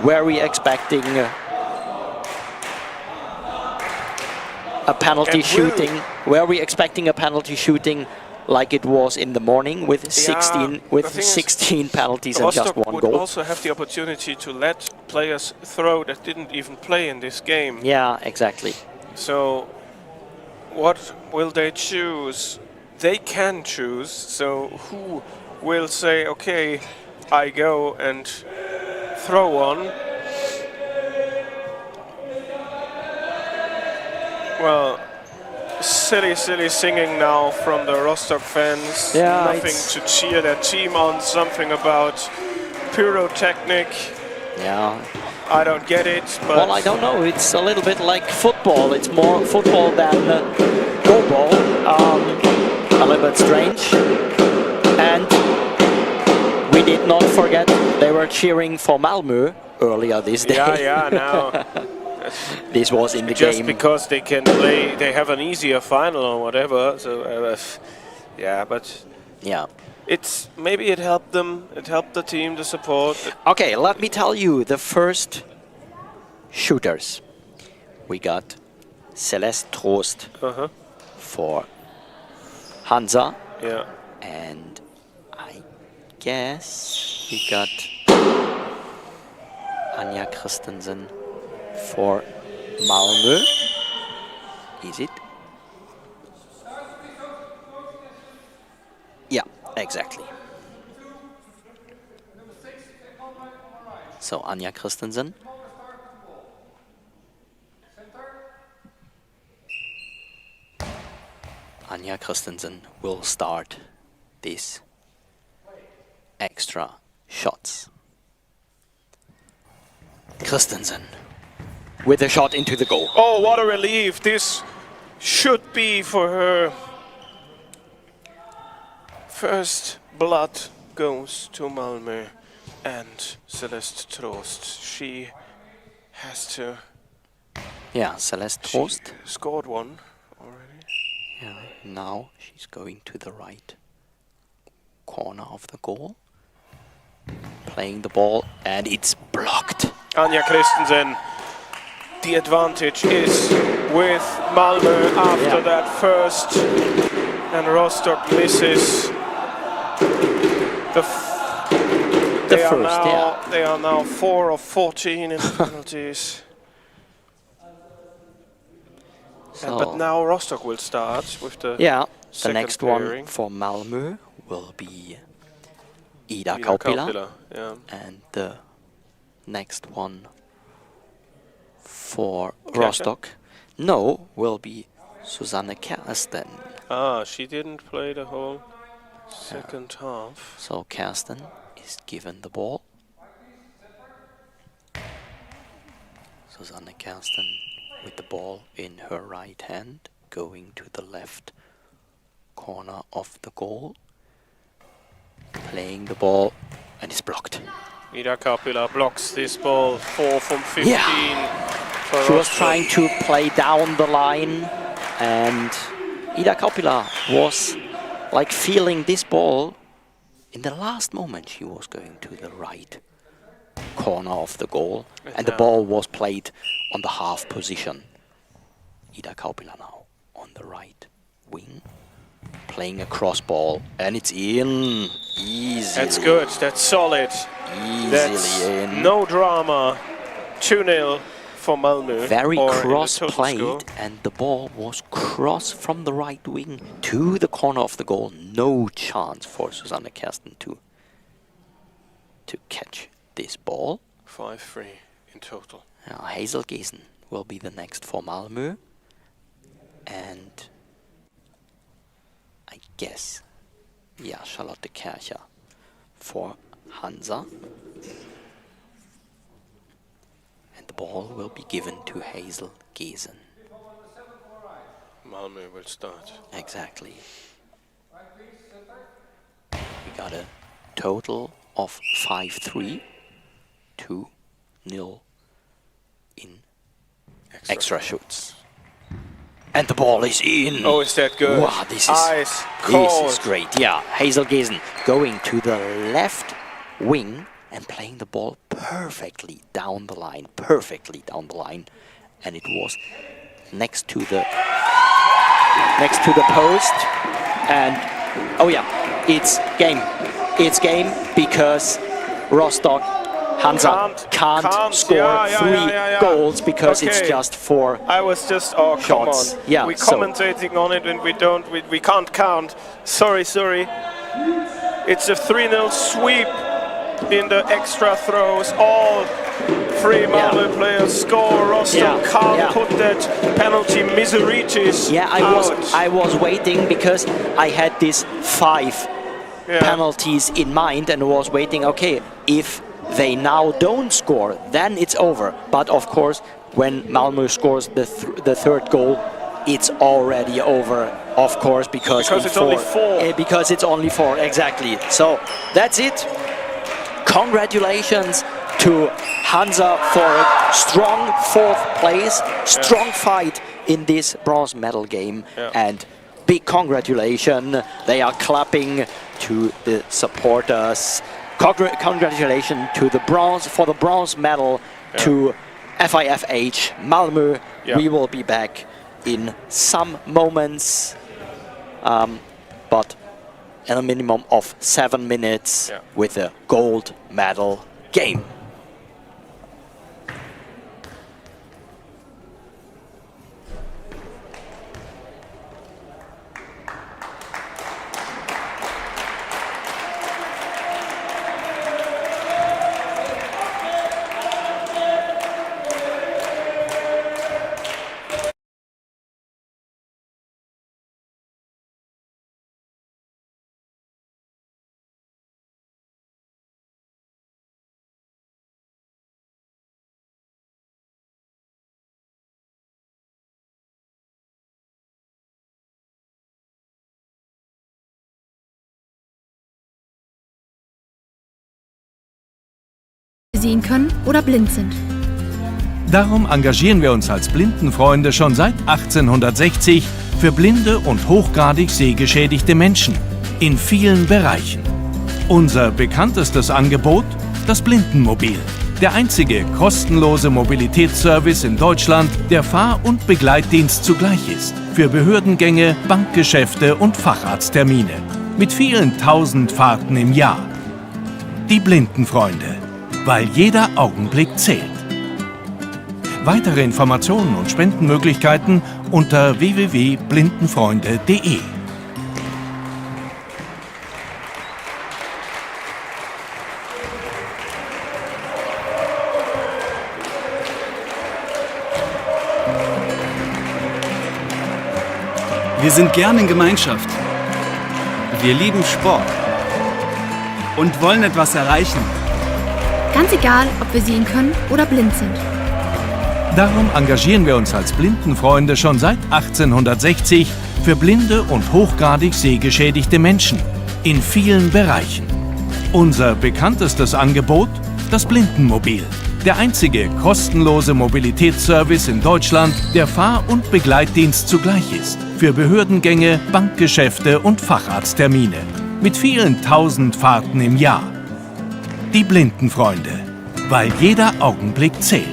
Were we expecting a penalty shooting? Were we expecting a penalty shooting like it was in the morning with 16 penalties and just 1 would goal? Also have the opportunity to let players throw that didn't even play in this game. Yeah, exactly. So what will they choose? They can choose. So who will say, okay, I go and throw one? Well, silly singing now from the Rostock fans. Yeah, nothing to cheer their team on, something about pyrotechnic. Yeah. I don't get it, but... Well, I don't know. It's a little bit like football. It's more football than goalball. A little bit strange. And we did not forget they were cheering for Malmö earlier this day. Yeah, now... This was in the just game. because they can play, they have an easier final or whatever. So yeah, but maybe it helped them. It helped the team, the support. Okay, let me tell you the first shooters. We got Celeste Trost for Hansa. Yeah. And I guess we got Anja Christensen for Malmö. Is it? Yeah, exactly. So Anja Christensen. Anja Christensen will start these extra shots. Christensen with a shot into the goal. Oh, what a relief. This should be for her. First blood goes to Malmö and Celeste Trost. She has to... Yeah, Celeste Trost. Scored one already. Yeah, now she's going to the right corner of the goal. Playing the ball, and it's blocked. Anja Christensen. The advantage is with Malmö after that first, and Rostock misses they are now 4 of 14 in penalties. But now Rostock will start with the the next pairing. one for Malmö will be Ida Kaupila, and the next one for Rostock will be Susanne Kersten. Ah, she didn't play the whole second half. So Kersten is given the ball. Susanne Kersten with the ball in her right hand, going to the left corner of the goal. Playing the ball, and it's blocked. Ida Kaupila blocks this ball, 4 from 15. She was trying to play down the line, and Ida Kaupila was like feeling this ball. In the last moment, she was going to the right corner of the goal, and the ball was played on the half position. Ida Kaupila now on the right wing, playing a cross ball, and it's in. Easily. That's good, that's solid. That's in. No drama. 2-0 for Malmö. Very cross played, and the ball was cross from the right wing to the corner of the goal. No chance for Susanne Kersten to catch this ball. 5-3 in total. Hazel Gesen will be the next for Malmö, and I guess Charlotte Kercher for Hansa. And the ball will be given to Hazel Gesen. Malmö will start. Exactly. We got a total of 5-3, 2-0 in extra shoots. And the ball is in. Oh, is that good? Wow, this is great. Yeah, Hazel Gesen going to the left wing and playing the ball perfectly down the line. And it was next to the post. And it's game. It's game because Rostock Hansa can't score three goals because it's just 4 I was just, shots. Come on. Yeah, we're commentating on it and we can't count. Sorry. It's a 3-0 sweep in the extra throws. All 3 Malmö players score. Rostock can't put that penalty miseritis out. I was waiting because I had these 5 penalties in mind and was waiting, if they now don't score, then it's over. But of course, when Malmö scores the third goal, it's already over, of course, because it's only 4. Because it's only 4, exactly. So that's it. Congratulations to Hansa for a strong 4th place, strong fight in this bronze medal game, and big congratulations. They are clapping to the supporters. Congratulations to the bronze medal to FIFH Malmö. We will be back in some moments, but in a minimum of 7 minutes with a gold medal game. wir sehen können oder blind sind. Darum engagieren wir uns als Blindenfreunde schon seit 1860 für blinde und hochgradig sehgeschädigte Menschen in vielen Bereichen. Unser bekanntestes Angebot: das Blindenmobil. Der einzige kostenlose Mobilitätsservice in Deutschland, der Fahr- und Begleitdienst zugleich ist. Für Behördengänge, Bankgeschäfte und Facharzttermine. Mit vielen tausend Fahrten im Jahr. Die Blindenfreunde. Weil jeder Augenblick zählt. Weitere Informationen und Spendenmöglichkeiten unter www.blindenfreunde.de. Wir sind gern in Gemeinschaft Wir lieben Sport. und wollen etwas erreichen. Ganz egal, ob wir sehen können oder blind sind. Darum engagieren wir uns als Blindenfreunde schon seit 1860 für blinde und hochgradig sehgeschädigte Menschen in vielen Bereichen. Unser bekanntestes Angebot: das Blindenmobil. Der einzige kostenlose Mobilitätsservice in Deutschland, der Fahr- und Begleitdienst zugleich ist. Für Behördengänge, Bankgeschäfte und Facharzttermine. Mit vielen tausend Fahrten im Jahr. Die Blindenfreunde. Weil jeder Augenblick zählt.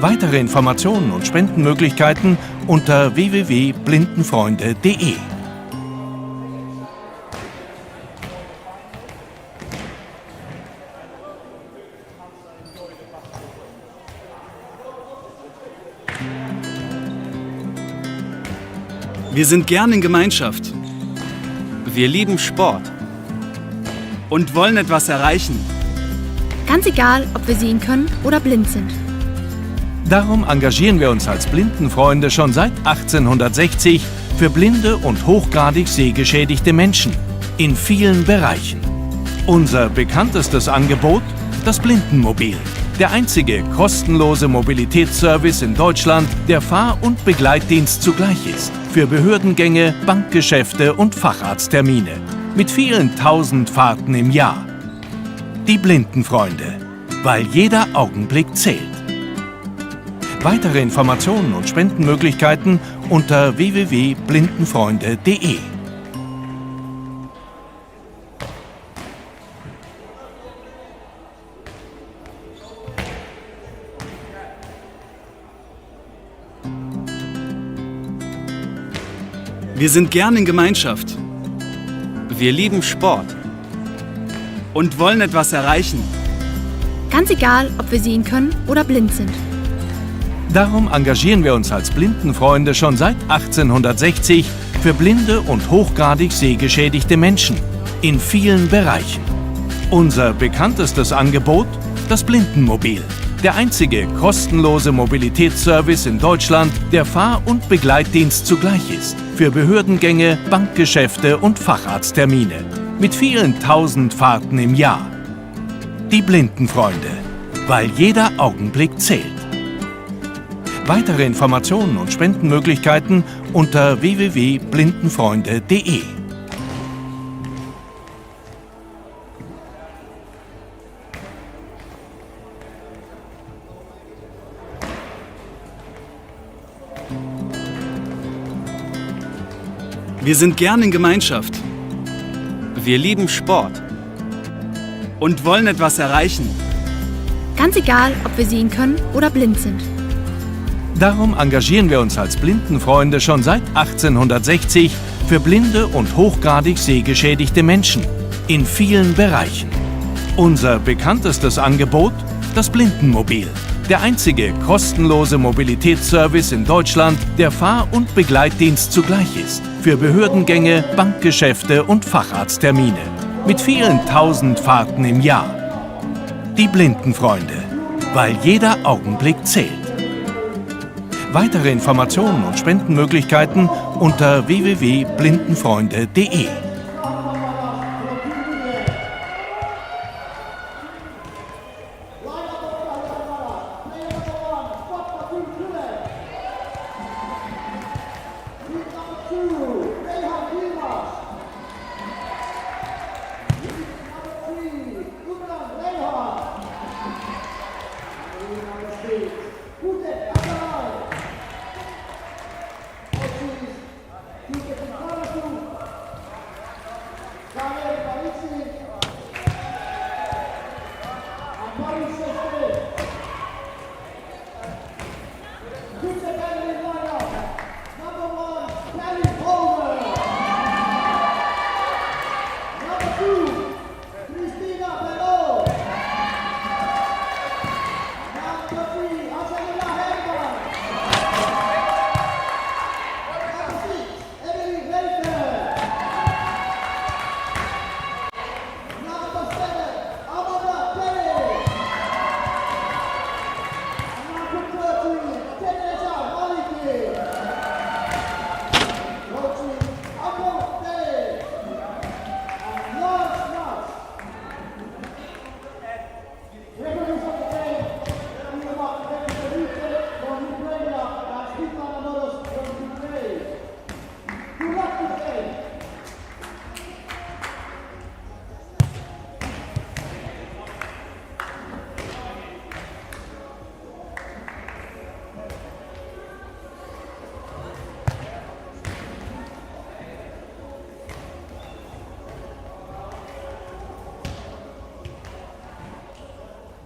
Weitere Informationen und Spendenmöglichkeiten unter www.blindenfreunde.de. Wir sind gern in Gemeinschaft Wir lieben Sport. und wollen etwas erreichen. Ganz egal, ob wir sehen können oder blind sind. Darum engagieren wir uns als Blindenfreunde schon seit 1860 für blinde und hochgradig sehgeschädigte Menschen in vielen Bereichen. Unser bekanntestes Angebot: das Blindenmobil. Der einzige kostenlose Mobilitätsservice in Deutschland, der Fahr- und Begleitdienst zugleich ist. Für Behördengänge, Bankgeschäfte und Facharzttermine. Mit vielen tausend Fahrten im Jahr. Die Blindenfreunde. Weil jeder Augenblick zählt. Weitere Informationen und Spendenmöglichkeiten unter www.blindenfreunde.de. Wir sind gern in Gemeinschaft Wir lieben Sport. und wollen etwas erreichen. Ganz egal, ob wir sehen können oder blind sind. Darum engagieren wir uns als Blindenfreunde schon seit 1860 für blinde und hochgradig sehgeschädigte Menschen in vielen Bereichen. Unser bekanntestes Angebot: das Blindenmobil. Der einzige kostenlose Mobilitätsservice in Deutschland, der Fahr- und Begleitdienst zugleich ist. Für Behördengänge, Bankgeschäfte und Facharzttermine. Mit vielen tausend Fahrten im Jahr. Die Blindenfreunde. Weil jeder Augenblick zählt. Weitere Informationen und Spendenmöglichkeiten unter www.blindenfreunde.de. Wir sind gern in Gemeinschaft Wir lieben Sport. und wollen etwas erreichen. Ganz egal, ob wir sehen können oder blind sind. Darum engagieren wir uns als Blindenfreunde schon seit 1860 für blinde und hochgradig sehgeschädigte Menschen in vielen Bereichen. Unser bekanntestes Angebot: das Blindenmobil. Der einzige kostenlose Mobilitätsservice in Deutschland, der Fahr- und Begleitdienst zugleich ist. Für Behördengänge, Bankgeschäfte und Facharzttermine. Mit vielen tausend Fahrten im Jahr. Die Blindenfreunde. Weil jeder Augenblick zählt. Weitere Informationen und Spendenmöglichkeiten unter www.blindenfreunde.de. speed. Put it up the line. Coaches, keep it in front of you. Daniel Parizzi. And Paris Chester. Keep the family lineup. Number 1, Kelly Holder. Number 2, Christina Bello. Number 3, Angelina Herman. Number 6, Emily Reiter. Number 7, Amanda Kelly. Number 13, Teresa Maliki. Coaching, Apple Day. And Lars Nuts. Referees of the game, Peter Mark, Felipe from Ukraine, and Stefan Amoros from Ukraine. Good luck with the game.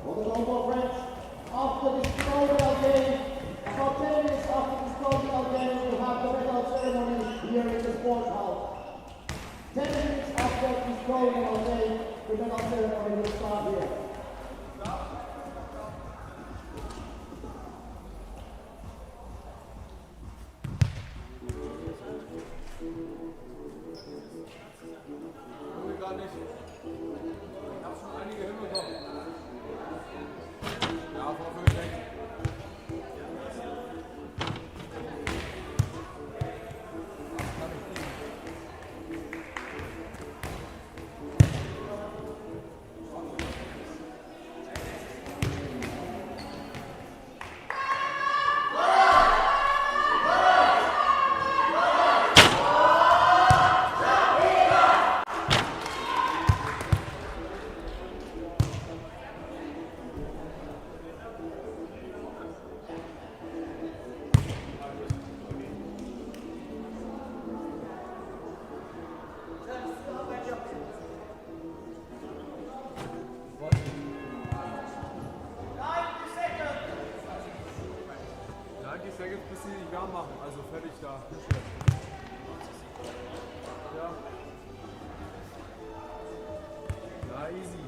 For the Global Friends, after this protocol game, about 10 minutes after this protocol game, we will have the medal ceremony here in the sports hall. 10 minutes after this protocol game, the medal ceremony will start here. Gar nicht. Ich habe schon einige hinbekommen. Ja, Frau Vögel. Bis sie nicht warm machen, also fertig da. Ja. Ja, easy.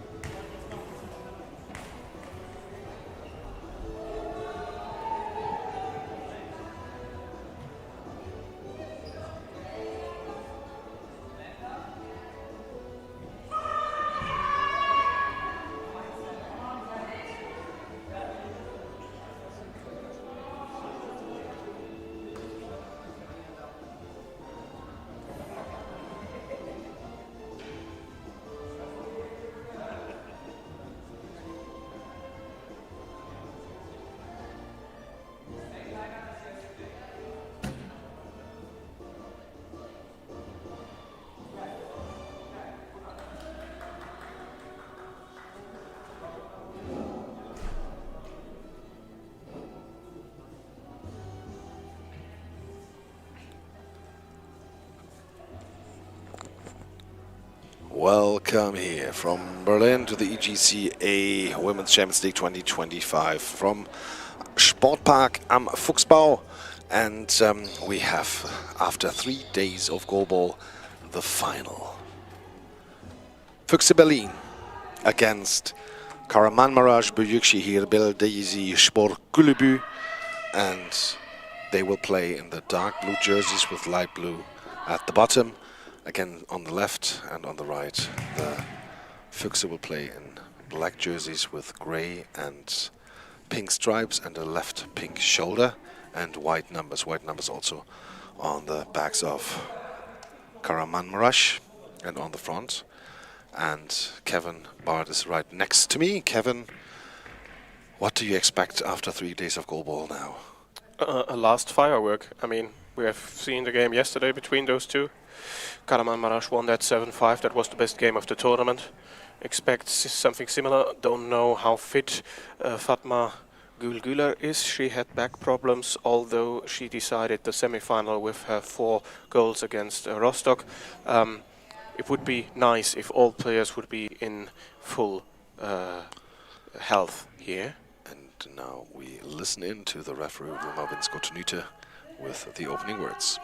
Welcome here from Berlin to the EGCA Women's Champions League 2025 from Sportpark am Fuchsbau. And we have, after 3 days of goalball, the final. Füchse Berlin against Kahramanmaraş Büyükşehir Belediyesi Spor Kulübü, and they will play in the dark blue jerseys with light blue at the bottom. Again, on the left and on the right, the Füchse will play in black jerseys with grey and pink stripes and a left pink shoulder, and white numbers also on the backs of Kahramanmaraş and on the front. And Kevin Bard is right next to me. Kevin, what do you expect after 3 days of goalball now? A last firework. I mean, we have seen the game yesterday between those two. Kahramanmaraş won that 7-5. That was the best game of the tournament. Expect something similar. Don't know how fit Fatma Gülgüler she had back problems, although she decided the semi-final with her 4 goals against Rostock. It would be nice if all players would be in full health here. And now we listen in to the referee Wilma Winsko-Tönüte with the opening words.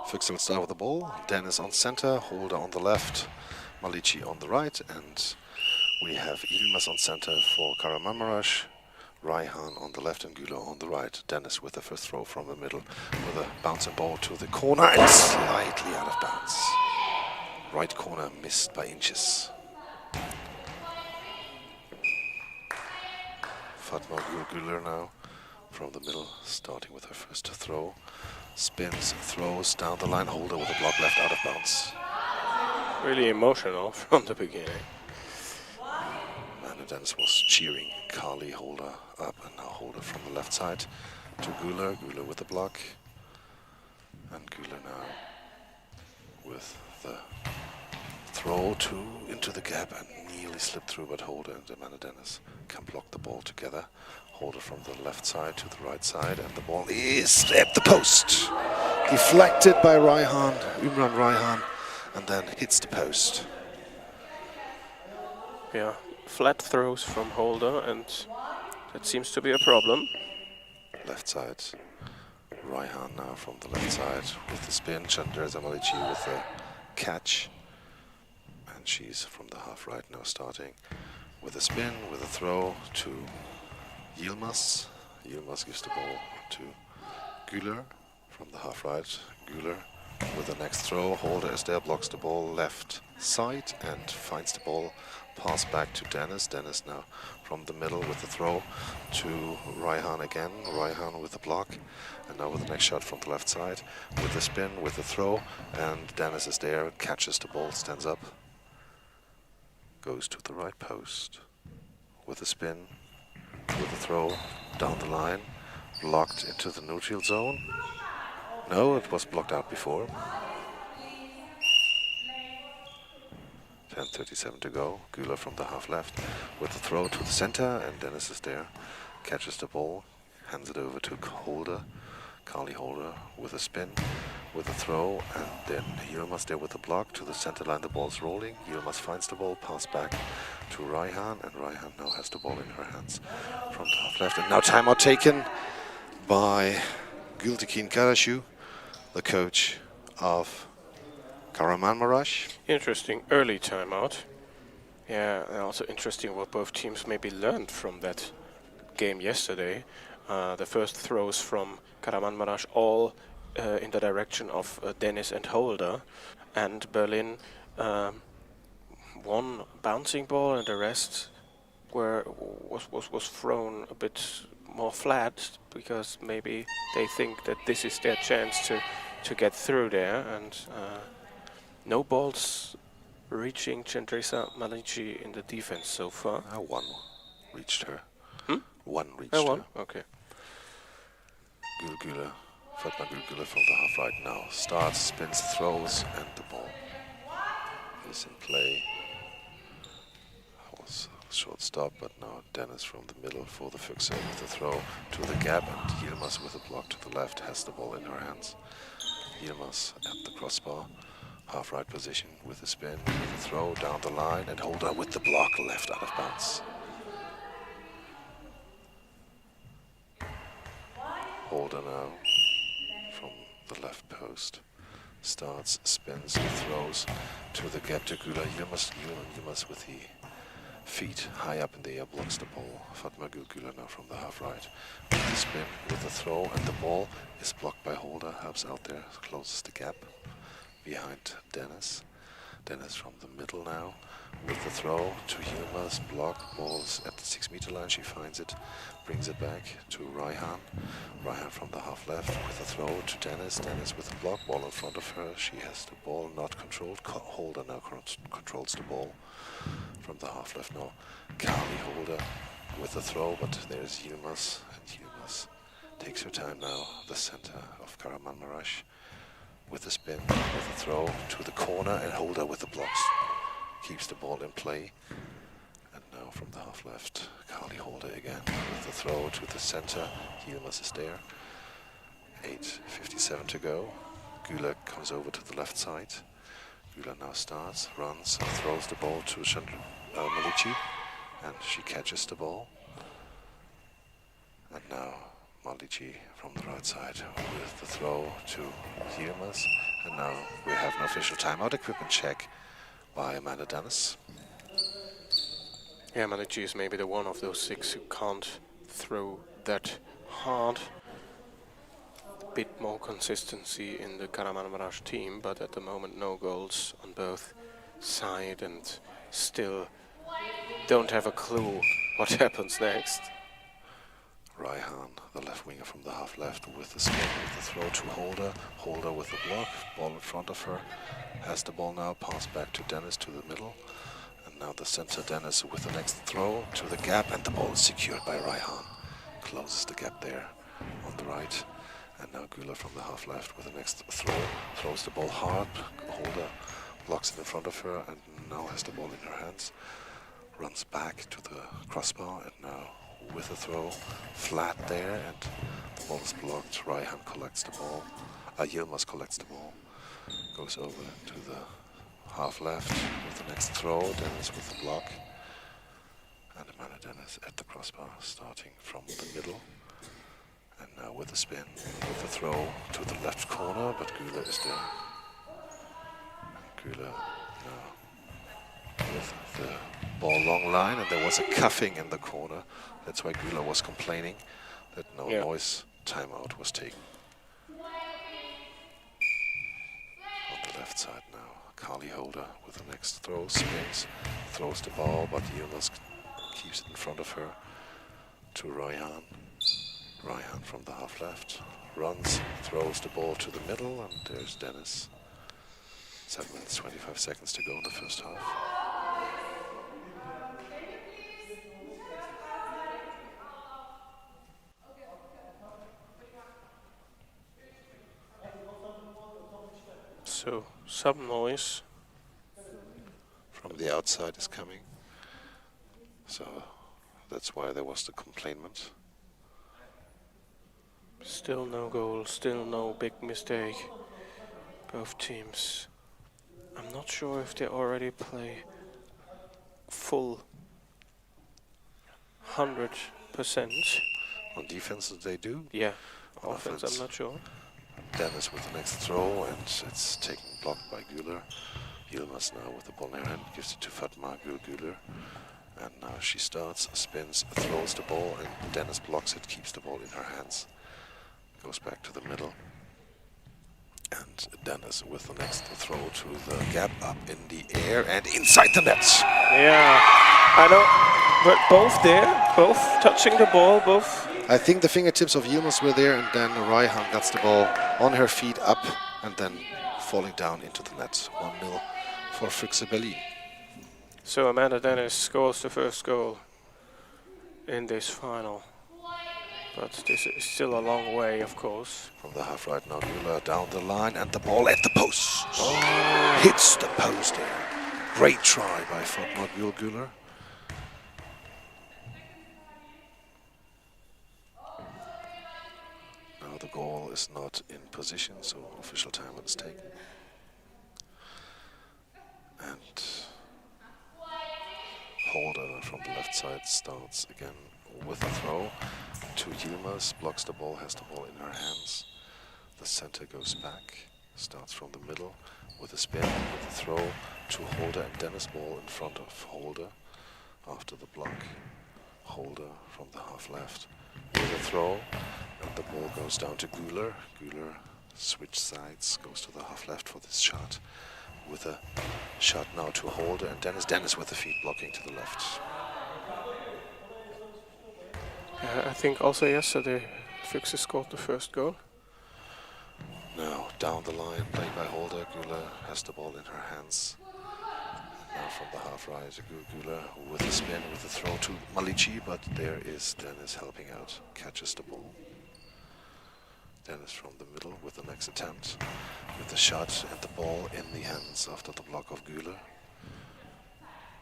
Fuchs will start with the ball. Dennis on center, Holder on the left, Malici on the right, and we have Yilmaz on center for Kahramanmaraş, Raihan on the left and Güler on the right. Dennis with the first throw from the middle with a bouncing ball to the corner and slightly out of bounds. Right corner missed by inches. Fatma Güler now from the middle, starting with her first throw. Spins, throws down the line, Holder with a block left out of bounds. Really emotional from the beginning. And Dennis was cheering Carly, Holder up, and now Holder from the left side to Güler. Güler with the block. And Güler now with the throw into the gap and nearly slipped through, but Holder and Amanda Dennis can block the ball together. Holder from the left side to the right side, and the ball is at the post. Deflected by Raihan, Umran Raihan, and then hits the post. Yeah, flat throws from Holder, and that seems to be a problem. Left side, Raihan now from the left side with the spin. Chandra Zamalici with the catch. And she's from the half right now, starting with a spin, with a throw to Yilmaz. Yilmaz gives the ball to Güler from the half right. Güler with the next throw. Holder is there, blocks the ball left side and finds the ball. Pass back to Dennis. Dennis now from the middle with the throw to Raihan again. Raihan with the block. And now with the next shot from the left side. With the spin, with the throw. And Dennis is there, catches the ball, stands up. Goes to the right post. With the spin. With the throw down the line, blocked into the neutral zone. No, it was blocked out before. 10:37 to go. Güler from the half left with the throw to the center, and Dennis is there, catches the ball, hands it over to Holder, Carly Holder with a spin, with a throw, and then Yilmaz there with the block to the center line. The ball's rolling. Yilmaz finds the ball, pass back to Raihan, and Raihan now has the ball in her hands from the half left. And now timeout taken by Gültekin Karashu, the coach of Kahramanmaraş. Interesting early timeout. Yeah, and also interesting what both teams maybe learned from that game yesterday. The first throws from Kahramanmaraş all in the direction of Dennis and Holder, and Berlin one bouncing ball, and the rest was thrown a bit more flat because maybe they think that this is their chance to get through there, and no balls reaching Chandrisa Malici in the defense so far. One reached her. One reached one? her. Okay. Güler, Fatma Güler from the half right now. Starts, spins, throws, and the ball is in play. Was a short stop, but now Dennis from the middle for the Füchse with the throw to the gap, and Yilmaz with a block to the left has the ball in her hands. Yilmaz at the crossbar, half right position with a spin, with a throw down the line, and Holder with the block left out of bounds. Holder now from the left post. Starts, spins, throws to the gap to Güler. Yilmaz with the feet high up in the air, blocks the ball. Fatma Güler now from the half right. With the spin, with the throw, and the ball is blocked by Holder. Helps out there, closes the gap behind Dennis. Dennis from the middle now with the throw to Yilmaz. Block. Ball's at the 6-meter line. She finds it, brings it back to Raihan. Raihan from the half left with a throw to Dennis. Dennis with the block. Ball in front of her. She has the ball not controlled. Holder now controls the ball from the half left now. Kali Holder with the throw, but there's Yilmaz, and Yilmaz takes her time now. The center of Kahramanmaraş with the spin, with the throw to the corner, and Holder with the blocks. Keeps the ball in play. And now from the half left, Kali Holder again with the throw to the center. Yilmaz is there. 8:57 to go. Güler comes over to the left side. Güler now starts, runs, and throws the ball to Malici, and she catches the ball. And now Malici from the right side with the throw to Yilmaz. And now we have an official timeout equipment check by Amanda Dennis. Yeah, Malici is maybe the one of those 6 who can't throw that hard. Bit more consistency in the Kahramanmaraş team, but at the moment no goals on both sides, and still don't have a clue what happens next. Raihan, the left winger from the half left with the spin, with the throw to Holder. Holder with the block, ball in front of her. Has the ball now, pass back to Dennis to the middle. And now the center Dennis with the next throw to the gap, and the ball is secured by Raihan. Closes the gap there on the right. And now Güler from the half left with the next throw. Throws the ball hard. Holder blocks it in front of her and now has the ball in her hands. Runs back to the crossbar, and now with a throw, flat there, and the ball is blocked. Raihan collects the ball. Yilmaz collects the ball. Goes over to the half left with the next throw. Dennis with the block. And Amanda Dennis at the crossbar, starting from the middle. And now with a spin, with a throw to the left corner, but Güler is there. Güler now with the ball long line, and there was a cuffing in the corner. That's why Güler was complaining that no noise timeout was taken. On the left side now, Kali Holder with the next throw, spins, throws the ball, but Yilmaz keeps it in front of her to Raihan. Raihan from the half left, runs, throws the ball to the middle, and there's Dennis. 7 minutes, 25 seconds to go in the first half. So, some noise from the outside is coming. So, that's why there was the complainant. Still no goal, still no big mistake. Both teams. I'm not sure if they already play full 100%. On defense they do. Yeah, offense I'm not sure. Dennis with the next throw, and it's taken blocked by Güler. Yilmaz now with the ball in her hand, gives it to Fatma Güler. And now she starts, spins, throws the ball, and Dennis blocks it, keeps the ball in her hands. Goes back to the middle. And Dennis with the next throw to the gap, up in the air and inside the net. Yeah, I know, but both there, both touching the ball, both. I think the fingertips of Yilmaz were there, and then Raihan gets the ball on her feet up and then falling down into the net. 1-0 for Füchse Berlin. So Amanda Dennis scores the first goal in this final. But this is still a long way, of course. From the half right now, Güler down the line, and the ball at the post. Oh. Hits the post there. Great try by Fatma Güler. Now the goal is not in position, so official time is taken. And Holder from the left side starts again with a throw to Yilmaz, blocks the ball, has the ball in her hands. The center goes back, starts from the middle with a spin, with a throw to Holder, and Dennis ball in front of Holder after the block. Holder from the half left with a throw, and the ball goes down to Güler. Güler switch sides, goes to the half left for this shot. with a shot now to Holder, and Dennis with the feet blocking to the left. I think also yesterday Fuchs scored the first goal. Now down the line, played by Holder. Güler has the ball in her hands. Now from the half right, Güler with a spin, with a throw to Malici, but there is Dennis helping out, catches the ball. Dennis from the middle with the next attempt, with the shot and the ball in the hands after the block of Güler.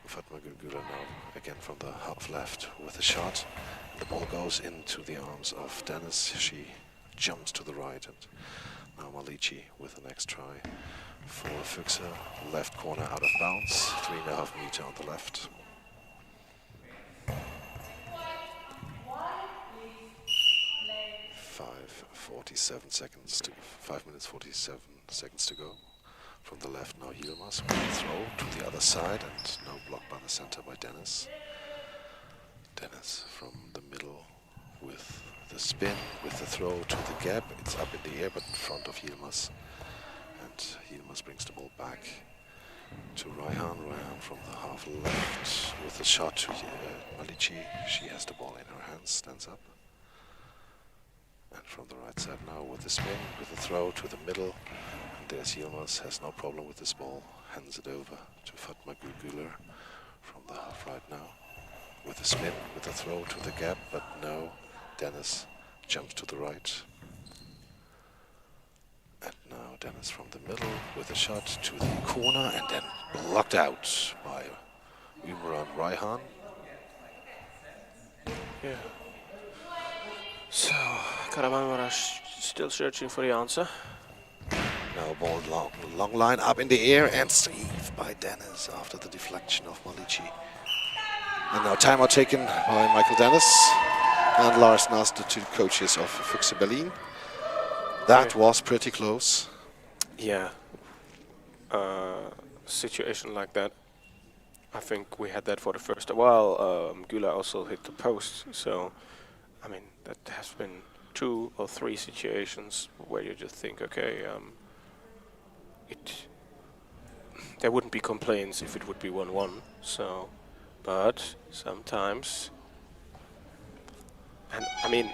Fatma Güler now again from the half left with a shot. The ball goes into the arms of Dennis. She jumps to the right, and now Malici with the next try for Fuchs. Left corner out of bounds, 3.5 meters on the left. Five minutes 47 seconds to go. From the left now Yilmaz with a throw to the other side, and no block by the center by Dennis. Dennis from the middle with the spin, with the throw to the gap. It's up in the air but in front of Yilmaz. And Yilmaz brings the ball back to Raihan. Raihan from the half left with a shot to Malici. She has the ball in her hands, stands up. And from the right side now with the spin, with the throw to the middle. And there's Yilmaz, has no problem with this ball, hands it over to Fatma Güler from the half right now. With a spin, with a throw to the gap, but no, Dennis jumps to the right. And now Dennis from the middle with a shot to the corner, and then blocked out by Umran Raihan. Yeah. So, Karamanmara still searching for the answer. Now ball long line up in the air, and saved by Dennis after the deflection of Malici. And now timeout taken by Michael Dennis and Lars Nast, the two coaches of Fuchs Berlin. That was pretty close. Yeah. Situation like that. I think we had that for the first while. Güler also hit the post. So, I mean, that has been 2 or 3 situations where you just think, okay, there wouldn't be complaints if it would be 1-1. So, but sometimes, and I mean,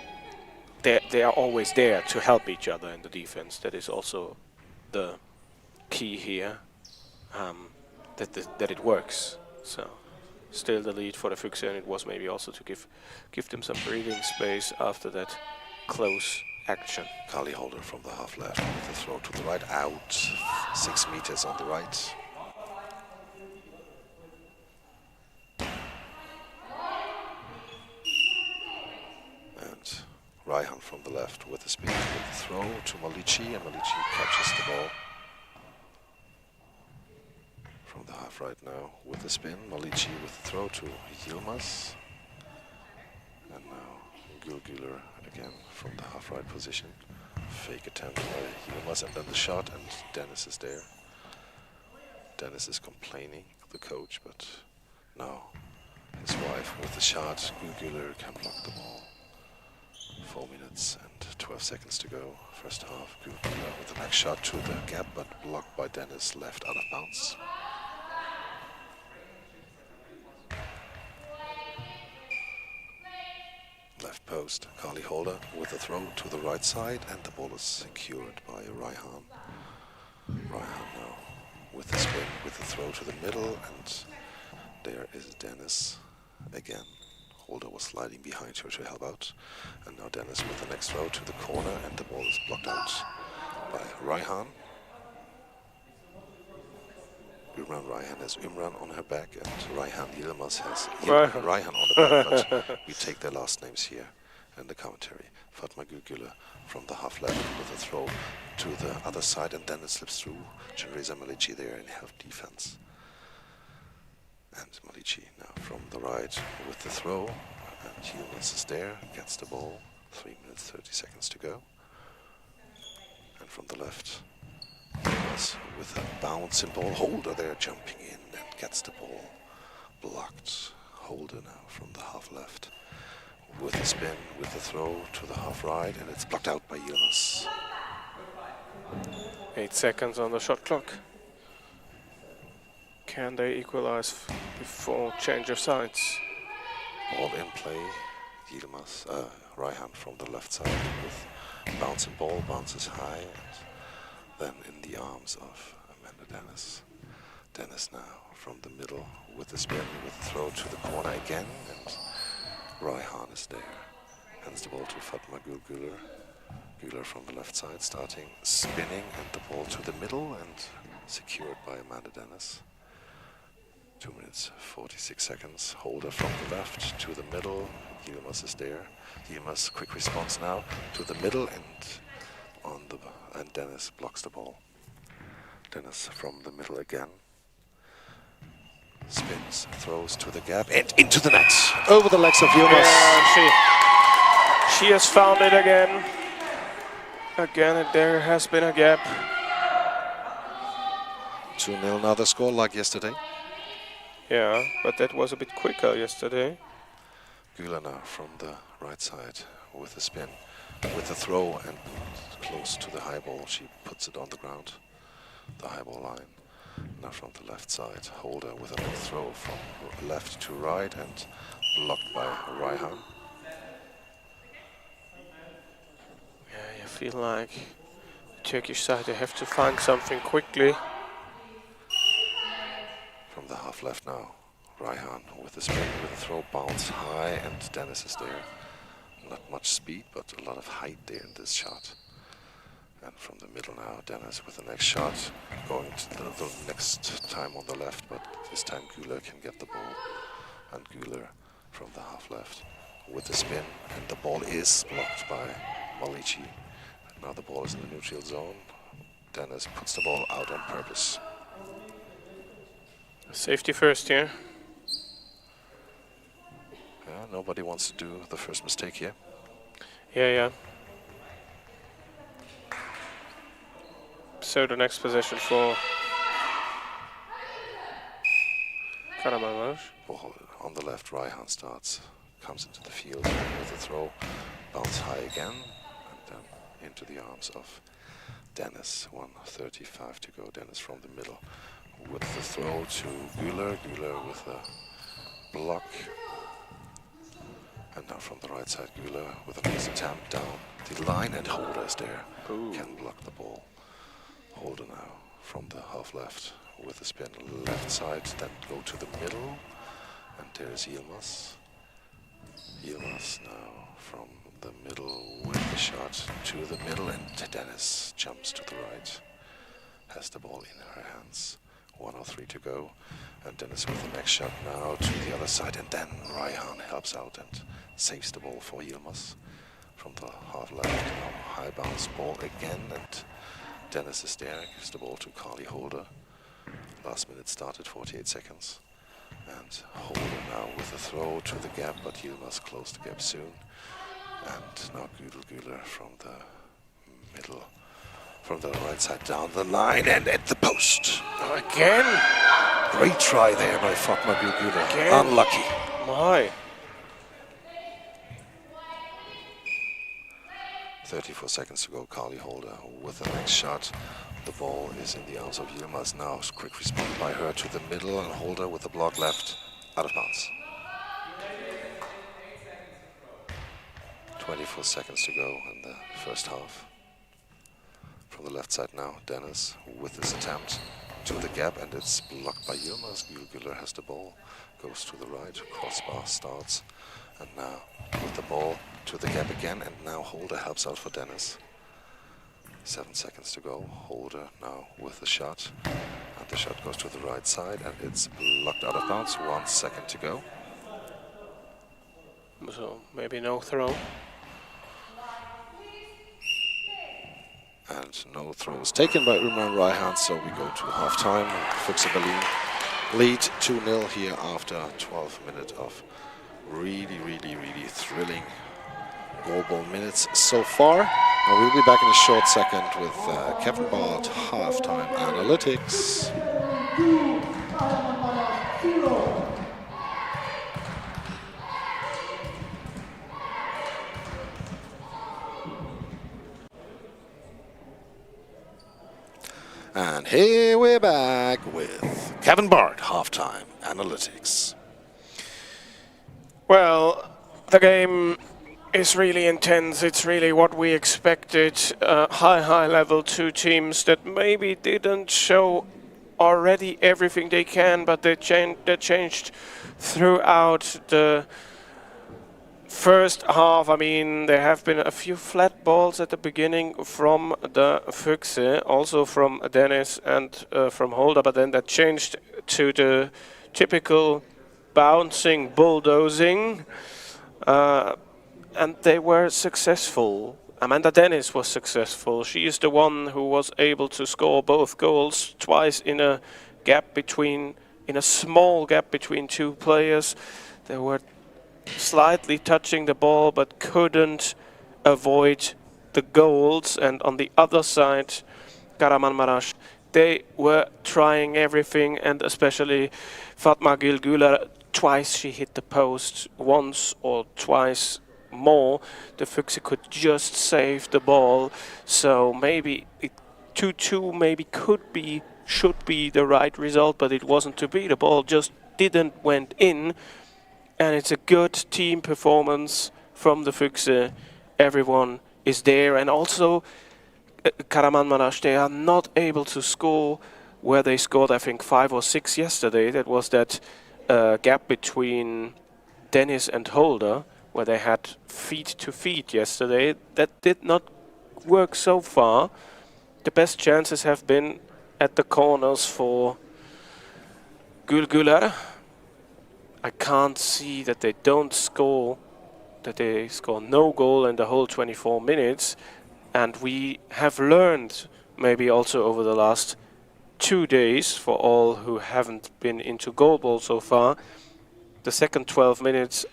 they are always there to help each other in the defense. That is also the key here, that it works. So, still the lead for the Fuchs, and it was maybe also to give them some breathing space after that close action. Kali Holder from the half left with a throw to the right, out 6 meters on the right. And Raihan from the left with a spin, with the throw to Malici, and Malici catches the ball. From the half right now with the spin, Malici with the throw to Yilmaz. And now Güler again from the half right position. Fake attempt by Yilmaz, and then the shot, and Dennis is there. Dennis is complaining, the coach, but now his wife with the shot. Güler can block the ball. 4 minutes and 12 seconds to go. First half, Güler with the next shot to the gap, but blocked by Dennis, left out of bounds. Left post, Kali Holder with a throw to the right side, and the ball is secured by Raihan. Raihan now with the spin, with the throw to the middle, and there is Dennis again. Holder was sliding behind her to help out, and now Dennis with the next throw to the corner, and the ball is blocked out by Raihan. Raihan has Umran on her back, and Raihan Yilmaz has Raihan on the back, but we take their last names here in the commentary. Fatma Güler from the half left with a throw to the other side, and then it slips through Cenreza Malici there in help defense. And Malici now from the right with the throw, and Yilmaz is there, gets the ball, 3 minutes 30 seconds to go. And from the left, with a bouncing ball, Holder there jumping in and gets the ball blocked. Holder now from the half left with a spin, with a throw to the half right, and it's blocked out by Yilmaz. 8 seconds on the shot clock. Can they equalize before change of sides? Ball in play. Yilmaz, Raihan from the left side with bouncing ball, bounces high, and then in the arms of Amanda Dennis. Dennis now from the middle with the spin, with the throw to the corner again, and Raihan is there. Hands the ball to Fatma Güler. Güler from the left side, starting spinning, and the ball to the middle, and secured by Amanda Dennis. 2 minutes, 46 seconds. Holder from the left to the middle. Yilmaz is there. Yilmaz, quick response now to the middle, and Dennis blocks the ball. Dennis from the middle again. Spins, throws to the gap, and into the net. Over the legs of Yilmaz. Yeah, she has found it again. Again, there has been a gap. 2-0 now the score like yesterday. Yeah, but that was a bit quicker yesterday. Güler now from the right side with a spin, with a throw, and close to the high ball. She puts it on the ground, the high ball line. Now from the left side, Holder with a little throw from left to right and blocked by Raihan. Yeah, you feel like the Turkish side, they have to find something quickly. From the half left now, Raihan with a spin, with a throw, bounce high, and Dennis is there. Not much speed, but a lot of height there in this shot. And from the middle now, Dennis with the next shot, going to the next time on the left, but this time Güler can get the ball. And Güler from the half left with the spin, and the ball is blocked by Malici. Now the ball is in the neutral zone. Dennis puts the ball out on purpose. Safety first here. Yeah, nobody wants to do the first mistake here. Yeah. So the next possession for Karamanmars. Ball on the left, Raihan starts, comes into the field with a throw, bounce high again, and then into the arms of Dennis. 1:35 to go. Dennis from the middle with the throw to Güler. Güler with a block. And now from the right side, Güler with a nice attempt down the line, and Holder is there. Ooh. Can block the ball. Holder now from the half left with a spin left side, then go to the middle, and there's Yilmaz. Yilmaz now from the middle with the shot to the middle, and Dennis jumps to the right. Has the ball in her hands. 1:03 to go, and Dennis with the next shot now to the other side, and then Raihan helps out and saves the ball for Yilmaz from the half left. Now high bounce ball again, and Dennis is there, gives the ball to Carly Holder. Last minute started, 48 seconds. And Holder now with a throw to the gap, but Yilmaz closed the gap soon. And now Güler from the middle, from the right side down the line, and at the post. Again? Great try there by Fatma Güler. Again? Unlucky. My. 34 seconds to go. Carly Holder with the next shot. The ball is in the arms of Yilmaz now. Quick response by her to the middle, and Holder with the block left, out of bounds. 24 seconds to go in the first half. From the left side now, Dennis with this attempt to the gap, and it's blocked by Yilmaz. Güler has the ball, goes to the right, crossbar starts, and now with the ball to the gap again, and now Holder helps out for Dennis. 7 seconds to go. Holder now with the shot, and the shot goes to the right side, and it's blocked out of bounds. 1 second to go. So maybe no throw. And no throws taken by Umran Raihan, so we go to half-time. Füchse Berlin lead 2-0 here after 12 minutes of really thrilling goalball minutes so far. And we'll be back in a short second with Kevin Bart, halftime analytics. And here we're back with Kevin Bart, halftime analytics. Well, the game is really intense. It's really what we expected. High level, two teams that maybe didn't show already everything they can, but they changed throughout the first half. I mean, there have been a few flat balls at the beginning from the Füchse, also from Dennis and from Holder, but then that changed to the typical bouncing, bulldozing, and they were successful. Amanda Dennis was successful. She is the one who was able to score both goals twice in a small gap between two players. They were slightly touching the ball but couldn't avoid the goals. And on the other side, Kahramanmaraş, they were trying everything, and especially Fatma Gülgüler, twice she hit the post, once or twice more. The Füchse could just save the ball, so maybe 2-2 maybe should be the right result, but it wasn't to be. The ball just didn't went in. And it's a good team performance from the Füchse. Everyone is there. And also, Kahramanmaraş, they are not able to score where they scored, I think, 5 or 6 yesterday. That was that gap between Dennis and Holder, where they had feet to feet yesterday. That did not work so far. The best chances have been at the corners for Gülgüler. I can't see that they don't score, that they score no goal in the whole 24 minutes. And we have learned, maybe also over the last 2 days, for all who haven't been into goalball so far, the second 12 minutes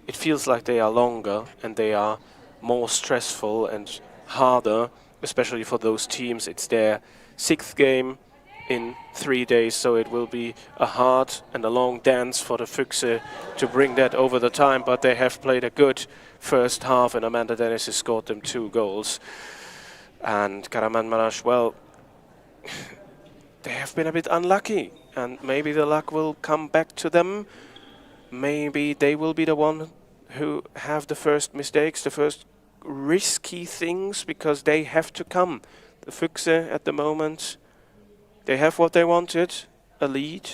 it feels like they are longer and they are more stressful and harder, especially for those teams. It's their 6th game in 3 days, so it will be a hard and a long dance for the Füchse to bring that over the time, but they have played a good first half, and Amanda Dennis has scored them 2 goals. And Kahramanmaraş, well, they have been a bit unlucky, and maybe the luck will come back to them. Maybe they will be the one who have the first mistakes, the first risky things, because they have to come. The Füchse at the moment, they have what they wanted, a lead,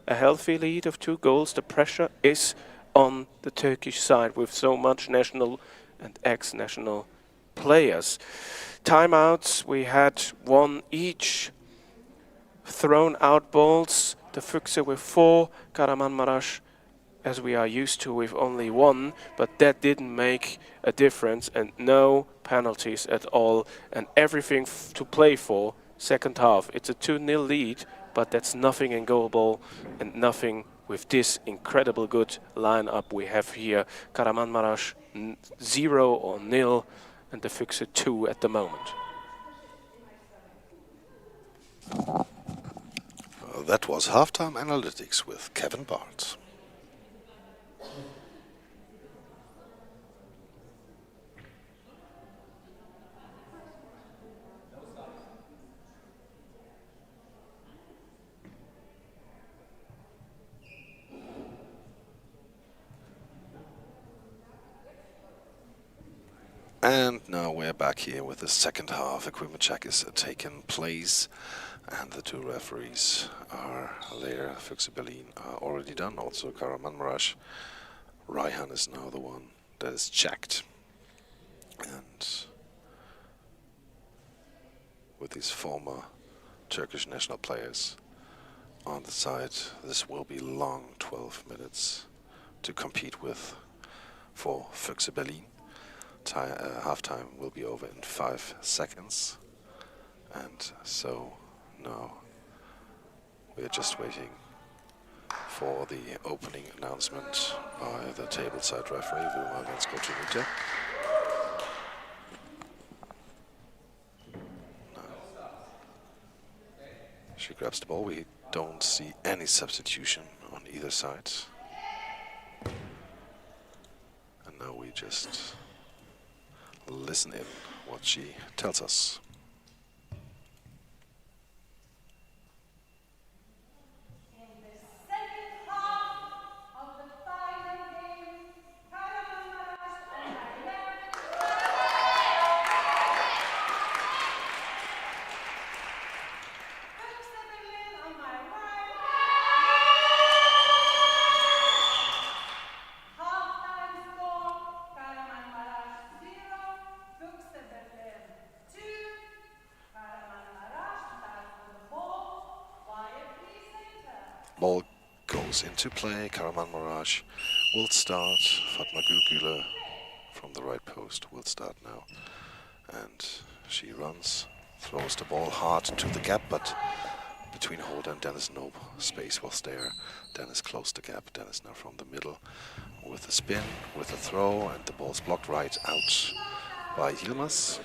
a healthy lead of 2 goals. The pressure is on the Turkish side with so much national and ex-national players. Timeouts, we had 1 each. Thrown out balls, the Füchse with 4, Kahramanmaraş, as we are used to, with only 1, but that didn't make a difference, and no penalties at all, and everything to play for. Second half, it's a 2-0 lead, but that's nothing in goalball and nothing with this incredible good lineup we have here. Kahramanmaraş 0 or 0, and the Füchse 2 at the moment. That was halftime analytics with Kevin Bart. And now we're back here with the second half. Equipment check is taking place, and the 2 referees are there. Füchse Berlin are already done. Also Kahramanmaraş. Raihan is now the one that is checked. And with these former Turkish national players on the side, this will be long 12 minutes to compete with for Füchse Berlin. Halftime will be over in 5 seconds, and so now we're just waiting for the opening announcement by the tableside referee Wilma Vensko-Tunita. She grabs the ball. We don't see any substitution on either side, and now we just listen in what she tells us. Ball goes into play. Karaman Mirage will start. Fatma Gülgüler from the right post will start now. And she runs, throws the ball hard to the gap, but between Holder and Dennis, no space was there. Dennis closed the gap. Dennis now from the middle with a spin, with a throw, and the ball's blocked right out by Yilmaz.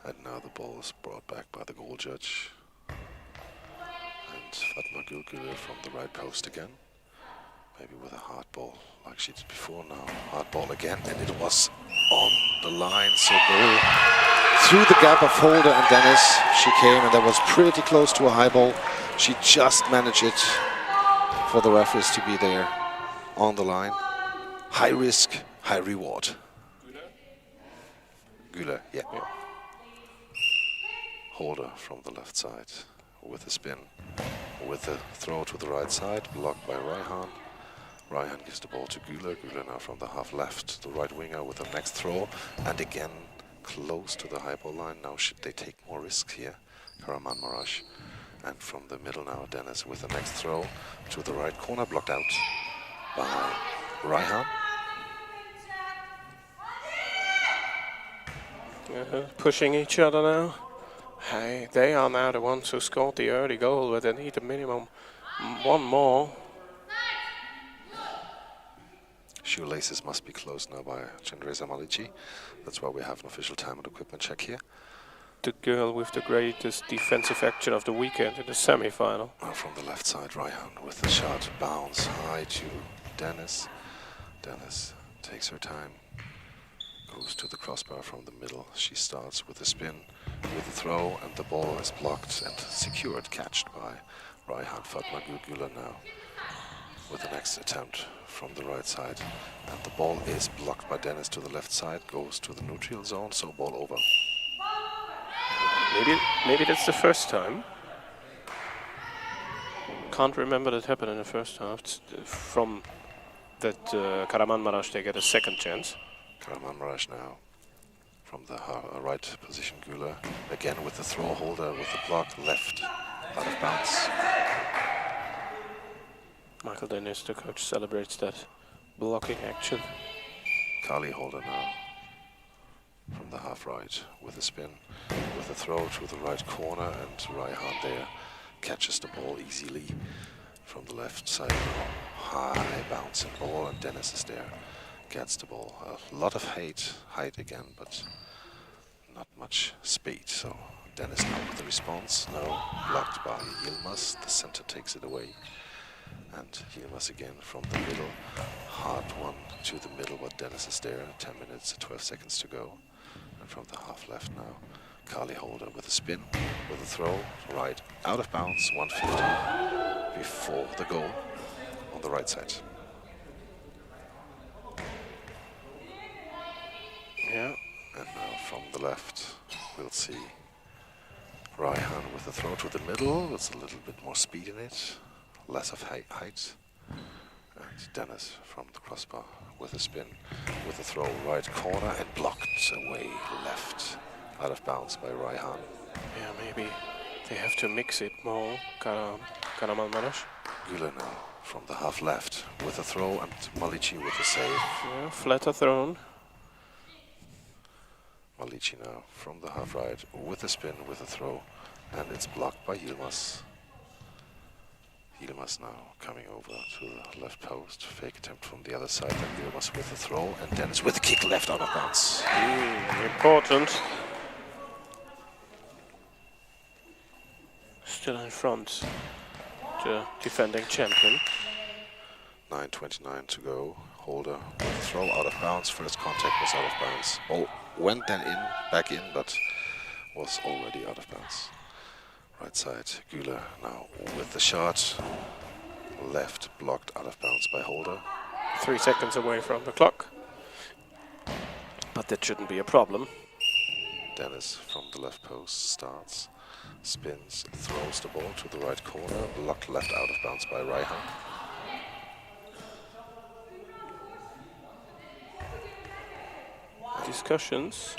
And now the ball is brought back by the goal judge. And Fatma Gülgüler from the right post again. Maybe with a hard ball like she did before. Now hard ball again, and it was on the line. So goal through the gap of Holder and Dennis. She came, and that was pretty close to a high ball. She just managed it for the referees to be there on the line. High risk, high reward. Güler, yeah. Holder from the left side with a spin, with a throw to the right side, blocked by Raihan. Raihan gives the ball to Güler. Güler now from the half left, the right winger with the next throw, and again close to the high ball line. Now should they take more risks here? Karaman Mirage. And from the middle now, Dennis with the next throw to the right corner, blocked out by Raihan. Pushing each other now. Hey, they are now the ones who scored the early goal, but they need a minimum one more. Shoelaces must be closed now by Chandresa Malici. That's why we have an official time and equipment check here. The girl with the greatest defensive action of the weekend in the semi-final. From the left side, Raihan with the shot, bounce high to Dennis. Dennis takes her time, goes to the crossbar from the middle. She starts with a spin, with a throw, and the ball is blocked and secured, catched by Raihan. Fatma Gülgüler now with the next attempt from the right side, and the ball is blocked by Dennis to the left side, goes to the neutral zone, so ball over. Maybe that's the first time. Can't remember that happened in the first half. From that Karaman Mirage, they get a second chance. Karaman Mirage now from the right position. Güler again with the throw. Holder with the block, left, out of bounds. Michael Dennis, the coach, celebrates that blocking action. Kali Holder now from the half right with a spin, with a throw to the right corner, and Raihan there catches the ball easily from the left side. High bouncing ball, and Dennis is there, gets the ball. A lot of height again, but not much speed. So Dennis now with the response, now blocked by Yilmaz. The center takes it away. And Yilmaz again from the middle, hard one to the middle, but Dennis is there. 10 minutes, 12 seconds to go. And from the half left now, Kali Holder with a spin, with a throw, right out of bounds, 150 before the goal on the right side. Yeah. And now from the left, we'll see Raihan with a throw to the middle. With a little bit more speed in it, less of height. And Dennis from the crossbar with a spin, with a throw right corner, and blocked away left, out of bounds by Raihan. Yeah, maybe they have to mix it more. Karaman Mirage. Güler now from the half left with a throw, and Malici with a save. Yeah, flatter thrown. Malici now from the half right with a spin, with a throw, and it's blocked by Yilmaz. Yilmaz now coming over to the left post, fake attempt from the other side, and Yilmaz with a throw, and Dennis with a kick left out of bounds. Important. Still in front, the defending champion. 9:29 to go. Holder with a throw out of bounds. First contact was out of bounds. Oh, went then back in, but was already out of bounds. Right side, Güler now with the shot. Left, blocked out of bounds by Holder. 3 seconds away from the clock. But that shouldn't be a problem. Dennis from the left post starts, spins, throws the ball to the right corner. Blocked left out of bounds by Raihan. discussions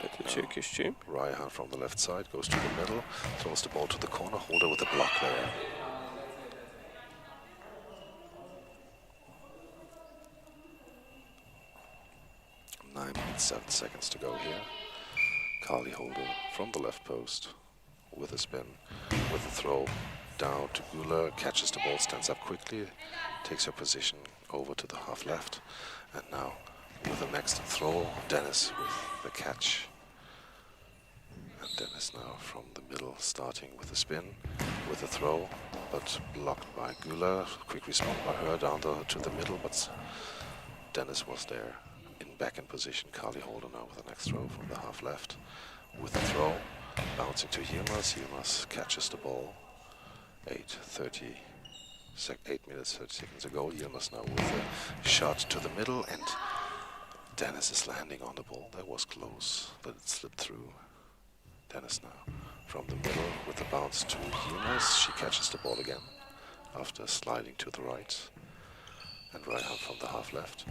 at the Turkish team. Raihan from the left side goes to the middle, throws the ball to the corner, Holder with a block there. Nine minutes, 7 seconds to go here. Kali Holder from the left post with a spin, with a throw down to Güler, catches the ball, stands up quickly, takes her position over to the half left, and now with the next throw, Dennis with the catch. And Dennis now from the middle, starting with a spin, with a throw, but blocked by Güler. Quick response by her down to the middle, but Dennis was there back in position. Kali Holder now with the next throw from the half left, with the throw, bouncing to Yilmaz. Yilmaz catches the ball. 8 minutes 30 seconds ago. Yilmaz now with a shot to the middle, and Dennis is landing on the ball. That was close, but it slipped through. Dennis now from the middle with the bounce to Yilmaz. She catches the ball again after sliding to the right. And Raihan from the half left.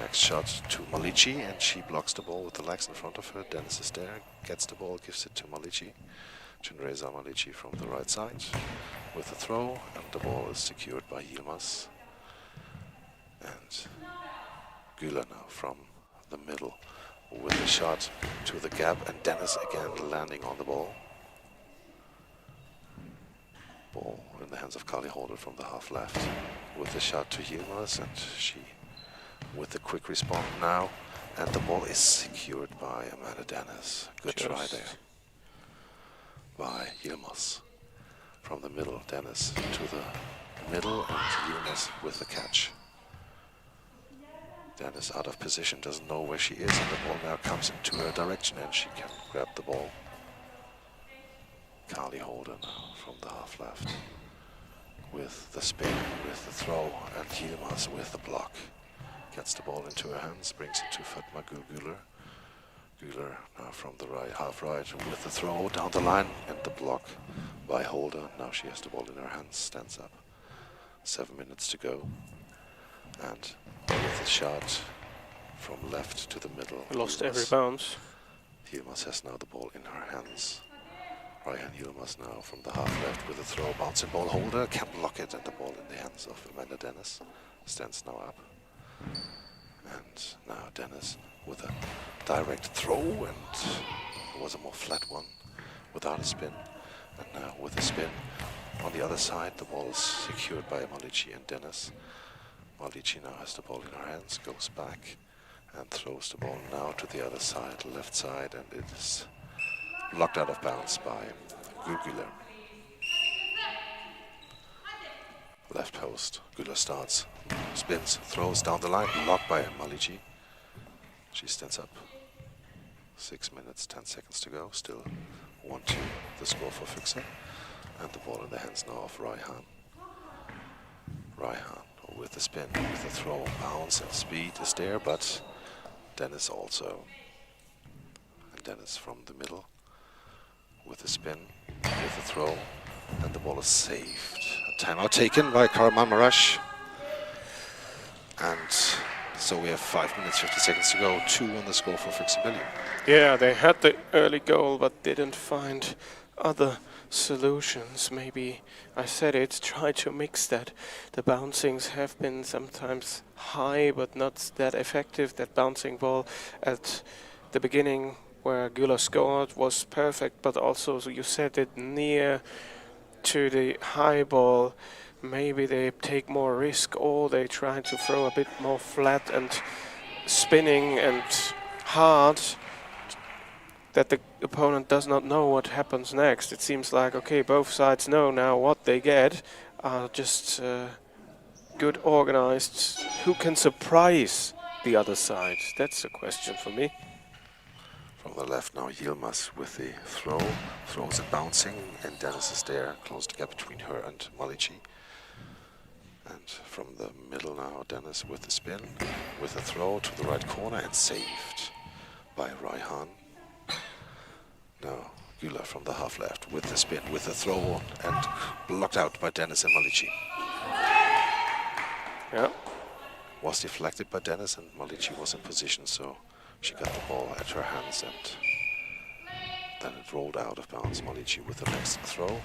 Next shot to Malici, and she blocks the ball with the legs in front of her. Dennis is there, gets the ball, gives it to Malici. Chinreza Malici from the right side with a throw, and the ball is secured by Yilmaz. And Güler now from the middle with a shot to the gap, and Dennis again landing on the ball. Ball in the hands of Kali Holder from the half left with the shot to Yilmaz, and she with the quick response now, and the ball is secured by Amanda Dennis. Good try there by Yilmaz from the middle. Dennis to the middle, and Yilmaz with the catch. Dennis out of position, doesn't know where she is, and the ball now comes into her direction, and she can grab the ball. Kali Holder now from the half left with the spin, with the throw, and Yilmaz with the block. Gets the ball into her hands, brings it to Fatma Güler. Güler now from the right, half right, with the throw down the line, and the block by Holder. Now she has the ball in her hands, stands up. 7 minutes to go. And with a shot from left to the middle. Lost every bounce. Yilmaz has now the ball in her hands. Raihan Yilmaz now from the half left with a throw, bouncing ball. Holder can block it, and the ball in the hands of Amanda Dennis. Stands now up. And now Dennis with a direct throw, and it was a more flat one without a spin. And now with a spin on the other side, the ball is secured by Malici and Dennis. Malici now has the ball in her hands, goes back and throws the ball now to the other side, left side, and it is blocked out of bounds by Güler. Left post, Güler starts, spins, throws down the line, blocked by Malici. She stands up. 6 minutes, 10 seconds to go, still 1-2 the score for Füchse. And the ball in the hands now of Raihan. Raihan with the spin, with the throw, bounce and speed is there, but Dennis also. And Dennis from the middle with the spin, with the throw, and the ball is saved. A timeout taken by Karaman Marash. And so we have 5 minutes, 50 seconds to go, 2 on the score for Füchse Berlin. Yeah, they had the early goal, but didn't find other solutions. Maybe I said it, try to mix that. The bouncings have been sometimes high, but not that effective. That bouncing ball at the beginning where Güler scored was perfect, but also, so you said it, near to the high ball. Maybe they take more risk, or they try to throw a bit more flat and spinning and hard, that the opponent does not know what happens next. It seems like, okay, both sides know now what they get, are just good organized. Who can surprise the other side? That's a question for me. From the left now, Yilmaz with the throw, throws it bouncing, and Dennis is there, closed the gap between her and Malici. And from the middle now, Dennis with the spin, with a throw to the right corner, and saved by Raihan. Now Güler from the half left with the spin, with the throw, and blocked out by Dennis and Malici. Yeah. Was deflected by Dennis, and Malici was in position, so She got the ball at her hands and then it rolled out of bounds. Malici with the next throw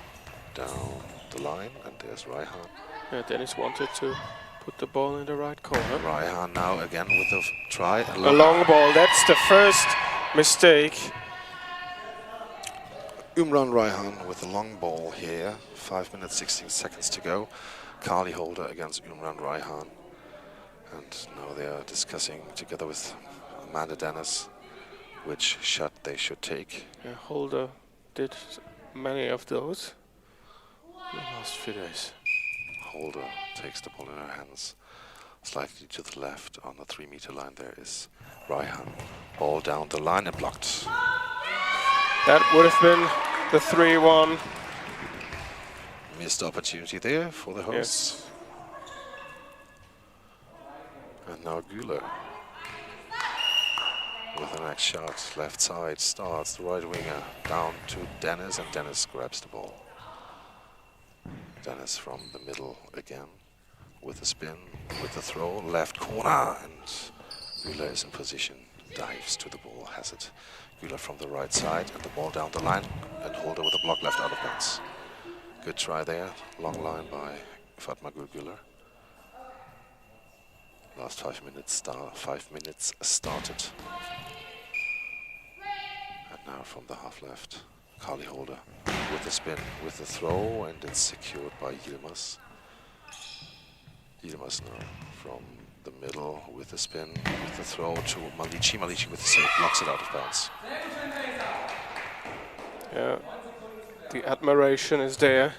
down the line, and there's Raihan. Yeah, Dennis wanted to put the ball in the right corner. Raihan now again with a try. A long ball, that's the first mistake. Umran Raihan with a long ball here. 5 minutes, 16 seconds to go. Carly Holder against Umran Raihan. And now they are discussing together with Amanda Dennis which shot they should take. Yeah, Holder did many of those in the last few days. Holder takes the ball in her hands. Slightly to the left on the 3-meter line there is Raihan. Ball down the line and blocked. That would have been the 3-1. Missed opportunity there for the hosts. Yes. And now Güler with the next shot. Left side starts, the right winger down to Dennis, and Dennis grabs the ball. Dennis from the middle again with a spin, with the throw, left corner, and Güler is in position, dives to the ball, has it. Güler from the right side, and the ball down the line, and Holder with a block left out of bounds. Good try there, long line by Fatma Güler. Last 5 minutes started. And now from the half left, Carly Holder with the spin, with the throw, and it's secured by Yilmaz. Yilmaz now from the middle with the spin, with the throw to Malici. Malici with the save, blocks it out of bounds. Yeah, the admiration is there.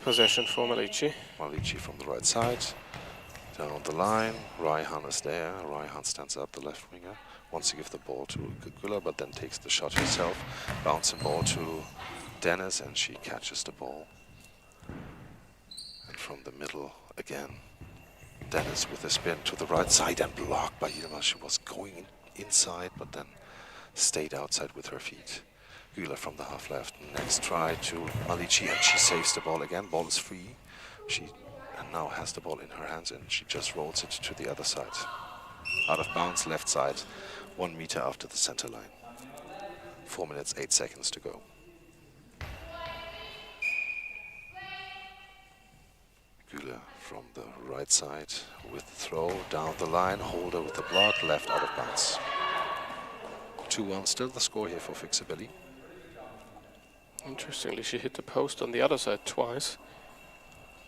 Possession for Malici. Malici from the right side, down the line. Raihan is there. Raihan stands up, the left winger. Wants to give the ball to Güler, but then takes the shot herself. Bouncing ball to Dennis, and she catches the ball. And from the middle again, Dennis with a spin to the right side and blocked by Yilmaz. She was going inside, but then stayed outside with her feet. Güler from the half left. Next try to Malici, and she saves the ball again. Ball is free. She now has the ball in her hands, and she just rolls it to the other side. Out of bounds, left side, 1 meter after the center line. 4 minutes, 8 seconds to go. Güler from the right side with the throw down the line. Holder with the block, left out of bounds. 2-1 still the score here for Fixabelli. Interestingly, she hit the post on the other side twice,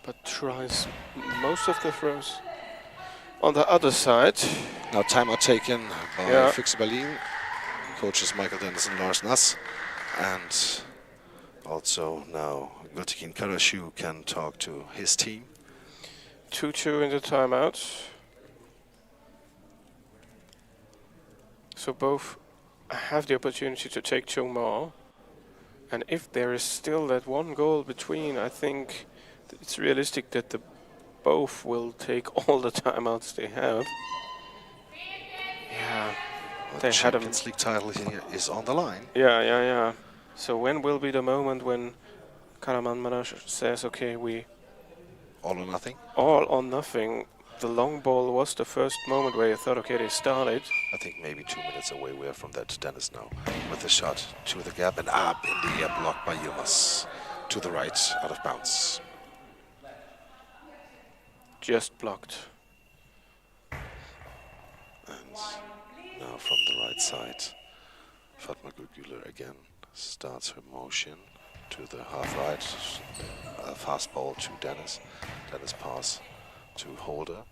but tries most of the throws on the other side. Now timeout taken by Fixabelli. Coaches Michael Dennis and Lars Nass. And also now Gültekin Karashu can talk to his team. 2-2 in the timeout. So both have the opportunity to take 2 more. And if there is still that 1 goal between, I think it's realistic that both will take all the timeouts they have. Yeah, the Champions League title here is on the line. Yeah. So when will be the moment when Karamanmaraş says, okay, we... All or nothing? All or nothing. The long ball was the first moment where you thought, okay, they started. I think maybe 2 minutes away we are from that. Dennis now with the shot to the gap and up in the air, blocked by Yilmaz. To the right, out of bounds. Just blocked. And now from the right side, Fatma Güler again starts her motion to the half right. Fast ball to Dennis. Dennis pass to Holder.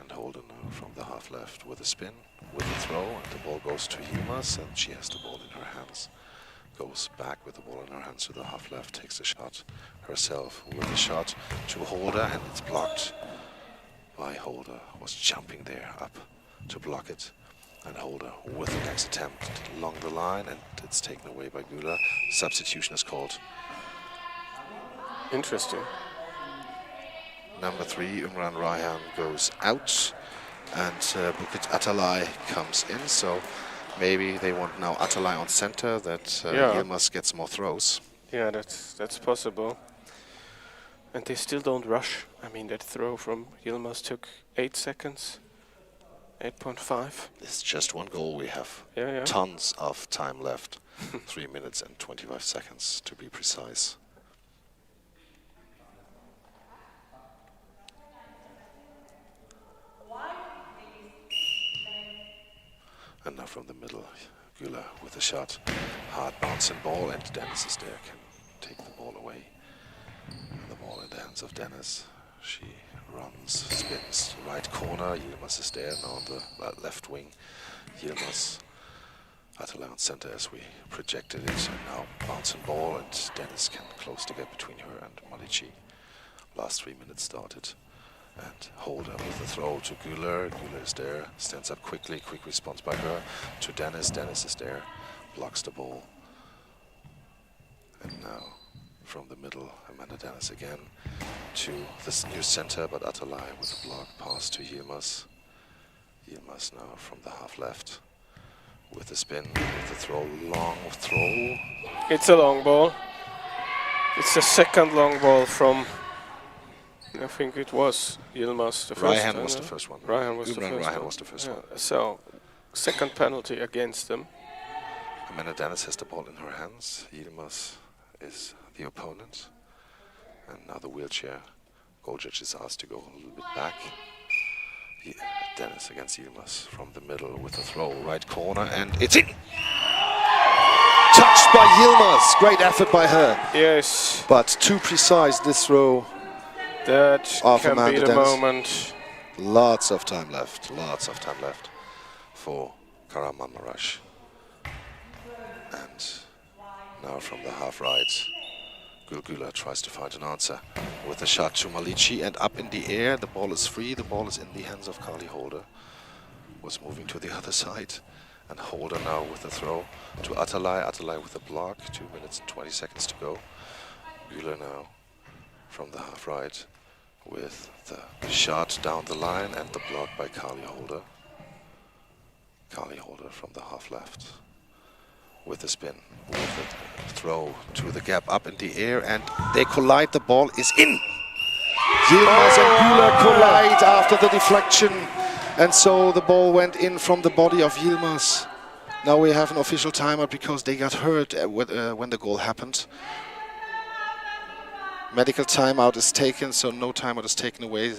And Holder now from the half left with a spin, with a throw, and the ball goes to Yilmaz, and she has the ball in her hands. Goes back with the ball in her hands to the half left, takes a shot herself with a shot to Holder, and it's blocked by Holder. Was jumping there up to block it. And Holder with the next attempt along the line, and it's taken away by Güler. Substitution is called. Interesting. Number 3, Umran Raihan goes out, and Bukit Atalay comes in. So maybe they want now Atalay on center, that Yilmaz gets more throws. Yeah, that's possible. And they still don't rush. I mean, that throw from Yilmaz took 8 seconds. 8.5. It's just one goal. We have tons of time left. 3 minutes and 25 seconds to be precise. And now from the middle, Güler with a shot. Hard bouncing ball, and Dennis is there, can take the ball away. The ball in the hands of Dennis. She runs, spins, right corner. Yilmaz is there now on the left wing. Yilmaz at the center as we projected it. And now bouncing ball, and Dennis can close the gap between her and Malici. Last 3 minutes started. And Holder with a throw to Güler. Güler is there, stands up quickly, quick response by her to Dennis. Dennis is there, blocks the ball. And now from the middle, Amanda Dennis again to this new center, but Atalay with a block pass to Yilmaz. Yilmaz now from the half left with the spin, with the throw, long throw. It's a long ball. It's the second long ball from, I think it was Yilmaz the first. Raihan was the first one. Raihan was the first one. So, second penalty against them. Amanda Dennis has the ball in her hands. Yilmaz is the opponent. And now the wheelchair goal judge is asked to go a little bit back. Dennis against Yilmaz from the middle with a throw, right corner, and it's in! Touched by Yilmaz. Great effort by her. Yes. But too precise, this throw. That can Amanda be the Dennis. moment. Lots of time left for Kahramanmaraş. And now from the half right, Güler tries to find an answer with a shot to Malici, and up in the air, the ball is free, the ball is in the hands of Kali Holder. Was moving to the other side, and Holder now with a throw to Atalay. Atalay with a block, 2 minutes and 20 seconds to go. Güler now from the half right with the shot down the line and the block by Kali Holder. Kali Holder from the half left with the spin, with the throw to the gap up in the air, and they collide. The ball is in. Yilmaz and Güler collide after the deflection, and so the ball went in from the body of Yilmaz. Now we have an official timeout because they got hurt when the goal happened. Medical timeout is taken, so no timeout is taken away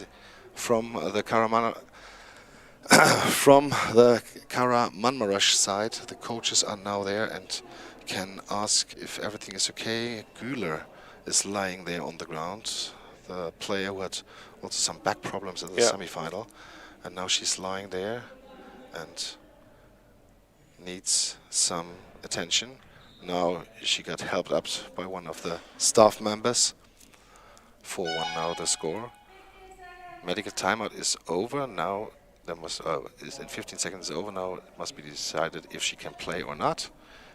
from the Kahramanmaraş side. The coaches are now there and can ask if everything is okay. Güler is lying there on the ground, the player who had also some back problems in the semi-final, and now she's lying there and needs some attention. Now she got helped up by one of the staff members. 4-1 now the score. Medical timeout is over. Now there must is in 15 seconds over. Now it must be decided if she can play or not.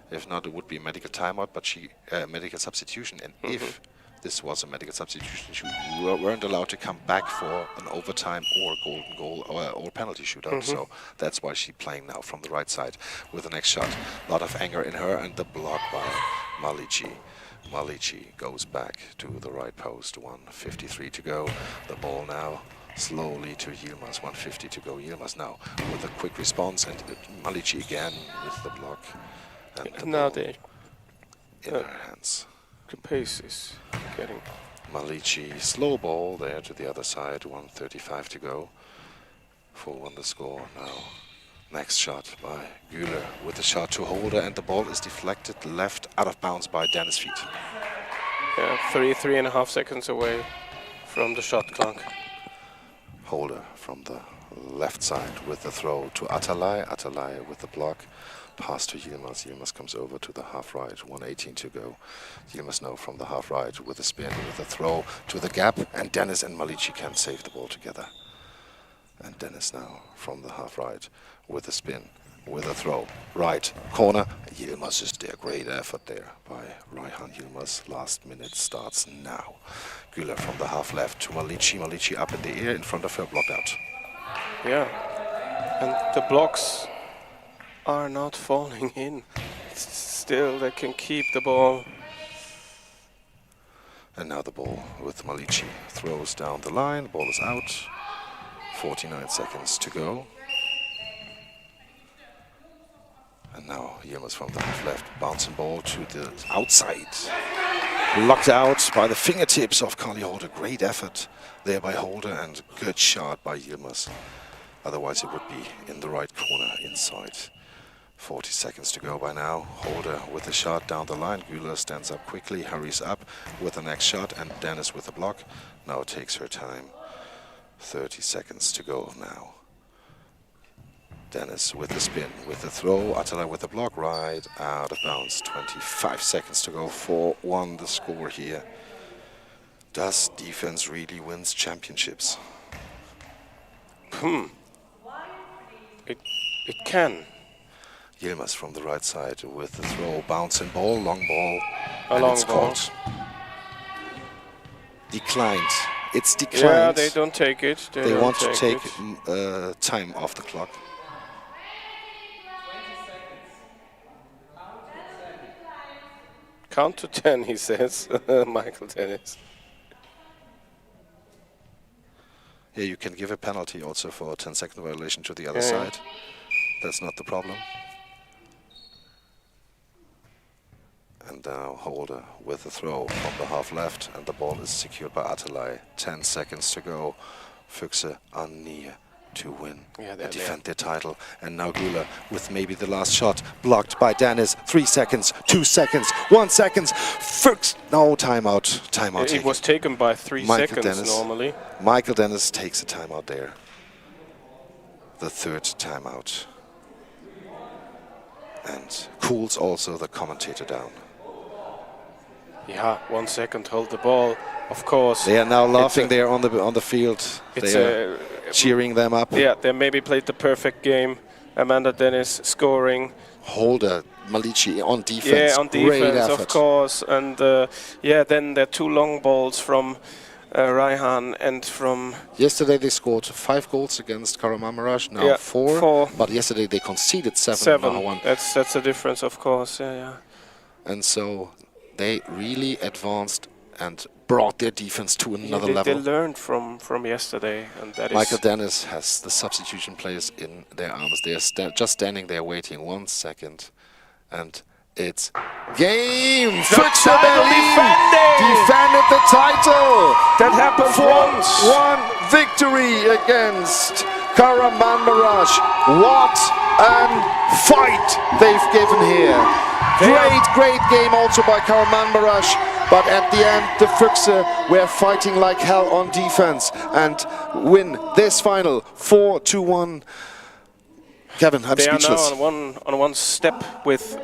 If not, it would be a medical timeout, but she medical substitution. And if this was a medical substitution, she weren't allowed to come back for an overtime or golden goal or penalty shootout. So that's why she's playing now from the right side with the next shot. A lot of anger in her, and the block by Malici. Malici goes back to the right post. 1:53 to go. The ball now slowly to Yilmaz. 1:50 to go. Yilmaz now with a quick response, and Malici again with the block. And now the in her hands. The pace is getting. Malici slow ball there to the other side. 1:35 to go. 4-1 the score now. Next shot by Güler with the shot to Holder, and the ball is deflected left out of bounds by Dennis' feet. Yeah, 3.5 seconds away from the shot clock. Holder from the left side with the throw to Atalay. Atalay with the block. Pass to Yilmaz. Yilmaz comes over to the half right. 1:18 to go. Yilmaz now from the half right with a spin, with a throw to the gap, and Dennis and Malici can save the ball together. And Dennis now from the half right with a spin, with a throw. Right corner. Yilmaz is there. Great effort there by Raihan Yilmaz. Last minute starts now. Güler from the half left to Malici. Malici up in the air in front of her, blocked out. Yeah. And the blocks are not falling in. Still, they can keep the ball. And now the ball with Malici. Throws down the line. Ball is out. 49 seconds to go. And now Yilmaz from the half left, bouncing ball to the outside. Blocked out by the fingertips of Carly Holder. Great effort there by Holder and good shot by Yilmaz. Otherwise it would be in the right corner inside. 40 seconds to go by now. Holder with a shot down the line. Güler stands up quickly, hurries up with the next shot, and Dennis with the block. Now takes her time. 30 seconds to go now. Dennis with the spin, with the throw. Attila with the block, right out of bounds. 25 seconds to go. 4-1 the score here. Does defense really wins championships? It can. Yilmaz from the right side with the throw, bouncing ball, long ball, A and long it's ball. caught. Declined. It's declined. Yeah, they don't take it. They want to take it. time off the clock. Count to 10, he says. Michael Dennis. Yeah, you can give a penalty also for a 10-second violation to the other Yeah. side. That's not the problem. And now Holder with a throw from the half left, and the ball is secured by Attila. 10 seconds to go. Füchse are near to win and defend their title. And now Güler with maybe the last shot, blocked by Dennis. 3 seconds, 2 seconds, 1 second. Füchse, no, timeout. Timeout. It was taken by 3 seconds Dennis, normally. Michael Dennis takes a timeout there. The third timeout. And cools also the commentator down. Yeah, 1 second, hold the ball. Of course. They are now laughing there on the field. They are cheering them up. Yeah, they maybe played the perfect game. Amanda Dennis scoring. Holder, Malici on defense. Yeah, on Great defense, effort. of course. And yeah, then there are 2 long balls from Raihan and from... Yesterday they scored 5 goals against Kahramanmaraş, now Yeah, 4. 4. But yesterday they conceded 7. 7. Now 1. That's the difference, of course. Yeah. And so they really advanced and brought their defense to another They level. learned from yesterday, and that Michael is... Dennis has the substitution players in their arms. They are just standing there waiting. 1 second, and it's game. Füchse Berlin defended the title. That happened once. 4-1 victory against Kahramanmaraş. What a fight they've given here. Great game also by Kahramanmaraş. But at the end, the Füchse were fighting like hell on defense and win this final 4-1. Kevin, I'm speechless. They are now on one step with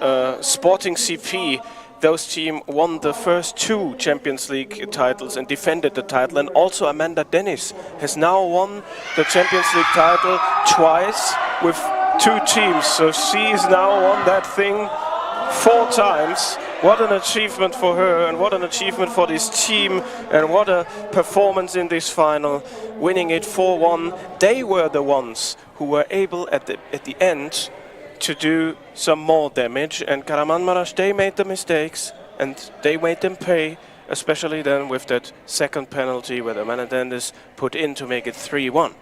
Sporting CP. Those team won the first 2 Champions League titles and defended the title. And also Amanda Dennis has now won the Champions League title twice with 2 teams. So she is now won that thing 4 times. What an achievement for her, and what an achievement for this team, and what a performance in this final, winning it 4-1. They were the ones who were able at the end to do some more damage, and Kahramanmaraş, they made the mistakes and they made them pay, especially then with that second penalty where the Menendez put in to make it 3-1.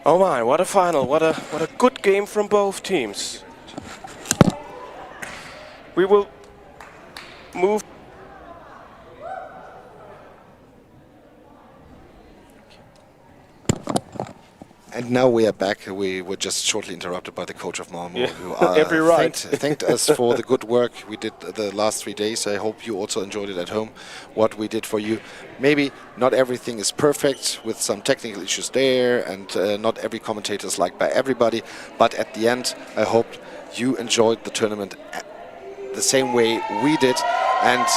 Oh my, what a final, what a good game from both teams. We will move. And now we are back. We were just shortly interrupted by the coach of Malmö, who Every right. thanked us for the good work we did the last 3 days. I hope you also enjoyed it at home, what we did for you. Maybe not everything is perfect, with some technical issues there, and not every commentator is liked by everybody. But at the end, I hope you enjoyed the tournament the same way we did. And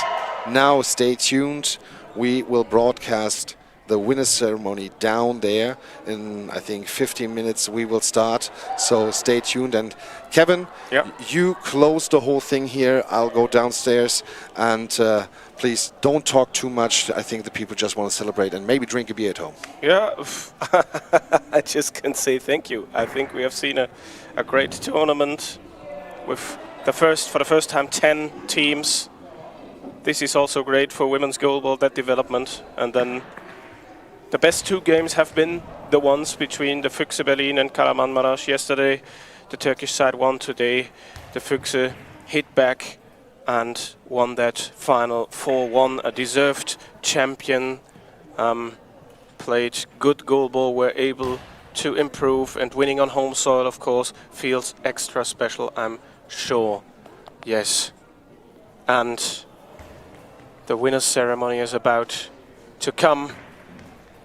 now stay tuned. We will broadcast the winner's ceremony down there in, I think, 15 minutes we will start, so stay tuned. And Kevin, you close the whole thing here. I'll go downstairs, and please don't talk too much. I think the people just want to celebrate and maybe drink a beer at home. Yeah, I just can say thank you. I think we have seen a great tournament with for the first time 10 teams. This is also great for women's goalball, that development. And then the best 2 games have been the ones between the Füchse Berlin and Kahramanmaraş yesterday. the Turkish side won today. The Füchse hit back and won that final 4-1. A deserved champion. Played good goalball, were able to improve, and winning on home soil, of course, feels extra special, I'm sure. Yes. And the winners' ceremony is about to come.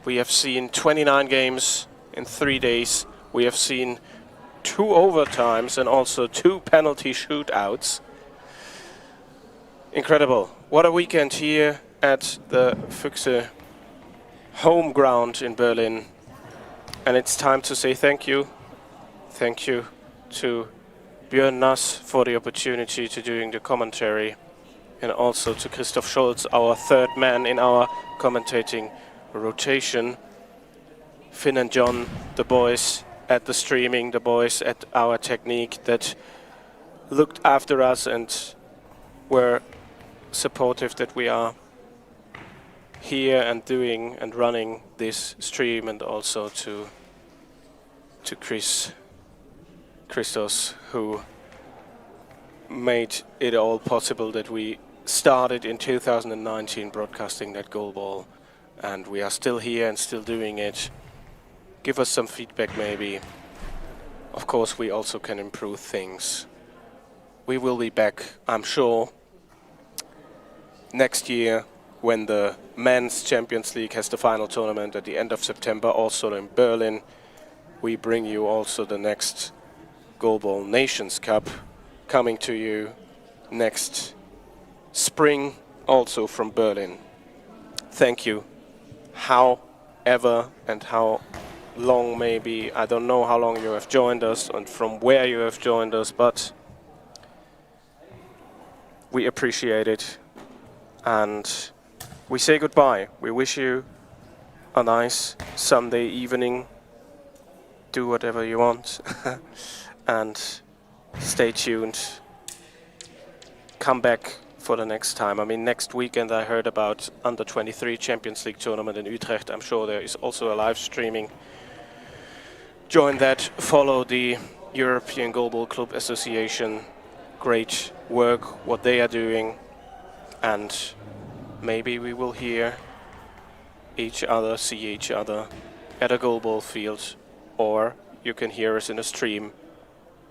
We have seen 29 games in 3 days. We have seen 2 overtimes and also 2 penalty shootouts. Incredible. What a weekend here at the Füchse home ground in Berlin. And it's time to say thank you. Thank you to Björn Nass for the opportunity to doing the commentary, and also to Christoph Scholz, our third man in our commentating rotation. Finn and John, the boys at the streaming, the boys at our technique that looked after us and were supportive that we are here and doing and running this stream, and also to Christos, who made it all possible that we started in 2019 broadcasting that goalball, and we are still here and still doing it. Give us some feedback maybe. Of course, we also can improve things. We will be back, I'm sure, next year when the Men's Champions League has the final tournament at the end of September, also in Berlin. We bring you also the next Goalball Nations Cup coming to you next spring, also from Berlin. Thank you. However and how long maybe, I don't know how long you have joined us and from where you have joined us, but we appreciate it. And we say goodbye. We wish you a nice Sunday evening. Do whatever you want. And stay tuned. Come back for the next time. I mean, next weekend I heard about under 23 Champions League tournament in Utrecht. I'm sure there is also a live streaming. Join that. Follow the European Goalball Club Association. Great work, what they are doing. And maybe we will hear each other, see each other at a goalball field, or you can hear us in a stream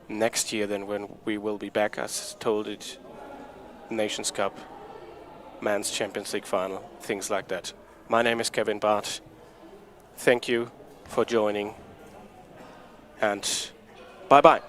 next year then when we will be back, as told it, Nations Cup, Men's Champions League final, things like that. My name is Kevin Barth. Thank you for joining, and bye-bye.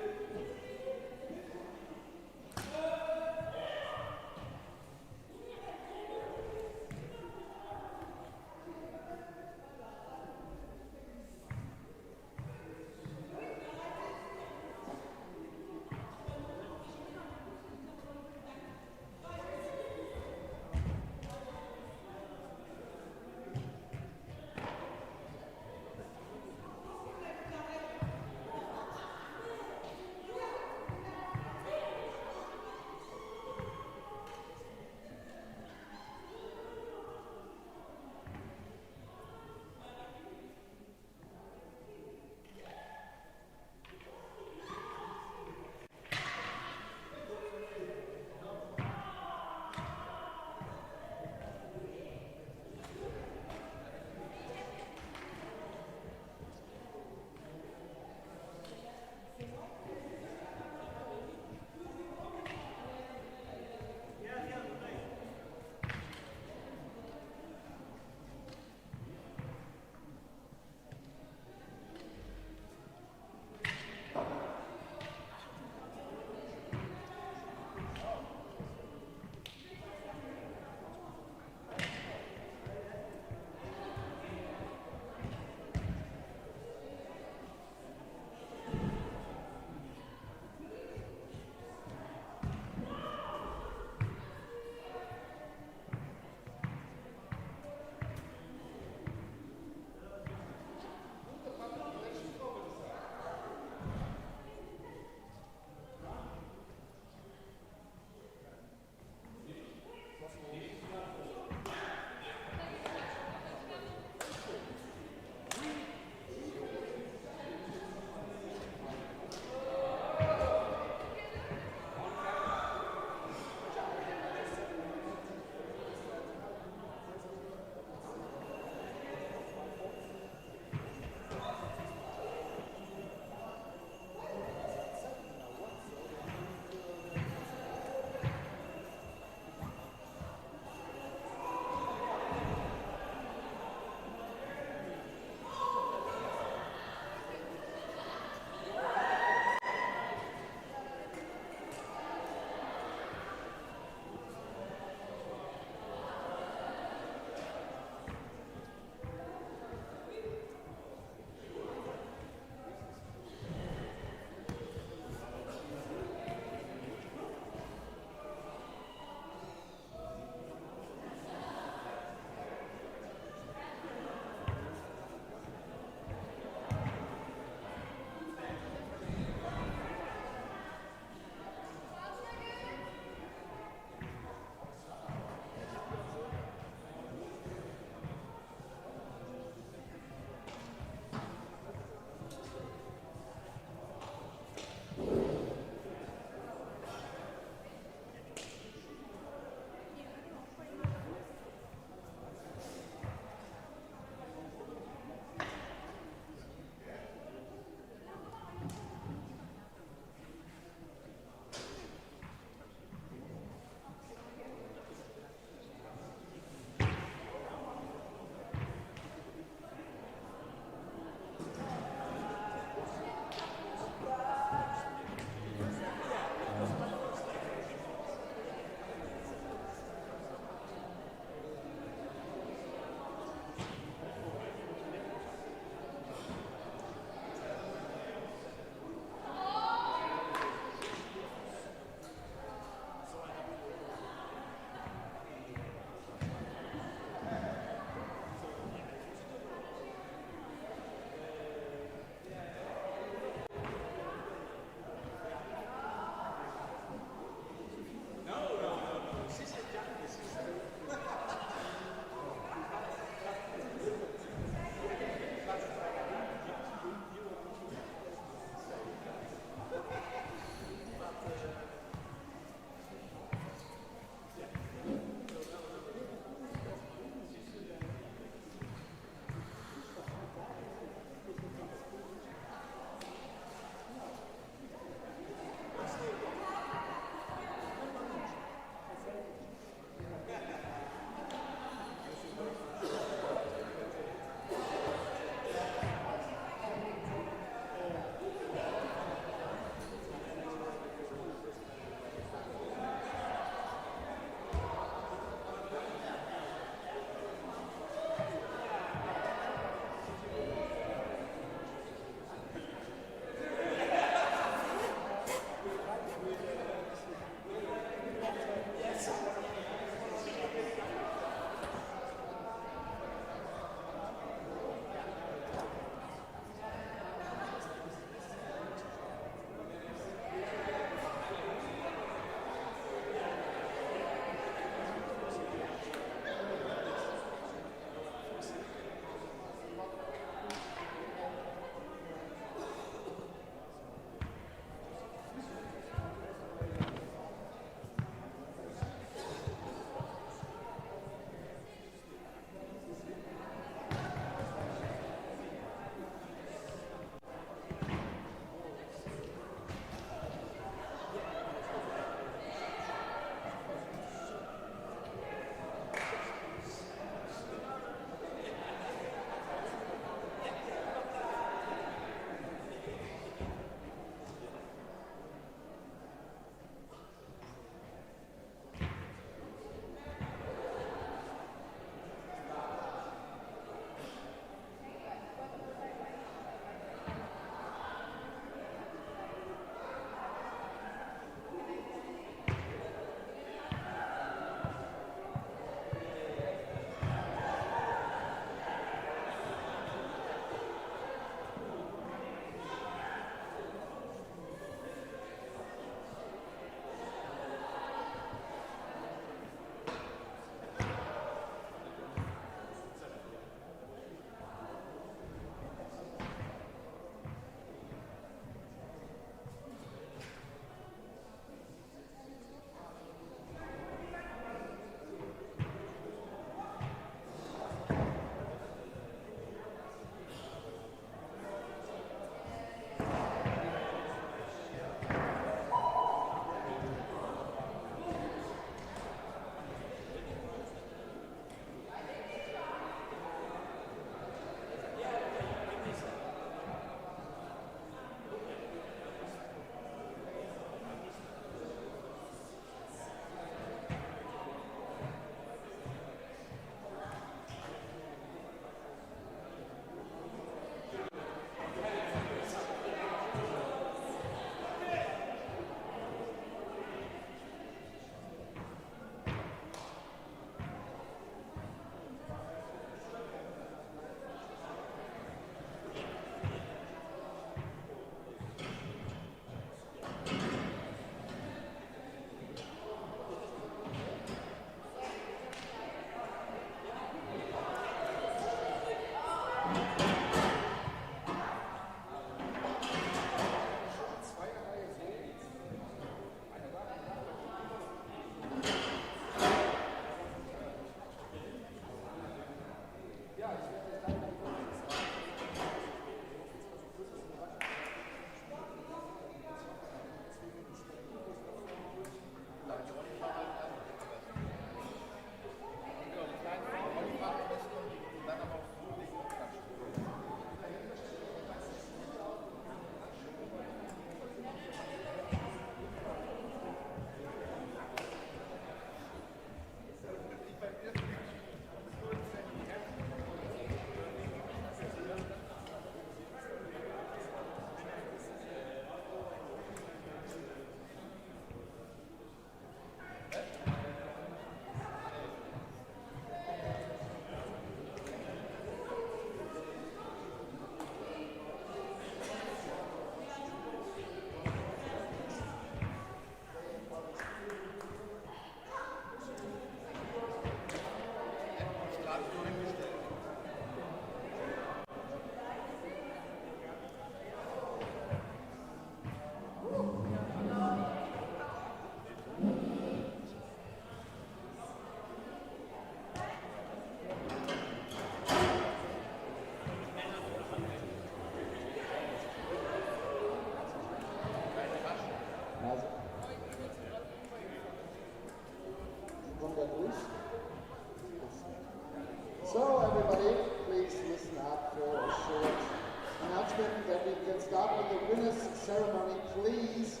Besten, then we can start with the winners ceremony, please.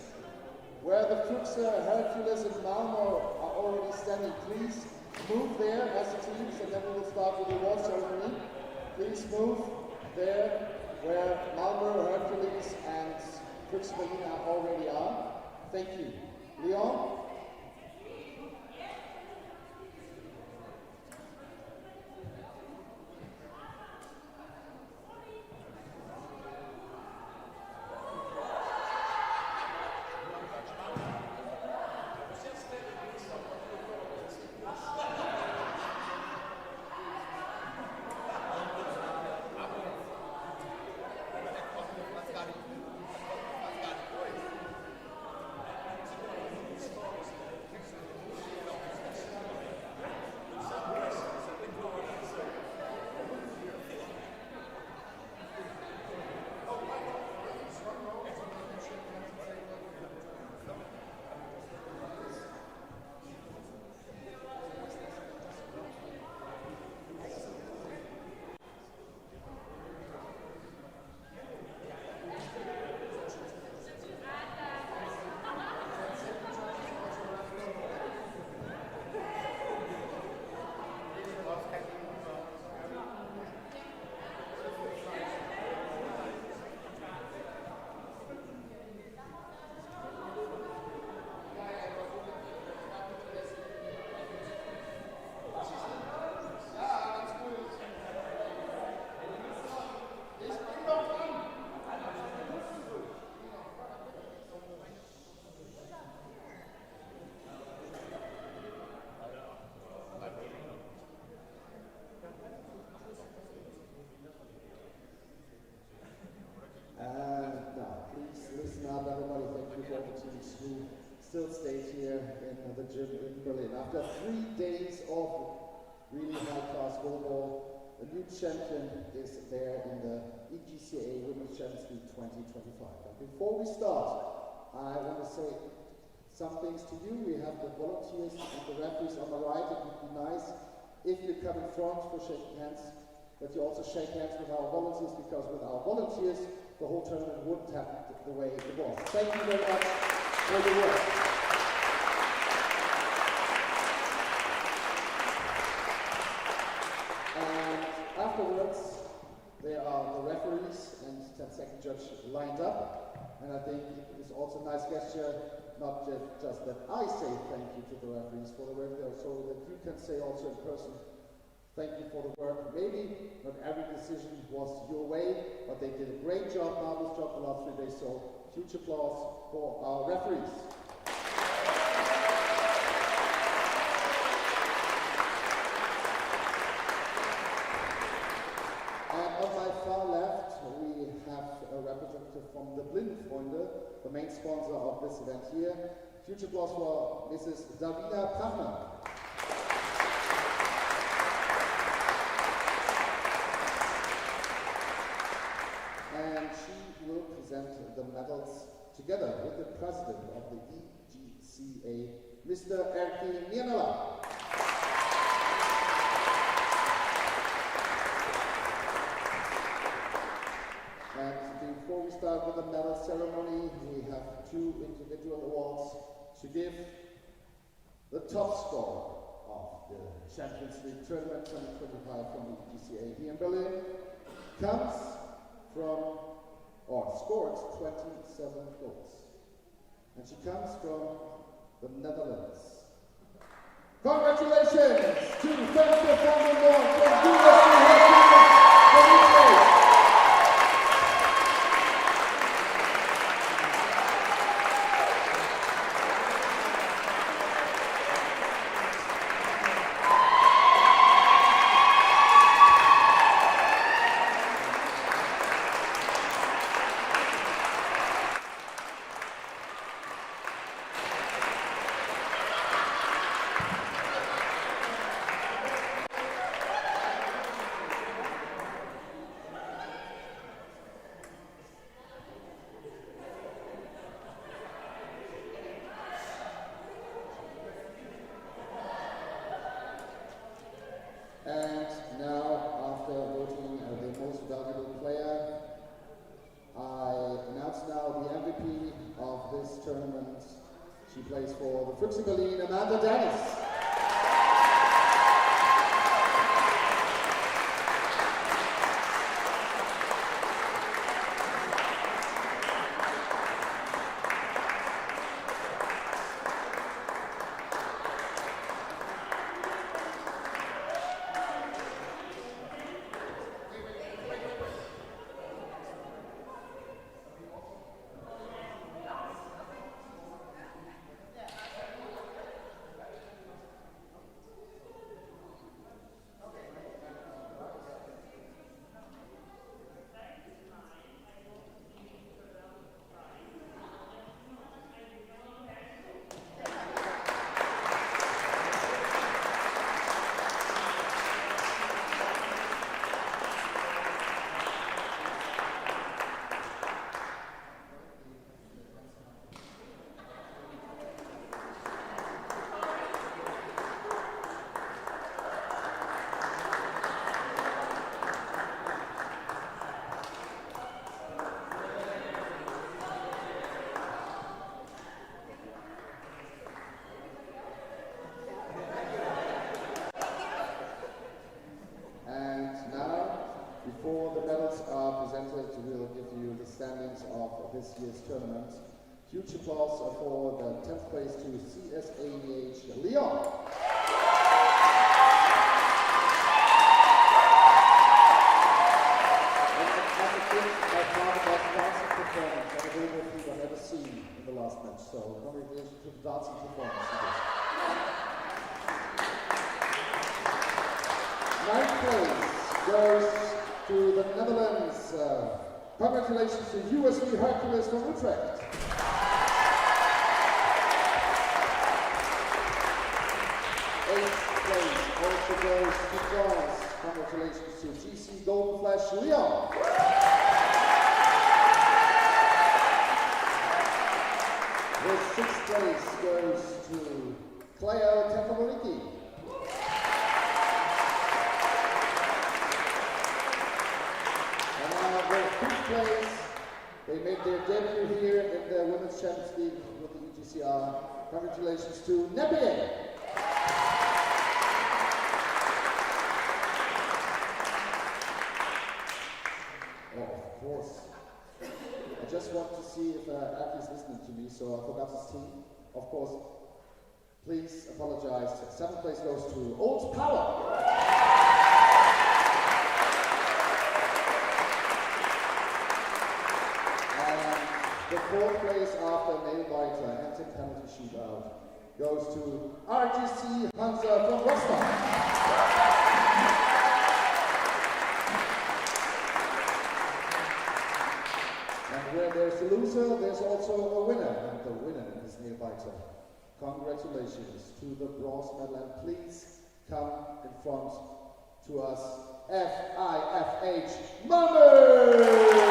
Where the Füchse, Hercules and Malmo are already standing, please move there as a team, and then we will start with the award ceremony. Please move there where Malmo, Hercules and Füchse Berlin already are. Thank you. Leon? Still stays here in the gym in Berlin. After 3 days of really high-class goalball, the new champion is there in the EGCA Women's Champions League 2025. But before we start, I want to say some things to you. We have the volunteers and the referees on the right. It would be nice if you come in front for shaking hands, that you also shake hands with our volunteers, because with our volunteers, the whole tournament wouldn't happen the way it was. Thank you very much for the work. And afterwards, there are the referees and 10-second judge lined up. And I think it's also a nice gesture, not just that I say thank you to the referees for the work, so that you can say also in person, thank you for the work. Maybe not every decision was your way, but they did a great job, marvelous job the last 3 days, so huge applause for our referees. And on my far left, we have a representative from the Blindenfreunde, the main sponsor of this event here. Huge applause for Mrs. Davina Prachner. And she will present the medals together with the president of the EGCA, Mr. Erki Niemela. And before we start with the medal ceremony, we have 2 individual awards to give. The top scorer of the Champions League Tournament 2025 from the EGCA here in Berlin comes from, or scored 27 goals. And she comes from the Netherlands. Congratulations to Femke van der Moor from USA. to Berlin, Amanda Dennis. Of this year's tournament. Huge applause for the 10th place to CSADH Lyon. Performance that I've ever seen in the last match. So congratulations to the dancing performance. Ninth place goes to the Netherlands. Congratulations to USV Hercules from Utrecht. Eighth place also goes to France. Congratulations to GC Golden Flash Lyon. The sixth place goes to Cleo Tefamoniki. Place. They made their debut here in the Women's Champions League with the EGCA. Congratulations to Nepier. Oh, of course. I just want to see if Aki is listening to me, so I forgot his team. Of course, please apologize. Seventh place goes to Old Power. The fourth place after nail biter and penalty shootout goes to RGC Hansa from Rostock. And where there's a loser, there's also a winner. And the winner is nail biter. Congratulations to the bronze medal, and please come in front to us, FIFH Malmö!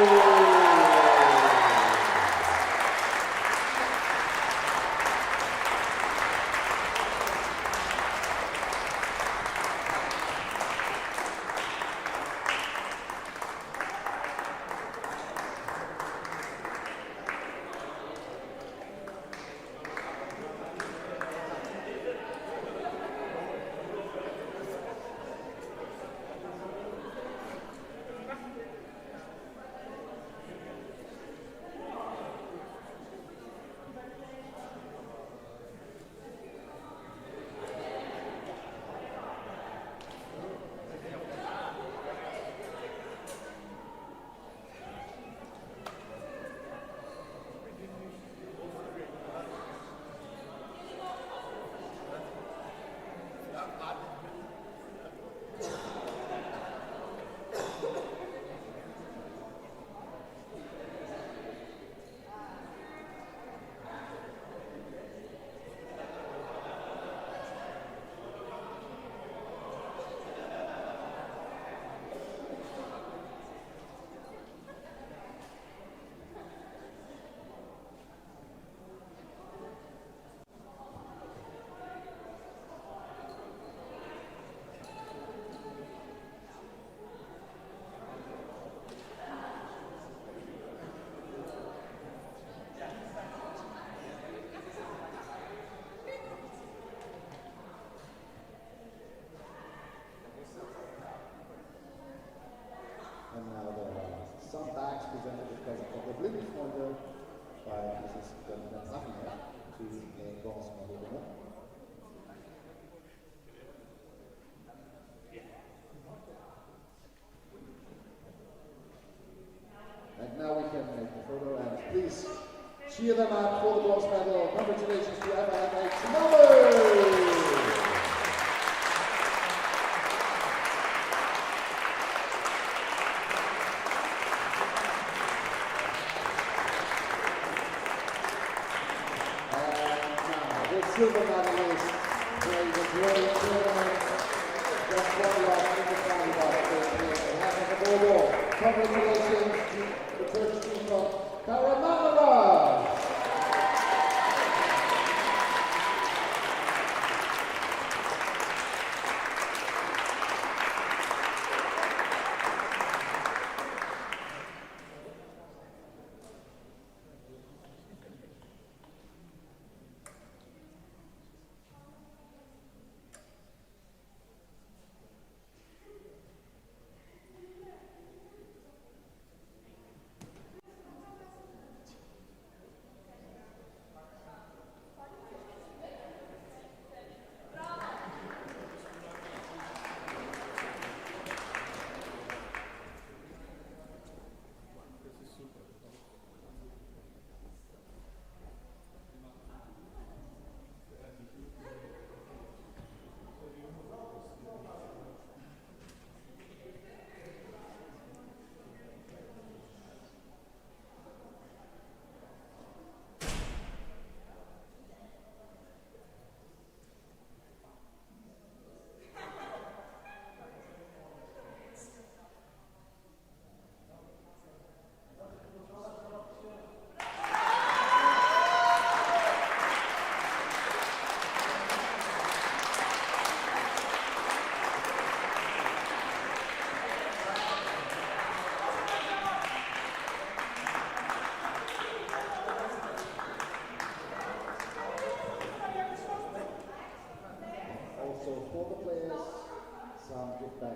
Max presented the present of the Blindenfreunde by Mrs. Krone to the bronze medal winner. And now we can make the photo, and please cheer them up for the bronze medal. Congratulations to Emma and Schnelles! Silver medalist, playing the great tournament. Just one last in the final box. Congratulations to the Turkish team from Karamanova.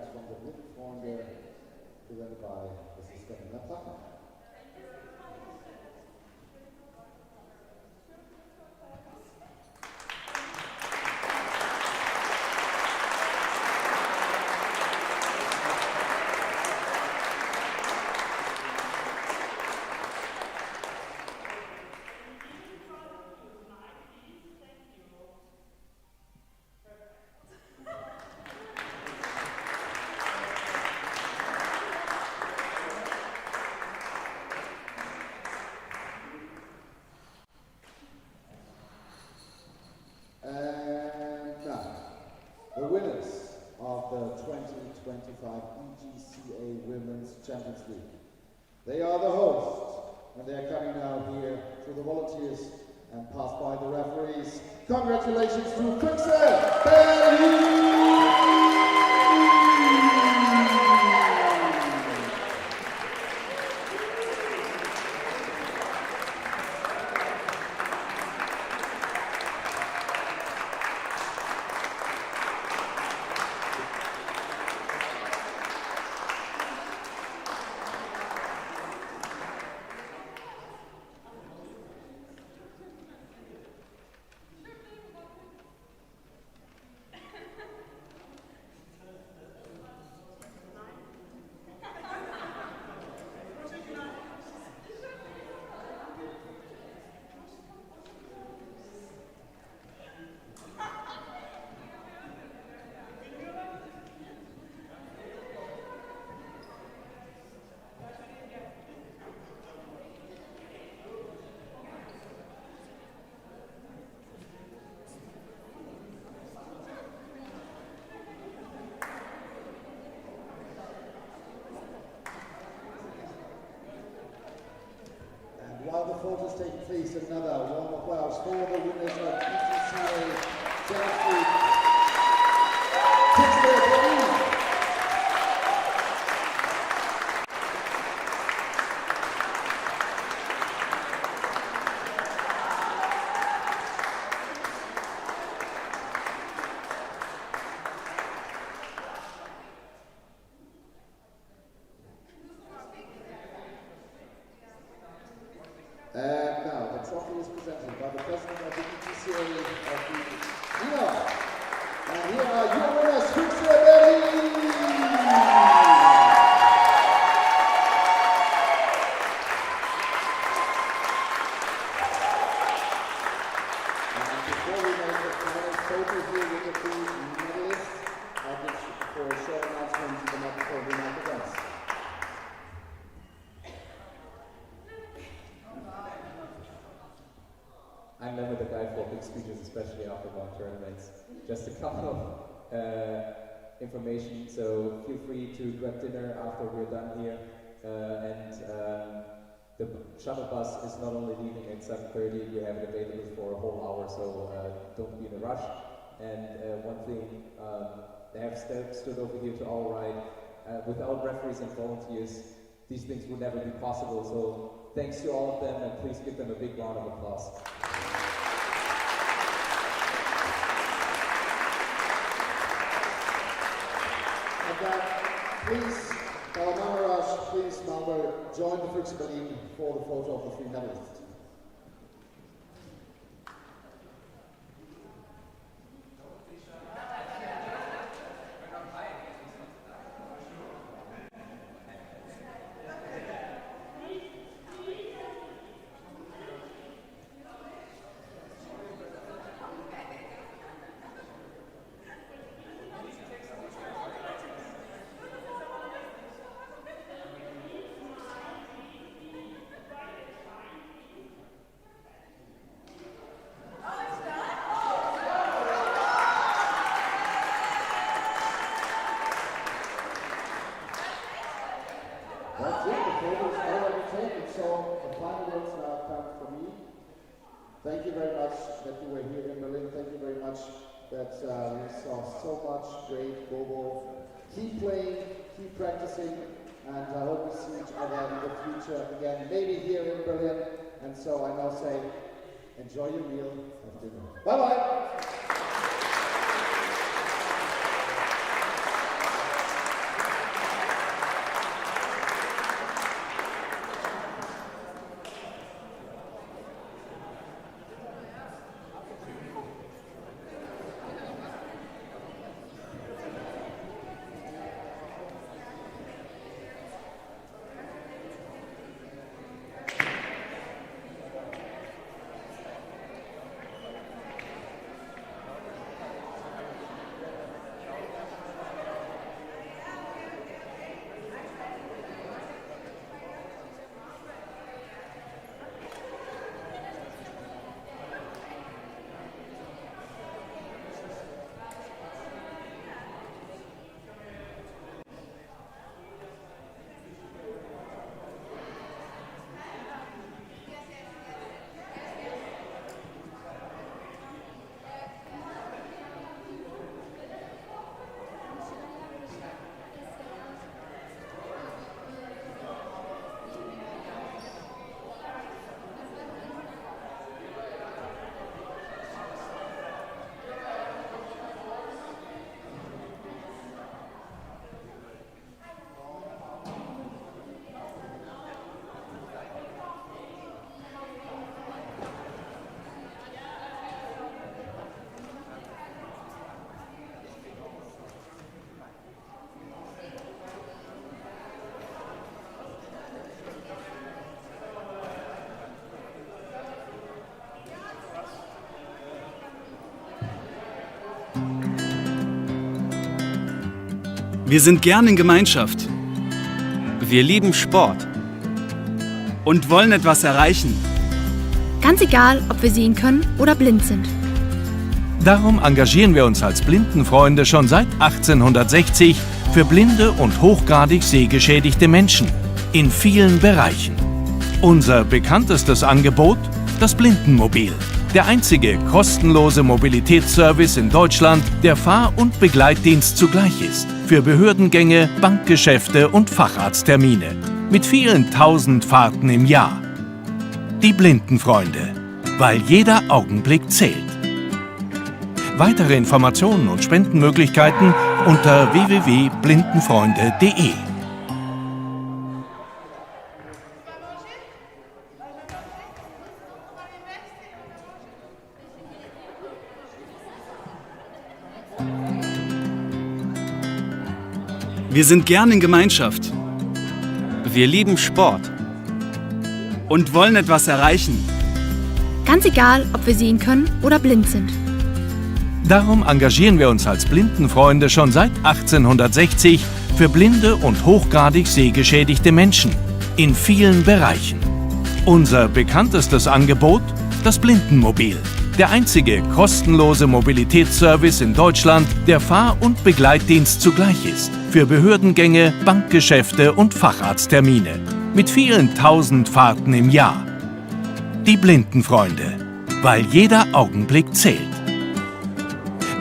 From the Blindenfreunde, presented by Mrs. Krone. The winners of the 2025 EGCA Women's Champions League. They are the hosts, and they are coming now here to the volunteers and pass by the referees. Congratulations to Quickset Berlin! While the photos take place, another warm applause for the winners of EGCA Champions League. just a couple of information, so feel free to grab dinner after we're done here. The shuttle bus is not only leaving at 7:30, we have it available for a whole hour, so don't be in a rush. And one thing, they have stood over here to our right. Without referees and volunteers, these things would never be possible, so thanks to all of them, and please give them a big round of applause. Please, Maharaj, please, Malmo, join the Fritz Berlin for the photo of the three medalists. That's it, the photo's already taken, so the final words now come from me. Thank you very much that you were here in Berlin. Thank you very much that we saw so much great goalball. Keep playing, keep practicing, and I hope we see each other in the future again, maybe here in Berlin. And so I now say, enjoy your meal, have dinner. Bye-bye! Wir sind gern in Gemeinschaft. Wir lieben Sport. Und wollen etwas erreichen. Ganz egal, ob wir sehen können oder blind sind. Darum engagieren wir uns als Blindenfreunde schon seit 1860 für blinde und hochgradig sehgeschädigte Menschen in vielen Bereichen. Unser bekanntestes Angebot: das Blindenmobil. Der einzige kostenlose Mobilitätsservice in Deutschland, der Fahr- und Begleitdienst zugleich ist. Für Behördengänge, Bankgeschäfte und Facharzttermine. Mit vielen tausend Fahrten im Jahr. Die Blindenfreunde. Weil jeder Augenblick zählt. Weitere Informationen und Spendenmöglichkeiten unter www.blindenfreunde.de. Wir sind gern in Gemeinschaft. Wir lieben Sport. Und wollen etwas erreichen. Ganz egal, ob wir sehen können oder blind sind. Darum engagieren wir uns als Blindenfreunde schon seit 1860 für blinde und hochgradig sehgeschädigte Menschen in vielen Bereichen. Unser bekanntestes Angebot: das Blindenmobil. Der einzige kostenlose Mobilitätsservice in Deutschland, der Fahr- und Begleitdienst zugleich ist. Für Behördengänge, Bankgeschäfte und Facharzttermine. Mit vielen tausend Fahrten im Jahr. Die Blindenfreunde. Weil jeder Augenblick zählt.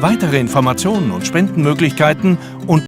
Weitere Informationen und Spendenmöglichkeiten